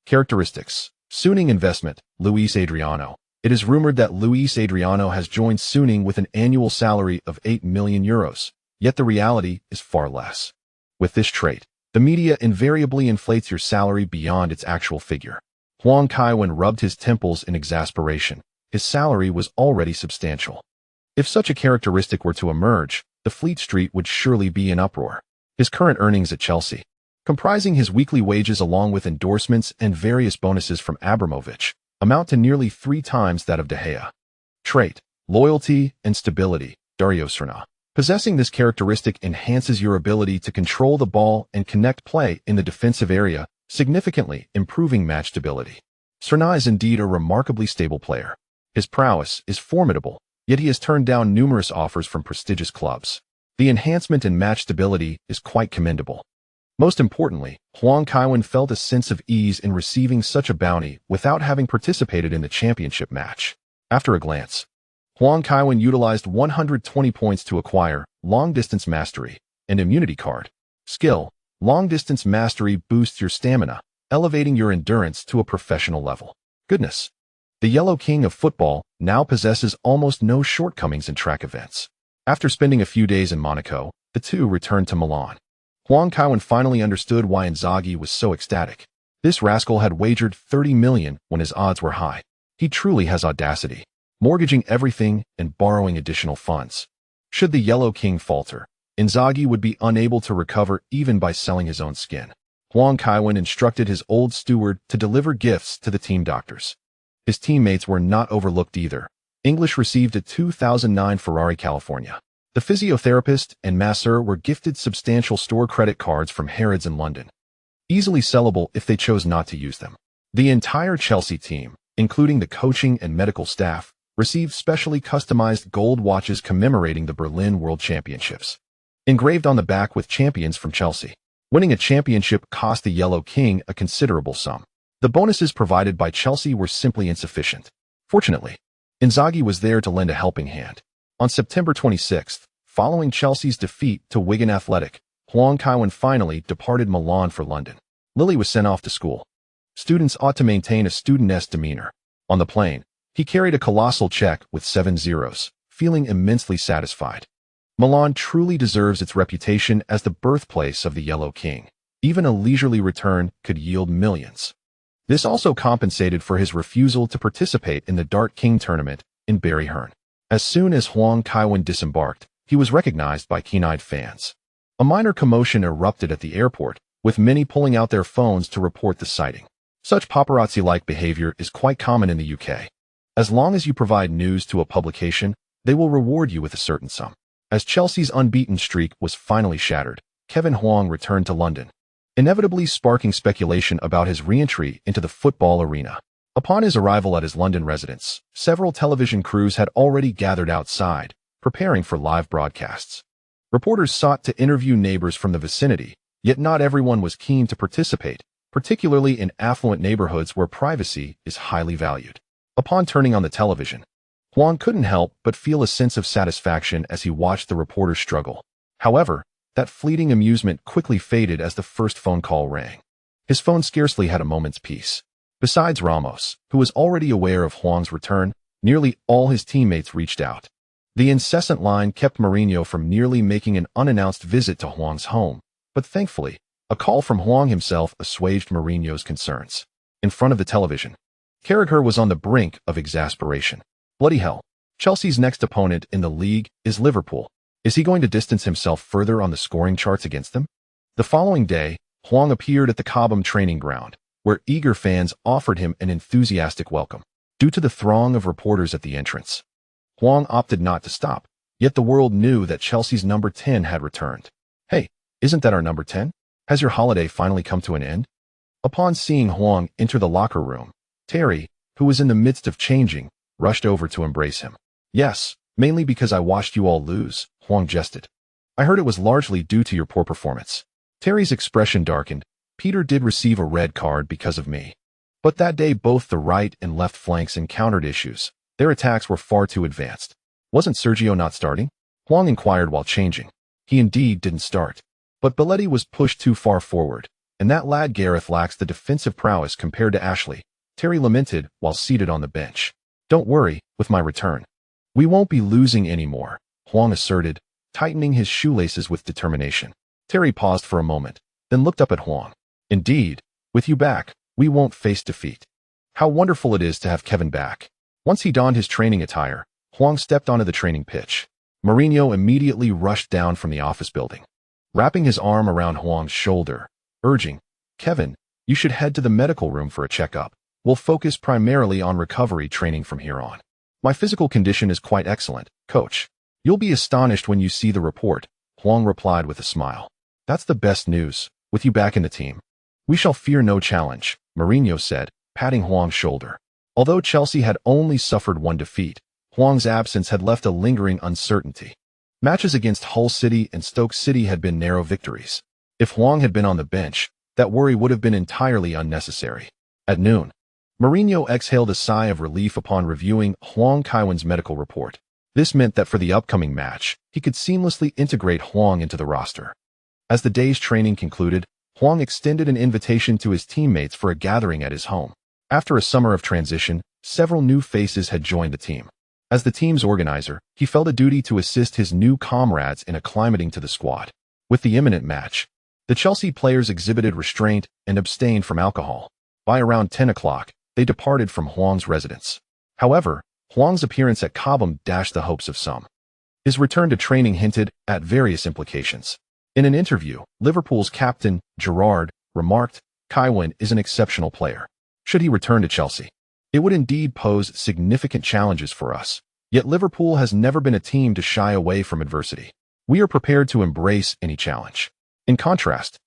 Characteristics. Suning investment, Luis Adriano. It is rumored that Luis Adriano has joined Suning with an annual salary of €8 million, yet the reality is far less. With this trait, the media invariably inflates your salary beyond its actual figure. Huang Kaiwen rubbed his temples in exasperation. His salary was already substantial. If such a characteristic were to emerge, the Fleet Street would surely be in uproar. His current earnings at Chelsea, comprising his weekly wages along with endorsements and various bonuses from Abramovich, amount to nearly 3 times that of De Gea. Trait, loyalty and stability, Dario Srna. Possessing this characteristic enhances your ability to control the ball and connect play in the defensive area, significantly improving match stability. Serna is indeed a remarkably stable player. His prowess is formidable, yet he has turned down numerous offers from prestigious clubs. The enhancement in match stability is quite commendable. Most importantly, Huang Kaiwen felt a sense of ease in receiving such a bounty without having participated in the championship match. After a glance, Huang Kaiwen utilized 120 points to acquire long-distance mastery and immunity card. Skill: long-distance mastery boosts your stamina, elevating your endurance to a professional level. Goodness! The Yellow King of football now possesses almost no shortcomings in track events. After spending a few days in Monaco, the two returned to Milan. Huang Kaiwen finally understood why Inzaghi was so ecstatic. This rascal had wagered 30 million when his odds were high. He truly has audacity, mortgaging everything and borrowing additional funds. Should the Yellow King falter, Inzaghi would be unable to recover even by selling his own skin. Huang Kaiwen instructed his old steward to deliver gifts to the team doctors. His teammates were not overlooked either. English received a 2009 Ferrari California. The physiotherapist and masseur were gifted substantial store credit cards from Harrods in London, easily sellable if they chose not to use them. The entire Chelsea team, including the coaching and medical staff, received specially customized gold watches commemorating the Berlin World Championships, engraved on the back with champions from Chelsea. Winning a championship cost the Yellow King a considerable sum. The bonuses provided by Chelsea were simply insufficient. Fortunately, Inzaghi was there to lend a helping hand. On September 26th, following Chelsea's defeat to Wigan Athletic, Huang Kaiwen finally departed Milan for London. Lily was sent off to school. Students ought to maintain a student-esque demeanor. On the plane, he carried a colossal check with 7 zeros, feeling immensely satisfied. Milan truly deserves its reputation as the birthplace of the Yellow King. Even a leisurely return could yield millions. This also compensated for his refusal to participate in the Dart King tournament in Ballyherne. As soon as Huang Kaiwen disembarked, he was recognized by keen-eyed fans. A minor commotion erupted at the airport, with many pulling out their phones to report the sighting. Such paparazzi-like behavior is quite common in the UK. As long as you provide news to a publication, they will reward you with a certain sum. As Chelsea's unbeaten streak was finally shattered, Kevin Huang returned to London, inevitably sparking speculation about his re-entry into the football arena. Upon his arrival at his London residence, several television crews had already gathered outside, preparing for live broadcasts. Reporters sought to interview neighbors from the vicinity, yet not everyone was keen to participate, particularly in affluent neighborhoods where privacy is highly valued. Upon turning on the television, Huang couldn't help but feel a sense of satisfaction as he watched the reporters struggle. However, that fleeting amusement quickly faded as the first phone call rang. His phone scarcely had a moment's peace. Besides Ramos, who was already aware of Huang's return, nearly all his teammates reached out. The incessant line kept Mourinho from nearly making an unannounced visit to Huang's home, but thankfully, a call from Huang himself assuaged Mourinho's concerns. In front of the television, Carragher was on the brink of exasperation. Bloody hell. Chelsea's next opponent in the league is Liverpool. Is he going to distance himself further on the scoring charts against them? The following day, Huang appeared at the Cobham training ground, where eager fans offered him an enthusiastic welcome. Due to the throng of reporters at the entrance, Huang opted not to stop, yet the world knew that Chelsea's number 10 had returned. Hey, isn't that our number 10? Has your holiday finally come to an end? Upon seeing Huang enter the locker room, Terry, who was in the midst of changing, rushed over to embrace him. Yes, mainly because I watched you all lose, Huang jested. I heard it was largely due to your poor performance. Terry's expression darkened. Peter did receive a red card because of me. But that day both the right and left flanks encountered issues. Their attacks were far too advanced. Wasn't Sergio not starting? Huang inquired while changing. He indeed didn't start. But Belletti was pushed too far forward, and that lad Gareth lacks the defensive prowess compared to Ashley, Terry lamented while seated on the bench. Don't worry, with my return, we won't be losing anymore, Huang asserted, tightening his shoelaces with determination. Terry paused for a moment, then looked up at Huang. Indeed, with you back, we won't face defeat. How wonderful it is to have Kevin back. Once he donned his training attire, Huang stepped onto the training pitch. Mourinho immediately rushed down from the office building, wrapping his arm around Huang's shoulder, urging, Kevin, you should head to the medical room for a checkup. We'll focus primarily on recovery training from here on. My physical condition is quite excellent, coach. You'll be astonished when you see the report, Huang replied with a smile. That's the best news, with you back in the team. We shall fear no challenge, Mourinho said, patting Huang's shoulder. Although Chelsea had only suffered one defeat, Huang's absence had left a lingering uncertainty. Matches against Hull City and Stoke City had been narrow victories. If Huang had been on the bench, that worry would have been entirely unnecessary. At noon, Mourinho exhaled a sigh of relief upon reviewing Huang Kaiwen's medical report. This meant that for the upcoming match, he could seamlessly integrate Huang into the roster. As the day's training concluded, Huang extended an invitation to his teammates for a gathering at his home. After a summer of transition, several new faces had joined the team. As the team's organizer, he felt a duty to assist his new comrades in acclimating to the squad. With the imminent match, the Chelsea players exhibited restraint and abstained from alcohol. By around 10 o'clock, they departed from Huang's residence. However, Huang's appearance at Cobham dashed the hopes of some. His return to training hinted at various implications. In an interview, Liverpool's captain, Gerrard, remarked, "Kaiwen is an exceptional player. Should he return to Chelsea, it would indeed pose significant challenges for us. Yet Liverpool has never been a team to shy away from adversity. We are prepared to embrace any challenge." In contrast,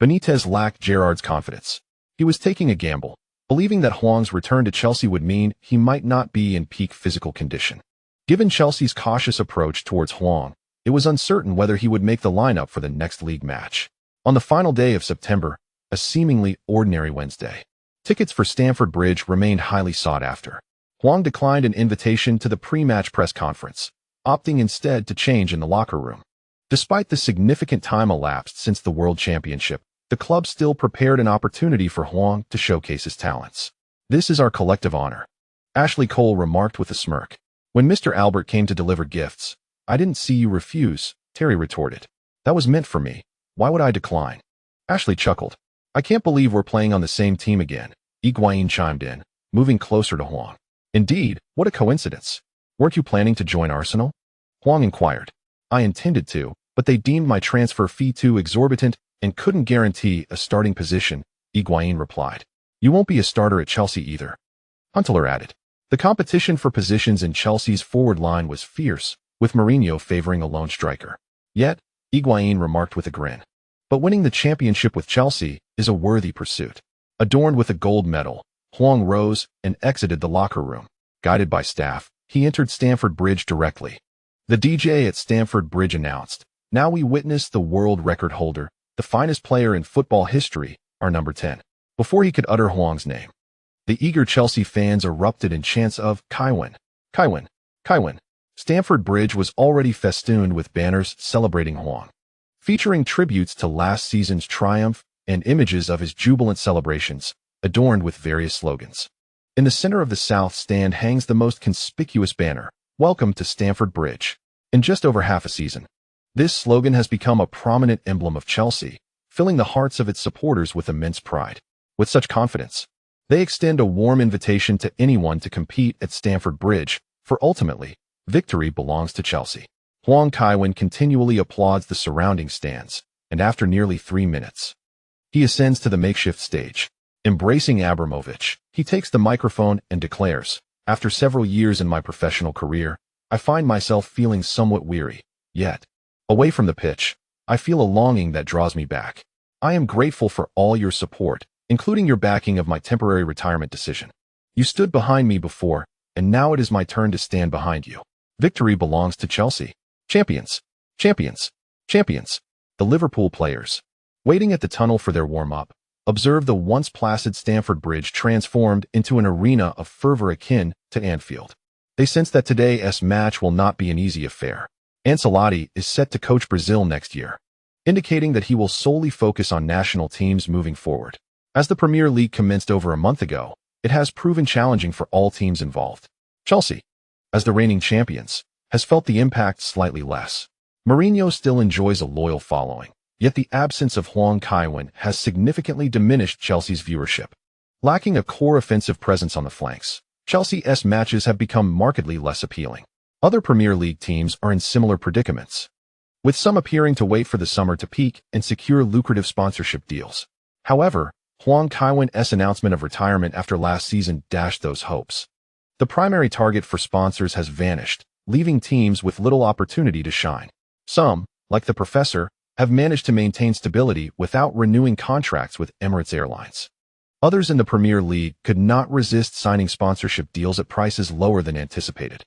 Benitez lacked Gerrard's confidence. He was taking a gamble, believing that Huang's return to Chelsea would mean he might not be in peak physical condition. Given Chelsea's cautious approach towards Huang, it was uncertain whether he would make the lineup for the next league match. On the final day of September, a seemingly ordinary Wednesday, tickets for Stamford Bridge remained highly sought after. Huang declined an invitation to the pre-match press conference, opting instead to change in the locker room. Despite the significant time elapsed since the World Championship, the club still prepared an opportunity for Huang to showcase his talents. "This is our collective honor," Ashley Cole remarked with a smirk. "When Mr. Albert came to deliver gifts, I didn't see you refuse," Terry retorted. "That was meant for me. Why would I decline?" Ashley chuckled. "I can't believe we're playing on the same team again," Higuain chimed in, moving closer to Huang. "Indeed, what a coincidence. Weren't you planning to join Arsenal?" Huang inquired. "I intended to, but they deemed my transfer fee too exorbitant and couldn't guarantee a starting position," Higuain replied. "You won't be a starter at Chelsea either," Huntelaar added. The competition for positions in Chelsea's forward line was fierce, with Mourinho favoring a lone striker. Yet, Higuain remarked with a grin, "But winning the championship with Chelsea is a worthy pursuit." Adorned with a gold medal, Huang rose and exited the locker room. Guided by staff, he entered Stamford Bridge directly. The DJ at Stamford Bridge announced, "Now we witness the world record holder, the finest player in football history, our number 10. Before he could utter Huang's name, the eager Chelsea fans erupted in chants of "Kaiwen, Kaiwen, Kaiwen." Stamford Bridge was already festooned with banners celebrating Huang, featuring tributes to last season's triumph and images of his jubilant celebrations, adorned with various slogans. In the center of the south stand hangs the most conspicuous banner, "Welcome to Stamford Bridge." In just over half a season, this slogan has become a prominent emblem of Chelsea, filling the hearts of its supporters with immense pride. With such confidence, they extend a warm invitation to anyone to compete at Stamford Bridge, for ultimately, victory belongs to Chelsea. Huang Kaiwen continually applauds the surrounding stands, and after nearly 3 minutes, he ascends to the makeshift stage. Embracing Abramovich, he takes the microphone and declares, "After several years in my professional career, I find myself feeling somewhat weary. Yet, away from the pitch, I feel a longing that draws me back. I am grateful for all your support, including your backing of my temporary retirement decision. You stood behind me before, and now it is my turn to stand behind you. Victory belongs to Chelsea. Champions, champions, champions." The Liverpool players, waiting at the tunnel for their warm-up, observed the once placid Stamford Bridge transformed into an arena of fervor akin to Anfield. They sense that today's match will not be an easy affair. Ancelotti is set to coach Brazil next year, indicating that he will solely focus on national teams moving forward. As the Premier League commenced over a month ago, it has proven challenging for all teams involved. Chelsea, as the reigning champions, has felt the impact slightly less. Mourinho still enjoys a loyal following, yet the absence of Huang Kaiwen has significantly diminished Chelsea's viewership. Lacking a core offensive presence on the flanks, Chelsea's matches have become markedly less appealing. Other Premier League teams are in similar predicaments, with some appearing to wait for the summer to peak and secure lucrative sponsorship deals. However, Huang Kaiwen's announcement of retirement after last season dashed those hopes. The primary target for sponsors has vanished, leaving teams with little opportunity to shine. Some, like the Professor, have managed to maintain stability without renewing contracts with Emirates Airlines. Others in the Premier League could not resist signing sponsorship deals at prices lower than anticipated.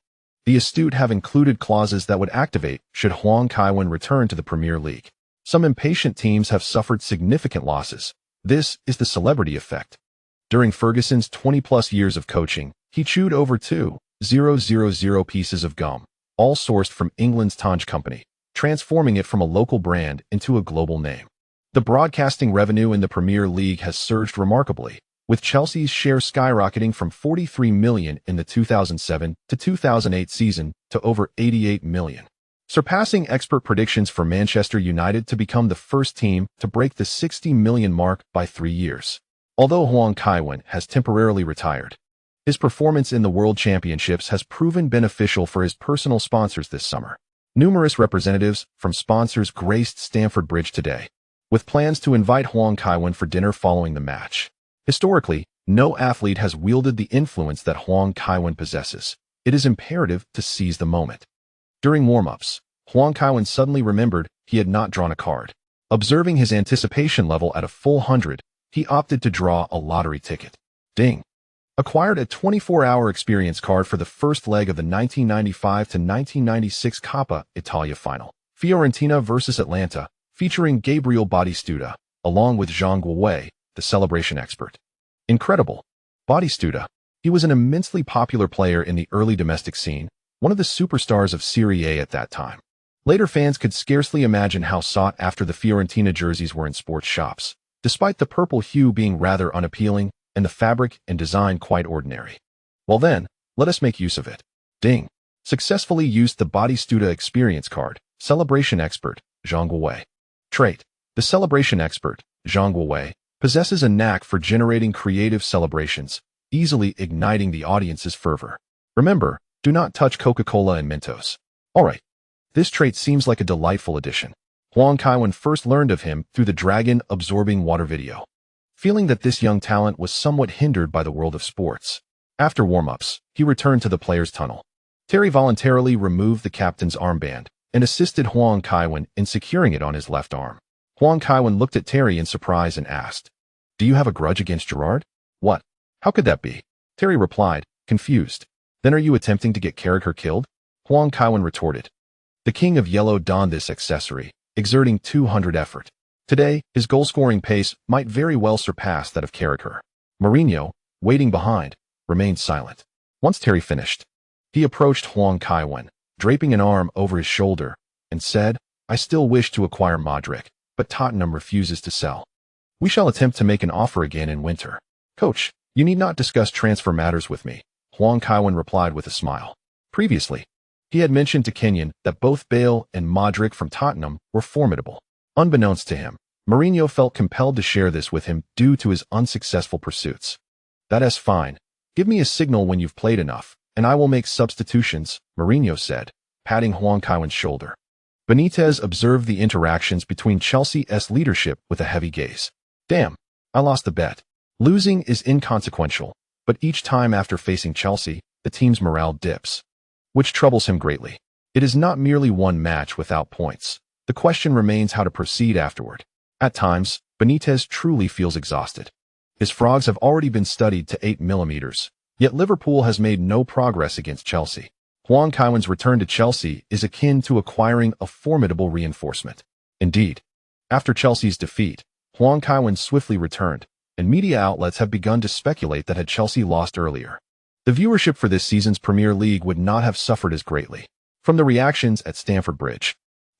The astute have included clauses that would activate should Huang Kaiwen return to the Premier League. Some impatient teams have suffered significant losses. This is the celebrity effect. During Ferguson's 20-plus years of coaching, he chewed over 2,000 pieces of gum, all sourced from England's Tange Company, transforming it from a local brand into a global name. The broadcasting revenue in the Premier League has surged remarkably, with Chelsea's share skyrocketing from 43 million in the 2007 to 2008 season to over 88 million, surpassing expert predictions for Manchester United to become the first team to break the 60 million mark by 3 years. Although Huang Kaiwen has temporarily retired, his performance in the World Championships has proven beneficial for his personal sponsors this summer. Numerous representatives from sponsors graced Stamford Bridge today, with plans to invite Huang Kaiwen for dinner following the match. Historically, no athlete has wielded the influence that Huang Kaiwen possesses. It is imperative to seize the moment. During warm-ups, Huang Kaiwen suddenly remembered he had not drawn a card. Observing his anticipation level at a full 100, he opted to draw a lottery ticket. Ding! Acquired a 24-hour experience card for the first leg of the 1995 to 1996 Coppa Italia final. Fiorentina vs Atlanta, featuring Gabriel Batistuta, along with Zhang Guowei, the celebration expert. Incredible. Batistuta. He was an immensely popular player in the early domestic scene, one of the superstars of Serie A at that time. Later fans could scarcely imagine how sought after the Fiorentina jerseys were in sports shops, despite the purple hue being rather unappealing and the fabric and design quite ordinary. Well then, let us make use of it. Ding. Successfully used the Batistuta experience card, celebration expert, Zhang Guowei. Trait. The celebration expert, Zhang Guowei, possesses a knack for generating creative celebrations, easily igniting the audience's fervor. Remember, do not touch Coca-Cola and Mentos. Alright. This trait seems like a delightful addition. Huang Kaiwen first learned of him through the dragon-absorbing water video. Feeling that this young talent was somewhat hindered by the world of sports. After warm-ups, he returned to the players' tunnel. Terry voluntarily removed the captain's armband and assisted Huang Kaiwen in securing it on his left arm. Huang Kaiwen looked at Terry in surprise and asked, "Do you have a grudge against Gerrard?" "What? How could that be?" Terry replied, confused. "Then are you attempting to get Carragher killed?" Huang Kaiwen retorted. The King of Yellow donned this accessory, exerting 200 effort. Today, his goal-scoring pace might very well surpass that of Carragher. Mourinho, waiting behind, remained silent. Once Terry finished, he approached Huang Kaiwen, draping an arm over his shoulder, and said, "I still wish to acquire Modric, but Tottenham refuses to sell. We shall attempt to make an offer again in winter." "Coach, you need not discuss transfer matters with me," Huang Kaiwen replied with a smile. Previously, he had mentioned to Kenyon that both Bale and Modric from Tottenham were formidable. Unbeknownst to him, Mourinho felt compelled to share this with him due to his unsuccessful pursuits. "That's fine. Give me a signal when you've played enough, and I will make substitutions," Mourinho said, patting Huang Kaiwen's shoulder. Benitez observed the interactions between Chelsea's leadership with a heavy gaze. "Damn, I lost the bet. Losing is inconsequential, but each time after facing Chelsea, the team's morale dips, which troubles him greatly. It is not merely one match without points. The question remains how to proceed afterward. At times, Benitez truly feels exhausted. His frogs have already been studied to 8 millimeters, yet Liverpool has made no progress against Chelsea. Huang Kaiwen's return to Chelsea is akin to acquiring a formidable reinforcement. Indeed, after Chelsea's defeat, Huang Kaiwen swiftly returned, and media outlets have begun to speculate that had Chelsea lost earlier, the viewership for this season's Premier League would not have suffered as greatly. From the reactions at Stamford Bridge,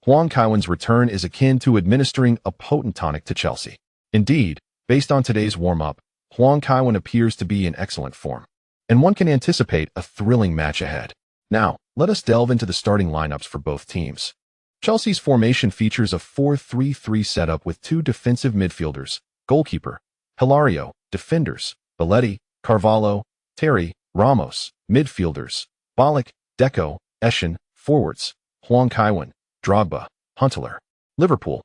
Huang Kaiwen's return is akin to administering a potent tonic to Chelsea. Indeed, based on today's warm-up, Huang Kaiwen appears to be in excellent form, and one can anticipate a thrilling match ahead. Now, let us delve into the starting lineups for both teams. Chelsea's formation features a 4-3-3 setup with 2 defensive midfielders, goalkeeper, Hilario, defenders, Belletti, Carvalho, Terry, Ramos, midfielders, Ballack, Deco, Eschen, forwards, Huang Kaiwen, Drogba, Huntelaar. Liverpool,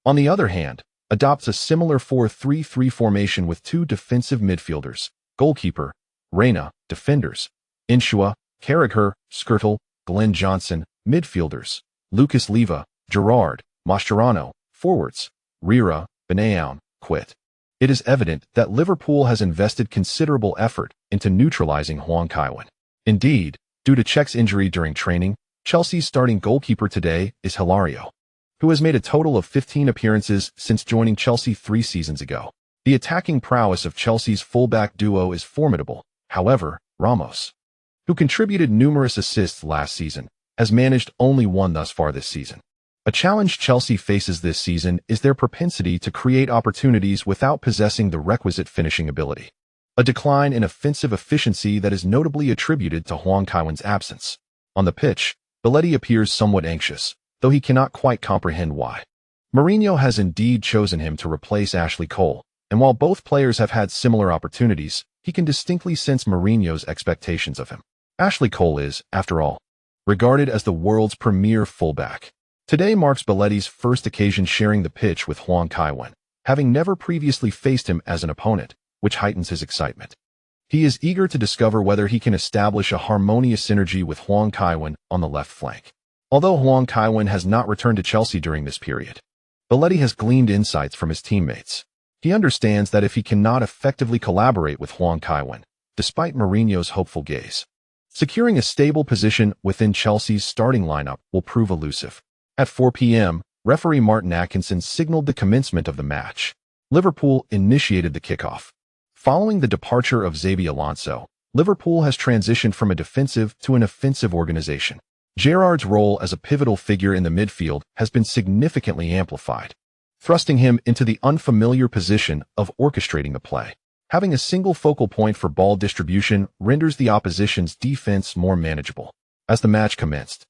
on the other hand, adopts a similar 4-3-3 formation with 2 defensive midfielders, goalkeeper, Reina, defenders, Insua, Carragher, Skirtle, Glenn Johnson, midfielders, Lucas Leiva, Gerrard, Mascherano, forwards, Riera, Benayoun, Quit. It is evident that Liverpool has invested considerable effort into neutralizing Huang Kaiwen. Indeed, due to Cech's injury during training, Chelsea's starting goalkeeper today is Hilario, who has made a total of 15 appearances since joining Chelsea 3 seasons ago. The attacking prowess of Chelsea's fullback duo is formidable. However, Ramos, who contributed numerous assists last season, has managed only one thus far this season. A challenge Chelsea faces this season is their propensity to create opportunities without possessing the requisite finishing ability. A decline in offensive efficiency that is notably attributed to Huang Kaiwen's absence. On the pitch, Belletti appears somewhat anxious, though he cannot quite comprehend why. Mourinho has indeed chosen him to replace Ashley Cole, and while both players have had similar opportunities, he can distinctly sense Mourinho's expectations of him. Ashley Cole is, after all, regarded as the world's premier fullback. Today marks Belletti's first occasion sharing the pitch with Huang Kaiwen, having never previously faced him as an opponent, which heightens his excitement. He is eager to discover whether he can establish a harmonious synergy with Huang Kaiwen on the left flank. Although Huang Kaiwen has not returned to Chelsea during this period, Belletti has gleaned insights from his teammates. He understands that if he cannot effectively collaborate with Huang Kaiwen, despite Mourinho's hopeful gaze, securing a stable position within Chelsea's starting lineup will prove elusive. At 4 p.m., referee Martin Atkinson signaled the commencement of the match. Liverpool initiated the kickoff. Following the departure of Xabi Alonso, Liverpool has transitioned from a defensive to an offensive organization. Gerrard's role as a pivotal figure in the midfield has been significantly amplified, thrusting him into the unfamiliar position of orchestrating the play. Having a single focal point for ball distribution renders the opposition's defense more manageable. As the match commenced,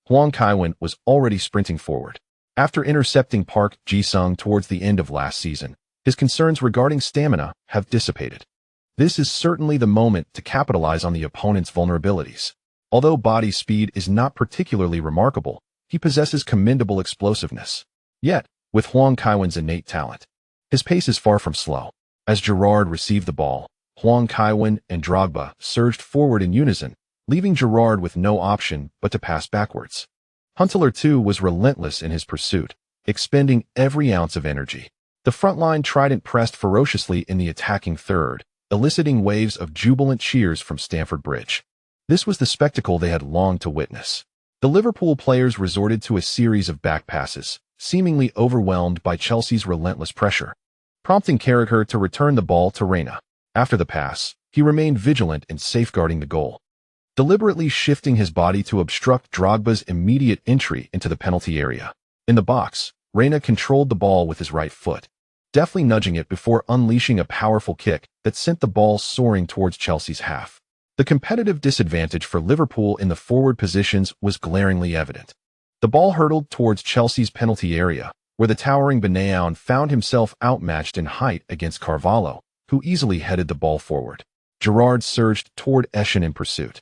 Huang Kaiwen was already sprinting forward. After intercepting Park Ji-sung towards the end of last season, his concerns regarding stamina have dissipated. This is certainly the moment to capitalize on the opponent's vulnerabilities. Although body speed is not particularly remarkable, he possesses commendable explosiveness. Yet, with Huang Kaiwen's innate talent, his pace is far from slow. As Gerrard received the ball, Huang Kaiwen and Drogba surged forward in unison, leaving Gerrard with no option but to pass backwards. Huntelaar too was relentless in his pursuit, expending every ounce of energy. The frontline trident pressed ferociously in the attacking third, eliciting waves of jubilant cheers from Stamford Bridge. This was the spectacle they had longed to witness. The Liverpool players resorted to a series of back passes, seemingly overwhelmed by Chelsea's relentless pressure, prompting Carragher to return the ball to Reina. After the pass, he remained vigilant in safeguarding the goal, deliberately shifting his body to obstruct Drogba's immediate entry into the penalty area. In the box, Reina controlled the ball with his right foot, deftly nudging it before unleashing a powerful kick that sent the ball soaring towards Chelsea's half. The competitive disadvantage for Liverpool in the forward positions was glaringly evident. The ball hurtled towards Chelsea's penalty area, where the towering Benayoun found himself outmatched in height against Carvalho, who easily headed the ball forward. Gerrard surged toward Eschen in pursuit.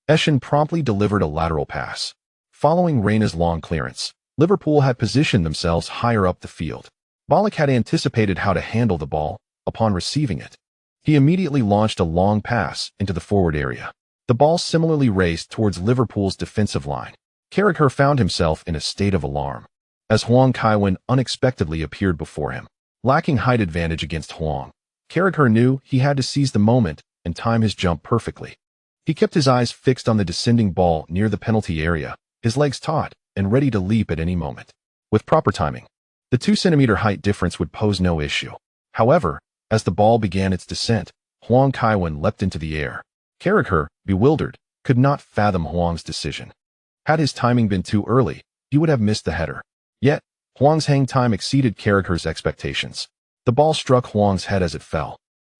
Eschen promptly delivered a lateral pass. Following Reina's long clearance, Liverpool had positioned themselves higher up the field. Ballack had anticipated how to handle the ball. Upon receiving it, he immediately launched a long pass into the forward area. The ball similarly raced towards Liverpool's defensive line. Carragher found himself in a state of alarm, as Huang Kaiwen unexpectedly appeared before him. Lacking height advantage against Huang, Carragher knew he had to seize the moment and time his jump perfectly. He kept his eyes fixed on the descending ball near the penalty area, his legs taut and ready to leap at any moment. With proper timing, the 2-centimeter height difference would pose no issue. However, as the ball began its descent, Huang Kaiwen leapt into the air. Carragher, bewildered, could not fathom Huang's decision. Had his timing been too early, he would have missed the header. Yet, Huang's hang time exceeded Carragher's expectations. The ball struck Huang's head as it fell,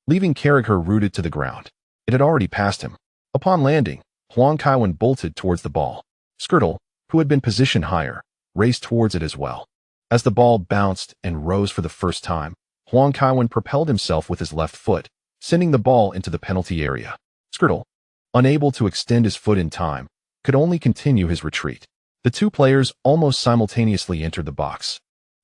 leaving Carragher rooted to the ground. It had already passed him. Upon landing, Huang Kaiwen bolted towards the ball. Skrtel, who had been positioned higher, raced towards it as well. As the ball bounced and rose for the first time, Huang Kaiwen propelled himself with his left foot, sending the ball into the penalty area. Skrtel, unable to extend his foot in time, could only continue his retreat. The two players almost simultaneously entered the box,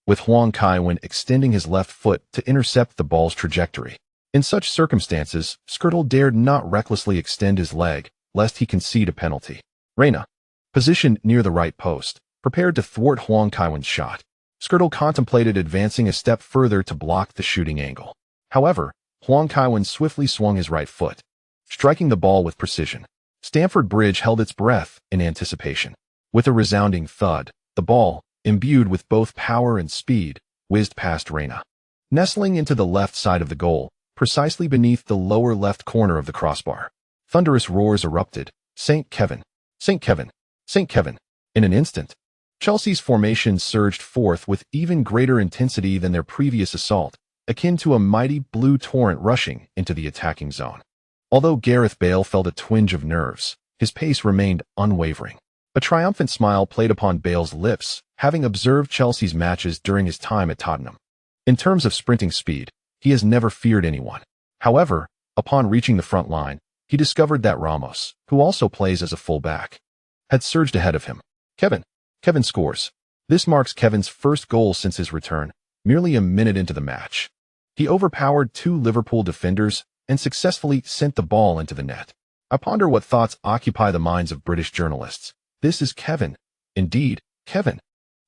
with Huang Kaiwen extending his left foot to intercept the ball's trajectory. In such circumstances, Skrtel dared not recklessly extend his leg, lest he concede a penalty. Reina, positioned near the right post, prepared to thwart Huang Kaiwen's shot. Skrtel contemplated advancing a step further to block the shooting angle. However, Huang Kaiwen swiftly swung his right foot, striking the ball with precision. Stamford Bridge held its breath in anticipation. With a resounding thud, the ball, imbued with both power and speed, whizzed past Reina, nestling into the left side of the goal, precisely beneath the lower left corner of the crossbar. Thunderous roars erupted. St. Kevin! St. Kevin! St. Kevin! In an instant, Chelsea's formation surged forth with even greater intensity than their previous assault, akin to a mighty blue torrent rushing into the attacking zone. Although Gareth Bale felt a twinge of nerves, his pace remained unwavering. A triumphant smile played upon Bale's lips, having observed Chelsea's matches during his time at Tottenham. In terms of sprinting speed, he has never feared anyone. However, upon reaching the front line, he discovered that Ramos, who also plays as a full-back, had surged ahead of him. Kevin scores. This marks Kevin's first goal since his return, merely a minute into the match. He overpowered two Liverpool defenders and successfully sent the ball into the net. I ponder what thoughts occupy the minds of British journalists. This is Kevin. Indeed, Kevin.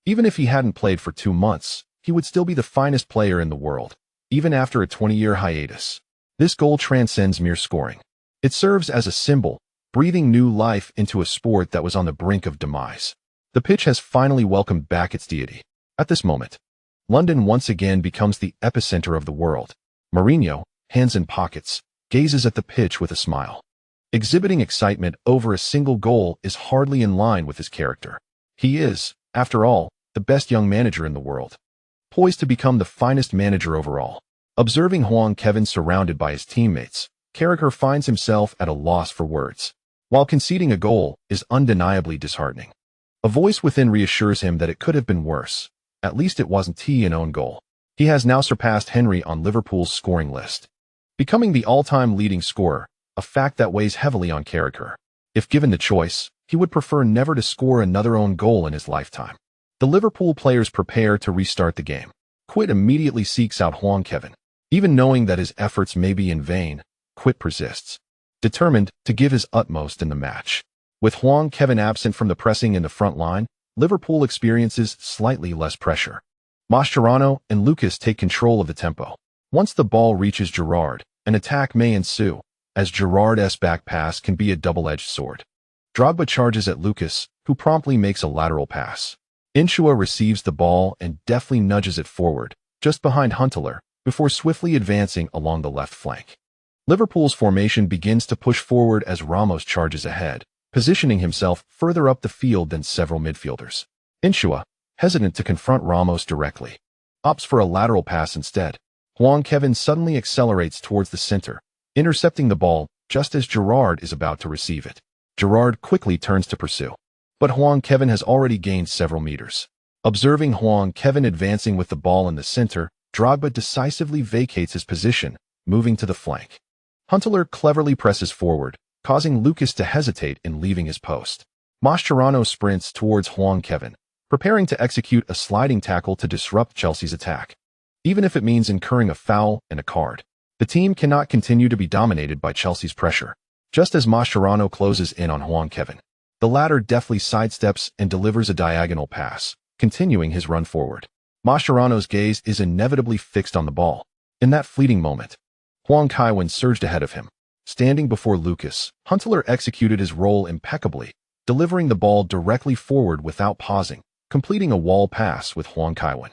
Even if he hadn't played for 2 months, he would still be the finest player in the world, even after a 20-year hiatus. This goal transcends mere scoring. It serves as a symbol, breathing new life into a sport that was on the brink of demise. The pitch has finally welcomed back its deity. At this moment, London once again becomes the epicenter of the world. Mourinho, hands in pockets, gazes at the pitch with a smile. Exhibiting excitement over a single goal is hardly in line with his character. He is, after all, the best young manager in the world, poised to become the finest manager overall. Observing Huang Kaiwen surrounded by his teammates, Carragher finds himself at a loss for words. While conceding a goal is undeniably disheartening, a voice within reassures him that it could have been worse. At least it wasn't an own goal. He has now surpassed Henry on Liverpool's scoring list, becoming the all-time leading scorer, a fact that weighs heavily on Carragher. If given the choice, he would prefer never to score another own goal in his lifetime. The Liverpool players prepare to restart the game. Quit immediately seeks out Huang Kaiwen. Even knowing that his efforts may be in vain, Quit persists, determined to give his utmost in the match. With Huang Kaiwen absent from the pressing in the front line, Liverpool experiences slightly less pressure. Mascherano and Lucas take control of the tempo. Once the ball reaches Gerrard, an attack may ensue, as Gerrard's back pass can be a double-edged sword. Drogba charges at Lucas, who promptly makes a lateral pass. Insua receives the ball and deftly nudges it forward, just behind Huntelaar, before swiftly advancing along the left flank. Liverpool's formation begins to push forward as Ramos charges ahead, positioning himself further up the field than several midfielders. Insua, hesitant to confront Ramos directly, opts for a lateral pass instead. Huang Kaiwen suddenly accelerates towards the center, intercepting the ball just as Gerrard is about to receive it. Gerrard quickly turns to pursue, but Huang Kaiwen has already gained several meters. Observing Huang Kaiwen advancing with the ball in the center, Drogba decisively vacates his position, moving to the flank. Huntelaar cleverly presses forward, causing Lucas to hesitate in leaving his post. Mascherano sprints towards Huang Kaiwen, preparing to execute a sliding tackle to disrupt Chelsea's attack. Even if it means incurring a foul and a card, the team cannot continue to be dominated by Chelsea's pressure. Just as Mascherano closes in on Huang Kaiwen, the latter deftly sidesteps and delivers a diagonal pass, continuing his run forward. Mascherano's gaze is inevitably fixed on the ball. In that fleeting moment, Huang Kaiwen surged ahead of him. Standing before Lucas, Huntelaar executed his role impeccably, delivering the ball directly forward without pausing, completing a wall pass with Huang Kaiwen.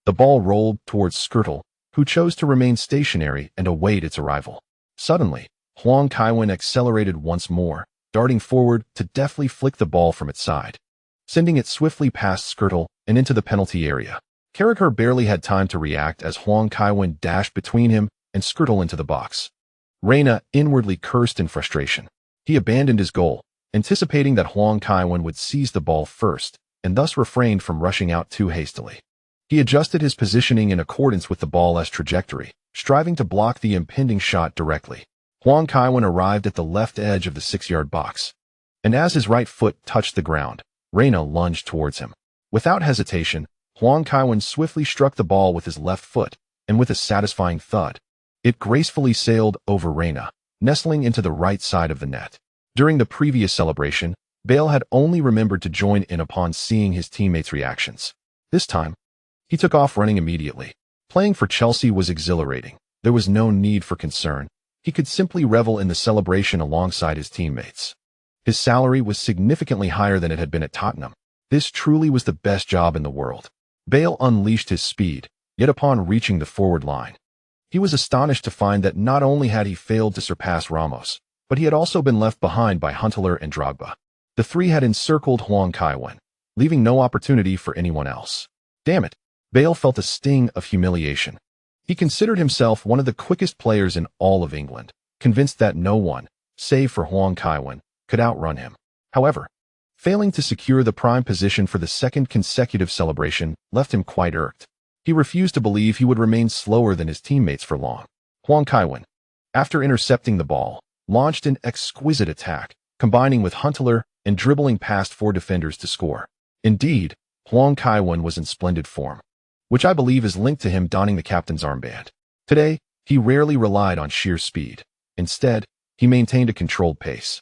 The ball rolled towards Skrtel, who chose to remain stationary and await its arrival. Suddenly, Huang Kaiwen accelerated once more, darting forward to deftly flick the ball from its side, sending it swiftly past Skrtel and into the penalty area. Carragher barely had time to react as Huang Kaiwen dashed between him and Skrtel into the box. Reina inwardly cursed in frustration. He abandoned his goal, anticipating that Huang Kaiwen would seize the ball first, and thus refrained from rushing out too hastily. He adjusted his positioning in accordance with the ball's trajectory, striving to block the impending shot directly. Huang Kaiwen arrived at the left edge of the 6-yard box, and as his right foot touched the ground, Reina lunged towards him. Without hesitation, Huang Kaiwen swiftly struck the ball with his left foot, and with a satisfying thud, it gracefully sailed over Reina, nestling into the right side of the net. During the previous celebration, Bale had only remembered to join in upon seeing his teammates' reactions. This time, he took off running immediately. Playing for Chelsea was exhilarating, There was no need for concern. He could simply revel in the celebration alongside his teammates. His salary was significantly higher than it had been at Tottenham. This truly was the best job in the world. Bale unleashed his speed, yet upon reaching the forward line, he was astonished to find that not only had he failed to surpass Ramos, but he had also been left behind by Huntelaar and Drogba. The three had encircled Huang Kaiwen, leaving no opportunity for anyone else. Damn it! Bale felt a sting of humiliation. He considered himself one of the quickest players in all of England, convinced that no one, save for Huang Kaiwen, could outrun him. However, failing to secure the prime position for the second consecutive celebration left him quite irked. He refused to believe he would remain slower than his teammates for long. Huang Kaiwen, after intercepting the ball, launched an exquisite attack, combining with Huntelaar and dribbling past four defenders to score. Indeed, Huang Kaiwen was in splendid form, which I believe is linked to him donning the captain's armband. Today, he rarely relied on sheer speed. Instead, he maintained a controlled pace,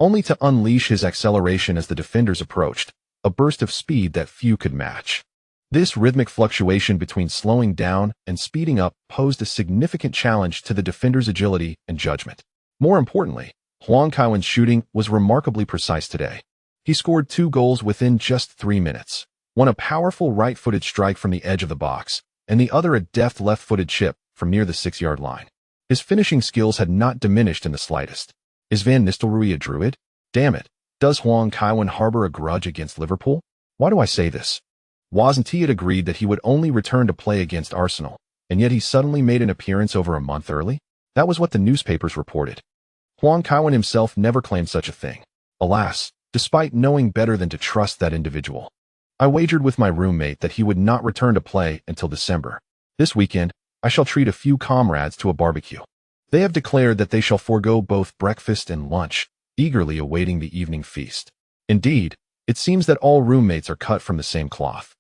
only to unleash his acceleration as the defenders approached, a burst of speed that few could match. This rhythmic fluctuation between slowing down and speeding up posed a significant challenge to the defender's agility and judgment. More importantly, Huang Kaiwen's shooting was remarkably precise today. He scored 2 goals within just 3 minutes, one a powerful right-footed strike from the edge of the box, and the other a deft left-footed chip from near the 6-yard line. His finishing skills had not diminished in the slightest. Is Van Nistelrooy a druid? Damn it, does Huang Kaiwen harbor a grudge against Liverpool? Why do I say this? Wasn't he had agreed that he would only return to play against Arsenal, and yet he suddenly made an appearance over a month early? That was what the newspapers reported. Huang Kaiwen himself never claimed such a thing. Alas, despite knowing better than to trust that individual. I wagered with my roommate that he would not return to play until December. This weekend, I shall treat a few comrades to a barbecue. They have declared that they shall forego both breakfast and lunch, eagerly awaiting the evening feast. Indeed, it seems that all roommates are cut from the same cloth.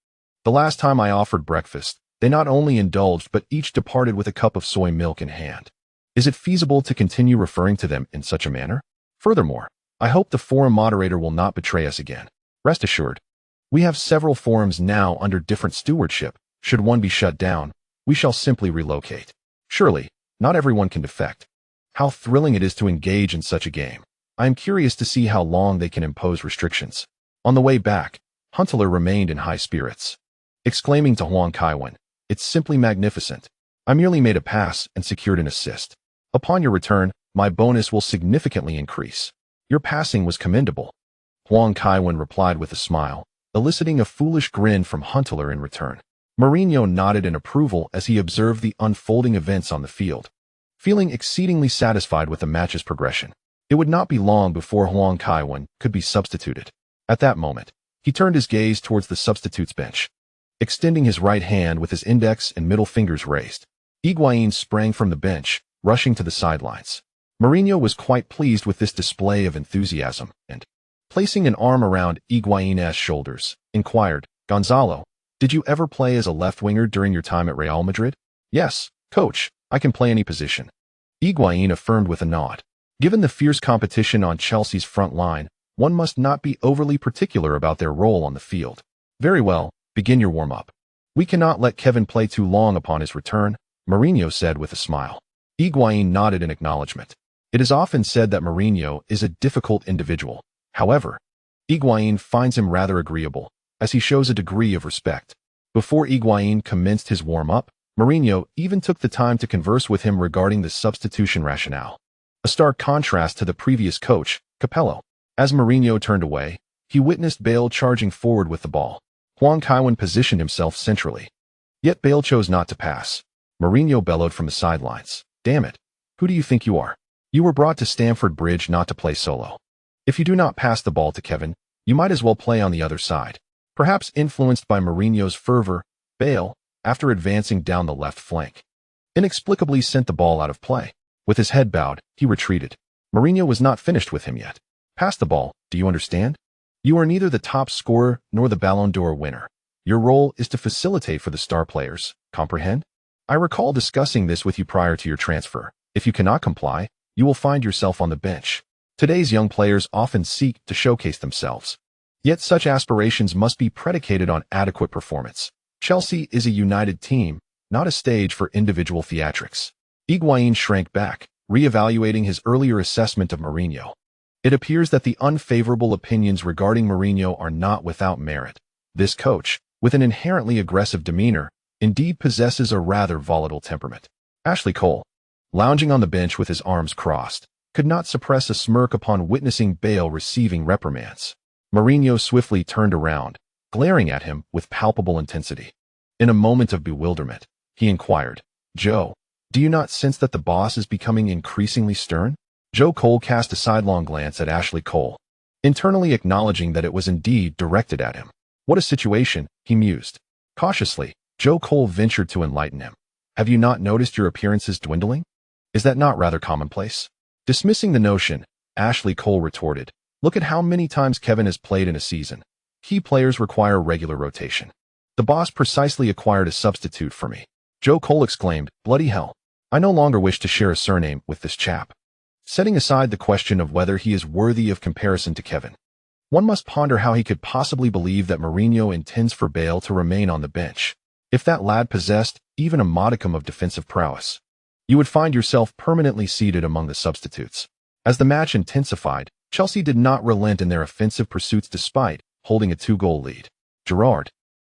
The last time I offered breakfast, they not only indulged but each departed with a cup of soy milk in hand. Is it feasible to continue referring to them in such a manner? Furthermore, I hope the forum moderator will not betray us again. Rest assured, we have several forums now under different stewardship. Should one be shut down, we shall simply relocate. Surely, not everyone can defect. How thrilling it is to engage in such a game. I am curious to see how long they can impose restrictions. On the way back, Huntelaar remained in high spirits, exclaiming to Huang Kaiwen, "It's simply magnificent. I merely made a pass and secured an assist. Upon your return, my bonus will significantly increase. Your passing was commendable." Huang Kaiwen replied with a smile, eliciting a foolish grin from Huntelaar in return. Mourinho nodded in approval as he observed the unfolding events on the field, feeling exceedingly satisfied with the match's progression. It would not be long before Huang Kaiwen could be substituted. At that moment, he turned his gaze towards the substitutes bench. Extending his right hand with his index and middle fingers raised, Higuain sprang from the bench, rushing to the sidelines. Mourinho was quite pleased with this display of enthusiasm and, placing an arm around Higuain's shoulders, inquired, "Gonzalo, did you ever play as a left winger during your time at Real Madrid?" "Yes, coach, I can play any position," Higuain affirmed with a nod. Given the fierce competition on Chelsea's front line, one must not be overly particular about their role on the field. "Very well, begin your warm-up. We cannot let Kevin play too long upon his return," Mourinho said with a smile. Higuain nodded in acknowledgement. It is often said that Mourinho is a difficult individual. However, Higuain finds him rather agreeable, as he shows a degree of respect. Before Higuain commenced his warm-up, Mourinho even took the time to converse with him regarding the substitution rationale. A stark contrast to the previous coach, Capello. As Mourinho turned away, he witnessed Bale charging forward with the ball. Huang Kaiwen positioned himself centrally. Yet Bale chose not to pass. Mourinho bellowed from the sidelines, "Damn it, who do you think you are? You were brought to Stamford Bridge not to play solo. If you do not pass the ball to Kevin, you might as well play on the other side." Perhaps influenced by Mourinho's fervor, Bale, after advancing down the left flank, inexplicably sent the ball out of play. With his head bowed, he retreated. Mourinho was not finished with him yet. "Pass the ball, do you understand? You are neither the top scorer nor the Ballon d'Or winner. Your role is to facilitate for the star players, comprehend? I recall discussing this with you prior to your transfer. If you cannot comply, you will find yourself on the bench." Today's young players often seek to showcase themselves. Yet such aspirations must be predicated on adequate performance. Chelsea is a united team, not a stage for individual theatrics. Higuain shrank back, reevaluating his earlier assessment of Mourinho. It appears that the unfavorable opinions regarding Mourinho are not without merit. This coach, with an inherently aggressive demeanor, indeed possesses a rather volatile temperament. Ashley Cole, lounging on the bench with his arms crossed, could not suppress a smirk upon witnessing Bale receiving reprimands. Mourinho swiftly turned around, glaring at him with palpable intensity. In a moment of bewilderment, he inquired, "Joe, do you not sense that the boss is becoming increasingly stern?" Joe Cole cast a sidelong glance at Ashley Cole, internally acknowledging that it was indeed directed at him. What a situation, he mused. Cautiously, Joe Cole ventured to enlighten him. "Have you not noticed your appearances dwindling? Is that not rather commonplace?" Dismissing the notion, Ashley Cole retorted, "Look at how many times Kevin has played in a season. Key players require regular rotation. The boss precisely acquired a substitute for me." Joe Cole exclaimed, "Bloody hell. I no longer wish to share a surname with this chap." Setting aside the question of whether he is worthy of comparison to Kevin, one must ponder how he could possibly believe that Mourinho intends for Bale to remain on the bench. If that lad possessed even a modicum of defensive prowess, you would find yourself permanently seated among the substitutes. As the match intensified, Chelsea did not relent in their offensive pursuits despite holding a 2-goal lead. Gerrard,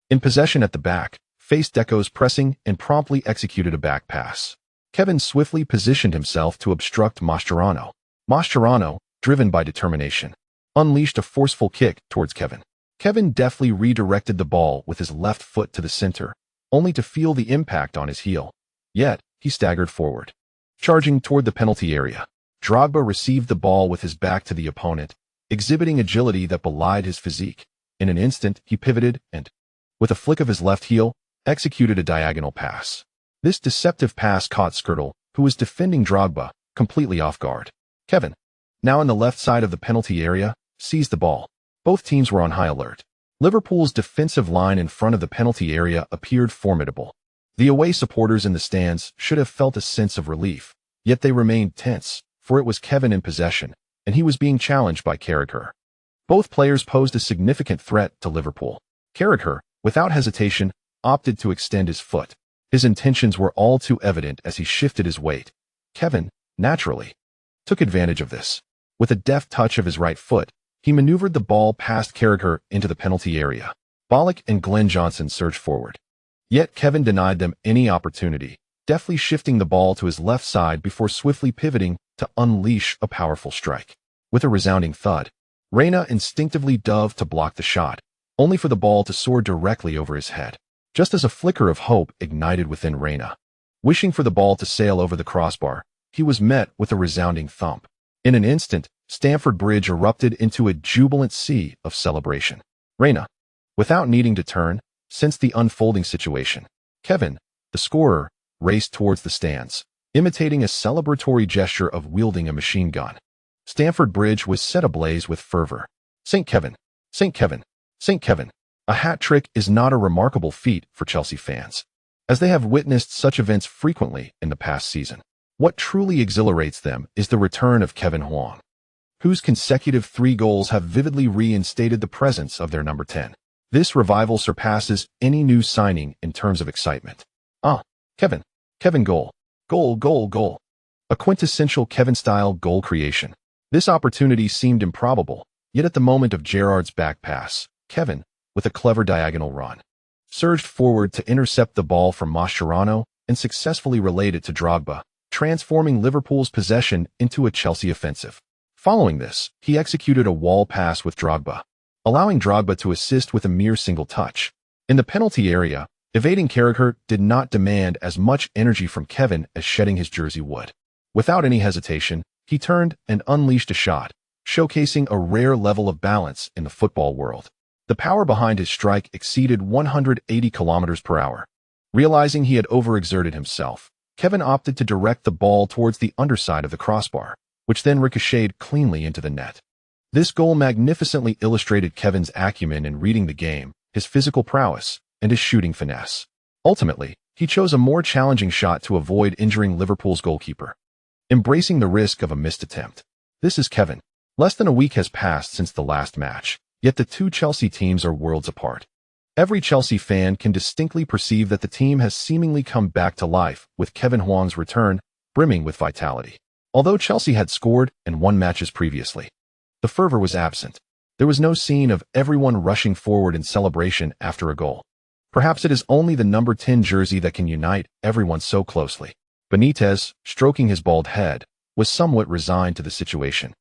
in possession at the back, faced Deco's pressing and promptly executed a back pass. Kevin swiftly positioned himself to obstruct Mascherano. Mascherano, driven by determination, unleashed a forceful kick towards Kevin. Kevin deftly redirected the ball with his left foot to the center, only to feel the impact on his heel. Yet, he staggered forward. Charging toward the penalty area, Drogba received the ball with his back to the opponent, exhibiting agility that belied his physique. In an instant, he pivoted and, with a flick of his left heel, executed a diagonal pass. This deceptive pass caught Skrtel, who was defending Drogba, completely off guard. Kevin, now on the left side of the penalty area, seized the ball. Both teams were on high alert. Liverpool's defensive line in front of the penalty area appeared formidable. The away supporters in the stands should have felt a sense of relief, yet they remained tense, for it was Kevin in possession, and he was being challenged by Carrington. Both players posed a significant threat to Liverpool. Carrington, without hesitation, opted to extend his foot. His intentions were all too evident as he shifted his weight. Kevin, naturally, took advantage of this. With a deft touch of his right foot, he maneuvered the ball past Carrington into the penalty area. Bollock and Glenn Johnson surged forward. Yet Kevin denied them any opportunity, deftly shifting the ball to his left side before swiftly pivoting to unleash a powerful strike. With a resounding thud, Reina instinctively dove to block the shot, only for the ball to soar directly over his head. Just as a flicker of hope ignited within Reina, wishing for the ball to sail over the crossbar, he was met with a resounding thump. In an instant, Stamford Bridge erupted into a jubilant sea of celebration. Reina, without needing to turn, sensed the unfolding situation. Kevin, the scorer, raced towards the stands, imitating a celebratory gesture of wielding a machine gun. Stamford Bridge was set ablaze with fervor. St. Kevin, St. Kevin, St. Kevin. A hat trick is not a remarkable feat for Chelsea fans, as they have witnessed such events frequently in the past season. What truly exhilarates them is the return of Kevin Huang, whose consecutive 3 goals have vividly reinstated the presence of their number 10. This revival surpasses any new signing in terms of excitement. Kevin. Kevin goal. Goal, goal, goal. A quintessential Kevin-style goal creation. This opportunity seemed improbable, yet at the moment of Gerrard's back pass, Kevin, with a clever diagonal run, surged forward to intercept the ball from Mascherano and successfully relayed it to Drogba, transforming Liverpool's possession into a Chelsea offensive. Following this, he executed a wall pass with Drogba, allowing Drogba to assist with a mere single touch. In the penalty area, evading Carragher did not demand as much energy from Kevin as shedding his jersey would. Without any hesitation, he turned and unleashed a shot, showcasing a rare level of balance in the football world. The power behind his strike exceeded 180 kilometers per hour. Realizing he had overexerted himself, Kevin opted to direct the ball towards the underside of the crossbar, which then ricocheted cleanly into the net. This goal magnificently illustrated Kevin's acumen in reading the game, his physical prowess, and his shooting finesse. Ultimately, he chose a more challenging shot to avoid injuring Liverpool's goalkeeper, embracing the risk of a missed attempt. This is Kevin. Less than a week has passed since the last match, yet the two Chelsea teams are worlds apart. Every Chelsea fan can distinctly perceive that the team has seemingly come back to life with Kevin Huang's return, brimming with vitality. Although Chelsea had scored and won matches previously, the fervor was absent. There was no scene of everyone rushing forward in celebration after a goal. Perhaps it is only the number 10 jersey that can unite everyone so closely. Benitez, stroking his bald head, was somewhat resigned to the situation,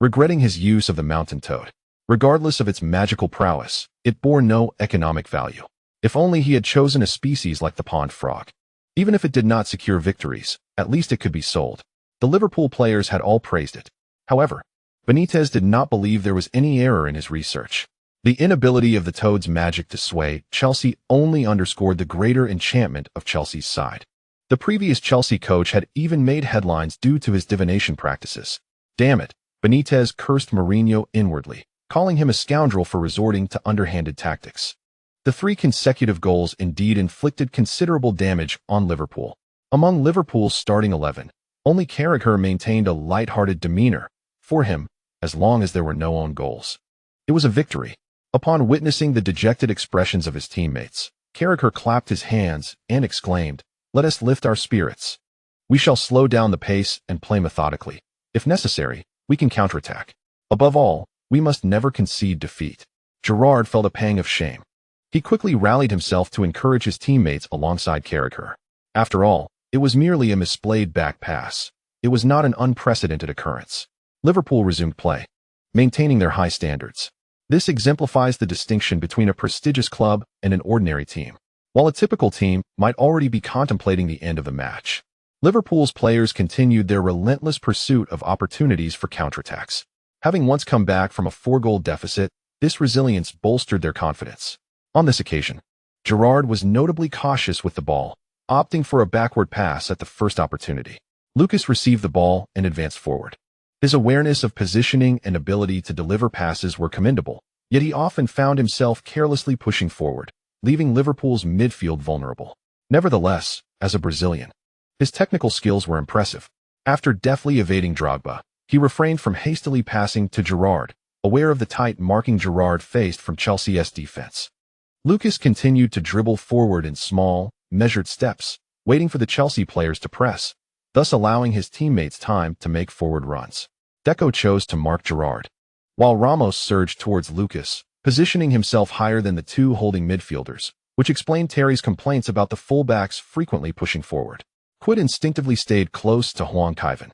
regretting his use of the mountain toad. Regardless of its magical prowess, it bore no economic value. If only he had chosen a species like the pond frog. Even if it did not secure victories, at least it could be sold. The Liverpool players had all praised it. However, Benitez did not believe there was any error in his research. The inability of the toad's magic to sway Chelsea only underscored the greater enchantment of Chelsea's side. The previous Chelsea coach had even made headlines due to his divination practices. Damn it, Benitez cursed Mourinho inwardly, calling him a scoundrel for resorting to underhanded tactics. The 3 consecutive goals indeed inflicted considerable damage on Liverpool. Among Liverpool's starting 11, only Carragher maintained a light-hearted demeanor for him as long as there were no own goals. It was a victory. Upon witnessing the dejected expressions of his teammates, Carragher clapped his hands and exclaimed, "Let us lift our spirits. We shall slow down the pace and play methodically. If necessary, we can counterattack. Above all, we must never concede defeat." Gerrard felt a pang of shame. He quickly rallied himself to encourage his teammates alongside Carragher. After all, it was merely a misplayed back pass. It was not an unprecedented occurrence. Liverpool resumed play, maintaining their high standards. This exemplifies the distinction between a prestigious club and an ordinary team. While a typical team might already be contemplating the end of the match, Liverpool's players continued their relentless pursuit of opportunities for counterattacks. Having once come back from a 4-goal deficit, this resilience bolstered their confidence. On this occasion, Gerrard was notably cautious with the ball, opting for a backward pass at the first opportunity. Lucas received the ball and advanced forward. His awareness of positioning and ability to deliver passes were commendable, yet he often found himself carelessly pushing forward, leaving Liverpool's midfield vulnerable. Nevertheless, as a Brazilian, his technical skills were impressive. After deftly evading Drogba, he refrained from hastily passing to Gerrard, aware of the tight marking Gerrard faced from Chelsea's defense. Lucas continued to dribble forward in small, measured steps, waiting for the Chelsea players to press, thus allowing his teammates time to make forward runs. Deco chose to mark Gerrard, while Ramos surged towards Lucas, positioning himself higher than the 2 holding midfielders, which explained Terry's complaints about the fullbacks frequently pushing forward. Quid instinctively stayed close to Huang Kaiwen.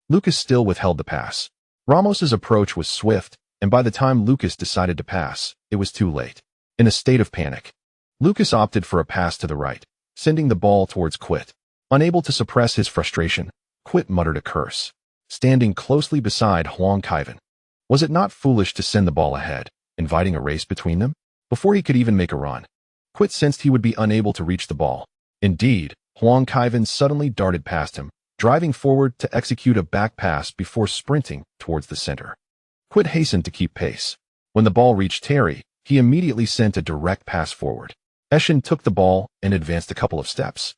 Lucas still withheld the pass. Ramos's approach was swift, and by the time Lucas decided to pass, it was too late. In a state of panic, Lucas opted for a pass to the right, sending the ball towards Quid. Unable to suppress his frustration, Quid muttered a curse, standing closely beside Huang Kaiwen. Was it not foolish to send the ball ahead, inviting a race between them? Before he could even make a run, Quid sensed he would be unable to reach the ball. Indeed, Huang Kaiwen suddenly darted past him, driving forward to execute a back pass before sprinting towards the center. Quid hastened to keep pace. When the ball reached Terry, he immediately sent a direct pass forward. Eshin took the ball and advanced a couple of steps,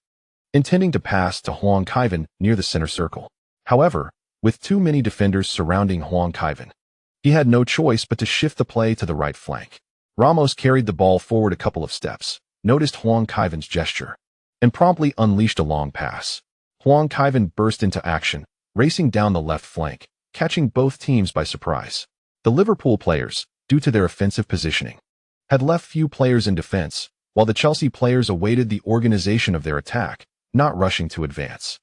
intending to pass to Huang Kaiwen near the center circle. However, with too many defenders surrounding Huang Kaiwen, he had no choice but to shift the play to the right flank. Ramos carried the ball forward a couple of steps, noticed Huang Kaiwen's gesture, and promptly unleashed a long pass. Huang Kaiwen burst into action, racing down the left flank, catching both teams by surprise. The Liverpool players, due to their offensive positioning, had left few players in defense, while the Chelsea players awaited the organization of their attack, not rushing to advance.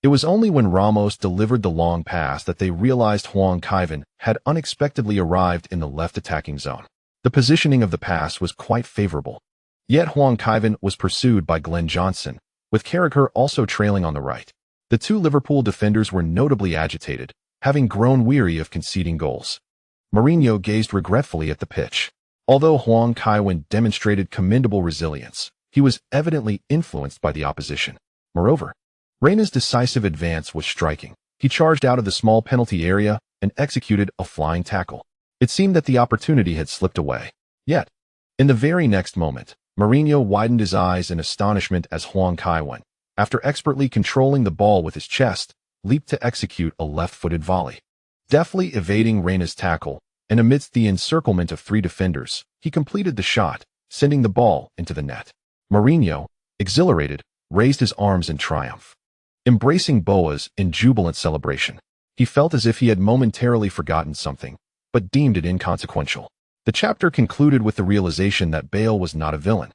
It was only when Ramos delivered the long pass that they realized Huang Kaiwen had unexpectedly arrived in the left attacking zone. The positioning of the pass was quite favorable. Yet Huang Kaiwen was pursued by Glenn Johnson, with Carragher also trailing on the right. The 2 Liverpool defenders were notably agitated, having grown weary of conceding goals. Mourinho gazed regretfully at the pitch. Although Huang Kaiwen demonstrated commendable resilience, he was evidently influenced by the opposition. Moreover, Reina's decisive advance was striking. He charged out of the small penalty area and executed a flying tackle. It seemed that the opportunity had slipped away. Yet, in the very next moment, Mourinho widened his eyes in astonishment as Huang Kaiwen, after expertly controlling the ball with his chest, leaped to execute a left-footed volley. Deftly evading Reina's tackle, and amidst the encirclement of 3 defenders, he completed the shot, sending the ball into the net. Mourinho, exhilarated, raised his arms in triumph. embracing boas in jubilant celebration. He felt as if he had momentarily forgotten something, but deemed it inconsequential. The chapter concluded with the realization that Bale was not a villain.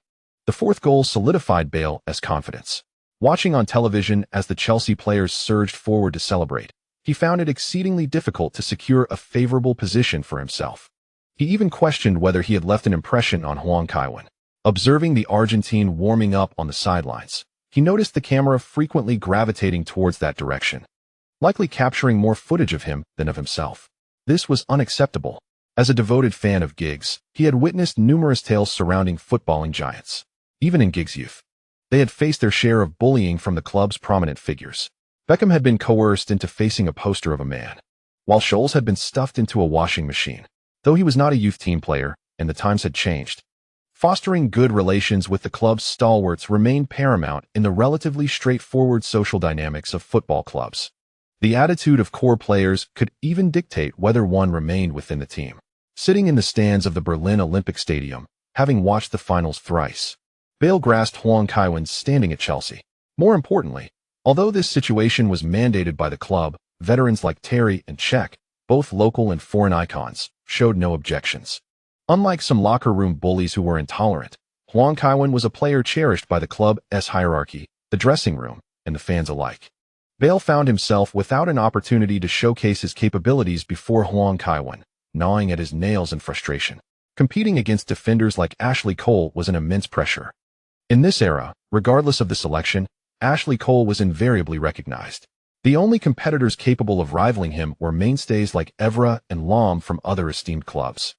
The fourth goal solidified Bale as confidence. Watching on television as the Chelsea players surged forward to celebrate, he found it exceedingly difficult to secure a favorable position for himself. He even questioned whether he had left an impression on Huang Kaiwen. Observing the Argentine warming up on the sidelines, he noticed the camera frequently gravitating towards that direction, likely capturing more footage of him than of himself. This was unacceptable. As a devoted fan of Giggs, he had witnessed numerous tales surrounding footballing giants. Even in Giggs' youth, they had faced their share of bullying from the club's prominent figures. Beckham had been coerced into facing a poster of a man, while Scholes had been stuffed into a washing machine. Though he was not a youth team player, and the times had changed, fostering good relations with the club's stalwarts remained paramount in the relatively straightforward social dynamics of football clubs. The attitude of core players could even dictate whether one remained within the team. Sitting in the stands of the Berlin Olympic Stadium, having watched the finals thrice, Bale grasped Huang Kaiwen's standing at Chelsea. More importantly, although this situation was mandated by the club, veterans like Terry and Cech, both local and foreign icons, showed no objections. Unlike some locker room bullies who were intolerant, Huang Kaiwen was a player cherished by the club's hierarchy, the dressing room, and the fans alike. Bale found himself without an opportunity to showcase his capabilities before Huang Kaiwen, gnawing at his nails in frustration. Competing against defenders like Ashley Cole was an immense pressure. In this era, regardless of the selection, Ashley Cole was invariably recognized. The only competitors capable of rivaling him were mainstays like Evra and Lam from other esteemed clubs.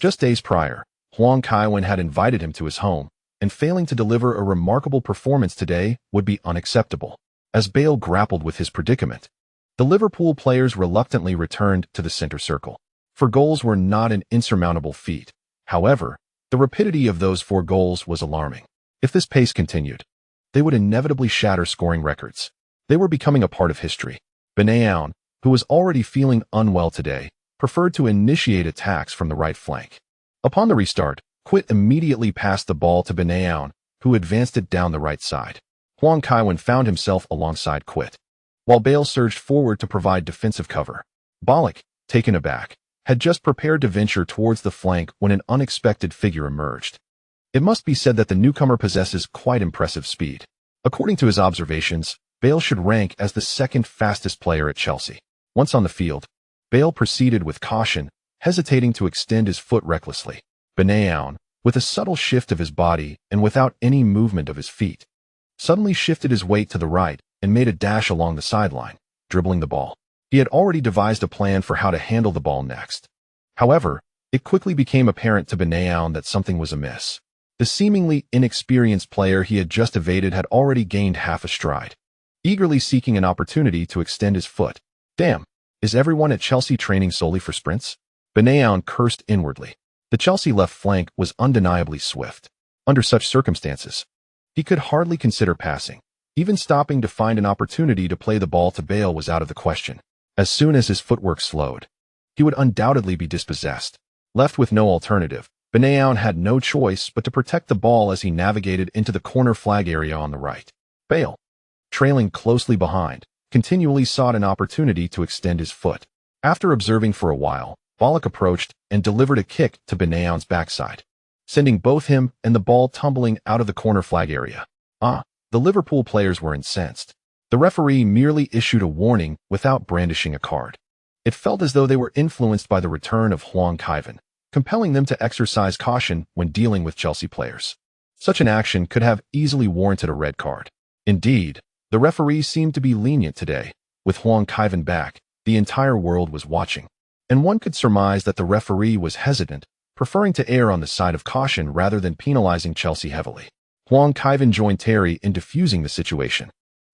Just days prior, Huang Kaiwen had invited him to his home, and failing to deliver a remarkable performance today would be unacceptable. As Bale grappled with his predicament, the Liverpool players reluctantly returned to the center circle. 4 goals were not an insurmountable feat. However, the rapidity of those 4 goals was alarming. If this pace continued, they would inevitably shatter scoring records. They were becoming a part of history. Benayoun, who was already feeling unwell today, preferred to initiate attacks from the right flank. Upon the restart, Quit immediately passed the ball to Benayoun, who advanced it down the right side. Huang Kaiwen found himself alongside Quit, while Bale surged forward to provide defensive cover. Ballack, taken aback, had just prepared to venture towards the flank when an unexpected figure emerged. It must be said that the newcomer possesses quite impressive speed. According to his observations, Bale should rank as the 2nd fastest player at Chelsea. Once on the field, Bale proceeded with caution, hesitating to extend his foot recklessly. Benayoun, with a subtle shift of his body and without any movement of his feet, suddenly shifted his weight to the right and made a dash along the sideline, dribbling the ball. He had already devised a plan for how to handle the ball next. However, it quickly became apparent to Benayoun that something was amiss. The seemingly inexperienced player he had just evaded had already gained half a stride, eagerly seeking an opportunity to extend his foot. Damn, is everyone at Chelsea training solely for sprints? Benayoun cursed inwardly. The Chelsea left flank was undeniably swift. Under such circumstances, he could hardly consider passing. Even stopping to find an opportunity to play the ball to Bale was out of the question. As soon as his footwork slowed, he would undoubtedly be dispossessed. Left with no alternative, Benayoun had no choice but to protect the ball as he navigated into the corner flag area on the right. Bale, trailing closely behind, continually sought an opportunity to extend his foot. After observing for a while, Ballack approached and delivered a kick to Benayoun's backside, sending both him and the ball tumbling out of the corner flag area. The Liverpool players were incensed. The referee merely issued a warning without brandishing a card. It felt as though they were influenced by the return of Huang Kaiwen, compelling them to exercise caution when dealing with Chelsea players. Such an action could have easily warranted a red card. Indeed, the referee seemed to be lenient today. With Huang Kaiwen back, the entire world was watching, and one could surmise that the referee was hesitant, preferring to err on the side of caution rather than penalizing Chelsea heavily. Huang Kaiwen joined Terry in diffusing the situation.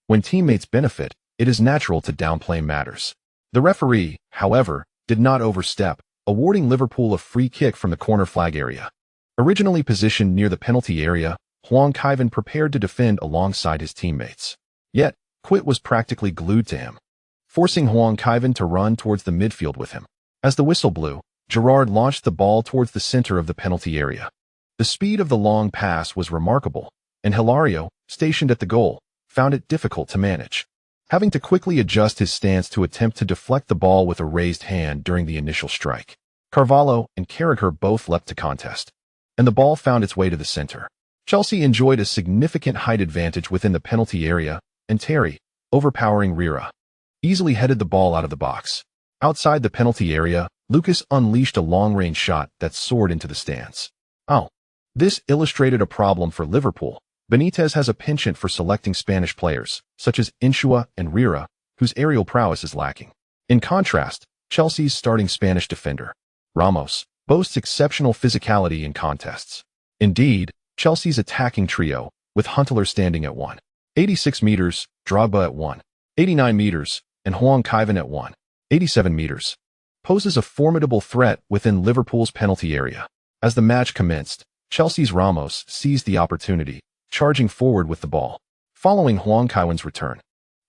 When teammates benefit, it is natural to downplay matters. The referee, however, did not overstep, awarding Liverpool a free kick from the corner flag area. Originally positioned near the penalty area, Huang Kaiwen prepared to defend alongside his teammates. Yet, Quit was practically glued to him, forcing Huang Kaiwen to run towards the midfield with him. As the whistle blew, Gerrard launched the ball towards the center of the penalty area. The speed of the long pass was remarkable, and Hilario, stationed at the goal, found it difficult to manage. having to quickly adjust his stance to attempt to deflect the ball with a raised hand during the initial strike. Carvalho and Carragher both leapt to contest, and the ball found its way to the center. Chelsea enjoyed a significant height advantage within the penalty area, and Terry, overpowering Rira, easily headed the ball out of the box. Outside the penalty area, Lucas unleashed a long-range shot that soared into the stands. Oh, this illustrated a problem for Liverpool. Benitez has a penchant for selecting Spanish players, such as Insua and Rira, whose aerial prowess is lacking. In contrast, Chelsea's starting Spanish defender, Ramos, boasts exceptional physicality in contests. Indeed, Chelsea's attacking trio, with Huntelaar standing at 1.86 meters, Drogba at 1.89 meters, and Huang Kaiwen at 1.87 meters, poses a formidable threat within Liverpool's penalty area. As the match commenced, Chelsea's Ramos seized the opportunity, charging forward with the ball. Following Huang Kaiwen's return,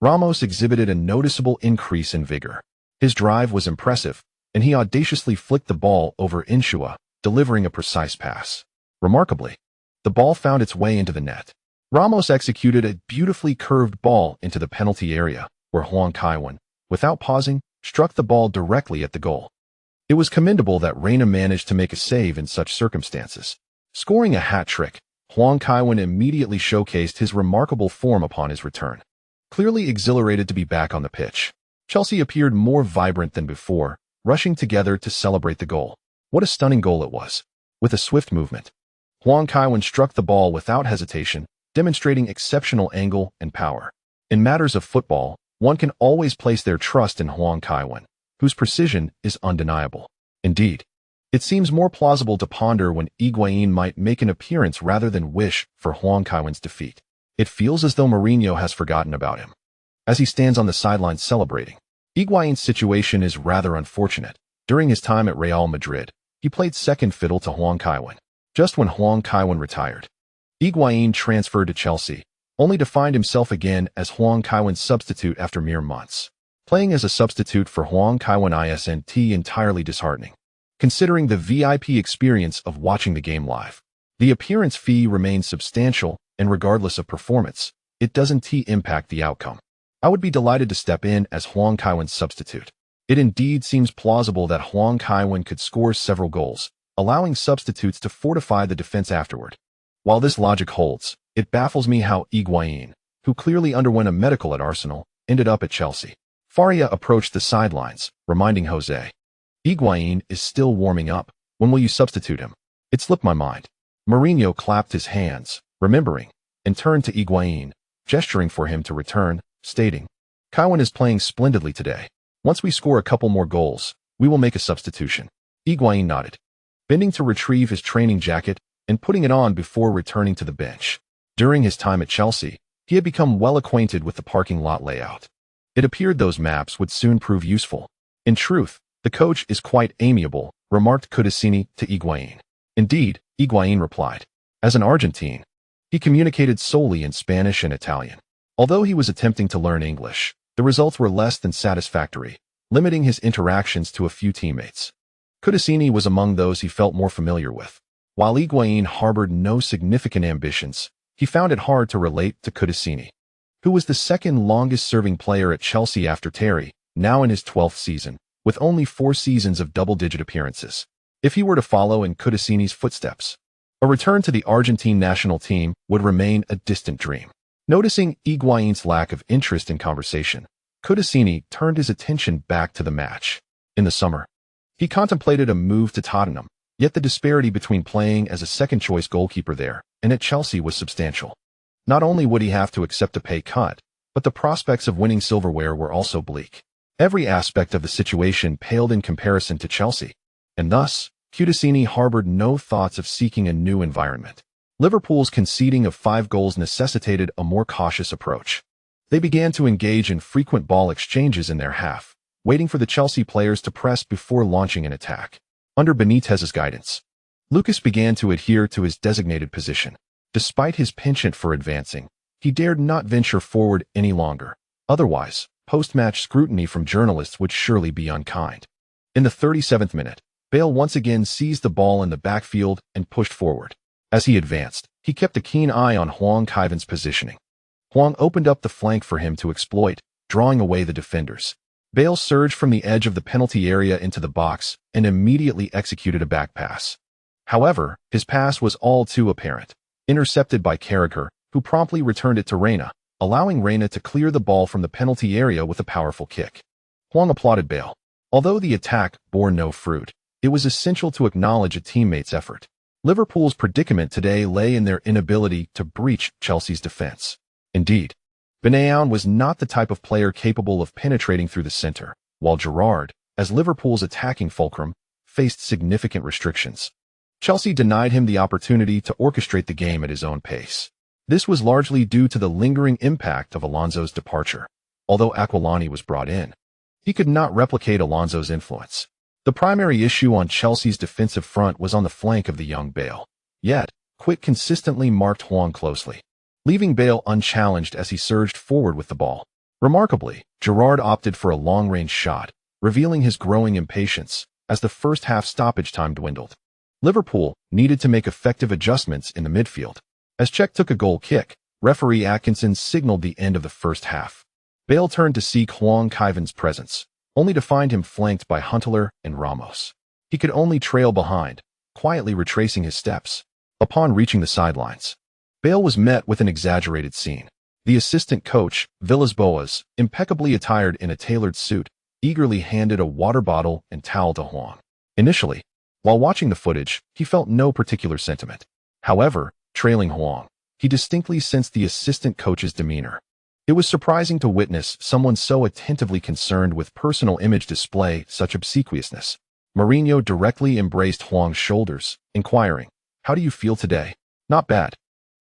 Ramos exhibited a noticeable increase in vigor. His drive was impressive, and he audaciously flicked the ball over Insua, delivering a precise pass. Remarkably, the ball found its way into the net. Ramos executed a beautifully curved ball into the penalty area, where Huang Kaiwen, without pausing, struck the ball directly at the goal. It was commendable that Reina managed to make a save in such circumstances. Scoring a hat-trick, Huang Kaiwen immediately showcased his remarkable form upon his return. Clearly exhilarated to be back on the pitch, Chelsea appeared more vibrant than before, rushing together to celebrate the goal. What a stunning goal it was! With a swift movement, Huang Kaiwen struck the ball without hesitation, demonstrating exceptional angle and power. In matters of football, one can always place their trust in Huang Kaiwen, whose precision is undeniable. Indeed, it seems more plausible to ponder when Higuain might make an appearance rather than wish for Huang Kaiwen's defeat. It feels as though Mourinho has forgotten about him. As he stands on the sidelines celebrating, Higuain's situation is rather unfortunate. During his time at Real Madrid, he played second fiddle to Huang Kaiwen. Just when Huang Kaiwen retired, Higuain transferred to Chelsea, only to find himself again as Huang Kaiwen's substitute after mere months. Playing as a substitute for Huang Kaiwen isn't entirely disheartening, considering the VIP experience of watching the game live. The appearance fee remains substantial, and regardless of performance, it doesn't impact the outcome. I would be delighted to step in as Huang Kaiwen's substitute. It indeed seems plausible that Huang Kaiwen could score several goals, allowing substitutes to fortify the defense afterward. While this logic holds, it baffles me how Higuain, who clearly underwent a medical at Arsenal, ended up at Chelsea. Faria approached the sidelines, reminding Jose, "Higuain is still warming up. When will you substitute him?" It slipped my mind. Mourinho clapped his hands, remembering, and turned to Higuain, gesturing for him to return, stating, "Kaiwen is playing splendidly today. Once we score a couple more goals, we will make a substitution." Higuain nodded, bending to retrieve his training jacket and putting it on before returning to the bench. During his time at Chelsea, he had become well acquainted with the parking lot layout. It appeared those maps would soon prove useful. In truth, the coach is quite amiable, remarked Kudasini to Higuain. Indeed, Higuain replied. As an Argentine, he communicated solely in Spanish and Italian. Although he was attempting to learn English, the results were less than satisfactory, limiting his interactions to a few teammates. Kudasini was among those he felt more familiar with. While Higuain harbored no significant ambitions, he found it hard to relate to Kudasini, who was the second longest-serving player at Chelsea after Terry, now in his 12th season, with only 4 seasons of double-digit appearances. If he were to follow in Kudasini's footsteps, a return to the Argentine national team would remain a distant dream. Noticing Higuain's lack of interest in conversation, Kudasini turned his attention back to the match. In the summer, he contemplated a move to Tottenham, yet the disparity between playing as a second-choice goalkeeper there and at Chelsea was substantial. Not only would he have to accept a pay cut, but the prospects of winning silverware were also bleak. Every aspect of the situation paled in comparison to Chelsea, and thus, Kudasini harbored no thoughts of seeking a new environment. Liverpool's conceding of 5 goals necessitated a more cautious approach. They began to engage in frequent ball exchanges in their half, waiting for the Chelsea players to press before launching an attack. Under Benitez's guidance, Lucas began to adhere to his designated position. Despite his penchant for advancing, he dared not venture forward any longer. Otherwise, post-match scrutiny from journalists would surely be unkind. In the 37th minute, Bale once again seized the ball in the backfield and pushed forward. As he advanced, he kept a keen eye on Huang Kaiwen's positioning. Huang opened up the flank for him to exploit, drawing away the defenders. Bale surged from the edge of the penalty area into the box and immediately executed a back pass. However, his pass was all too apparent, intercepted by Carragher, who promptly returned it to Reina, allowing Reina to clear the ball from the penalty area with a powerful kick. Huang applauded Bale. Although the attack bore no fruit, it was essential to acknowledge a teammate's effort. Liverpool's predicament today lay in their inability to breach Chelsea's defense. Indeed, Benayoun was not the type of player capable of penetrating through the center, while Gerrard, as Liverpool's attacking fulcrum, faced significant restrictions. Chelsea denied him the opportunity to orchestrate the game at his own pace. This was largely due to the lingering impact of Alonso's departure. Although Aquilani was brought in, he could not replicate Alonso's influence. The primary issue on Chelsea's defensive front was on the flank of the young Bale. Yet, Quick consistently marked Huang closely, leaving Bale unchallenged as he surged forward with the ball. Remarkably, Gerrard opted for a long-range shot, revealing his growing impatience as the first half stoppage time dwindled. Liverpool needed to make effective adjustments in the midfield. As Cech took a goal kick, referee Atkinson signaled the end of the first half. Bale turned to seek Huang Kaiwen's presence, only to find him flanked by Huntelaar and Ramos. He could only trail behind, quietly retracing his steps. Upon reaching the sidelines, Bale was met with an exaggerated scene. The assistant coach, Villas-Boas, impeccably attired in a tailored suit, eagerly handed a water bottle and towel to Huang. Initially, while watching the footage, he felt no particular sentiment. However, trailing Huang, he distinctly sensed the assistant coach's demeanor. It was surprising to witness someone so attentively concerned with personal image display such obsequiousness. Mourinho directly embraced Huang's shoulders, inquiring, "How do you feel today?" "Not bad.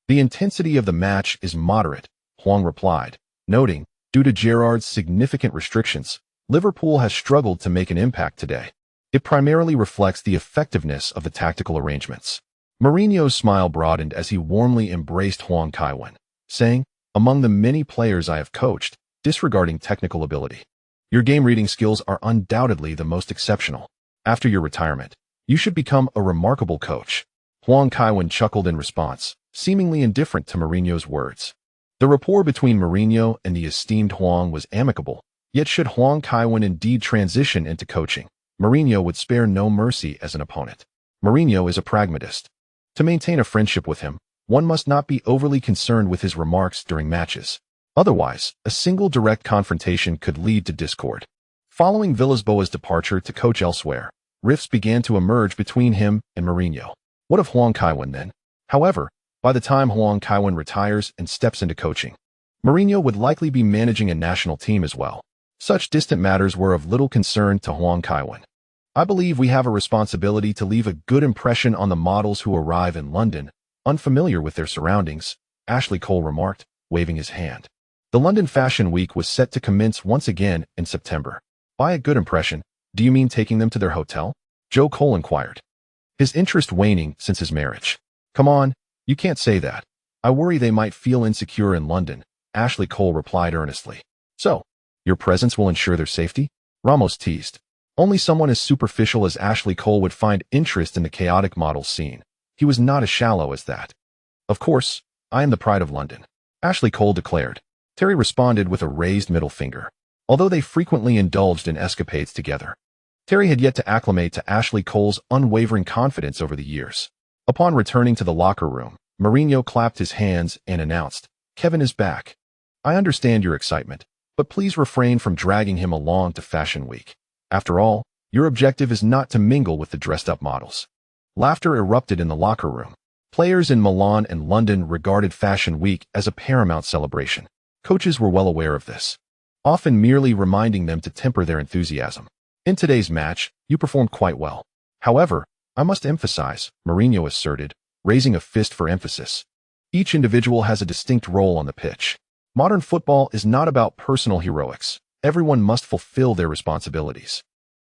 The intensity of the match is moderate," Huang replied, noting, due to Gerrard's significant restrictions, Liverpool has struggled to make an impact today. It primarily reflects the effectiveness of the tactical arrangements. Mourinho's smile broadened as he warmly embraced Huang Kaiwen, saying, "Among the many players I have coached, disregarding technical ability, your game-reading skills are undoubtedly the most exceptional. After your retirement, you should become a remarkable coach." Huang Kaiwen chuckled in response, seemingly indifferent to Mourinho's words. The rapport between Mourinho and the esteemed Huang was amicable, yet should Huang Kaiwen indeed transition into coaching, Mourinho would spare no mercy as an opponent. Mourinho is a pragmatist. To maintain a friendship with him, one must not be overly concerned with his remarks during matches. Otherwise, a single direct confrontation could lead to discord. Following Villas-Boas' departure to coach elsewhere, rifts began to emerge between him and Mourinho. What of Huang Kaiwen then? However, by the time Huang Kaiwen retires and steps into coaching, Mourinho would likely be managing a national team as well. Such distant matters were of little concern to Huang Kaiwen. "I believe we have a responsibility to leave a good impression on the models who arrive in London, unfamiliar with their surroundings," Ashley Cole remarked, waving his hand. The London Fashion Week was set to commence once again in September. "By a good impression, do you mean taking them to their hotel?" Joe Cole inquired, his interest waning since his marriage. "Come on, you can't say that. I worry they might feel insecure in London," Ashley Cole replied earnestly. "So, your presence will ensure their safety?" Ramos teased. Only someone as superficial as Ashley Cole would find interest in the chaotic model scene. He was not as shallow as that. "Of course, I am the pride of London," Ashley Cole declared. Terry responded with a raised middle finger. Although they frequently indulged in escapades together, Terry had yet to acclimate to Ashley Cole's unwavering confidence over the years. Upon returning to the locker room, Mourinho clapped his hands and announced, "Kevin is back. I understand your excitement, but please refrain from dragging him along to Fashion Week. After all, your objective is not to mingle with the dressed-up models." Laughter erupted in the locker room. Players in Milan and London regarded Fashion Week as a paramount celebration. Coaches were well aware of this, often merely reminding them to temper their enthusiasm. "In today's match, you performed quite well. However, I must emphasize," Mourinho asserted, raising a fist for emphasis. "Each individual has a distinct role on the pitch. Modern football is not about personal heroics. Everyone must fulfill their responsibilities.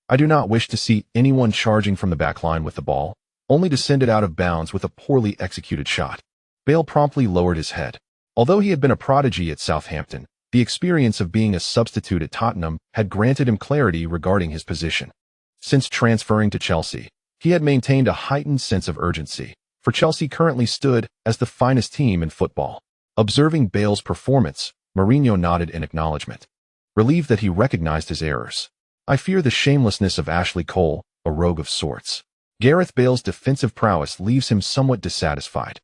I do not wish to see anyone charging from the backline with the ball, only to send it out of bounds with a poorly executed shot." Bale promptly lowered his head. Although he had been a prodigy at Southampton, the experience of being a substitute at Tottenham had granted him clarity regarding his position. Since transferring to Chelsea, he had maintained a heightened sense of urgency, for Chelsea currently stood as the finest team in football. Observing Bale's performance, Mourinho nodded in acknowledgement. relieved that he recognized his errors. I fear the shamelessness of Ashley Cole, a rogue of sorts. Gareth Bale's defensive prowess leaves him somewhat dissatisfied.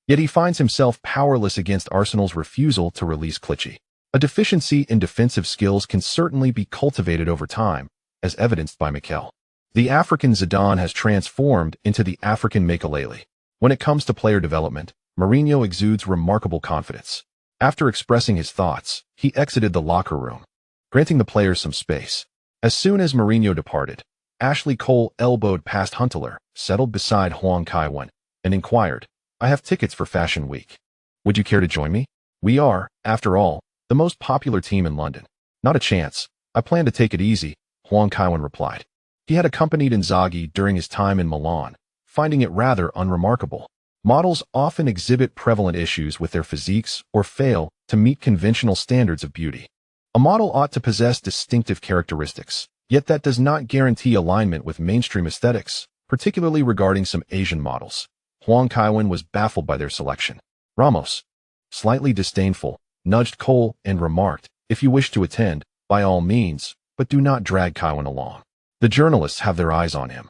Yet he finds himself powerless against Arsenal's refusal to release Clichy. A deficiency in defensive skills can certainly be cultivated over time, as evidenced by Mikel. The African Zidane has transformed into the African Makelele. When it comes to player development, Mourinho exudes remarkable confidence. After expressing his thoughts, he exited the locker room, granting the players some space. As soon as Mourinho departed, Ashley Cole elbowed past Huntelaar, settled beside Huang Kaiwen, and inquired, "I have tickets for Fashion Week. Would you care to join me? We are, after all, the most popular team in London." "Not a chance. I plan to take it easy," Huang Kaiwen replied. He had accompanied Inzaghi during his time in Milan, finding it rather unremarkable. Models often exhibit prevalent issues with their physiques or fail to meet conventional standards of beauty. A model ought to possess distinctive characteristics, yet that does not guarantee alignment with mainstream aesthetics, particularly regarding some Asian models. Huang Kaiwen was baffled by their selection. Ramos, slightly disdainful, nudged Cole and remarked, "If you wish to attend, by all means, but do not drag Kaiwen along. The journalists have their eyes on him.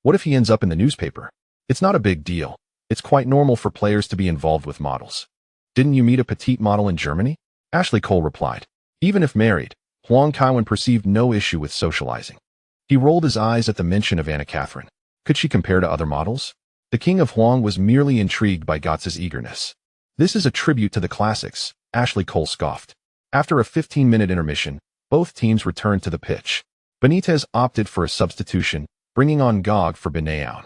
What if he ends up in the newspaper? It's not a big deal. It's quite normal for players to be involved with models." "Didn't you meet a petite model in Germany?" Ashley Cole replied. Even if married, Huang Kaiwen perceived no issue with socializing. He rolled his eyes at the mention of Anna Catherine. Could she compare to other models? The King of Huang was merely intrigued by Götz's eagerness. "This is a tribute to the classics," Ashley Cole scoffed. After a 15-minute intermission, both teams returned to the pitch. Benitez opted for a substitution, bringing on Gog for Benayoun.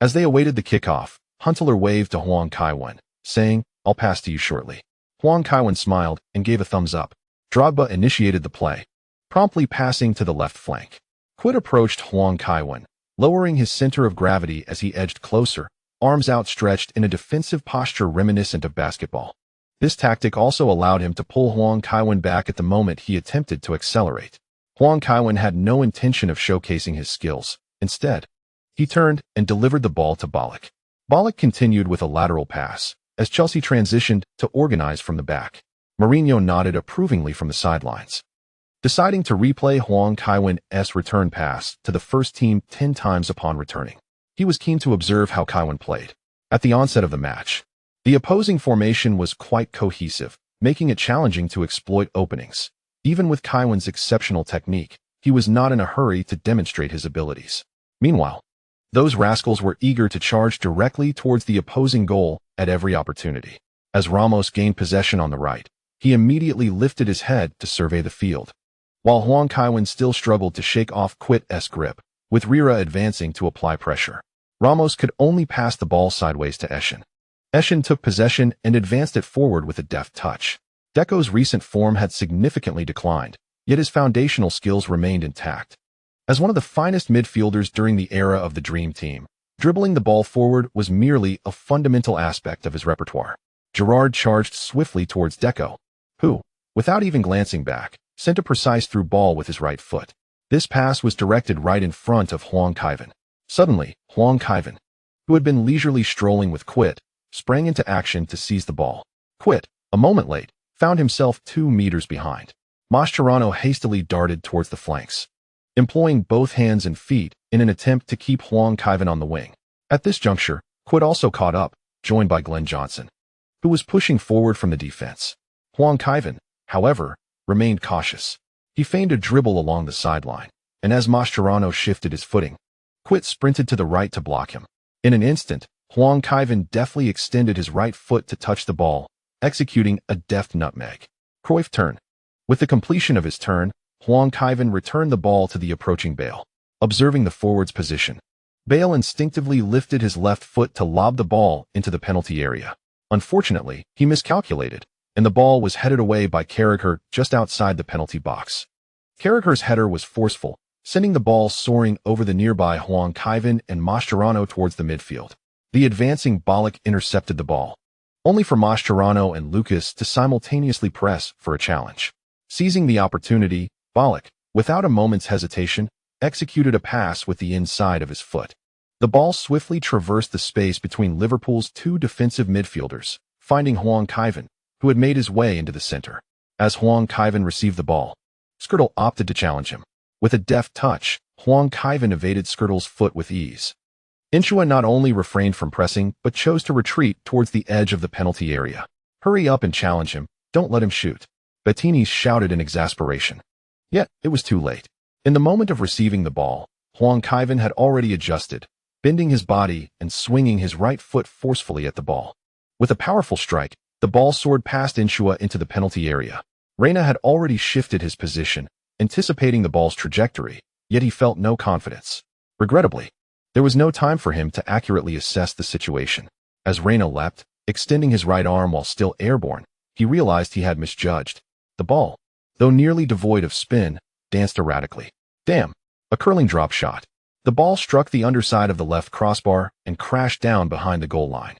As they awaited the kickoff, Huntelaar waved to Huang Kaiwen, saying, "I'll pass to you shortly." Huang Kaiwen smiled and gave a thumbs up. Drogba initiated the play, promptly passing to the left flank. Quid approached Huang Kaiwen, lowering his center of gravity as he edged closer, arms outstretched in a defensive posture reminiscent of basketball. This tactic also allowed him to pull Huang Kaiwen back at the moment he attempted to accelerate. Huang Kaiwen had no intention of showcasing his skills. Instead, he turned and delivered the ball to Ballack. Ballack continued with a lateral pass, as Chelsea transitioned to organize from the back. Mourinho nodded approvingly from the sidelines. Deciding to replay Huang Kaiwen's return pass to the first team 10 times upon returning. He was keen to observe how Kaiwen played. At the onset of the match, the opposing formation was quite cohesive, making it challenging to exploit openings. Even with Kaiwen's exceptional technique, he was not in a hurry to demonstrate his abilities. Meanwhile, those rascals were eager to charge directly towards the opposing goal at every opportunity. As Ramos gained possession on the right, he immediately lifted his head to survey the field. While Huang Kaiwen still struggled to shake off Quit's grip, with Rira advancing to apply pressure. Ramos could only pass the ball sideways to Eschen. Eschen took possession and advanced it forward with a deft touch. Deco's recent form had significantly declined, yet his foundational skills remained intact. As one of the finest midfielders during the era of the Dream Team, dribbling the ball forward was merely a fundamental aspect of his repertoire. Gerrard charged swiftly towards Deco, who, without even glancing back, sent a precise through ball with his right foot. This pass was directed right in front of Huang Kaiwen. Suddenly, Huang Kaiwen, who had been leisurely strolling with Quit, sprang into action to seize the ball. Quit, a moment late, found himself 2 meters behind. Mascherano hastily darted towards the flanks, employing both hands and feet in an attempt to keep Huang Kaiwen on the wing. At this juncture, Quit also caught up, joined by Glenn Johnson, who was pushing forward from the defense. Huang Kaiwen, however, remained cautious. He feigned a dribble along the sideline, and as Mascherano shifted his footing, Quit sprinted to the right to block him. In an instant, Huang Kaiwen deftly extended his right foot to touch the ball, executing a deft nutmeg. Cruyff turn. With the completion of his turn, Huang Kaiwen returned the ball to the approaching Bale. Observing the forward's position, Bale instinctively lifted his left foot to lob the ball into the penalty area. Unfortunately, he miscalculated, and the ball was headed away by Carrington just outside the penalty box. Carrington's header was forceful, sending the ball soaring over the nearby Huang Kaiwen and Mascherano towards the midfield. The advancing Ballack intercepted the ball, only for Mascherano and Lucas to simultaneously press for a challenge. Seizing the opportunity, Ballack, without a moment's hesitation, executed a pass with the inside of his foot. The ball swiftly traversed the space between Liverpool's 2 defensive midfielders, finding Huang Kaiwen, who had made his way into the center. As Huang Kaiwen received the ball, Skirtle opted to challenge him. With a deft touch, Huang Kaiwen evaded Skirtle's foot with ease. Inchua not only refrained from pressing, but chose to retreat towards the edge of the penalty area. Hurry up and challenge him, don't let him shoot. Bettini shouted in exasperation. Yet, it was too late. In the moment of receiving the ball, Huang Kaiwen had already adjusted, bending his body and swinging his right foot forcefully at the ball. With a powerful strike, the ball soared past Inchua into the penalty area. Reina had already shifted his position, anticipating the ball's trajectory, yet he felt no confidence. Regrettably, there was no time for him to accurately assess the situation. As Reina leapt, extending his right arm while still airborne, he realized he had misjudged. The ball, though nearly devoid of spin, danced erratically. Damn! A curling drop shot. The ball struck the underside of the left crossbar and crashed down behind the goal line.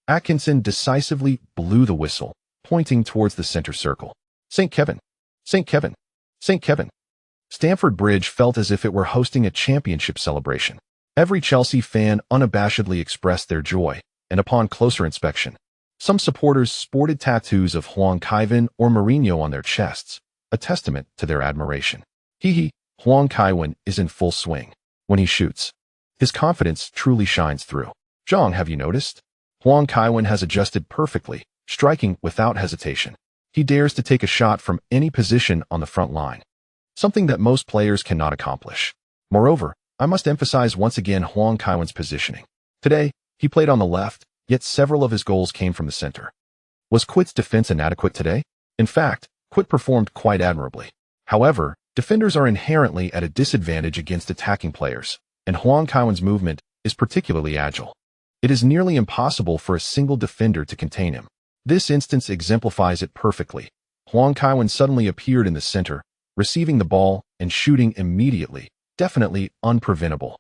Atkinson decisively blew the whistle, pointing towards the center circle. St. Kevin! St. Kevin! St. Kevin! Stamford Bridge felt as if it were hosting a championship celebration. Every Chelsea fan unabashedly expressed their joy, and upon closer inspection, some supporters sported tattoos of Huang Kaiwen or Mourinho on their chests, a testament to their admiration. Huang Kaiwen is in full swing. When he shoots, his confidence truly shines through. Zhang, have you noticed? Huang Kaiwen has adjusted perfectly, striking without hesitation. He dares to take a shot from any position on the front line, something that most players cannot accomplish. Moreover, I must emphasize once again Huang Kaiwen's positioning. Today, he played on the left, yet several of his goals came from the center. Was Quit's defense inadequate today? In fact, Quit performed quite admirably. However, defenders are inherently at a disadvantage against attacking players, and Huang Kaiwen's movement is particularly agile. It is nearly impossible for a single defender to contain him. This instance exemplifies it perfectly. Huang Kaiwen suddenly appeared in the center, receiving the ball and shooting immediately, definitely unpreventable.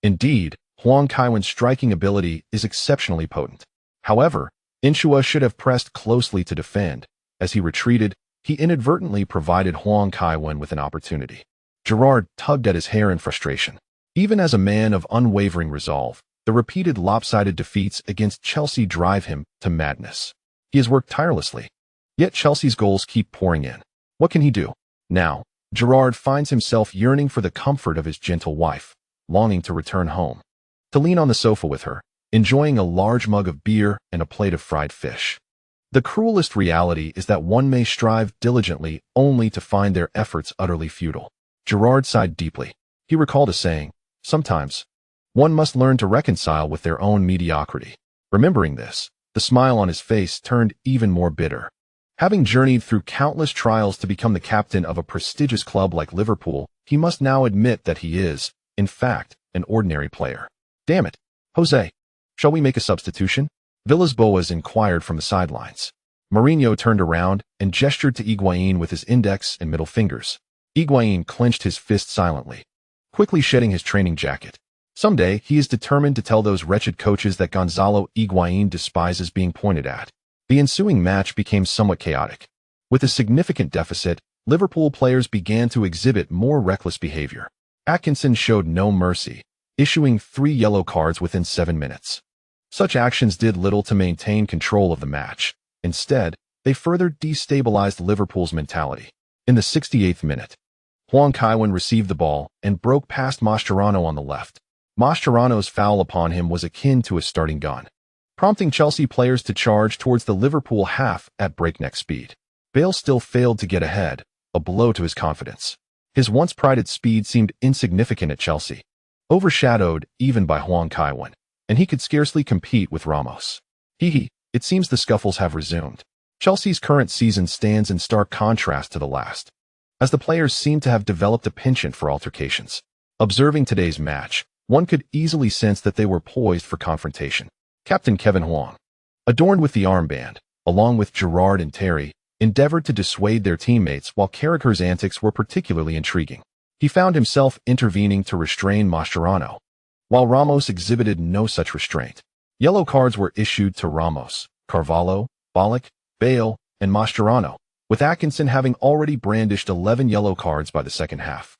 Indeed, Huang Kaiwen's striking ability is exceptionally potent. However, Inchua should have pressed closely to defend. As he retreated, he inadvertently provided Huang Kaiwen with an opportunity. Gerrard tugged at his hair in frustration. Even as a man of unwavering resolve, the repeated lopsided defeats against Chelsea drive him to madness. He has worked tirelessly, yet Chelsea's goals keep pouring in. What can he do? Now, Gerrard finds himself yearning for the comfort of his gentle wife, longing to return home, to lean on the sofa with her, enjoying a large mug of beer and a plate of fried fish. The cruelest reality is that one may strive diligently only to find their efforts utterly futile. Gerrard sighed deeply. He recalled a saying, sometimes, one must learn to reconcile with their own mediocrity. Remembering this, the smile on his face turned even more bitter. Having journeyed through countless trials to become the captain of a prestigious club like Liverpool, he must now admit that he is, in fact, an ordinary player. Damn it. Jose, shall we make a substitution? Villas-Boas inquired from the sidelines. Mourinho turned around and gestured to Higuain with his index and middle fingers. Higuain clenched his fist silently, quickly shedding his training jacket. Someday, he is determined to tell those wretched coaches that Gonzalo Higuain despises being pointed at. The ensuing match became somewhat chaotic. With a significant deficit, Liverpool players began to exhibit more reckless behavior. Atkinson showed no mercy, issuing 3 yellow cards within 7 minutes. Such actions did little to maintain control of the match. Instead, they further destabilized Liverpool's mentality. In the 68th minute, Huang Kaiwen received the ball and broke past Mascherano on the left. Mascherano's foul upon him was akin to a starting gun, prompting Chelsea players to charge towards the Liverpool half at breakneck speed. Bale still failed to get ahead, a blow to his confidence. His once prided speed seemed insignificant at Chelsea, overshadowed even by Huang Kaiwen, and he could scarcely compete with Ramos. It seems the scuffles have resumed. Chelsea's current season stands in stark contrast to the last, as the players seem to have developed a penchant for altercations. Observing today's match, one could easily sense that they were poised for confrontation. Captain Kevin Huang, adorned with the armband, along with Gerrard and Terry, endeavored to dissuade their teammates while Carragher's antics were particularly intriguing. He found himself intervening to restrain Mascherano, while Ramos exhibited no such restraint. Yellow cards were issued to Ramos, Carvalho, Ballack, Bale, and Mascherano, with Atkinson having already brandished 11 yellow cards by the second half.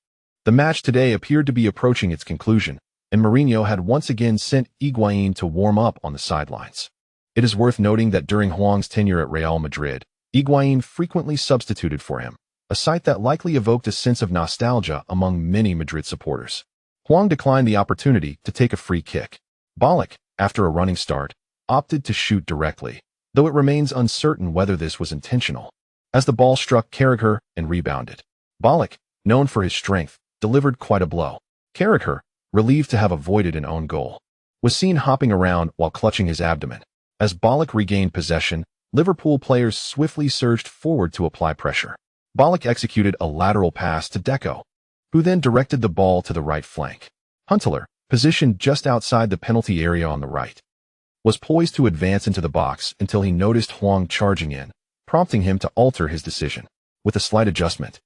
The match today appeared to be approaching its conclusion, and Mourinho had once again sent Higuain to warm up on the sidelines. It is worth noting that during Huang's tenure at Real Madrid, Higuain frequently substituted for him, a sight that likely evoked a sense of nostalgia among many Madrid supporters. Huang declined the opportunity to take a free kick. Ballack, after a running start, opted to shoot directly, though it remains uncertain whether this was intentional, as the ball struck Carrington and rebounded. Ballack, known for his strength, delivered quite a blow. Carrington, relieved to have avoided an own goal, was seen hopping around while clutching his abdomen. As Ballack regained possession, Liverpool players swiftly surged forward to apply pressure. Ballack executed a lateral pass to Deco, who then directed the ball to the right flank. Huntelaar, positioned just outside the penalty area on the right, was poised to advance into the box until he noticed Huang charging in, prompting him to alter his decision. With a slight adjustment,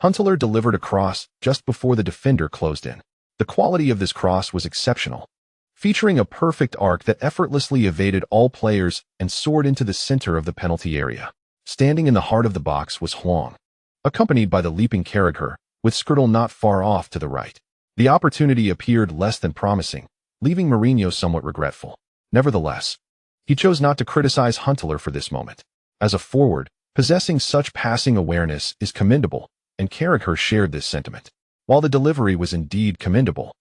Huntelaar delivered a cross just before the defender closed in. The quality of this cross was exceptional, featuring a perfect arc that effortlessly evaded all players and soared into the center of the penalty area. Standing in the heart of the box was Huang, accompanied by the leaping Carrington, with Skrtel not far off to the right. The opportunity appeared less than promising, leaving Mourinho somewhat regretful. Nevertheless, he chose not to criticize Huntelaar for this moment. As a forward, possessing such passing awareness is commendable, and Carrington shared this sentiment. While the delivery was indeed commendable,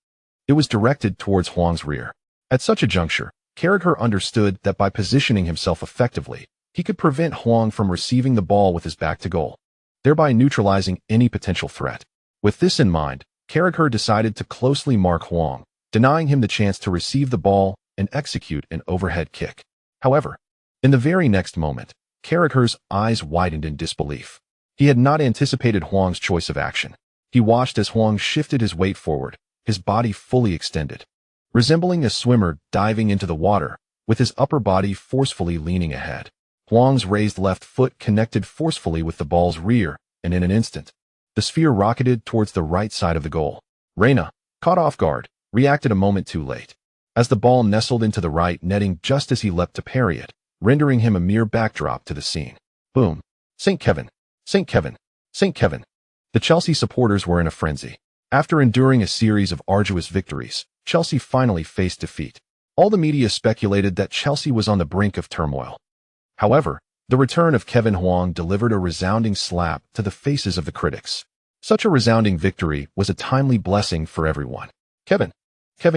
it was directed towards Huang's rear. At such a juncture, Carrington understood that by positioning himself effectively, he could prevent Huang from receiving the ball with his back to goal, thereby neutralizing any potential threat. With this in mind, Carrington decided to closely mark Huang, denying him the chance to receive the ball and execute an overhead kick. However, in the very next moment, Carrington's eyes widened in disbelief. He had not anticipated Huang's choice of action. He watched as Huang shifted his weight forward, his body fully extended, resembling a swimmer diving into the water, with his upper body forcefully leaning ahead. Huang's raised left foot connected forcefully with the ball's rear, and in an instant, the sphere rocketed towards the right side of the goal. Reina, caught off guard, reacted a moment too late, as the ball nestled into the right netting just as he leapt to parry it, rendering him a mere backdrop to the scene. Boom! St. Kevin! St. Kevin! St. Kevin! The Chelsea supporters were in a frenzy. After enduring a series of arduous victories, Chelsea finally faced defeat. All the media speculated that Chelsea was on the brink of turmoil. However, the return of Kevin Huang delivered a resounding slap to the faces of the critics. Such a resounding victory was a timely blessing for everyone. Kevin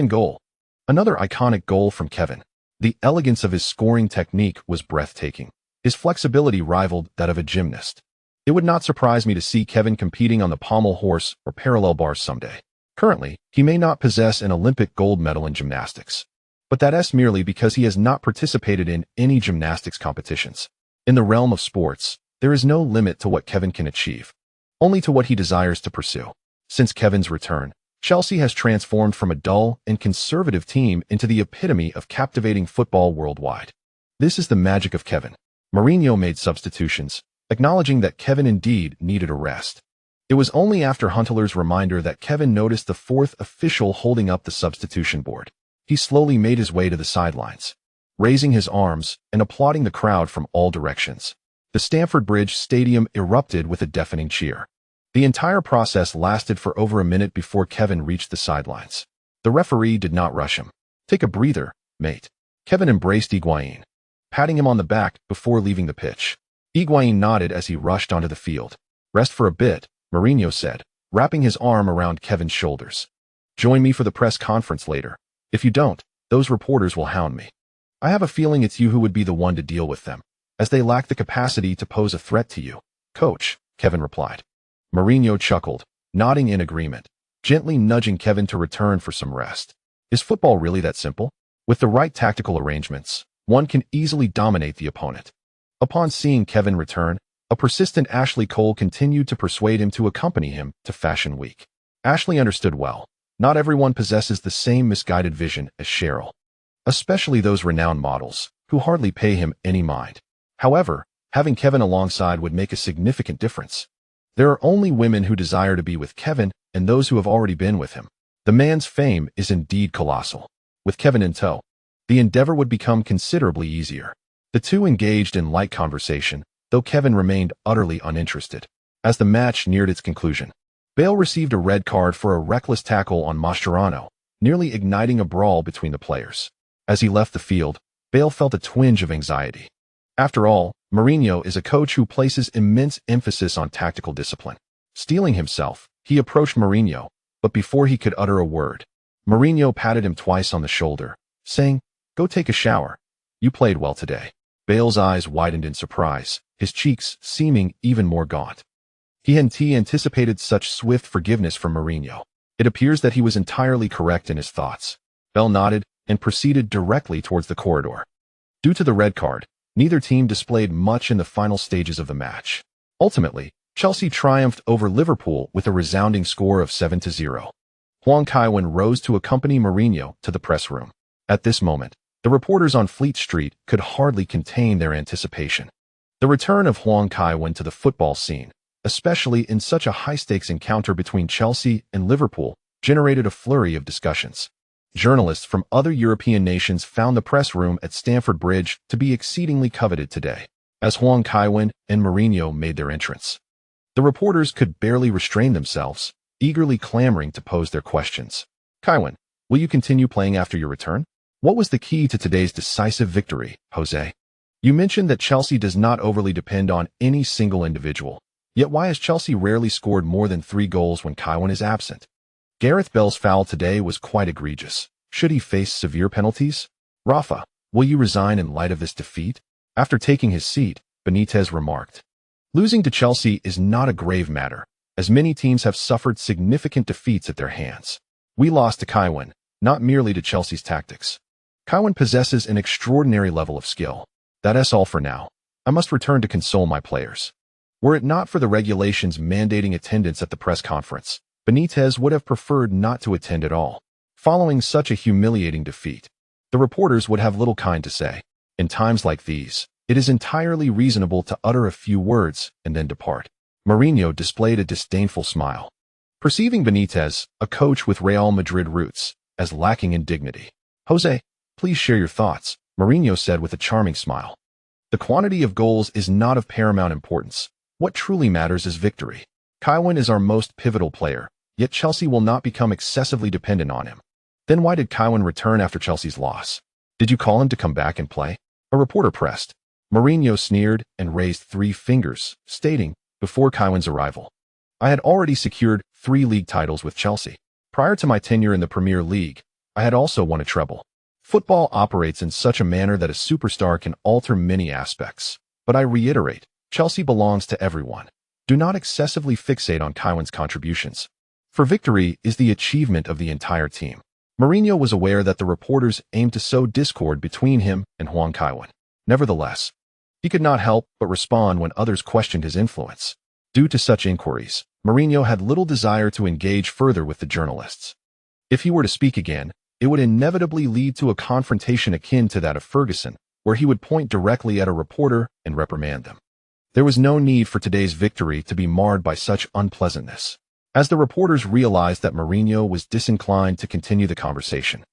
goal. Another iconic goal from Kevin. The elegance of his scoring technique was breathtaking. His flexibility rivaled that of a gymnast. It would not surprise me to see Kevin competing on the pommel horse or parallel bars someday. Currently, he may not possess an Olympic gold medal in gymnastics, but that's merely because he has not participated in any gymnastics competitions. In the realm of sports, there is no limit to what Kevin can achieve, only to what he desires to pursue. Since Kevin's return, Chelsea has transformed from a dull and conservative team into the epitome of captivating football worldwide. This is the magic of Kevin. Mourinho made substitutions, acknowledging that Kevin indeed needed a rest. It was only after Huntelaar's reminder that Kevin noticed the fourth official holding up the substitution board. He slowly made his way to the sidelines, raising his arms and applauding the crowd from all directions. The Stamford Bridge Stadium erupted with a deafening cheer. The entire process lasted for over a minute before Kevin reached the sidelines. The referee did not rush him. "Take a breather, mate." Kevin embraced Higuain, patting him on the back before leaving the pitch. Higuain nodded as he rushed onto the field. "Rest for a bit," Mourinho said, wrapping his arm around Kevin's shoulders. "Join me for the press conference later. If you don't, those reporters will hound me. I have a feeling it's you who would be the one to deal with them, as they lack the capacity to pose a threat to you." "Coach," Kevin replied. Mourinho chuckled, nodding in agreement, gently nudging Kevin to return for some rest. Is football really that simple? With the right tactical arrangements, one can easily dominate the opponent. Upon seeing Kevin return, a persistent Ashley Cole continued to persuade him to accompany him to Fashion Week. Ashley understood well. Not everyone possesses the same misguided vision as Cheryl, especially those renowned models, who hardly pay him any mind. However, having Kevin alongside would make a significant difference. There are only women who desire to be with Kevin and those who have already been with him. The man's fame is indeed colossal. With Kevin in tow, the endeavor would become considerably easier. The two engaged in light conversation, though Kevin remained utterly uninterested. As the match neared its conclusion, Bale received a red card for a reckless tackle on Mascherano, nearly igniting a brawl between the players. As he left the field, Bale felt a twinge of anxiety. After all, Mourinho is a coach who places immense emphasis on tactical discipline. Steeling himself, he approached Mourinho, but before he could utter a word, Mourinho patted him twice on the shoulder, saying, "Go take a shower. You played well today." Bale's eyes widened in surprise, his cheeks seeming even more gaunt. He hadn't anticipated such swift forgiveness from Mourinho. It appears that he was entirely correct in his thoughts. Bale nodded and proceeded directly towards the corridor. Due to the red card, neither team displayed much in the final stages of the match. Ultimately, Chelsea triumphed over Liverpool with a resounding score of 7-0. Huang Kaiwen rose to accompany Mourinho to the press room. At this moment, the reporters on Fleet Street could hardly contain their anticipation. The return of Huang Kaiwen to the football scene, especially in such a high-stakes encounter between Chelsea and Liverpool, generated a flurry of discussions. Journalists from other European nations found the press room at Stamford Bridge to be exceedingly coveted today, as Huang Kaiwen and Mourinho made their entrance. The reporters could barely restrain themselves, eagerly clamoring to pose their questions. "Kaiwen, will you continue playing after your return? What was the key to today's decisive victory, Jose? You mentioned that Chelsea does not overly depend on any single individual. Yet why has Chelsea rarely scored more than 3 goals when Kaiwen is absent? Gareth Bale's foul today was quite egregious. Should he face severe penalties? Rafa, will you resign in light of this defeat?" After taking his seat, Benitez remarked, "Losing to Chelsea is not a grave matter, as many teams have suffered significant defeats at their hands. We lost to Kaiwen, not merely to Chelsea's tactics. Kaiwen possesses an extraordinary level of skill. That's all for now. I must return to console my players." Were it not for the regulations mandating attendance at the press conference, Benitez would have preferred not to attend at all. Following such a humiliating defeat, the reporters would have little kind to say. In times like these, it is entirely reasonable to utter a few words and then depart. Mourinho displayed a disdainful smile. Perceiving Benitez, a coach with Real Madrid roots, as lacking in dignity, "Jose, please share your thoughts," Mourinho said with a charming smile. "The quantity of goals is not of paramount importance. What truly matters is victory. Kaiwen is our most pivotal player, yet Chelsea will not become excessively dependent on him." "Then why did Kaiwen return after Chelsea's loss? Did you call him to come back and play?" a reporter pressed. Mourinho sneered and raised 3 fingers, stating, "Before Kaiwen's arrival, I had already secured 3 league titles with Chelsea. Prior to my tenure in the Premier League, I had also won a treble. Football operates in such a manner that a superstar can alter many aspects. But I reiterate, Chelsea belongs to everyone. Do not excessively fixate on Kaiwen's contributions. For victory is the achievement of the entire team." Mourinho was aware that the reporters aimed to sow discord between him and Huang Kaiwen. Nevertheless, he could not help but respond when others questioned his influence. Due to such inquiries, Mourinho had little desire to engage further with the journalists. If he were to speak again, it would inevitably lead to a confrontation akin to that of Ferguson, where he would point directly at a reporter and reprimand them. There was no need for today's victory to be marred by such unpleasantness, as the reporters realized that Mourinho was disinclined to continue the conversation.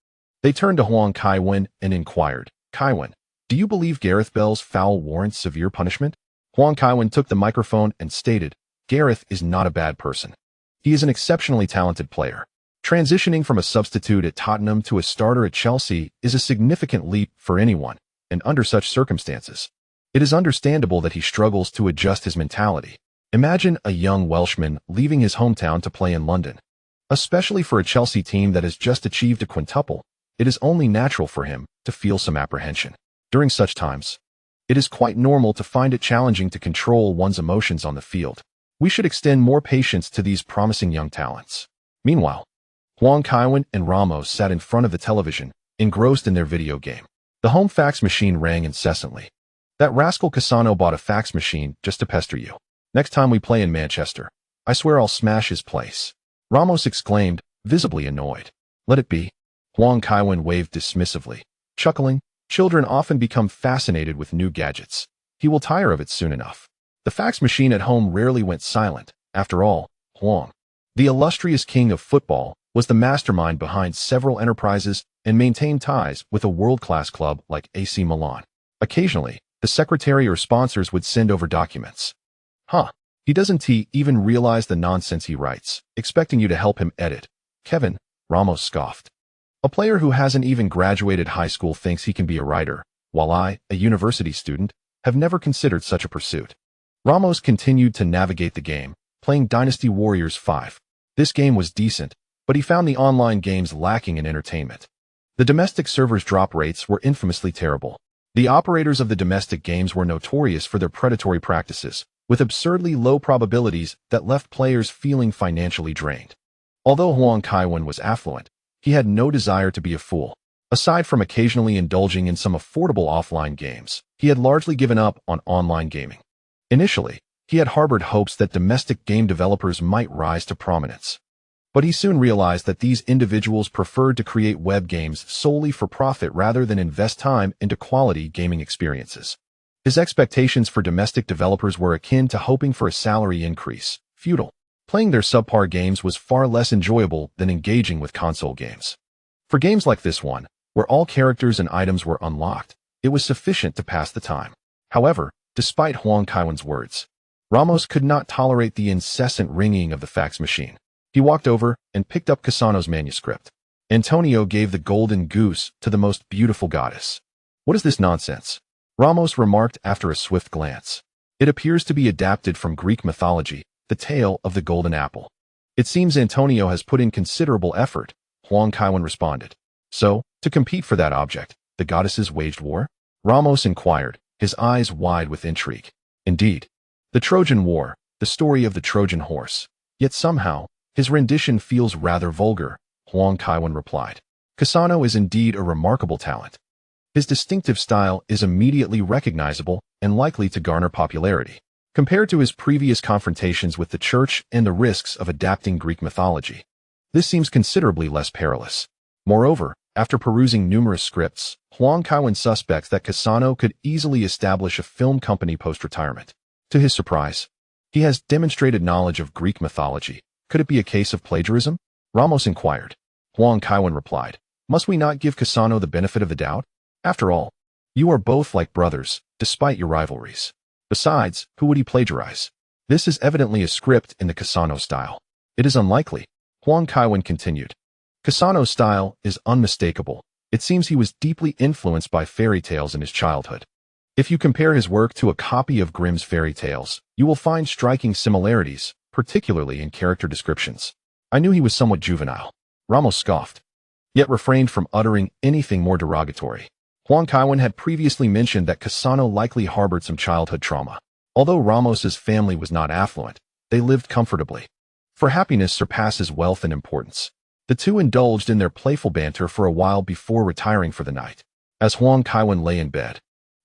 They turned to Huang Kaiwen and inquired, "Kaiwen, do you believe Gareth Bale's foul warrants severe punishment?" Huang Kaiwen took the microphone and stated, "Gareth is not a bad person. He is an exceptionally talented player. Transitioning from a substitute at Tottenham to a starter at Chelsea is a significant leap for anyone, and under such circumstances, it is understandable that he struggles to adjust his mentality. Imagine a young Welshman leaving his hometown to play in London. Especially for a Chelsea team that has just achieved a quintuple, it is only natural for him to feel some apprehension. During such times, it is quite normal to find it challenging to control one's emotions on the field. We should extend more patience to these promising young talents." Meanwhile, Huang Kaiwen and Ramos sat in front of the television, engrossed in their video game. The home fax machine rang incessantly. "That rascal Cassano bought a fax machine just to pester you. Next time we play in Manchester, I swear I'll smash his place," Ramos exclaimed, visibly annoyed. "Let it be." Huang Kaiwen waved dismissively, chuckling. Children often become fascinated with new gadgets. He will tire of it soon enough. The fax machine at home rarely went silent. After all, Huang, the illustrious king of football, was the mastermind behind several enterprises and maintained ties with a world-class club like AC Milan. Occasionally, the secretary or sponsors would send over documents. He doesn't even realize the nonsense he writes, expecting you to help him edit. Kevin, Ramos scoffed. A player who hasn't even graduated high school thinks he can be a writer, while I, a university student, have never considered such a pursuit. Ramos continued to navigate the game, playing Dynasty Warriors 5. This game was decent, but he found the online games lacking in entertainment. The domestic servers' drop rates were infamously terrible. The operators of the domestic games were notorious for their predatory practices, with absurdly low probabilities that left players feeling financially drained. Although Huang Kaiwen was affluent, he had no desire to be a fool. Aside from occasionally indulging in some affordable offline games, he had largely given up on online gaming. Initially, he had harbored hopes that domestic game developers might rise to prominence. But he soon realized that these individuals preferred to create web games solely for profit rather than invest time into quality gaming experiences. His expectations for domestic developers were akin to hoping for a salary increase, futile. Playing their subpar games was far less enjoyable than engaging with console games. For games like this one, where all characters and items were unlocked, it was sufficient to pass the time. However, despite Huang Kaiwen's words, Ramos could not tolerate the incessant ringing of the fax machine. He walked over and picked up Cassano's manuscript. Antonio gave the golden goose to the most beautiful goddess. What is this nonsense? Ramos remarked after a swift glance. It appears to be adapted from Greek mythology, the tale of the golden apple. It seems Antonio has put in considerable effort, Huang Kaiwen responded. So, to compete for that object, the goddesses waged war? Ramos inquired, his eyes wide with intrigue. Indeed. The Trojan War, the story of the Trojan horse. Yet somehow, his rendition feels rather vulgar, Huang Kaiwen replied. Cassano is indeed a remarkable talent. His distinctive style is immediately recognizable and likely to garner popularity. Compared to his previous confrontations with the church and the risks of adapting Greek mythology, this seems considerably less perilous. Moreover, after perusing numerous scripts, Huang Kaiwen suspects that Cassano could easily establish a film company post-retirement. To his surprise, he has demonstrated knowledge of Greek mythology. Could it be a case of plagiarism? Ramos inquired. Huang Kaiwen replied, must we not give Cassano the benefit of the doubt? After all, you are both like brothers, despite your rivalries. Besides, who would he plagiarize? This is evidently a script in the Cassano style. It is unlikely, Huang Kaiwen continued. Cassano's style is unmistakable. It seems he was deeply influenced by fairy tales in his childhood. If you compare his work to a copy of Grimm's fairy tales, you will find striking similarities, particularly in character descriptions. I knew he was somewhat juvenile. Ramos scoffed, yet refrained from uttering anything more derogatory. Huang Kaiwen had previously mentioned that Cassano likely harbored some childhood trauma. Although Ramos's family was not affluent, they lived comfortably. For happiness surpasses wealth in importance. The two indulged in their playful banter for a while before retiring for the night. As Huang Kaiwen lay in bed,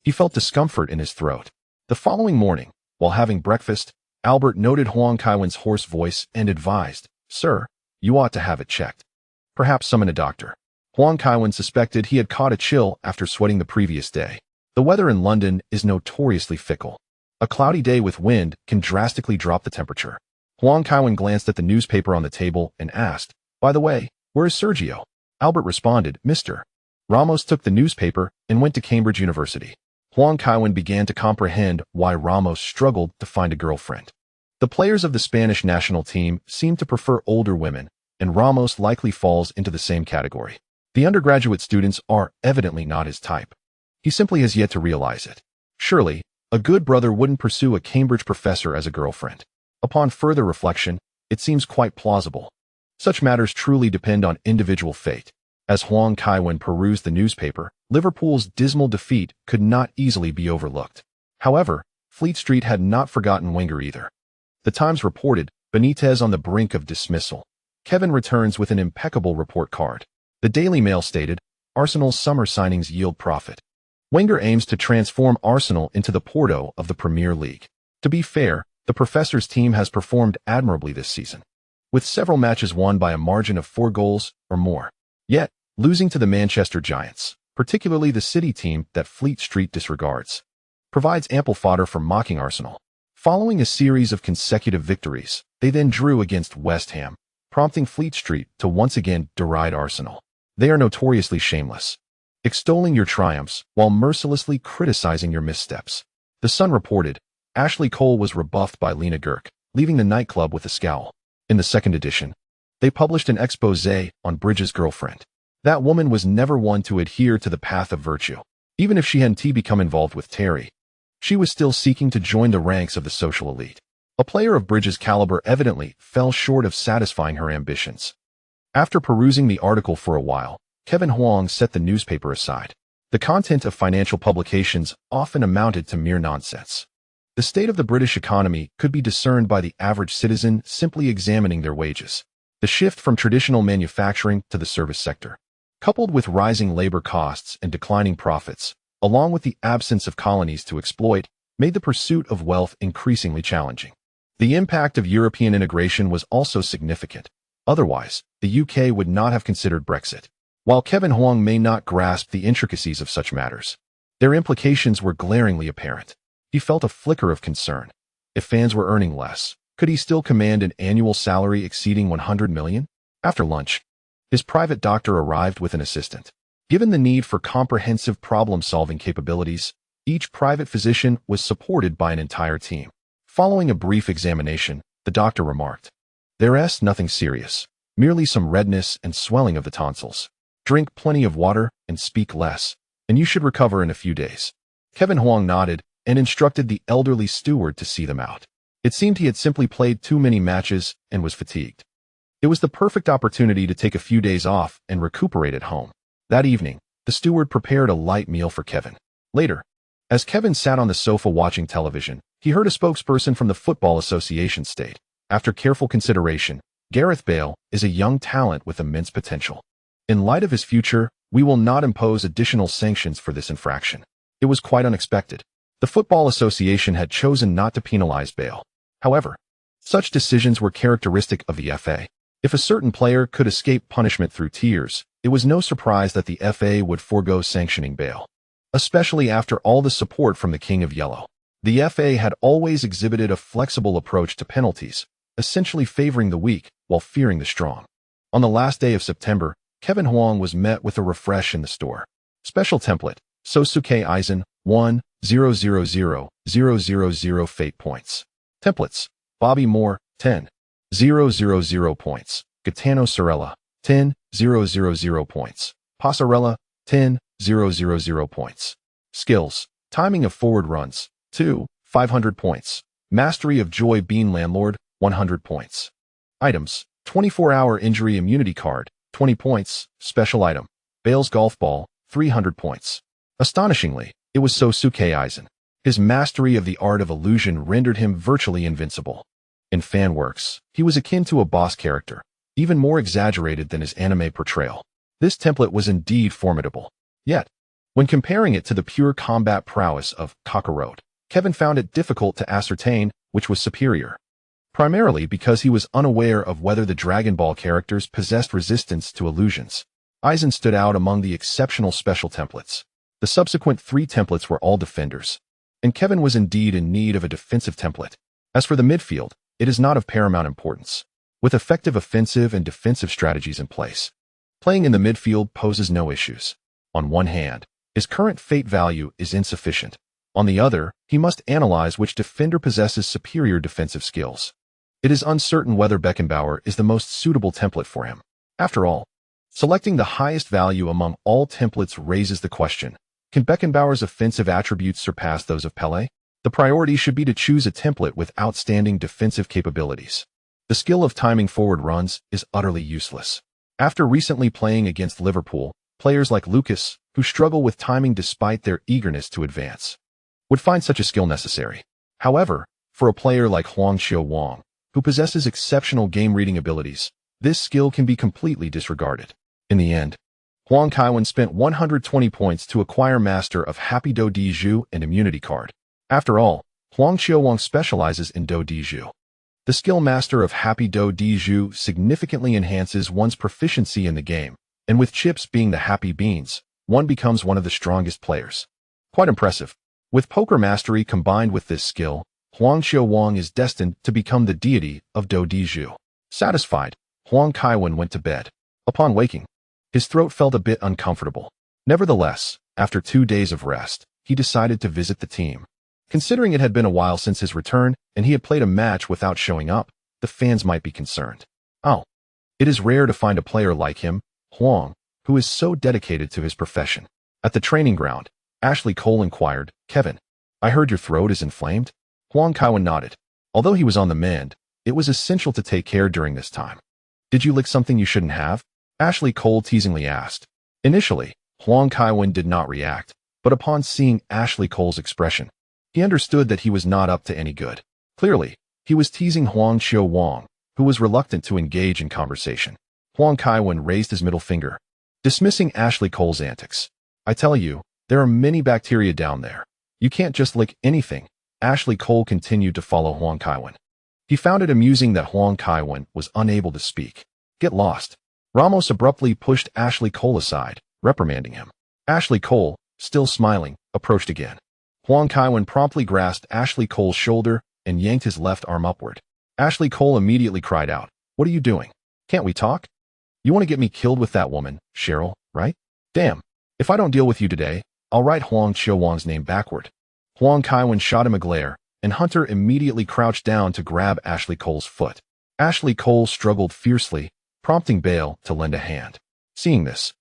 he felt discomfort in his throat. The following morning, while having breakfast, Albert noted Huang Kaiwen's hoarse voice and advised, "Sir, you ought to have it checked. Perhaps summon a doctor." Huang Kaiwen suspected he had caught a chill after sweating the previous day. The weather in London is notoriously fickle. A cloudy day with wind can drastically drop the temperature. Huang Kaiwen glanced at the newspaper on the table and asked, "By the way, where is Sergio?" Albert responded, "Mr." Ramos took the newspaper and went to Cambridge University. Huang Kaiwen began to comprehend why Ramos struggled to find a girlfriend. The players of the Spanish national team seem to prefer older women, and Ramos likely falls into the same category. The undergraduate students are evidently not his type. He simply has yet to realize it. Surely, a good brother wouldn't pursue a Cambridge professor as a girlfriend. Upon further reflection, it seems quite plausible. Such matters truly depend on individual fate. As Huang Kaiwen perused the newspaper, Liverpool's dismal defeat could not easily be overlooked. However, Fleet Street had not forgotten Wenger either. The Times reported, Benitez on the brink of dismissal. Kevin returns with an impeccable report card. The Daily Mail stated, Arsenal's summer signings yield profit. Wenger aims to transform Arsenal into the Porto of the Premier League. To be fair, the Professor's team has performed admirably this season, with several matches won by a margin of 4 goals or more. Yet, losing to the Manchester Giants, particularly the City team that Fleet Street disregards, provides ample fodder for mocking Arsenal. Following a series of consecutive victories, they then drew against West Ham, prompting Fleet Street to once again deride Arsenal. They are notoriously shameless, extolling your triumphs while mercilessly criticizing your missteps. The Sun reported, Ashley Cole was rebuffed by Lena Girk, leaving the nightclub with a scowl. In the second edition, they published an exposé on Bridges' girlfriend. That woman was never one to adhere to the path of virtue, even if she hadn't become involved with Terry. She was still seeking to join the ranks of the social elite. A player of Bridges' caliber evidently fell short of satisfying her ambitions. After perusing the article for a while, Kevin Huang set the newspaper aside. The content of financial publications often amounted to mere nonsense. The state of the British economy could be discerned by the average citizen simply examining their wages. The shift from traditional manufacturing to the service sector, coupled with rising labor costs and declining profits, along with the absence of colonies to exploit, made the pursuit of wealth increasingly challenging. The impact of European integration was also significant. Otherwise, the UK would not have considered Brexit. While Kevin Huang may not grasp the intricacies of such matters, their implications were glaringly apparent. He felt a flicker of concern. If fans were earning less, could he still command an annual salary exceeding 100 million? After lunch, his private doctor arrived with an assistant. Given the need for comprehensive problem-solving capabilities, each private physician was supported by an entire team. Following a brief examination, the doctor remarked, "There's nothing serious, merely some redness and swelling of the tonsils. Drink plenty of water and speak less, and you should recover in a few days." Kevin Huang nodded and instructed the elderly steward to see them out. It seemed he had simply played too many matches and was fatigued. It was the perfect opportunity to take a few days off and recuperate at home. That evening, the steward prepared a light meal for Kevin. Later, as Kevin sat on the sofa watching television, he heard a spokesperson from the Football Association state, "After careful consideration, Gareth Bale is a young talent with immense potential. In light of his future, we will not impose additional sanctions for this infraction." It was quite unexpected. The Football Association had chosen not to penalize Bale. However, such decisions were characteristic of the FA. If a certain player could escape punishment through tears, it was no surprise that the FA would forego sanctioning Bale, especially after all the support from the King of Yellow. The FA had always exhibited a flexible approach to penalties, essentially favoring the weak while fearing the strong. On the last day of September, Kevin Huang was met with a refresh in the store. Special template, Sosuke Aizen, 1,000,000 fate points. Templates, Bobby Moore, 10,000 points. Gaetano Sorella, 10,000 points. Passarella, 10,000 points. Skills, timing of forward runs, 500 points. Mastery of Joy Bean Landlord, 100 points. Items, 24-hour injury immunity card, 20 points. Special item, Bale's golf ball, 300 points. Astonishingly, it was Sosuke Aizen. His mastery of the art of illusion rendered him virtually invincible. In fan works, he was akin to a boss character, even more exaggerated than his anime portrayal. This template was indeed formidable. Yet, when comparing it to the pure combat prowess of Kakarot, Kevin found it difficult to ascertain which was superior. Primarily because he was unaware of whether the Dragon Ball characters possessed resistance to illusions. Aizen stood out among the exceptional special templates. The subsequent 3 templates were all defenders, and Kevin was indeed in need of a defensive template. As for the midfield, it is not of paramount importance. With effective offensive and defensive strategies in place, playing in the midfield poses no issues. On one hand, his current fate value is insufficient. On the other, he must analyze which defender possesses superior defensive skills. It is uncertain whether Beckenbauer is the most suitable template for him. After all, selecting the highest value among all templates raises the question, can Beckenbauer's offensive attributes surpass those of Pelé? The priority should be to choose a template with outstanding defensive capabilities. The skill of timing forward runs is utterly useless. After recently playing against Liverpool, players like Lucas, who struggle with timing despite their eagerness to advance, would find such a skill necessary. However, for a player like Huang Kaiwen, who possesses exceptional game-reading abilities, this skill can be completely disregarded. In the end, Huang Kaiwen spent 120 points to acquire Master of Happy Do Di Ju and Immunity card. After all, Huang Kaiwen specializes in Do Di Ju. The skill Master of Happy Do Di Ju significantly enhances one's proficiency in the game, and with chips being the happy beans, one becomes one of the strongest players. Quite impressive. With poker mastery combined with this skill, Huang Kaiwen is destined to become the deity of Do Di Ju. Satisfied, Huang Kaiwen went to bed. Upon waking, his throat felt a bit uncomfortable. Nevertheless, after 2 days of rest, he decided to visit the team. Considering it had been a while since his return and he had played a match without showing up, the fans might be concerned. Oh, it is rare to find a player like him, Huang, who is so dedicated to his profession. At the training ground, Ashley Cole inquired, "Kevin, I heard your throat is inflamed? Huang Kaiwen nodded. Although he was on the mend, it was essential to take care during this time. Did you lick something you shouldn't have? Ashley Cole teasingly asked. Initially, Huang Kaiwen did not react, but upon seeing Ashley Cole's expression, he understood that he was not up to any good. Clearly, he was teasing Huang Wang, who was reluctant to engage in conversation. Huang Kaiwen raised his middle finger, dismissing Ashley Cole's antics. I tell you, there are many bacteria down there. You can't just lick anything. Ashley Cole continued to follow Huang Kaiwen. He found it amusing that Huang Kaiwen was unable to speak. Get lost. Ramos abruptly pushed Ashley Cole aside, reprimanding him. Ashley Cole, still smiling, approached again. Huang Kaiwen promptly grasped Ashley Cole's shoulder and yanked his left arm upward. Ashley Cole immediately cried out, "What are you doing? Can't we talk? You want to get me killed with that woman, Cheryl, right? Damn. If I don't deal with you today, I'll write Huang Wang's name backward." Huang Kaiwen shot him a glare, and Hunter immediately crouched down to grab Ashley Cole's foot. Ashley Cole struggled fiercely, prompting Bale to lend a hand. Seeing this,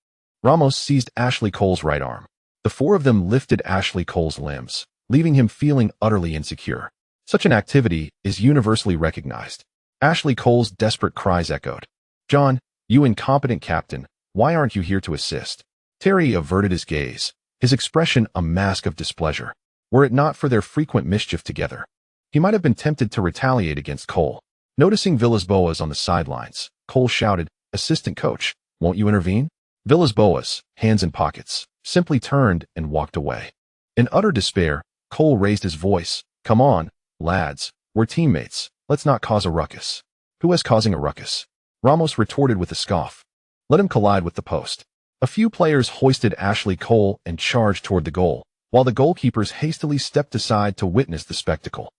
Ramos seized Ashley Cole's right arm. The four of them lifted Ashley Cole's limbs, leaving him feeling utterly insecure. Such an activity is universally recognized. Ashley Cole's desperate cries echoed. "John, you incompetent captain, why aren't you here to assist?" Terry averted his gaze, his expression a mask of displeasure. Were it not for their frequent mischief together, he might have been tempted to retaliate against Cole. Noticing Villas-Boas on the sidelines, Cole shouted, "Assistant coach, won't you intervene?" Villas-Boas, hands in pockets, simply turned and walked away. In utter despair, Cole raised his voice. "Come on, lads, we're teammates. Let's not cause a ruckus." "Who is causing a ruckus?" Ramos retorted with a scoff. "Let him collide with the post." A few players hoisted Ashley Cole and charged toward the goal, while the goalkeepers hastily stepped aside to witness the spectacle.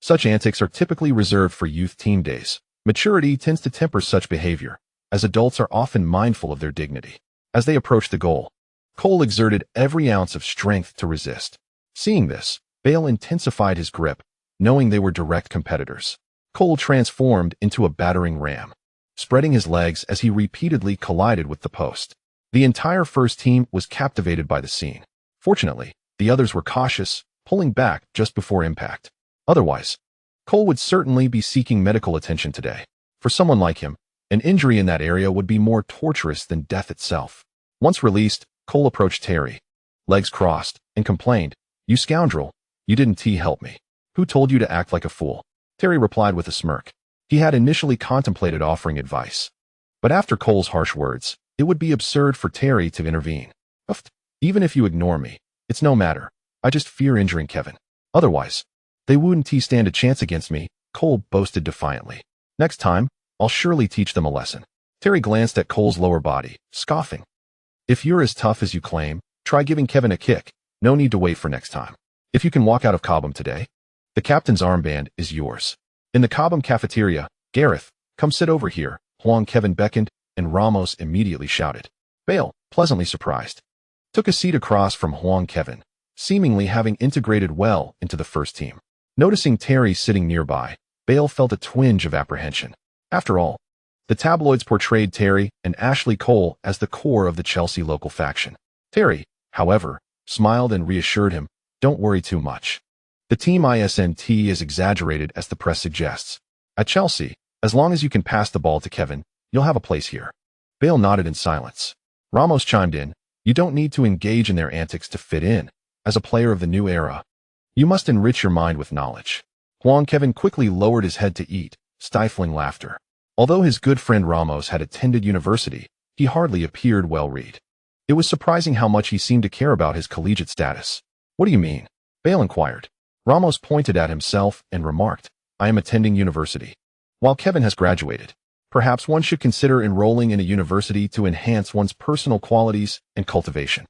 Such antics are typically reserved for youth team days. Maturity tends to temper such behavior, as adults are often mindful of their dignity. As they approached the goal, Cole exerted every ounce of strength to resist. Seeing this, Bale intensified his grip, knowing they were direct competitors. Cole transformed into a battering ram, spreading his legs as he repeatedly collided with the post. The entire first team was captivated by the scene. Fortunately, the others were cautious, pulling back just before impact. Otherwise, Cole would certainly be seeking medical attention today. For someone like him, an injury in that area would be more torturous than death itself. Once released, Cole approached Terry, legs crossed, and complained, "You scoundrel, you didn't help me. Who told you to act like a fool?" Terry replied with a smirk. He had initially contemplated offering advice, but after Cole's harsh words, it would be absurd for Terry to intervene. "Even if you ignore me, it's no matter. I just fear injuring Kevin. Otherwise, they wouldn't stand a chance against me," Cole boasted defiantly. "Next time, I'll surely teach them a lesson." Terry glanced at Cole's lower body, scoffing. "If you're as tough as you claim, try giving Kevin a kick. No need to wait for next time. If you can walk out of Cobham today, the captain's armband is yours." In the Cobham cafeteria, "Gareth, come sit over here," Huang Kaiwen beckoned, and Ramos immediately shouted. Bale, pleasantly surprised, took a seat across from Huang Kaiwen, seemingly having integrated well into the first team. Noticing Terry sitting nearby, Bale felt a twinge of apprehension. After all, the tabloids portrayed Terry and Ashley Cole as the core of the Chelsea local faction. Terry, however, smiled and reassured him, "Don't worry too much. The team isn't as exaggerated as the press suggests. At Chelsea, as long as you can pass the ball to Kevin, you'll have a place here." Bale nodded in silence. Ramos chimed in, "You don't need to engage in their antics to fit in. As a player of the new era, you must enrich your mind with knowledge." Huang Kaiwen quickly lowered his head to eat, stifling laughter. Although his good friend Ramos had attended university, he hardly appeared well-read. It was surprising how much he seemed to care about his collegiate status. "What do you mean?" Bale inquired. Ramos pointed at himself and remarked, "I am attending university. While Kevin has graduated, perhaps one should consider enrolling in a university to enhance one's personal qualities and cultivation."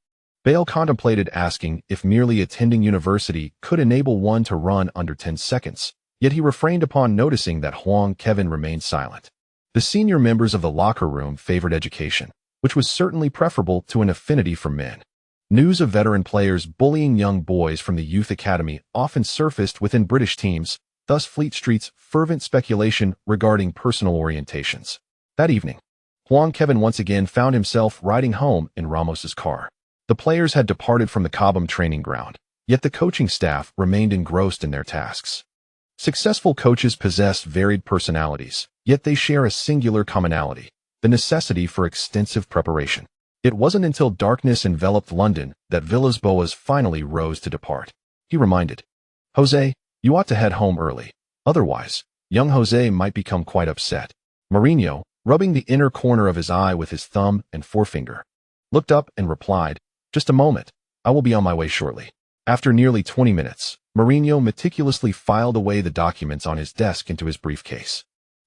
Bale contemplated asking if merely attending university could enable one to run under 10 seconds, yet he refrained upon noticing that Huang Kaiwen remained silent. The senior members of the locker room favored education, which was certainly preferable to an affinity for men. News of veteran players bullying young boys from the youth academy often surfaced within British teams, thus Fleet Street's fervent speculation regarding personal orientations. That evening, Huang Kaiwen once again found himself riding home in Ramos's car. The players had departed from the Cobham training ground, Yet the coaching staff remained engrossed in their tasks. Successful coaches possess varied personalities, yet they share a singular commonality: the necessity for extensive preparation. It wasn't until darkness enveloped London that Villas-Boas finally rose to depart. He reminded, "Jose, you ought to head home early. Otherwise, young Jose might become quite upset." Mourinho, rubbing the inner corner of his eye with his thumb and forefinger, looked up and replied, "Just a moment. I will be on my way shortly." After nearly 20 minutes, Mourinho meticulously filed away the documents on his desk into his briefcase.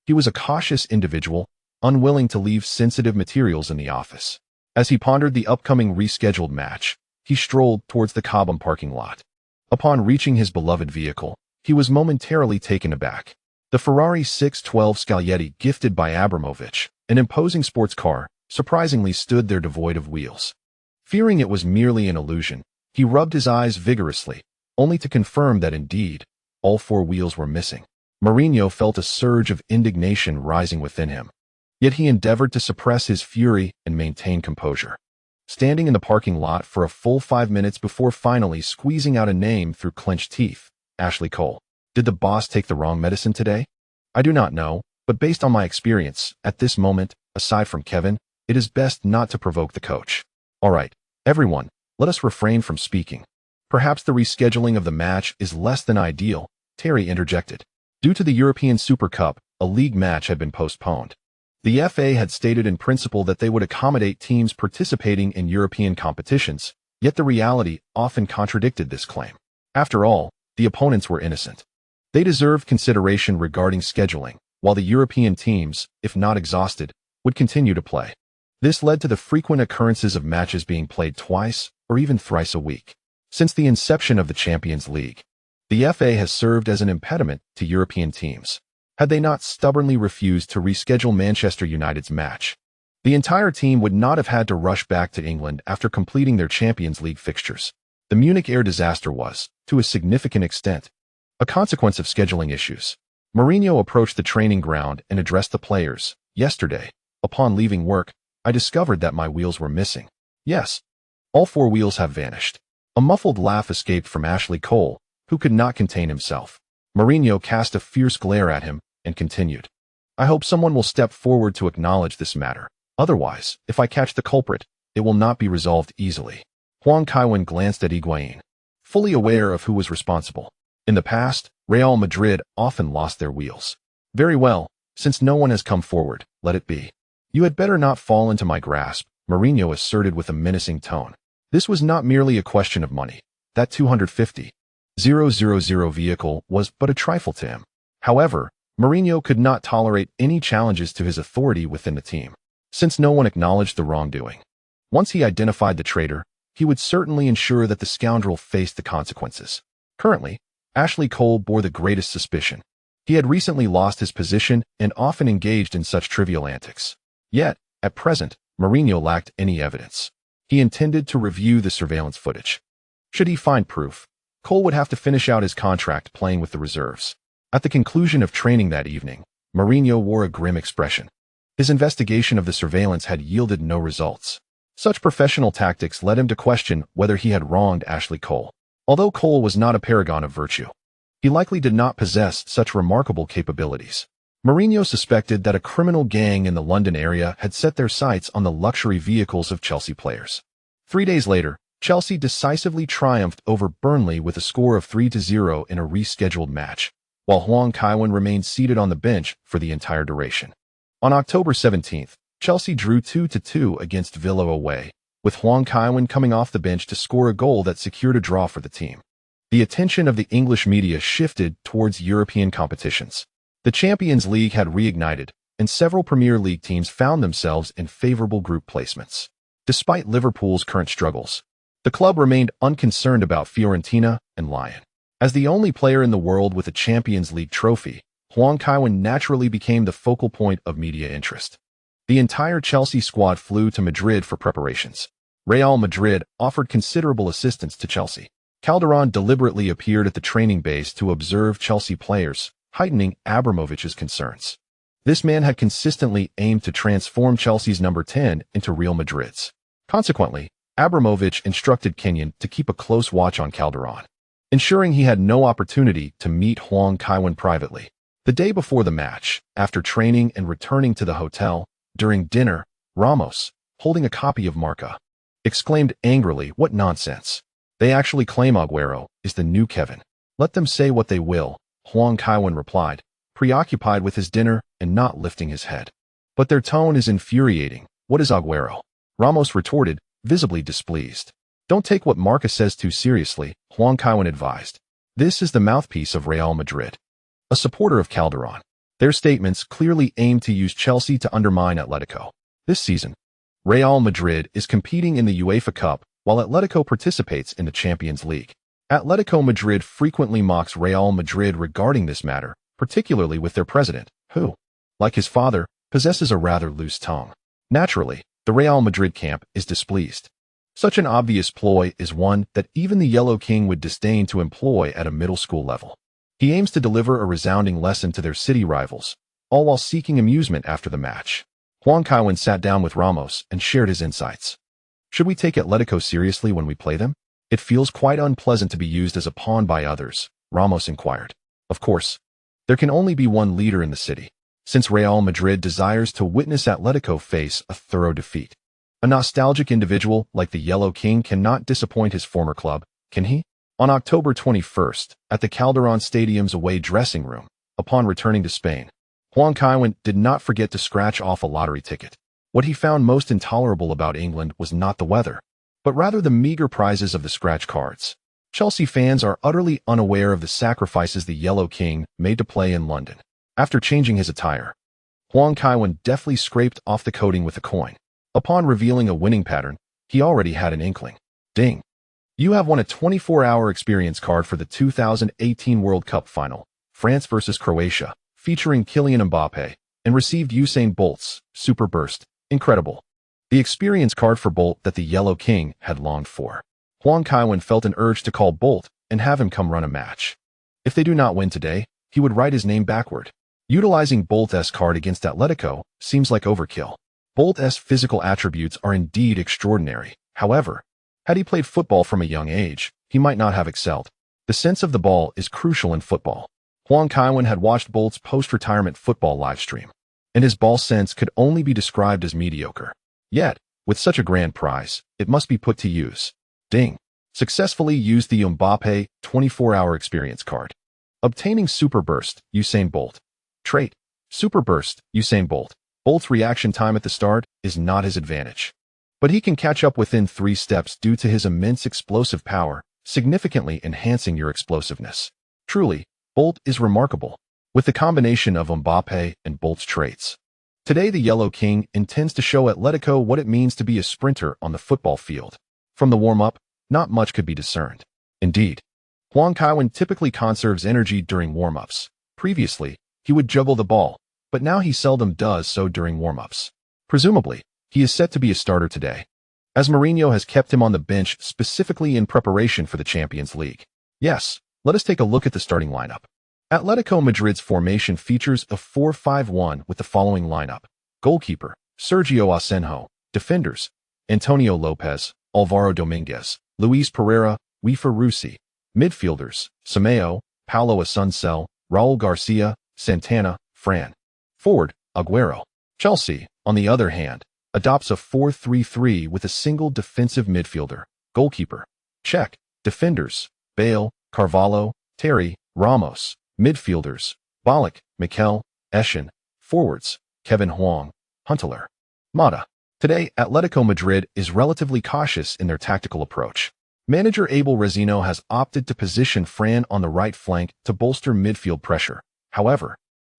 He was a cautious individual, unwilling to leave sensitive materials in the office. As he pondered the upcoming rescheduled match, he strolled towards the Cobham parking lot. Upon reaching his beloved vehicle, he was momentarily taken aback. The Ferrari 612 Scaglietti gifted by Abramovich, an imposing sports car, surprisingly stood there devoid of wheels. Fearing it was merely an illusion, he rubbed his eyes vigorously, only to confirm that indeed, all four wheels were missing. Mourinho felt a surge of indignation rising within him. Yet he endeavored to suppress his fury and maintain composure. Standing in the parking lot for a full 5 minutes before finally squeezing out a name through clenched teeth, Ashley Cole. Did the boss take the wrong medicine today? I do not know, but based on my experience, at this moment, aside from Kevin, it is best not to provoke the coach. All right, everyone, let us refrain from speaking. Perhaps the rescheduling of the match is less than ideal, Terry interjected. Due to the European Super Cup, a league match had been postponed. The FA had stated in principle that they would accommodate teams participating in European competitions, yet the reality often contradicted this claim. After all, the opponents were innocent. They deserved consideration regarding scheduling, while the European teams, if not exhausted, would continue to play. This led to the frequent occurrences of matches being played twice or even thrice a week. Since the inception of the Champions League, the FA has served as an impediment to European teams. Had they not stubbornly refused to reschedule Manchester United's match, the entire team would not have had to rush back to England after completing their Champions League fixtures. The Munich air disaster was, to a significant extent, a consequence of scheduling issues. Mourinho approached the training ground and addressed the players. "Yesterday, upon leaving work, I discovered that my wheels were missing. Yes, all four wheels have vanished." A muffled laugh escaped from Ashley Cole, who could not contain himself. Mourinho cast a fierce glare at him and continued, "I hope someone will step forward to acknowledge this matter. Otherwise, if I catch the culprit, it will not be resolved easily." Huang Kaiwen glanced at Higuain, fully aware of who was responsible. In the past, Real Madrid often lost their wheels. "Very well, since no one has come forward, let it be. You had better not fall into my grasp," Mourinho asserted with a menacing tone. This was not merely a question of money. That 250,000 vehicle was but a trifle to him. However, Mourinho could not tolerate any challenges to his authority within the team, since no one acknowledged the wrongdoing. Once he identified the traitor, he would certainly ensure that the scoundrel faced the consequences. Currently, Ashley Cole bore the greatest suspicion. He had recently lost his position and often engaged in such trivial antics. Yet, at present, Mourinho lacked any evidence. He intended to review the surveillance footage. Should he find proof, Cole would have to finish out his contract playing with the reserves. At the conclusion of training that evening, Mourinho wore a grim expression. His investigation of the surveillance had yielded no results. Such professional tactics led him to question whether he had wronged Ashley Cole. Although Cole was not a paragon of virtue, he likely did not possess such remarkable capabilities. Mourinho suspected that a criminal gang in the London area had set their sights on the luxury vehicles of Chelsea players. 3 days later, Chelsea decisively triumphed over Burnley with a score of 3-0 in a rescheduled match, while Huang Kaiwen remained seated on the bench for the entire duration. On October 17th, Chelsea drew 2-2 against Villa away, with Huang Kaiwen coming off the bench to score a goal that secured a draw for the team. The attention of the English media shifted towards European competitions. The Champions League had reignited, and several Premier League teams found themselves in favorable group placements. Despite Liverpool's current struggles, the club remained unconcerned about Fiorentina and Lyon. As the only player in the world with a Champions League trophy, Huang Kaiwen naturally became the focal point of media interest. The entire Chelsea squad flew to Madrid for preparations. Real Madrid offered considerable assistance to Chelsea. Calderon deliberately appeared at the training base to observe Chelsea players, heightening Abramovich's concerns. This man had consistently aimed to transform Chelsea's number 10 into Real Madrid's. Consequently, Abramovich instructed Kenyon to keep a close watch on Calderon. ensuring he had no opportunity to meet Huang Kaiwen privately. The day before the match, after training and returning to the hotel, during dinner, Ramos, holding a copy of Marca, exclaimed angrily, "What nonsense! They actually claim Aguero is the new Kevin. Let them say what they will," Huang Kaiwen replied, preoccupied with his dinner and not lifting his head. "But their tone is infuriating. What is Aguero?" Ramos retorted, visibly displeased. "Don't take what Marca says too seriously," Huang Kaiwen advised. "This is the mouthpiece of Real Madrid, a supporter of Calderon. Their statements clearly aim to use Chelsea to undermine Atletico. This season, Real Madrid is competing in the UEFA Cup while Atletico participates in the Champions League. Atletico Madrid frequently mocks Real Madrid regarding this matter, particularly with their president, who, like his father, possesses a rather loose tongue. Naturally, the Real Madrid camp is displeased. Such an obvious ploy is one that even the Yellow King would disdain to employ at a middle school level. He aims to deliver a resounding lesson to their city rivals, all while seeking amusement after the match. Huang Kaiwen sat down with Ramos and shared his insights. "Should we take Atletico seriously when we play them? It feels quite unpleasant to be used as a pawn by others," Ramos inquired. "Of course, there can only be one leader in the city, since Real Madrid desires to witness Atletico face a thorough defeat. A nostalgic individual like the Yellow King cannot disappoint his former club, can he?" On October 21st, at the Calderon Stadium's away dressing room, upon returning to Spain, Huang Kaiwen did not forget to scratch off a lottery ticket. What he found most intolerable about England was not the weather, but rather the meager prizes of the scratch cards. Chelsea fans are utterly unaware of the sacrifices the Yellow King made to play in London. After changing his attire, Huang Kaiwen deftly scraped off the coating with a coin. Upon revealing a winning pattern, he already had an inkling. Ding! You have won a 24-hour experience card for the 2018 World Cup final, France vs Croatia, featuring Kylian Mbappe, and received Usain Bolt's Super Burst. Incredible. The experience card for Bolt that the Yellow King had longed for. Huang Kaiwen felt an urge to call Bolt and have him come run a match. If they do not win today, he would write his name backward. Utilizing Bolt's card against Atletico seems like overkill. Bolt's physical attributes are indeed extraordinary. However, had he played football from a young age, he might not have excelled. The sense of the ball is crucial in football. Huang Kaiwen had watched Bolt's post-retirement football livestream, and his ball sense could only be described as mediocre. Yet, with such a grand prize, it must be put to use. Ding! Successfully used the Mbappe 24-hour experience card. Obtaining Super Burst, Usain Bolt. Trait: Super Burst, Usain Bolt. Bolt's reaction time at the start is not his advantage, but he can catch up within 3 steps due to his immense explosive power, significantly enhancing your explosiveness. Truly, Bolt is remarkable, with the combination of Mbappe and Bolt's traits. Today the Yellow King intends to show Atletico what it means to be a sprinter on the football field. From the warm-up, not much could be discerned. Indeed, Huang Kaiwen typically conserves energy during warm-ups. Previously, he would juggle the ball, but now he seldom does so during warm-ups. Presumably, he is set to be a starter today, as Mourinho has kept him on the bench specifically in preparation for the Champions League. Yes, let us take a look at the starting lineup. Atletico Madrid's formation features a 4-5-1 with the following lineup. Goalkeeper, Sergio Asenjo. Defenders, Antonio Lopez, Alvaro Dominguez, Luis Pereira, Wifa Rusi. Midfielders, Sameo, Paulo Asuncel, Raul Garcia, Santana, Fran. Forward, Aguero. Chelsea, on the other hand, adopts a 4-3-3 with a single defensive midfielder. Goalkeeper, Czech. Defenders, Bale, Carvalho, Terry, Ramos. Midfielders, Ballack, Mikel, Eschen. Forwards, Kevin Huang, Huntelaar, Mata. Today, Atletico Madrid is relatively cautious in their tactical approach. Manager Abel Rezino has opted to position Fran on the right flank to bolster midfield pressure. However,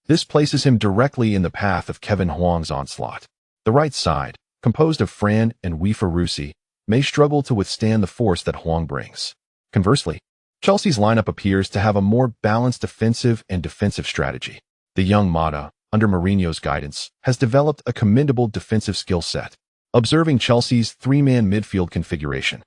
this places him directly in the path of Kevin Huang's onslaught. The right side, composed of Fran and Wifa Rusi, may struggle to withstand the force that Huang brings. Conversely, Chelsea's lineup appears to have a more balanced offensive and defensive strategy. The young Mata, under Mourinho's guidance, has developed a commendable defensive skill set. Observing Chelsea's 3-man midfield configuration,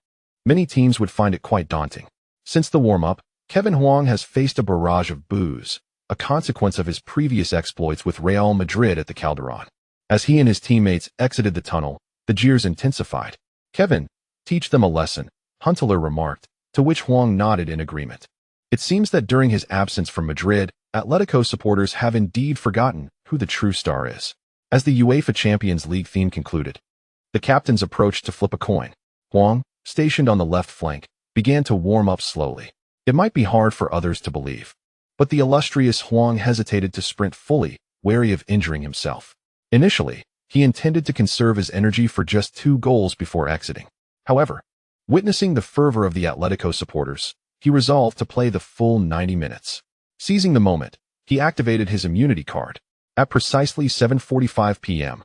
many teams would find it quite daunting. Since the warm-up, Kevin Huang has faced a barrage of boos, a consequence of his previous exploits with Real Madrid at the Calderon. As he and his teammates exited the tunnel, the jeers intensified. "Kevin, teach them a lesson," Huntelaar remarked, to which Huang nodded in agreement. It seems that during his absence from Madrid, Atletico supporters have indeed forgotten who the true star is. As the UEFA Champions League theme concluded, the captains approached to flip a coin. Huang, stationed on the left flank, began to warm up slowly. It might be hard for others to believe, but the illustrious Huang hesitated to sprint fully, wary of injuring himself. Initially, he intended to conserve his energy for just 2 goals before exiting. However, witnessing the fervor of the Atletico supporters, he resolved to play the full 90 minutes. Seizing the moment, he activated his immunity card. At precisely 7:45 p.m.,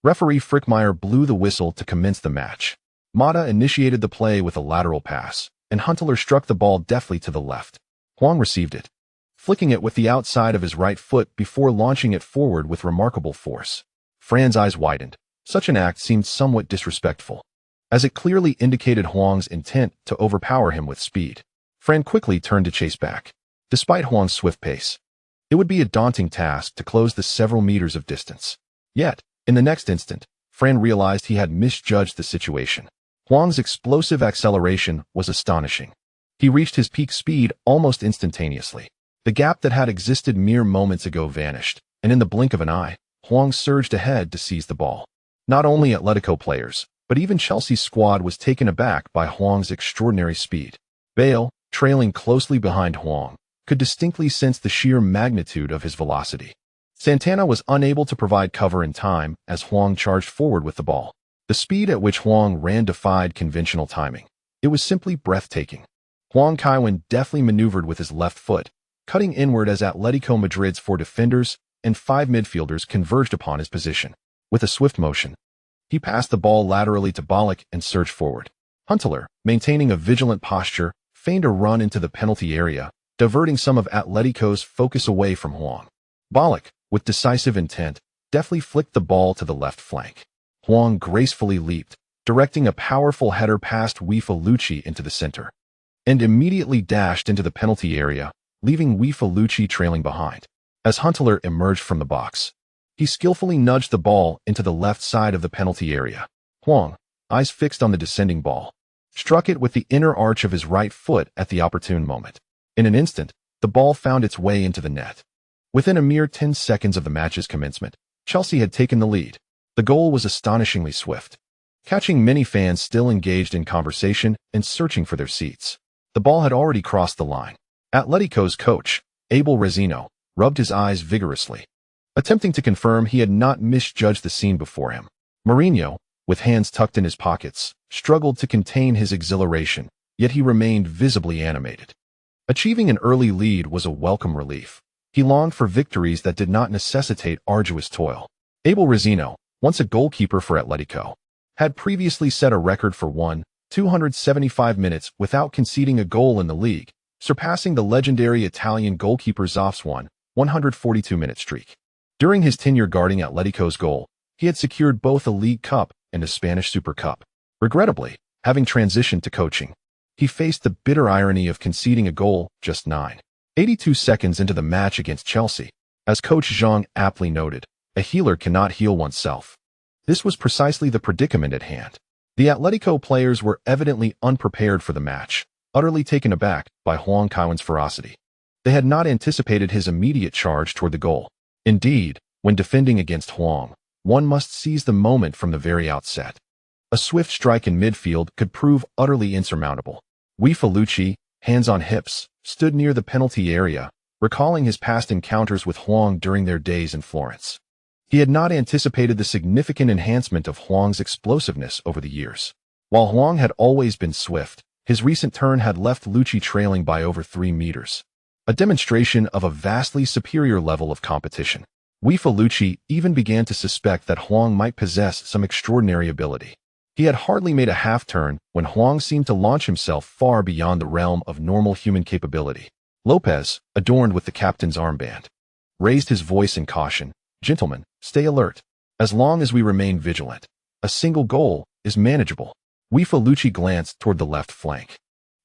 referee Frickmeyer blew the whistle to commence the match. Mata initiated the play with a lateral pass, and Huntelaar struck the ball deftly to the left. Huang received it, flicking it with the outside of his right foot before launching it forward with remarkable force. Fran's eyes widened. Such an act seemed somewhat disrespectful, as it clearly indicated Huang's intent to overpower him with speed. Fran quickly turned to chase back. Despite Huang's swift pace, it would be a daunting task to close the several meters of distance. Yet, in the next instant, Fran realized he had misjudged the situation. Huang's explosive acceleration was astonishing. He reached his peak speed almost instantaneously. The gap that had existed mere moments ago vanished, and in the blink of an eye, Huang surged ahead to seize the ball. Not only Atletico players, but even Chelsea's squad was taken aback by Huang's extraordinary speed. Bale, trailing closely behind Huang, could distinctly sense the sheer magnitude of his velocity. Santana was unable to provide cover in time as Huang charged forward with the ball. The speed at which Huang ran defied conventional timing. It was simply breathtaking. Huang Kaiwen deftly maneuvered with his left foot, cutting inward as Atletico Madrid's 4 defenders and 5 midfielders converged upon his position. With a swift motion, he passed the ball laterally to Ballack and surged forward. Huntelaar, maintaining a vigilant posture, feigned a run into the penalty area, diverting some of Atletico's focus away from Huang. Ballack, with decisive intent, deftly flicked the ball to the left flank. Huang gracefully leaped, directing a powerful header past Wefalucci into the center, and immediately dashed into the penalty area, leaving Wefalucci trailing behind. As Huntelaar emerged from the box, he skillfully nudged the ball into the left side of the penalty area. Huang, eyes fixed on the descending ball, struck it with the inner arch of his right foot at the opportune moment. In an instant, the ball found its way into the net. Within a mere 10 seconds of the match's commencement, Chelsea had taken the lead. The goal was astonishingly swift, catching many fans still engaged in conversation and searching for their seats. The ball had already crossed the line. Atletico's coach, Abel Rezino, rubbed his eyes vigorously, attempting to confirm he had not misjudged the scene before him. Mourinho, with hands tucked in his pockets, struggled to contain his exhilaration, yet he remained visibly animated. Achieving an early lead was a welcome relief. He longed for victories that did not necessitate arduous toil. Abel Rezino, once a goalkeeper for Atletico, had previously set a record for 275 minutes without conceding a goal in the league, surpassing the legendary Italian goalkeeper Zoff's 142-minute streak. During his tenure guarding Atletico's goal, he had secured both a League Cup and a Spanish Super Cup. Regrettably, having transitioned to coaching, he faced the bitter irony of conceding a goal just 82 seconds into the match against Chelsea. As Coach Zhang aptly noted, a healer cannot heal oneself. This was precisely the predicament at hand. The Atletico players were evidently unprepared for the match, utterly taken aback by Huang Kaiwen's ferocity. They had not anticipated his immediate charge toward the goal. Indeed, when defending against Huang, one must seize the moment from the very outset. A swift strike in midfield could prove utterly insurmountable. Wefalucci, hands on hips, stood near the penalty area, recalling his past encounters with Huang during their days in Florence. He had not anticipated the significant enhancement of Huang's explosiveness over the years. While Huang had always been swift, his recent turn had left Lucci trailing by over 3 meters, a demonstration of a vastly superior level of competition. Wefalucci even began to suspect that Huang might possess some extraordinary ability. He had hardly made a half-turn when Huang seemed to launch himself far beyond the realm of normal human capability. Lopez, adorned with the captain's armband, raised his voice in caution. "Gentlemen, stay alert. As long as we remain vigilant, a single goal is manageable." Wefalucci glanced toward the left flank.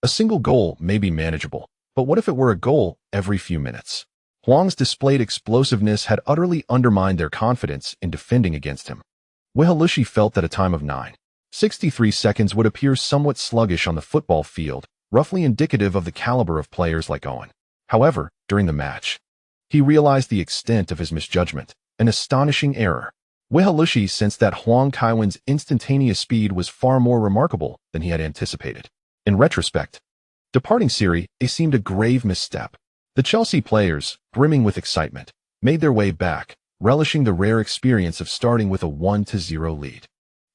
A single goal may be manageable, but what if it were a goal every few minutes? Huang's displayed explosiveness had utterly undermined their confidence in defending against him. Wefalucci felt that a time of 63 seconds would appear somewhat sluggish on the football field, roughly indicative of the caliber of players like Owen. However, during the match, he realized the extent of his misjudgment, an astonishing error. Wehalushi sensed that Huang Kaiwen's instantaneous speed was far more remarkable than he had anticipated. In retrospect, departing Serie A seemed a grave misstep. The Chelsea players, brimming with excitement, made their way back, relishing the rare experience of starting with a 1-0 lead.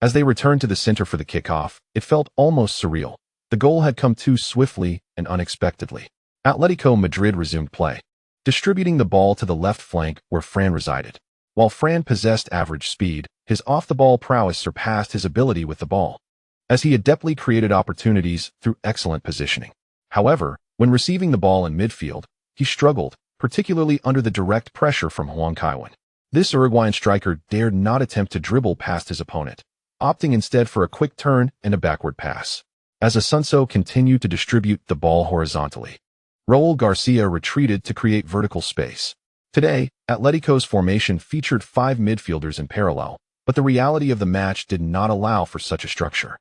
As they returned to the center for the kickoff, it felt almost surreal. The goal had come too swiftly and unexpectedly. Atletico Madrid resumed play, distributing the ball to the left flank where Fran resided. While Fran possessed average speed, his off-the-ball prowess surpassed his ability with the ball, as he adeptly created opportunities through excellent positioning. However, when receiving the ball in midfield, he struggled, particularly under the direct pressure from Huang Kaiwen. This Uruguayan striker dared not attempt to dribble past his opponent, opting instead for a quick turn and a backward pass. As Asuncio continued to distribute the ball horizontally, Raul Garcia retreated to create vertical space. Today, Atletico's formation featured 5 midfielders in parallel, but the reality of the match did not allow for such a structure.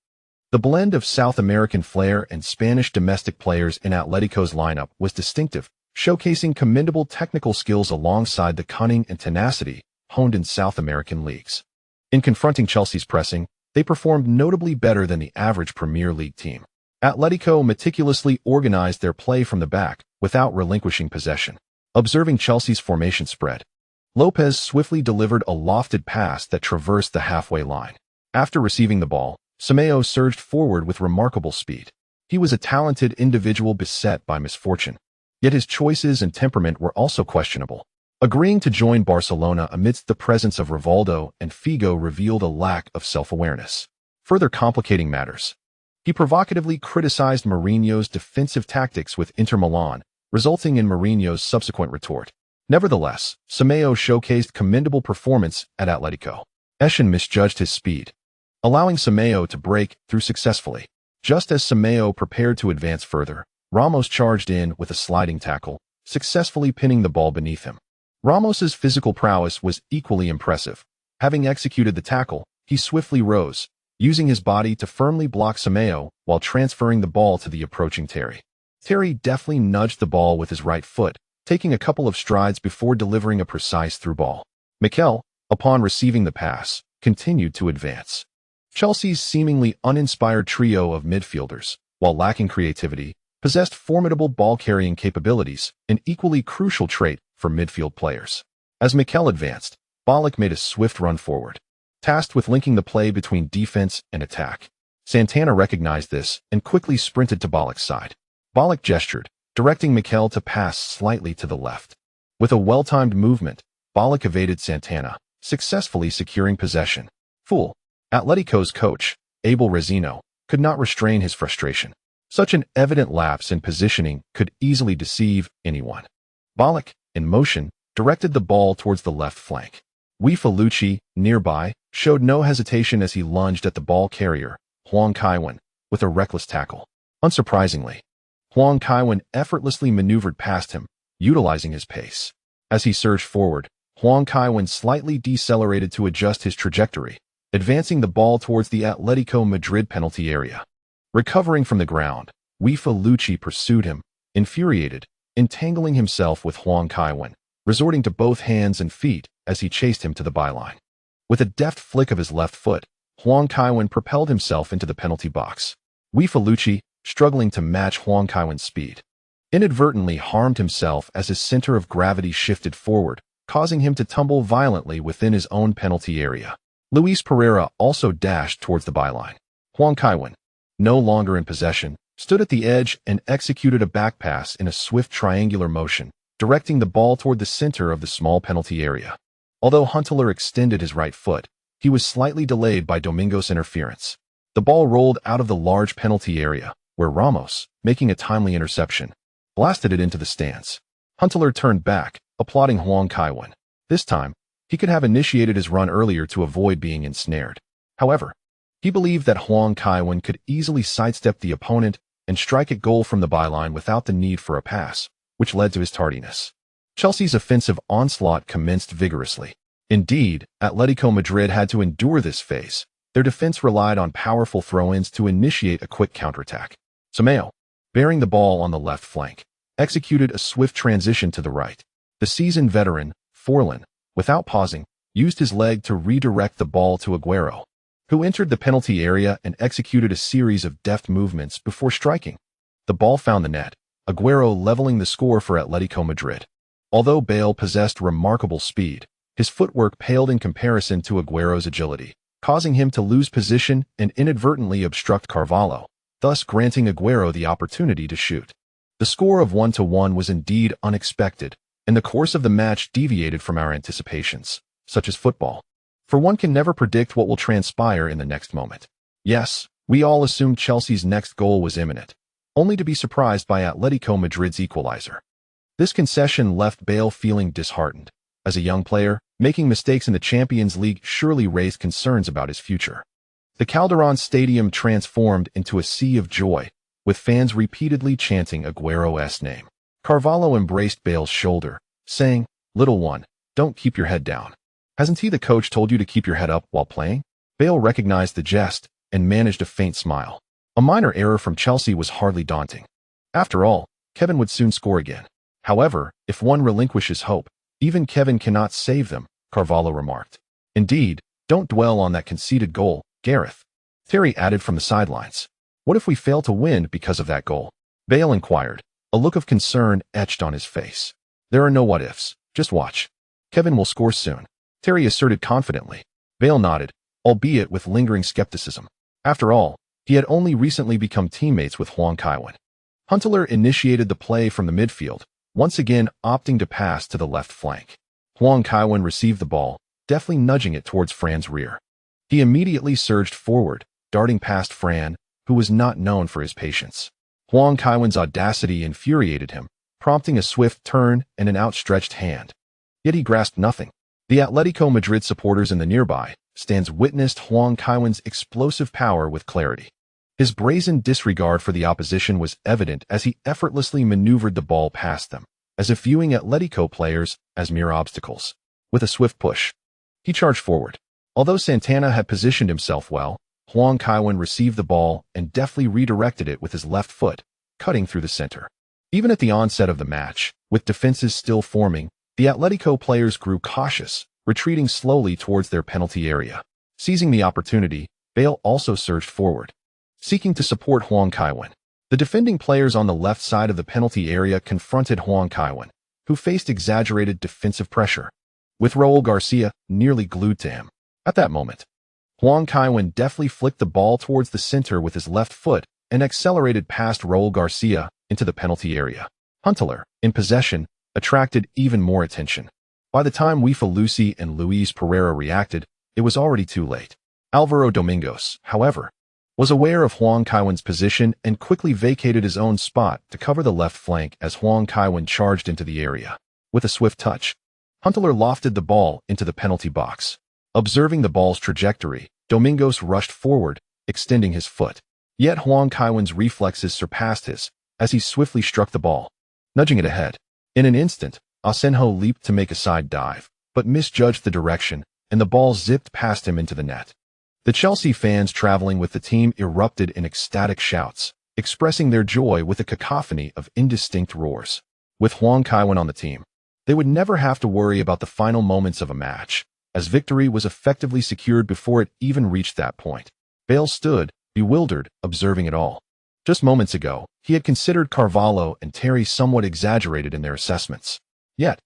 The blend of South American flair and Spanish domestic players in Atletico's lineup was distinctive, showcasing commendable technical skills alongside the cunning and tenacity honed in South American leagues. In confronting Chelsea's pressing, they performed notably better than the average Premier League team. Atletico meticulously organized their play from the back, without relinquishing possession. Observing Chelsea's formation spread, Lopez swiftly delivered a lofted pass that traversed the halfway line. After receiving the ball, Semedo surged forward with remarkable speed. He was a talented individual beset by misfortune, yet his choices and temperament were also questionable. Agreeing to join Barcelona amidst the presence of Rivaldo and Figo revealed a lack of self-awareness. Further complicating matters, he provocatively criticized Mourinho's defensive tactics with Inter Milan, resulting in Mourinho's subsequent retort. Nevertheless, Semedo showcased commendable performance at Atletico. Eschen misjudged his speed, allowing Semedo to break through successfully. Just as Semedo prepared to advance further, Ramos charged in with a sliding tackle, successfully pinning the ball beneath him. Ramos's physical prowess was equally impressive. Having executed the tackle, he swiftly rose, using his body to firmly block Semedo while transferring the ball to the approaching Terry. Terry deftly nudged the ball with his right foot, taking a couple of strides before delivering a precise through ball. Mikel, upon receiving the pass, continued to advance. Chelsea's seemingly uninspired trio of midfielders, while lacking creativity, possessed formidable ball-carrying capabilities, an equally crucial trait for midfield players. As Mikel advanced, Ballack made a swift run forward, tasked with linking the play between defense and attack. Santana recognized this and quickly sprinted to Ballack's side. Ballack gestured, directing Mikel to pass slightly to the left. With a well-timed movement, Ballack evaded Santana, successfully securing possession. Atletico's coach, Abel Rezino, could not restrain his frustration. Such an evident lapse in positioning could easily deceive anyone. Ballack, in motion, directed the ball towards the left flank. Wefalucci, nearby, showed no hesitation as he lunged at the ball carrier, Huang Kaiwen, with a reckless tackle. Unsurprisingly, Huang Kaiwen effortlessly maneuvered past him, utilizing his pace. As he surged forward, Huang Kaiwen slightly decelerated to adjust his trajectory, advancing the ball towards the Atletico Madrid penalty area. Recovering from the ground, Wefalucci pursued him, infuriated, entangling himself with Huang Kaiwen, resorting to both hands and feet as he chased him to the byline. With a deft flick of his left foot, Huang Kaiwen propelled himself into the penalty box. Wefalucci, struggling to match Huang Kaiwen's speed, inadvertently harmed himself as his center of gravity shifted forward, causing him to tumble violently within his own penalty area. Luis Pereira also dashed towards the byline. Huang Kaiwen, no longer in possession, stood at the edge and executed a back pass in a swift triangular motion, directing the ball toward the center of the small penalty area. Although Huntelaar extended his right foot, he was slightly delayed by Domingo's interference. The ball rolled out of the large penalty area, where Ramos, making a timely interception, blasted it into the stands. Huntelaar turned back, applauding Huang Kaiwen. This time, he could have initiated his run earlier to avoid being ensnared. However, he believed that Huang Kaiwen could easily sidestep the opponent and strike at goal from the byline without the need for a pass, which led to his tardiness. Chelsea's offensive onslaught commenced vigorously. Indeed, Atletico Madrid had to endure this phase. Their defense relied on powerful throw-ins to initiate a quick counterattack. Semedo, bearing the ball on the left flank, executed a swift transition to the right. The seasoned veteran, Forlan, without pausing, used his leg to redirect the ball to Aguero, who entered the penalty area and executed a series of deft movements before striking. The ball found the net, Aguero leveling the score for Atletico Madrid. Although Bale possessed remarkable speed, his footwork paled in comparison to Aguero's agility, causing him to lose position and inadvertently obstruct Carvalho, thus granting Aguero the opportunity to shoot. The score of 1-1 was indeed unexpected, and the course of the match deviated from our anticipations, such as football. For one can never predict what will transpire in the next moment. Yes, we all assumed Chelsea's next goal was imminent, only to be surprised by Atletico Madrid's equalizer. This concession left Bale feeling disheartened. As a young player, making mistakes in the Champions League surely raised concerns about his future. The Calderon Stadium transformed into a sea of joy, with fans repeatedly chanting Aguero's name. Carvalho embraced Bale's shoulder, saying, "Little one, don't keep your head down. Hasn't he the coach told you to keep your head up while playing?" Bale recognized the jest and managed a faint smile. A minor error from Chelsea was hardly daunting. After all, Kevin would soon score again. However, if one relinquishes hope, even Kevin cannot save them, Carvalho remarked. Indeed, don't dwell on that conceded goal, Gareth. Terry added from the sidelines. What if we fail to win because of that goal? Bale inquired, a look of concern etched on his face. There are no what-ifs, just watch. Kevin will score soon, Terry asserted confidently. Bale nodded, albeit with lingering skepticism. After all, he had only recently become teammates with Huang Kaiwen. Huntelaar initiated the play from the midfield, once again opting to pass to the left flank. Huang Kaiwen received the ball, deftly nudging it towards Fran's rear. He immediately surged forward, darting past Fran, who was not known for his patience. Huang Kaiwen's audacity infuriated him, prompting a swift turn and an outstretched hand. Yet he grasped nothing. The Atletico Madrid supporters in the nearby stands witnessed Huang Kaiwen's explosive power with clarity. His brazen disregard for the opposition was evident as he effortlessly maneuvered the ball past them, as if viewing Atletico players as mere obstacles. With a swift push, he charged forward. Although Santana had positioned himself well, Huang Kaiwen received the ball and deftly redirected it with his left foot, cutting through the center. Even at the onset of the match, with defenses still forming, the Atletico players grew cautious, retreating slowly towards their penalty area. Seizing the opportunity, Bale also surged forward, seeking to support Huang Kaiwen. The defending players on the left side of the penalty area confronted Huang Kaiwen, who faced exaggerated defensive pressure, with Raul Garcia nearly glued to him. At that moment, Huang Kaiwen deftly flicked the ball towards the center with his left foot and accelerated past Raul Garcia into the penalty area. Huntelaar, in possession, attracted even more attention. By the time Lucy and Luis Pereira reacted, it was already too late. Alvaro Domingos, however, was aware of Huang Kaiwen's position and quickly vacated his own spot to cover the left flank as Huang Kaiwen charged into the area. With a swift touch, Huntelaar lofted the ball into the penalty box. Observing the ball's trajectory, Domingos rushed forward, extending his foot. Yet Huang Kaiwen's reflexes surpassed his, as he swiftly struck the ball, nudging it ahead. In an instant, Asenjo leaped to make a side dive, but misjudged the direction, and the ball zipped past him into the net. The Chelsea fans traveling with the team erupted in ecstatic shouts, expressing their joy with a cacophony of indistinct roars. With Huang Kaiwen on the team, they would never have to worry about the final moments of a match, as victory was effectively secured before it even reached that point. Bale stood, bewildered, observing it all. Just moments ago, he had considered Carvalho and Terry somewhat exaggerated in their assessments. Yet,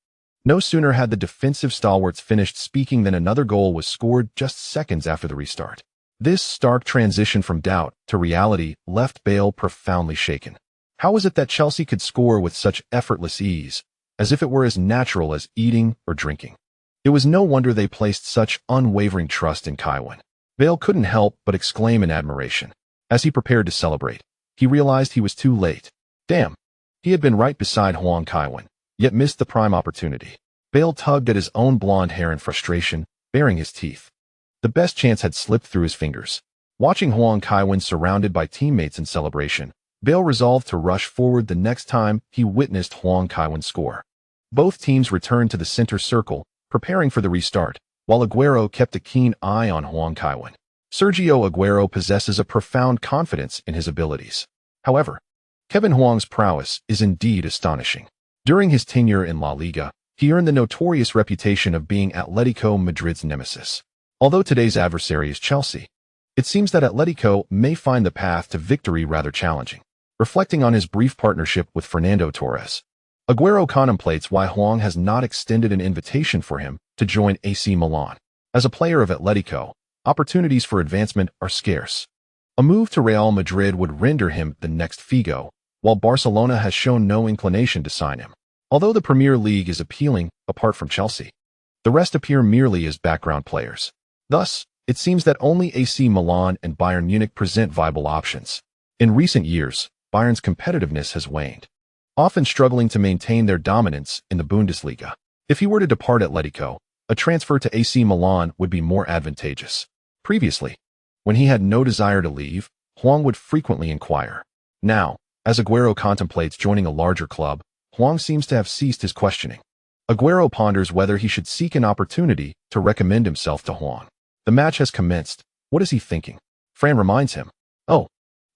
no sooner had the defensive stalwarts finished speaking than another goal was scored just seconds after the restart. This stark transition from doubt to reality left Bale profoundly shaken. How was it that Chelsea could score with such effortless ease, as if it were as natural as eating or drinking? It was no wonder they placed such unwavering trust in Kaiwen. Bale couldn't help but exclaim in admiration. As he prepared to celebrate, he realized he was too late. Damn! He had been right beside Huang Kaiwen, yet missed the prime opportunity. Bale tugged at his own blonde hair in frustration, baring his teeth. The best chance had slipped through his fingers. Watching Huang Kaiwen surrounded by teammates in celebration, Bale resolved to rush forward the next time he witnessed Huang Kaiwen score. Both teams returned to the center circle, preparing for the restart, while Aguero kept a keen eye on Huang Kaiwen. Sergio Aguero possesses a profound confidence in his abilities. However, Kevin Huang's prowess is indeed astonishing. During his tenure in La Liga, he earned the notorious reputation of being Atletico Madrid's nemesis. Although today's adversary is Chelsea, it seems that Atletico may find the path to victory rather challenging. Reflecting on his brief partnership with Fernando Torres, Aguero contemplates why Huang has not extended an invitation for him to join AC Milan. As a player of Atletico, opportunities for advancement are scarce. A move to Real Madrid would render him the next Figo, while Barcelona has shown no inclination to sign him. Although the Premier League is appealing, apart from Chelsea, the rest appear merely as background players. Thus, it seems that only AC Milan and Bayern Munich present viable options. In recent years, Bayern's competitiveness has waned, often struggling to maintain their dominance in the Bundesliga. If he were to depart Atletico, a transfer to AC Milan would be more advantageous. Previously, when he had no desire to leave, Huang would frequently inquire. Now, as Aguero contemplates joining a larger club, Huang seems to have ceased his questioning. Aguero ponders whether he should seek an opportunity to recommend himself to Huang. The match has commenced. What is he thinking? Fran reminds him. Oh.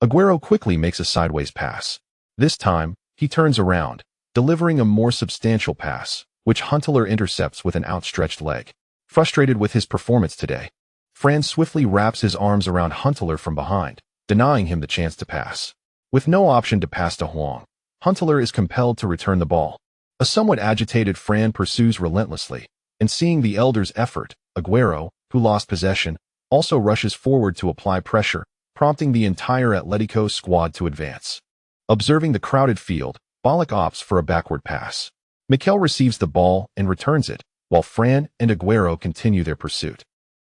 Aguero quickly makes a sideways pass. This time, he turns around, delivering a more substantial pass, which Huntelaar intercepts with an outstretched leg. Frustrated with his performance today, Fran swiftly wraps his arms around Huntelaar from behind, denying him the chance to pass. With no option to pass to Huang, Huntelaar is compelled to return the ball. A somewhat agitated Fran pursues relentlessly, and seeing the elder's effort, Aguero, who lost possession, also rushes forward to apply pressure, prompting the entire Atletico squad to advance. Observing the crowded field, Ballack opts for a backward pass. Mikel receives the ball and returns it, while Fran and Aguero continue their pursuit.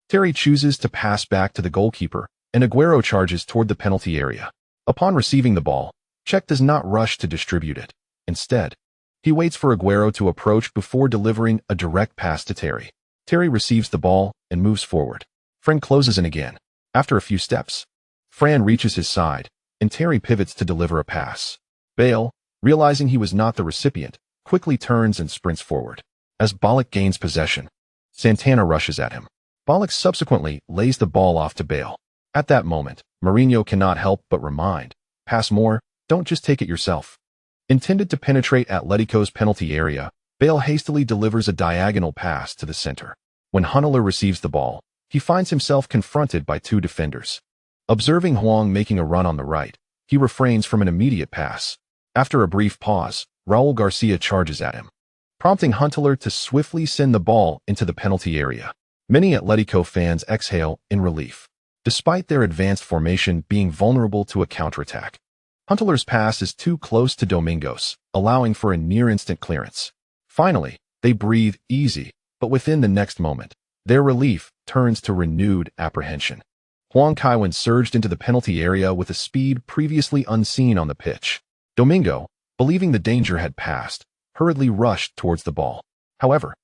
Terry chooses to pass back to the goalkeeper, and Aguero charges toward the penalty area. Upon receiving the ball, Cech does not rush to distribute it. Instead, he waits for Aguero to approach before delivering a direct pass to Terry. Terry receives the ball and moves forward. Fran closes in again. After a few steps, Fran reaches his side, and Terry pivots to deliver a pass. Bale, realizing he was not the recipient, quickly turns and sprints forward. As Ballack gains possession, Santana rushes at him. Ballack subsequently lays the ball off to Bale. At that moment, Mourinho cannot help but remind, pass more, don't just take it yourself. Intended to penetrate Atletico's penalty area, Bale hastily delivers a diagonal pass to the center. When Huntelaar receives the ball, he finds himself confronted by two defenders. Observing Huang making a run on the right, he refrains from an immediate pass. After a brief pause, Raul Garcia charges at him, prompting Huntelaar to swiftly send the ball into the penalty area. Many Atletico fans exhale in relief, despite their advanced formation being vulnerable to a counterattack. Huntelaar's pass is too close to Domingos, allowing for a near-instant clearance. Finally, they breathe easy, but within the next moment, their relief turns to renewed apprehension. Huang Kaiwen surged into the penalty area with a speed previously unseen on the pitch. Domingo, believing the danger had passed, hurriedly rushed towards the ball. However,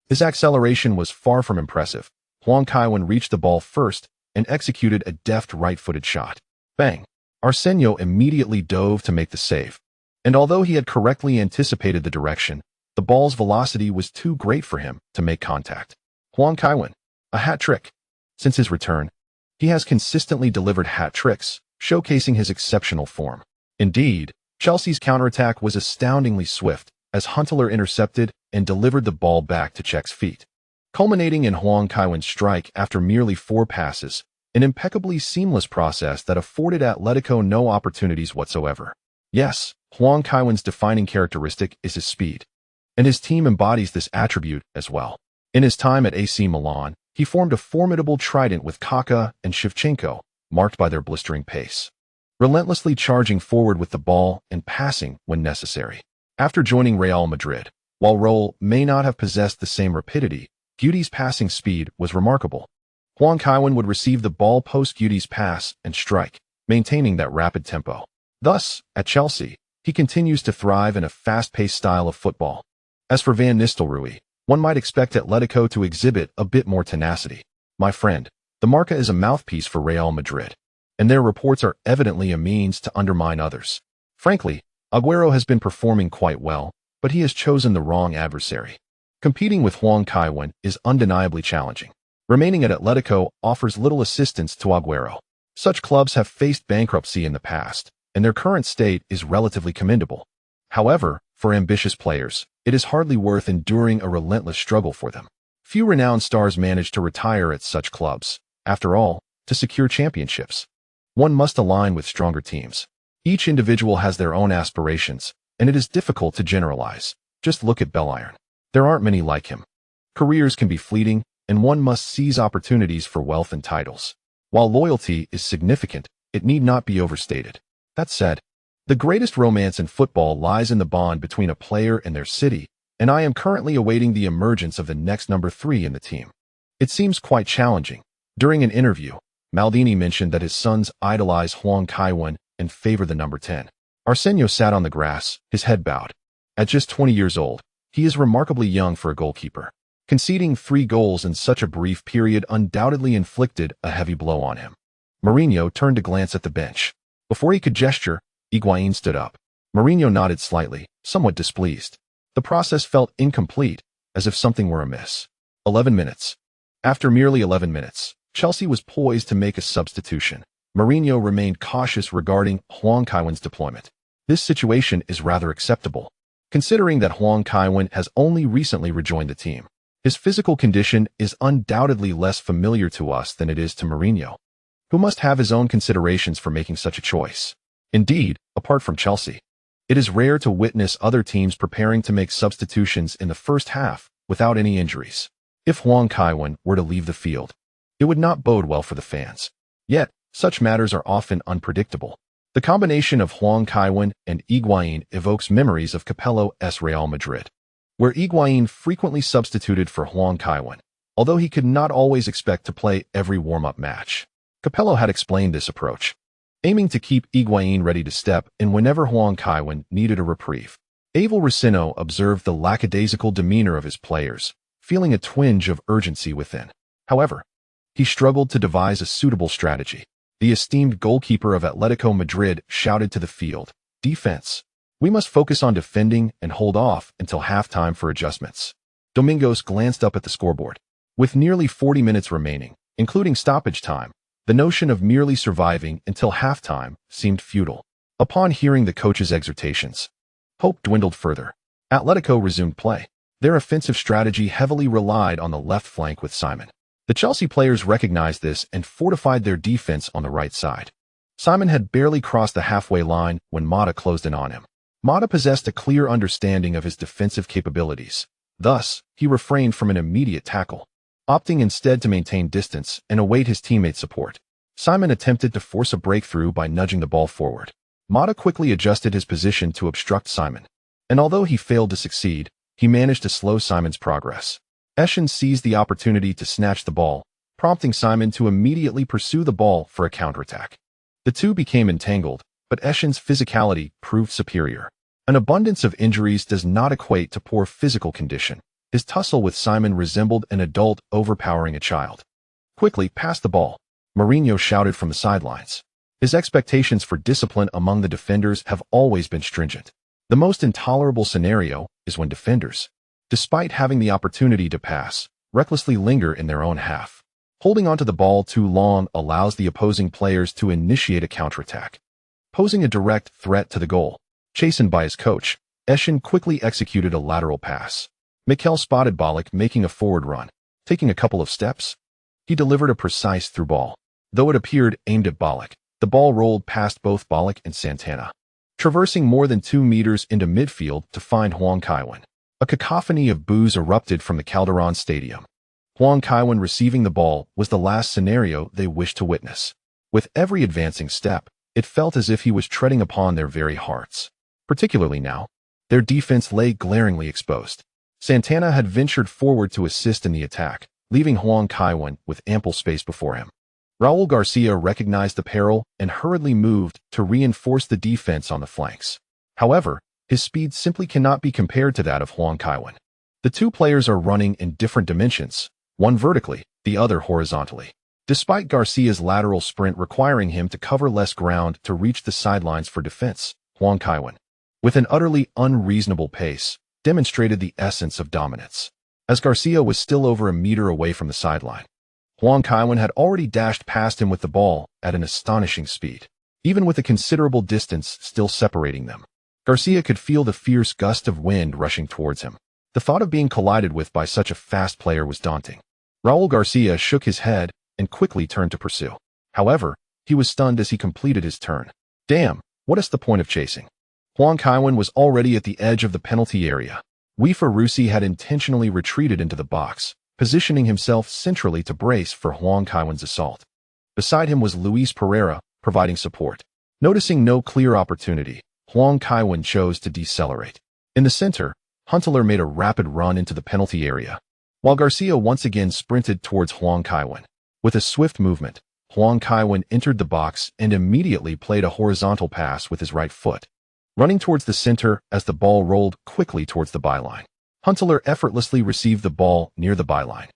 his acceleration was far from impressive. Huang Kaiwen reached the ball first and executed a deft right-footed shot. Bang! Arsenio immediately dove to make the save. And although he had correctly anticipated the direction, the ball's velocity was too great for him to make contact. Huang Kaiwen, a hat trick. Since his return, he has consistently delivered hat tricks, showcasing his exceptional form. Indeed, Chelsea's counterattack was astoundingly swift, as Huntelaar intercepted and delivered the ball back to Cech's feet, culminating in Huang Kaiwen's strike after merely 4 passes, an impeccably seamless process that afforded Atletico no opportunities whatsoever. Yes, Huang Kaiwen's defining characteristic is his speed, and his team embodies this attribute as well. In his time at AC Milan, he formed a formidable trident with Kaká and Shevchenko, marked by their blistering pace, relentlessly charging forward with the ball and passing when necessary. After joining Real Madrid, while Raul may not have possessed the same rapidity, Gudi's passing speed was remarkable. Huang Kaiwen would receive the ball post Gudi's pass and strike, maintaining that rapid tempo. Thus, at Chelsea, he continues to thrive in a fast-paced style of football. As for Van Nistelrooy, one might expect Atletico to exhibit a bit more tenacity. My friend, the Marca is a mouthpiece for Real Madrid, and their reports are evidently a means to undermine others. Frankly, Aguero has been performing quite well, but he has chosen the wrong adversary. Competing with Huang Kaiwen is undeniably challenging. Remaining at Atletico offers little assistance to Aguero. Such clubs have faced bankruptcy in the past, and their current state is relatively commendable. However, for ambitious players, it is hardly worth enduring a relentless struggle for them. Few renowned stars manage to retire at such clubs. After all, to secure championships, one must align with stronger teams. Each individual has their own aspirations, and it is difficult to generalize. Just look at Belliron. There aren't many like him. Careers can be fleeting, and one must seize opportunities for wealth and titles. While loyalty is significant, it need not be overstated. That said, the greatest romance in football lies in the bond between a player and their city, and I am currently awaiting the emergence of the next number 3 in the team. It seems quite challenging. During an interview, Maldini mentioned that his sons idolize Huang Kaiwen and favor the number 10. Arsenio sat on the grass, his head bowed. At just 20 years old, he is remarkably young for a goalkeeper. Conceding 3 goals in such a brief period undoubtedly inflicted a heavy blow on him. Mourinho turned to glance at the bench. Before he could gesture, Higuain stood up. Mourinho nodded slightly, somewhat displeased. The process felt incomplete, as if something were amiss. 11 minutes. After merely 11 minutes, Chelsea was poised to make a substitution. Mourinho remained cautious regarding Huang Kaiwen's deployment. This situation is rather acceptable, considering that Huang Kaiwen has only recently rejoined the team. His physical condition is undoubtedly less familiar to us than it is to Mourinho, who must have his own considerations for making such a choice. Indeed, apart from Chelsea, it is rare to witness other teams preparing to make substitutions in the first half without any injuries. If Huang Kaiwen were to leave the field, it would not bode well for the fans. Yet, such matters are often unpredictable. The combination of Huang Kaiwen and Higuain evokes memories of Capello's Real Madrid, where Higuain frequently substituted for Huang Kaiwen, although he could not always expect to play every warm-up match. Capello had explained this approach, aiming to keep Higuain ready to step in whenever Huang Kaiwen needed a reprieve. Abel Racino observed the lackadaisical demeanor of his players, feeling a twinge of urgency within. However, he struggled to devise a suitable strategy. The esteemed goalkeeper of Atletico Madrid shouted to the field, "Defense. We must focus on defending and hold off until halftime for adjustments." Domingos glanced up at the scoreboard. With nearly 40 minutes remaining, including stoppage time, the notion of merely surviving until halftime seemed futile. Upon hearing the coach's exhortations, hope dwindled further. Atletico resumed play. Their offensive strategy heavily relied on the left flank with Simon. The Chelsea players recognized this and fortified their defense on the right side. Simon had barely crossed the halfway line when Mata closed in on him. Mata possessed a clear understanding of his defensive capabilities. Thus, he refrained from an immediate tackle, opting instead to maintain distance and await his teammates' support. Simon attempted to force a breakthrough by nudging the ball forward. Mata quickly adjusted his position to obstruct Simon, and although he failed to succeed, he managed to slow Simon's progress. Eschen seized the opportunity to snatch the ball, prompting Simon to immediately pursue the ball for a counterattack. The two became entangled, but Eschen's physicality proved superior. An abundance of injuries does not equate to poor physical condition. His tussle with Simon resembled an adult overpowering a child. "Quickly, pass the ball," Mourinho shouted from the sidelines. His expectations for discipline among the defenders have always been stringent. The most intolerable scenario is when defenders, despite having the opportunity to pass, recklessly linger in their own half. Holding onto the ball too long allows the opposing players to initiate a counterattack, posing a direct threat to the goal. Chastened by his coach, Eschen quickly executed a lateral pass. Mikel spotted Ballack making a forward run. Taking a couple of steps, he delivered a precise through ball. Though it appeared aimed at Ballack, the ball rolled past both Ballack and Santana, traversing more than 2 meters into midfield to find Huang Kaiwen. A cacophony of boos erupted from the Calderon Stadium. Huang Kaiwen receiving the ball was the last scenario they wished to witness. With every advancing step, it felt as if he was treading upon their very hearts. Particularly now, their defense lay glaringly exposed. Santana had ventured forward to assist in the attack, leaving Huang Kaiwen with ample space before him. Raul Garcia recognized the peril and hurriedly moved to reinforce the defense on the flanks. However, his speed simply cannot be compared to that of Huang Kaiwen. The two players are running in different dimensions, one vertically, the other horizontally. Despite Garcia's lateral sprint requiring him to cover less ground to reach the sidelines for defense, Huang Kaiwen, with an utterly unreasonable pace, demonstrated the essence of dominance. As Garcia was still over a meter away from the sideline, Huang Kaiwen had already dashed past him with the ball at an astonishing speed. even with a considerable distance still separating them. Garcia could feel the fierce gust of wind rushing towards him. The thought of being collided with by such a fast player was daunting. Raul Garcia shook his head and quickly turned to pursue. However, he was stunned as he completed his turn. Damn, what is the point of chasing? Huang Kaiwen was already at the edge of the penalty area. Wefer Rusi had intentionally retreated into the box, positioning himself centrally to brace for Huang Kaiwen's assault. Beside him was Luis Pereira, providing support. Noticing no clear opportunity, Huang Kaiwen chose to decelerate. In the center, Huntelaar made a rapid run into the penalty area, while Garcia once again sprinted towards Huang Kaiwen. With a swift movement, Huang Kaiwen entered the box and immediately played a horizontal pass with his right foot, running towards the center as the ball rolled quickly towards the byline. Huntelaar effortlessly received the ball near the byline,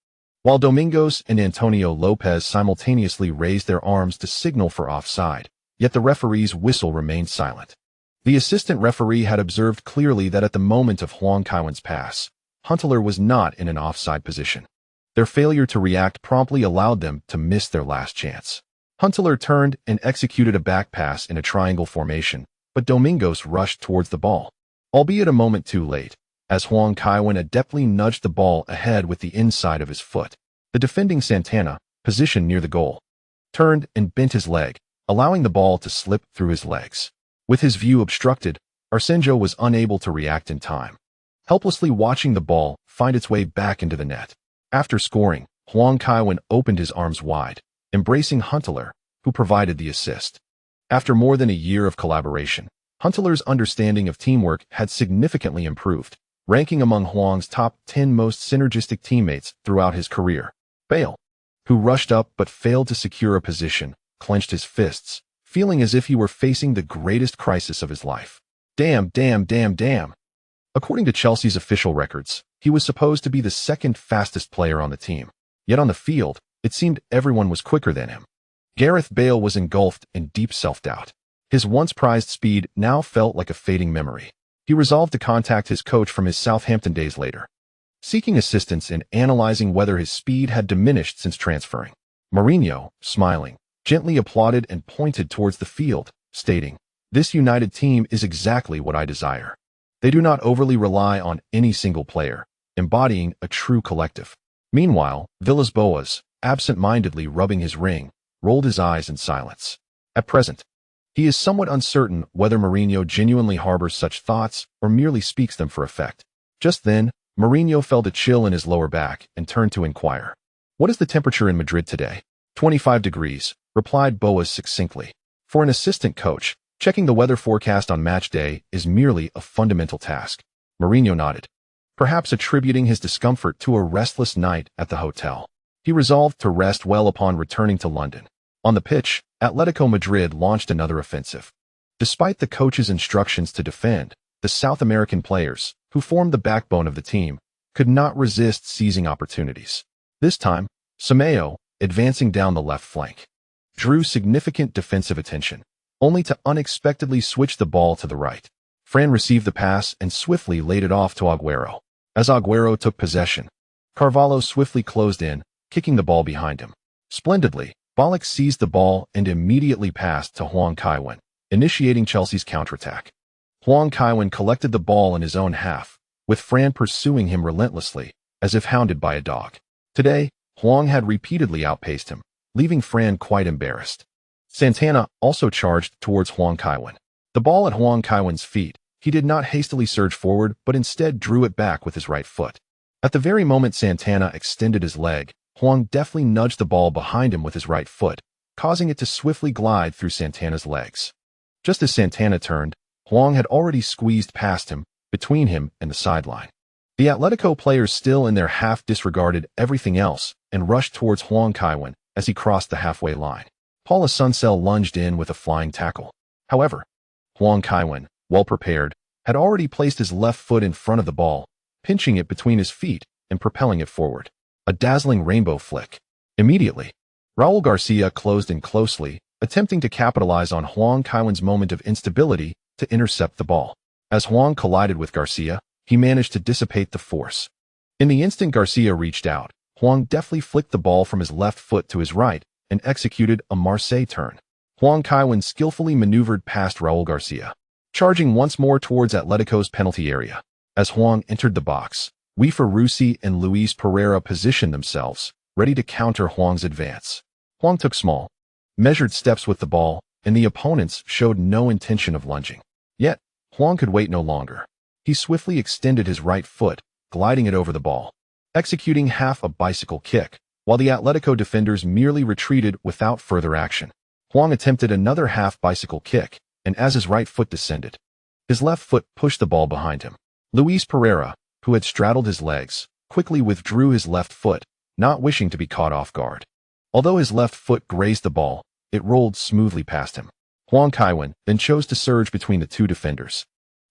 while Domingos and Antonio Lopez simultaneously raised their arms to signal for offside, yet the referee's whistle remained silent. The assistant referee had observed clearly that at the moment of Huang Kaiwen's pass, Huntelaar was not in an offside position. Their failure to react promptly allowed them to miss their last chance. Huntelaar turned and executed a back pass in a triangle formation, but Domingos rushed towards the ball, albeit a moment too late, as Huang Kaiwen adeptly nudged the ball ahead with the inside of his foot. The defending Santana, positioned near the goal, turned and bent his leg, allowing the ball to slip through his legs. With his view obstructed, Arsenjo was unable to react in time, helplessly watching the ball find its way back into the net. After scoring, Huang Kaiwen opened his arms wide, embracing Huntelaar, who provided the assist. After more than a year of collaboration, Huntelaar's understanding of teamwork had significantly improved, ranking among Huang's top 10 most synergistic teammates throughout his career. Bale, who rushed up but failed to secure a position, clenched his fists, feeling as if he were facing the greatest crisis of his life. Damn. According to Chelsea's official records, he was supposed to be the second fastest player on the team. Yet on the field, it seemed everyone was quicker than him. Gareth Bale was engulfed in deep self-doubt. His once prized speed now felt like a fading memory. He resolved to contact his coach from his Southampton days later, seeking assistance in analyzing whether his speed had diminished since transferring. Mourinho, smiling, gently applauded and pointed towards the field, stating, "This united team is exactly what I desire. They do not overly rely on any single player, embodying a true collective." Meanwhile, Villas-Boas, absent-mindedly rubbing his ring, rolled his eyes in silence. At present, he is somewhat uncertain whether Mourinho genuinely harbors such thoughts or merely speaks them for effect. Just then, Mourinho felt a chill in his lower back and turned to inquire, "What is the temperature in Madrid today?" 25 degrees, replied Boas succinctly. For an assistant coach, checking the weather forecast on match day is merely a fundamental task. Mourinho nodded, perhaps attributing his discomfort to a restless night at the hotel. He resolved to rest well upon returning to London. On the pitch, Atletico Madrid launched another offensive. Despite the coach's instructions to defend, the South American players, who formed the backbone of the team, could not resist seizing opportunities. This time, Sameo, advancing down the left flank, drew significant defensive attention, only to unexpectedly switch the ball to the right. Fran received the pass and swiftly laid it off to Agüero. As Agüero took possession, Carvalho swiftly closed in, kicking the ball behind him. Splendidly, Ballack seized the ball and immediately passed to Huang Kaiwen, initiating Chelsea's counterattack. Huang Kaiwen collected the ball in his own half, with Fran pursuing him relentlessly, as if hounded by a dog. Today, Huang had repeatedly outpaced him, leaving Fran quite embarrassed. Santana also charged towards Huang Kaiwen. The ball at Huang Kaiwen's feet, he did not hastily surge forward but instead drew it back with his right foot. At the very moment Santana extended his leg, Huang deftly nudged the ball behind him with his right foot, causing it to swiftly glide through Santana's legs. Just as Santana turned, Huang had already squeezed past him, between him and the sideline. The Atletico players still in their half disregarded everything else and rushed towards Huang Kaiwen as he crossed the halfway line. Paula Sunsell lunged in with a flying tackle. However, Huang Kaiwen, well prepared, had already placed his left foot in front of the ball, pinching it between his feet and propelling it forward. A dazzling rainbow flick. Immediately, Raul Garcia closed in closely, attempting to capitalize on Huang Kaiwen's moment of instability to intercept the ball. As Huang collided with Garcia, he managed to dissipate the force. In the instant Garcia reached out, Huang deftly flicked the ball from his left foot to his right and executed a Marseille turn. Huang Kaiwen skillfully maneuvered past Raul Garcia, charging once more towards Atletico's penalty area. As Huang entered the box, Wefer Rusi and Luis Pereira positioned themselves, ready to counter Huang's advance. Huang took small, measured steps with the ball, and the opponents showed no intention of lunging. Yet, Huang could wait no longer. He swiftly extended his right foot, gliding it over the ball, executing half a bicycle kick, while the Atletico defenders merely retreated without further action. Huang attempted another half bicycle kick, and as his right foot descended, his left foot pushed the ball behind him. Luis Pereira, who had straddled his legs, quickly withdrew his left foot, not wishing to be caught off guard. Although his left foot grazed the ball, it rolled smoothly past him. Huang Kaiwen then chose to surge between the two defenders.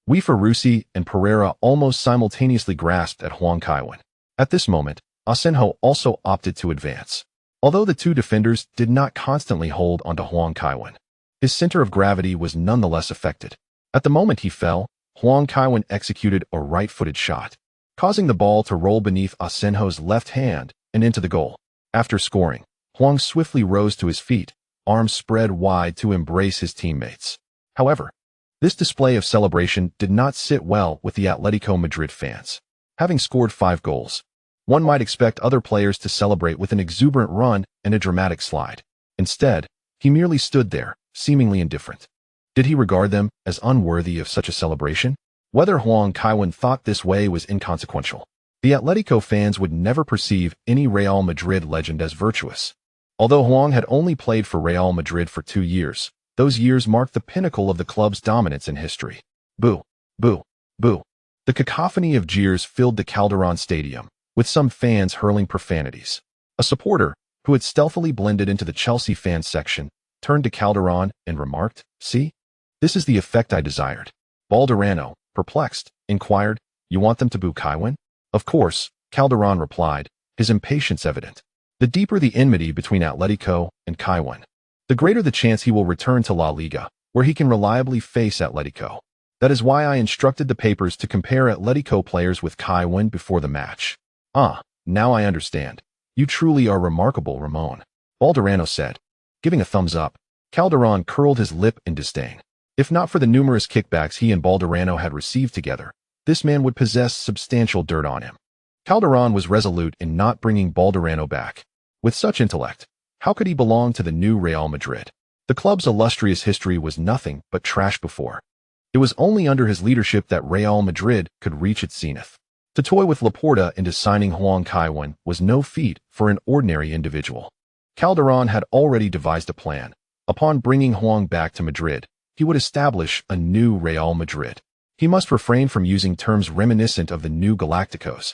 Wefer Rusi and Pereira almost simultaneously grasped at Huang Kaiwen. At this moment, Asenjo also opted to advance. Although the two defenders did not constantly hold onto Huang Kaiwen, his center of gravity was nonetheless affected. At the moment he fell, Huang Kaiwen executed a right-footed shot, causing the ball to roll beneath Asenjo's left hand and into the goal. After scoring, Huang swiftly rose to his feet, arms spread wide to embrace his teammates. However, this display of celebration did not sit well with the Atletico Madrid fans. Having scored 5 goals, one might expect other players to celebrate with an exuberant run and a dramatic slide. Instead, he merely stood there, seemingly indifferent. Did he regard them as unworthy of such a celebration? Whether Huang Kaiwen thought this way was inconsequential. The Atletico fans would never perceive any Real Madrid legend as virtuous. Although Huang had only played for Real Madrid for 2 years, those years marked the pinnacle of the club's dominance in history. Boo! Boo! Boo! The cacophony of jeers filled the Calderon Stadium, with some fans hurling profanities. A supporter, who had stealthily blended into the Chelsea fan section, turned to Calderon and remarked, "See? This is the effect I desired." Balderano, perplexed, inquired, "You want them to boo Kaiwen?" "Of course," Calderon replied, his impatience evident. The deeper the enmity between Atletico and Kaiwen, the greater the chance he will return to La Liga, where he can reliably face Atletico. That is why I instructed the papers to compare Atletico players with Kaiwen before the match. "Ah, now I understand. You truly are remarkable, Ramon," Balderano said. Giving a thumbs up, Calderon curled his lip in disdain. If not for the numerous kickbacks he and Balderano had received together, this man would possess substantial dirt on him. Calderon was resolute in not bringing Balderano back. With such intellect, how could he belong to the new Real Madrid? The club's illustrious history was nothing but trash before. It was only under his leadership that Real Madrid could reach its zenith. To toy with Laporta into signing Huang Kaiwen was no feat for an ordinary individual. Calderon had already devised a plan. Upon bringing Huang back to Madrid, he would establish a new Real Madrid. He must refrain from using terms reminiscent of the new Galacticos,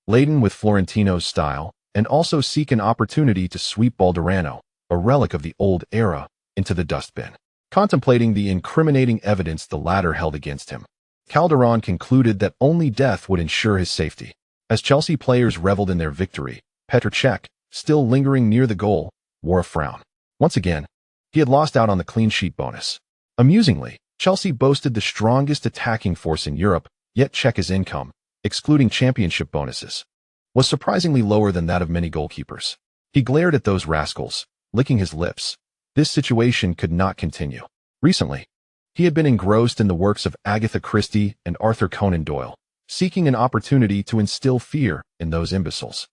laden with Florentino's style, and also seek an opportunity to sweep Balderano, a relic of the old era, into the dustbin. Contemplating the incriminating evidence the latter held against him, Calderon concluded that only death would ensure his safety. As Chelsea players reveled in their victory, Petr Cech, still lingering near the goal, wore a frown. Once again, he had lost out on the clean sheet bonus. Amusingly, Chelsea boasted the strongest attacking force in Europe, yet Cech's income, excluding championship bonuses, was surprisingly lower than that of many goalkeepers. He glared at those rascals, licking his lips. This situation could not continue. Recently, he had been engrossed in the works of Agatha Christie and Arthur Conan Doyle, seeking an opportunity to instill fear in those imbeciles,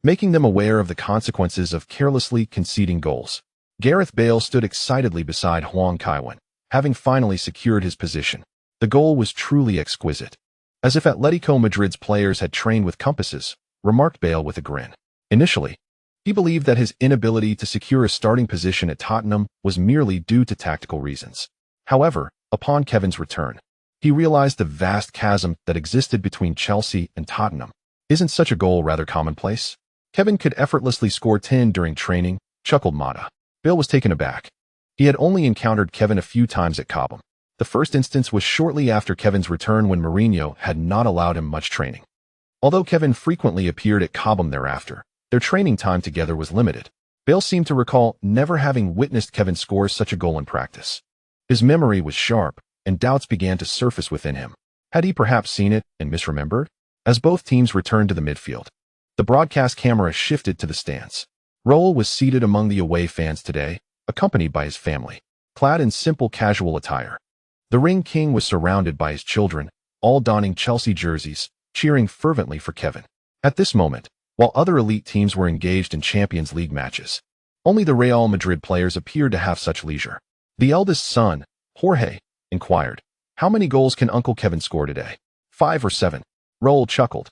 making them aware of the consequences of carelessly conceding goals. Gareth Bale stood excitedly beside Huang Kaiwen, having finally secured his position. The goal was truly exquisite. As if Atletico Madrid's players had trained with compasses, remarked Bale with a grin. Initially, he believed that his inability to secure a starting position at Tottenham was merely due to tactical reasons. However, upon Kevin's return, he realized the vast chasm that existed between Chelsea and Tottenham. Isn't such a goal rather commonplace? Kevin could effortlessly score 10 during training, chuckled Mata. Bale was taken aback. He had only encountered Kevin a few times at Cobham. The first instance was shortly after Kevin's return when Mourinho had not allowed him much training. Although Kevin frequently appeared at Cobham thereafter, their training time together was limited. Bale seemed to recall never having witnessed Kevin score such a goal in practice. His memory was sharp, and doubts began to surface within him. Had he perhaps seen it and misremembered? As both teams returned to the midfield, the broadcast camera shifted to the stands. Raul was seated among the away fans today, accompanied by his family. clad in simple casual attire. The ring king was surrounded by his children, all donning Chelsea jerseys, cheering fervently for Kevin. At this moment, while other elite teams were engaged in Champions League matches, only the Real Madrid players appeared to have such leisure. The eldest son, Jorge, inquired, "How many goals can Uncle Kevin score today?" 5 or 7. Raul chuckled.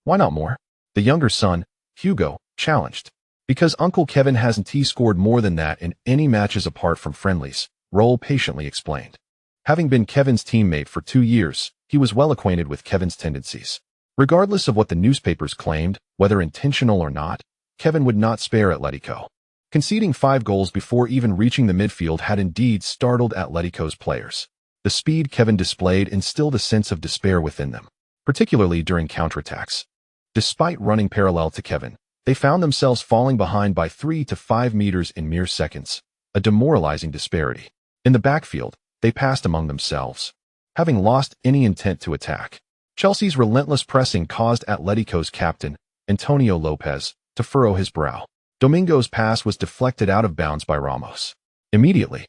"Why not more?" The younger son, Hugo, challenged. "Because Uncle Kevin hasn't scored more than that in any matches apart from friendlies," Raul patiently explained. Having been Kevin's teammate for 2 years, he was well acquainted with Kevin's tendencies. Regardless of what the newspapers claimed, whether intentional or not, Kevin would not spare Atletico. Conceding 5 goals before even reaching the midfield had indeed startled Atletico's players. The speed Kevin displayed instilled a sense of despair within them, particularly during counterattacks. Despite running parallel to Kevin, they found themselves falling behind by 3 to 5 meters in mere seconds, a demoralizing disparity. In the backfield, they passed among themselves, having lost any intent to attack. Chelsea's relentless pressing caused Atletico's captain, Antonio Lopez, to furrow his brow. Domingo's pass was deflected out of bounds by Ramos. Immediately,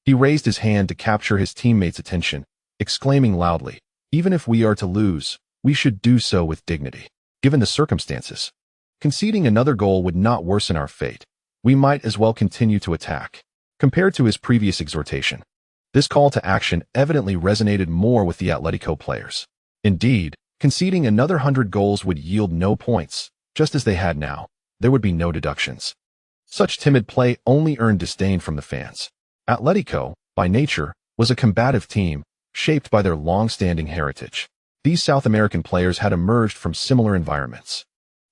he raised his hand to capture his teammates' attention, exclaiming loudly, "Even if we are to lose, we should do so with dignity. Given the circumstances, conceding another goal would not worsen our fate. We might as well continue to attack." Compared to his previous exhortation, this call to action evidently resonated more with the Atletico players. Indeed, conceding another 100 goals would yield no points, just as they had now. There would be no deductions. Such timid play only earned disdain from the fans. Atletico, by nature, was a combative team, shaped by their long-standing heritage. These South American players had emerged from similar environments.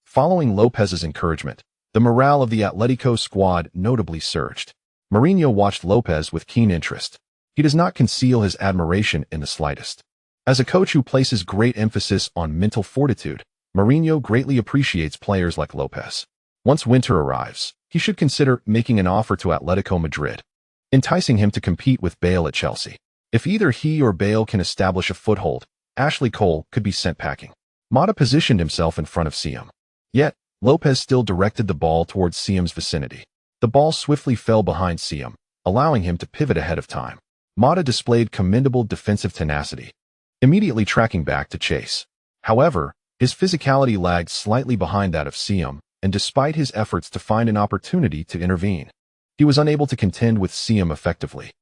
Following Lopez's encouragement, the morale of the Atletico squad notably surged. Mourinho watched Lopez with keen interest. He does not conceal his admiration in the slightest. As a coach who places great emphasis on mental fortitude, Mourinho greatly appreciates players like Lopez. Once winter arrives, he should consider making an offer to Atletico Madrid, enticing him to compete with Bale at Chelsea. If either he or Bale can establish a foothold, Ashley Cole could be sent packing. Mata positioned himself in front of Siem. Yet, Lopez still directed the ball towards Siem's vicinity. The ball swiftly fell behind Siem, allowing him to pivot ahead of time. Mata displayed commendable defensive tenacity, immediately tracking back to chase. However, his physicality lagged slightly behind that of Siem, and despite his efforts to find an opportunity to intervene, he was unable to contend with Siem effectively.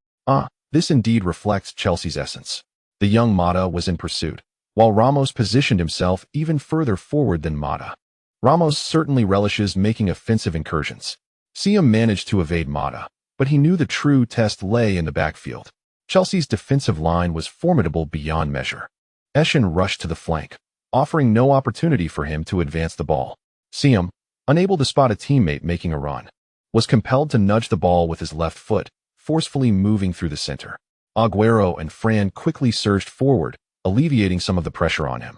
This indeed reflects Chelsea's essence. The young Mata was in pursuit, while Ramos positioned himself even further forward than Mata. Ramos certainly relishes making offensive incursions. Siem managed to evade Mata, but he knew the true test lay in the backfield. Chelsea's defensive line was formidable beyond measure. Eschen rushed to the flank, offering no opportunity for him to advance the ball. Siem, unable to spot a teammate making a run, was compelled to nudge the ball with his left foot, forcefully moving through the center. Agüero and Fran quickly surged forward, alleviating some of the pressure on him.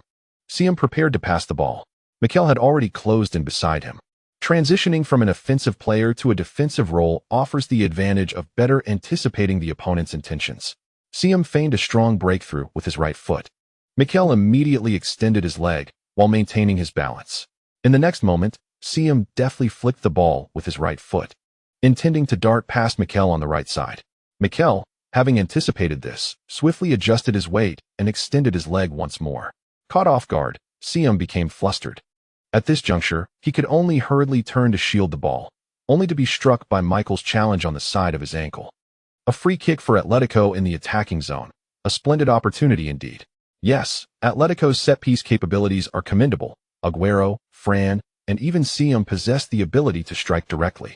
Siem prepared to pass the ball. Mikel had already closed in beside him. Transitioning from an offensive player to a defensive role offers the advantage of better anticipating the opponent's intentions. Siem feigned a strong breakthrough with his right foot. Mikel immediately extended his leg while maintaining his balance. In the next moment, Siem deftly flicked the ball with his right foot, intending to dart past Mikel on the right side. Mikel, having anticipated this, swiftly adjusted his weight and extended his leg once more. Caught off guard, Siem became flustered. At this juncture, he could only hurriedly turn to shield the ball, only to be struck by Michael's challenge on the side of his ankle. A free kick for Atletico in the attacking zone. A splendid opportunity indeed. Yes, Atletico's set-piece capabilities are commendable. Agüero, Fran, and even Siem possess the ability to strike directly,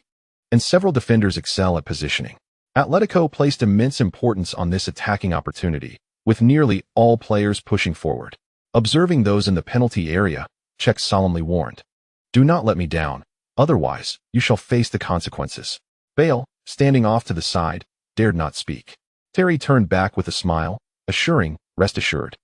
and several defenders excel at positioning. Atletico placed immense importance on this attacking opportunity, with nearly all players pushing forward. Observing those in the penalty area, Cech solemnly warned, "Do not let me down, otherwise you shall face the consequences." Bale, standing off to the side, dared not speak. Terry turned back with a smile, assuring, "Rest assured."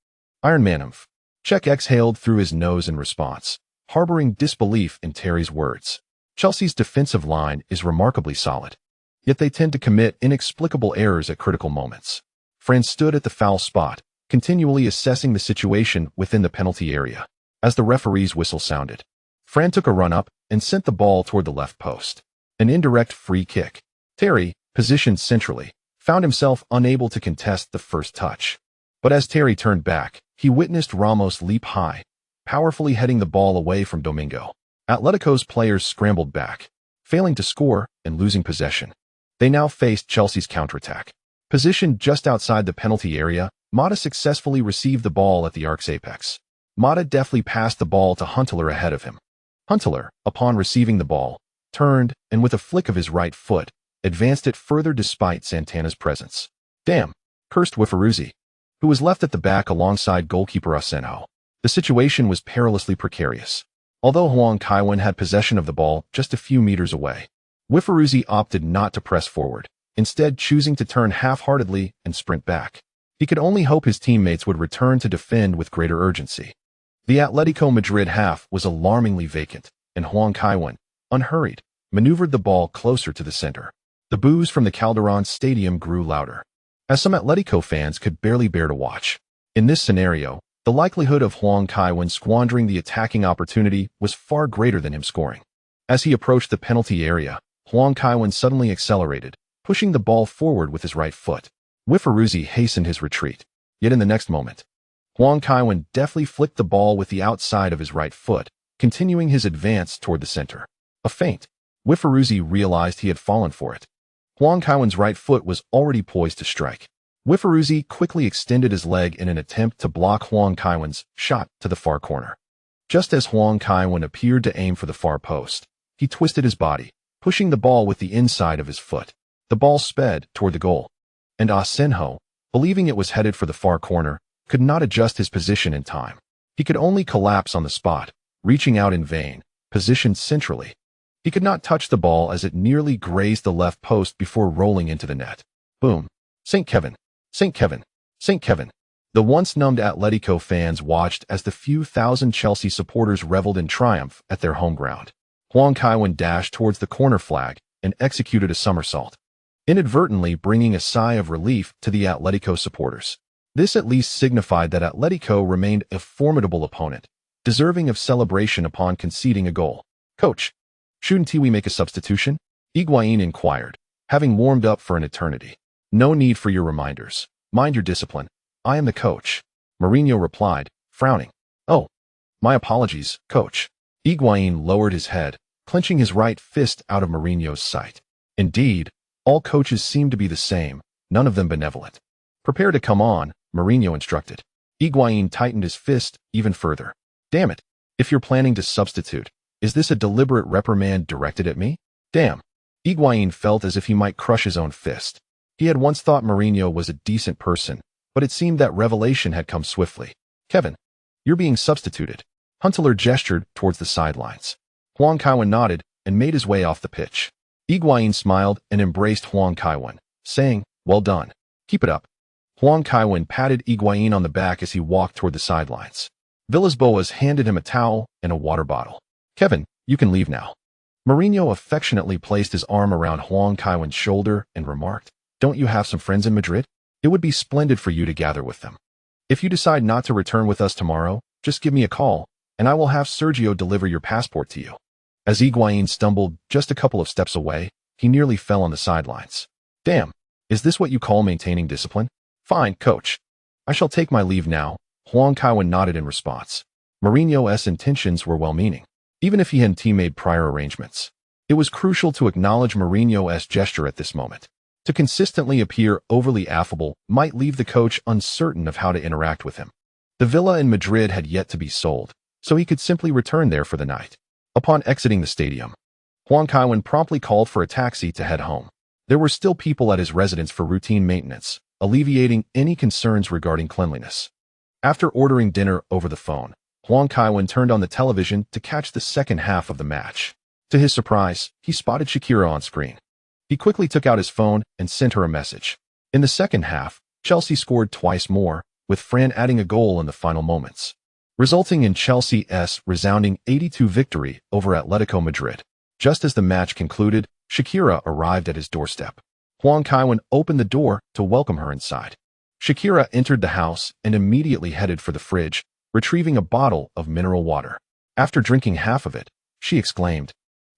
Iron Manov. Cech exhaled through his nose in response, harboring disbelief in Terry's words. Chelsea's defensive line is remarkably solid, yet they tend to commit inexplicable errors at critical moments. Fran stood at the foul spot, continually assessing the situation within the penalty area. As the referee's whistle sounded, Fran took a run up and sent the ball toward the left post. An indirect free kick. Terry, positioned centrally, found himself unable to contest the first touch. But as Terry turned back, he witnessed Ramos leap high, powerfully heading the ball away from Domingo. Atletico's players scrambled back, failing to score and losing possession. They now faced Chelsea's counterattack. Positioned just outside the penalty area, Mata successfully received the ball at the arc's apex. Mata deftly passed the ball to Huntelaar ahead of him. Huntelaar, upon receiving the ball, turned and with a flick of his right foot, advanced it further despite Santana's presence. Damn, cursed Wiferuzzi, who was left at the back alongside goalkeeper Asenjo. The situation was perilously precarious. Although Huang Kaiwen had possession of the ball just a few meters away, Wiferuzzi opted not to press forward, instead choosing to turn half-heartedly and sprint back. He could only hope his teammates would return to defend with greater urgency. The Atletico Madrid half was alarmingly vacant, and Huang Kaiwen, unhurried, maneuvered the ball closer to the center. The boos from the Calderon Stadium grew louder, as some Atletico fans could barely bear to watch. In this scenario, the likelihood of Huang Kaiwen squandering the attacking opportunity was far greater than him scoring. As he approached the penalty area, Huang Kaiwen suddenly accelerated, pushing the ball forward with his right foot. Wiferuzzi hastened his retreat, yet in the next moment, Huang Kaiwen deftly flicked the ball with the outside of his right foot, continuing his advance toward the center. A feint. Wiferuzzi realized he had fallen for it. Huang Kaiwen's right foot was already poised to strike. Wiferuzzi quickly extended his leg in an attempt to block Huang Kaiwen's shot to the far corner. Just as Huang Kaiwen appeared to aim for the far post, he twisted his body, pushing the ball with the inside of his foot. The ball sped toward the goal, and Asenjo, believing it was headed for the far corner, could not adjust his position in time. He could only collapse on the spot, reaching out in vain, positioned centrally. He could not touch the ball as it nearly grazed the left post before rolling into the net. Boom. St. Kevin. St. Kevin. St. Kevin. The once numbed Atletico fans watched as the few thousand Chelsea supporters reveled in triumph at their home ground. Huang Kaiwen dashed towards the corner flag and executed a somersault, inadvertently bringing a sigh of relief to the Atletico supporters. This at least signified that Atletico remained a formidable opponent, deserving of celebration upon conceding a goal. Coach, shouldn't we make a substitution? Higuain inquired, having warmed up for an eternity. No need for your reminders. Mind your discipline. I am the coach. Mourinho replied, frowning. Oh, my apologies, coach. Higuain lowered his head, clenching his right fist out of Mourinho's sight. Indeed, all coaches seem to be the same, none of them benevolent. Prepare to come on, Mourinho instructed. Higuain tightened his fist even further. Damn it. If you're planning to substitute, is this a deliberate reprimand directed at me? Damn. Higuain felt as if he might crush his own fist. He had once thought Mourinho was a decent person, but it seemed that revelation had come swiftly. Kevin, you're being substituted. Huntelaar gestured towards the sidelines. Huang Kaiwen nodded and made his way off the pitch. Higuain smiled and embraced Huang Kaiwen, saying, well done. Keep it up. Huang Kaiwen patted Higuain on the back as he walked toward the sidelines. Villas-Boas handed him a towel and a water bottle. Kevin, you can leave now. Mourinho affectionately placed his arm around Huang Kaiwen's shoulder and remarked, don't you have some friends in Madrid? It would be splendid for you to gather with them. If you decide not to return with us tomorrow, just give me a call, and I will have Sergio deliver your passport to you. As Higuain stumbled just a couple of steps away, he nearly fell on the sidelines. Damn, is this what you call maintaining discipline? Fine, coach. I shall take my leave now. Huang Kaiwen nodded in response. Mourinho's intentions were well-meaning, even if he hadn't made prior arrangements. It was crucial to acknowledge Mourinho's gesture at this moment. To consistently appear overly affable might leave the coach uncertain of how to interact with him. The villa in Madrid had yet to be sold, so he could simply return there for the night. Upon exiting the stadium, Huang Kaiwen promptly called for a taxi to head home. There were still people at his residence for routine maintenance, alleviating any concerns regarding cleanliness. After ordering dinner over the phone, Huang Kaiwen turned on the television to catch the second half of the match. To his surprise, he spotted Shakira on screen. He quickly took out his phone and sent her a message. In the second half, Chelsea scored twice more, with Fran adding a goal in the final moments, resulting in Chelsea's resounding 82 victory over Atletico Madrid. Just as the match concluded, Shakira arrived at his doorstep. Huang Kaiwen opened the door to welcome her inside. Shakira entered the house and immediately headed for the fridge, retrieving a bottle of mineral water. After drinking half of it, she exclaimed,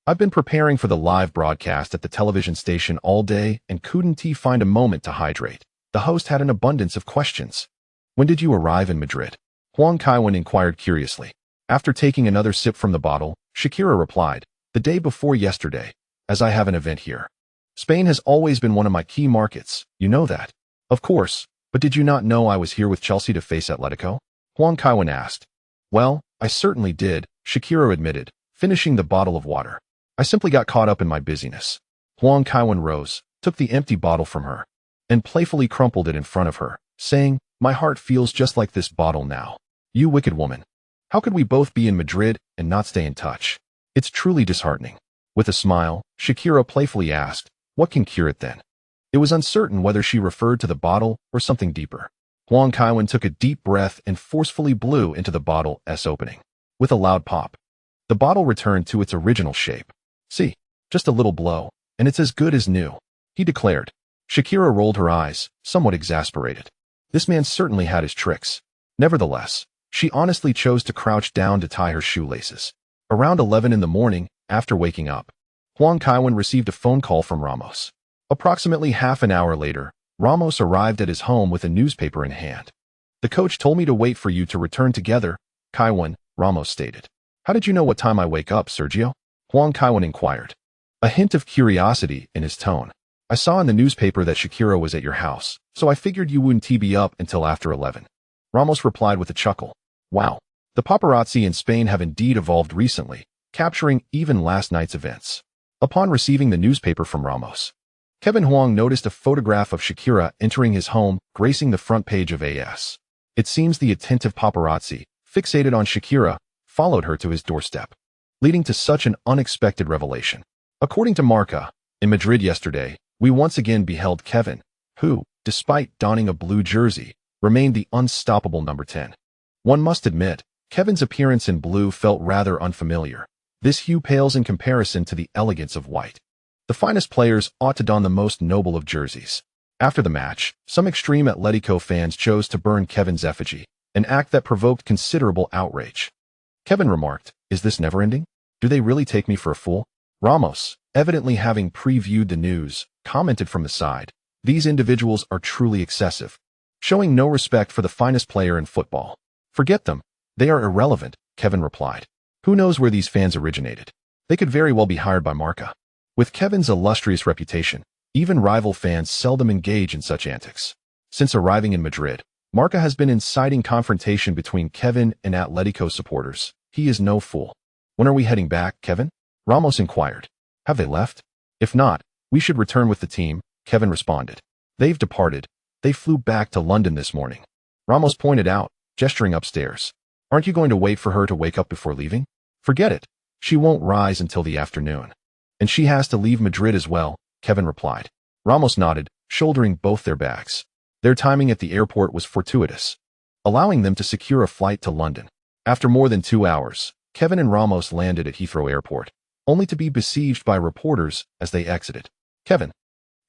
I've been preparing for the live broadcast at the television station all day and couldn't find a moment to hydrate. The host had an abundance of questions. When did you arrive in Madrid? Huang Kaiwen inquired curiously. After taking another sip from the bottle, Shakira replied, the day before yesterday, as I have an event here. Spain has always been one of my key markets, you know that. Of course, but did you not know I was here with Chelsea to face Atletico? Huang Kaiwen asked. Well, I certainly did, Shakira admitted, finishing the bottle of water. I simply got caught up in my busyness. Huang Kaiwen rose, took the empty bottle from her, and playfully crumpled it in front of her, saying, my heart feels just like this bottle now. You wicked woman. How could we both be in Madrid and not stay in touch? It's truly disheartening. With a smile, Shakira playfully asked, what can cure it then? It was uncertain whether she referred to the bottle or something deeper. Huang Kaiwen took a deep breath and forcefully blew into the bottle's opening. With a loud pop, the bottle returned to its original shape. See, just a little blow, and it's as good as new, he declared. Shakira rolled her eyes, somewhat exasperated. This man certainly had his tricks. Nevertheless, she honestly chose to crouch down to tie her shoelaces. Around 11 in the morning, after waking up, Huang Kaiwen received a phone call from Ramos. Approximately half an hour later, Ramos arrived at his home with a newspaper in hand. The coach told me to wait for you to return together, Kaiwen, Ramos stated. How did you know what time I wake up, Sergio? Huang Kaiwen inquired. A hint of curiosity in his tone. I saw in the newspaper that Shakira was at your house, so I figured you wouldn't be up until after 11. Ramos replied with a chuckle. Wow, the paparazzi in Spain have indeed evolved recently, capturing even last night's events. Upon receiving the newspaper from Ramos, Kevin Huang noticed a photograph of Shakira entering his home, gracing the front page of AS. It seems the attentive paparazzi, fixated on Shakira, followed her to his doorstep, leading to such an unexpected revelation. According to Marca, in Madrid yesterday, we once again beheld Kevin, who, despite donning a blue jersey, remained the unstoppable number 10. One must admit, Kevin's appearance in blue felt rather unfamiliar. This hue pales in comparison to the elegance of white. The finest players ought to don the most noble of jerseys. After the match, some extreme Atletico fans chose to burn Kevin's effigy, an act that provoked considerable outrage. Kevin remarked, is this never-ending? Do they really take me for a fool? Ramos, evidently having previewed the news, commented from the side, these individuals are truly excessive, showing no respect for the finest player in football. Forget them. They are irrelevant, Kevin replied. Who knows where these fans originated? They could very well be hired by Marca. With Kevin's illustrious reputation, even rival fans seldom engage in such antics. Since arriving in Madrid, Marca has been inciting confrontation between Kevin and Atletico supporters. He is no fool. When are we heading back, Kevin? Ramos inquired. Have they left? If not, we should return with the team, Kevin responded. They've departed. They flew back to London this morning. Ramos pointed out, gesturing upstairs. Aren't you going to wait for her to wake up before leaving? Forget it. She won't rise until the afternoon. And she has to leave Madrid as well, Kevin replied. Ramos nodded, shouldering both their bags. Their timing at the airport was fortuitous, allowing them to secure a flight to London. After more than 2 hours, Kevin and Ramos landed at Heathrow Airport, only to be besieged by reporters as they exited. Kevin,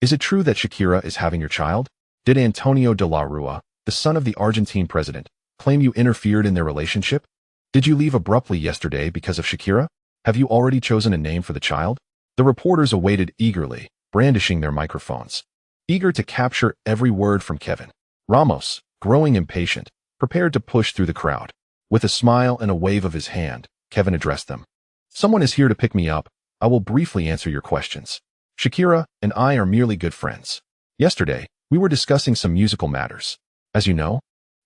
is it true that Shakira is having your child? Did Antonio de la Rua, the son of the Argentine president, claim you interfered in their relationship? Did you leave abruptly yesterday because of Shakira? Have you already chosen a name for the child? The reporters awaited eagerly, brandishing their microphones, eager to capture every word from Kevin. Ramos, growing impatient, prepared to push through the crowd. With a smile and a wave of his hand, Kevin addressed them. Someone is here to pick me up. I will briefly answer your questions. Shakira and I are merely good friends. Yesterday, we were discussing some musical matters. As you know,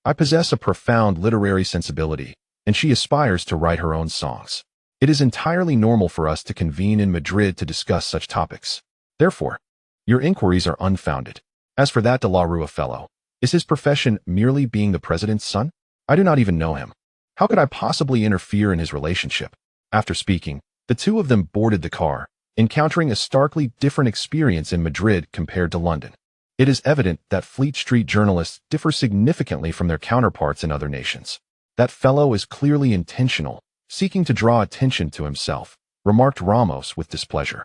I possess a profound literary sensibility, and she aspires to write her own songs. It is entirely normal for us to convene in Madrid to discuss such topics. Therefore, your inquiries are unfounded. As for that de la Rua fellow, is his profession merely being the president's son? I do not even know him. How could I possibly interfere in his relationship? After speaking, the two of them boarded the car, encountering a starkly different experience in Madrid compared to London. It is evident that Fleet Street journalists differ significantly from their counterparts in other nations. That fellow is clearly intentional, seeking to draw attention to himself, remarked Ramos with displeasure.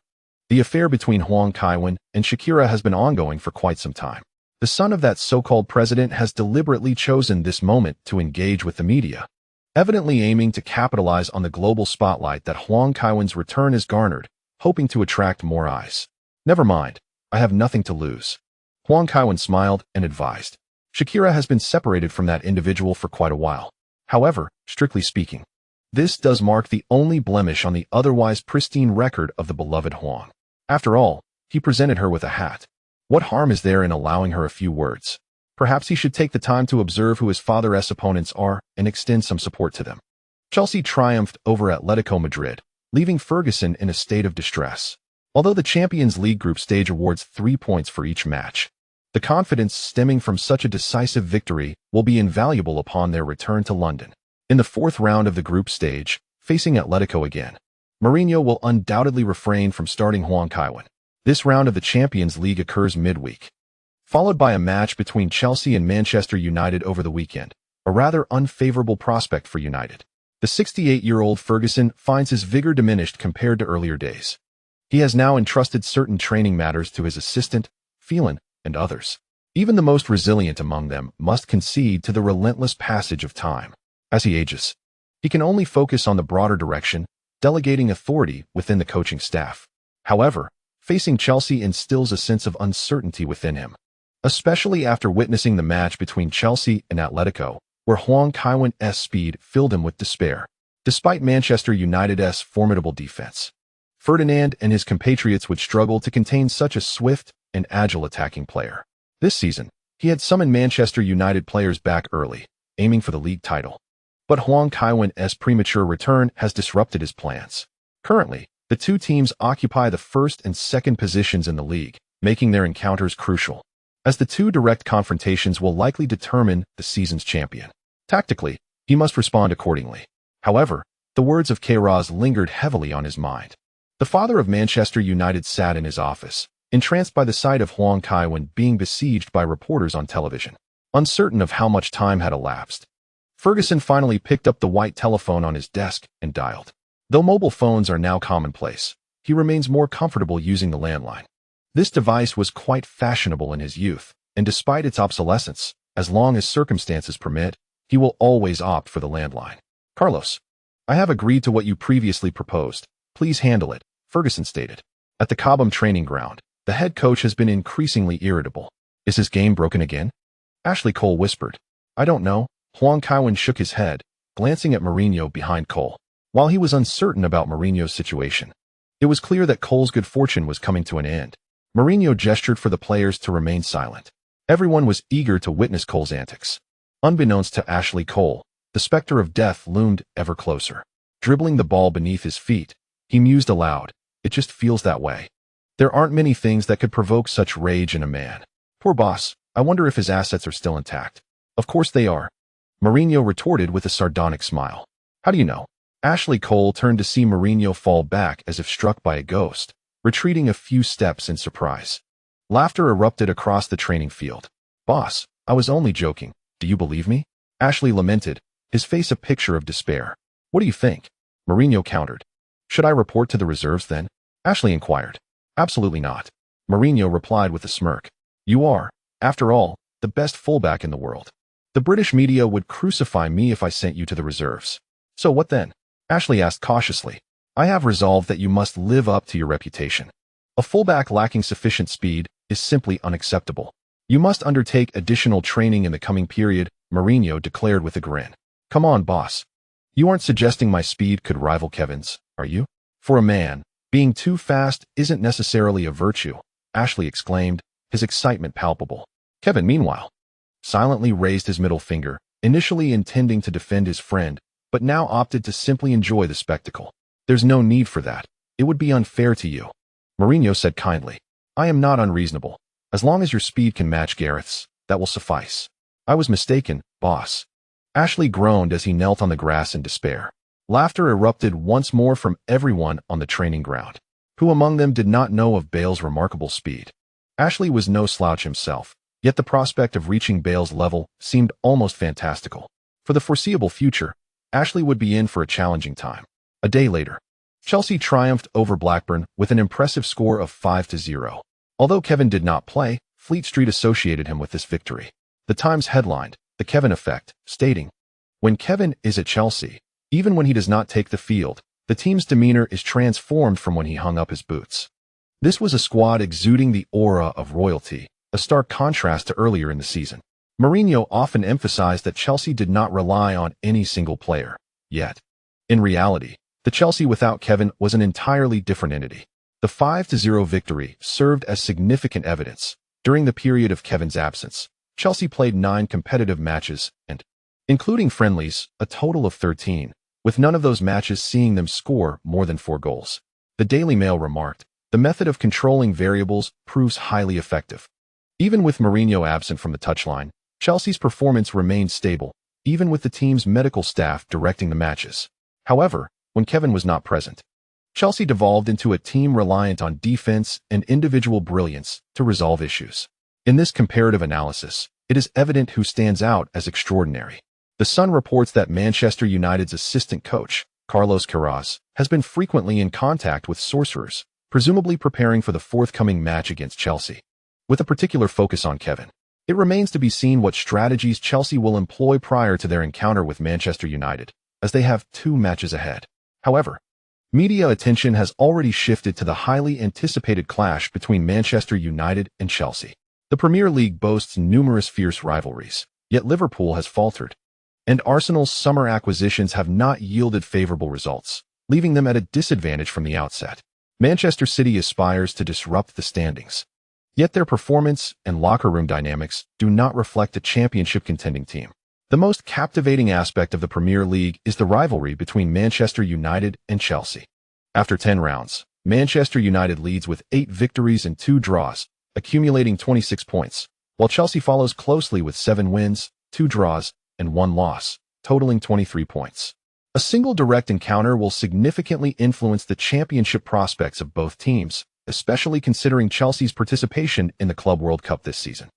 The affair between Huang Kaiwen and Shakira has been ongoing for quite some time. The son of that so-called president has deliberately chosen this moment to engage with the media, evidently aiming to capitalize on the global spotlight that Huang Kaiwen's return has garnered, hoping to attract more eyes. Never mind, I have nothing to lose. Huang Kaiwen smiled and advised. Shakira has been separated from that individual for quite a while. However, strictly speaking, this does mark the only blemish on the otherwise pristine record of the beloved Huang. After all, he presented her with a hat. What harm is there in allowing her a few words? Perhaps he should take the time to observe who his father's opponents are and extend some support to them. Chelsea triumphed over Atletico Madrid, leaving Ferguson in a state of distress. Although the Champions League group stage awards 3 points for each match, the confidence stemming from such a decisive victory will be invaluable upon their return to London. In the 4th round of the group stage, facing Atletico again, Mourinho will undoubtedly refrain from starting Huang Kaiwen. This round of the Champions League occurs midweek, followed by a match between Chelsea and Manchester United over the weekend, a rather unfavorable prospect for United. The 68-year-old Ferguson finds his vigor diminished compared to earlier days. He has now entrusted certain training matters to his assistant, Phelan, and others. Even the most resilient among them must concede to the relentless passage of time. As he ages, he can only focus on the broader direction, delegating authority within the coaching staff. However, facing Chelsea instills a sense of uncertainty within him, especially after witnessing the match between Chelsea and Atletico, where Huang Kaiwen's speed filled him with despair. Despite Manchester United's formidable defense, Ferdinand and his compatriots would struggle to contain such a swift and agile attacking player. This season, he had summoned Manchester United players back early, aiming for the league title. But Huang Kaiwen's premature return has disrupted his plans. Currently, the two teams occupy the 1st and 2nd positions in the league, making their encounters crucial, as the two direct confrontations will likely determine the season's champion. Tactically, he must respond accordingly. However, the words of Queiroz lingered heavily on his mind. The father of Manchester United sat in his office, entranced by the sight of Huang Kaiwen being besieged by reporters on television. Uncertain of how much time had elapsed, Ferguson finally picked up the white telephone on his desk and dialed. Though mobile phones are now commonplace, he remains more comfortable using the landline. This device was quite fashionable in his youth, and despite its obsolescence, as long as circumstances permit, he will always opt for the landline. Carlos, I have agreed to what you previously proposed. Please handle it, Ferguson stated. At the Cobham training ground, the head coach has been increasingly irritable. Is his game broken again? Ashley Cole whispered. I don't know. Huang Kaiwen shook his head, glancing at Mourinho behind Cole. While he was uncertain about Mourinho's situation, it was clear that Cole's good fortune was coming to an end. Mourinho gestured for the players to remain silent. Everyone was eager to witness Cole's antics. Unbeknownst to Ashley Cole, the specter of death loomed ever closer. Dribbling the ball beneath his feet, he mused aloud. It just feels that way. There aren't many things that could provoke such rage in a man. Poor boss, I wonder if his assets are still intact. Of course they are, Mourinho retorted with a sardonic smile. How do you know? Ashley Cole turned to see Mourinho fall back as if struck by a ghost, retreating a few steps in surprise. Laughter erupted across the training field. Boss, I was only joking. Do you believe me? Ashley lamented, his face a picture of despair. What do you think? Mourinho countered. Should I report to the reserves then? Ashley inquired. Absolutely not. Mourinho replied with a smirk. You are, after all, the best fullback in the world. The British media would crucify me if I sent you to the reserves. So what then? Ashley asked cautiously. I have resolved that you must live up to your reputation. A fullback lacking sufficient speed is simply unacceptable. You must undertake additional training in the coming period, Mourinho declared with a grin. Come on, boss. You aren't suggesting my speed could rival Kevin's, are you? For a man, being too fast isn't necessarily a virtue, Ashley exclaimed, his excitement palpable. Kevin, meanwhile, silently raised his middle finger, initially intending to defend his friend, but now opted to simply enjoy the spectacle. There's no need for that. It would be unfair to you. Mourinho said kindly. I am not unreasonable. As long as your speed can match Gareth's, that will suffice. I was mistaken, boss. Ashley groaned as he knelt on the grass in despair. Laughter erupted once more from everyone on the training ground. Who among them did not know of Bale's remarkable speed? Ashley was no slouch himself, yet the prospect of reaching Bale's level seemed almost fantastical. For the foreseeable future, Ashley would be in for a challenging time. A day later, Chelsea triumphed over Blackburn with an impressive score of 5-0. Although Kevin did not play, Fleet Street associated him with this victory. The Times headlined, "The Kevin Effect," stating, "When Kevin is at Chelsea, even when he does not take the field, The team's demeanor is transformed from when he hung up his boots. This was a squad exuding the aura of royalty, a stark contrast to earlier in the season. Mourinho often emphasized that Chelsea did not rely on any single player. Yet, in reality, the Chelsea without Kevin was an entirely different entity. The 5-0 victory served as significant evidence. During the period of Kevin's absence, Chelsea played 9 competitive matches and, including friendlies, a total of 13, with none of those matches seeing them score more than 4 goals. The Daily Mail remarked, "The method of controlling variables proves highly effective." Even with Mourinho absent from the touchline, Chelsea's performance remained stable, even with the team's medical staff directing the matches. However, when Kevin was not present, Chelsea devolved into a team reliant on defense and individual brilliance to resolve issues. In this comparative analysis, it is evident who stands out as extraordinary. The Sun reports that Manchester United's assistant coach, Carlos Queiroz, has been frequently in contact with sorcerers, presumably preparing for the forthcoming match against Chelsea. With a particular focus on Kevin, it remains to be seen what strategies Chelsea will employ prior to their encounter with Manchester United, as they have 2 matches ahead. However, media attention has already shifted to the highly anticipated clash between Manchester United and Chelsea. The Premier League boasts numerous fierce rivalries, yet Liverpool has faltered, and Arsenal's summer acquisitions have not yielded favorable results, leaving them at a disadvantage from the outset. Manchester City aspires to disrupt the standings, yet their performance and locker room dynamics do not reflect a championship contending team. The most captivating aspect of the Premier League is the rivalry between Manchester United and Chelsea. After 10 rounds, Manchester United leads with 8 victories and 2 draws, accumulating 26 points, while Chelsea follows closely with 7 wins, 2 draws, and 1 loss, totaling 23 points. A single direct encounter will significantly influence the championship prospects of both teams, especially considering Chelsea's participation in the Club World Cup this season.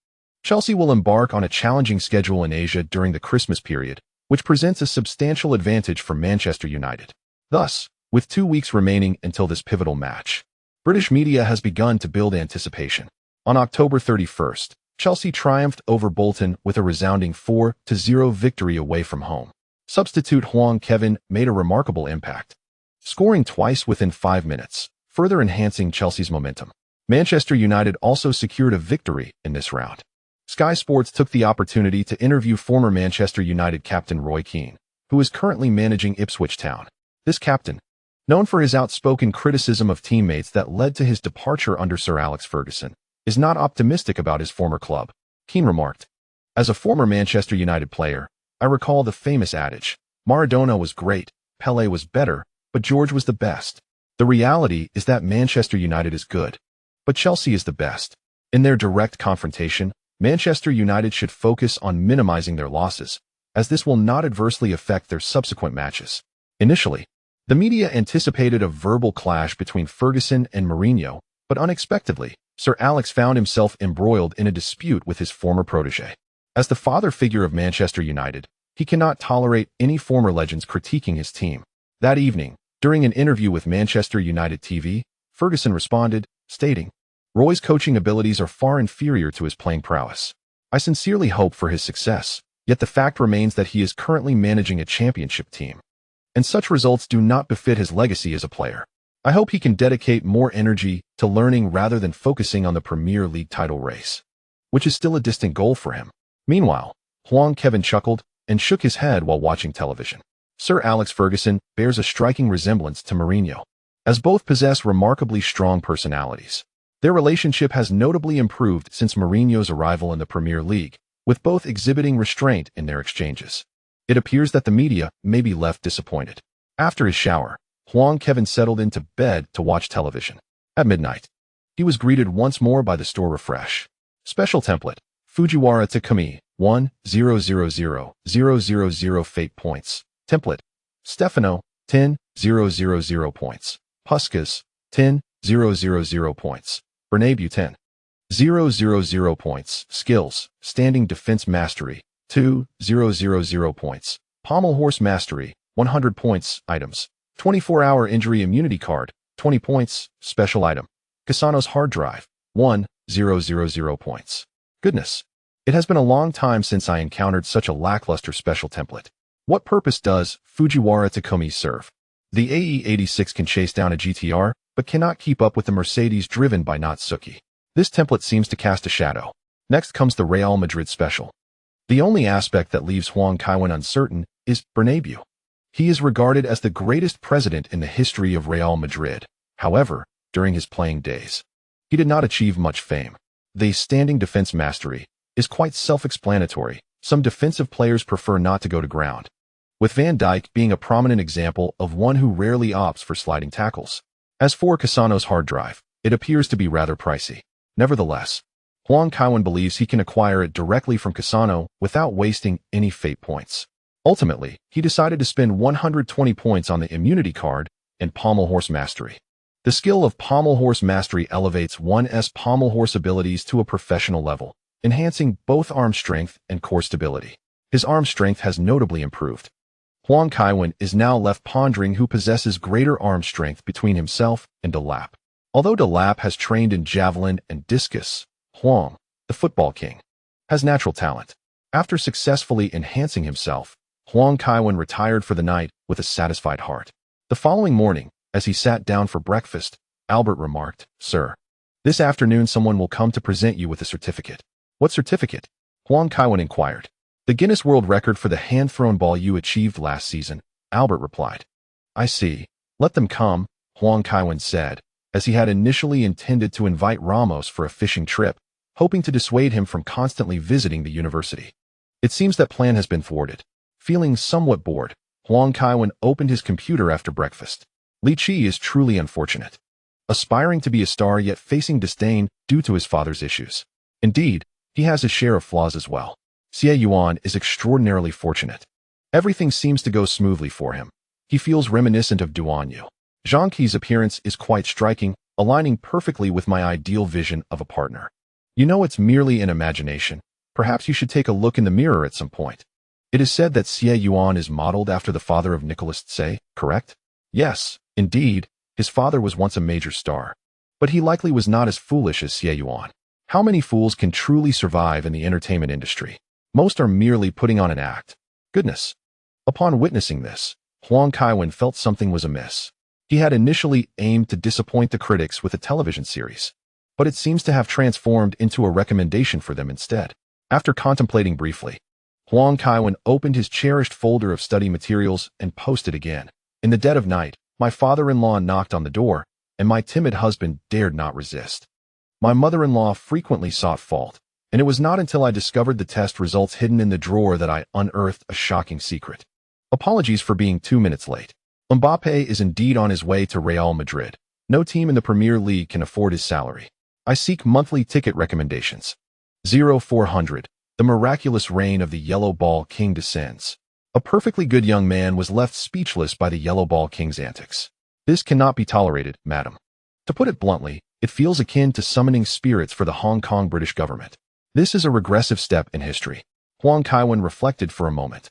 Chelsea will embark on a challenging schedule in Asia during the Christmas period, which presents a substantial advantage for Manchester United. Thus, with 2 weeks remaining until this pivotal match, British media has begun to build anticipation. On October 31st, Chelsea triumphed over Bolton with a resounding 4-0 victory away from home. Substitute Huang Kaiwen made a remarkable impact, scoring twice within 5 minutes, further enhancing Chelsea's momentum. Manchester United also secured a victory in this round. Sky Sports took the opportunity to interview former Manchester United captain Roy Keane, who is currently managing Ipswich Town. This captain, known for his outspoken criticism of teammates that led to his departure under Sir Alex Ferguson, is not optimistic about his former club. Keane remarked, "As a former Manchester United player, I recall the famous adage, Maradona was great, Pelé was better, but George was the best. The reality is that Manchester United is good, but Chelsea is the best. In their direct confrontation, Manchester United should focus on minimizing their losses, as this will not adversely affect their subsequent matches." Initially, the media anticipated a verbal clash between Ferguson and Mourinho, but unexpectedly, Sir Alex found himself embroiled in a dispute with his former protege. As the father figure of Manchester United, he cannot tolerate any former legends critiquing his team. That evening, during an interview with Manchester United TV, Ferguson responded, stating, "Roy's coaching abilities are far inferior to his playing prowess. I sincerely hope for his success, yet the fact remains that he is currently managing a championship team, and such results do not befit his legacy as a player. I hope he can dedicate more energy to learning rather than focusing on the Premier League title race, which is still a distant goal for him." Meanwhile, Huang Kaiwen chuckled and shook his head while watching television. Sir Alex Ferguson bears a striking resemblance to Mourinho, as both possess remarkably strong personalities. Their relationship has notably improved since Mourinho's arrival in the Premier League, with both exhibiting restraint in their exchanges. It appears that the media may be left disappointed. After his shower, Huang Kaiwen settled into bed to watch television. At midnight, he was greeted once more by the store refresh. Special template, Fujiwara Takumi, 1,000,000 fate points. Template, Stefano, 10,000 points. Puskas, 10,000 points. Bernabe, 10,000 points. Skills, Standing Defense Mastery, 2,000 points. Pommel Horse Mastery, 100 points. Items, 24-hour injury immunity card, 20 points. Special item, Cassano's hard drive, 1,000 points. Goodness, it has been a long time since I encountered such a lackluster special template. What purpose does Fujiwara Takumi serve? The AE86 can chase down a GTR, but cannot keep up with the Mercedes driven by Natsuki. This template seems to cast a shadow. Next comes the Real Madrid special. The only aspect that leaves Huang Kaiwen uncertain is Bernabeu. He is regarded as the greatest president in the history of Real Madrid. However, during his playing days, he did not achieve much fame. The standing defense mastery is quite self-explanatory. Some defensive players prefer not to go to ground, with Van Dijk being a prominent example of one who rarely opts for sliding tackles. As for Cassano's hard drive, it appears to be rather pricey. Nevertheless, Huang Kaiwen believes he can acquire it directly from Cassano without wasting any fate points. Ultimately, he decided to spend 120 points on the immunity card and pommel horse mastery. The skill of pommel horse mastery elevates one's pommel horse abilities to a professional level, enhancing both arm strength and core stability. His arm strength has notably improved. Huang Kaiwen is now left pondering who possesses greater arm strength between himself and Delap. Although Delap has trained in javelin and discus, Huang, the football king, has natural talent. After successfully enhancing himself, Huang Kaiwen retired for the night with a satisfied heart. The following morning, as he sat down for breakfast, Albert remarked, "Sir, this afternoon someone will come to present you with a certificate." "What certificate?" Huang Kaiwen inquired. "The Guinness World Record for the hand-thrown ball you achieved last season," Albert replied. "I see. Let them come," Huang Kaiwen said, as he had initially intended to invite Ramos for a fishing trip, hoping to dissuade him from constantly visiting the university. It seems that plan has been thwarted. Feeling somewhat bored, Huang Kaiwen opened his computer after breakfast. Li Qi is truly unfortunate. Aspiring to be a star yet facing disdain due to his father's issues. Indeed, he has his share of flaws as well. Xie Yuan is extraordinarily fortunate. Everything seems to go smoothly for him. He feels reminiscent of Duan Yu. Zhang Qi's appearance is quite striking, aligning perfectly with my ideal vision of a partner. You know it's merely an imagination. Perhaps you should take a look in the mirror at some point. It is said that Xie Yuan is modeled after the father of Nicholas Tse, correct? Yes, indeed, his father was once a major star. But he likely was not as foolish as Xie Yuan. How many fools can truly survive in the entertainment industry? Most are merely putting on an act. Goodness. Upon witnessing this, Huang Kaiwen felt something was amiss. He had initially aimed to disappoint the critics with a television series, but it seems to have transformed into a recommendation for them instead. After contemplating briefly, Huang Kaiwen opened his cherished folder of study materials and posted again. In the dead of night, my father-in-law knocked on the door, and my timid husband dared not resist. My mother-in-law frequently sought fault, and it was not until I discovered the test results hidden in the drawer that I unearthed a shocking secret. Apologies for being 2 minutes late. Mbappé is indeed on his way to Real Madrid. No team in the Premier League can afford his salary. I seek monthly ticket recommendations. 0400. The miraculous reign of the Yellow Ball King descends. A perfectly good young man was left speechless by the Yellow Ball King's antics. This cannot be tolerated, madam. To put it bluntly, it feels akin to summoning spirits for the Hong Kong British government. This is a regressive step in history. Huang Kaiwen reflected for a moment.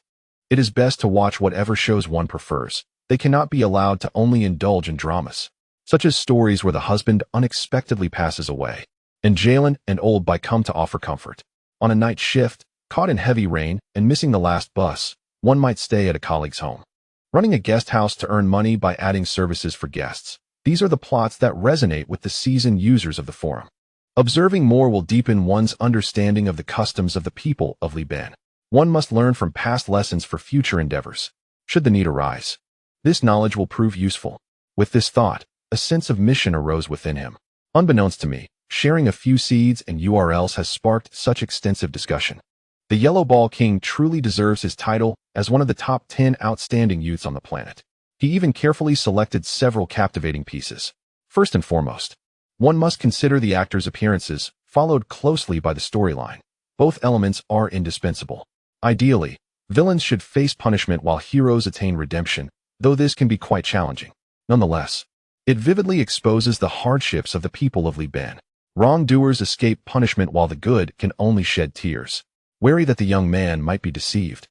It is best to watch whatever shows one prefers. They cannot be allowed to only indulge in dramas, such as stories where the husband unexpectedly passes away, and Jalen and Old by come to offer comfort. On a night shift, caught in heavy rain and missing the last bus, one might stay at a colleague's home. Running a guest house to earn money by adding services for guests. These are the plots that resonate with the seasoned users of the forum. Observing more will deepen one's understanding of the customs of the people of Liban. One must learn from past lessons for future endeavors, should the need arise. This knowledge will prove useful. With this thought, a sense of mission arose within him. Unbeknownst to me, sharing a few seeds and URLs has sparked such extensive discussion. The Yellow Ball King truly deserves his title as one of the top 10 outstanding youths on the planet. He even carefully selected several captivating pieces. First and foremost, one must consider the actor's appearances, followed closely by the storyline. Both elements are indispensable. Ideally, villains should face punishment while heroes attain redemption, though this can be quite challenging. Nonetheless, it vividly exposes the hardships of the people of Liban. Wrongdoers escape punishment while the good can only shed tears, wary that the young man might be deceived.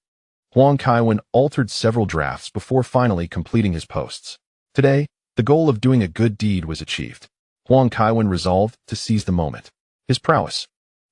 Huang Kaiwen altered several drafts before finally completing his posts. Today, the goal of doing a good deed was achieved. Huang Kaiwen resolved to seize the moment. His prowess,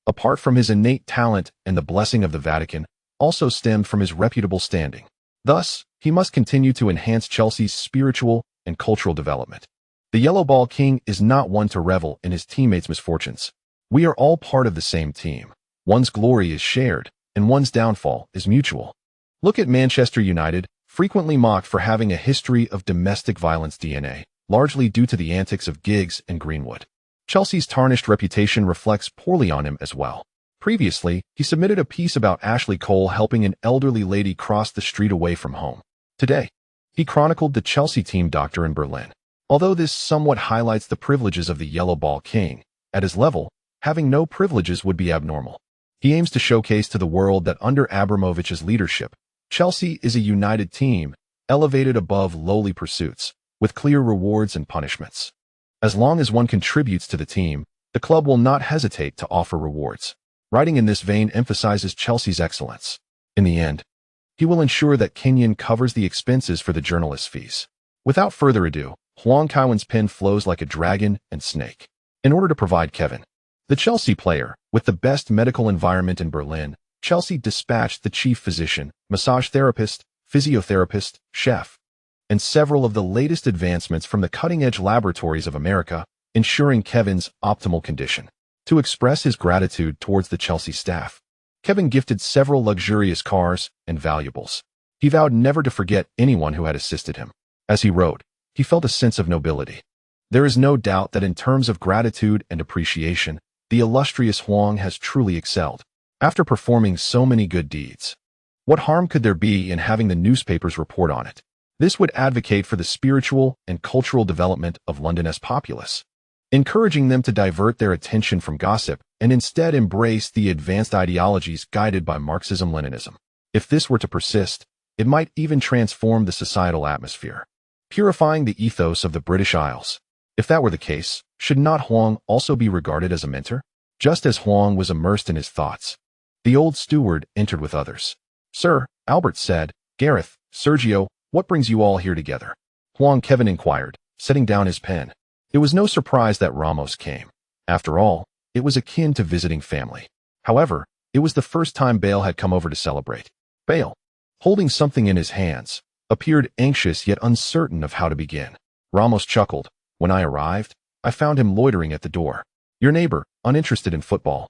apart from his innate talent and the blessing of the Vatican, also stemmed from his reputable standing. Thus, he must continue to enhance Chelsea's spiritual and cultural development. The Yellow Ball King is not one to revel in his teammates' misfortunes. We are all part of the same team. One's glory is shared, and one's downfall is mutual. Look at Manchester United, frequently mocked for having a history of domestic violence DNA, largely due to the antics of Giggs and Greenwood. Chelsea's tarnished reputation reflects poorly on him as well. Previously, he submitted a piece about Ashley Cole helping an elderly lady cross the street away from home. Today, he chronicled the Chelsea team doctor in Berlin. Although this somewhat highlights the privileges of the Yellow Ball King, at his level, having no privileges would be abnormal. He aims to showcase to the world that under Abramovich's leadership, Chelsea is a united team, elevated above lowly pursuits, with clear rewards and punishments. As long as one contributes to the team, the club will not hesitate to offer rewards. Writing in this vein emphasizes Chelsea's excellence. In the end, he will ensure that Kenyon covers the expenses for the journalist's fees. Without further ado, Huang Kaiwen's pen flows like a dragon and snake. In order to provide Kevin, the Chelsea player, with the best medical environment in Berlin, Chelsea dispatched the chief physician, massage therapist, physiotherapist, chef, and several of the latest advancements from the cutting-edge laboratories of America, ensuring Kevin's optimal condition. To express his gratitude towards the Chelsea staff, Kevin gifted several luxurious cars and valuables. He vowed never to forget anyone who had assisted him. As he wrote, he felt a sense of nobility. There is no doubt that in terms of gratitude and appreciation, the illustrious Huang has truly excelled. After performing so many good deeds, what harm could there be in having the newspapers report on it? This would advocate for the spiritual and cultural development of London's populace, encouraging them to divert their attention from gossip and instead embrace the advanced ideologies guided by Marxism-Leninism. If this were to persist, it might even transform the societal atmosphere, purifying the ethos of the British Isles. If that were the case, should not Huang also be regarded as a mentor? Just as Huang was immersed in his thoughts, the old steward entered with others. "Sir," Albert said. "Gareth, Sergio, what brings you all here together?" Huang Kaiwen inquired, setting down his pen. It was no surprise that Ramos came. After all, it was akin to visiting family. However, it was the first time Bale had come over to celebrate. Bale, holding something in his hands, appeared anxious yet uncertain of how to begin. Ramos chuckled. "When I arrived, I found him loitering at the door. Your neighbor, uninterested in football.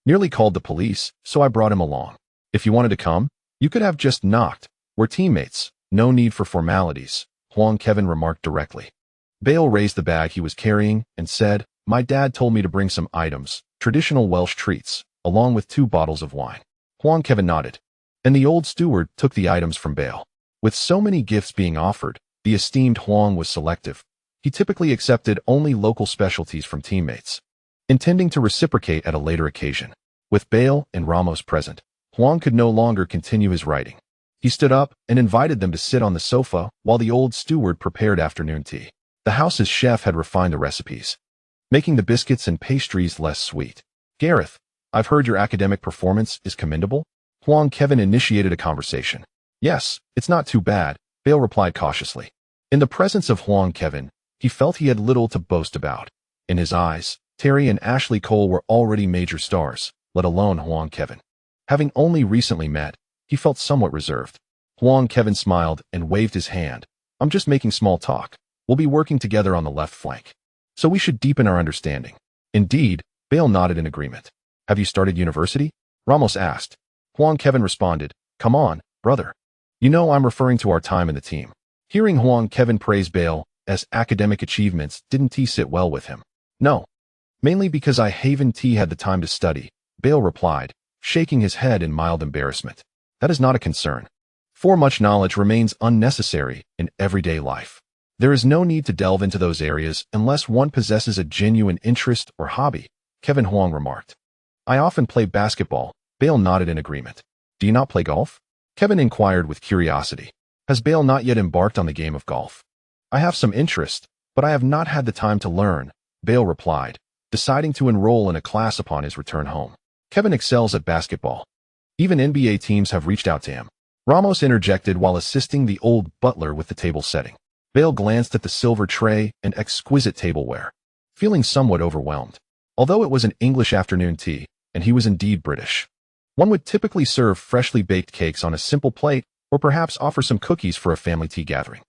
Nearly called the police, so I brought him along. If you wanted to come, you could have just knocked. We're teammates. No need for formalities," Huang Kaiwen remarked directly. Bale raised the bag he was carrying and said, "My dad told me to bring some items, traditional Welsh treats, along with 2 bottles of wine." Huang Kaiwen nodded, and the old steward took the items from Bale. With so many gifts being offered, the esteemed Huang was selective. He typically accepted only local specialties from teammates, intending to reciprocate at a later occasion. With Bale and Ramos present, Huang could no longer continue his writing. He stood up and invited them to sit on the sofa while the old steward prepared afternoon tea. The house's chef had refined the recipes, making the biscuits and pastries less sweet. "Gareth, I've heard your academic performance is commendable." Huang Kaiwen initiated a conversation. "Yes, it's not too bad," Bale replied cautiously. In the presence of Huang Kaiwen, he felt he had little to boast about. In his eyes, Terry and Ashley Cole were already major stars, let alone Huang Kaiwen. Having only recently met, he felt somewhat reserved. Huang Kaiwen smiled and waved his hand. "I'm just making small talk. We'll be working together on the left flank, so we should deepen our understanding." "Indeed," Bale nodded in agreement. "Have you started university?" Ramos asked. Huang Kaiwen responded, "Come on, brother. You know I'm referring to our time in the team." Hearing Huang Kaiwen praise Bale as academic achievements didn't sit well with him. "No. Mainly because I haven't had the time to study," Bale replied, shaking his head in mild embarrassment. "That is not a concern. For much knowledge remains unnecessary in everyday life. There is no need to delve into those areas unless one possesses a genuine interest or hobby," Kevin Huang remarked. "I often play basketball," Bale nodded in agreement. "Do you not play golf?" Kevin inquired with curiosity. "Has Bale not yet embarked on the game of golf?" "I have some interest, but I have not had the time to learn," Bale replied, deciding to enroll in a class upon his return home. Kevin excels at basketball. Even NBA teams have reached out to him. Ramos interjected while assisting the old butler with the table setting. Bale glanced at the silver tray and exquisite tableware, feeling somewhat overwhelmed. Although it was an English afternoon tea, and he was indeed British, one would typically serve freshly baked cakes on a simple plate or perhaps offer some cookies for a family tea gathering.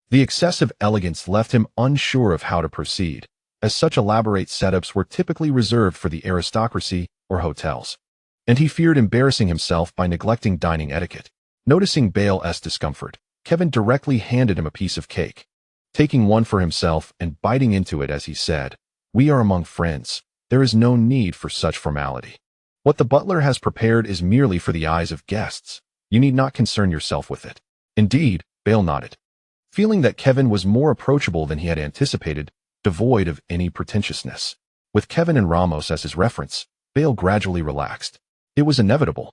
The excessive elegance left him unsure of how to proceed, as such elaborate setups were typically reserved for the aristocracy or hotels. And he feared embarrassing himself by neglecting dining etiquette. Noticing Bale's discomfort, Kevin directly handed him a piece of cake. Taking one for himself and biting into it as he said, "We are among friends. There is no need for such formality. What the butler has prepared is merely for the eyes of guests. You need not concern yourself with it." Indeed, Bale nodded. Feeling that Kevin was more approachable than he had anticipated, devoid of any pretentiousness. With Kevin and Ramos as his reference, Bale gradually relaxed. It was inevitable.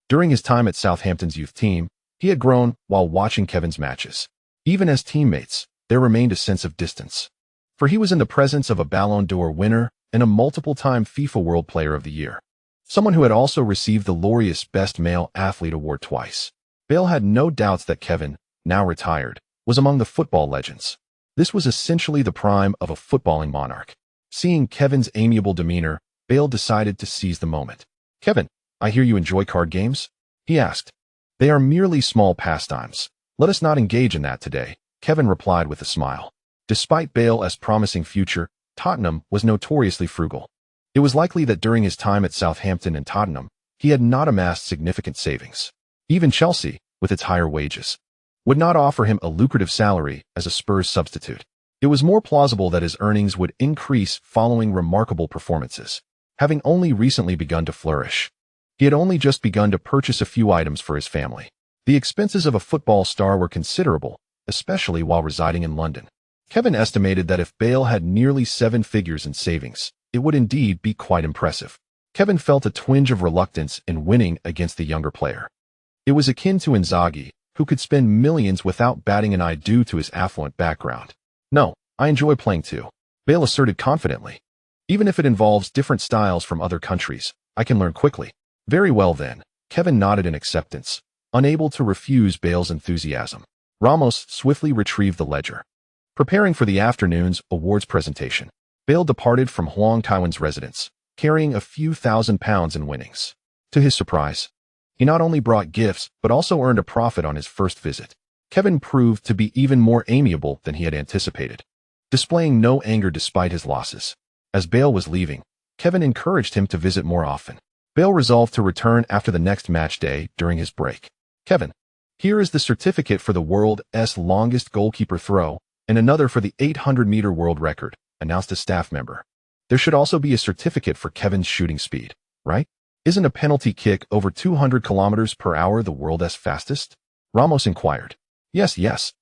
During his time at Southampton's youth team, he had grown while watching Kevin's matches. Even as teammates, there remained a sense of distance. For he was in the presence of a Ballon d'Or winner and a multiple-time FIFA World Player of the Year. Someone who had also received the Laureus Best Male Athlete award twice. Bale had no doubts that Kevin, now retired, was among the football legends. This was essentially the prime of a footballing monarch. Seeing Kevin's amiable demeanor, Bale decided to seize the moment. "Kevin, I hear you enjoy card games?" he asked. "They are merely small pastimes. Let us not engage in that today," Kevin replied with a smile. Despite Bale's promising future, Tottenham was notoriously frugal. It was likely that during his time at Southampton and Tottenham, he had not amassed significant savings. Even Chelsea, with its higher wages, would not offer him a lucrative salary as a Spurs substitute. It was more plausible that his earnings would increase following remarkable performances. Having only recently begun to flourish, he had only just begun to purchase a few items for his family. The expenses of a football star were considerable, especially while residing in London. Kevin estimated that if Bale had nearly 7 figures in savings, it would indeed be quite impressive. Kevin felt a twinge of reluctance in winning against the younger player. It was akin to Inzaghi, who could spend millions without batting an eye due to his affluent background. "No, I enjoy playing too," Bale asserted confidently. "Even if it involves different styles from other countries, I can learn quickly." "Very well then," Kevin nodded in acceptance, unable to refuse Bale's enthusiasm. Ramos swiftly retrieved the ledger. Preparing for the afternoon's awards presentation, Bale departed from Huang Kaiwen's residence, carrying a few £1,000s in winnings. To his surprise, he not only brought gifts but also earned a profit on his first visit. Kevin proved to be even more amiable than he had anticipated, displaying no anger despite his losses. As Bale was leaving, Kevin encouraged him to visit more often. Bale resolved to return after the next match day during his break. "Kevin, here is the certificate for the world's longest goalkeeper throw and another for the 800-meter world record," announced a staff member. "There should also be a certificate for Kevin's shooting speed, right? Isn't a penalty kick over 200 kilometers per hour the world's fastest?" Ramos inquired. Yes.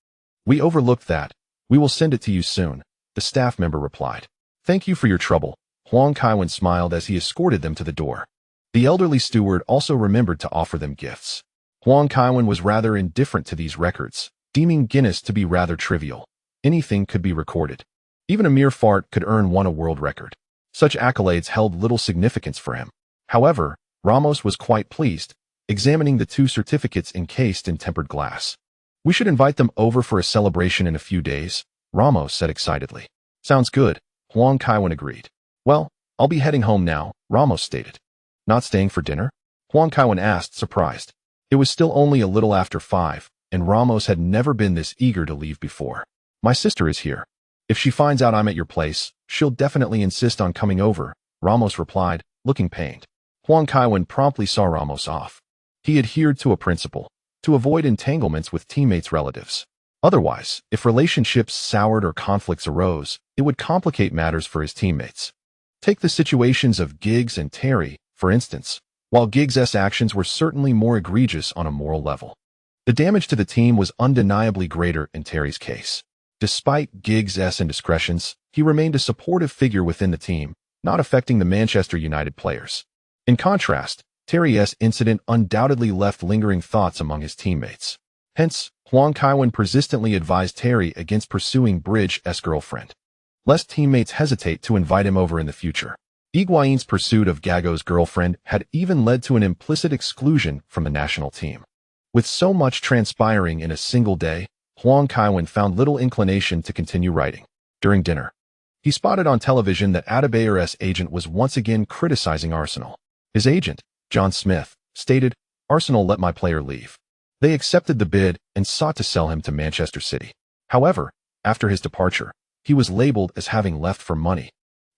We overlooked that. We will send it to you soon," the staff member replied. "Thank you for your trouble," Huang Kaiwen smiled as he escorted them to the door. The elderly steward also remembered to offer them gifts. Huang Kaiwen was rather indifferent to these records, deeming Guinness to be rather trivial. Anything could be recorded. Even a mere fart could earn one a world record. Such accolades held little significance for him. However, Ramos was quite pleased, examining the 2 certificates encased in tempered glass. "We should invite them over for a celebration in a few days," Ramos said excitedly. "Sounds good," Huang Kaiwen agreed. "Well, I'll be heading home now," Ramos stated. "Not staying for dinner?" Huang Kaiwen asked, surprised. It was still only a little after 5, and Ramos had never been this eager to leave before. "My sister is here. If she finds out I'm at your place, she'll definitely insist on coming over," Ramos replied, looking pained. Huang Kaiwen promptly saw Ramos off. He adhered to a principle: to avoid entanglements with teammates' relatives. Otherwise, if relationships soured or conflicts arose, it would complicate matters for his teammates. Take the situations of Giggs and Terry, for instance. While Giggs' actions were certainly more egregious on a moral level, the damage to the team was undeniably greater in Terry's case. Despite Giggs' indiscretions, he remained a supportive figure within the team, not affecting the Manchester United players. In contrast, Terry's incident undoubtedly left lingering thoughts among his teammates. Hence, Huang Kaiwen persistently advised Terry against pursuing Bridge's girlfriend, lest teammates hesitate to invite him over in the future. Higuain's pursuit of Gago's girlfriend had even led to an implicit exclusion from the national team. With so much transpiring in a single day, Huang Kaiwen found little inclination to continue writing. During dinner, he spotted on television that Adebayor's agent was once again criticizing Arsenal. His agent, John Smith, stated, "Arsenal let my player leave. They accepted the bid and sought to sell him to Manchester City. However, after his departure, he was labeled as having left for money.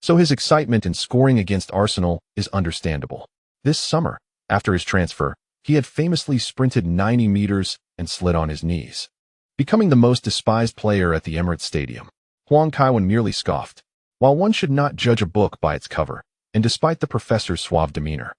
So his excitement in scoring against Arsenal is understandable. This summer, after his transfer, he had famously sprinted 90 meters and slid on his knees, becoming the most despised player at the Emirates Stadium. Huang Kaiwen merely scoffed. While one should not judge a book by its cover, and despite the professor's suave demeanor,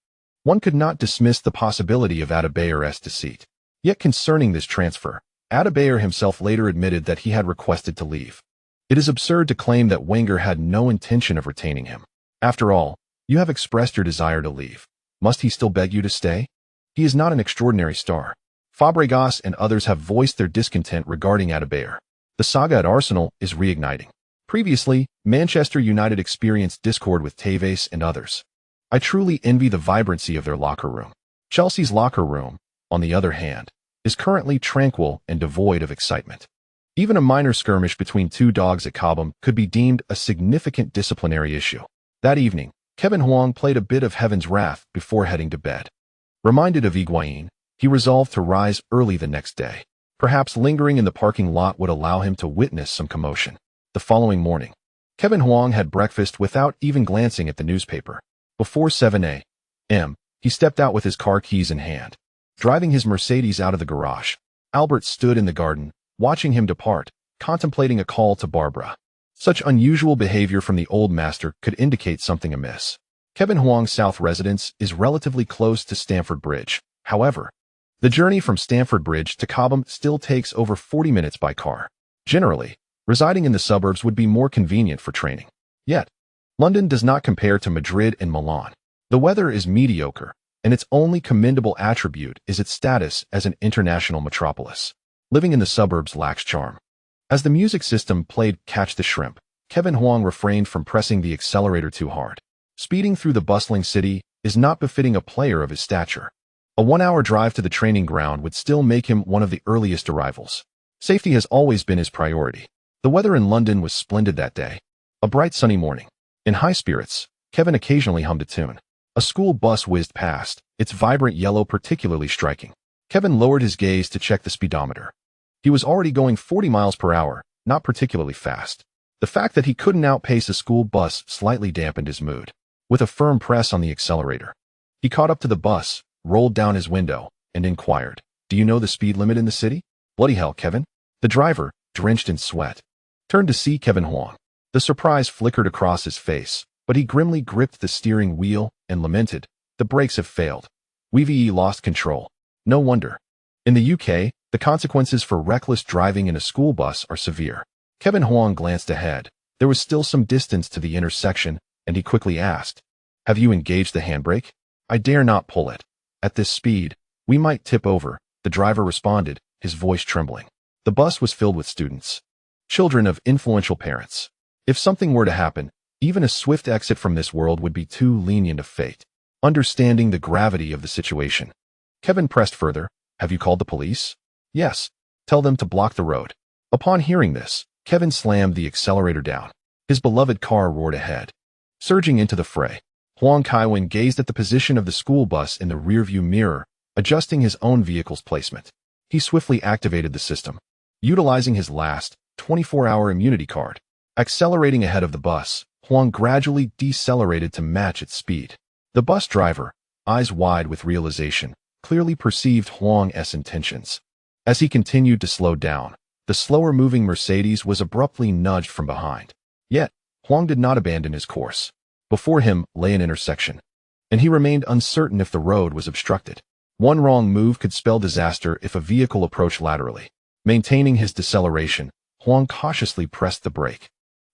one could not dismiss the possibility of Adebayer's deceit. Yet concerning this transfer, Adebayor himself later admitted that he had requested to leave. It is absurd to claim that Wenger had no intention of retaining him. After all, you have expressed your desire to leave. Must he still beg you to stay? He is not an extraordinary star. Fabregas and others have voiced their discontent regarding Adebayor. The saga at Arsenal is reigniting. Previously, Manchester United experienced discord with Tevez and others. I truly envy the vibrancy of their locker room. Chelsea's locker room, on the other hand, is currently tranquil and devoid of excitement. Even a minor skirmish between two dogs at Cobham could be deemed a significant disciplinary issue. That evening, Kevin Huang played a bit of Heaven's Wrath before heading to bed. Reminded of Higuain, he resolved to rise early the next day. Perhaps lingering in the parking lot would allow him to witness some commotion. The following morning, Kevin Huang had breakfast without even glancing at the newspaper. Before 7 a.m., he stepped out with his car keys in hand. Driving his Mercedes out of the garage, Albert stood in the garden, watching him depart, contemplating a call to Barbara. Such unusual behavior from the old master could indicate something amiss. Kevin Huang's south residence is relatively close to Stamford Bridge. However, the journey from Stamford Bridge to Cobham still takes over 40 minutes by car. Generally, residing in the suburbs would be more convenient for training. Yet, London does not compare to Madrid and Milan. The weather is mediocre, and its only commendable attribute is its status as an international metropolis. Living in the suburbs lacks charm. As the music system played Catch the Shrimp, Kevin Huang refrained from pressing the accelerator too hard. Speeding through the bustling city is not befitting a player of his stature. A 1-hour drive to the training ground would still make him one of the earliest arrivals. Safety has always been his priority. The weather in London was splendid that day. A bright sunny morning. In high spirits, Kevin occasionally hummed a tune. A school bus whizzed past, its vibrant yellow particularly striking. Kevin lowered his gaze to check the speedometer. He was already going 40 miles per hour, not particularly fast. The fact that he couldn't outpace a school bus slightly dampened his mood. With a firm press on the accelerator, he caught up to the bus, rolled down his window, and inquired, "Do you know the speed limit in the city?" "Bloody hell, Kevin." The driver, drenched in sweat, turned to see Kevin Huang. The surprise flickered across his face, but he grimly gripped the steering wheel and lamented, "The brakes have failed. We've lost control." No wonder. In the UK, the consequences for reckless driving in a school bus are severe. Kevin Huang glanced ahead. There was still some distance to the intersection, and he quickly asked, "Have you engaged the handbrake?" "I dare not pull it. At this speed, we might tip over," the driver responded, his voice trembling. The bus was filled with students, children of influential parents. If something were to happen, even a swift exit from this world would be too lenient of fate. Understanding the gravity of the situation, Kevin pressed further, "Have you called the police?" "Yes. Tell them to block the road." Upon hearing this, Kevin slammed the accelerator down. His beloved car roared ahead. Surging into the fray, Huang Kaiwen gazed at the position of the school bus in the rearview mirror, adjusting his own vehicle's placement. He swiftly activated the system, utilizing his last 24-hour immunity card. Accelerating ahead of the bus, Huang gradually decelerated to match its speed. The bus driver, eyes wide with realization, clearly perceived Huang's intentions. As he continued to slow down, the slower-moving Mercedes was abruptly nudged from behind. Yet, Huang did not abandon his course. Before him lay an intersection, and he remained uncertain if the road was obstructed. One wrong move could spell disaster if a vehicle approached laterally. Maintaining his deceleration, Huang cautiously pressed the brake,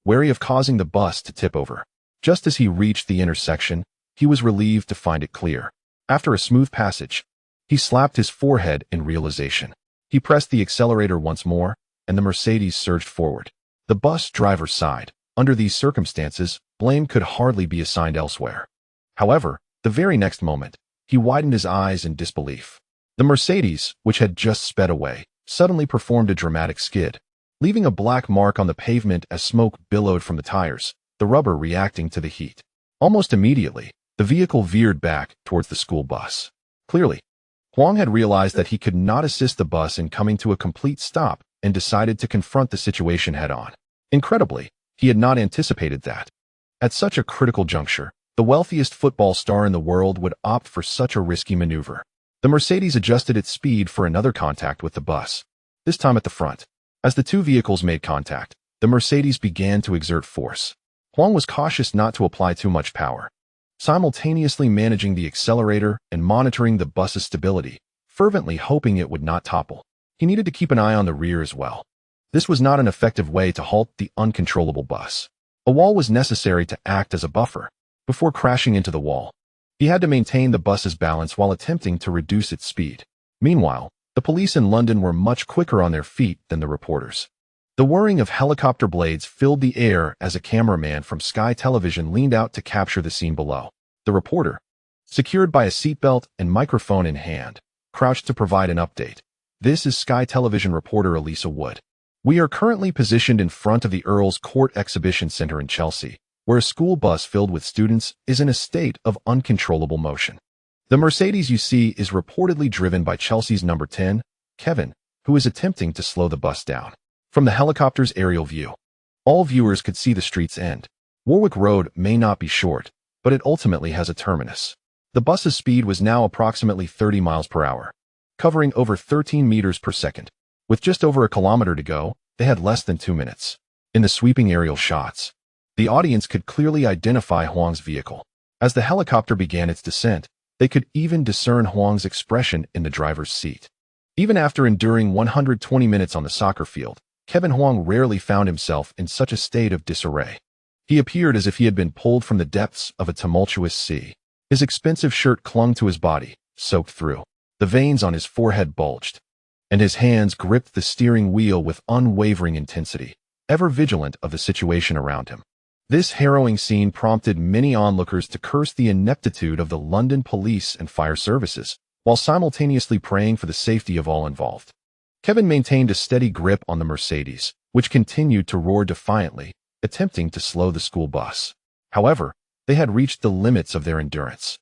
wary of causing the bus to tip over. Just as he reached the intersection, he was relieved to find it clear. After a smooth passage, he slapped his forehead in realization. He pressed the accelerator once more, and the Mercedes surged forward. The bus driver sighed. Under these circumstances, blame could hardly be assigned elsewhere. However, the very next moment, he widened his eyes in disbelief. The Mercedes, which had just sped away, suddenly performed a dramatic skid, leaving a black mark on the pavement as smoke billowed from the tires, the rubber reacting to the heat. Almost immediately, the vehicle veered back towards the school bus. Clearly, Huang had realized that he could not assist the bus in coming to a complete stop and decided to confront the situation head-on. Incredibly, he had not anticipated that. At such a critical juncture, the wealthiest football star in the world would opt for such a risky maneuver. The Mercedes adjusted its speed for another contact with the bus, this time at the front. As the two vehicles made contact, the Mercedes began to exert force. Huang was cautious not to apply too much power, simultaneously managing the accelerator and monitoring the bus's stability, fervently hoping it would not topple. He needed to keep an eye on the rear as well. This was not an effective way to halt the uncontrollable bus. A wall was necessary to act as a buffer. Before crashing into the wall, he had to maintain the bus's balance while attempting to reduce its speed. Meanwhile, the police in London were much quicker on their feet than the reporters. The whirring of helicopter blades filled the air as a cameraman from Sky Television leaned out to capture the scene below. The reporter, secured by a seatbelt and microphone in hand, crouched to provide an update. This is Sky Television reporter Elisa Wood. We are currently positioned in front of the Earl's Court Exhibition Centre in Chelsea, where a school bus filled with students is in a state of uncontrollable motion. The Mercedes you see is reportedly driven by Chelsea's number 10, Kevin, who is attempting to slow the bus down. From the helicopter's aerial view, all viewers could see the street's end. Warwick Road may not be short, but it ultimately has a terminus. The bus's speed was now approximately 30 miles per hour, covering over 13 meters per second. With just over a kilometer to go, they had less than 2 minutes. In the sweeping aerial shots, the audience could clearly identify Huang's vehicle. As the helicopter began its descent, they could even discern Huang's expression in the driver's seat. Even after enduring 120 minutes on the soccer field, Kevin Huang rarely found himself in such a state of disarray. He appeared as if he had been pulled from the depths of a tumultuous sea. His expensive shirt clung to his body, soaked through. The veins on his forehead bulged, and his hands gripped the steering wheel with unwavering intensity, ever vigilant of the situation around him. This harrowing scene prompted many onlookers to curse the ineptitude of the London police and fire services, while simultaneously praying for the safety of all involved. Kevin maintained a steady grip on the Mercedes, which continued to roar defiantly, attempting to slow the school bus. However, they had reached the limits of their endurance.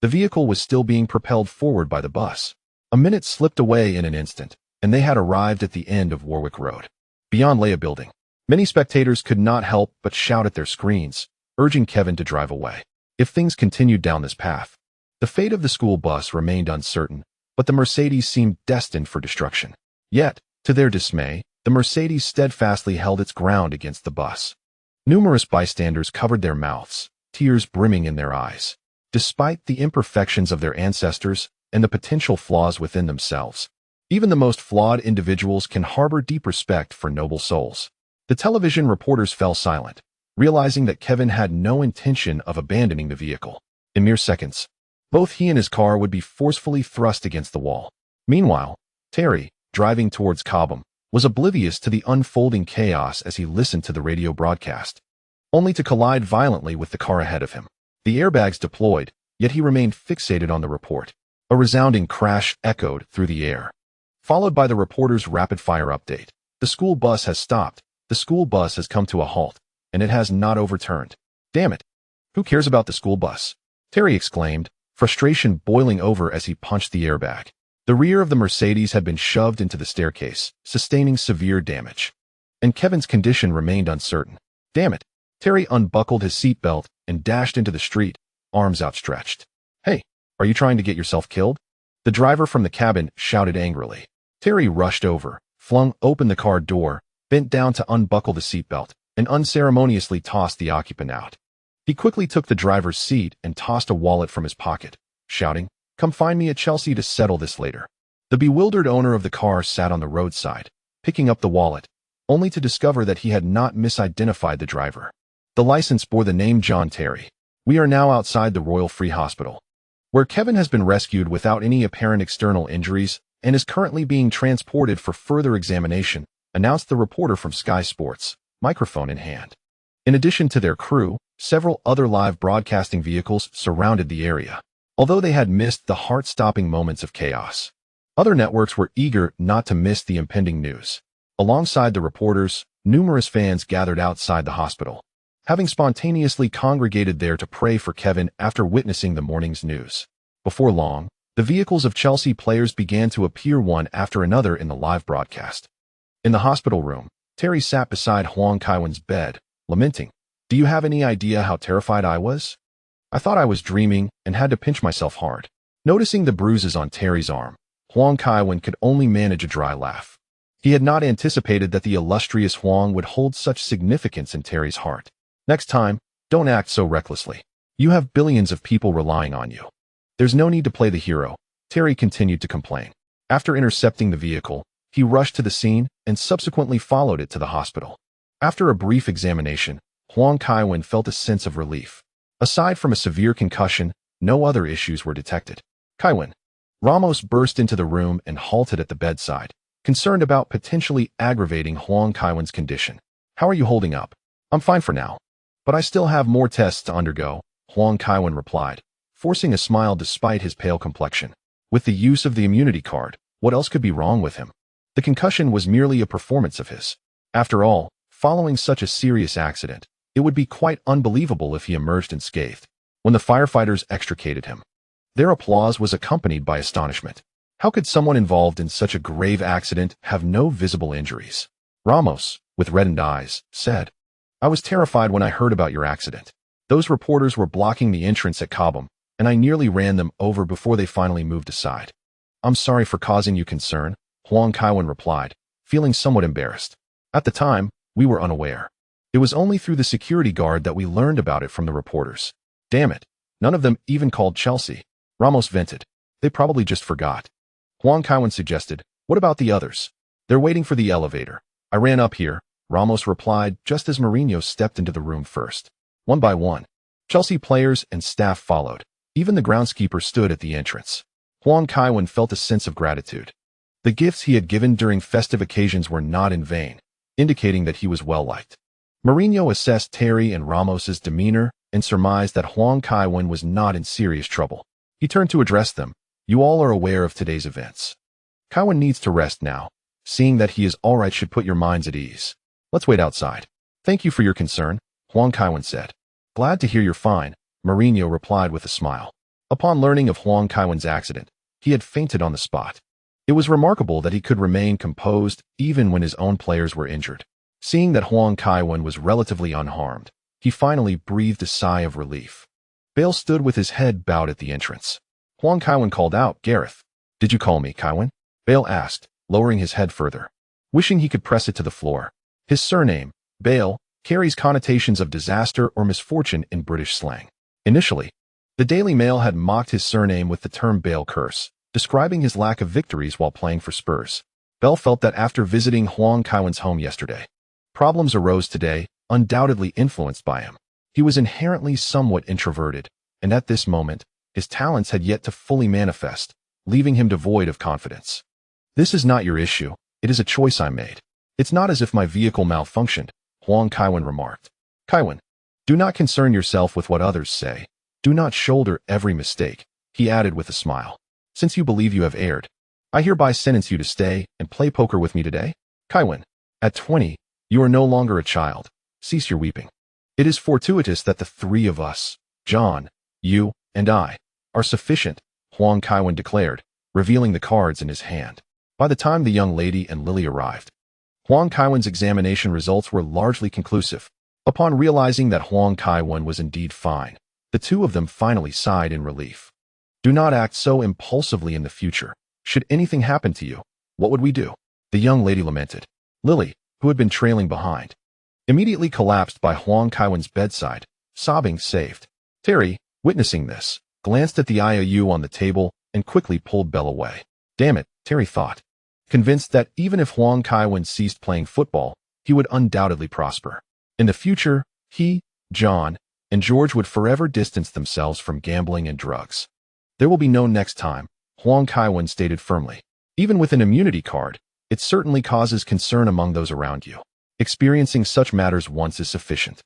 The vehicle was still being propelled forward by the bus. A minute slipped away in an instant, and they had arrived at the end of Warwick Road. Beyond lay a building. Many spectators could not help but shout at their screens, urging Kevin to drive away. If things continued down this path, the fate of the school bus remained uncertain, but the Mercedes seemed destined for destruction. Yet, to their dismay, the Mercedes steadfastly held its ground against the bus. Numerous bystanders covered their mouths, tears brimming in their eyes. Despite the imperfections of their ancestors and the potential flaws within themselves, even the most flawed individuals can harbor deep respect for noble souls. The television reporters fell silent, realizing that Kevin had no intention of abandoning the vehicle. In mere seconds, both he and his car would be forcefully thrust against the wall. Meanwhile, Terry, driving towards Cobham, was oblivious to the unfolding chaos as he listened to the radio broadcast, only to collide violently with the car ahead of him. The airbags deployed, yet he remained fixated on the report. A resounding crash echoed through the air, followed by the reporter's rapid-fire update. The school bus has stopped. The school bus has come to a halt, and it has not overturned. Damn it! Who cares about the school bus? Terry exclaimed, frustration boiling over as he punched the airbag. The rear of the Mercedes had been shoved into the staircase, sustaining severe damage, and Kevin's condition remained uncertain. Damn it! Terry unbuckled his seatbelt and dashed into the street, arms outstretched. Hey, are you trying to get yourself killed? The driver from the cabin shouted angrily. Terry rushed over, flung open the car door, bent down to unbuckle the seatbelt, and unceremoniously tossed the occupant out. He quickly took the driver's seat and tossed a wallet from his pocket, shouting, "Come find me at Chelsea to settle this later." The bewildered owner of the car sat on the roadside, picking up the wallet, only to discover that he had not misidentified the driver. The license bore the name John Terry. We are now outside the Royal Free Hospital, where Kevin has been rescued without any apparent external injuries and is currently being transported for further examination, announced the reporter from Sky Sports, microphone in hand. In addition to their crew, several other live broadcasting vehicles surrounded the area, although they had missed the heart-stopping moments of chaos. Other networks were eager not to miss the impending news. Alongside the reporters, numerous fans gathered outside the hospital, having spontaneously congregated there to pray for Kevin after witnessing the morning's news. Before long, The vehicles of Chelsea players began to appear one after another in the live broadcast. In the hospital room, Terry sat beside Huang Kaiwen's bed, lamenting, "Do you have any idea how terrified I was? I thought I was dreaming and had to pinch myself hard." Noticing the bruises on Terry's arm, Huang Kaiwen could only manage a dry laugh. He had not anticipated that the illustrious Huang would hold such significance in Terry's heart. "Next time, don't act so recklessly. You have billions of people relying on you. There's no need to play the hero," Terry continued to complain. After intercepting the vehicle, he rushed to the scene and subsequently followed it to the hospital. After a brief examination, Huang Kaiwen felt a sense of relief. Aside from a severe concussion, no other issues were detected. "Kaiwen." Ramos burst into the room and halted at the bedside, concerned about potentially aggravating Huang Kaiwen's condition. "How are you holding up?" "I'm fine for now, but I still have more tests to undergo," Huang Kaiwen replied, forcing a smile despite his pale complexion. With the use of the immunity card, what else could be wrong with him? The concussion was merely a performance of his. After all, following such a serious accident, it would be quite unbelievable if he emerged unscathed. When the firefighters extricated him, their applause was accompanied by astonishment. How could someone involved in such a grave accident have no visible injuries? Ramos, with reddened eyes, said, "I was terrified when I heard about your accident. Those reporters were blocking the entrance at Cobham, and I nearly ran them over before they finally moved aside." "I'm sorry for causing you concern," Huang Kaiwen replied, feeling somewhat embarrassed. "At the time, we were unaware. It was only through the security guard that we learned about it from the reporters. Damn it, none of them even called Chelsea." Ramos vented. "They probably just forgot." Huang Kaiwen suggested, "What about the others?" "They're waiting for the elevator. I ran up here," Ramos replied just as Mourinho stepped into the room first. One by one, Chelsea players and staff followed. Even the groundskeeper stood at the entrance. Huang Kaiwen felt a sense of gratitude. The gifts he had given during festive occasions were not in vain, indicating that he was well-liked. Mourinho assessed Terry and Ramos's demeanor and surmised that Huang Kaiwen was not in serious trouble. He turned to address them. "You all are aware of today's events. Kaiwen needs to rest now. Seeing that he is all right should put your minds at ease. Let's wait outside." "Thank you for your concern," Huang Kaiwen said. "Glad to hear you're fine," Mourinho replied with a smile. Upon learning of Huang Kaiwen's accident, he had fainted on the spot. It was remarkable that he could remain composed even when his own players were injured. Seeing that Huang Kaiwen was relatively unharmed, he finally breathed a sigh of relief. Bale stood with his head bowed at the entrance. Huang Kaiwen called out, "Gareth." "Did you call me, Kaiwen?" Bale asked, lowering his head further, wishing he could press it to the floor. His surname, Bale, carries connotations of disaster or misfortune in British slang. Initially, the Daily Mail had mocked his surname with the term Bale curse, describing his lack of victories while playing for Spurs. Bale felt that after visiting Huang Kaiwen's home yesterday, problems arose today, undoubtedly influenced by him. He was inherently somewhat introverted, and at this moment, his talents had yet to fully manifest, leaving him devoid of confidence. "This is not your issue. It is a choice I made. It's not as if my vehicle malfunctioned," Huang Kaiwen remarked. "Kaiwen, do not concern yourself with what others say. Do not shoulder every mistake," he added with a smile. "Since you believe you have erred, I hereby sentence you to stay and play poker with me today." "Kaiwen, at 20, you are no longer a child. Cease your weeping. It is fortuitous that the three of us, John, you, and I, are sufficient," Huang Kaiwen declared, revealing the cards in his hand. By the time the young lady and Lily arrived, Huang Kaiwen's examination results were largely conclusive. Upon realizing that Huang Kaiwen was indeed fine, the two of them finally sighed in relief. "Do not act so impulsively in the future. Should anything happen to you, what would we do?" the young lady lamented. Lily, who had been trailing behind, immediately collapsed by Huang Kaiwen's bedside, sobbing saved. Terry, witnessing this, glanced at the IOU on the table and quickly pulled Belle away. Damn it, Terry thought, convinced that even if Huang Kaiwen ceased playing football, he would undoubtedly prosper. In the future, he, John, and George would forever distance themselves from gambling and drugs. "There will be no next time," Huang Kaiwen stated firmly. "Even with an immunity card, it certainly causes concern among those around you. Experiencing such matters once is sufficient."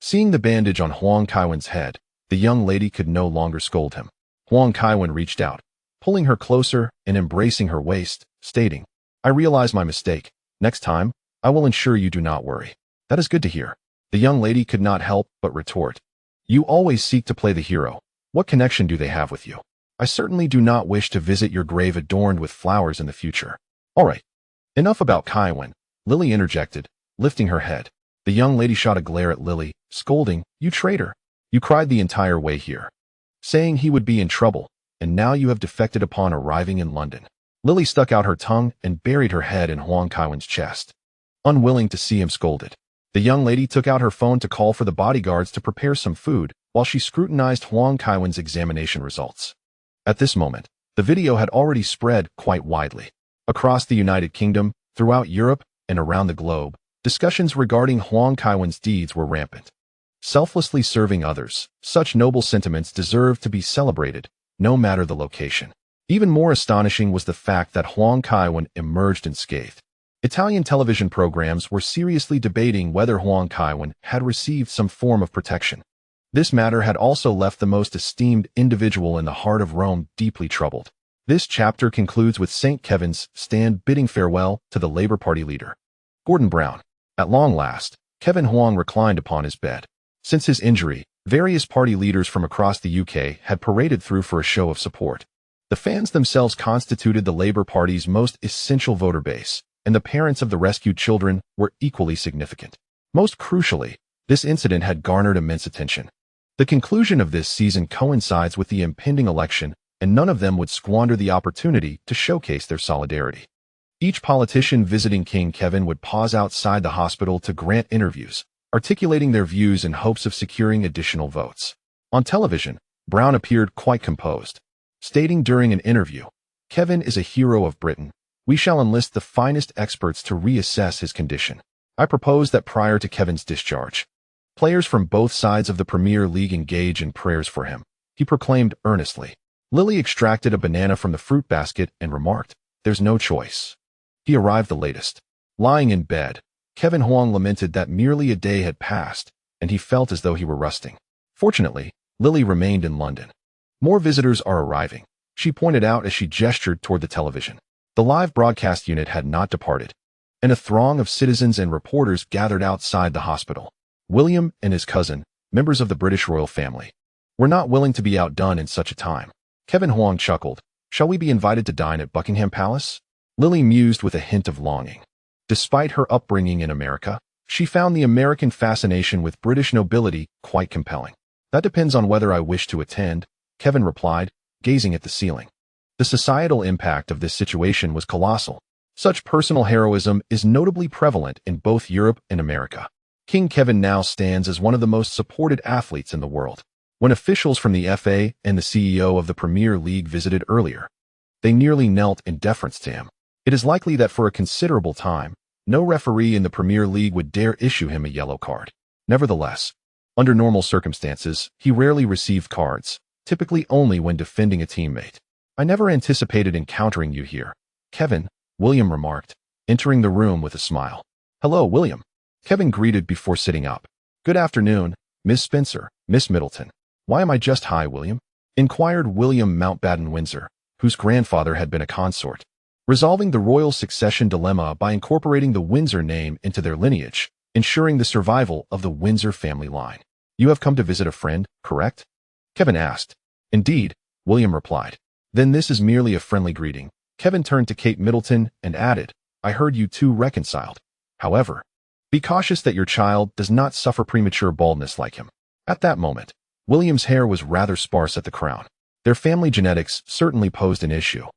Seeing the bandage on Huang Kaiwen's head, the young lady could no longer scold him. Huang Kaiwen reached out, pulling her closer and embracing her waist, stating, "I realize my mistake. Next time, I will ensure you do not worry." "That is good to hear." The young lady could not help but retort, "You always seek to play the hero. What connection do they have with you?" I certainly do not wish to visit your grave adorned with flowers in the future. All right. Enough about Kaiwen, Lily interjected, lifting her head. The young lady shot a glare at Lily, scolding, "You traitor! You cried the entire way here, saying he would be in trouble, and now you have defected upon arriving in London." Lily stuck out her tongue and buried her head in Huang Kaiwen's chest, unwilling to see him scolded. The young lady took out her phone to call for the bodyguards to prepare some food while she scrutinized Huang Kaiwen's examination results. At this moment, the video had already spread quite widely. Across the United Kingdom, throughout Europe, and around the globe, discussions regarding Huang Kaiwen's deeds were rampant. Selflessly serving others, such noble sentiments deserve to be celebrated, no matter the location. Even more astonishing was the fact that Huang Kaiwen emerged unscathed. Italian television programs were seriously debating whether Huang Kaiwen had received some form of protection. This matter had also left the most esteemed individual in the heart of Rome deeply troubled. This chapter concludes with St. Kevin's stand bidding farewell to the Labour Party leader, Gordon Brown. At long last, Kevin Huang reclined upon his bed. Since his injury, various party leaders from across the UK had paraded through for a show of support. The fans themselves constituted the Labour Party's most essential voter base, and the parents of the rescued children were equally significant. Most crucially, this incident had garnered immense attention. The conclusion of this season coincides with the impending election, and none of them would squander the opportunity to showcase their solidarity. Each politician visiting King Kevin would pause outside the hospital to grant interviews, articulating their views in hopes of securing additional votes. On television, Brown appeared quite composed, stating during an interview, "Kevin is a hero of Britain. We shall enlist the finest experts to reassess his condition. I propose that prior to Kevin's discharge, players from both sides of the Premier League engage in prayers for him," he proclaimed earnestly. Lily extracted a banana from the fruit basket and remarked, "There's no choice. He arrived the latest." Lying in bed, Kevin Huang lamented that merely a day had passed, and he felt as though he were rusting. Fortunately, Lily remained in London. "More visitors are arriving," she pointed out as she gestured toward the television. The live broadcast unit had not departed, and a throng of citizens and reporters gathered outside the hospital. William and his cousin, members of the British royal family, were not willing to be outdone in such a time. Kevin Huang chuckled. "Shall we be invited to dine at Buckingham Palace?" Lily mused with a hint of longing. Despite her upbringing in America, she found the American fascination with British nobility quite compelling. "That depends on whether I wish to attend," Kevin replied, gazing at the ceiling. The societal impact of this situation was colossal. Such personal heroism is notably prevalent in both Europe and America. King Kevin now stands as one of the most supported athletes in the world. When officials from the FA and the CEO of the Premier League visited earlier, they nearly knelt in deference to him. It is likely that for a considerable time, no referee in the Premier League would dare issue him a yellow card. Nevertheless, under normal circumstances, he rarely received cards, typically only when defending a teammate. "I never anticipated encountering you here, Kevin," William remarked, entering the room with a smile. "Hello, William," Kevin greeted before sitting up. "Good afternoon, Miss Spencer, Miss Middleton." "Why am I just hi, William?" inquired William Mountbatten-Windsor, whose grandfather had been a consort, resolving the royal succession dilemma by incorporating the Windsor name into their lineage, ensuring the survival of the Windsor family line. "You have come to visit a friend, correct?" Kevin asked. "Indeed," William replied. "Then this is merely a friendly greeting." Kevin turned to Kate Middleton and added, "I heard you two reconciled. However, be cautious that your child does not suffer premature baldness like him." At that moment, William's hair was rather sparse at the crown. Their family genetics certainly posed an issue,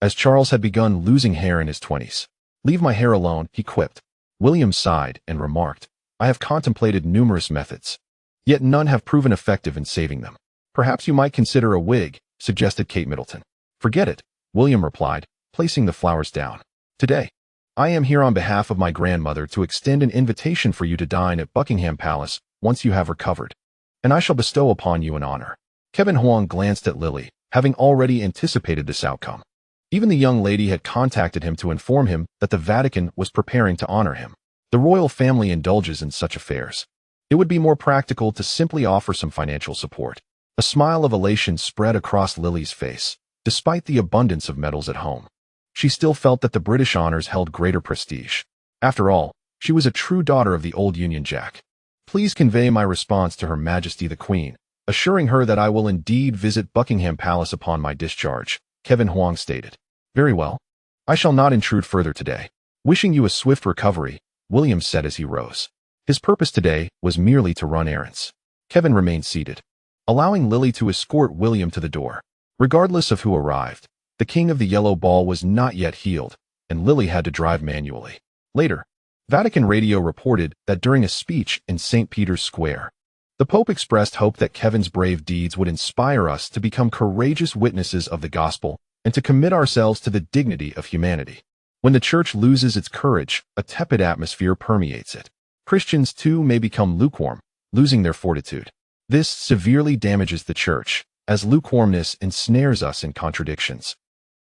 as Charles had begun losing hair in his 20s. "Leave my hair alone," he quipped. William sighed and remarked, "I have contemplated numerous methods, yet none have proven effective in saving them." "Perhaps you might consider a wig," suggested Kate Middleton. "Forget it," William replied, placing the flowers down. "Today, I am here on behalf of my grandmother to extend an invitation for you to dine at Buckingham Palace once you have recovered, and I shall bestow upon you an honor." Kevin Huang glanced at Lily, having already anticipated this outcome. Even the young lady had contacted him to inform him that the Vatican was preparing to honor him. The royal family indulges in such affairs. It would be more practical to simply offer some financial support. A smile of elation spread across Lily's face. Despite the abundance of medals at home, she still felt that the British honors held greater prestige. After all, she was a true daughter of the old Union Jack. "Please convey my response to Her Majesty the Queen," Assuring her that I will indeed visit Buckingham Palace upon my discharge, Kevin Huang stated. Very well. I shall not intrude further today. Wishing you a swift recovery, William said as he rose. His purpose today was merely to run errands. Kevin remained seated, allowing Lily to escort William to the door. Regardless of who arrived, the king of the yellow ball was not yet healed, and Lily had to drive manually. Later, Vatican radio reported that during a speech in St. Peter's Square, the Pope expressed hope that Kevin's brave deeds would inspire us to become courageous witnesses of the gospel and to commit ourselves to the dignity of humanity. When the church loses its courage, a tepid atmosphere permeates it. Christians, too, may become lukewarm, losing their fortitude. This severely damages the church, as lukewarmness ensnares us in contradictions,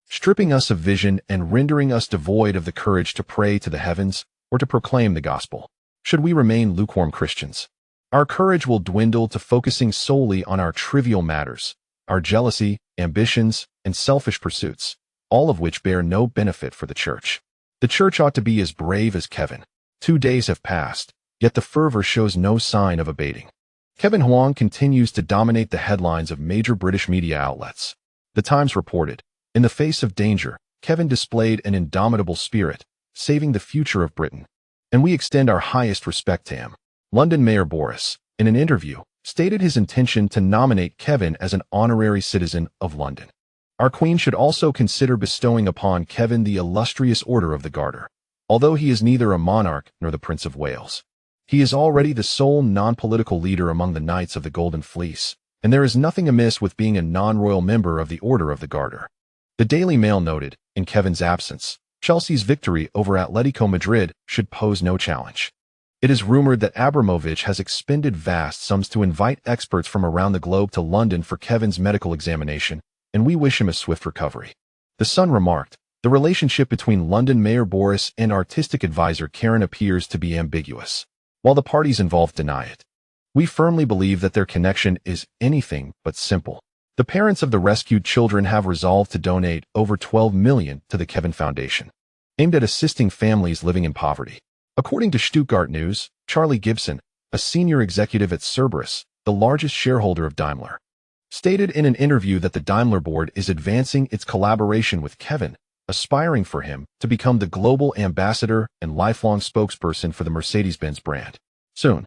stripping us of vision and rendering us devoid of the courage to pray to the heavens or to proclaim the gospel. Should we remain lukewarm Christians, our courage will dwindle to focusing solely on our trivial matters, our jealousy, ambitions, and selfish pursuits, all of which bear no benefit for the church. The church ought to be as brave as Kevin. 2 days have passed, yet the fervor shows no sign of abating. Kevin Huang continues to dominate the headlines of major British media outlets. The Times reported, in the face of danger, Kevin displayed an indomitable spirit, saving the future of Britain. And we extend our highest respect to him. London Mayor Boris, in an interview, stated his intention to nominate Kevin as an honorary citizen of London. Our Queen should also consider bestowing upon Kevin the illustrious Order of the Garter. Although he is neither a monarch nor the Prince of Wales, he is already the sole non-political leader among the Knights of the Golden Fleece, and there is nothing amiss with being a non-royal member of the Order of the Garter. The Daily Mail noted, in Kevin's absence, Chelsea's victory over Atletico Madrid should pose no challenge. It is rumored that Abramovich has expended vast sums to invite experts from around the globe to London for Kevin's medical examination, and we wish him a swift recovery. The Sun remarked, the relationship between London Mayor Boris and artistic advisor Karen appears to be ambiguous, while the parties involved deny it. We firmly believe that their connection is anything but simple. The parents of the rescued children have resolved to donate over $12 million to the Kevin Foundation, aimed at assisting families living in poverty. According to Stuttgart News, Charlie Gibson, a senior executive at Cerberus, the largest shareholder of Daimler, stated in an interview that the Daimler board is advancing its collaboration with Kevin, aspiring for him to become the global ambassador and lifelong spokesperson for the Mercedes-Benz brand. Soon,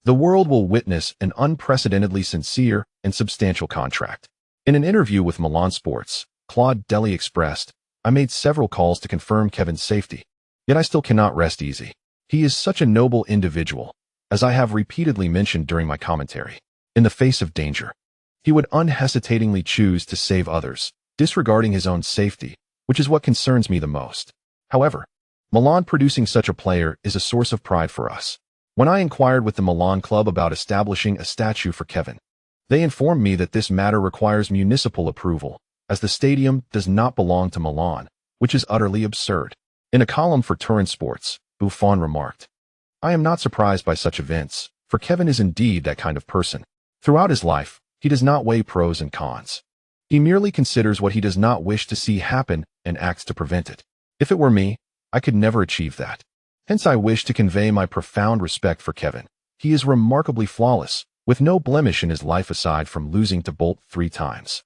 the world will witness an unprecedentedly sincere and substantial contract. In an interview with Milan Sports, Claude Dely expressed, I made several calls to confirm Kevin's safety, yet I still cannot rest easy. He is such a noble individual, as I have repeatedly mentioned during my commentary. In the face of danger, he would unhesitatingly choose to save others, disregarding his own safety, which is what concerns me the most. However, Milan producing such a player is a source of pride for us. When I inquired with the Milan club about establishing a statue for Kevin, they informed me that this matter requires municipal approval, as the stadium does not belong to Milan, which is utterly absurd. In a column for Turin Sports, Buffon remarked, I am not surprised by such events, for Kevin is indeed that kind of person. Throughout his life, he does not weigh pros and cons. He merely considers what he does not wish to see happen and acts to prevent it. If it were me, I could never achieve that. Hence I wish to convey my profound respect for Kevin. He is remarkably flawless, with no blemish in his life aside from losing to Bolt 3 times.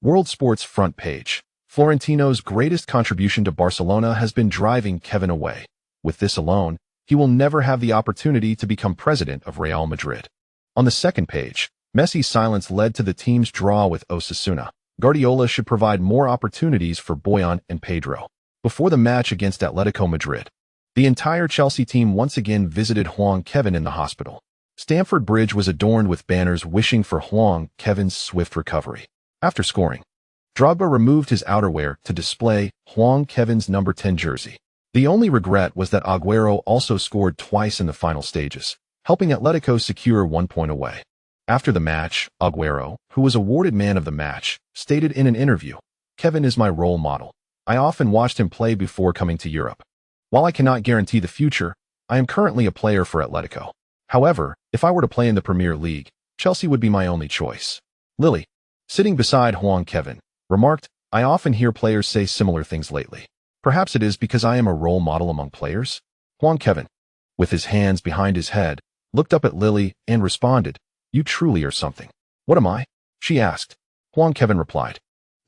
World Sports front page. Florentino's greatest contribution to Barcelona has been driving Kevin away. With this alone, he will never have the opportunity to become president of Real Madrid. On the second page, Messi's silence led to the team's draw with Osasuna. Guardiola should provide more opportunities for Boyan and Pedro. Before the match against Atletico Madrid, the entire Chelsea team once again visited Huang Kaiwen in the hospital. Stamford Bridge was adorned with banners wishing for Huang Kaiwen's swift recovery. After scoring, Drogba removed his outerwear to display Huang Kaiwen's number 10 jersey. The only regret was that Agüero also scored twice in the final stages, helping Atletico secure 1 point away. After the match, Agüero, who was awarded man of the match, stated in an interview, Kevin is my role model. I often watched him play before coming to Europe. While I cannot guarantee the future, I am currently a player for Atletico. However, if I were to play in the Premier League, Chelsea would be my only choice. Lily, sitting beside Huang Kaiwen, remarked, I often hear players say similar things lately. Perhaps it is because I am a role model among players? Huang Kaiwen, with his hands behind his head, looked up at Lily and responded, you truly are something. What am I? She asked. Huang Kaiwen replied.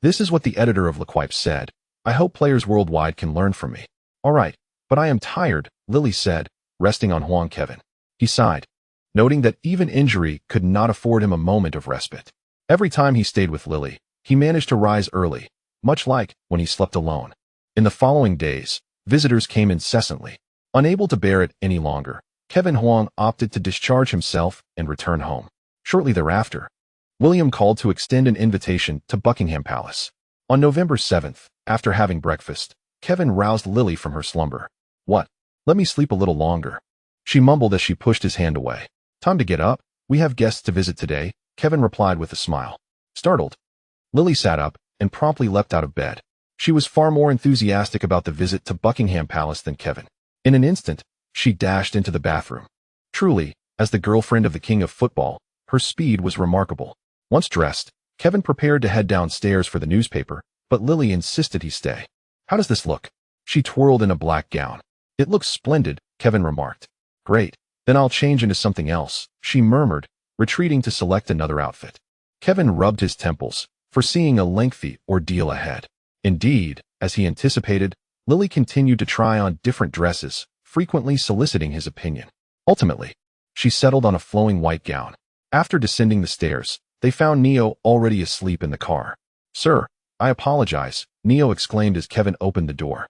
This is what the editor of L'Equipe said. I hope players worldwide can learn from me. All right, but I am tired, Lily said, resting on Huang Kaiwen. He sighed, noting that even injury could not afford him a moment of respite. Every time he stayed with Lily, he managed to rise early, much like when he slept alone. In the following days, visitors came incessantly. Unable to bear it any longer, Kaiwen Huang opted to discharge himself and return home. Shortly thereafter, William called to extend an invitation to Buckingham Palace. On November 7th, after having breakfast, Kaiwen roused Lily from her slumber. What? Let me sleep a little longer. She mumbled as she pushed his hand away. Time to get up. We have guests to visit today, Kaiwen replied with a smile. Startled, Lily sat up and promptly leapt out of bed. She was far more enthusiastic about the visit to Buckingham Palace than Kaiwen. In an instant, she dashed into the bathroom. Truly, as the girlfriend of the king of football, her speed was remarkable. Once dressed, Kaiwen prepared to head downstairs for the newspaper, but Lily insisted he stay. How does this look? She twirled in a black gown. It looks splendid, Kaiwen remarked. Great, then I'll change into something else, she murmured, retreating to select another outfit. Kaiwen rubbed his temples, foreseeing a lengthy ordeal ahead. Indeed, as he anticipated, Lily continued to try on different dresses, frequently soliciting his opinion. Ultimately, she settled on a flowing white gown. After descending the stairs, they found Neo already asleep in the car. Sir, I apologize, Neo exclaimed as Kaiwen opened the door.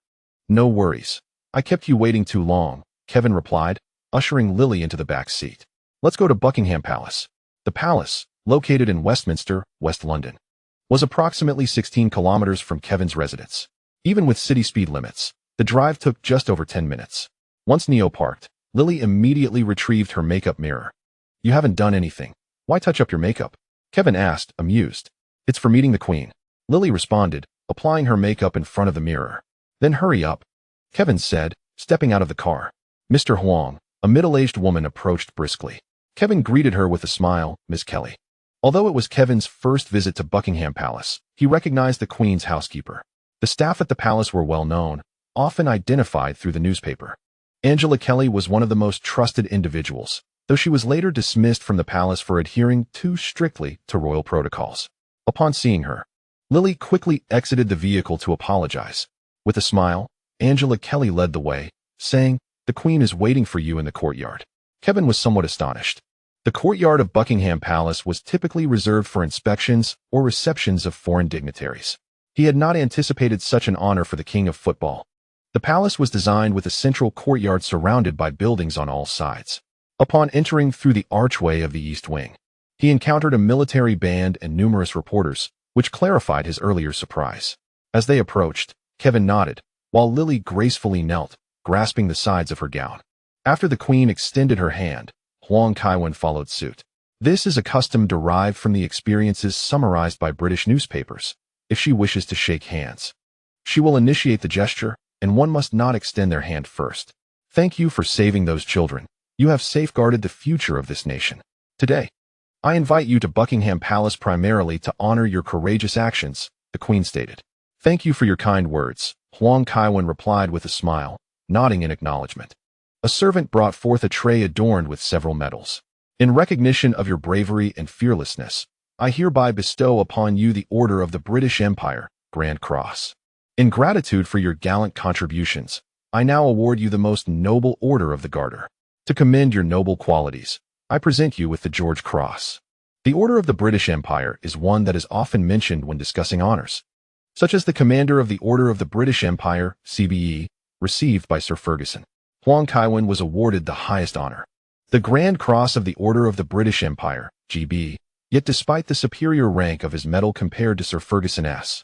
No worries. I kept you waiting too long, Kaiwen replied, ushering Lily into the back seat. Let's go to Buckingham Palace. The palace, located in Westminster, West London, was approximately 16 kilometers from Kaiwen's residence. Even with city speed limits, the drive took just over 10 minutes. Once Neo parked, Lily immediately retrieved her makeup mirror. You haven't done anything. Why touch up your makeup? Kaiwen asked, amused. It's for meeting the Queen, Lily responded, applying her makeup in front of the mirror. Then hurry up, Kaiwen said, stepping out of the car. Mr. Huang, a middle-aged woman approached briskly. Kaiwen greeted her with a smile, Miss Kelly. Although it was Kaiwen's first visit to Buckingham Palace, he recognized the Queen's housekeeper. The staff at the palace were well known, often identified through the newspaper. Angela Kelly was one of the most trusted individuals, though she was later dismissed from the palace for adhering too strictly to royal protocols. Upon seeing her, Lily quickly exited the vehicle to apologize. With a smile, Angela Kelly led the way, saying, The Queen is waiting for you in the courtyard. Kaiwen was somewhat astonished. The courtyard of Buckingham Palace was typically reserved for inspections or receptions of foreign dignitaries. He had not anticipated such an honor for the king of football. The palace was designed with a central courtyard surrounded by buildings on all sides. Upon entering through the archway of the east wing, he encountered a military band and numerous reporters, which clarified his earlier surprise. As they approached, Kaiwen nodded, while Lily gracefully knelt, grasping the sides of her gown. After the Queen extended her hand, Huang Kaiwen followed suit. This is a custom derived from the experiences summarized by British newspapers. If she wishes to shake hands, she will initiate the gesture, and one must not extend their hand first. Thank you for saving those children. You have safeguarded the future of this nation. Today, I invite you to Buckingham Palace primarily to honor your courageous actions, the Queen stated. Thank you for your kind words, Huang Kaiwen replied with a smile, nodding in acknowledgement. A servant brought forth a tray adorned with several medals. In recognition of your bravery and fearlessness, I hereby bestow upon you the Order of the British Empire, Grand Cross. In gratitude for your gallant contributions, I now award you the most noble Order of the Garter. To commend your noble qualities, I present you with the George Cross. The Order of the British Empire is one that is often mentioned when discussing honors, such as the Commander of the Order of the British Empire, CBE, received by Sir Ferguson. Huang Kaiwen was awarded the highest honor, the Grand Cross of the Order of the British Empire, GB, yet despite the superior rank of his medal compared to Sir Ferguson's,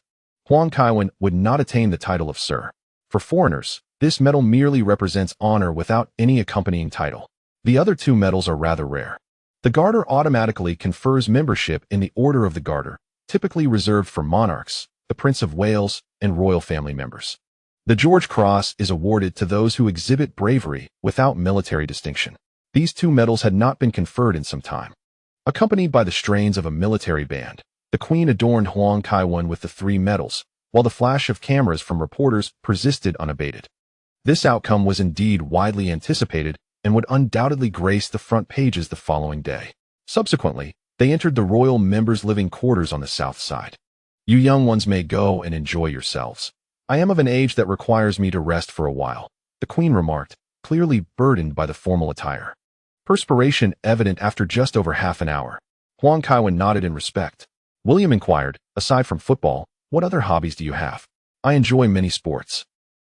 Huang Kaiwen would not attain the title of Sir. For foreigners, this medal merely represents honor without any accompanying title. The other two medals are rather rare. The Garter automatically confers membership in the Order of the Garter, typically reserved for monarchs, the Prince of Wales, and royal family members. The George Cross is awarded to those who exhibit bravery without military distinction. These two medals had not been conferred in some time. Accompanied by the strains of a military band, the Queen adorned Huang Kaiwen with the three medals, while the flash of cameras from reporters persisted unabated. This outcome was indeed widely anticipated and would undoubtedly grace the front pages the following day. Subsequently, They entered the royal members' living quarters on the south side. You young ones may go and enjoy yourselves. I am of an age that requires me to rest for a while, the queen remarked, clearly burdened by the formal attire. Perspiration evident after just over half an hour. Huang Kaiwen nodded in respect. William inquired, aside from football, what other hobbies do you have? I enjoy many sports.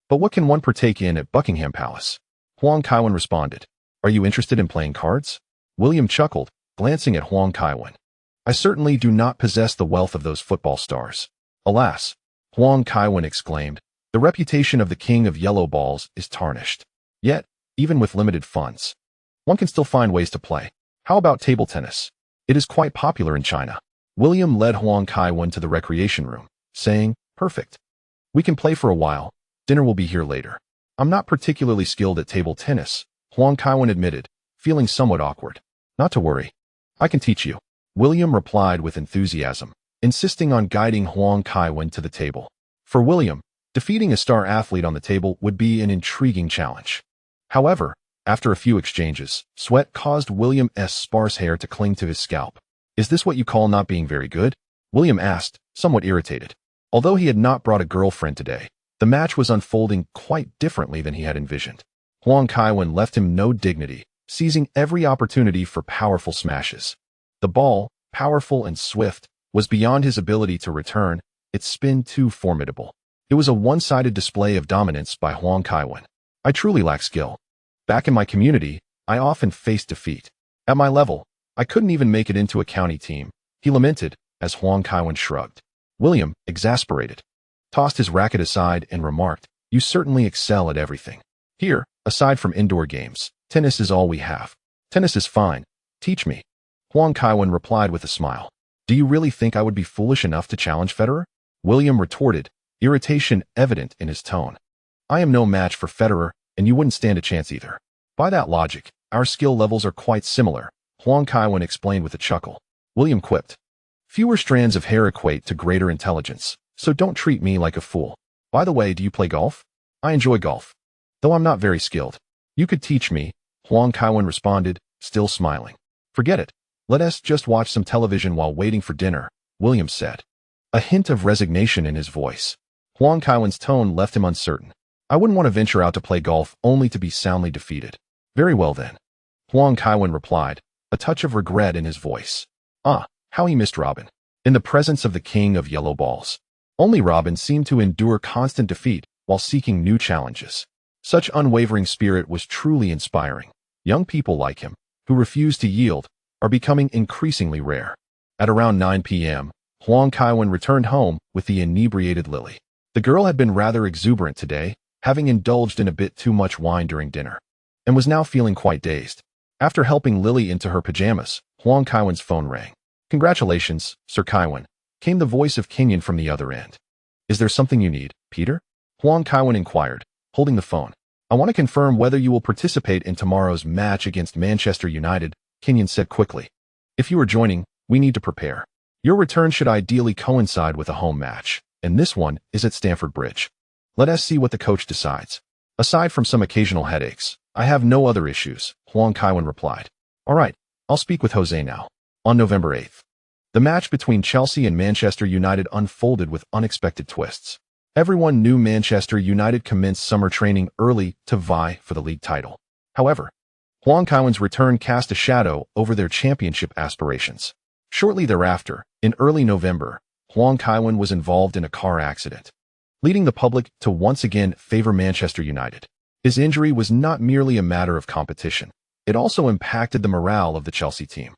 But what can one partake in at Buckingham Palace? Huang Kaiwen responded. Are you interested in playing cards? William chuckled, glancing at Huang Kaiwen. I certainly do not possess the wealth of those football stars. Alas, Huang Kaiwen exclaimed, the reputation of the king of yellow balls is tarnished. Yet, even with limited funds, one can still find ways to play. How about table tennis? It is quite popular in China. William led Huang Kaiwen to the recreation room, saying, perfect. We can play for a while. Dinner will be here later. I'm not particularly skilled at table tennis, Huang Kaiwen admitted, feeling somewhat awkward. Not to worry. I can teach you. William replied with enthusiasm, insisting on guiding Huang Kaiwen to the table. For William, defeating a star athlete on the table would be an intriguing challenge. However, after a few exchanges, sweat caused William's sparse hair to cling to his scalp. Is this what you call not being very good? William asked, somewhat irritated. Although he had not brought a girlfriend today, the match was unfolding quite differently than he had envisioned. Huang Kaiwen left him no dignity, seizing every opportunity for powerful smashes. The ball, powerful and swift, was beyond his ability to return, its spin too formidable. It was a one-sided display of dominance by Huang Kaiwen. I truly lack skill. Back in my community, I often faced defeat. At my level, I couldn't even make it into a county team, he lamented, as Huang Kaiwen shrugged. William, exasperated, tossed his racket aside and remarked, you certainly excel at everything. Here, aside from indoor games, tennis is all we have. Tennis is fine. Teach me. Huang Kaiwen replied with a smile. Do you really think I would be foolish enough to challenge Federer? William retorted, irritation evident in his tone. I am no match for Federer, and you wouldn't stand a chance either. By that logic, our skill levels are quite similar, Huang Kaiwen explained with a chuckle. William quipped. Fewer strands of hair equate to greater intelligence, so don't treat me like a fool. By the way, do you play golf? I enjoy golf. Though I'm not very skilled. You could teach me, Huang Kaiwen responded, still smiling. Forget it. Let us just watch some television while waiting for dinner, William said. A hint of resignation in his voice. Huang Kaiwen's tone left him uncertain. I wouldn't want to venture out to play golf only to be soundly defeated. Very well then. Huang Kaiwen replied, a touch of regret in his voice. Ah, how he missed Robin. In the presence of the king of yellow balls. Only Robin seemed to endure constant defeat while seeking new challenges. Such unwavering spirit was truly inspiring. Young people like him, who refuse to yield, are becoming increasingly rare. At around 9 p.m., Huang Kaiwen returned home with the inebriated Lily. The girl had been rather exuberant today, having indulged in a bit too much wine during dinner, and was now feeling quite dazed. After helping Lily into her pajamas, Huang Kaiwen's phone rang. Congratulations, Sir Kaiwen, came the voice of Kenyon from the other end. Is there something you need, Peter? Huang Kaiwen inquired, holding the phone. I want to confirm whether you will participate in tomorrow's match against Manchester United, Kenyon said quickly. If you are joining, we need to prepare. Your return should ideally coincide with a home match, and this one is at Stamford Bridge. Let us see what the coach decides. Aside from some occasional headaches, I have no other issues, Huang Kaiwen replied. All right, I'll speak with Jose now. On November 8th, the match between Chelsea and Manchester United unfolded with unexpected twists. Everyone knew Manchester United commenced summer training early to vie for the league title. However, Huang Kaiwen's return cast a shadow over their championship aspirations. Shortly thereafter, in early November, Huang Kaiwen was involved in a car accident, leading the public to once again favor Manchester United. His injury was not merely a matter of competition. It also impacted the morale of the Chelsea team.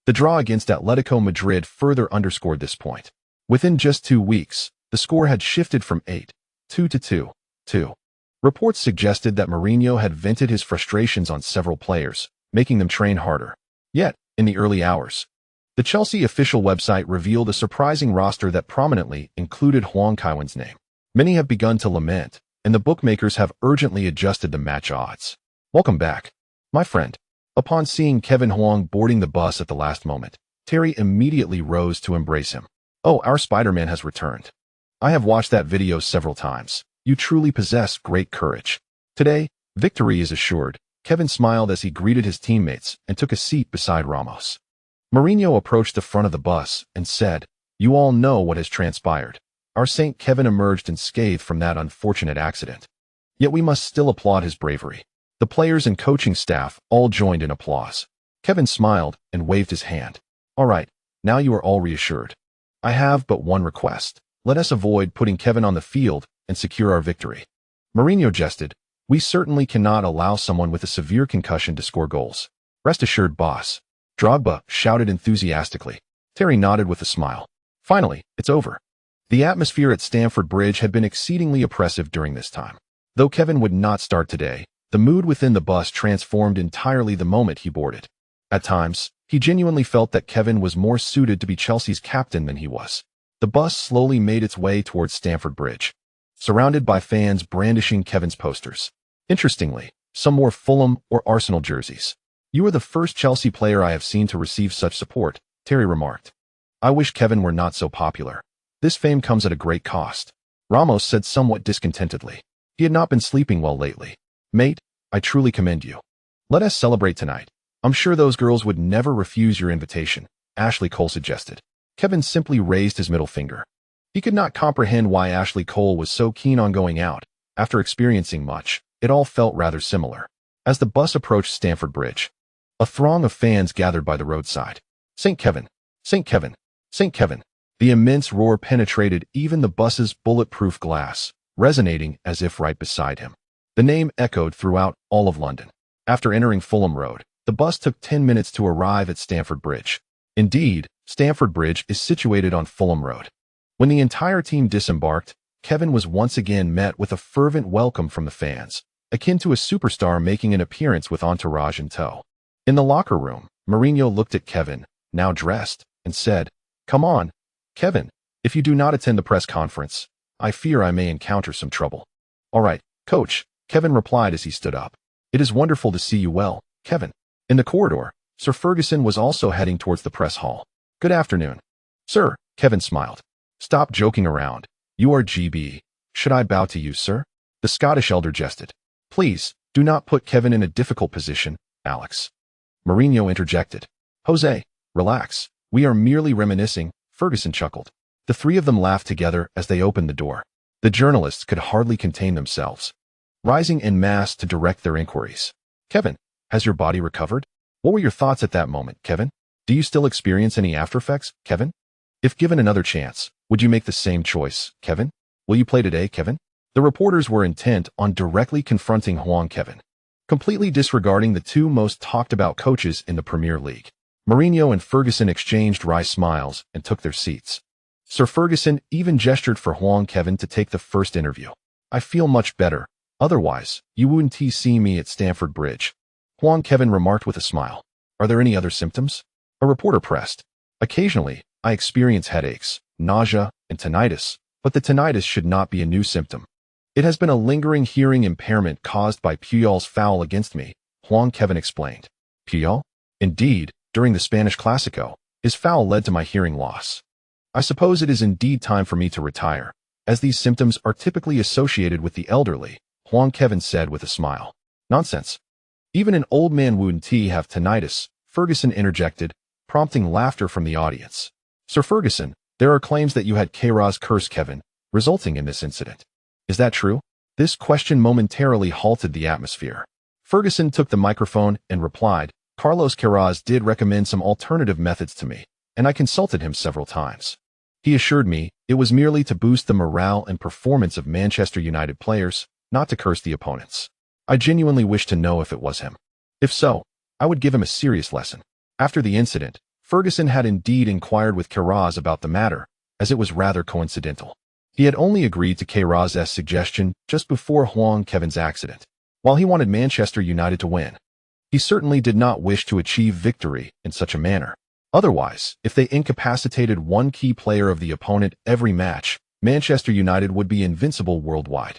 The draw against Atletico Madrid further underscored this point. Within just 2 weeks, the score had shifted from 8-2 to 2-2. Reports suggested that Mourinho had vented his frustrations on several players, making them train harder. Yet, in the early hours, the Chelsea official website revealed a surprising roster that prominently included Huang Kaiwen's name. Many have begun to lament, and the bookmakers have urgently adjusted the match odds. Welcome back, my friend. Upon seeing Kevin Huang boarding the bus at the last moment, Terry immediately rose to embrace him. Oh, our Spider-Man has returned. I have watched that video several times. You truly possess great courage. Today, victory is assured. Kevin smiled as he greeted his teammates and took a seat beside Ramos. Mourinho approached the front of the bus and said, "You all know what has transpired. Our St. Kevin emerged unscathed from that unfortunate accident. Yet we must still applaud his bravery." The players and coaching staff all joined in applause. Kevin smiled and waved his hand. "All right, now you are all reassured. I have but one request. Let us avoid putting Kevin on the field and secure our victory." Mourinho jested, "We certainly cannot allow someone with a severe concussion to score goals. Rest assured, boss." Drogba shouted enthusiastically. Terry nodded with a smile. Finally, it's over. The atmosphere at Stamford Bridge had been exceedingly oppressive during this time. Though Kevin would not start today, the mood within the bus transformed entirely the moment he boarded. At times, he genuinely felt that Kevin was more suited to be Chelsea's captain than he was. The bus slowly made its way towards Stamford Bridge, surrounded by fans brandishing Kevin's posters. Interestingly, some wore Fulham or Arsenal jerseys. "You are the first Chelsea player I have seen to receive such support," Terry remarked. "I wish Kevin were not so popular. This fame comes at a great cost." Ramos said somewhat discontentedly. He had not been sleeping well lately. "Mate, I truly commend you. Let us celebrate tonight. I'm sure those girls would never refuse your invitation," Ashley Cole suggested. Kevin simply raised his middle finger. He could not comprehend why Ashley Cole was so keen on going out. After experiencing much, it all felt rather similar. As the bus approached Stamford Bridge, a throng of fans gathered by the roadside. "St. Kevin! St. Kevin! St. Kevin!" The immense roar penetrated even the bus's bulletproof glass, resonating as if right beside him. The name echoed throughout all of London. After entering Fulham Road, the bus took 10 minutes to arrive at Stamford Bridge. Indeed, Stamford Bridge is situated on Fulham Road. When the entire team disembarked, Kevin was once again met with a fervent welcome from the fans, akin to a superstar making an appearance with entourage in tow. In the locker room, Mourinho looked at Kevin, now dressed, and said, "Come on, Kevin. If you do not attend the press conference, I fear I may encounter some trouble." "All right, coach," Kevin replied as he stood up. "It is wonderful to see you well, Kevin." In the corridor, Sir Ferguson was also heading towards the press hall. "Good afternoon." "Sir," Kevin smiled. "Stop joking around. You are GB. Should I bow to you, sir?" The Scottish elder jested. "Please, do not put Kevin in a difficult position, Alex." Mourinho interjected. "Jose, relax. We are merely reminiscing," Ferguson chuckled. The three of them laughed together as they opened the door. The journalists could hardly contain themselves, rising en masse to direct their inquiries. "Kevin, has your body recovered? What were your thoughts at that moment, Kevin? Do you still experience any aftereffects, Kevin? If given another chance, would you make the same choice, Kevin? Will you play today, Kevin?" The reporters were intent on directly confronting Huang Kaiwen, completely disregarding the two most talked-about coaches in the Premier League. Mourinho and Ferguson exchanged wry smiles and took their seats. Sir Ferguson even gestured for Huang Kaiwen to take the first interview. "I feel much better. Otherwise, you wouldn't see me at Stamford Bridge," Huang Kaiwen remarked with a smile. "Are there any other symptoms?" A reporter pressed. "Occasionally, I experience headaches, nausea, and tinnitus, but the tinnitus should not be a new symptom. It has been a lingering hearing impairment caused by Puyol's foul against me," Huang Kaiwen explained. "Puyol? Indeed, during the Spanish Clasico, his foul led to my hearing loss. I suppose it is indeed time for me to retire, as these symptoms are typically associated with the elderly," Huang Kaiwen said with a smile. "Nonsense. Even an old man wouldn't have tinnitus," Ferguson interjected, prompting laughter from the audience. "Sir Ferguson, there are claims that you had Kairos curse Kevin, resulting in this incident. Is that true?" This question momentarily halted the atmosphere. Ferguson took the microphone and replied, "Carlos Queiroz did recommend some alternative methods to me, and I consulted him several times. He assured me it was merely to boost the morale and performance of Manchester United players, not to curse the opponents. I genuinely wish to know if it was him. If so, I would give him a serious lesson." After the incident, Ferguson had indeed inquired with Queiroz about the matter, as it was rather coincidental. He had only agreed to Queiroz's suggestion just before Huang Kaiwen's accident. While he wanted Manchester United to win, he certainly did not wish to achieve victory in such a manner. Otherwise, if they incapacitated one key player of the opponent every match, Manchester United would be invincible worldwide.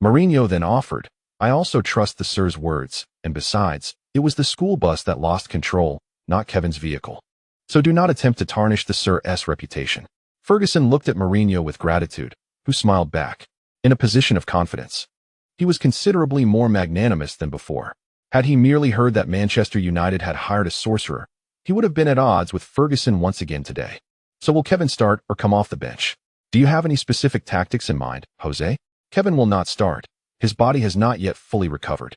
Mourinho then offered, "I also trust the Sir's words, and besides, it was the school bus that lost control, not Kevin's vehicle. So do not attempt to tarnish the Sir's reputation." Ferguson looked at Mourinho with gratitude, who smiled back. In a position of confidence, he was considerably more magnanimous than before. Had he merely heard that Manchester United had hired a sorcerer, He would have been at odds with Ferguson once again today. So will Kevin start or come off the bench? Do you have any specific tactics in mind, Jose? Kevin will not start. His body has not yet fully recovered.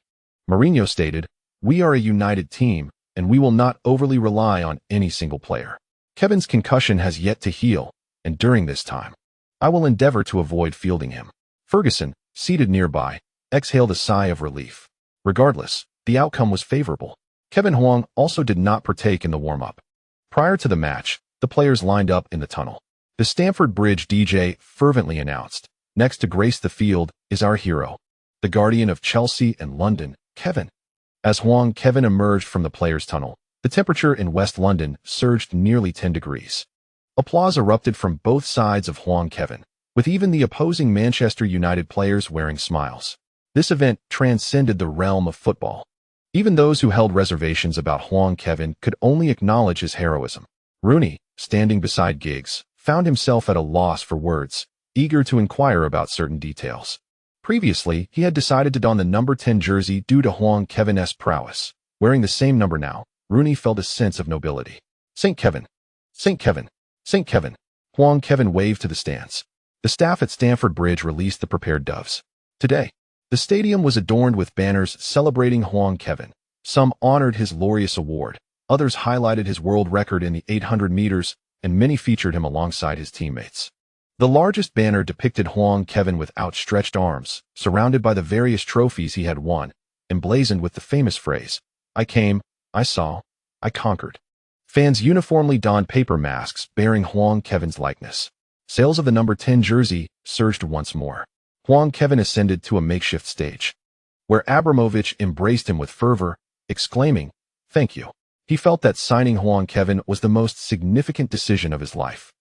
Mourinho stated, "We are a united team, and we will not overly rely on any single player. Kevin's concussion has yet to heal, and during this time, I will endeavor to avoid fielding him." Ferguson, seated nearby, exhaled a sigh of relief. Regardless, the outcome was favorable. Kevin Huang also did not partake in the warm-up. Prior to the match, the players lined up in the tunnel. The Stamford Bridge DJ fervently announced, "Next to grace the field is our hero, the guardian of Chelsea and London, Kevin." As Huang Kaiwen emerged from the players' tunnel, the temperature in West London surged nearly 10 degrees. Applause erupted from both sides of Huang Kaiwen, with even the opposing Manchester United players wearing smiles. This event transcended the realm of football. Even those who held reservations about Huang Kaiwen could only acknowledge his heroism. Rooney, standing beside Giggs, found himself at a loss for words, eager to inquire about certain details. Previously, he had decided to don the number 10 jersey due to Huang Kaiwen's prowess. Wearing the same number now, Rooney felt a sense of nobility. "St. Kevin! St. Kevin! St. Kevin!" Huang Kaiwen waved to the stands. The staff at Stamford Bridge released the prepared doves. Today, the stadium was adorned with banners celebrating Huang Kaiwen. Some honored his laureus award, others highlighted his world record in the 800 meters, and many featured him alongside his teammates. The largest banner depicted Huang Kaiwen with outstretched arms, surrounded by the various trophies he had won, emblazoned with the famous phrase, "I came, I saw, I conquered." Fans uniformly donned paper masks bearing Huang Kaiwen's likeness. Sales of the number 10 jersey surged once more. Huang Kaiwen ascended to a makeshift stage, where Abramovich embraced him with fervor, exclaiming, "Thank you." He felt that signing Huang Kaiwen was the most significant decision of his life.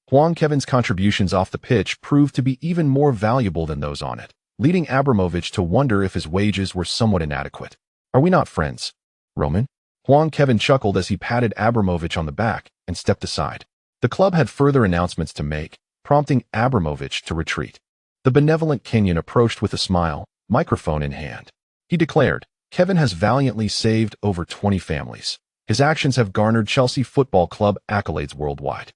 Huang Kaiwen's contributions off the pitch proved to be even more valuable than those on it, leading Abramovich to wonder if his wages were somewhat inadequate. "Are we not friends, Roman?" Huang Kaiwen chuckled as he patted Abramovich on the back and stepped aside. The club had further announcements to make, prompting Abramovich to retreat. The benevolent Kenyan approached with a smile, microphone in hand. He declared, "Kevin has valiantly saved over 20 families. His actions have garnered Chelsea Football Club accolades worldwide.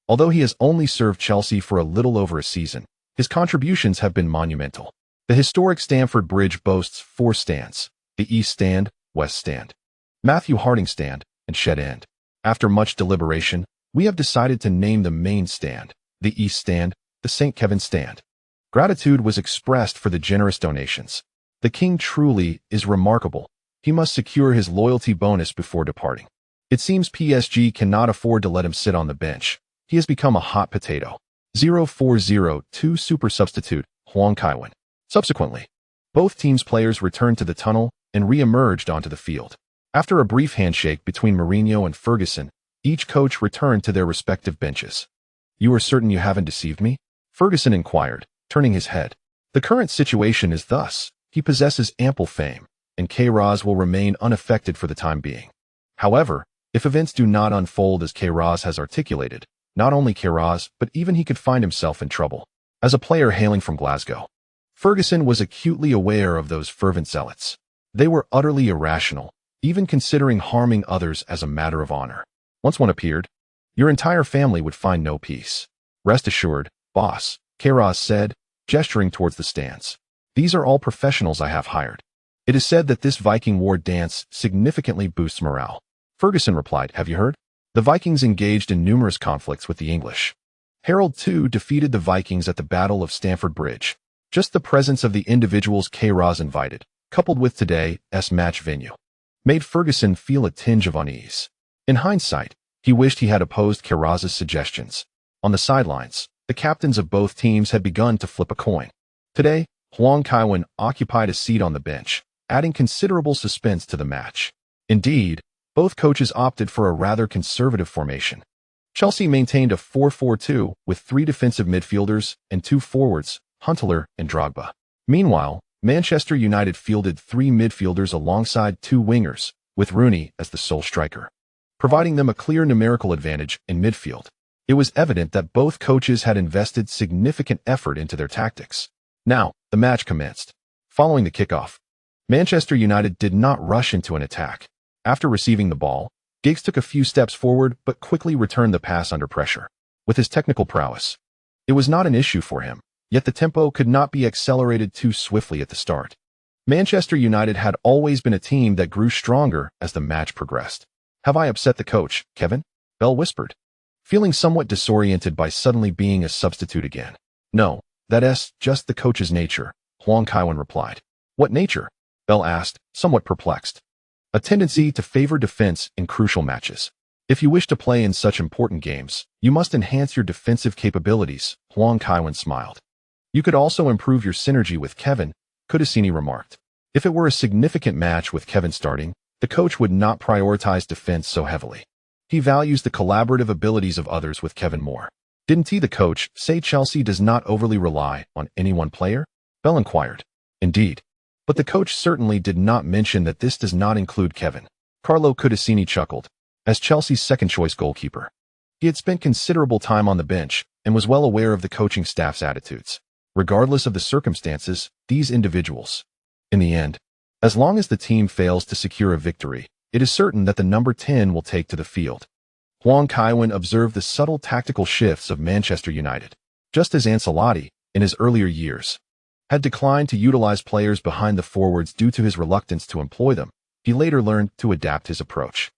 Although he has only served Chelsea for a little over a season, his contributions have been monumental." The historic Stamford Bridge boasts 4 stands: the East Stand, West Stand, Matthew Harding Stand, and Shed End. After much deliberation, we have decided to name the main stand, the East Stand, the St. Kevin Stand. Gratitude was expressed for the generous donations. The king truly is remarkable. He must secure his loyalty bonus before departing. It seems PSG cannot afford to let him sit on the bench. He has become a hot potato. 0402 super substitute, Huang Kaiwen. Subsequently, both teams' players returned to the tunnel and re-emerged onto the field. After a brief handshake between Mourinho and Ferguson, each coach returned to their respective benches. "You are certain you haven't deceived me?" Ferguson inquired, turning his head. "The current situation is thus. He possesses ample fame, and Kairos will remain unaffected for the time being. However, if events do not unfold as Kairos has articulated, not only Kairos, but even he could find himself in trouble." As a player hailing from Glasgow, Ferguson was acutely aware of those fervent zealots. They were utterly irrational, even considering harming others as a matter of honor. Once one appeared, your entire family would find no peace. "Rest assured, boss," Kairos said, gesturing towards the stands. "These are all professionals I have hired. It is said that this Viking war dance significantly boosts morale." Ferguson replied, "Have you heard? The Vikings engaged in numerous conflicts with the English. Harold II defeated the Vikings at the Battle of Stamford Bridge. Just the presence of the individuals Kairos invited, coupled with today's match venue, made Ferguson feel a tinge of unease. In hindsight, he wished he had opposed Kairos's suggestions. On the sidelines, the captains of both teams had begun to flip a coin. Today, Huang Kaiwen occupied a seat on the bench, adding considerable suspense to the match. Indeed, both coaches opted for a rather conservative formation. Chelsea maintained a 4-4-2 with 3 defensive midfielders and 2 forwards, Huntelaar and Drogba. Meanwhile, Manchester United fielded 3 midfielders alongside 2 wingers, with Rooney as the sole striker, providing them a clear numerical advantage in midfield. It was evident that both coaches had invested significant effort into their tactics. Now, the match commenced. Following the kickoff, Manchester United did not rush into an attack. After receiving the ball, Giggs took a few steps forward but quickly returned the pass under pressure. With his technical prowess, it was not an issue for him, yet the tempo could not be accelerated too swiftly at the start. Manchester United had always been a team that grew stronger as the match progressed. "Have I upset the coach, Kevin?" Bell whispered, feeling somewhat disoriented by suddenly being a substitute again. "No, that's just the coach's nature," Huang Kaiwen replied. "What nature?" Bell asked, somewhat perplexed. "A tendency to favor defense in crucial matches. If you wish to play in such important games, you must enhance your defensive capabilities," Huang Kaiwen smiled. "You could also improve your synergy with Kevin," Kudasini remarked. If it were a significant match with Kevin starting, the coach would not prioritize defense so heavily. He values the collaborative abilities of others with Kevin more. "Didn't the coach say Chelsea does not overly rely on any one player?" Bell inquired. "Indeed. But the coach certainly did not mention that this does not include Kevin." Carlo Kudasini chuckled. As Chelsea's second-choice goalkeeper, he had spent considerable time on the bench and was well aware of the coaching staff's attitudes. Regardless of the circumstances, these individuals, in the end, as long as the team fails to secure a victory, it is certain that the number 10 will take to the field. Huang Kaiwen observed the subtle tactical shifts of Manchester United. Just as Ancelotti, in his earlier years, had declined to utilize players behind the forwards due to his reluctance to employ them, he later learned to adapt his approach.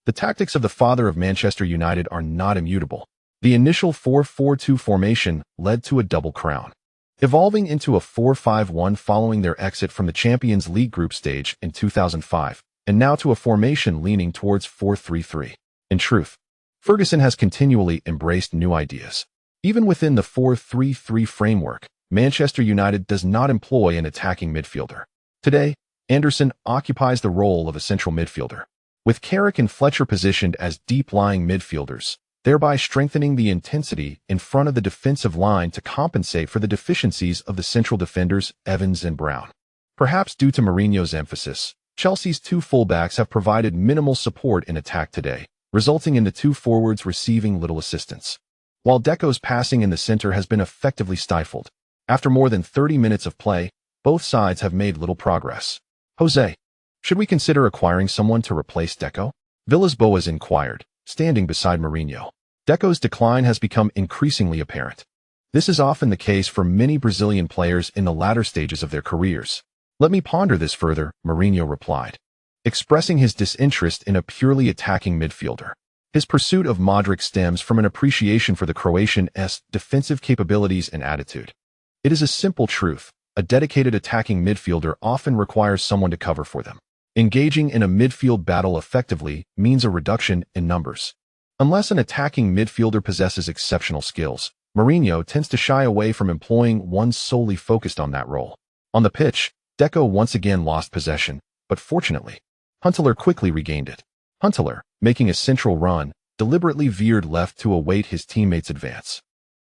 The tactics of the father of Manchester United are not immutable. The initial 4-4-2 formation led to a double crown, evolving into a 4-5-1 following their exit from the Champions League group stage in 2005, and now to a formation leaning towards 4-3-3. In truth, Ferguson has continually embraced new ideas. Even within the 4-3-3 framework, Manchester United does not employ an attacking midfielder. Today, Anderson occupies the role of a central midfielder, with Carrick and Fletcher positioned as deep-lying midfielders, thereby strengthening the intensity in front of the defensive line to compensate for the deficiencies of the central defenders Evans and Brown. Perhaps due to Mourinho's emphasis, Chelsea's two fullbacks have provided minimal support in attack today, resulting in the two forwards receiving little assistance. While Deco's passing in the center has been effectively stifled, after more than 30 minutes of play, both sides have made little progress. "Jose, should we consider acquiring someone to replace Deco?" Villas-Boas inquired, standing beside Mourinho. Deco's decline has become increasingly apparent. This is often the case for many Brazilian players in the latter stages of their careers. "Let me ponder this further," Mourinho replied, expressing his disinterest in a purely attacking midfielder. His pursuit of Modric stems from an appreciation for the Croatian's defensive capabilities and attitude. It is a simple truth. A dedicated attacking midfielder often requires someone to cover for them. Engaging in a midfield battle effectively means a reduction in numbers. Unless an attacking midfielder possesses exceptional skills, Mourinho tends to shy away from employing one solely focused on that role. On the pitch, Deco once again lost possession, but fortunately, Huntelaar quickly regained it. Huntelaar, making a central run, deliberately veered left to await his teammates' advance.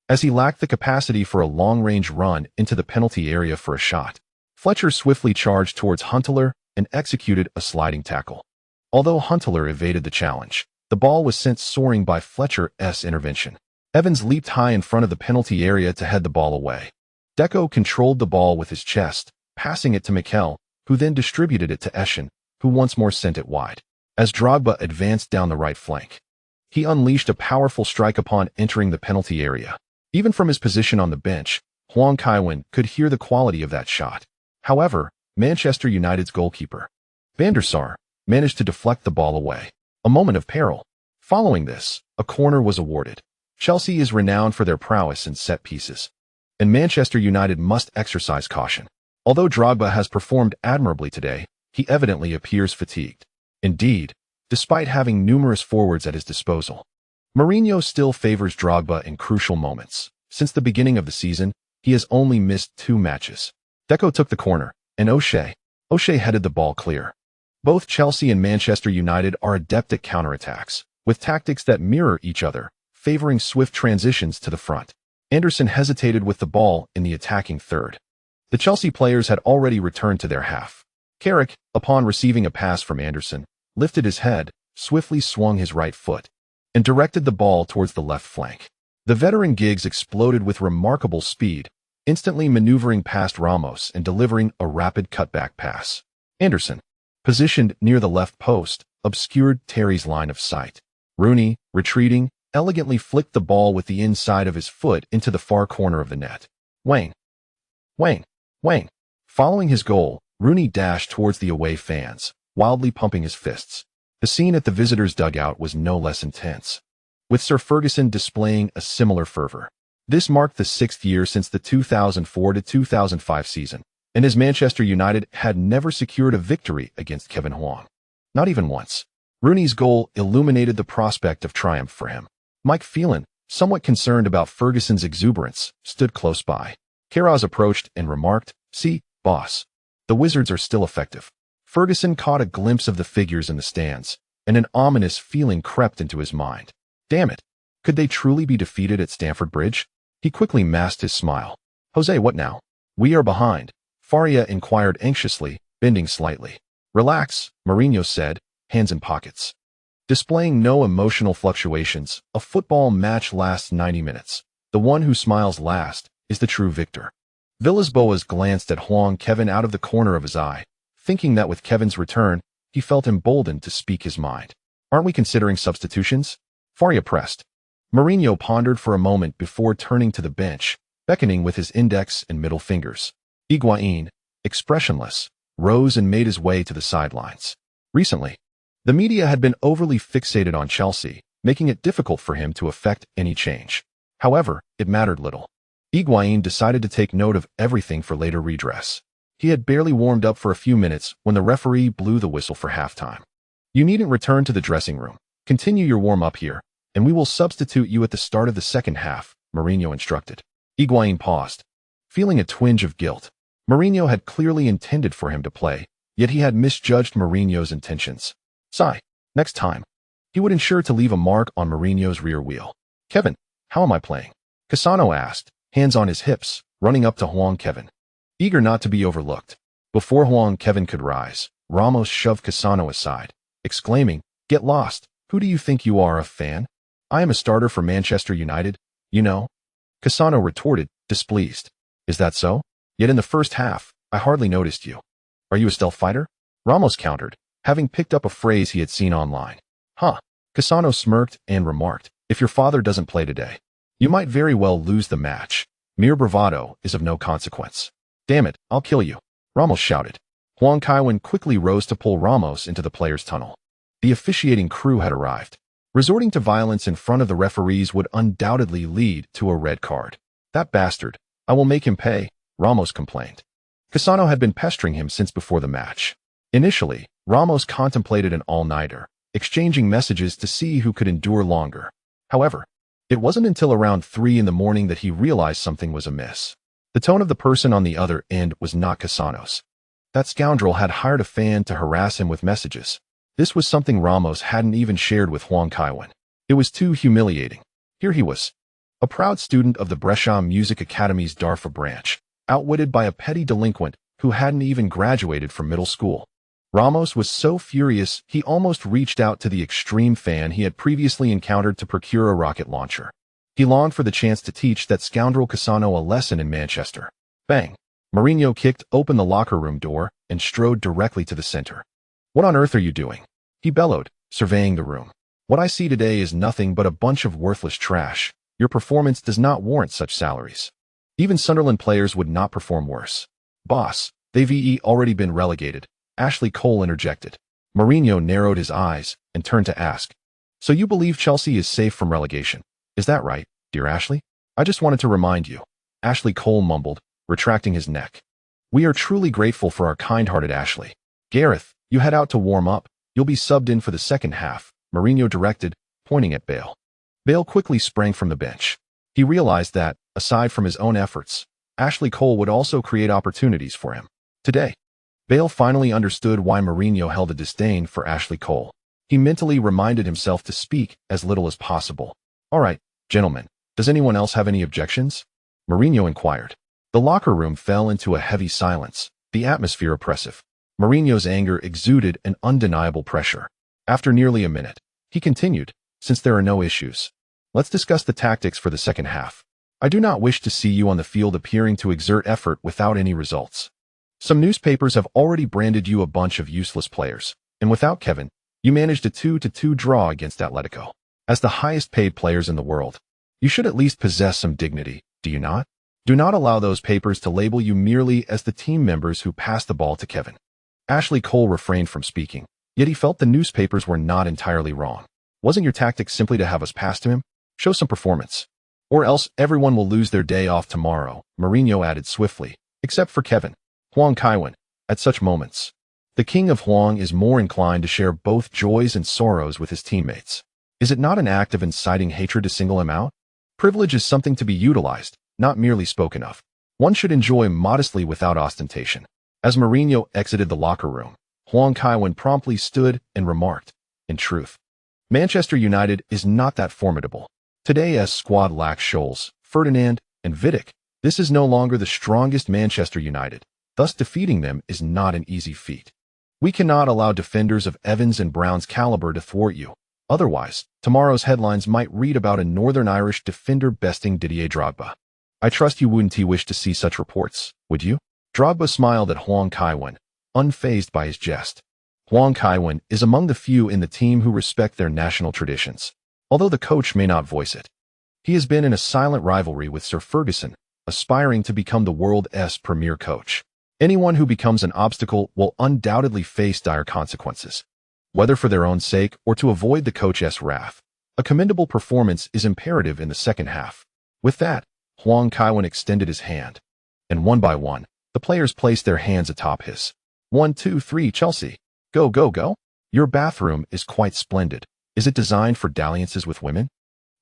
As he lacked the capacity for a long-range run into the penalty area for a shot, Fletcher swiftly charged towards Huntelaar and executed a sliding tackle. Although Huntelaar evaded the challenge, the ball was sent soaring by Fletcher's intervention. Evans leaped high in front of the penalty area to head the ball away. Deco controlled the ball with his chest, passing it to Mikel, who then distributed it to Eschen, who once more sent it wide. As Drogba advanced down the right flank, he unleashed a powerful strike upon entering the penalty area. Even from his position on the bench, Huang Kaiwen could hear the quality of that shot. However, Manchester United's goalkeeper, Van der Sar, managed to deflect the ball away. A moment of peril. Following this, a corner was awarded. Chelsea is renowned for their prowess in set pieces, and Manchester United must exercise caution. Although Drogba has performed admirably today, he evidently appears fatigued. Indeed, despite having numerous forwards at his disposal, Mourinho still favors Drogba in crucial moments. Since the beginning of the season, he has only missed 2 matches. Deco took the corner, and O'Shea headed the ball clear. Both Chelsea and Manchester United are adept at counterattacks, with tactics that mirror each other, favoring swift transitions to the front. Anderson hesitated with the ball in the attacking third. The Chelsea players had already returned to their half. Carrick, upon receiving a pass from Anderson, lifted his head, swiftly swung his right foot, and directed the ball towards the left flank. The veteran Giggs exploded with remarkable speed, instantly maneuvering past Ramos and delivering a rapid cutback pass. Anderson, positioned near the left post, obscured Terry's line of sight. Rooney, retreating, elegantly flicked the ball with the inside of his foot into the far corner of the net. Wang! Wang! Wang! Following his goal, Rooney dashed towards the away fans, wildly pumping his fists. The scene at the visitors' dugout was no less intense, with Sir Ferguson displaying a similar fervor. This marked the 6th year since the 2004-2005 season, and as Manchester United had never secured a victory against Kevin Huang. Not even once. Rooney's goal illuminated the prospect of triumph for him. Mike Phelan, somewhat concerned about Ferguson's exuberance, stood close by. Carrington approached and remarked, "See, boss. The Wizards are still effective." Ferguson caught a glimpse of the figures in the stands, and an ominous feeling crept into his mind. Damn it. Could they truly be defeated at Stamford Bridge? He quickly masked his smile. "Jose, what now?" "We are behind," Faria inquired anxiously, bending slightly. "Relax," Mourinho said, hands in pockets. Displaying no emotional fluctuations, a football match lasts 90 minutes. The one who smiles last is the true victor. Villas-Boas glanced at Huang Kaiwen out of the corner of his eye, thinking that with Kevin's return, he felt emboldened to speak his mind. "Aren't we considering substitutions?" Faria pressed. Mourinho pondered for a moment before turning to the bench, beckoning with his index and middle fingers. Higuain, expressionless, rose and made his way to the sidelines. Recently, the media had been overly fixated on Chelsea, making it difficult for him to effect any change. However, it mattered little. Higuain decided to take note of everything for later redress. He had barely warmed up for a few minutes when the referee blew the whistle for halftime. "You needn't return to the dressing room. Continue your warm-up here, and we will substitute you at the start of the second half," Mourinho instructed. Higuain paused, feeling a twinge of guilt. Mourinho had clearly intended for him to play, yet he had misjudged Mourinho's intentions. Sigh. Next time, he would ensure to leave a mark on Mourinho's rear wheel. "Kevin, how am I playing?" Cassano asked, hands on his hips, running up to Huang Kaiwen, eager not to be overlooked. Before Huang Kaiwen could rise, Ramos shoved Cassano aside, exclaiming, "Get lost. Who do you think you are, a fan? I am a starter for Manchester United, you know." Cassano retorted, displeased. "Is that so? Yet in the first half, I hardly noticed you. Are you a stealth fighter?" Ramos countered, having picked up a phrase he had seen online. "Huh." Cassano smirked and remarked, "If your father doesn't play today, you might very well lose the match. Mere bravado is of no consequence." "Damn it, I'll kill you," Ramos shouted. Huang Kaiwen quickly rose to pull Ramos into the players' tunnel. The officiating crew had arrived. Resorting to violence in front of the referees would undoubtedly lead to a red card. "That bastard. I will make him pay," Ramos complained. Cassano had been pestering him since before the match. Initially, Ramos contemplated an all-nighter, exchanging messages to see who could endure longer. However, it wasn't until around 3 in the morning that he realized something was amiss. The tone of the person on the other end was not Cassano's. That scoundrel had hired a fan to harass him with messages. This was something Ramos hadn't even shared with Huang Kaiwen. It was too humiliating. Here he was, a proud student of the Brescia Music Academy's Darfa branch, outwitted by a petty delinquent who hadn't even graduated from middle school. Ramos was so furious he almost reached out to the extreme fan he had previously encountered to procure a rocket launcher. He longed for the chance to teach that scoundrel Cassano a lesson in Manchester. Bang! Mourinho kicked open the locker room door and strode directly to the center. "What on earth are you doing?" he bellowed, surveying the room. "What I see today is nothing but a bunch of worthless trash. Your performance does not warrant such salaries. Even Sunderland players would not perform worse." "Boss, they've already been relegated," Ashley Cole interjected. Mourinho narrowed his eyes and turned to ask, "So you believe Chelsea is safe from relegation? Is that right, dear Ashley?" "I just wanted to remind you," Ashley Cole mumbled, retracting his neck. "We are truly grateful for our kind-hearted Ashley. Gareth, you head out to warm up. You'll be subbed in for the second half," Mourinho directed, pointing at Bale. Bale quickly sprang from the bench. He realized that, aside from his own efforts, Ashley Cole would also create opportunities for him. Today, Bale finally understood why Mourinho held a disdain for Ashley Cole. He mentally reminded himself to speak as little as possible. "All right, gentlemen, does anyone else have any objections?" Mourinho inquired. The locker room fell into a heavy silence, the atmosphere oppressive. Mourinho's anger exuded an undeniable pressure. After nearly a minute, he continued, "Since there are no issues, let's discuss the tactics for the second half. I do not wish to see you on the field appearing to exert effort without any results. Some newspapers have already branded you a bunch of useless players, and without Kevin, You managed a 2-2 draw against Atletico. As the highest paid players in the world, you should at least possess some dignity, do you not? Do not allow those papers to label you merely as the team members who passed the ball to Kevin. Ashley Cole refrained from speaking, yet he felt the newspapers were not entirely wrong. Wasn't your tactic simply to have us pass to him? Show some performance. Or else everyone will lose their day off tomorrow, Mourinho added swiftly, except for Kevin. Huang Kaiwen. At such moments, the king of Huang is more inclined to share both joys and sorrows with his teammates. Is it not an act of inciting hatred to single him out? Privilege is something to be utilized, not merely spoken of. One should enjoy modestly without ostentation. As Mourinho exited the locker room, Huang Kaiwen promptly stood and remarked, in truth, Manchester United is not that formidable. Today's squad lacks Scholes, Ferdinand, and Vidic. This is no longer the strongest Manchester United. Thus defeating them is not an easy feat. We cannot allow defenders of Evans and Brown's caliber to thwart you. Otherwise, tomorrow's headlines might read about a Northern Irish defender besting Didier Drogba. I trust you wouldn't wish to see such reports, would you? Drogba smiled at Huang Kaiwen, unfazed by his jest. Huang Kaiwen is among the few in the team who respect their national traditions, although the coach may not voice it. He has been in a silent rivalry with Sir Ferguson, aspiring to become the world's premier coach. Anyone who becomes an obstacle will undoubtedly face dire consequences, whether for their own sake or to avoid the coach's wrath. A commendable performance is imperative in the second half. With that, Huang Kaiwen extended his hand, and one by one, the players placed their hands atop his. 1, 2, 3, Chelsea. Go, go, go. Your bathroom is quite splendid. Is it designed for dalliances with women?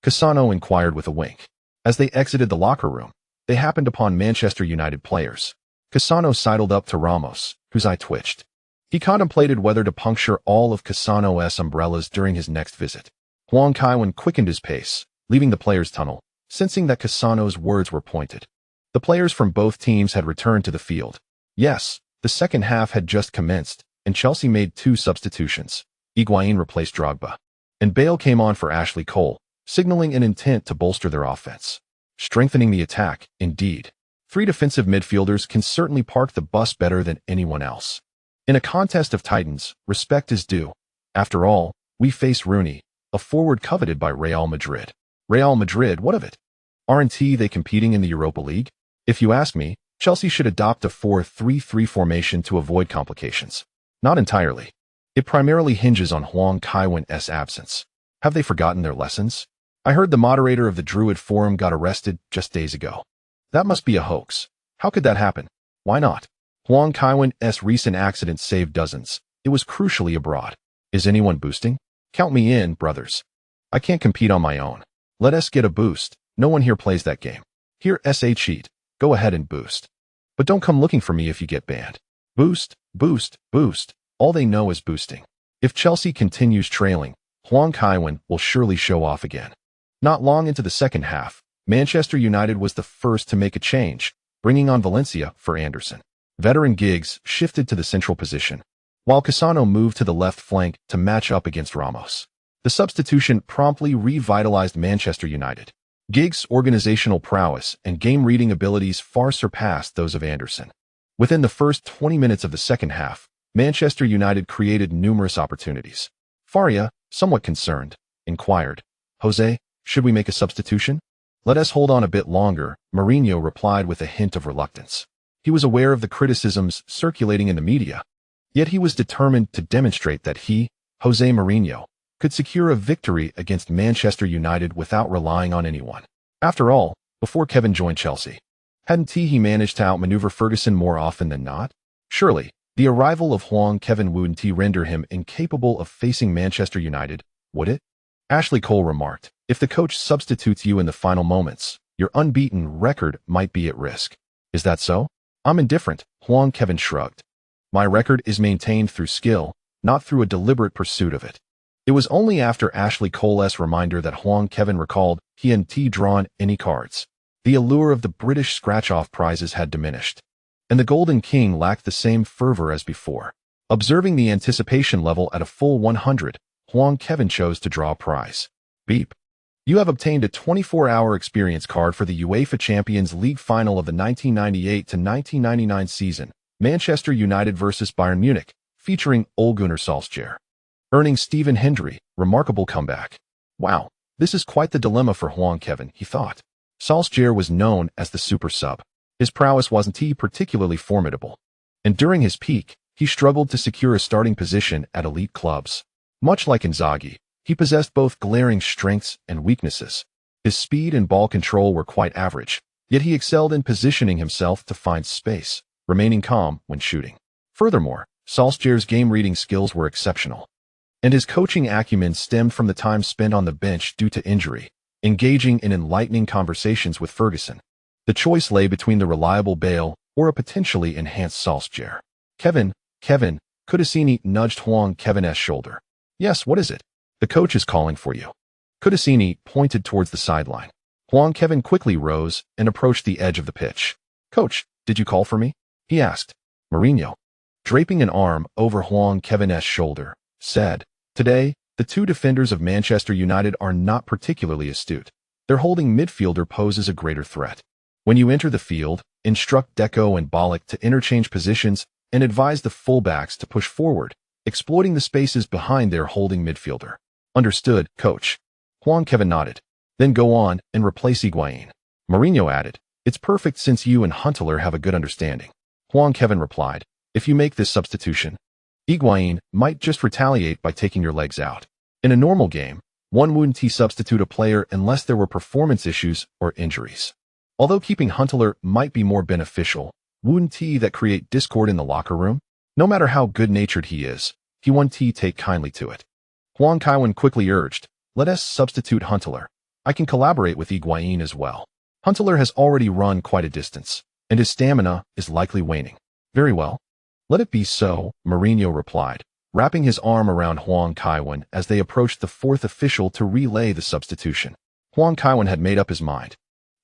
Cassano inquired with a wink. As they exited the locker room, they happened upon Manchester United players. Cassano sidled up to Ramos, whose eye twitched. He contemplated whether to puncture all of Cassano's umbrellas during his next visit. Huang Kaiwen quickened his pace, leaving the players' tunnel, sensing that Cassano's words were pointed. The players from both teams had returned to the field. Yes, the second half had just commenced, and Chelsea made 2 substitutions. Higuain replaced Drogba, and Bale came on for Ashley Cole, signaling an intent to bolster their offense. Strengthening the attack, indeed. 3 defensive midfielders can certainly park the bus better than anyone else. In a contest of titans, respect is due. After all, we face Rooney, a forward coveted by Real Madrid. Real Madrid, what of it? Aren't they competing in the Europa League? If you ask me, Chelsea should adopt a 4-3-3 formation to avoid complications. Not entirely. It primarily hinges on Huang Kaiwen's absence. Have they forgotten their lessons? I heard the moderator of the Druid Forum got arrested just days ago. That must be a hoax. How could that happen? Why not? Huang Kaiwen's recent accident saved dozens. It was crucially abroad. Is anyone boosting? Count me in, brothers. I can't compete on my own. Let us get a boost. No one here plays that game. Here SA cheat. Go ahead and boost. But don't come looking for me if you get banned. Boost, boost, boost. All they know is boosting. If Chelsea continues trailing, Huang Kaiwen will surely show off again. Not long into the second half, Manchester United was the first to make a change, bringing on Valencia for Anderson. Veteran Giggs shifted to the central position, while Cassano moved to the left flank to match up against Ramos. The substitution promptly revitalized Manchester United. Giggs' organizational prowess and game-reading abilities far surpassed those of Anderson. Within the first 20 minutes of the second half, Manchester United created numerous opportunities. Faria, somewhat concerned, inquired, Jose, should we make a substitution? Let us hold on a bit longer, Mourinho replied with a hint of reluctance. He was aware of the criticisms circulating in the media, yet he was determined to demonstrate that he, Jose Mourinho, could secure a victory against Manchester United without relying on anyone. After all, before Kevin joined Chelsea, hadn't he managed to outmaneuver Ferguson more often than not? Surely, the arrival of Huang Kaiwen wouldn't render him incapable of facing Manchester United, would it? Ashley Cole remarked, if the coach substitutes you in the final moments, your unbeaten record might be at risk. Is that so? I'm indifferent, Huang Kaiwen shrugged. My record is maintained through skill, not through a deliberate pursuit of it. It was only after Ashley Cole's reminder that Huang Kaiwen recalled he hadn't drawn any cards. The allure of the British scratch-off prizes had diminished, and the Golden King lacked the same fervor as before. Observing the anticipation level at a full 100, Huang Kaiwen chose to draw a prize. Beep. You have obtained a 24-hour experience card for the UEFA Champions League final of the 1998-1999 season, Manchester United vs Bayern Munich, featuring Ole Gunnar Solskjaer. earning Stephen Hendry remarkable comeback. Wow, this is quite the dilemma for Huang Kaiwen, he thought. Solskjaer was known as the super sub. His prowess wasn't particularly formidable, and during his peak, he struggled to secure a starting position at elite clubs. Much like Inzaghi, he possessed both glaring strengths and weaknesses. His speed and ball control were quite average, yet he excelled in positioning himself to find space, remaining calm when shooting. Furthermore, Solskjaer's game-reading skills were exceptional, and his coaching acumen stemmed from the time spent on the bench due to injury, engaging in enlightening conversations with Ferguson. The choice lay between the reliable Bale or a potentially enhanced Solskjaer. Kevin, Kudasini nudged Huang Kaiwen's shoulder. Yes, what is it? The coach is calling for you. Kudasini pointed towards the sideline. Huang Kaiwen quickly rose and approached the edge of the pitch. Coach, did you call for me? He asked. Mourinho, draping an arm over Huang Kaiwen's shoulder, said, Today, the two defenders of Manchester United are not particularly astute. Their holding midfielder poses a greater threat. When you enter the field, instruct Deco and Ballack to interchange positions and advise the fullbacks to push forward, exploiting the spaces behind their holding midfielder. Understood, coach. Huang Kaiwen nodded. Then go on and replace Higuain. Mourinho added, It's perfect since you and Huntelaar have a good understanding. Huang Kaiwen replied, If you make this substitution, Higuain might just retaliate by taking your legs out. In a normal game, one wouldn't substitute a player unless there were performance issues or injuries. Although keeping Huntelaar might be more beneficial, wouldn't that create discord in the locker room? No matter how good-natured he is, he won't take kindly to it. Huang Kaiwen quickly urged, Let us substitute Huntelaar. I can collaborate with Higuain as well. Huntelaar has already run quite a distance, and his stamina is likely waning. Very well. Let it be so, Mourinho replied, wrapping his arm around Huang Kaiwen as they approached the fourth official to relay the substitution. Huang Kaiwen had made up his mind.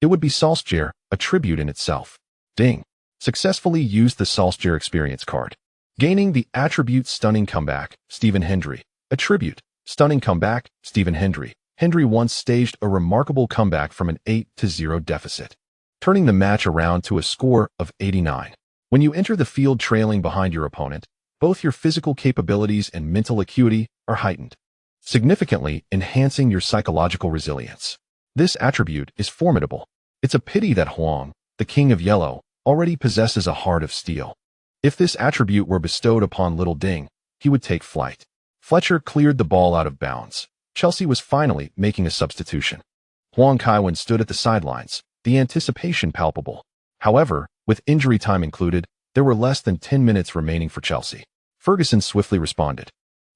It would be Solskjaer, a tribute in itself. Ding. Successfully used the Solskjaer experience card. Gaining the attribute Stunning Comeback, Stephen Hendry. Attribute, Stunning Comeback, Stephen Hendry. Hendry once staged a remarkable comeback from an 8-0 deficit, turning the match around to a score of 89. When you enter the field trailing behind your opponent, both your physical capabilities and mental acuity are heightened, significantly enhancing your psychological resilience. This attribute is formidable. It's a pity that Huang, the King of Yellow, already possesses a heart of steel. If this attribute were bestowed upon Little Ding, he would take flight. Fletcher cleared the ball out of bounds. Chelsea was finally making a substitution. Huang Kaiwen stood at the sidelines, the anticipation palpable. However, with injury time included, there were less than 10 minutes remaining for Chelsea. Ferguson swiftly responded,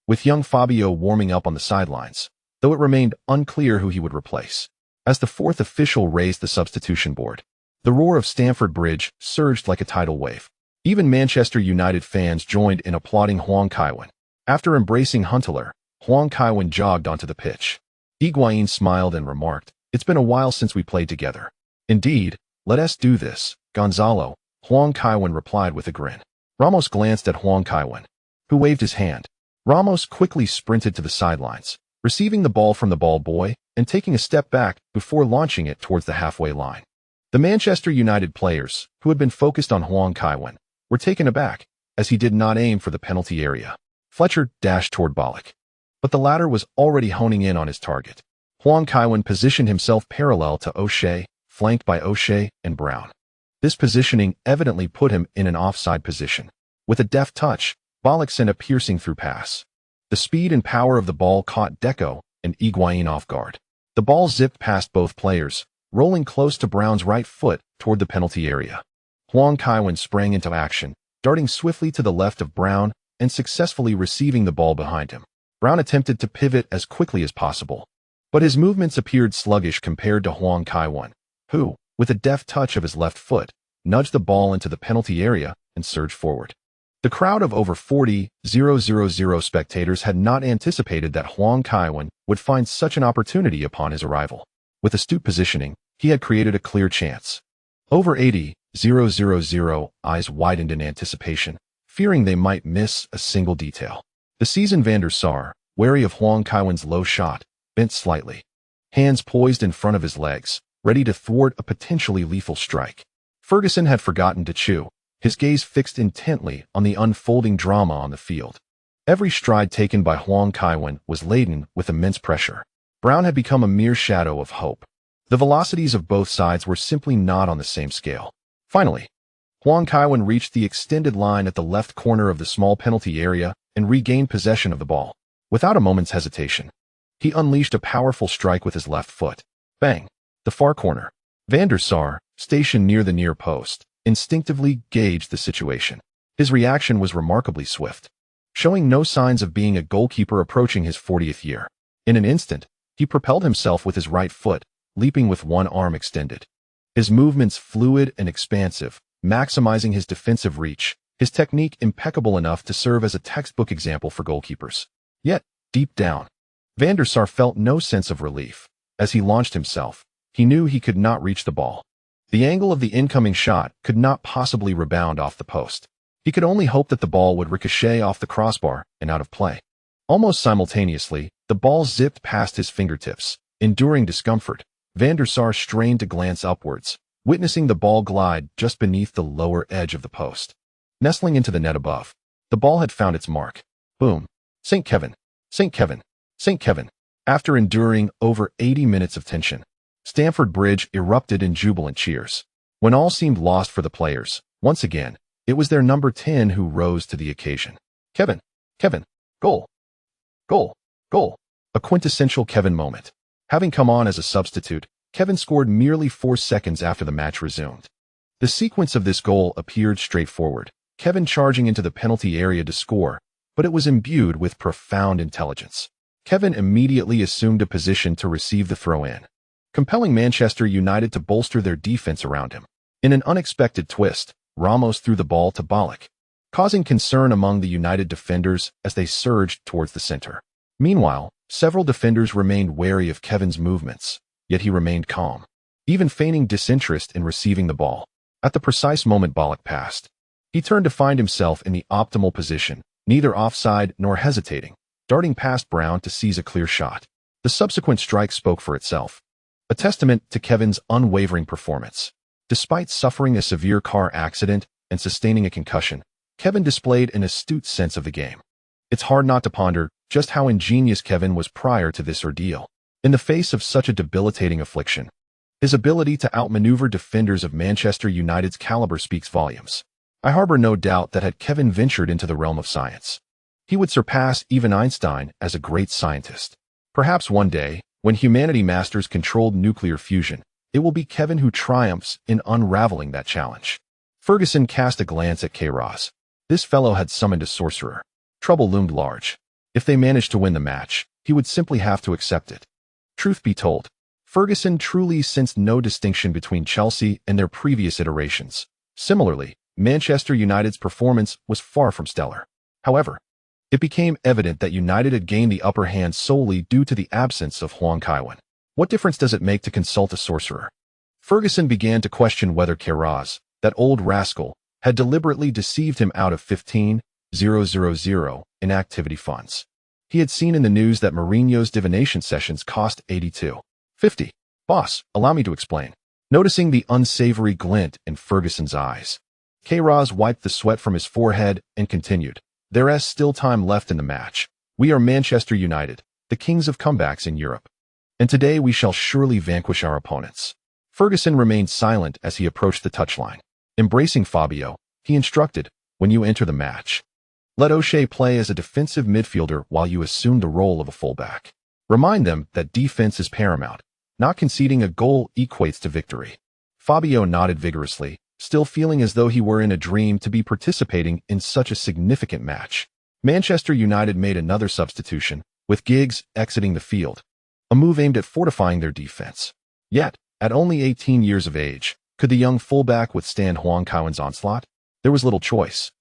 with young Fabio warming up on the sidelines, though it remained unclear who he would replace. As the fourth official raised the substitution board, the roar of Stamford Bridge surged like a tidal wave. Even Manchester United fans joined in applauding Huang Kaiwen. After embracing Huntelaar, Huang Kaiwen jogged onto the pitch. Higuain smiled and remarked, It's been a while since we played together. Indeed, let us do this, Gonzalo, Huang Kaiwen replied with a grin. Ramos glanced at Huang Kaiwen, who waved his hand. Ramos quickly sprinted to the sidelines, receiving the ball from the ball boy and taking a step back before launching it towards the halfway line. The Manchester United players, who had been focused on Huang Kaiwen, were taken aback, as he did not aim for the penalty area. Fletcher dashed toward Ballack, but the latter was already honing in on his target. Huang Kaiwen positioned himself parallel to O'Shea, flanked by O'Shea and Brown. This positioning evidently put him in an offside position. With a deft touch, Ballack sent a piercing through pass. The speed and power of the ball caught Deco and Higuain off guard. The ball zipped past both players, rolling close to Brown's right foot toward the penalty area. Huang Kaiwen sprang into action, darting swiftly to the left of Brown and successfully receiving the ball behind him. Brown attempted to pivot as quickly as possible, but his movements appeared sluggish compared to Huang Kaiwen, who, with a deft touch of his left foot, nudged the ball into the penalty area and surged forward. The crowd of over 40,000 spectators had not anticipated that Huang Kaiwen would find such an opportunity upon his arrival. With astute positioning, he had created a clear chance. Over 80,000 eyes widened in anticipation, fearing they might miss a single detail. The seasoned Van der Sar, wary of Huang Kaiwen's low shot, bent slightly, hands poised in front of his legs, ready to thwart a potentially lethal strike. Ferguson had forgotten to chew, his gaze fixed intently on the unfolding drama on the field. Every stride taken by Huang Kaiwen was laden with immense pressure. Brown had become a mere shadow of hope. The velocities of both sides were simply not on the same scale. Finally, Huang Kaiwen reached the extended line at the left corner of the small penalty area and regained possession of the ball. Without a moment's hesitation, he unleashed a powerful strike with his left foot. Bang! The far corner. Van der Sar, stationed near the near post, instinctively gauged the situation. His reaction was remarkably swift, showing no signs of being a goalkeeper approaching his 40th year. In an instant, he propelled himself with his right foot, leaping with one arm extended. His movements fluid and expansive, maximizing his defensive reach, his technique impeccable enough to serve as a textbook example for goalkeepers. Yet, deep down, Van der Sar felt no sense of relief. As he launched himself, he knew he could not reach the ball. The angle of the incoming shot could not possibly rebound off the post. He could only hope that the ball would ricochet off the crossbar and out of play. Almost simultaneously, the ball zipped past his fingertips. Enduring discomfort, Van der Sar strained to glance upwards, witnessing the ball glide just beneath the lower edge of the post. Nestling into the net above, the ball had found its mark. Boom! St. Kevin! St. Kevin! St. Kevin! After enduring over 80 minutes of tension, Stamford Bridge erupted in jubilant cheers. When all seemed lost for the players, once again, it was their number 10 who rose to the occasion. Kevin! Kevin! Goal! Goal! Goal! A quintessential Kevin moment. Having come on as a substitute, Kevin scored merely 4 seconds after the match resumed. The sequence of this goal appeared straightforward, Kevin charging into the penalty area to score, but it was imbued with profound intelligence. Kevin immediately assumed a position to receive the throw-in, compelling Manchester United to bolster their defense around him. In an unexpected twist, Ramos threw the ball to Ballack, causing concern among the United defenders as they surged towards the center. Meanwhile, several defenders remained wary of Kevin's movements, yet he remained calm, even feigning disinterest in receiving the ball. At the precise moment Ballack passed, he turned to find himself in the optimal position, neither offside nor hesitating, darting past Brown to seize a clear shot. The subsequent strike spoke for itself, a testament to Kevin's unwavering performance. Despite suffering a severe car accident and sustaining a concussion, Kevin displayed an astute sense of the game. It's hard not to ponder just how ingenious Kevin was prior to this ordeal. In the face of such a debilitating affliction, his ability to outmaneuver defenders of Manchester United's caliber speaks volumes. I harbor no doubt that had Kevin ventured into the realm of science, he would surpass even Einstein as a great scientist. Perhaps one day, when humanity masters controlled nuclear fusion, it will be Kevin who triumphs in unraveling that challenge. Ferguson cast a glance at Queiroz. This fellow had summoned a sorcerer. Trouble loomed large. If they managed to win the match, he would simply have to accept it. Truth be told, Ferguson truly sensed no distinction between Chelsea and their previous iterations. Similarly, Manchester United's performance was far from stellar. However, it became evident that United had gained the upper hand solely due to the absence of Huang Kaiwen. What difference does it make to consult a sorcerer? Ferguson began to question whether Queiroz, that old rascal, had deliberately deceived him out of 15,000 in activity funds. He had seen in the news that Mourinho's divination sessions cost 82.50. Boss, allow me to explain. Noticing the unsavory glint in Ferguson's eyes, Queiroz wiped the sweat from his forehead and continued. There is still time left in the match. We are Manchester United, the kings of comebacks in Europe. And today we shall surely vanquish our opponents. Ferguson remained silent as he approached the touchline. Embracing Fabio, he instructed, when you enter the match, let O'Shea play as a defensive midfielder while you assume the role of a fullback. Remind them that defense is paramount. Not conceding a goal equates to victory. Fabio nodded vigorously, still feeling as though he were in a dream to be participating in such a significant match. Manchester United made another substitution, with Giggs exiting the field, a move aimed at fortifying their defense. Yet, at only 18 years of age, could the young fullback withstand Huang Kaiwen's onslaught? There was little choice,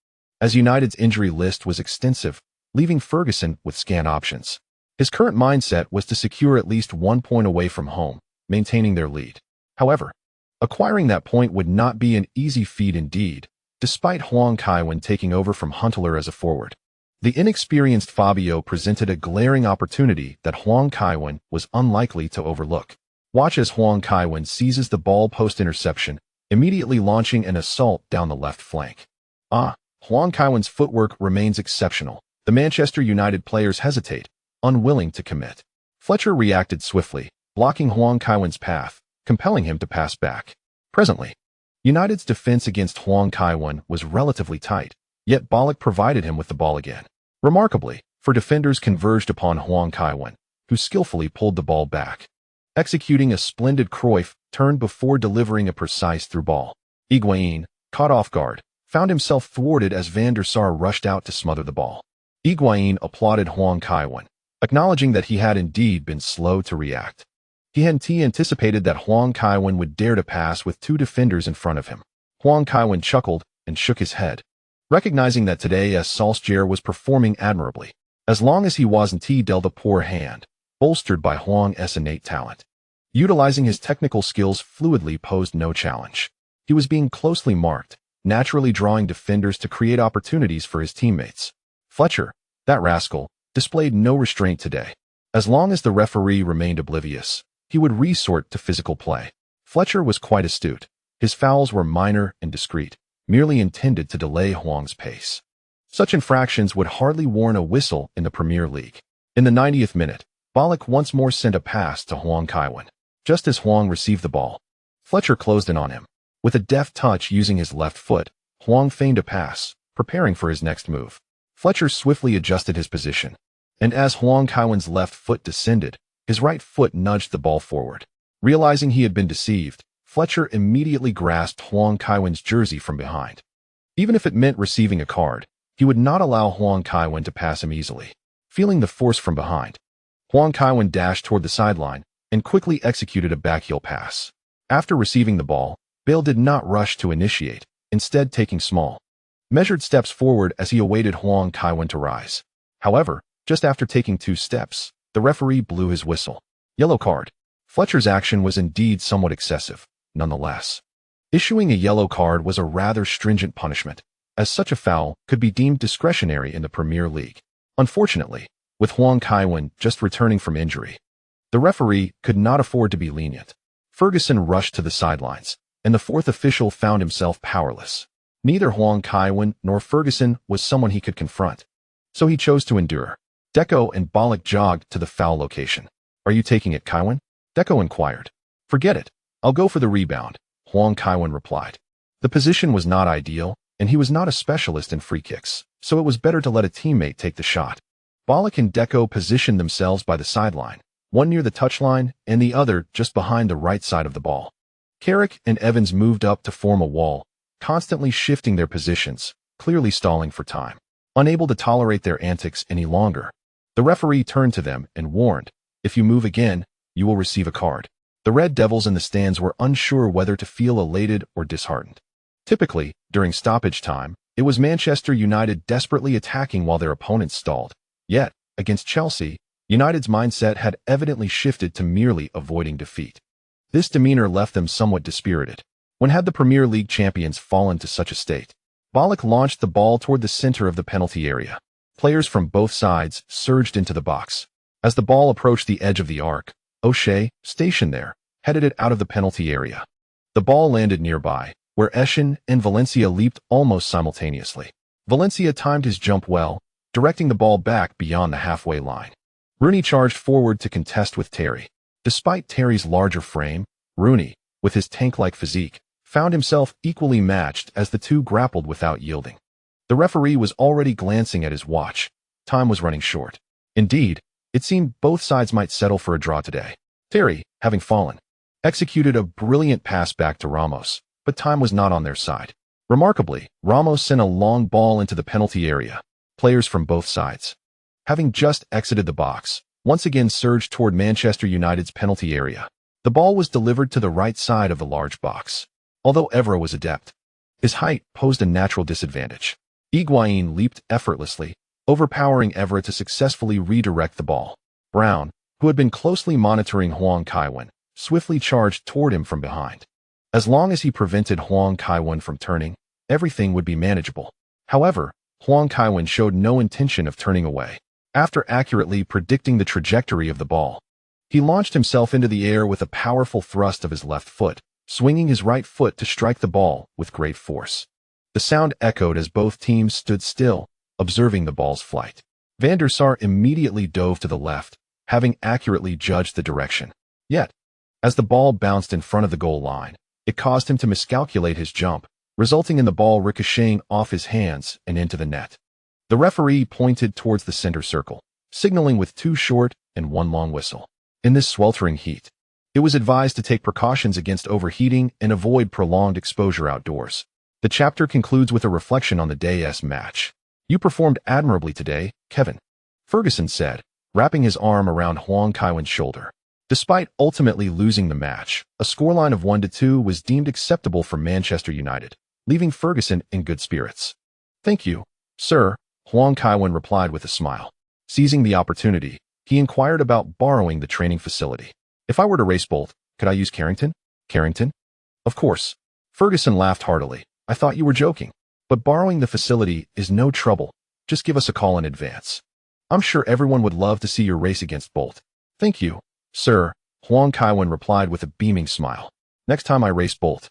as United's injury list was extensive, leaving Ferguson with scant options. His current mindset was to secure at least 1 point away from home, maintaining their lead. However, acquiring that point would not be an easy feat indeed, despite Huang Kaiwen taking over from Huntelaar as a forward. The inexperienced Fabio presented a glaring opportunity that Huang Kaiwen was unlikely to overlook. Watch as Huang Kaiwen seizes the ball post interception, immediately launching an assault down the left flank. Huang Kaiwen's footwork remains exceptional, The Manchester United players hesitate, unwilling to commit. Fletcher reacted swiftly, blocking Huang Kaiwen's path, compelling him to pass back. Presently, United's defense against Huang Kaiwen was relatively tight, yet Ballack provided him with the ball again. Remarkably, for defenders converged upon Huang Kaiwen, who skillfully pulled the ball back, executing a splendid Cruyff turn before delivering a precise through ball. Higuain, caught off guard, found himself thwarted as Van der Sar rushed out to smother the ball. Higuain applauded Huang Kaiwen, acknowledging that he had indeed been slow to react. He had anticipated that Huang Kaiwen would dare to pass with two defenders in front of him. Huang Kaiwen chuckled and shook his head, recognizing that today Solskjaer was performing admirably, as long as he wasn't dealt a poor hand, bolstered by Huang's innate talent. Utilizing his technical skills fluidly posed no challenge. He was being closely marked, naturally drawing defenders to create opportunities for his teammates. Fletcher, that rascal, displayed no restraint today. As long as the referee remained oblivious, he would resort to physical play. Fletcher was quite astute. His fouls were minor and discreet, merely intended to delay Huang's pace. Such infractions would hardly warrant a whistle in the Premier League. In the 90th minute, Ballack once more sent a pass to Huang Kaiwen. Just as Huang received the ball, Fletcher closed in on him. With a deft touch using his left foot, Huang feigned a pass, preparing for his next move. Fletcher swiftly adjusted his position, and as Huang Kaiwen's left foot descended, his right foot nudged the ball forward. Realizing he had been deceived, Fletcher immediately grasped Huang Kaiwen's jersey from behind. Even if it meant receiving a card, he would not allow Huang Kaiwen to pass him easily. Feeling the force from behind, Huang Kaiwen dashed toward the sideline and quickly executed a backheel pass. After receiving the ball, Bale did not rush to initiate, instead taking small, measured steps forward as he awaited Huang Kaiwen to rise. However, just after taking 2 steps, the referee blew his whistle. Yellow card. Fletcher's action was indeed somewhat excessive, nonetheless. Issuing a yellow card was a rather stringent punishment, as such a foul could be deemed discretionary in the Premier League. Unfortunately, with Huang Kaiwen just returning from injury, the referee could not afford to be lenient. Ferguson rushed to the sidelines, and the fourth official found himself powerless. Neither Huang Kaiwen nor Ferguson was someone he could confront, so he chose to endure. Deco and Ballack jogged to the foul location. "Are you taking it, Kaiwen?" Deco inquired. "Forget it. I'll go for the rebound," Huang Kaiwen replied. The position was not ideal, and he was not a specialist in free kicks, so it was better to let a teammate take the shot. Ballack and Deco positioned themselves by the sideline, one near the touchline and the other just behind the right side of the ball. Carrick and Evans moved up to form a wall, constantly shifting their positions, clearly stalling for time. Unable to tolerate their antics any longer, the referee turned to them and warned, "If you move again, you will receive a card." The Red Devils in the stands were unsure whether to feel elated or disheartened. Typically, during stoppage time, it was Manchester United desperately attacking while their opponents stalled. Yet, against Chelsea, United's mindset had evidently shifted to merely avoiding defeat. This demeanor left them somewhat dispirited. When had the Premier League champions fallen to such a state? Ballack launched the ball toward the center of the penalty area. Players from both sides surged into the box. As the ball approached the edge of the arc, O'Shea, stationed there, headed it out of the penalty area. The ball landed nearby, where Eschen and Valencia leaped almost simultaneously. Valencia timed his jump well, directing the ball back beyond the halfway line. Rooney charged forward to contest with Terry. Despite Terry's larger frame, Rooney, with his tank-like physique, found himself equally matched as the two grappled without yielding. The referee was already glancing at his watch. Time was running short. Indeed, it seemed both sides might settle for a draw today. Terry, having fallen, executed a brilliant pass back to Ramos, but time was not on their side. Remarkably, Ramos sent a long ball into the penalty area. Players from both sides, having just exited the box, once again surged toward Manchester United's penalty area. The ball was delivered to the right side of the large box. Although Evra was adept, his height posed a natural disadvantage. Higuain leaped effortlessly, overpowering Evra to successfully redirect the ball. Brown, who had been closely monitoring Huang Kaiwen, swiftly charged toward him from behind. As long as he prevented Huang Kaiwen from turning, everything would be manageable. However, Huang Kaiwen showed no intention of turning away. After accurately predicting the trajectory of the ball, he launched himself into the air with a powerful thrust of his left foot, swinging his right foot to strike the ball with great force. The sound echoed as both teams stood still, observing the ball's flight. Van der Sar immediately dove to the left, having accurately judged the direction. Yet, as the ball bounced in front of the goal line, it caused him to miscalculate his jump, resulting in the ball ricocheting off his hands and into the net. The referee pointed towards the center circle, signaling with 2 short and 1 long whistle. In this sweltering heat, it was advised to take precautions against overheating and avoid prolonged exposure outdoors. The chapter concludes with a reflection on the day's match. "You performed admirably today, Kevin," Ferguson said, wrapping his arm around Huang Kaiwen's shoulder. Despite ultimately losing the match, a scoreline of 1-2 was deemed acceptable for Manchester United, leaving Ferguson in good spirits. "Thank you, sir," Huang Kaiwen replied with a smile. Seizing the opportunity, he inquired about borrowing the training facility. "If I were to race Bolt, could I use Carrington?" "Carrington? Of course." Ferguson laughed heartily. "I thought you were joking. But borrowing the facility is no trouble. Just give us a call in advance. I'm sure everyone would love to see your race against Bolt." "Thank you, sir," Huang Kaiwen replied with a beaming smile. "Next time I race Bolt,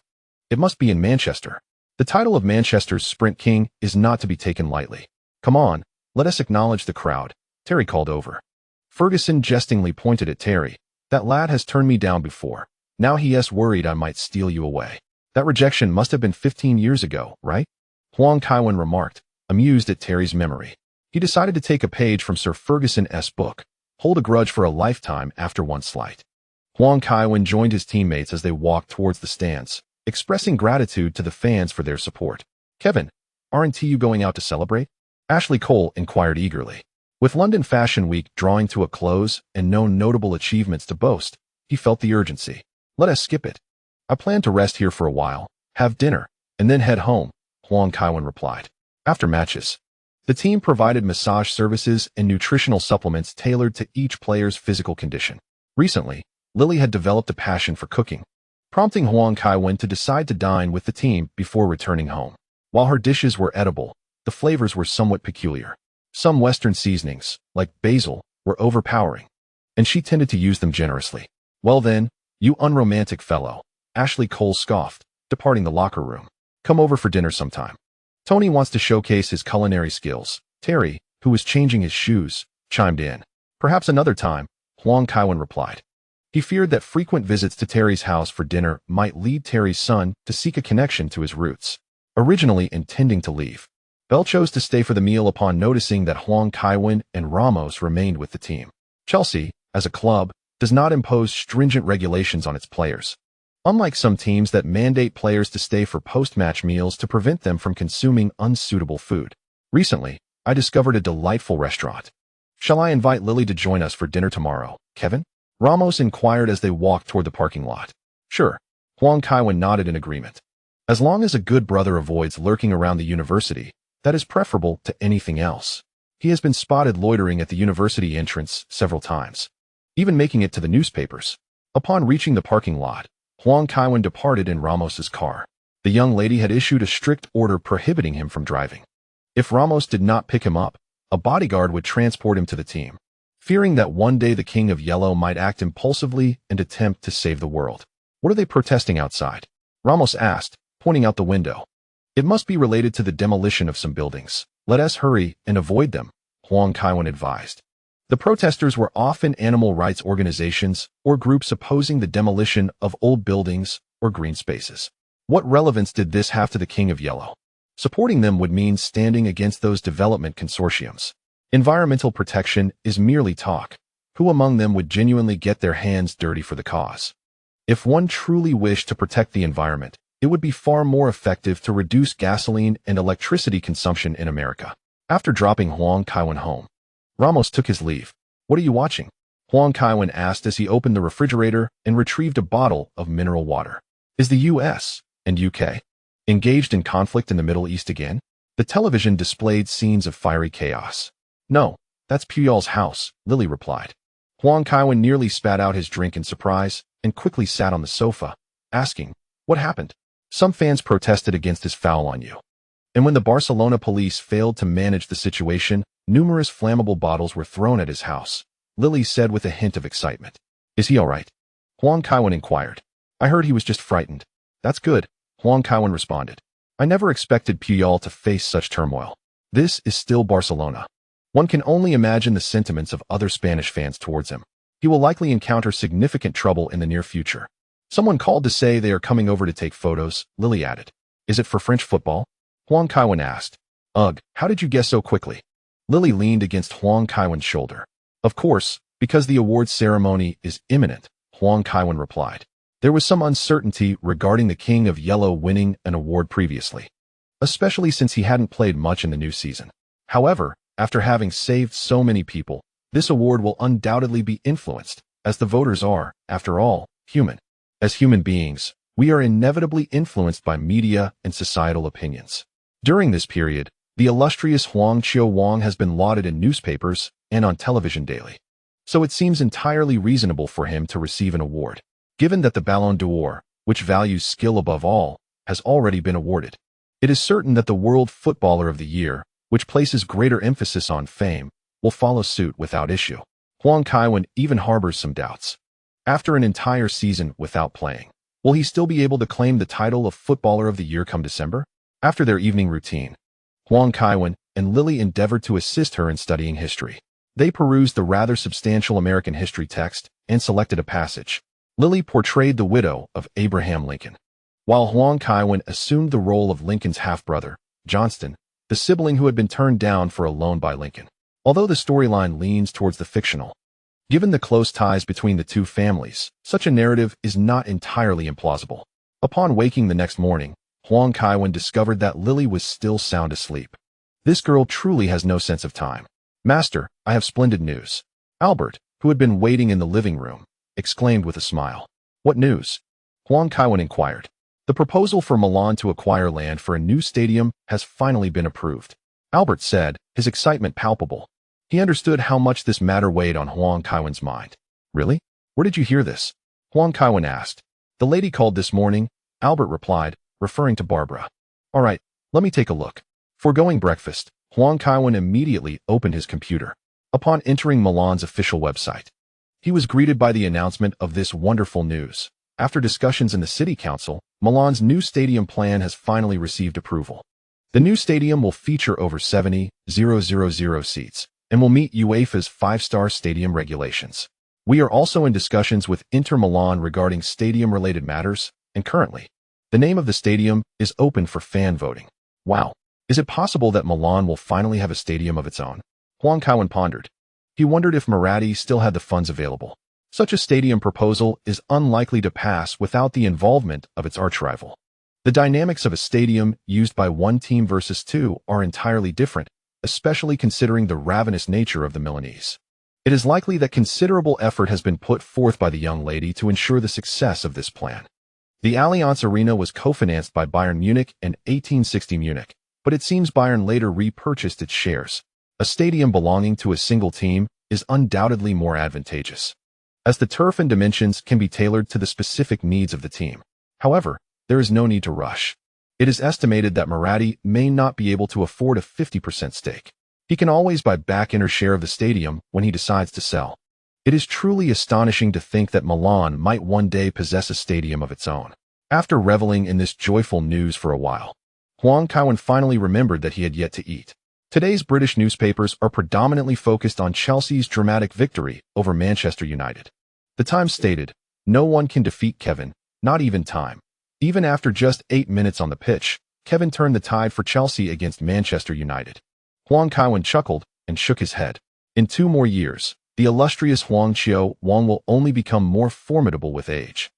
it must be in Manchester." The title of Manchester's Sprint King is not to be taken lightly. "Come on, let us acknowledge the crowd," Terry called over. Ferguson jestingly pointed at Terry. "That lad has turned me down before. Now he is worried I might steal you away. That rejection must have been 15 years ago, right?" Huang Kaiwen remarked, amused at Terry's memory. He decided to take a page from Sir Ferguson's book, Hold a Grudge for a Lifetime After One Slight. Huang Kaiwen joined his teammates as they walked towards the stands, expressing gratitude to the fans for their support. "Kevin, aren't you going out to celebrate?" Ashley Cole inquired eagerly. With London Fashion Week drawing to a close and no notable achievements to boast, he felt the urgency. "Let us skip it. I plan to rest here for a while, have dinner, and then head home," Huang Kaiwen replied. After matches, the team provided massage services and nutritional supplements tailored to each player's physical condition. Recently, Lily had developed a passion for cooking, prompting Huang Kaiwen to decide to dine with the team before returning home. While her dishes were edible, the flavors were somewhat peculiar. Some Western seasonings, like basil, were overpowering, and she tended to use them generously. "Well then, you unromantic fellow," Ashley Cole scoffed, departing the locker room. "Come over for dinner sometime. Tony wants to showcase his culinary skills." Terry, who was changing his shoes, chimed in. "Perhaps another time," Huang Kaiwen replied. He feared that frequent visits to Terry's house for dinner might lead Terry's son to seek a connection to his roots. Originally intending to leave, Bell chose to stay for the meal upon noticing that Huang Kaiwen and Ramos remained with the team. Chelsea, as a club, does not impose stringent regulations on its players, unlike some teams that mandate players to stay for post-match meals to prevent them from consuming unsuitable food. "Recently, I discovered a delightful restaurant. Shall I invite Lily to join us for dinner tomorrow, Kevin?" Ramos inquired as they walked toward the parking lot. "Sure." Huang Kaiwen nodded in agreement. "As long as a good brother avoids lurking around the university, that is preferable to anything else." He has been spotted loitering at the university entrance several times, even making it to the newspapers. Upon reaching the parking lot, Huang Kaiwen departed in Ramos's car. The young lady had issued a strict order prohibiting him from driving. If Ramos did not pick him up, a bodyguard would transport him to the team, fearing that one day the King of Yellow might act impulsively and attempt to save the world. "What are they protesting outside?" Ramos asked, pointing out the window. "It must be related to the demolition of some buildings. Let us hurry and avoid them," Huang Kaiwen advised. The protesters were often animal rights organizations or groups opposing the demolition of old buildings or green spaces. What relevance did this have to the King of Yellow? Supporting them would mean standing against those development consortiums. Environmental protection is merely talk. Who among them would genuinely get their hands dirty for the cause? If one truly wished to protect the environment, it would be far more effective to reduce gasoline and electricity consumption in America. After dropping Huang Kaiwen home, Ramos took his leave. "What are you watching?" Huang Kaiwen asked as he opened the refrigerator and retrieved a bottle of mineral water. "Is the U.S. and UK engaged in conflict in the Middle East again?" The television displayed scenes of fiery chaos. "No, that's Puyol's house," Lily replied. Huang Kaiwen nearly spat out his drink in surprise and quickly sat on the sofa, asking, "What happened?" "Some fans protested against his foul on you. And when the Barcelona police failed to manage the situation, numerous flammable bottles were thrown at his house," Lily said with a hint of excitement. "Is he all right?" Huang Kaiwen inquired. "I heard he was just frightened." "That's good," Huang Kaiwen responded. "I never expected Puyol to face such turmoil. This is still Barcelona. One can only imagine the sentiments of other Spanish fans towards him. He will likely encounter significant trouble in the near future. Someone called to say they are coming over to take photos, Lily added. Is it for French football? Huang Kaiwen asked. Ugh, how did you guess so quickly? Lily leaned against Huang Kaiwen's shoulder. Of course, because the awards ceremony is imminent, Huang Kaiwen replied. There was some uncertainty regarding the King of Yellow winning an award previously, especially since he hadn't played much in the new season. However, after having saved so many people, this award will undoubtedly be influenced, as the voters are, after all, human. As human beings, we are inevitably influenced by media and societal opinions. During this period, the illustrious Huang Wang has been lauded in newspapers and on television daily. So it seems entirely reasonable for him to receive an award, given that the Ballon d'Or, which values skill above all, has already been awarded. It is certain that the World Footballer of the Year, which places greater emphasis on fame, will follow suit without issue. Huang Kaiwen even harbors some doubts. After an entire season without playing, will he still be able to claim the title of Footballer of the Year come December? After their evening routine, Huang Kaiwen and Lily endeavored to assist her in studying history. They perused the rather substantial American history text and selected a passage. Lily portrayed the widow of Abraham Lincoln, while Huang Kaiwen assumed the role of Lincoln's half-brother, Johnston, the sibling who had been turned down for a loan by Lincoln. Although the storyline leans towards the fictional, given the close ties between the two families, such a narrative is not entirely implausible. Upon waking the next morning, Huang Kaiwen discovered that Lily was still sound asleep. This girl truly has no sense of time. Master, I have splendid news. Albert, who had been waiting in the living room, exclaimed with a smile. What news? Huang Kaiwen inquired. The proposal for Milan to acquire land for a new stadium has finally been approved. Albert said, his excitement palpable. He understood how much this matter weighed on Huang Kaiwen's mind. Really? Where did you hear this? Huang Kaiwen asked. The lady called this morning, Albert replied, referring to Barbara. All right, let me take a look. Foregoing breakfast, Huang Kaiwen immediately opened his computer. Upon entering Milan's official website, he was greeted by the announcement of this wonderful news. After discussions in the city council, Milan's new stadium plan has finally received approval. The new stadium will feature over 70,000 seats and will meet UEFA's 5-star stadium regulations. We are also in discussions with Inter Milan regarding stadium-related matters, and currently, the name of the stadium is open for fan voting. Wow, is it possible that Milan will finally have a stadium of its own? Huang Kaiwen pondered. He wondered if Maratti still had the funds available. Such a stadium proposal is unlikely to pass without the involvement of its archrival. The dynamics of a stadium used by one team versus two are entirely different, especially considering the ravenous nature of the Milanese. It is likely that considerable effort has been put forth by the young lady to ensure the success of this plan. The Allianz Arena was co-financed by Bayern Munich and 1860 Munich, but it seems Bayern later repurchased its shares. A stadium belonging to a single team is undoubtedly more advantageous, as the turf and dimensions can be tailored to the specific needs of the team. However, there is no need to rush. It is estimated that Maratti may not be able to afford a 50% stake. He can always buy back inner share of the stadium when he decides to sell. It is truly astonishing to think that Milan might one day possess a stadium of its own. After reveling in this joyful news for a while, Huang Kaiwen finally remembered that he had yet to eat. Today's British newspapers are predominantly focused on Chelsea's dramatic victory over Manchester United. The Times stated, "No one can defeat Kevin, not even time." Even after just 8 minutes on the pitch, Kevin turned the tide for Chelsea against Manchester United. Huang Kaiwen chuckled and shook his head. In 2 more years, the illustrious Huang Wang will only become more formidable with age.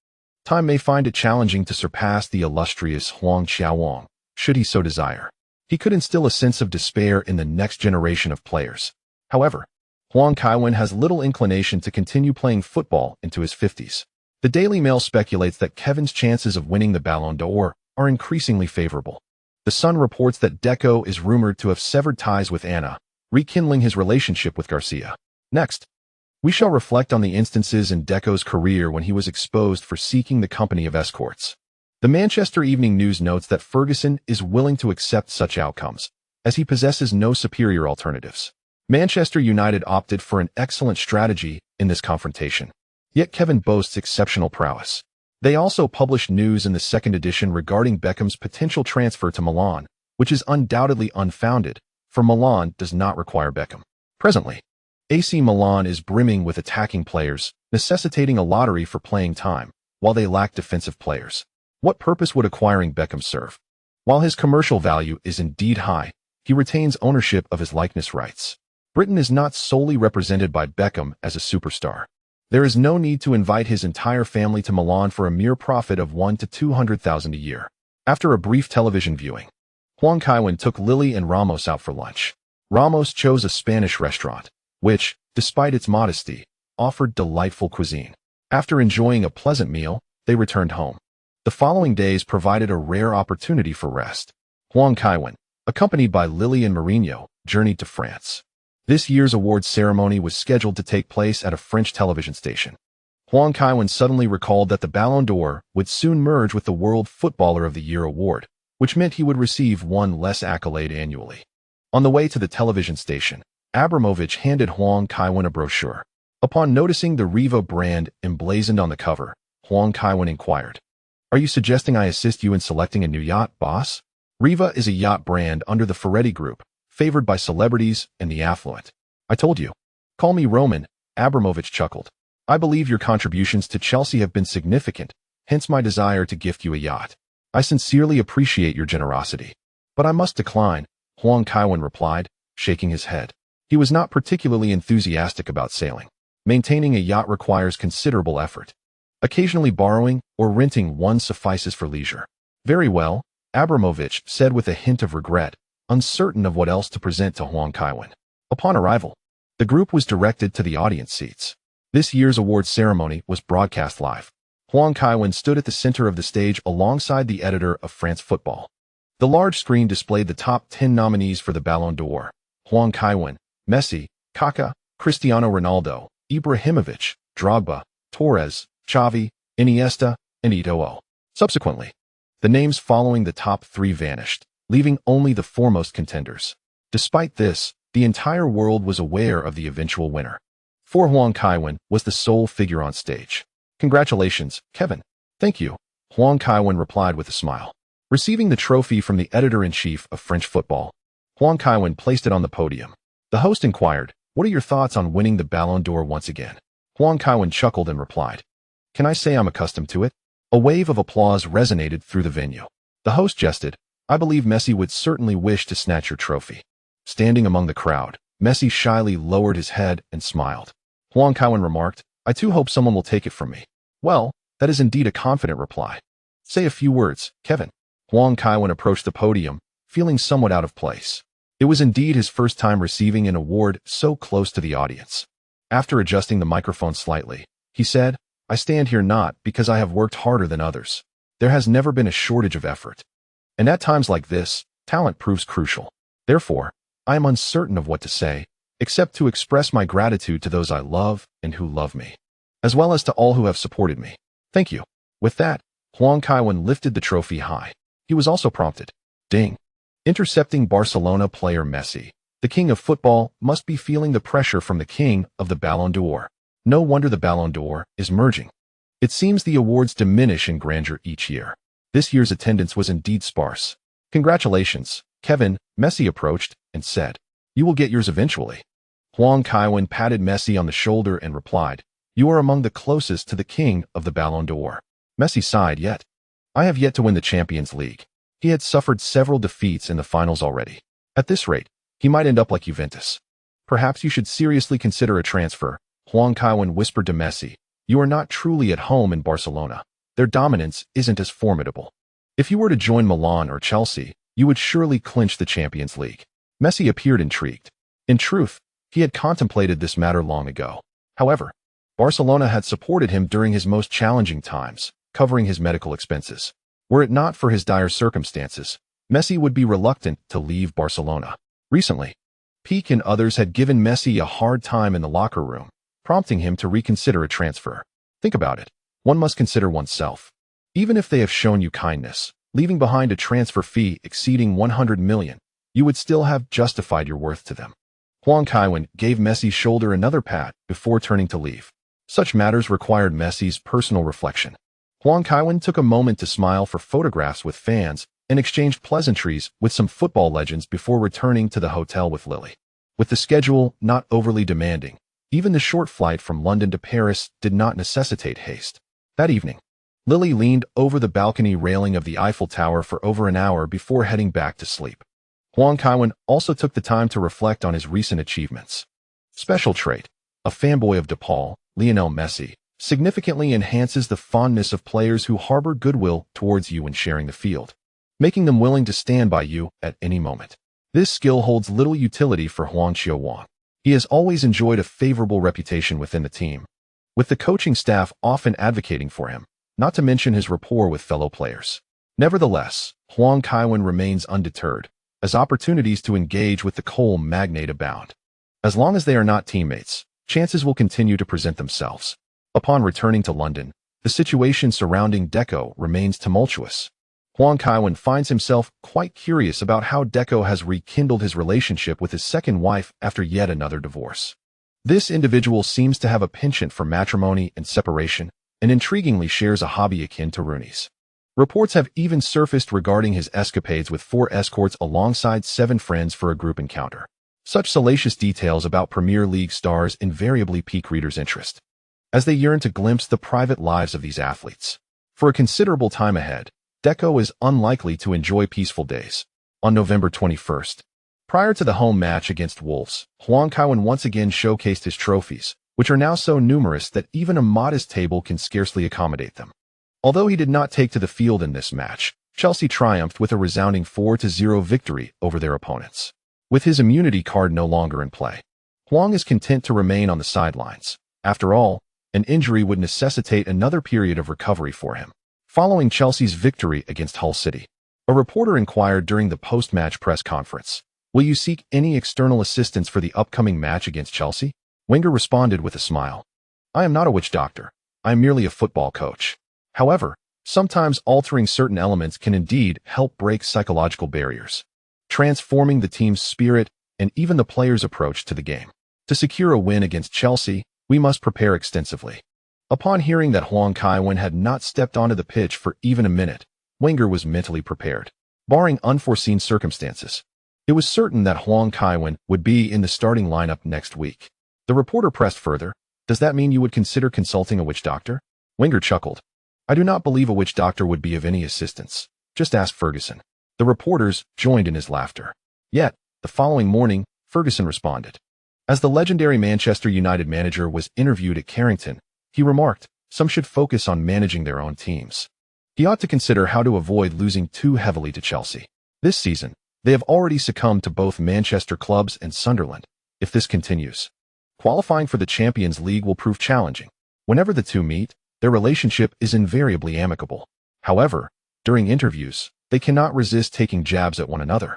Time may find it challenging to surpass the illustrious Huang Wang, should he so desire. He could instill a sense of despair in the next generation of players. However, Huang Kaiwen has little inclination to continue playing football into his 50s. The Daily Mail speculates that Kevin's chances of winning the Ballon d'Or are increasingly favorable. The Sun reports that Deco is rumored to have severed ties with Anna, rekindling his relationship with Garcia. Next, we shall reflect on the instances in Deco's career when he was exposed for seeking the company of escorts. The Manchester Evening News notes that Ferguson is willing to accept such outcomes, as he possesses no superior alternatives. Manchester United opted for an excellent strategy in this confrontation. Yet Kevin boasts exceptional prowess. They also published news in the second edition regarding Beckham's potential transfer to Milan, which is undoubtedly unfounded, for Milan does not require Beckham. Presently, AC Milan is brimming with attacking players, necessitating a lottery for playing time, while they lack defensive players. What purpose would acquiring Beckham serve? While his commercial value is indeed high, he retains ownership of his likeness rights. Britain is not solely represented by Beckham as a superstar. There is no need to invite his entire family to Milan for a mere profit of $100,000 to $200,000 a year. After a brief television viewing, Huang Kaiwen took Lily and Ramos out for lunch. Ramos chose a Spanish restaurant, which, despite its modesty, offered delightful cuisine. After enjoying a pleasant meal, they returned home. The following days provided a rare opportunity for rest. Huang Kaiwen, accompanied by Lily and Mourinho, journeyed to France. This year's awards ceremony was scheduled to take place at a French television station. Huang Kaiwen suddenly recalled that the Ballon d'Or would soon merge with the World Footballer of the Year award, which meant he would receive one less accolade annually. On the way to the television station, Abramovich handed Huang Kaiwen a brochure. Upon noticing the Riva brand emblazoned on the cover, Huang Kaiwen inquired, "Are you suggesting I assist you in selecting a new yacht, boss?" Riva is a yacht brand under the Ferretti Group, favored by celebrities and the affluent. "I told you. Call me Roman," Abramovich chuckled. "I believe your contributions to Chelsea have been significant, hence my desire to gift you a yacht. I sincerely appreciate your generosity. But I must decline," Huang Kaiwen replied, shaking his head. He was not particularly enthusiastic about sailing. Maintaining a yacht requires considerable effort. Occasionally borrowing or renting one suffices for leisure. "Very well," Abramovich said with a hint of regret, uncertain of what else to present to Huang Kaiwen. Upon arrival, the group was directed to the audience seats. This year's awards ceremony was broadcast live. Huang Kaiwen stood at the center of the stage alongside the editor of France Football. The large screen displayed the top 10 nominees for the Ballon d'Or: Huang Kaiwen, Messi, Kaká, Cristiano Ronaldo, Ibrahimovic, Drogba, Torres, Xavi, Iniesta, and Eto'o. Subsequently, the names following the top 3 vanished, leaving only the foremost contenders. Despite this, the entire world was aware of the eventual winner. For Huang Kaiwen was the sole figure on stage. "Congratulations, Kevin." "Thank you," Huang Kaiwen replied with a smile. Receiving the trophy from the editor-in-chief of French Football, Huang Kaiwen placed it on the podium. The host inquired, "What are your thoughts on winning the Ballon d'Or once again?" Huang Kaiwen chuckled and replied, "Can I say I'm accustomed to it?" A wave of applause resonated through the venue. The host jested, "I believe Messi would certainly wish to snatch your trophy." Standing among the crowd, Messi shyly lowered his head and smiled. Huang Kaiwen remarked, "I too hope someone will take it from me." "Well, that is indeed a confident reply. Say a few words, Kevin." Huang Kaiwen approached the podium, feeling somewhat out of place. It was indeed his first time receiving an award so close to the audience. After adjusting the microphone slightly, he said, "I stand here not because I have worked harder than others. There has never been a shortage of effort. And at times like this, talent proves crucial. Therefore, I am uncertain of what to say, except to express my gratitude to those I love and who love me, as well as to all who have supported me. Thank you." With that, Huang Kaiwen lifted the trophy high. He was also prompted. Ding. Intercepting Barcelona player Messi, the king of football must be feeling the pressure from the king of the Ballon d'Or. No wonder the Ballon d'Or is merging. It seems the awards diminish in grandeur each year. This year's attendance was indeed sparse. "Congratulations, Kevin," Messi approached and said. "You will get yours eventually." Huang Kaiwen patted Messi on the shoulder and replied, "You are among the closest to the king of the Ballon d'Or." Messi sighed, "Yet I have yet to win the Champions League." He had suffered several defeats in the finals already. At this rate, he might end up like Juventus. "Perhaps you should seriously consider a transfer," Huang Kaiwen whispered to Messi. "You are not truly at home in Barcelona. Their dominance isn't as formidable. If you were to join Milan or Chelsea, you would surely clinch the Champions League." Messi appeared intrigued. In truth, he had contemplated this matter long ago. However, Barcelona had supported him during his most challenging times, covering his medical expenses. Were it not for his dire circumstances, Messi would be reluctant to leave Barcelona. Recently, Pique and others had given Messi a hard time in the locker room, prompting him to reconsider a transfer. Think about it. One must consider oneself. Even if they have shown you kindness, leaving behind a transfer fee exceeding 100 million, you would still have justified your worth to them. Huang Kaiwen gave Messi's shoulder another pat before turning to leave. Such matters required Messi's personal reflection. Huang Kaiwen took a moment to smile for photographs with fans and exchanged pleasantries with some football legends before returning to the hotel with Lily. With the schedule not overly demanding, even the short flight from London to Paris did not necessitate haste. That evening, Lily leaned over the balcony railing of the Eiffel Tower for over an hour before heading back to sleep. Huang Kaiwen also took the time to reflect on his recent achievements. Special trait: a fanboy of DePaul, Lionel Messi, significantly enhances the fondness of players who harbor goodwill towards you when sharing the field, making them willing to stand by you at any moment. This skill holds little utility for Huang Kaiwen. He has always enjoyed a favorable reputation within the team, with the coaching staff often advocating for him, not to mention his rapport with fellow players. Nevertheless, Huang Kaiwen remains undeterred, as opportunities to engage with the coal magnate abound. As long as they are not teammates, chances will continue to present themselves. Upon returning to London, the situation surrounding Deco remains tumultuous. Huang Kaiwen finds himself quite curious about how Deco has rekindled his relationship with his second wife after yet another divorce. This individual seems to have a penchant for matrimony and separation, and intriguingly shares a hobby akin to Rooney's. Reports have even surfaced regarding his escapades with 4 escorts alongside 7 friends for a group encounter. Such salacious details about Premier League stars invariably pique readers' interest, as they yearn to glimpse the private lives of these athletes. For a considerable time ahead, Deco is unlikely to enjoy peaceful days. On November 21st, prior to the home match against Wolves, Huang Kaiwen once again showcased his trophies, which are now so numerous that even a modest table can scarcely accommodate them. Although he did not take to the field in this match, Chelsea triumphed with a resounding 4-0 victory over their opponents. With his immunity card no longer in play, Huang is content to remain on the sidelines. After all, an injury would necessitate another period of recovery for him. Following Chelsea's victory against Hull City, a reporter inquired during the post-match press conference, "Will you seek any external assistance for the upcoming match against Chelsea?" Wenger responded with a smile, "I am not a witch doctor. I am merely a football coach. However, sometimes altering certain elements can indeed help break psychological barriers, transforming the team's spirit and even the players' approach to the game. To secure a win against Chelsea, we must prepare extensively." Upon hearing that Huang Kaiwen had not stepped onto the pitch for even a minute, Wenger was mentally prepared. Barring unforeseen circumstances, it was certain that Huang Kaiwen would be in the starting lineup next week. The reporter pressed further, "Does that mean you would consider consulting a witch doctor?" Wenger chuckled, "I do not believe a witch doctor would be of any assistance. Just ask Ferguson." The reporters joined in his laughter. Yet, the following morning, Ferguson responded. As the legendary Manchester United manager was interviewed at Carrington, he remarked, "Some should focus on managing their own teams. He ought to consider how to avoid losing too heavily to Chelsea. This season, they have already succumbed to both Manchester clubs and Sunderland. If this continues, qualifying for the Champions League will prove challenging. Whenever the two meet, their relationship is invariably amicable. However, during interviews, they cannot resist taking jabs at one another."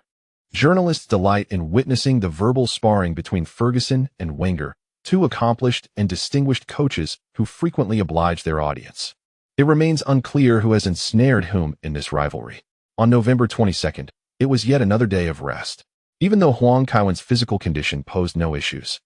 Journalists delight in witnessing the verbal sparring between Ferguson and Wenger, 2 accomplished and distinguished coaches who frequently oblige their audience. It remains unclear who has ensnared whom in this rivalry. On November 22nd, it was yet another day of rest. Even though Huang Kaiwen's physical condition posed no issues,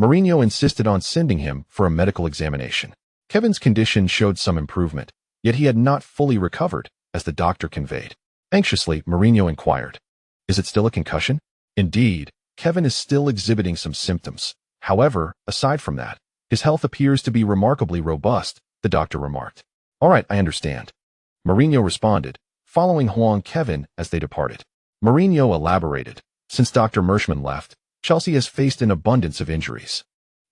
Mourinho insisted on sending him for a medical examination. Kevin's condition showed some improvement, yet he had not fully recovered, as the doctor conveyed. Anxiously, Mourinho inquired, "Is it still a concussion?" Indeed, Kevin is still exhibiting some symptoms. However, aside from that, his health appears to be remarkably robust, the doctor remarked. "All right, I understand," Mourinho responded, following Huang Kaiwen as they departed. Mourinho elaborated, "Since Dr. Mershman left, Chelsea has faced an abundance of injuries.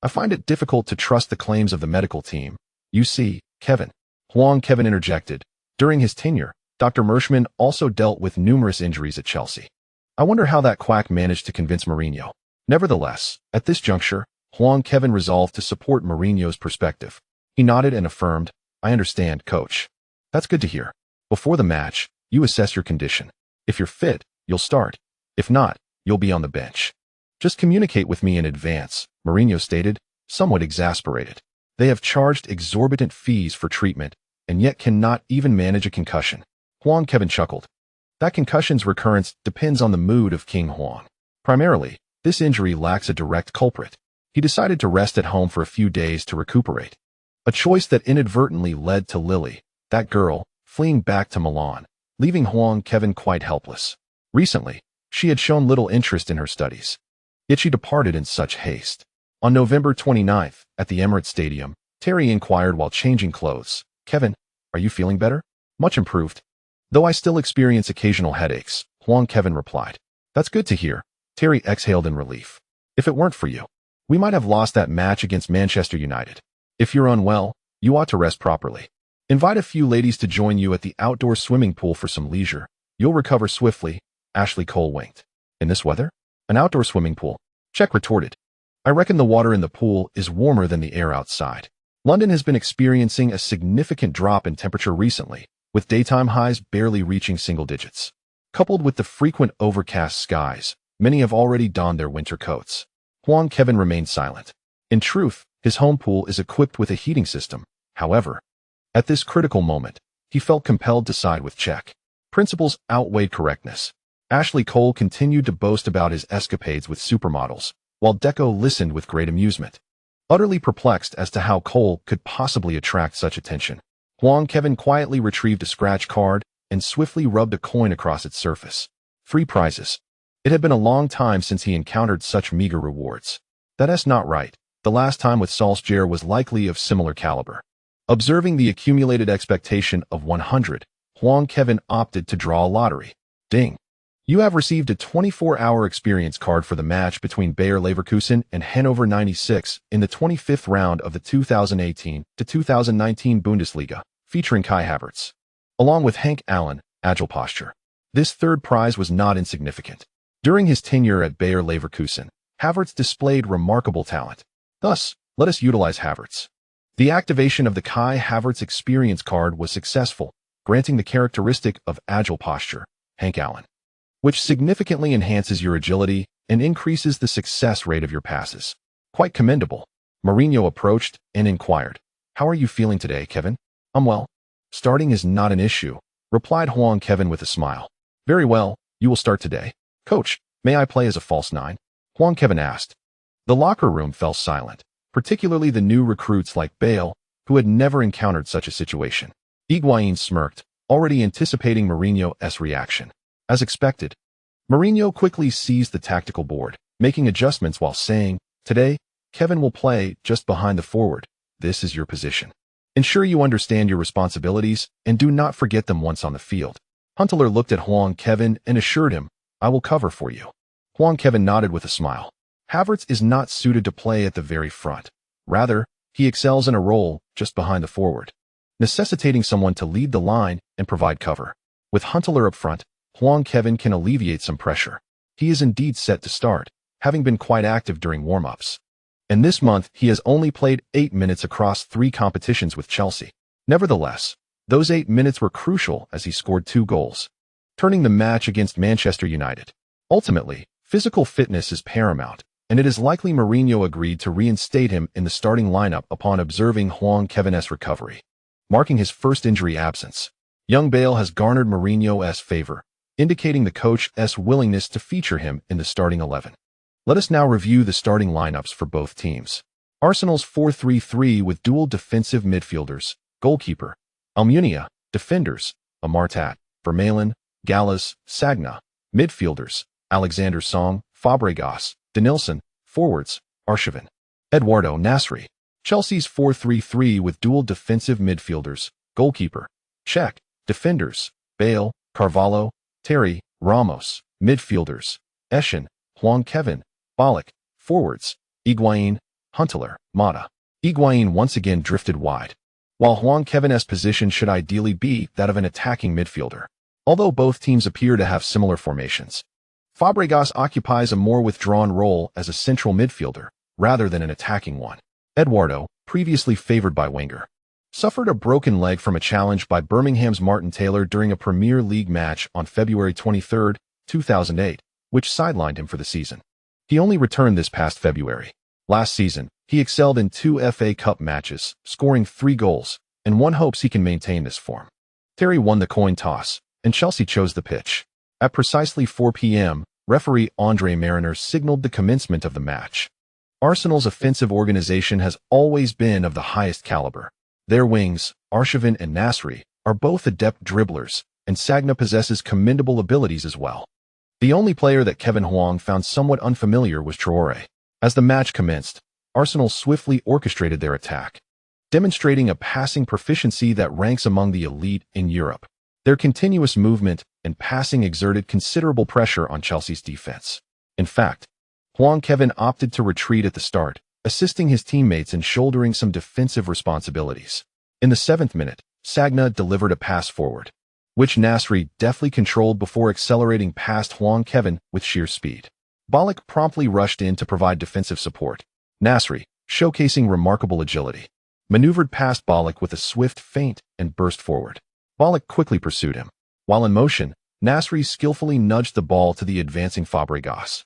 I find it difficult to trust the claims of the medical team. You see, Kevin," Huang Kaiwen interjected, "during his tenure, Dr. Mershman also dealt with numerous injuries at Chelsea. I wonder how that quack managed to convince Mourinho." Nevertheless, at this juncture, Huang Kaiwen resolved to support Mourinho's perspective. He nodded and affirmed, "I understand, coach. That's good to hear. Before the match, you assess your condition. If you're fit, you'll start. If not, you'll be on the bench. Just communicate with me in advance," Mourinho stated, somewhat exasperated. They have charged exorbitant fees for treatment, and yet cannot even manage a concussion. Huang Kaiwen chuckled. That concussion's recurrence depends on the mood of King Huang. Primarily, this injury lacks a direct culprit. He decided to rest at home for a few days to recuperate. A choice that inadvertently led to Lily, that girl, fleeing back to Milan, leaving Huang Kaiwen quite helpless. Recently, she had shown little interest in her studies. yet she departed in such haste. On November 29th, at the Emirates Stadium, Terry inquired while changing clothes, "Kevin, are you feeling better?" "Much improved, though I still experience occasional headaches," Huang Kaiwen replied. "That's good to hear," Terry exhaled in relief. "If it weren't for you, we might have lost that match against Manchester United. If you're unwell, you ought to rest properly. Invite a few ladies to join you at the outdoor swimming pool for some leisure. You'll recover swiftly." Ashley Cole winked. "In this weather? An outdoor swimming pool?" Czech retorted. "I reckon the water in the pool is warmer than the air outside." London has been experiencing a significant drop in temperature recently, with daytime highs barely reaching single digits. Coupled with the frequent overcast skies, many have already donned their winter coats. Huang Kaiwen remained silent. In truth, his home pool is equipped with a heating system. However, at this critical moment, he felt compelled to side with Czech. Principles outweighed correctness. Ashley Cole continued to boast about his escapades with supermodels, while Deco listened with great amusement. Utterly perplexed as to how Cole could possibly attract such attention, Huang Kaiwen quietly retrieved a scratch card and swiftly rubbed a coin across its surface. 3 prizes. It had been a long time since he encountered such meager rewards. That's not right. The last time with Solskjaer was likely of similar caliber. Observing the accumulated expectation of 100, Huang Kaiwen opted to draw a lottery. Ding. You have received a 24-hour experience card for the match between Bayer Leverkusen and Hannover 96 in the 25th round of the 2018-2019 Bundesliga, featuring Kai Havertz, along with Hank Allen, agile posture. This third prize was not insignificant. During his tenure at Bayer Leverkusen, Havertz displayed remarkable talent. Thus, let us utilize Havertz. The activation of the Kai Havertz experience card was successful, granting the characteristic of agile posture, Hank Allen, which significantly enhances your agility and increases the success rate of your passes. Quite commendable. Mourinho approached and inquired, "How are you feeling today, Kevin?" "I'm well. Starting is not an issue," replied Huang Kaiwen with a smile. "Very well, you will start today." "Coach, may I play as a false 9? Huang Kaiwen asked. The locker room fell silent, particularly the new recruits like Bale, who had never encountered such a situation. Higuain smirked, already anticipating Mourinho's reaction. As expected, Mourinho quickly seized the tactical board, making adjustments while saying, "Today, Kevin will play just behind the forward. This is your position. Ensure you understand your responsibilities and do not forget them once on the field." Huntelaar looked at Huang Kaiwen and assured him, "I will cover for you." Huang Kaiwen nodded with a smile. Havertz is not suited to play at the very front. Rather, he excels in a role just behind the forward, necessitating someone to lead the line and provide cover. With Huntelaar up front, Huang Kaiwen can alleviate some pressure. He is indeed set to start, having been quite active during warm-ups. And this month, he has only played 8 minutes across 3 competitions with Chelsea. Nevertheless, those 8 minutes were crucial as he scored 2 goals, turning the match against Manchester United. Ultimately, physical fitness is paramount, and it is likely Mourinho agreed to reinstate him in the starting lineup upon observing Huang Kaiwen's recovery. Marking his first injury absence, young Bale has garnered Mourinho's favor, indicating the coach's willingness to feature him in the starting 11. Let us now review the starting lineups for both teams. Arsenal's 4-3-3 with dual defensive midfielders, goalkeeper, Almunia, defenders, Amartey, Vermaelen, Gallas, Sagna, midfielders, Alexander Song, Fabregas, Denilson, forwards, Arshavin, Eduardo Nasri. Chelsea's 4-3-3 with dual defensive midfielders, goalkeeper, Czech, defenders, Bale, Carvalho, Terry, Ramos, midfielders, Eschen, Huang Kaiwen, Ballack, forwards, Higuain, Huntelaar, Mata. Higuain once again drifted wide, while Huang Kaiwen's position should ideally be that of an attacking midfielder. Although both teams appear to have similar formations, Fabregas occupies a more withdrawn role as a central midfielder, rather than an attacking one. Eduardo, previously favored by Wenger, suffered a broken leg from a challenge by Birmingham's Martin Taylor during a Premier League match on February 23, 2008, which sidelined him for the season. He only returned this past February. Last season, he excelled in 2 FA Cup matches, scoring 3 goals, and one hopes he can maintain this form. Terry won the coin toss, and Chelsea chose the pitch. At precisely 4 p.m., referee André Mariner signaled the commencement of the match. Arsenal's offensive organization has always been of the highest caliber. Their wings, Arshavin and Nasri, are both adept dribblers, and Sagna possesses commendable abilities as well. The only player that Kevin Huang found somewhat unfamiliar was Traore. As the match commenced, Arsenal swiftly orchestrated their attack, demonstrating a passing proficiency that ranks among the elite in Europe. Their continuous movement and passing exerted considerable pressure on Chelsea's defense. In fact, Huang Kaiwen opted to retreat at the start, assisting his teammates in shouldering some defensive responsibilities. In the 7th minute, Sagna delivered a pass forward, which Nasri deftly controlled before accelerating past Huang Kaiwen with sheer speed. Ballack promptly rushed in to provide defensive support. Nasri, showcasing remarkable agility, maneuvered past Ballack with a swift feint and burst forward. Ballack quickly pursued him. While in motion, Nasri skillfully nudged the ball to the advancing Fabregas.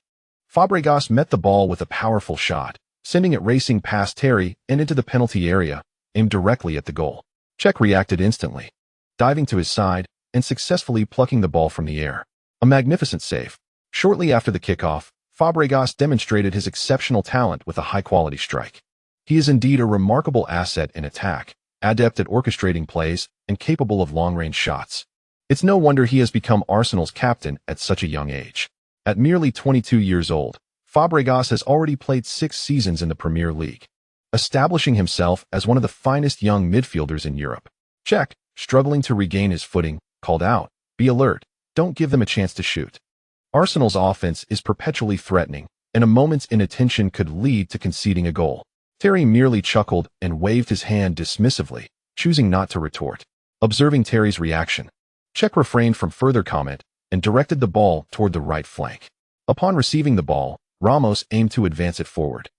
Fabregas met the ball with a powerful shot, sending it racing past Terry and into the penalty area, aimed directly at the goal. Cech reacted instantly, diving to his side and successfully plucking the ball from the air. A magnificent save. Shortly after the kickoff, Fabregas demonstrated his exceptional talent with a high-quality strike. He is indeed a remarkable asset in attack, adept at orchestrating plays, and capable of long-range shots. It's no wonder he has become Arsenal's captain at such a young age. At merely 22 years old, Fabregas has already played 6 seasons in the Premier League, establishing himself as one of the finest young midfielders in Europe. Cech, struggling to regain his footing, called out, "Be alert, don't give them a chance to shoot." Arsenal's offense is perpetually threatening, and a moment's inattention could lead to conceding a goal. Terry merely chuckled and waved his hand dismissively, choosing not to retort. Observing Terry's reaction, Cech refrained from further comment and directed the ball toward the right flank. Upon receiving the ball, Ramos aimed to advance it forward,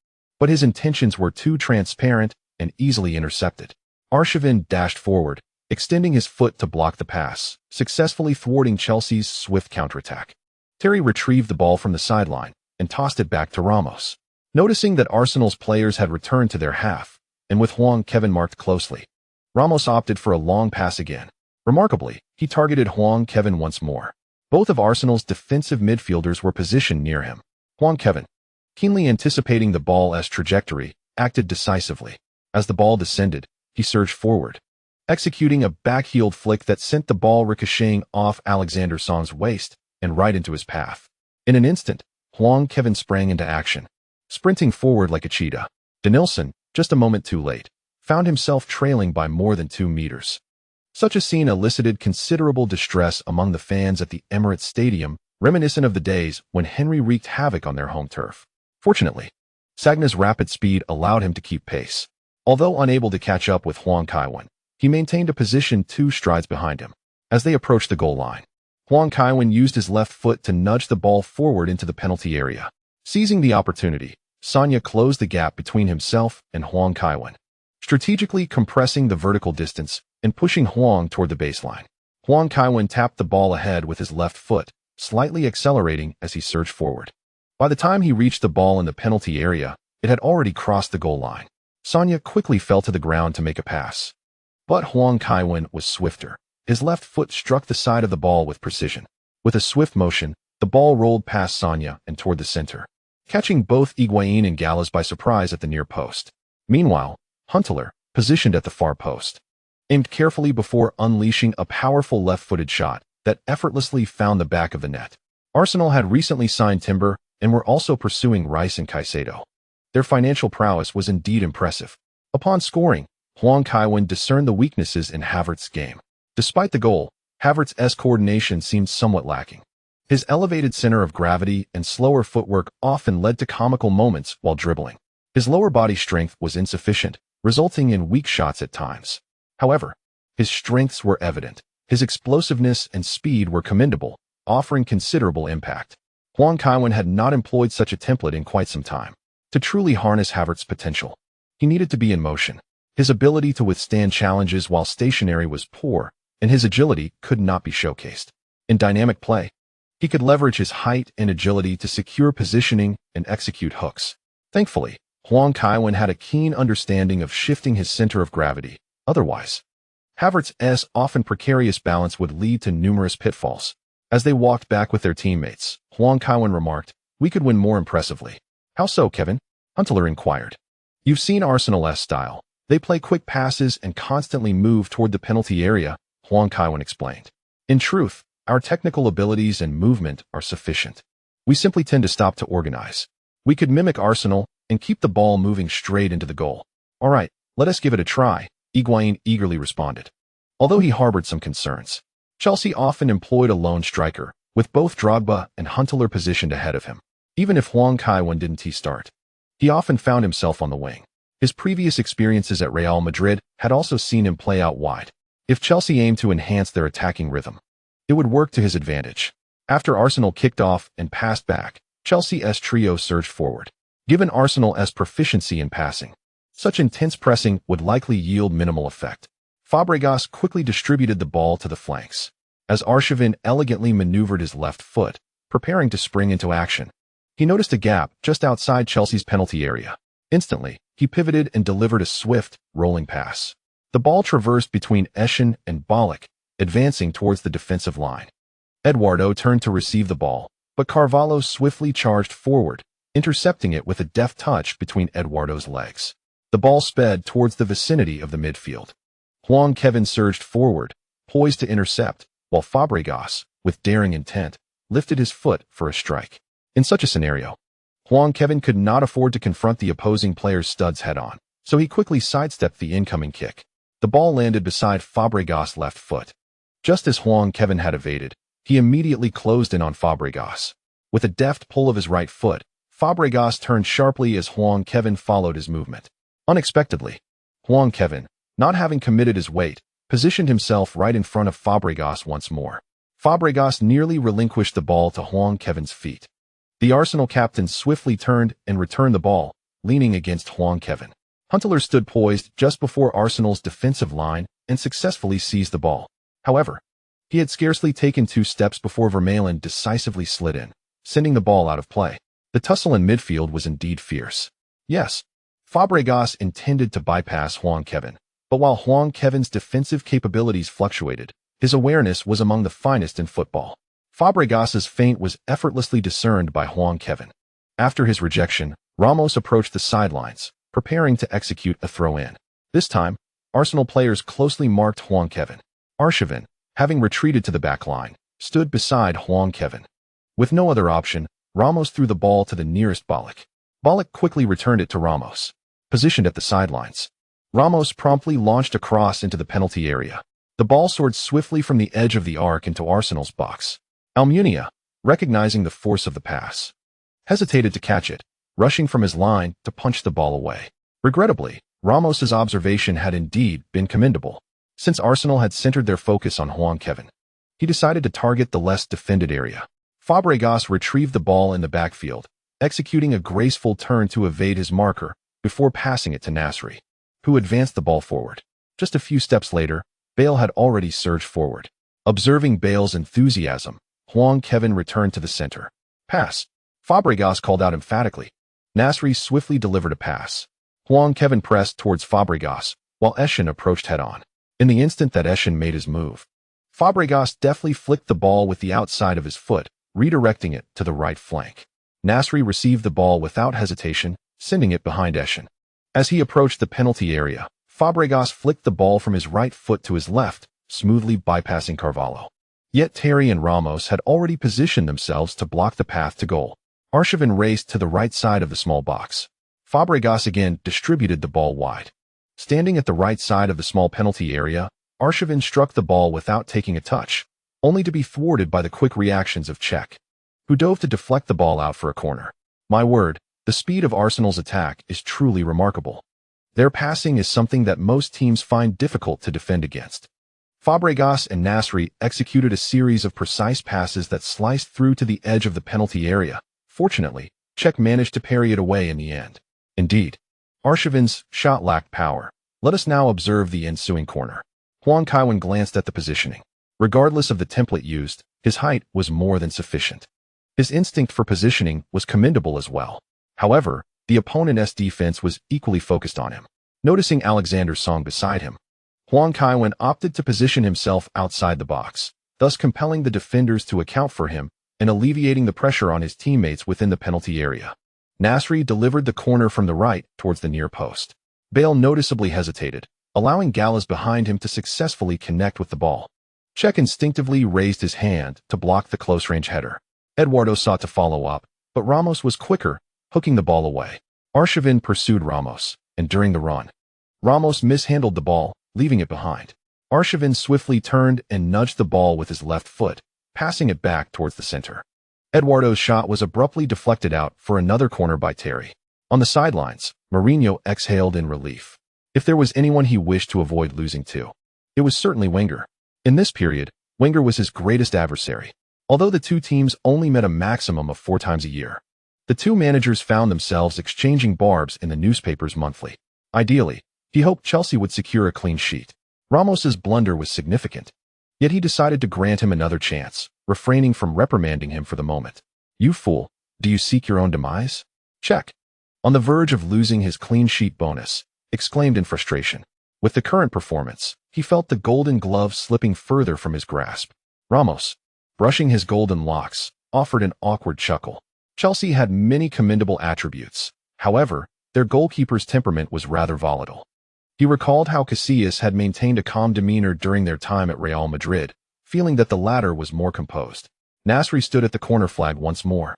but his intentions were too transparent and easily intercepted. Arshavin dashed forward, extending his foot to block the pass, successfully thwarting Chelsea's swift counterattack. Terry retrieved the ball from the sideline and tossed it back to Ramos. Noticing that Arsenal's players had returned to their half, and with Huang Kaiwen marked closely, Ramos opted for a long pass again. Remarkably, he targeted Huang Kaiwen once more. Both of Arsenal's defensive midfielders were positioned near him. Huang Kaiwen, keenly anticipating the ball's trajectory, acted decisively. As the ball descended, he surged forward, executing a back-heeled flick that sent the ball ricocheting off Alexander Song's waist and right into his path. In an instant, Huang Kaiwen sprang into action, sprinting forward like a cheetah. Denilson, just a moment too late, found himself trailing by more than 2 meters. Such a scene elicited considerable distress among the fans at the Emirates Stadium, reminiscent of the days when Henry wreaked havoc on their home turf. Fortunately, Sagna's rapid speed allowed him to keep pace. Although unable to catch up with Huang Kaiwen, he maintained a position 2 strides behind him. As they approached the goal line, Huang Kaiwen used his left foot to nudge the ball forward into the penalty area. Seizing the opportunity, Sagna closed the gap between himself and Huang Kaiwen, strategically compressing the vertical distance and pushing Huang toward the baseline. Huang Kaiwen tapped the ball ahead with his left foot, slightly accelerating as he surged forward. By the time he reached the ball in the penalty area, it had already crossed the goal line. Sagna quickly fell to the ground to make a pass, but Huang Kaiwen was swifter. His left foot struck the side of the ball with precision. With a swift motion, the ball rolled past Sagna and toward the center, catching both Higuain and Gallas by surprise at the near post. Meanwhile, Huntelaar, positioned at the far post, aimed carefully before unleashing a powerful left-footed shot that effortlessly found the back of the net. Arsenal had recently signed Timber and were also pursuing Rice and Caicedo. Their financial prowess was indeed impressive. Upon scoring, Huang Kaiwen discerned the weaknesses in Havertz's game. Despite the goal, Havertz's coordination seemed somewhat lacking. His elevated center of gravity and slower footwork often led to comical moments while dribbling. His lower body strength was insufficient, resulting in weak shots at times. However, his strengths were evident. His explosiveness and speed were commendable, offering considerable impact. Huang Kaiwen had not employed such a template in quite some time. To truly harness Havertz's potential, he needed to be in motion. His ability to withstand challenges while stationary was poor, and his agility could not be showcased. In dynamic play, he could leverage his height and agility to secure positioning and execute hooks. Thankfully, Huang Kaiwen had a keen understanding of shifting his center of gravity. Otherwise, Havertz's often precarious balance would lead to numerous pitfalls. As they walked back with their teammates, Huang Kaiwen remarked, "We could win more impressively." "How so, Kevin?" Huntelaar inquired. "You've seen Arsenal's style. They play quick passes and constantly move toward the penalty area," Huang Kaiwen explained. "In truth, Our technical abilities and movement are sufficient. We simply tend to stop to organize. We could mimic Arsenal and keep the ball moving straight into the goal. All right, let us give it a try, Higuain eagerly responded. Although he harbored some concerns, Chelsea often employed a lone striker, with both Drogba and Huntelaar positioned ahead of him. Even if Huang Kaiwen didn't start, he often found himself on the wing. His previous experiences at Real Madrid had also seen him play out wide. If Chelsea aimed to enhance their attacking rhythm, it would work to his advantage. After Arsenal kicked off and passed back, Chelsea's trio surged forward. Given Arsenal's proficiency in passing, such intense pressing would likely yield minimal effect. Fabregas quickly distributed the ball to the flanks, as Arshavin elegantly maneuvered his left foot, preparing to spring into action. He noticed a gap just outside Chelsea's penalty area. Instantly, he pivoted and delivered a swift, rolling pass. The ball traversed between Eschen and Ballack, advancing towards the defensive line. Eduardo turned to receive the ball, but Carvalho swiftly charged forward, intercepting it with a deft touch between Eduardo's legs. The ball sped towards the vicinity of the midfield. Huang Kaiwen surged forward, poised to intercept, while Fabregas, with daring intent, lifted his foot for a strike. In such a scenario, Huang Kaiwen could not afford to confront the opposing player's studs head-on, so he quickly sidestepped the incoming kick. The ball landed beside Fabregas' left foot. Just as Huang Kaiwen had evaded, he immediately closed in on Fabregas. With a deft pull of his right foot, Fabregas turned sharply as Huang Kaiwen followed his movement. Unexpectedly, Huang Kaiwen, not having committed his weight, positioned himself right in front of Fabregas once more. Fabregas nearly relinquished the ball to Huang Kaiwen's feet. The Arsenal captain swiftly turned and returned the ball, leaning against Huang Kaiwen. Huntelaar stood poised just before Arsenal's defensive line and successfully seized the ball. However, he had scarcely taken 2 steps before Vermaelen decisively slid in, sending the ball out of play. The tussle in midfield was indeed fierce. Yes, Fabregas intended to bypass Huang Kaiwen, but while Huang Kaiwen's defensive capabilities fluctuated, his awareness was among the finest in football. Fabregas's feint was effortlessly discerned by Huang Kaiwen. After his rejection, Ramos approached the sidelines, preparing to execute a throw-in. This time, Arsenal players closely marked Huang Kaiwen. Arshavin, having retreated to the back line, stood beside Huang Kaiwen. With no other option, Ramos threw the ball to the nearest Ballack. Ballack quickly returned it to Ramos. Positioned at the sidelines, Ramos promptly launched a cross into the penalty area. The ball soared swiftly from the edge of the arc into Arsenal's box. Almunia, recognizing the force of the pass, hesitated to catch it, rushing from his line to punch the ball away. Regrettably, Ramos's observation had indeed been commendable. Since Arsenal had centered their focus on Huang Kaiwen, he decided to target the less defended area. Fabregas retrieved the ball in the backfield, executing a graceful turn to evade his marker before passing it to Nasri, who advanced the ball forward. Just a few steps later, Bale had already surged forward. Observing Bale's enthusiasm, Huang Kaiwen returned to the center. Pass. Fabregas called out emphatically. Nasri swiftly delivered a pass. Huang Kaiwen pressed towards Fabregas, while Eschen approached head-on. In the instant that Eschen made his move, Fabregas deftly flicked the ball with the outside of his foot, redirecting it to the right flank. Nasri received the ball without hesitation, sending it behind Eschen. As he approached the penalty area, Fabregas flicked the ball from his right foot to his left, smoothly bypassing Carvalho. Yet Terry and Ramos had already positioned themselves to block the path to goal. Arshavin raced to the right side of the small box. Fabregas again distributed the ball wide. Standing at the right side of the small penalty area, Arshavin struck the ball without taking a touch, only to be thwarted by the quick reactions of Cech, who dove to deflect the ball out for a corner. My word, the speed of Arsenal's attack is truly remarkable. Their passing is something that most teams find difficult to defend against. Fabregas and Nasri executed a series of precise passes that sliced through to the edge of the penalty area. Fortunately, Cech managed to parry it away in the end. Indeed, Arshavin's shot lacked power. Let us now observe the ensuing corner. Huang Kaiwen glanced at the positioning. Regardless of the template used, his height was more than sufficient. His instinct for positioning was commendable as well. However, the opponent's defense was equally focused on him. Noticing Alexander Song beside him, Huang Kaiwen opted to position himself outside the box, thus compelling the defenders to account for him and alleviating the pressure on his teammates within the penalty area. Nasri delivered the corner from the right towards the near post. Bale noticeably hesitated, allowing Gallas behind him to successfully connect with the ball. Cech instinctively raised his hand to block the close-range header. Eduardo sought to follow up, but Ramos was quicker, hooking the ball away. Arshavin pursued Ramos, and during the run, Ramos mishandled the ball, leaving it behind. Arshavin swiftly turned and nudged the ball with his left foot, passing it back towards the center. Eduardo's shot was abruptly deflected out for another corner by Terry. On the sidelines, Mourinho exhaled in relief. If there was anyone he wished to avoid losing to, it was certainly Wenger. In this period, Wenger was his greatest adversary. Although the two teams only met a maximum of 4 times a year, the two managers found themselves exchanging barbs in the newspapers monthly. Ideally, he hoped Chelsea would secure a clean sheet. Ramos's blunder was significant, yet he decided to grant him another chance, refraining from reprimanding him for the moment. "You fool, do you seek your own demise?" Cech, on the verge of losing his clean sheet bonus, exclaimed in frustration. With the current performance, he felt the golden glove slipping further from his grasp. Ramos, brushing his golden locks, offered an awkward chuckle. Chelsea had many commendable attributes. However, their goalkeeper's temperament was rather volatile. He recalled how Casillas had maintained a calm demeanor during their time at Real Madrid, feeling that the latter was more composed. Nasri stood at the corner flag once more,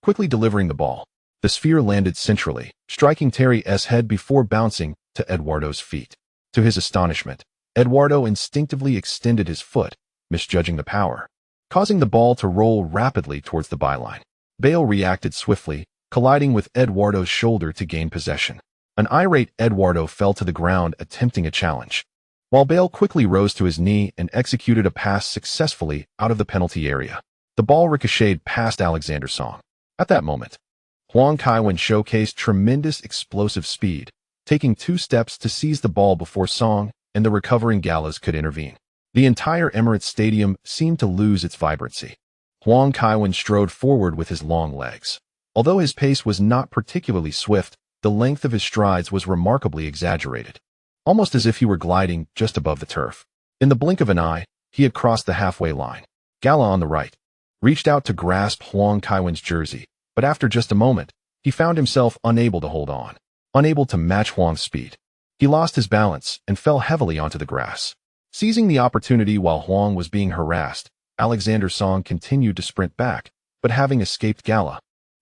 quickly delivering the ball. The sphere landed centrally, striking Terry's head before bouncing to Eduardo's feet. To his astonishment, Eduardo instinctively extended his foot, misjudging the power, causing the ball to roll rapidly towards the byline. Bale reacted swiftly, colliding with Eduardo's shoulder to gain possession. An irate Eduardo fell to the ground attempting a challenge, while Bale quickly rose to his knee and executed a pass successfully out of the penalty area. The ball ricocheted past Alexander Song. At that moment, Huang Kaiwen showcased tremendous explosive speed, taking 2 steps to seize the ball before Song and the recovering Gallas could intervene. The entire Emirates Stadium seemed to lose its vibrancy. Huang Kaiwen strode forward with his long legs. Although his pace was not particularly swift, the length of his strides was remarkably exaggerated, almost as if he were gliding just above the turf. In the blink of an eye, he had crossed the halfway line. Gala on the right reached out to grasp Huang Kaiwen's jersey, but after just a moment, he found himself unable to hold on, unable to match Huang's speed. He lost his balance and fell heavily onto the grass. Seizing the opportunity while Huang was being harassed, Alexander Song continued to sprint back, but having escaped Gala,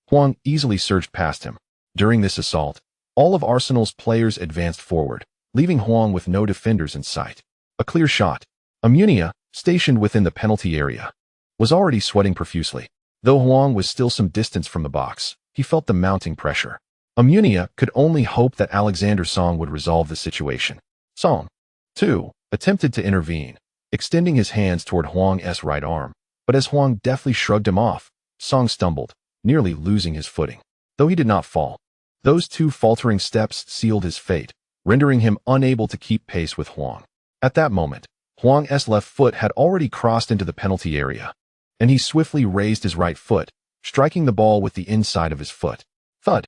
Huang easily surged past him. During this assault, all of Arsenal's players advanced forward, leaving Huang with no defenders in sight. A clear shot. Amunia, stationed within the penalty area, was already sweating profusely. Though Huang was still some distance from the box, he felt the mounting pressure. Amunia could only hope that Alexander Song would resolve the situation. Song, too, attempted to intervene, extending his hands toward Huang's right arm, but as Huang deftly shrugged him off, Song stumbled, nearly losing his footing. Though he did not fall, those 2 faltering steps sealed his fate, rendering him unable to keep pace with Huang. At that moment, Huang's left foot had already crossed into the penalty area, and he swiftly raised his right foot, striking the ball with the inside of his foot. Thud!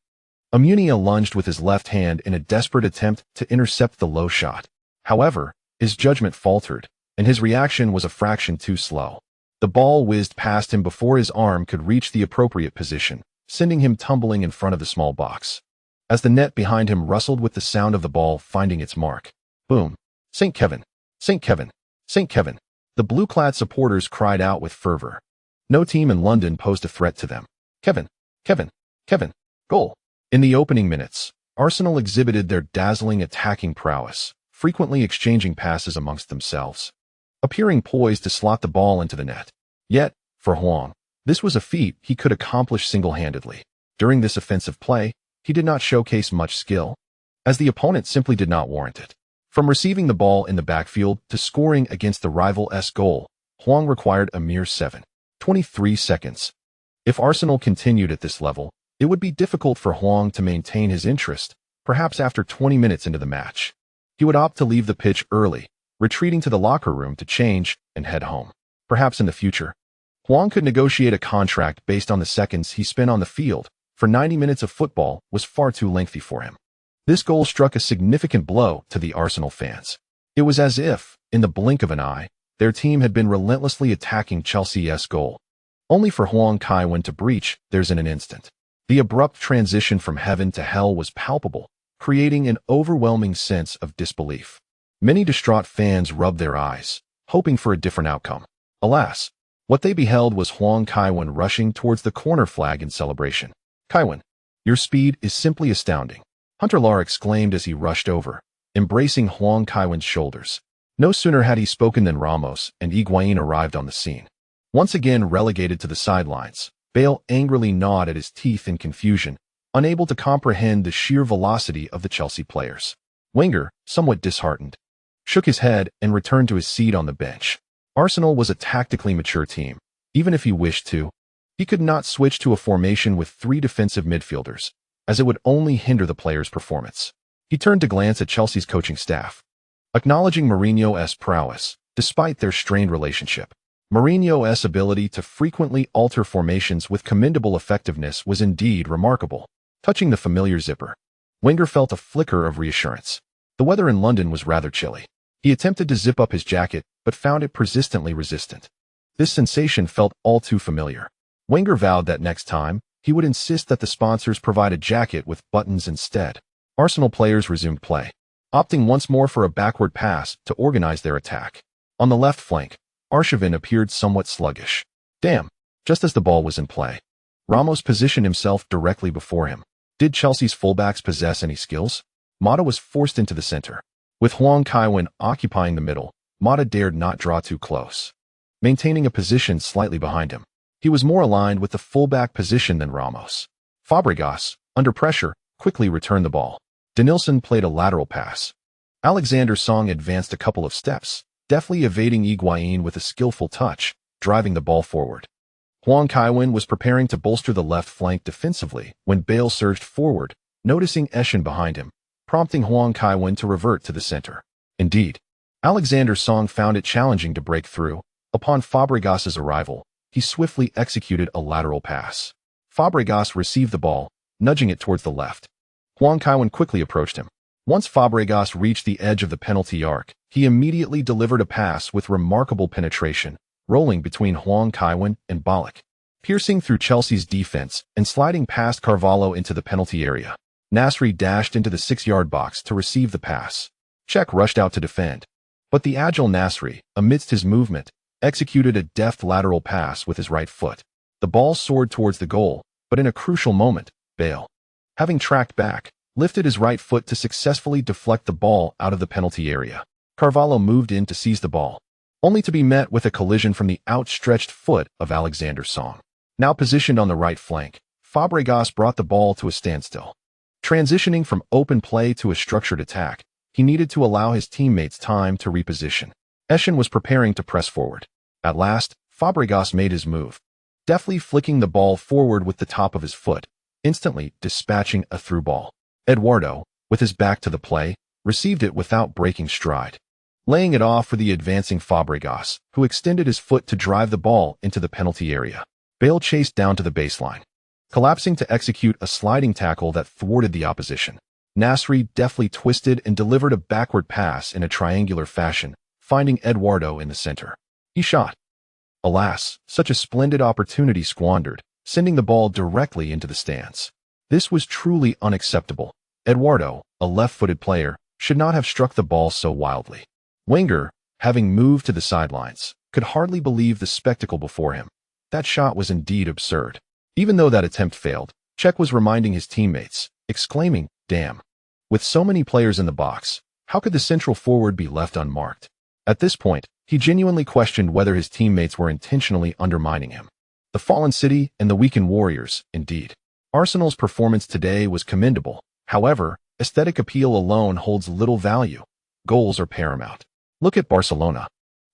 Amunia lunged with his left hand in a desperate attempt to intercept the low shot. However, his judgment faltered, and his reaction was a fraction too slow. The ball whizzed past him before his arm could reach the appropriate position, sending him tumbling in front of the small box. As the net behind him rustled with the sound of the ball finding its mark. Boom! St. Kevin! St. Kevin! St. Kevin! The blue-clad supporters cried out with fervor. No team in London posed a threat to them. Kevin! Kevin! Kevin! Goal! In the opening minutes, Arsenal exhibited their dazzling attacking prowess, frequently exchanging passes amongst themselves, appearing poised to slot the ball into the net. Yet, for Huang, this was a feat he could accomplish single-handedly. During this offensive play, he did not showcase much skill, as the opponent simply did not warrant it. From receiving the ball in the backfield to scoring against the rival's goal, Huang required a mere 7.23 seconds. If Arsenal continued at this level, it would be difficult for Huang to maintain his interest, perhaps after 20 minutes into the match. He would opt to leave the pitch early, retreating to the locker room to change and head home. Perhaps in the future, Huang could negotiate a contract based on the seconds he spent on the field, for 90 minutes of football was far too lengthy for him. This goal struck a significant blow to the Arsenal fans. It was as if, in the blink of an eye, their team had been relentlessly attacking Chelsea's goal, only for Huang Kaiwen to breach theirs in an instant. The abrupt transition from heaven to hell was palpable, creating an overwhelming sense of disbelief. Many distraught fans rubbed their eyes, hoping for a different outcome. Alas, what they beheld was Huang Kaiwen rushing towards the corner flag in celebration. "Kaiwen, your speed is simply astounding," Hunter Lar exclaimed as he rushed over, embracing Huang Kaiwen's shoulders. No sooner had he spoken than Ramos and Higuain arrived on the scene. Once again relegated to the sidelines, Bale angrily gnawed at his teeth in confusion, unable to comprehend the sheer velocity of the Chelsea players. Wenger, somewhat disheartened, shook his head and returned to his seat on the bench. Arsenal was a tactically mature team. Even if he wished to, he could not switch to a formation with 3 defensive midfielders, as it would only hinder the players' performance. He turned to glance at Chelsea's coaching staff, acknowledging Mourinho's prowess, despite their strained relationship. Mourinho's ability to frequently alter formations with commendable effectiveness was indeed remarkable. Touching the familiar zipper, Wenger felt a flicker of reassurance. The weather in London was rather chilly. He attempted to zip up his jacket, but found it persistently resistant. This sensation felt all too familiar. Wenger vowed that next time, he would insist that the sponsors provide a jacket with buttons instead. Arsenal players resumed play, opting once more for a backward pass to organize their attack. On the left flank, Arshavin appeared somewhat sluggish. Damn, just as the ball was in play, Ramos positioned himself directly before him. Did Chelsea's fullbacks possess any skills? Mata was forced into the center. With Huang Kaiwen occupying the middle, Mata dared not draw too close, maintaining a position slightly behind him. He was more aligned with the fullback position than Ramos. Fabregas, under pressure, quickly returned the ball. Denilson played a lateral pass. Alexander Song advanced a couple of steps, deftly evading Higuain with a skillful touch, driving the ball forward. Huang Kaiwen was preparing to bolster the left flank defensively when Bale surged forward, noticing Eschen behind him, prompting Huang Kaiwen to revert to the center. Indeed, Alexander Song found it challenging to break through. Upon Fabregas's arrival, he swiftly executed a lateral pass. Fabregas received the ball, nudging it towards the left. Huang Kaiwen quickly approached him. Once Fabregas reached the edge of the penalty arc, he immediately delivered a pass with remarkable penetration, rolling between Huang Kaiwen and Ballack, piercing through Chelsea's defense and sliding past Carvalho into the penalty area. Nasri dashed into the 6-yard box to receive the pass. Cech rushed out to defend, but the agile Nasri, amidst his movement, executed a deft lateral pass with his right foot. The ball soared towards the goal, but in a crucial moment, Bale, having tracked back, lifted his right foot to successfully deflect the ball out of the penalty area. Carvalho moved in to seize the ball, only to be met with a collision from the outstretched foot of Alexander Song. Now positioned on the right flank, Fabregas brought the ball to a standstill. Transitioning from open play to a structured attack, he needed to allow his teammates time to reposition. Eschen was preparing to press forward. At last, Fabregas made his move, deftly flicking the ball forward with the top of his foot, instantly dispatching a through ball. Eduardo, with his back to the play, received it without breaking stride, laying it off for the advancing Fabregas, who extended his foot to drive the ball into the penalty area. Bale chased down to the baseline, collapsing to execute a sliding tackle that thwarted the opposition. Nasri deftly twisted and delivered a backward pass in a triangular fashion, finding Eduardo in the center. He shot. Alas, such a splendid opportunity squandered, sending the ball directly into the stands. This was truly unacceptable. Eduardo, a left-footed player, should not have struck the ball so wildly. Wenger, having moved to the sidelines, could hardly believe the spectacle before him. That shot was indeed absurd. Even though that attempt failed, Cech was reminding his teammates, exclaiming, "Damn. With so many players in the box, how could the central forward be left unmarked?" At this point, he genuinely questioned whether his teammates were intentionally undermining him. The fallen city and the weakened Warriors, indeed. Arsenal's performance today was commendable. However, aesthetic appeal alone holds little value. Goals are paramount. Look at Barcelona.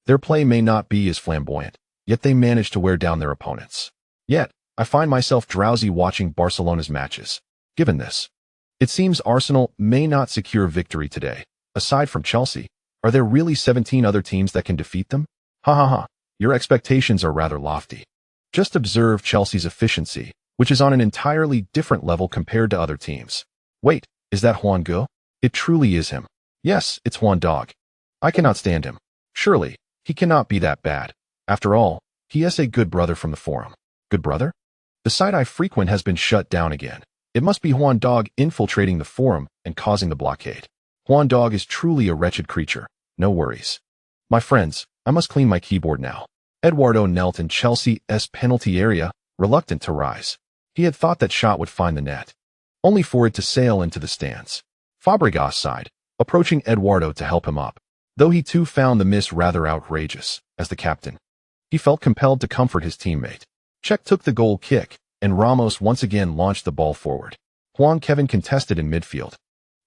Their play may not be as flamboyant, yet they manage to wear down their opponents. Yet, I find myself drowsy watching Barcelona's matches. Given this, it seems Arsenal may not secure victory today. Aside from Chelsea, are there really 17 other teams that can defeat them? Ha ha ha, your expectations are rather lofty. Just observe Chelsea's efficiency, which is on an entirely different level compared to other teams. Wait, is that Juan Go? It truly is him. Yes, it's Juan Dog. I cannot stand him. Surely, he cannot be that bad. After all, he is a good brother from the forum. Good brother? The site I frequent has been shut down again. It must be Juan Dog infiltrating the forum and causing the blockade. Juan Dog is truly a wretched creature. No worries. My friends, I must clean my keyboard now. Eduardo knelt in Chelsea's penalty area, reluctant to rise. He had thought that shot would find the net, only for it to sail into the stands. Fabregas sighed, approaching Eduardo to help him up, though he too found the miss rather outrageous. As the captain, he felt compelled to comfort his teammate. Cech took the goal kick, and Ramos once again launched the ball forward. Huang Kaiwen contested in midfield,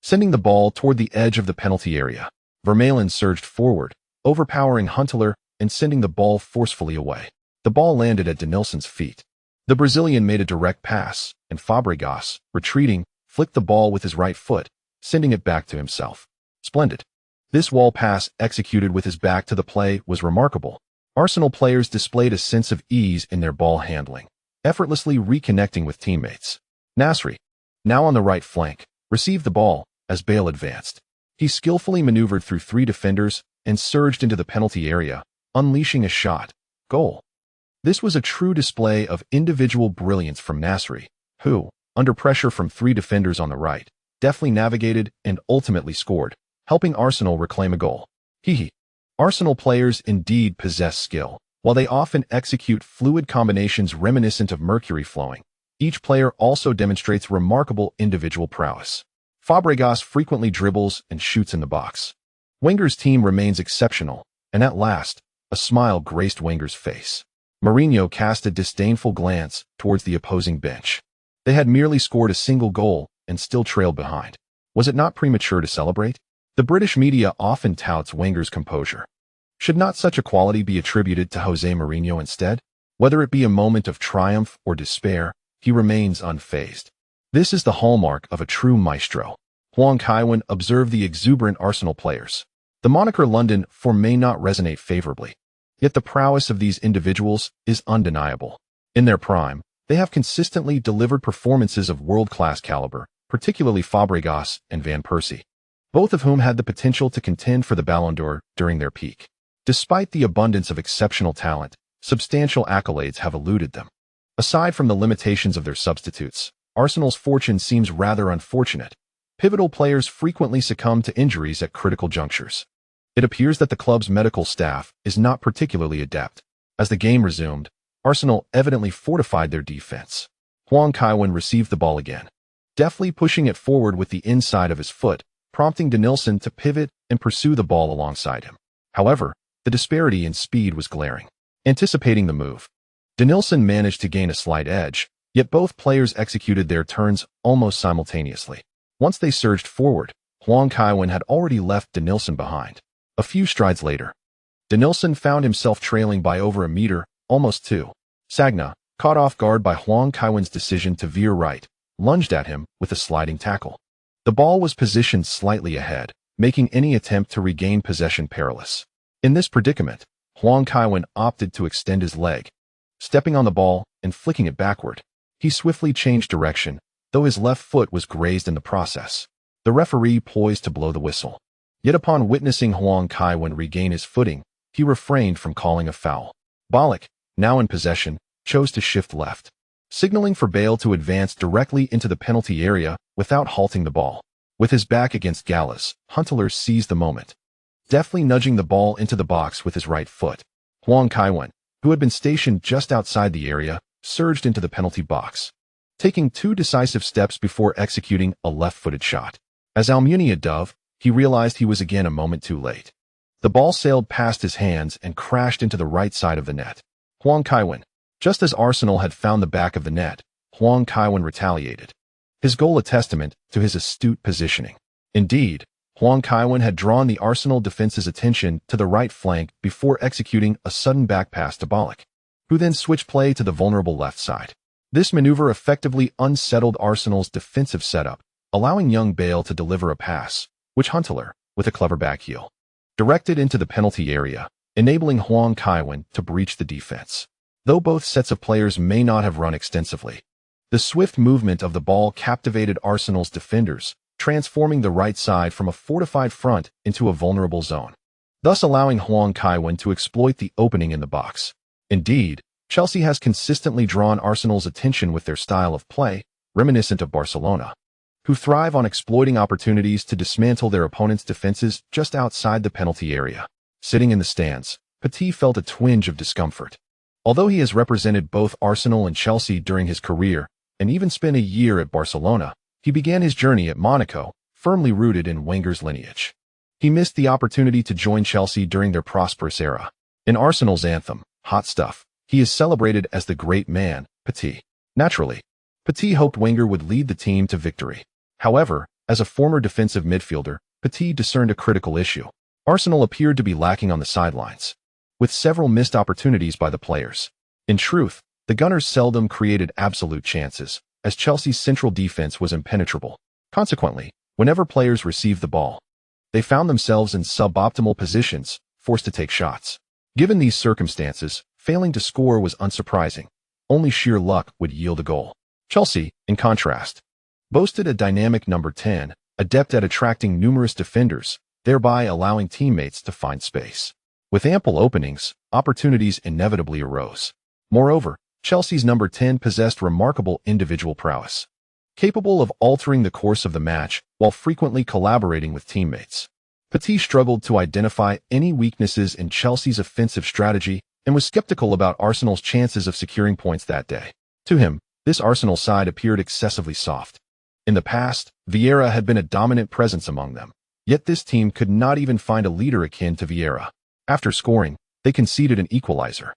sending the ball toward the edge of the penalty area. Vermaelen surged forward, overpowering Huntelaar and sending the ball forcefully away. The ball landed at Denilson's feet. The Brazilian made a direct pass, and Fabregas, retreating, flicked the ball with his right foot, sending it back to himself. Splendid. This wall pass, executed with his back to the play, was remarkable. Arsenal players displayed a sense of ease in their ball handling, effortlessly reconnecting with teammates. Nasri, now on the right flank, received the ball as Bale advanced. He skillfully maneuvered through 3 defenders and surged into the penalty area, unleashing a shot. Goal. This was a true display of individual brilliance from Nasri, who, under pressure from 3 defenders on the right, deftly navigated and ultimately scored, helping Arsenal reclaim a goal. Arsenal players indeed possess skill. While they often execute fluid combinations reminiscent of mercury flowing, each player also demonstrates remarkable individual prowess. Fabregas frequently dribbles and shoots in the box. Wenger's team remains exceptional, and at last, a smile graced Wenger's face. Mourinho cast a disdainful glance towards the opposing bench. They had merely scored a single goal and still trailed behind. Was it not premature to celebrate? The British media often touts Wenger's composure. Should not such a quality be attributed to Jose Mourinho instead? Whether it be a moment of triumph or despair, he remains unfazed. This is the hallmark of a true maestro. Huang Kaiwen observed the exuberant Arsenal players. The moniker London may not resonate favorably, yet the prowess of these individuals is undeniable. In their prime, they have consistently delivered performances of world-class caliber, particularly Fabregas and Van Persie, both of whom had the potential to contend for the Ballon d'Or during their peak. Despite the abundance of exceptional talent, substantial accolades have eluded them. Aside from the limitations of their substitutes, Arsenal's fortune seems rather unfortunate. Pivotal players frequently succumb to injuries at critical junctures. It appears that the club's medical staff is not particularly adept. As the game resumed, Arsenal evidently fortified their defense. Huang Kaiwen received the ball again, deftly pushing it forward with the inside of his foot, prompting Denilson to pivot and pursue the ball alongside him. However, the disparity in speed was glaring. Anticipating the move, Denilson managed to gain a slight edge, yet both players executed their turns almost simultaneously. Once they surged forward, Huang Kaiwen had already left Denilson behind. A few strides later, Denilson found himself trailing by over a meter, almost 2. Sagna, caught off guard by Huang Kaiwen's decision to veer right, lunged at him with a sliding tackle. The ball was positioned slightly ahead, making any attempt to regain possession perilous. In this predicament, Huang Kaiwen opted to extend his leg, stepping on the ball and flicking it backward. He swiftly changed direction, though his left foot was grazed in the process. The referee poised to blow the whistle. Yet upon witnessing Huang Kaiwen regain his footing, he refrained from calling a foul. Ballack, now in possession, chose to shift left, signaling for Bale to advance directly into the penalty area without halting the ball. With his back against Gallas, Huntelaar seized the moment, deftly nudging the ball into the box with his right foot. Huang Kaiwen, who had been stationed just outside the area, surged into the penalty box, taking 2 decisive steps before executing a left-footed shot. As Almunia dove, he realized he was again a moment too late. The ball sailed past his hands and crashed into the right side of the net. Huang Kaiwen. Just as Arsenal had found the back of the net, Huang Kaiwen retaliated. His goal a testament to his astute positioning. Indeed, Huang Kaiwen had drawn the Arsenal defense's attention to the right flank before executing a sudden back pass to Ballack, who then switched play to the vulnerable left side. This maneuver effectively unsettled Arsenal's defensive setup, allowing young Bale to deliver a pass, which Huntelaar, with a clever backheel, directed into the penalty area, enabling Huang Kaiwen to breach the defense. Though both sets of players may not have run extensively, the swift movement of the ball captivated Arsenal's defenders, transforming the right side from a fortified front into a vulnerable zone, thus allowing Huang Kaiwen to exploit the opening in the box. Indeed, Chelsea has consistently drawn Arsenal's attention with their style of play, reminiscent of Barcelona, who thrive on exploiting opportunities to dismantle their opponent's defenses just outside the penalty area. Sitting in the stands, Petit felt a twinge of discomfort. Although he has represented both Arsenal and Chelsea during his career, and even spent a year at Barcelona, he began his journey at Monaco, firmly rooted in Wenger's lineage. He missed the opportunity to join Chelsea during their prosperous era. In Arsenal's anthem, Hot Stuff, he is celebrated as the great man, Petit. Naturally, Petit hoped Wenger would lead the team to victory. However, as a former defensive midfielder, Petit discerned a critical issue. Arsenal appeared to be lacking on the sidelines, with several missed opportunities by the players. In truth, the Gunners seldom created absolute chances, as Chelsea's central defense was impenetrable. Consequently, whenever players received the ball, they found themselves in suboptimal positions, forced to take shots. Given these circumstances, failing to score was unsurprising. Only sheer luck would yield a goal. Chelsea, in contrast, boasted a dynamic number 10, adept at attracting numerous defenders, thereby allowing teammates to find space. With ample openings, opportunities inevitably arose. Moreover, Chelsea's number 10 possessed remarkable individual prowess, capable of altering the course of the match while frequently collaborating with teammates. Petit struggled to identify any weaknesses in Chelsea's offensive strategy and was skeptical about Arsenal's chances of securing points that day. To him, this Arsenal side appeared excessively soft. In the past, Vieira had been a dominant presence among them, yet this team could not even find a leader akin to Vieira. After scoring, they conceded an equalizer,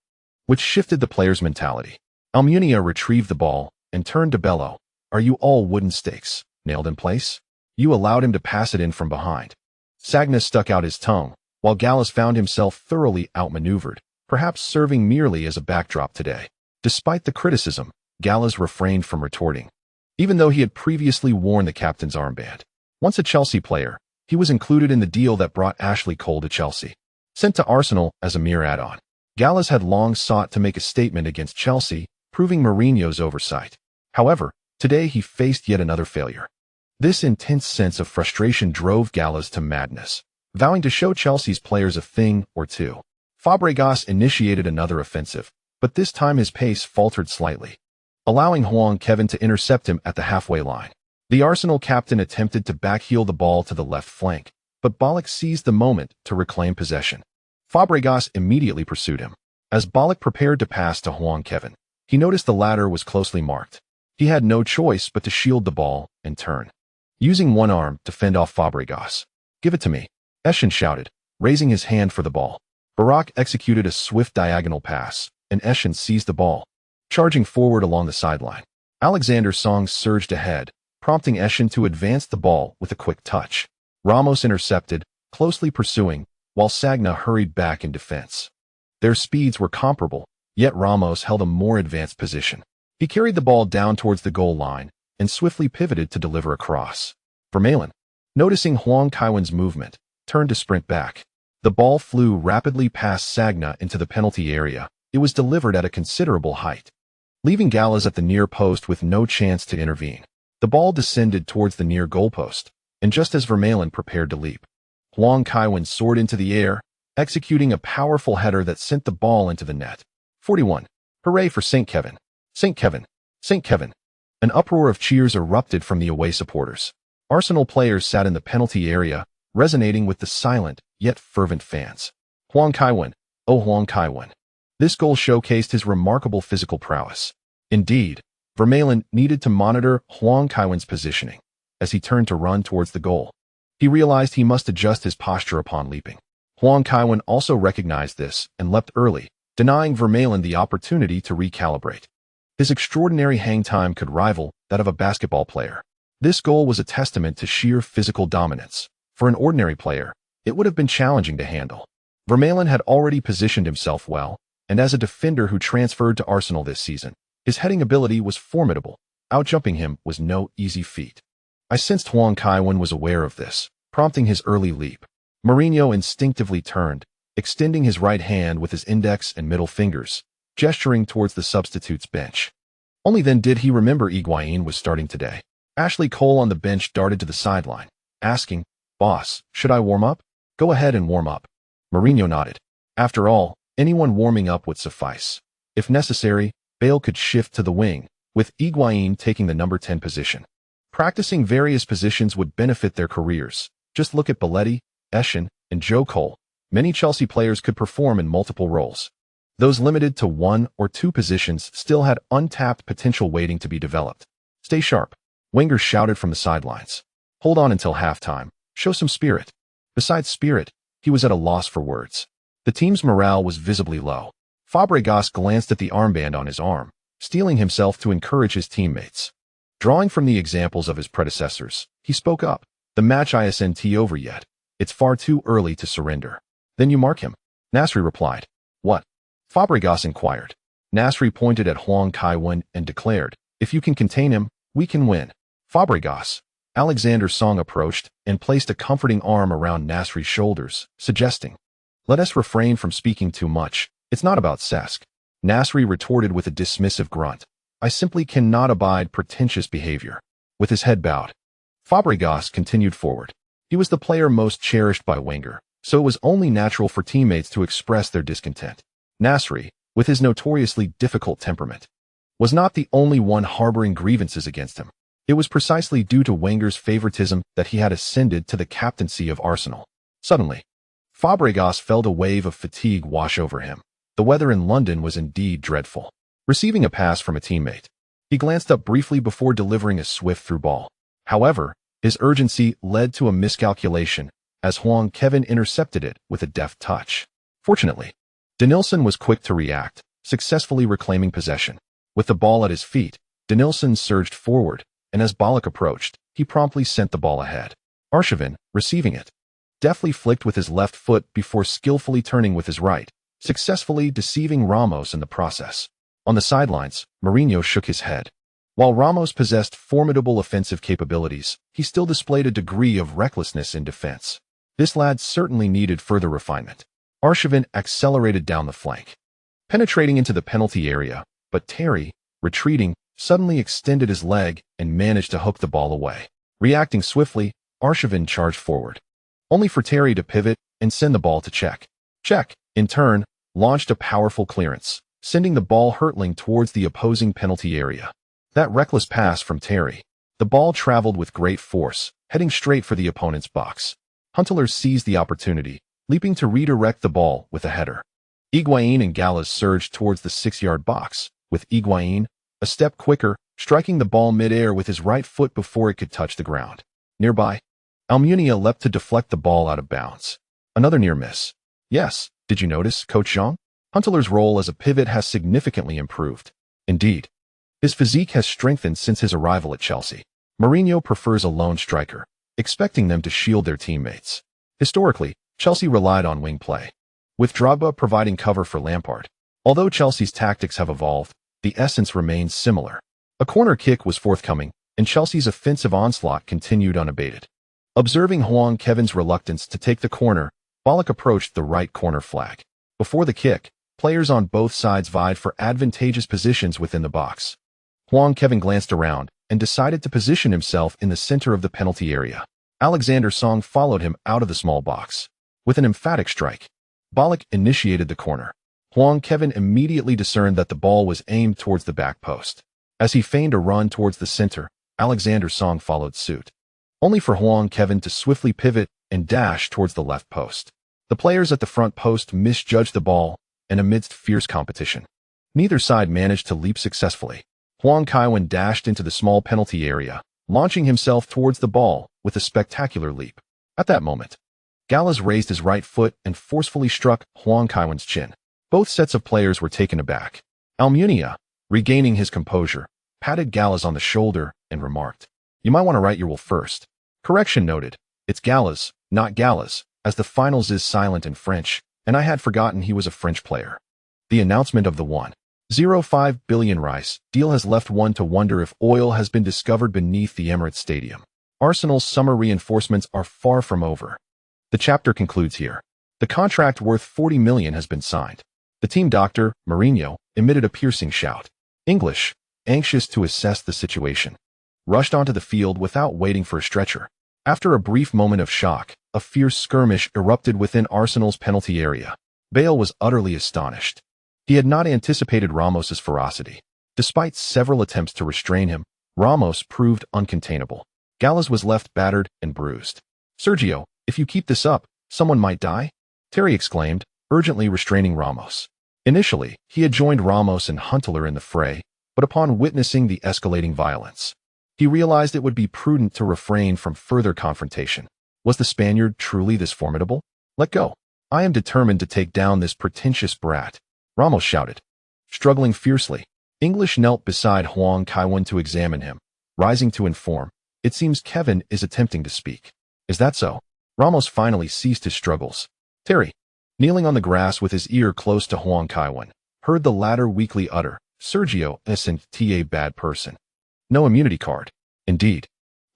which shifted the players' mentality. Almunia retrieved the ball and turned to bellow, "Are you all wooden stakes, nailed in place? You allowed him to pass it in from behind." Sagna stuck out his tongue, while Gallas found himself thoroughly outmaneuvered, perhaps serving merely as a backdrop today. Despite the criticism, Gallas refrained from retorting, even though he had previously worn the captain's armband. Once a Chelsea player, he was included in the deal that brought Ashley Cole to Chelsea. Sent to Arsenal as a mere add-on, Gallas had long sought to make a statement against Chelsea, proving Mourinho's oversight. However, today he faced yet another failure. This intense sense of frustration drove Gallas to madness, vowing to show Chelsea's players a thing or two. Fabregas initiated another offensive, but this time his pace faltered slightly, allowing Huang Kaiwen to intercept him at the halfway line. The Arsenal captain attempted to backheel the ball to the left flank, but Ballack seized the moment to reclaim possession. Fabregas immediately pursued him. As Ballack prepared to pass to Huang Kaiwen, he noticed the latter was closely marked. He had no choice but to shield the ball and turn, using one arm to fend off Fabregas. "Give it to me," Eschen shouted, raising his hand for the ball. Barak executed a swift diagonal pass, and Eschen seized the ball, charging forward along the sideline. Alexander Song surged ahead, prompting Eschen to advance the ball with a quick touch. Ramos intercepted, closely pursuing, while Sagna hurried back in defense. Their speeds were comparable, yet Ramos held a more advanced position. He carried the ball down towards the goal line and swiftly pivoted to deliver a cross. Vermaelen, noticing Huang Kaiwen's movement, turned to sprint back. The ball flew rapidly past Sagna into the penalty area. It was delivered at a considerable height, leaving Gallas at the near post with no chance to intervene. The ball descended towards the near goalpost, and just as Vermaelen prepared to leap, Huang Kaiwen soared into the air, executing a powerful header that sent the ball into the net. 41. Hooray for St. Kevin! St. Kevin! St. Kevin! An uproar of cheers erupted from the away supporters. Arsenal players sat in the penalty area, resonating with the silent, yet fervent fans. Huang Kaiwen, oh Huang Kaiwen. This goal showcased his remarkable physical prowess. Indeed, Vermaelen needed to monitor Huang Kaiwen's positioning as he turned to run towards the goal. He realized he must adjust his posture upon leaping. Huang Kaiwen also recognized this and leapt early, denying Vermaelen the opportunity to recalibrate. His extraordinary hang time could rival that of a basketball player. This goal was a testament to sheer physical dominance. For an ordinary player, it would have been challenging to handle. Vermaelen had already positioned himself well, and as a defender who transferred to Arsenal this season, his heading ability was formidable. Outjumping him was no easy feat. I sensed Huang Kaiwen was aware of this, prompting his early leap. Mourinho instinctively turned, extending his right hand with his index and middle fingers, gesturing towards the substitutes bench. Only then did he remember Higuain was starting today. Ashley Cole on the bench darted to the sideline, asking, "Boss, should I warm up?" "Go ahead and warm up." Mourinho nodded. After all, anyone warming up would suffice. If necessary, Bale could shift to the wing, with Higuain taking the number 10 position. Practicing various positions would benefit their careers. Just look at Belletti, Eschen, and Joe Cole. Many Chelsea players could perform in multiple roles. Those limited to 1 or 2 positions still had untapped potential waiting to be developed. Stay sharp, Wenger shouted from the sidelines. Hold on until halftime. Show some spirit. Besides spirit, he was at a loss for words. The team's morale was visibly low. Fabregas glanced at the armband on his arm, steeling himself to encourage his teammates. Drawing from the examples of his predecessors, he spoke up. The match isn't over yet. It's far too early to surrender. Then you mark him. Nasri replied. What? Fabregas inquired. Nasri pointed at Huang Kaiwen and declared, if you can contain him, we can win. Fabregas. Alexander Song approached and placed a comforting arm around Nasri's shoulders, suggesting, let us refrain from speaking too much. It's not about Cesc. Nasri retorted with a dismissive grunt. I simply cannot abide pretentious behavior. With his head bowed, Fabregas continued forward. He was the player most cherished by Wenger, so it was only natural for teammates to express their discontent. Nasri, with his notoriously difficult temperament, was not the only one harboring grievances against him. It was precisely due to Wenger's favoritism that he had ascended to the captaincy of Arsenal. Suddenly, Fabregas felt a wave of fatigue wash over him. The weather in London was indeed dreadful. Receiving a pass from a teammate, he glanced up briefly before delivering a swift through ball. However, his urgency led to a miscalculation as Huang Kaiwen intercepted it with a deft touch. Fortunately, Denilson was quick to react, successfully reclaiming possession. With the ball at his feet, Denilson surged forward, and as Ballack approached, he promptly sent the ball ahead. Arshavin, receiving it, deftly flicked with his left foot before skillfully turning with his right, successfully deceiving Ramos in the process. On the sidelines, Mourinho shook his head. While Ramos possessed formidable offensive capabilities, he still displayed a degree of recklessness in defense. This lad certainly needed further refinement. Arshavin accelerated down the flank, penetrating into the penalty area, but Terry, retreating, suddenly extended his leg and managed to hook the ball away. Reacting swiftly, Arshavin charged forward, only for Terry to pivot and send the ball to Cech. Cech, in turn, launched a powerful clearance, sending the ball hurtling towards the opposing penalty area. That reckless pass from Terry. The ball traveled with great force, heading straight for the opponent's box. Huntelaar seized the opportunity, leaping to redirect the ball with a header. Higuain and Gallas surged towards the 6-yard box, with Higuain, a step quicker, striking the ball mid-air with his right foot before it could touch the ground. Nearby, Almunia leapt to deflect the ball out of bounds. Another near miss. Yes, did you notice, Coach Jean? Huntelaar's role as a pivot has significantly improved. Indeed, his physique has strengthened since his arrival at Chelsea. Mourinho prefers a lone striker, expecting them to shield their teammates. Historically, Chelsea relied on wing play, with Drogba providing cover for Lampard. Although Chelsea's tactics have evolved, the essence remains similar. A corner kick was forthcoming, and Chelsea's offensive onslaught continued unabated. Observing Huang Kaiwen's reluctance to take the corner, Ballack approached the right corner flag. Before the kick, players on both sides vied for advantageous positions within the box. Huang Kaiwen glanced around and decided to position himself in the center of the penalty area. Alexander Song followed him out of the small box. With an emphatic strike, Ballack initiated the corner. Huang Kaiwen immediately discerned that the ball was aimed towards the back post. As he feigned a run towards the center, Alexander Song followed suit, only for Huang Kaiwen to swiftly pivot and dash towards the left post. The players at the front post misjudged the ball, and amidst fierce competition, neither side managed to leap successfully. Huang Kaiwen dashed into the small penalty area, launching himself towards the ball with a spectacular leap. At that moment, Gallas raised his right foot and forcefully struck Huang Kaiwen's chin. Both sets of players were taken aback. Almunia, regaining his composure, patted Gallas on the shoulder and remarked, "You might want to write your will first." Correction noted. It's Gallas, not Gallas, as the finals is silent in French, and I had forgotten he was a French player. The announcement of the 1.05 billion rice deal has left one to wonder if oil has been discovered beneath the Emirates Stadium. Arsenal's summer reinforcements are far from over. The chapter concludes here. The contract worth 40 million has been signed. The team doctor, Mourinho, emitted a piercing shout. English, anxious to assess the situation, rushed onto the field without waiting for a stretcher. After a brief moment of shock, a fierce skirmish erupted within Arsenal's penalty area. Bale was utterly astonished. He had not anticipated Ramos's ferocity. Despite several attempts to restrain him, Ramos proved uncontainable. Gallas was left battered and bruised. "Sergio, if you keep this up, someone might die." Terry exclaimed, urgently restraining Ramos. Initially, he had joined Ramos and Huntelaar in the fray, but upon witnessing the escalating violence, he realized it would be prudent to refrain from further confrontation. Was the Spaniard truly this formidable? Let go. I am determined to take down this pretentious brat, Ramos shouted. Struggling fiercely, English knelt beside Huang Kaiwen to examine him, rising to inform, "It seems Kevin is attempting to speak." "Is that so?" Ramos finally ceased his struggles. Terry, kneeling on the grass with his ear close to Huang Kaiwen, heard the latter weakly utter, "Sergio isn't a bad person. No immunity card." Indeed,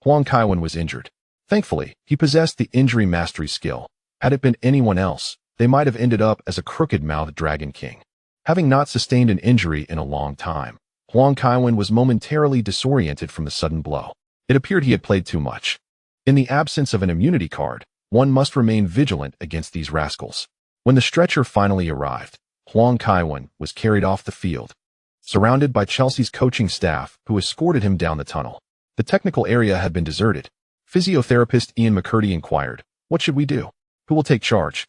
Huang Kaiwen was injured. Thankfully, he possessed the injury mastery skill. Had it been anyone else, they might have ended up as a crooked-mouthed Dragon King. Having not sustained an injury in a long time, Huang Kaiwen was momentarily disoriented from the sudden blow. It appeared he had played too much. In the absence of an immunity card, one must remain vigilant against these rascals. When the stretcher finally arrived, Huang Kaiwen was carried off the field, surrounded by Chelsea's coaching staff, who escorted him down the tunnel. The technical area had been deserted. Physiotherapist Ian McCurdy inquired, "What should we do? Who will take charge?"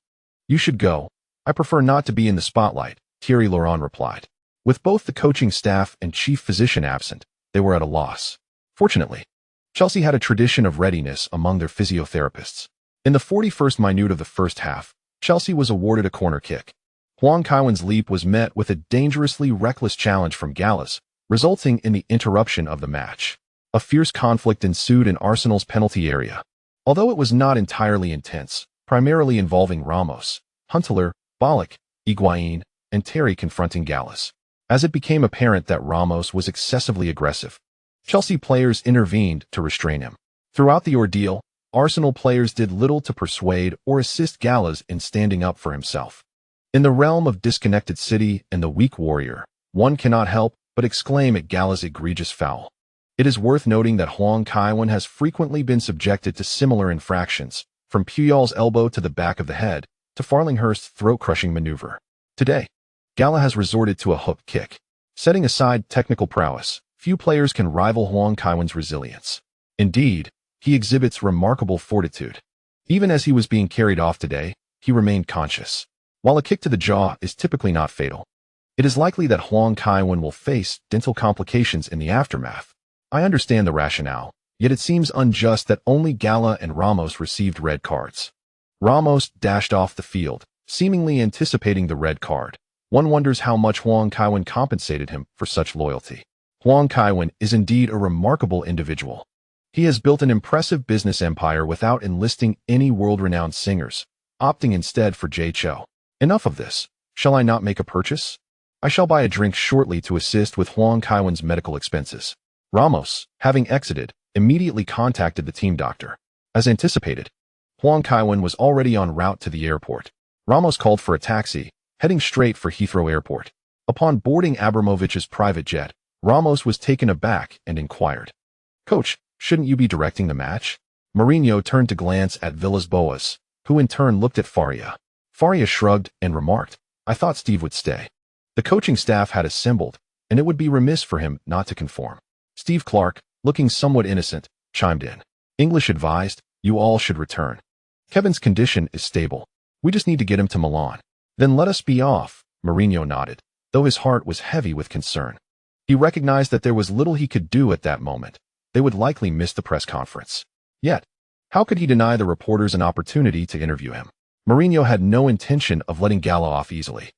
"You should go. I prefer not to be in the spotlight," Thierry Laurent replied. With both the coaching staff and chief physician absent, they were at a loss. Fortunately, Chelsea had a tradition of readiness among their physiotherapists. In the 41st minute of the first half, Chelsea was awarded a corner kick. Huang Kaiwen's leap was met with a dangerously reckless challenge from Gallas, resulting in the interruption of the match. A fierce conflict ensued in Arsenal's penalty area. Although it was not entirely intense, primarily involving Ramos, Huntelaar, Ballack, Higuain, and Terry confronting Gallas. As it became apparent that Ramos was excessively aggressive, Chelsea players intervened to restrain him. Throughout the ordeal, Arsenal players did little to persuade or assist Gallas in standing up for himself. In the realm of disconnected city and the weak warrior, one cannot help but exclaim at Gallas' egregious foul. It is worth noting that Huang Kaiwen has frequently been subjected to similar infractions, from Puyol's elbow to the back of the head, to Farlinghurst's throat-crushing maneuver. Today, Gala has resorted to a hook kick. Setting aside technical prowess, few players can rival Huang Kaiwen's resilience. Indeed, he exhibits remarkable fortitude. Even as he was being carried off today, he remained conscious. While a kick to the jaw is typically not fatal, it is likely that Huang Kaiwen will face dental complications in the aftermath. I understand the rationale, yet it seems unjust that only Gala and Ramos received red cards. Ramos dashed off the field, seemingly anticipating the red card. One wonders how much Huang Kaiwen compensated him for such loyalty. Huang Kaiwen is indeed a remarkable individual. He has built an impressive business empire without enlisting any world-renowned singers, opting instead for Jay Chou. Enough of this. Shall I not make a purchase? I shall buy a drink shortly to assist with Huang Kaiwen's medical expenses. Ramos, having exited, immediately contacted the team doctor. As anticipated, Huang Kaiwen was already en route to the airport. Ramos called for a taxi, heading straight for Heathrow Airport. Upon boarding Abramovich's private jet, Ramos was taken aback and inquired, "Coach, shouldn't you be directing the match?" Mourinho turned to glance at Villas-Boas, who in turn looked at Faria. Faria shrugged and remarked, "I thought Steve would stay." The coaching staff had assembled, and it would be remiss for him not to conform. Steve Clark, looking somewhat innocent, chimed in. English advised, "You all should return. Kevin's condition is stable. We just need to get him to Milan. Then let us be off." Mourinho nodded, though his heart was heavy with concern. He recognized that there was little he could do at that moment. They would likely miss the press conference. Yet, how could he deny the reporters an opportunity to interview him? Mourinho had no intention of letting Gala off easily.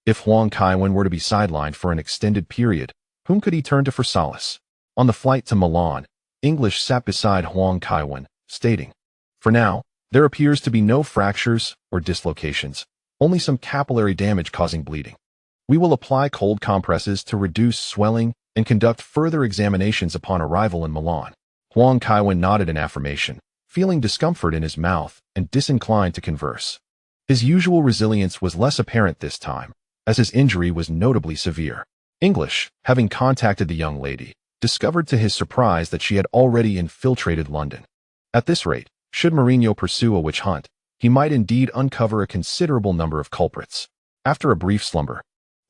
If Huang Kaiwen were to be sidelined for an extended period, whom could he turn to for solace? On the flight to Milan, English sat beside Huang Kaiwen, stating, "For now, there appears to be no fractures or dislocations, only some capillary damage causing bleeding. We will apply cold compresses to reduce swelling and conduct further examinations upon arrival in Milan." Huang Kaiwen nodded in affirmation, feeling discomfort in his mouth and disinclined to converse. His usual resilience was less apparent this time, as his injury was notably severe. English, having contacted the young lady, discovered to his surprise that she had already infiltrated London. At this rate, should Mourinho pursue a witch hunt, he might indeed uncover a considerable number of culprits. After a brief slumber,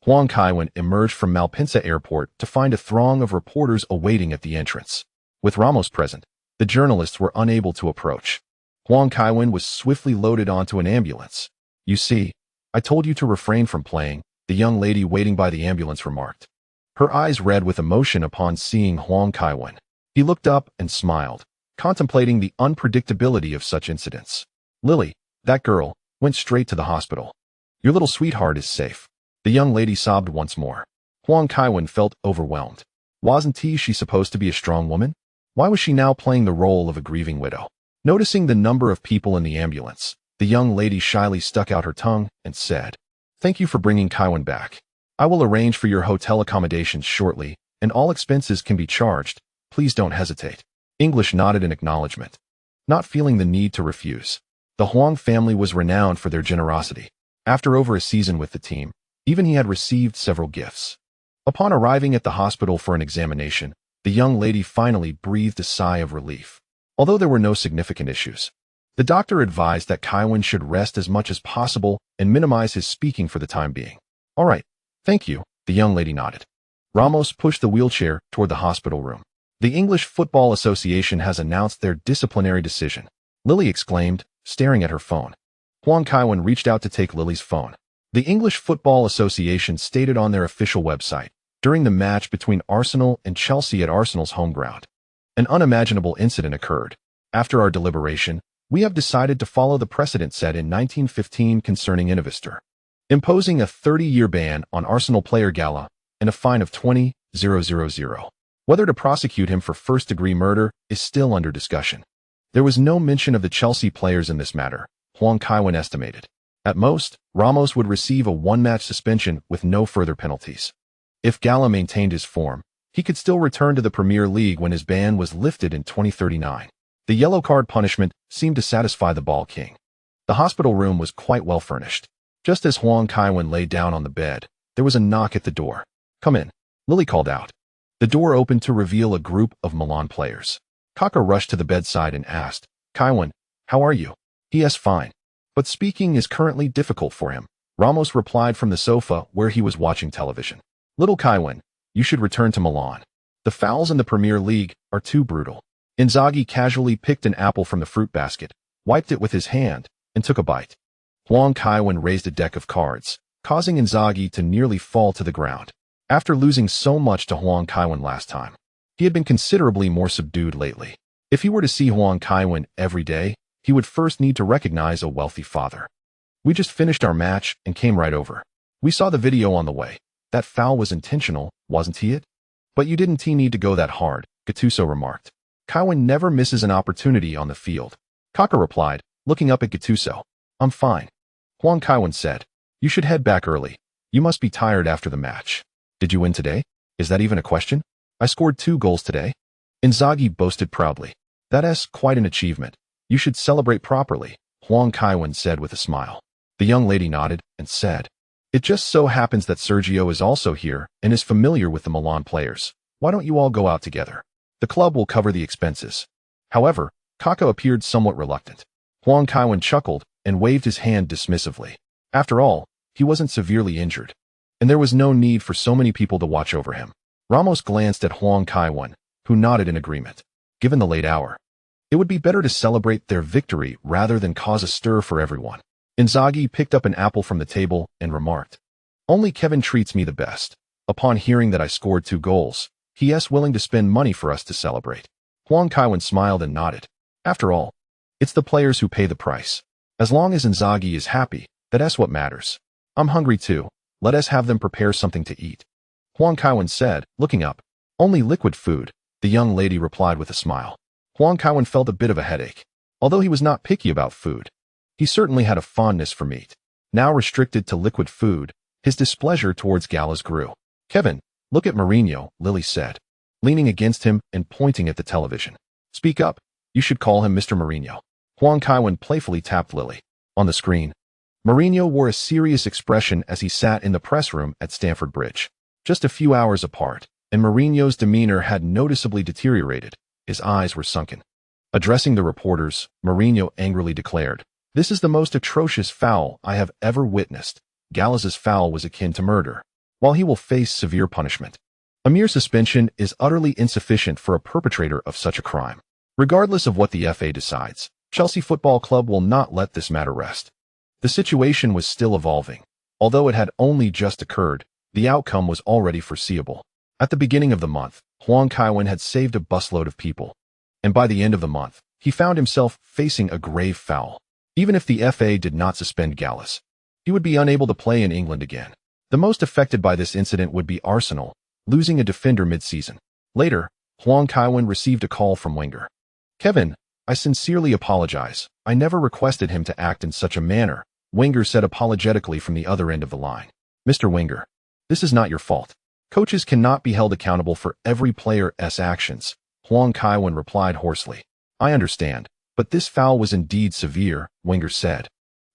Huang Kaiwen emerged from Malpensa Airport to find a throng of reporters awaiting at the entrance. With Ramos present, the journalists were unable to approach. Huang Kaiwen was swiftly loaded onto an ambulance. You see, I told you to refrain from playing, the young lady waiting by the ambulance remarked. Her eyes red with emotion upon seeing Huang Kaiwen. He looked up and smiled, contemplating the unpredictability of such incidents. Lily, that girl, went straight to the hospital. Your little sweetheart is safe. The young lady sobbed once more. Huang Kaiwen felt overwhelmed. Wasn't she supposed to be a strong woman? Why was she now playing the role of a grieving widow? Noticing the number of people in the ambulance, the young lady shyly stuck out her tongue and said, "Thank you for bringing Kaiwen back. I will arrange for your hotel accommodations shortly, and all expenses can be charged. Please don't hesitate." English nodded in acknowledgement, not feeling the need to refuse. The Huang family was renowned for their generosity. After over a season with the team, even he had received several gifts. Upon arriving at the hospital for an examination, the young lady finally breathed a sigh of relief. Although there were no significant issues, the doctor advised that Kaiwen should rest as much as possible and minimize his speaking for the time being. All right, thank you, the young lady nodded. Ramos pushed the wheelchair toward the hospital room. The English Football Association has announced their disciplinary decision, Lily exclaimed, staring at her phone. Huang Kaiwen reached out to take Lily's phone. The English Football Association stated on their official website, during the match between Arsenal and Chelsea at Arsenal's home ground, an unimaginable incident occurred. After our deliberation, we have decided to follow the precedent set in 1915 concerning Innovistor, imposing a 30-year ban on Arsenal player Gala and a fine of 20,000. Whether to prosecute him for first-degree murder is still under discussion. There was no mention of the Chelsea players in this matter, Huang Kaiwen estimated. At most, Ramos would receive a one-match suspension with no further penalties. If Gala maintained his form, he could still return to the Premier League when his ban was lifted in 2039. The yellow card punishment seemed to satisfy the Ball King. The hospital room was quite well furnished. Just as Huang Kaiwen lay down on the bed, there was a knock at the door. "Come in," Lily called out. The door opened to reveal a group of Milan players. Kaka rushed to the bedside and asked, "Kaiwen, how are you?" "He is fine, but speaking is currently difficult for him," Ramos replied from the sofa where he was watching television. "Little Kaiwen, you should return to Milan. The fouls in the Premier League are too brutal." Inzaghi casually picked an apple from the fruit basket, wiped it with his hand, and took a bite. Huang Kaiwen raised a deck of cards, causing Inzaghi to nearly fall to the ground. After losing so much to Huang Kaiwen last time, he had been considerably more subdued lately. If he were to see Huang Kaiwen every day, he would first need to recognize a wealthy father. "We just finished our match and came right over. We saw the video on the way. That foul was intentional, wasn't it? But you didn't need to go that hard," Gattuso remarked. "Kaiwen never misses an opportunity on the field," Kaka replied, looking up at Gattuso. "I'm fine," Huang Kaiwen said. "You should head back early. You must be tired after the match." "Did you win today? Is that even a question?" "I scored 2 goals today," Inzaghi boasted proudly. "That's quite an achievement. You should celebrate properly," Huang Kaiwen said with a smile. The young lady nodded and said, "It just so happens that Sergio is also here and is familiar with the Milan players. Why don't you all go out together? The club will cover the expenses." However, Kaka appeared somewhat reluctant. Huang Kaiwen chuckled and waved his hand dismissively. After all, he wasn't severely injured, and there was no need for so many people to watch over him. Ramos glanced at Huang Kaiwen, who nodded in agreement. Given the late hour, it would be better to celebrate their victory rather than cause a stir for everyone. Inzaghi picked up an apple from the table and remarked, "Only Kevin treats me the best." Upon hearing that I scored 2 goals, he is willing to spend money for us to celebrate. Huang Kaiwen smiled and nodded. After all, it's the players who pay the price. As long as Inzaghi is happy, that's what matters. "I'm hungry too. Let us have them prepare something to eat," Huang Kaiwen said, looking up. "Only liquid food," the young lady replied with a smile. Huang Kaiwen felt a bit of a headache. Although he was not picky about food, he certainly had a fondness for meat. Now restricted to liquid food, his displeasure towards Galas grew. "Kevin, look at Mourinho," Lily said, leaning against him and pointing at the television. "Speak up. You should call him Mr. Mourinho." Huang Kaiwen playfully tapped Lily. On the screen, Mourinho wore a serious expression as he sat in the press room at Stamford Bridge. Just a few hours apart, and Mourinho's demeanor had noticeably deteriorated. His eyes were sunken. Addressing the reporters, Mourinho angrily declared, "This is the most atrocious foul I have ever witnessed. Galas's foul was akin to murder. While he will face severe punishment, a mere suspension is utterly insufficient for a perpetrator of such a crime. Regardless of what the FA decides, Chelsea Football Club will not let this matter rest." The situation was still evolving. Although it had only just occurred, the outcome was already foreseeable. At the beginning of the month, Huang Kaiwen had saved a busload of people. And by the end of the month, he found himself facing a grave foul. Even if the FA did not suspend Gallas, he would be unable to play in England again. The most affected by this incident would be Arsenal, losing a defender mid-season. Later, Huang Kaiwen received a call from Wenger. "Kevin, I sincerely apologize. I never requested him to act in such a manner," Wenger said apologetically from the other end of the line. "Mr. Wenger, this is not your fault. Coaches cannot be held accountable for every player's actions," Huang Kaiwen replied hoarsely. "I understand, but this foul was indeed severe," Wenger said.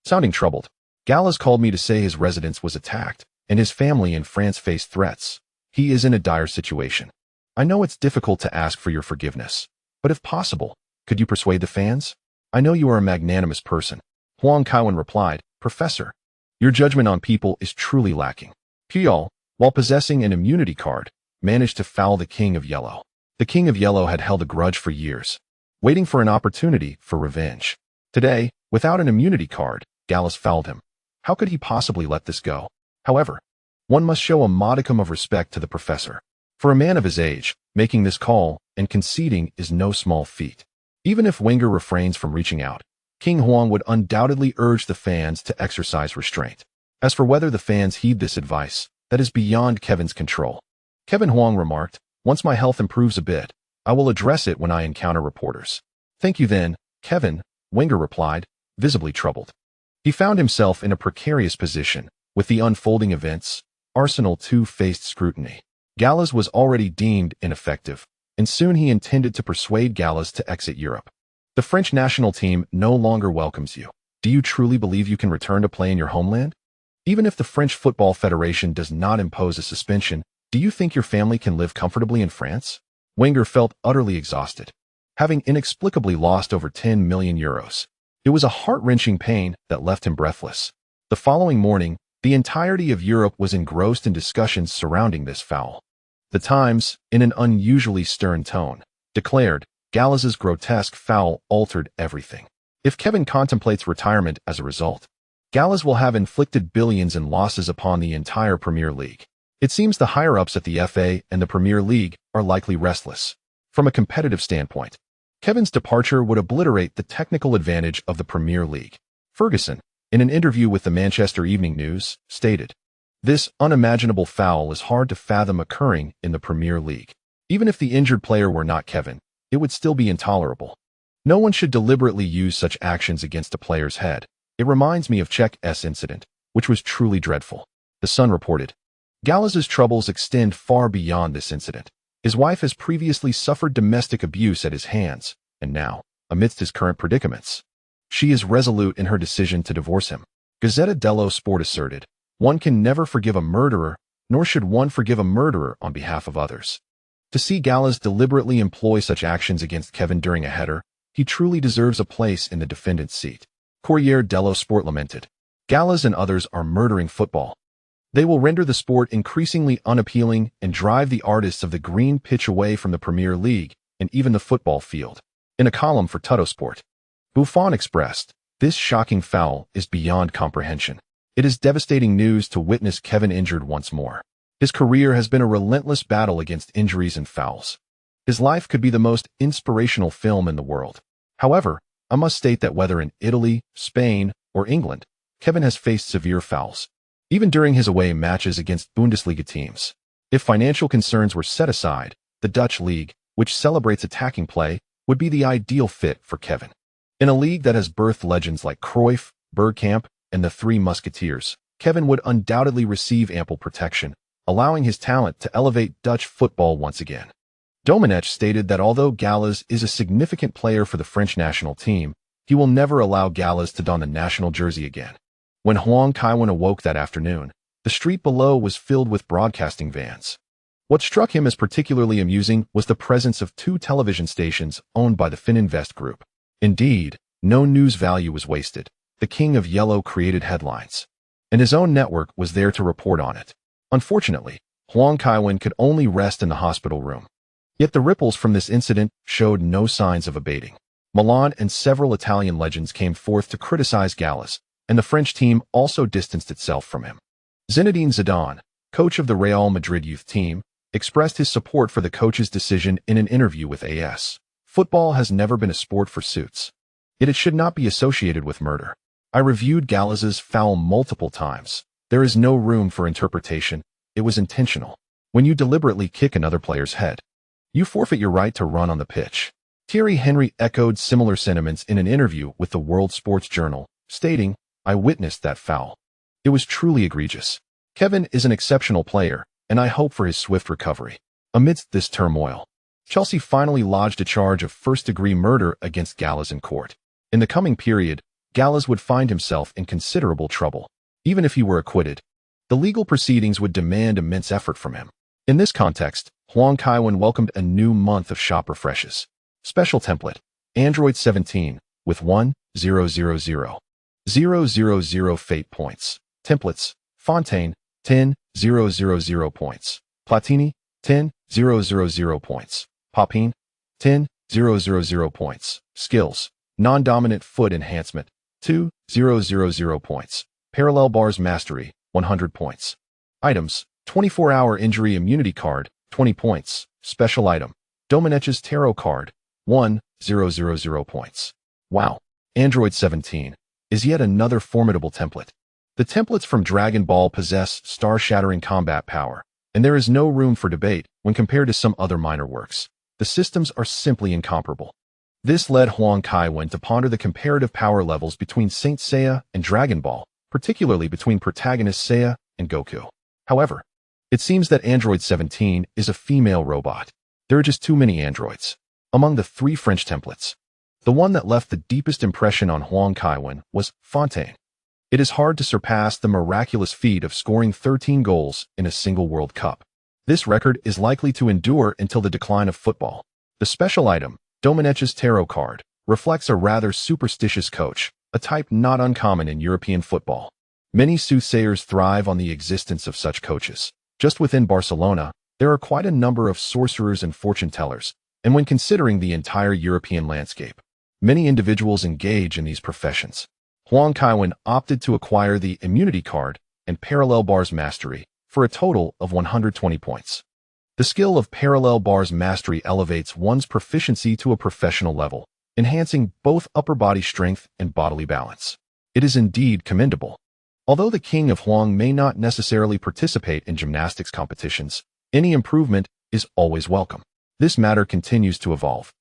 Sounding troubled, "Gallas called me to say his residence was attacked, and his family in France faced threats. He is in a dire situation. I know it's difficult to ask for your forgiveness, but if possible, could you persuade the fans? I know you are a magnanimous person." Huang Kaiwen replied, "Professor, your judgment on people is truly lacking." Puyol, while possessing an immunity card, managed to foul the King of Yellow. The King of Yellow had held a grudge for years, waiting for an opportunity for revenge. Today, without an immunity card, Gallas fouled him. How could he possibly let this go? However, one must show a modicum of respect to the professor. For a man of his age, making this call and conceding is no small feat. Even if Wenger refrains from reaching out, King Huang would undoubtedly urge the fans to exercise restraint. As for whether the fans heed this advice, that is beyond Kevin's control. Kevin Huang remarked, "Once my health improves a bit, I will address it when I encounter reporters." "Thank you then, Kevin," Wenger replied, visibly troubled. He found himself in a precarious position. With the unfolding events, Arsenal too faced scrutiny. Gallas was already deemed ineffective, and soon he intended to persuade Gallas to exit Europe. "The French national team no longer welcomes you. Do you truly believe you can return to play in your homeland? Even if the French Football Federation does not impose a suspension, do you think your family can live comfortably in France?" Wenger felt utterly exhausted, having inexplicably lost over 10 million euros. It was a heart-wrenching pain that left him breathless. The following morning, the entirety of Europe was engrossed in discussions surrounding this foul. The Times, in an unusually stern tone, declared, "Gallas's grotesque foul altered everything. If Kevin contemplates retirement as a result, Gallas will have inflicted billions in losses upon the entire Premier League." It seems the higher-ups at the FA and the Premier League are likely restless. From a competitive standpoint, Kevin's departure would obliterate the technical advantage of the Premier League. Ferguson, in an interview with the Manchester Evening News, stated, "This unimaginable foul is hard to fathom occurring in the Premier League. Even if the injured player were not Kevin, it would still be intolerable. No one should deliberately use such actions against a player's head. It reminds me of Cech's incident, which was truly dreadful." The Sun reported, "Gallas's troubles extend far beyond this incident. His wife has previously suffered domestic abuse at his hands, and now, amidst his current predicaments, she is resolute in her decision to divorce him." Gazzetta dello Sport asserted, "One can never forgive a murderer, nor should one forgive a murderer on behalf of others. To see Gallas deliberately employ such actions against Kevin during a header, he truly deserves a place in the defendant's seat." Corriere dello Sport lamented, "Gallas and others are murdering football. They will render the sport increasingly unappealing and drive the artists of the green pitch away from the Premier League and even the football field." In a column for Tuttosport, Buffon expressed, "This shocking foul is beyond comprehension. It is devastating news to witness Kevin injured once more. His career has been a relentless battle against injuries and fouls. His life could be the most inspirational film in the world. However, I must state that whether in Italy, Spain, or England, Kevin has faced severe fouls, even during his away matches against Bundesliga teams. If financial concerns were set aside, the Dutch league, which celebrates attacking play, would be the ideal fit for Kevin. In a league that has birthed legends like Cruyff, Bergkamp, and the Three Musketeers, Kevin would undoubtedly receive ample protection, allowing his talent to elevate Dutch football once again." Domenech stated that although Gallas is a significant player for the French national team, he will never allow Gallas to don the national jersey again. When Huang Kaiwen awoke that afternoon, the street below was filled with broadcasting vans. What struck him as particularly amusing was the presence of 2 television stations owned by the Fininvest Group. Indeed, no news value was wasted. The King of Yellow created headlines, and his own network was there to report on it. Unfortunately, Huang Kaiwen could only rest in the hospital room. Yet the ripples from this incident showed no signs of abating. Milan and several Italian legends came forth to criticize Gallas, and the French team also distanced itself from him. Zinedine Zidane, coach of the Real Madrid youth team, expressed his support for the coach's decision in an interview with AS. Football has never been a sport for suits. Yet it should not be associated with murder. I reviewed Gallas's foul multiple times. There is no room for interpretation. It was intentional. When you deliberately kick another player's head, you forfeit your right to run on the pitch. Thierry Henry echoed similar sentiments in an interview with the World Sports Journal, stating, "I witnessed that foul. It was truly egregious. Kevin is an exceptional player, and I hope for his swift recovery." Amidst this turmoil, Chelsea finally lodged a charge of first-degree murder against Gallas in court. In the coming period, Gallas would find himself in considerable trouble. Even if he were acquitted, the legal proceedings would demand immense effort from him. In this context, Huang Kaiwen welcomed a new month of shop refreshes. Special template, Android 17, with 1,000,000 fate points. Templates, Fontaine, 10,000 points. Platini, 10,000 points. Popine, 10,000 points. Skills, non-dominant foot enhancement, 2,000 points. Parallel bars mastery, 100 points. Items, 24-hour injury immunity card, 20 points. Special item, Domenech's tarot card, 1,000 points. Wow, Android 17 is yet another formidable template. The templates from Dragon Ball possess star-shattering combat power, and there is no room for debate when compared to some other minor works. The systems are simply incomparable. This led Huang Kaiwen to ponder the comparative power levels between Saint Seiya and Dragon Ball, particularly between protagonist Seiya and Goku. However, it seems that Android 17 is a female robot. There are just too many androids. Among the 3 French templates, the one that left the deepest impression on Huang Kaiwen was Fontaine. It is hard to surpass the miraculous feat of scoring 13 goals in a single World Cup. This record is likely to endure until the decline of football. The special item, Domenech's tarot card, reflects a rather superstitious coach, a type not uncommon in European football. Many soothsayers thrive on the existence of such coaches. Just within Barcelona, there are quite a number of sorcerers and fortune-tellers, and when considering the entire European landscape, many individuals engage in these professions. Huang Kaiwen opted to acquire the immunity card and parallel bars mastery for a total of 120 points. The skill of parallel bars mastery elevates one's proficiency to a professional level, enhancing both upper body strength and bodily balance. It is indeed commendable. Although the King of Huang may not necessarily participate in gymnastics competitions, any improvement is always welcome. This matter continues to evolve.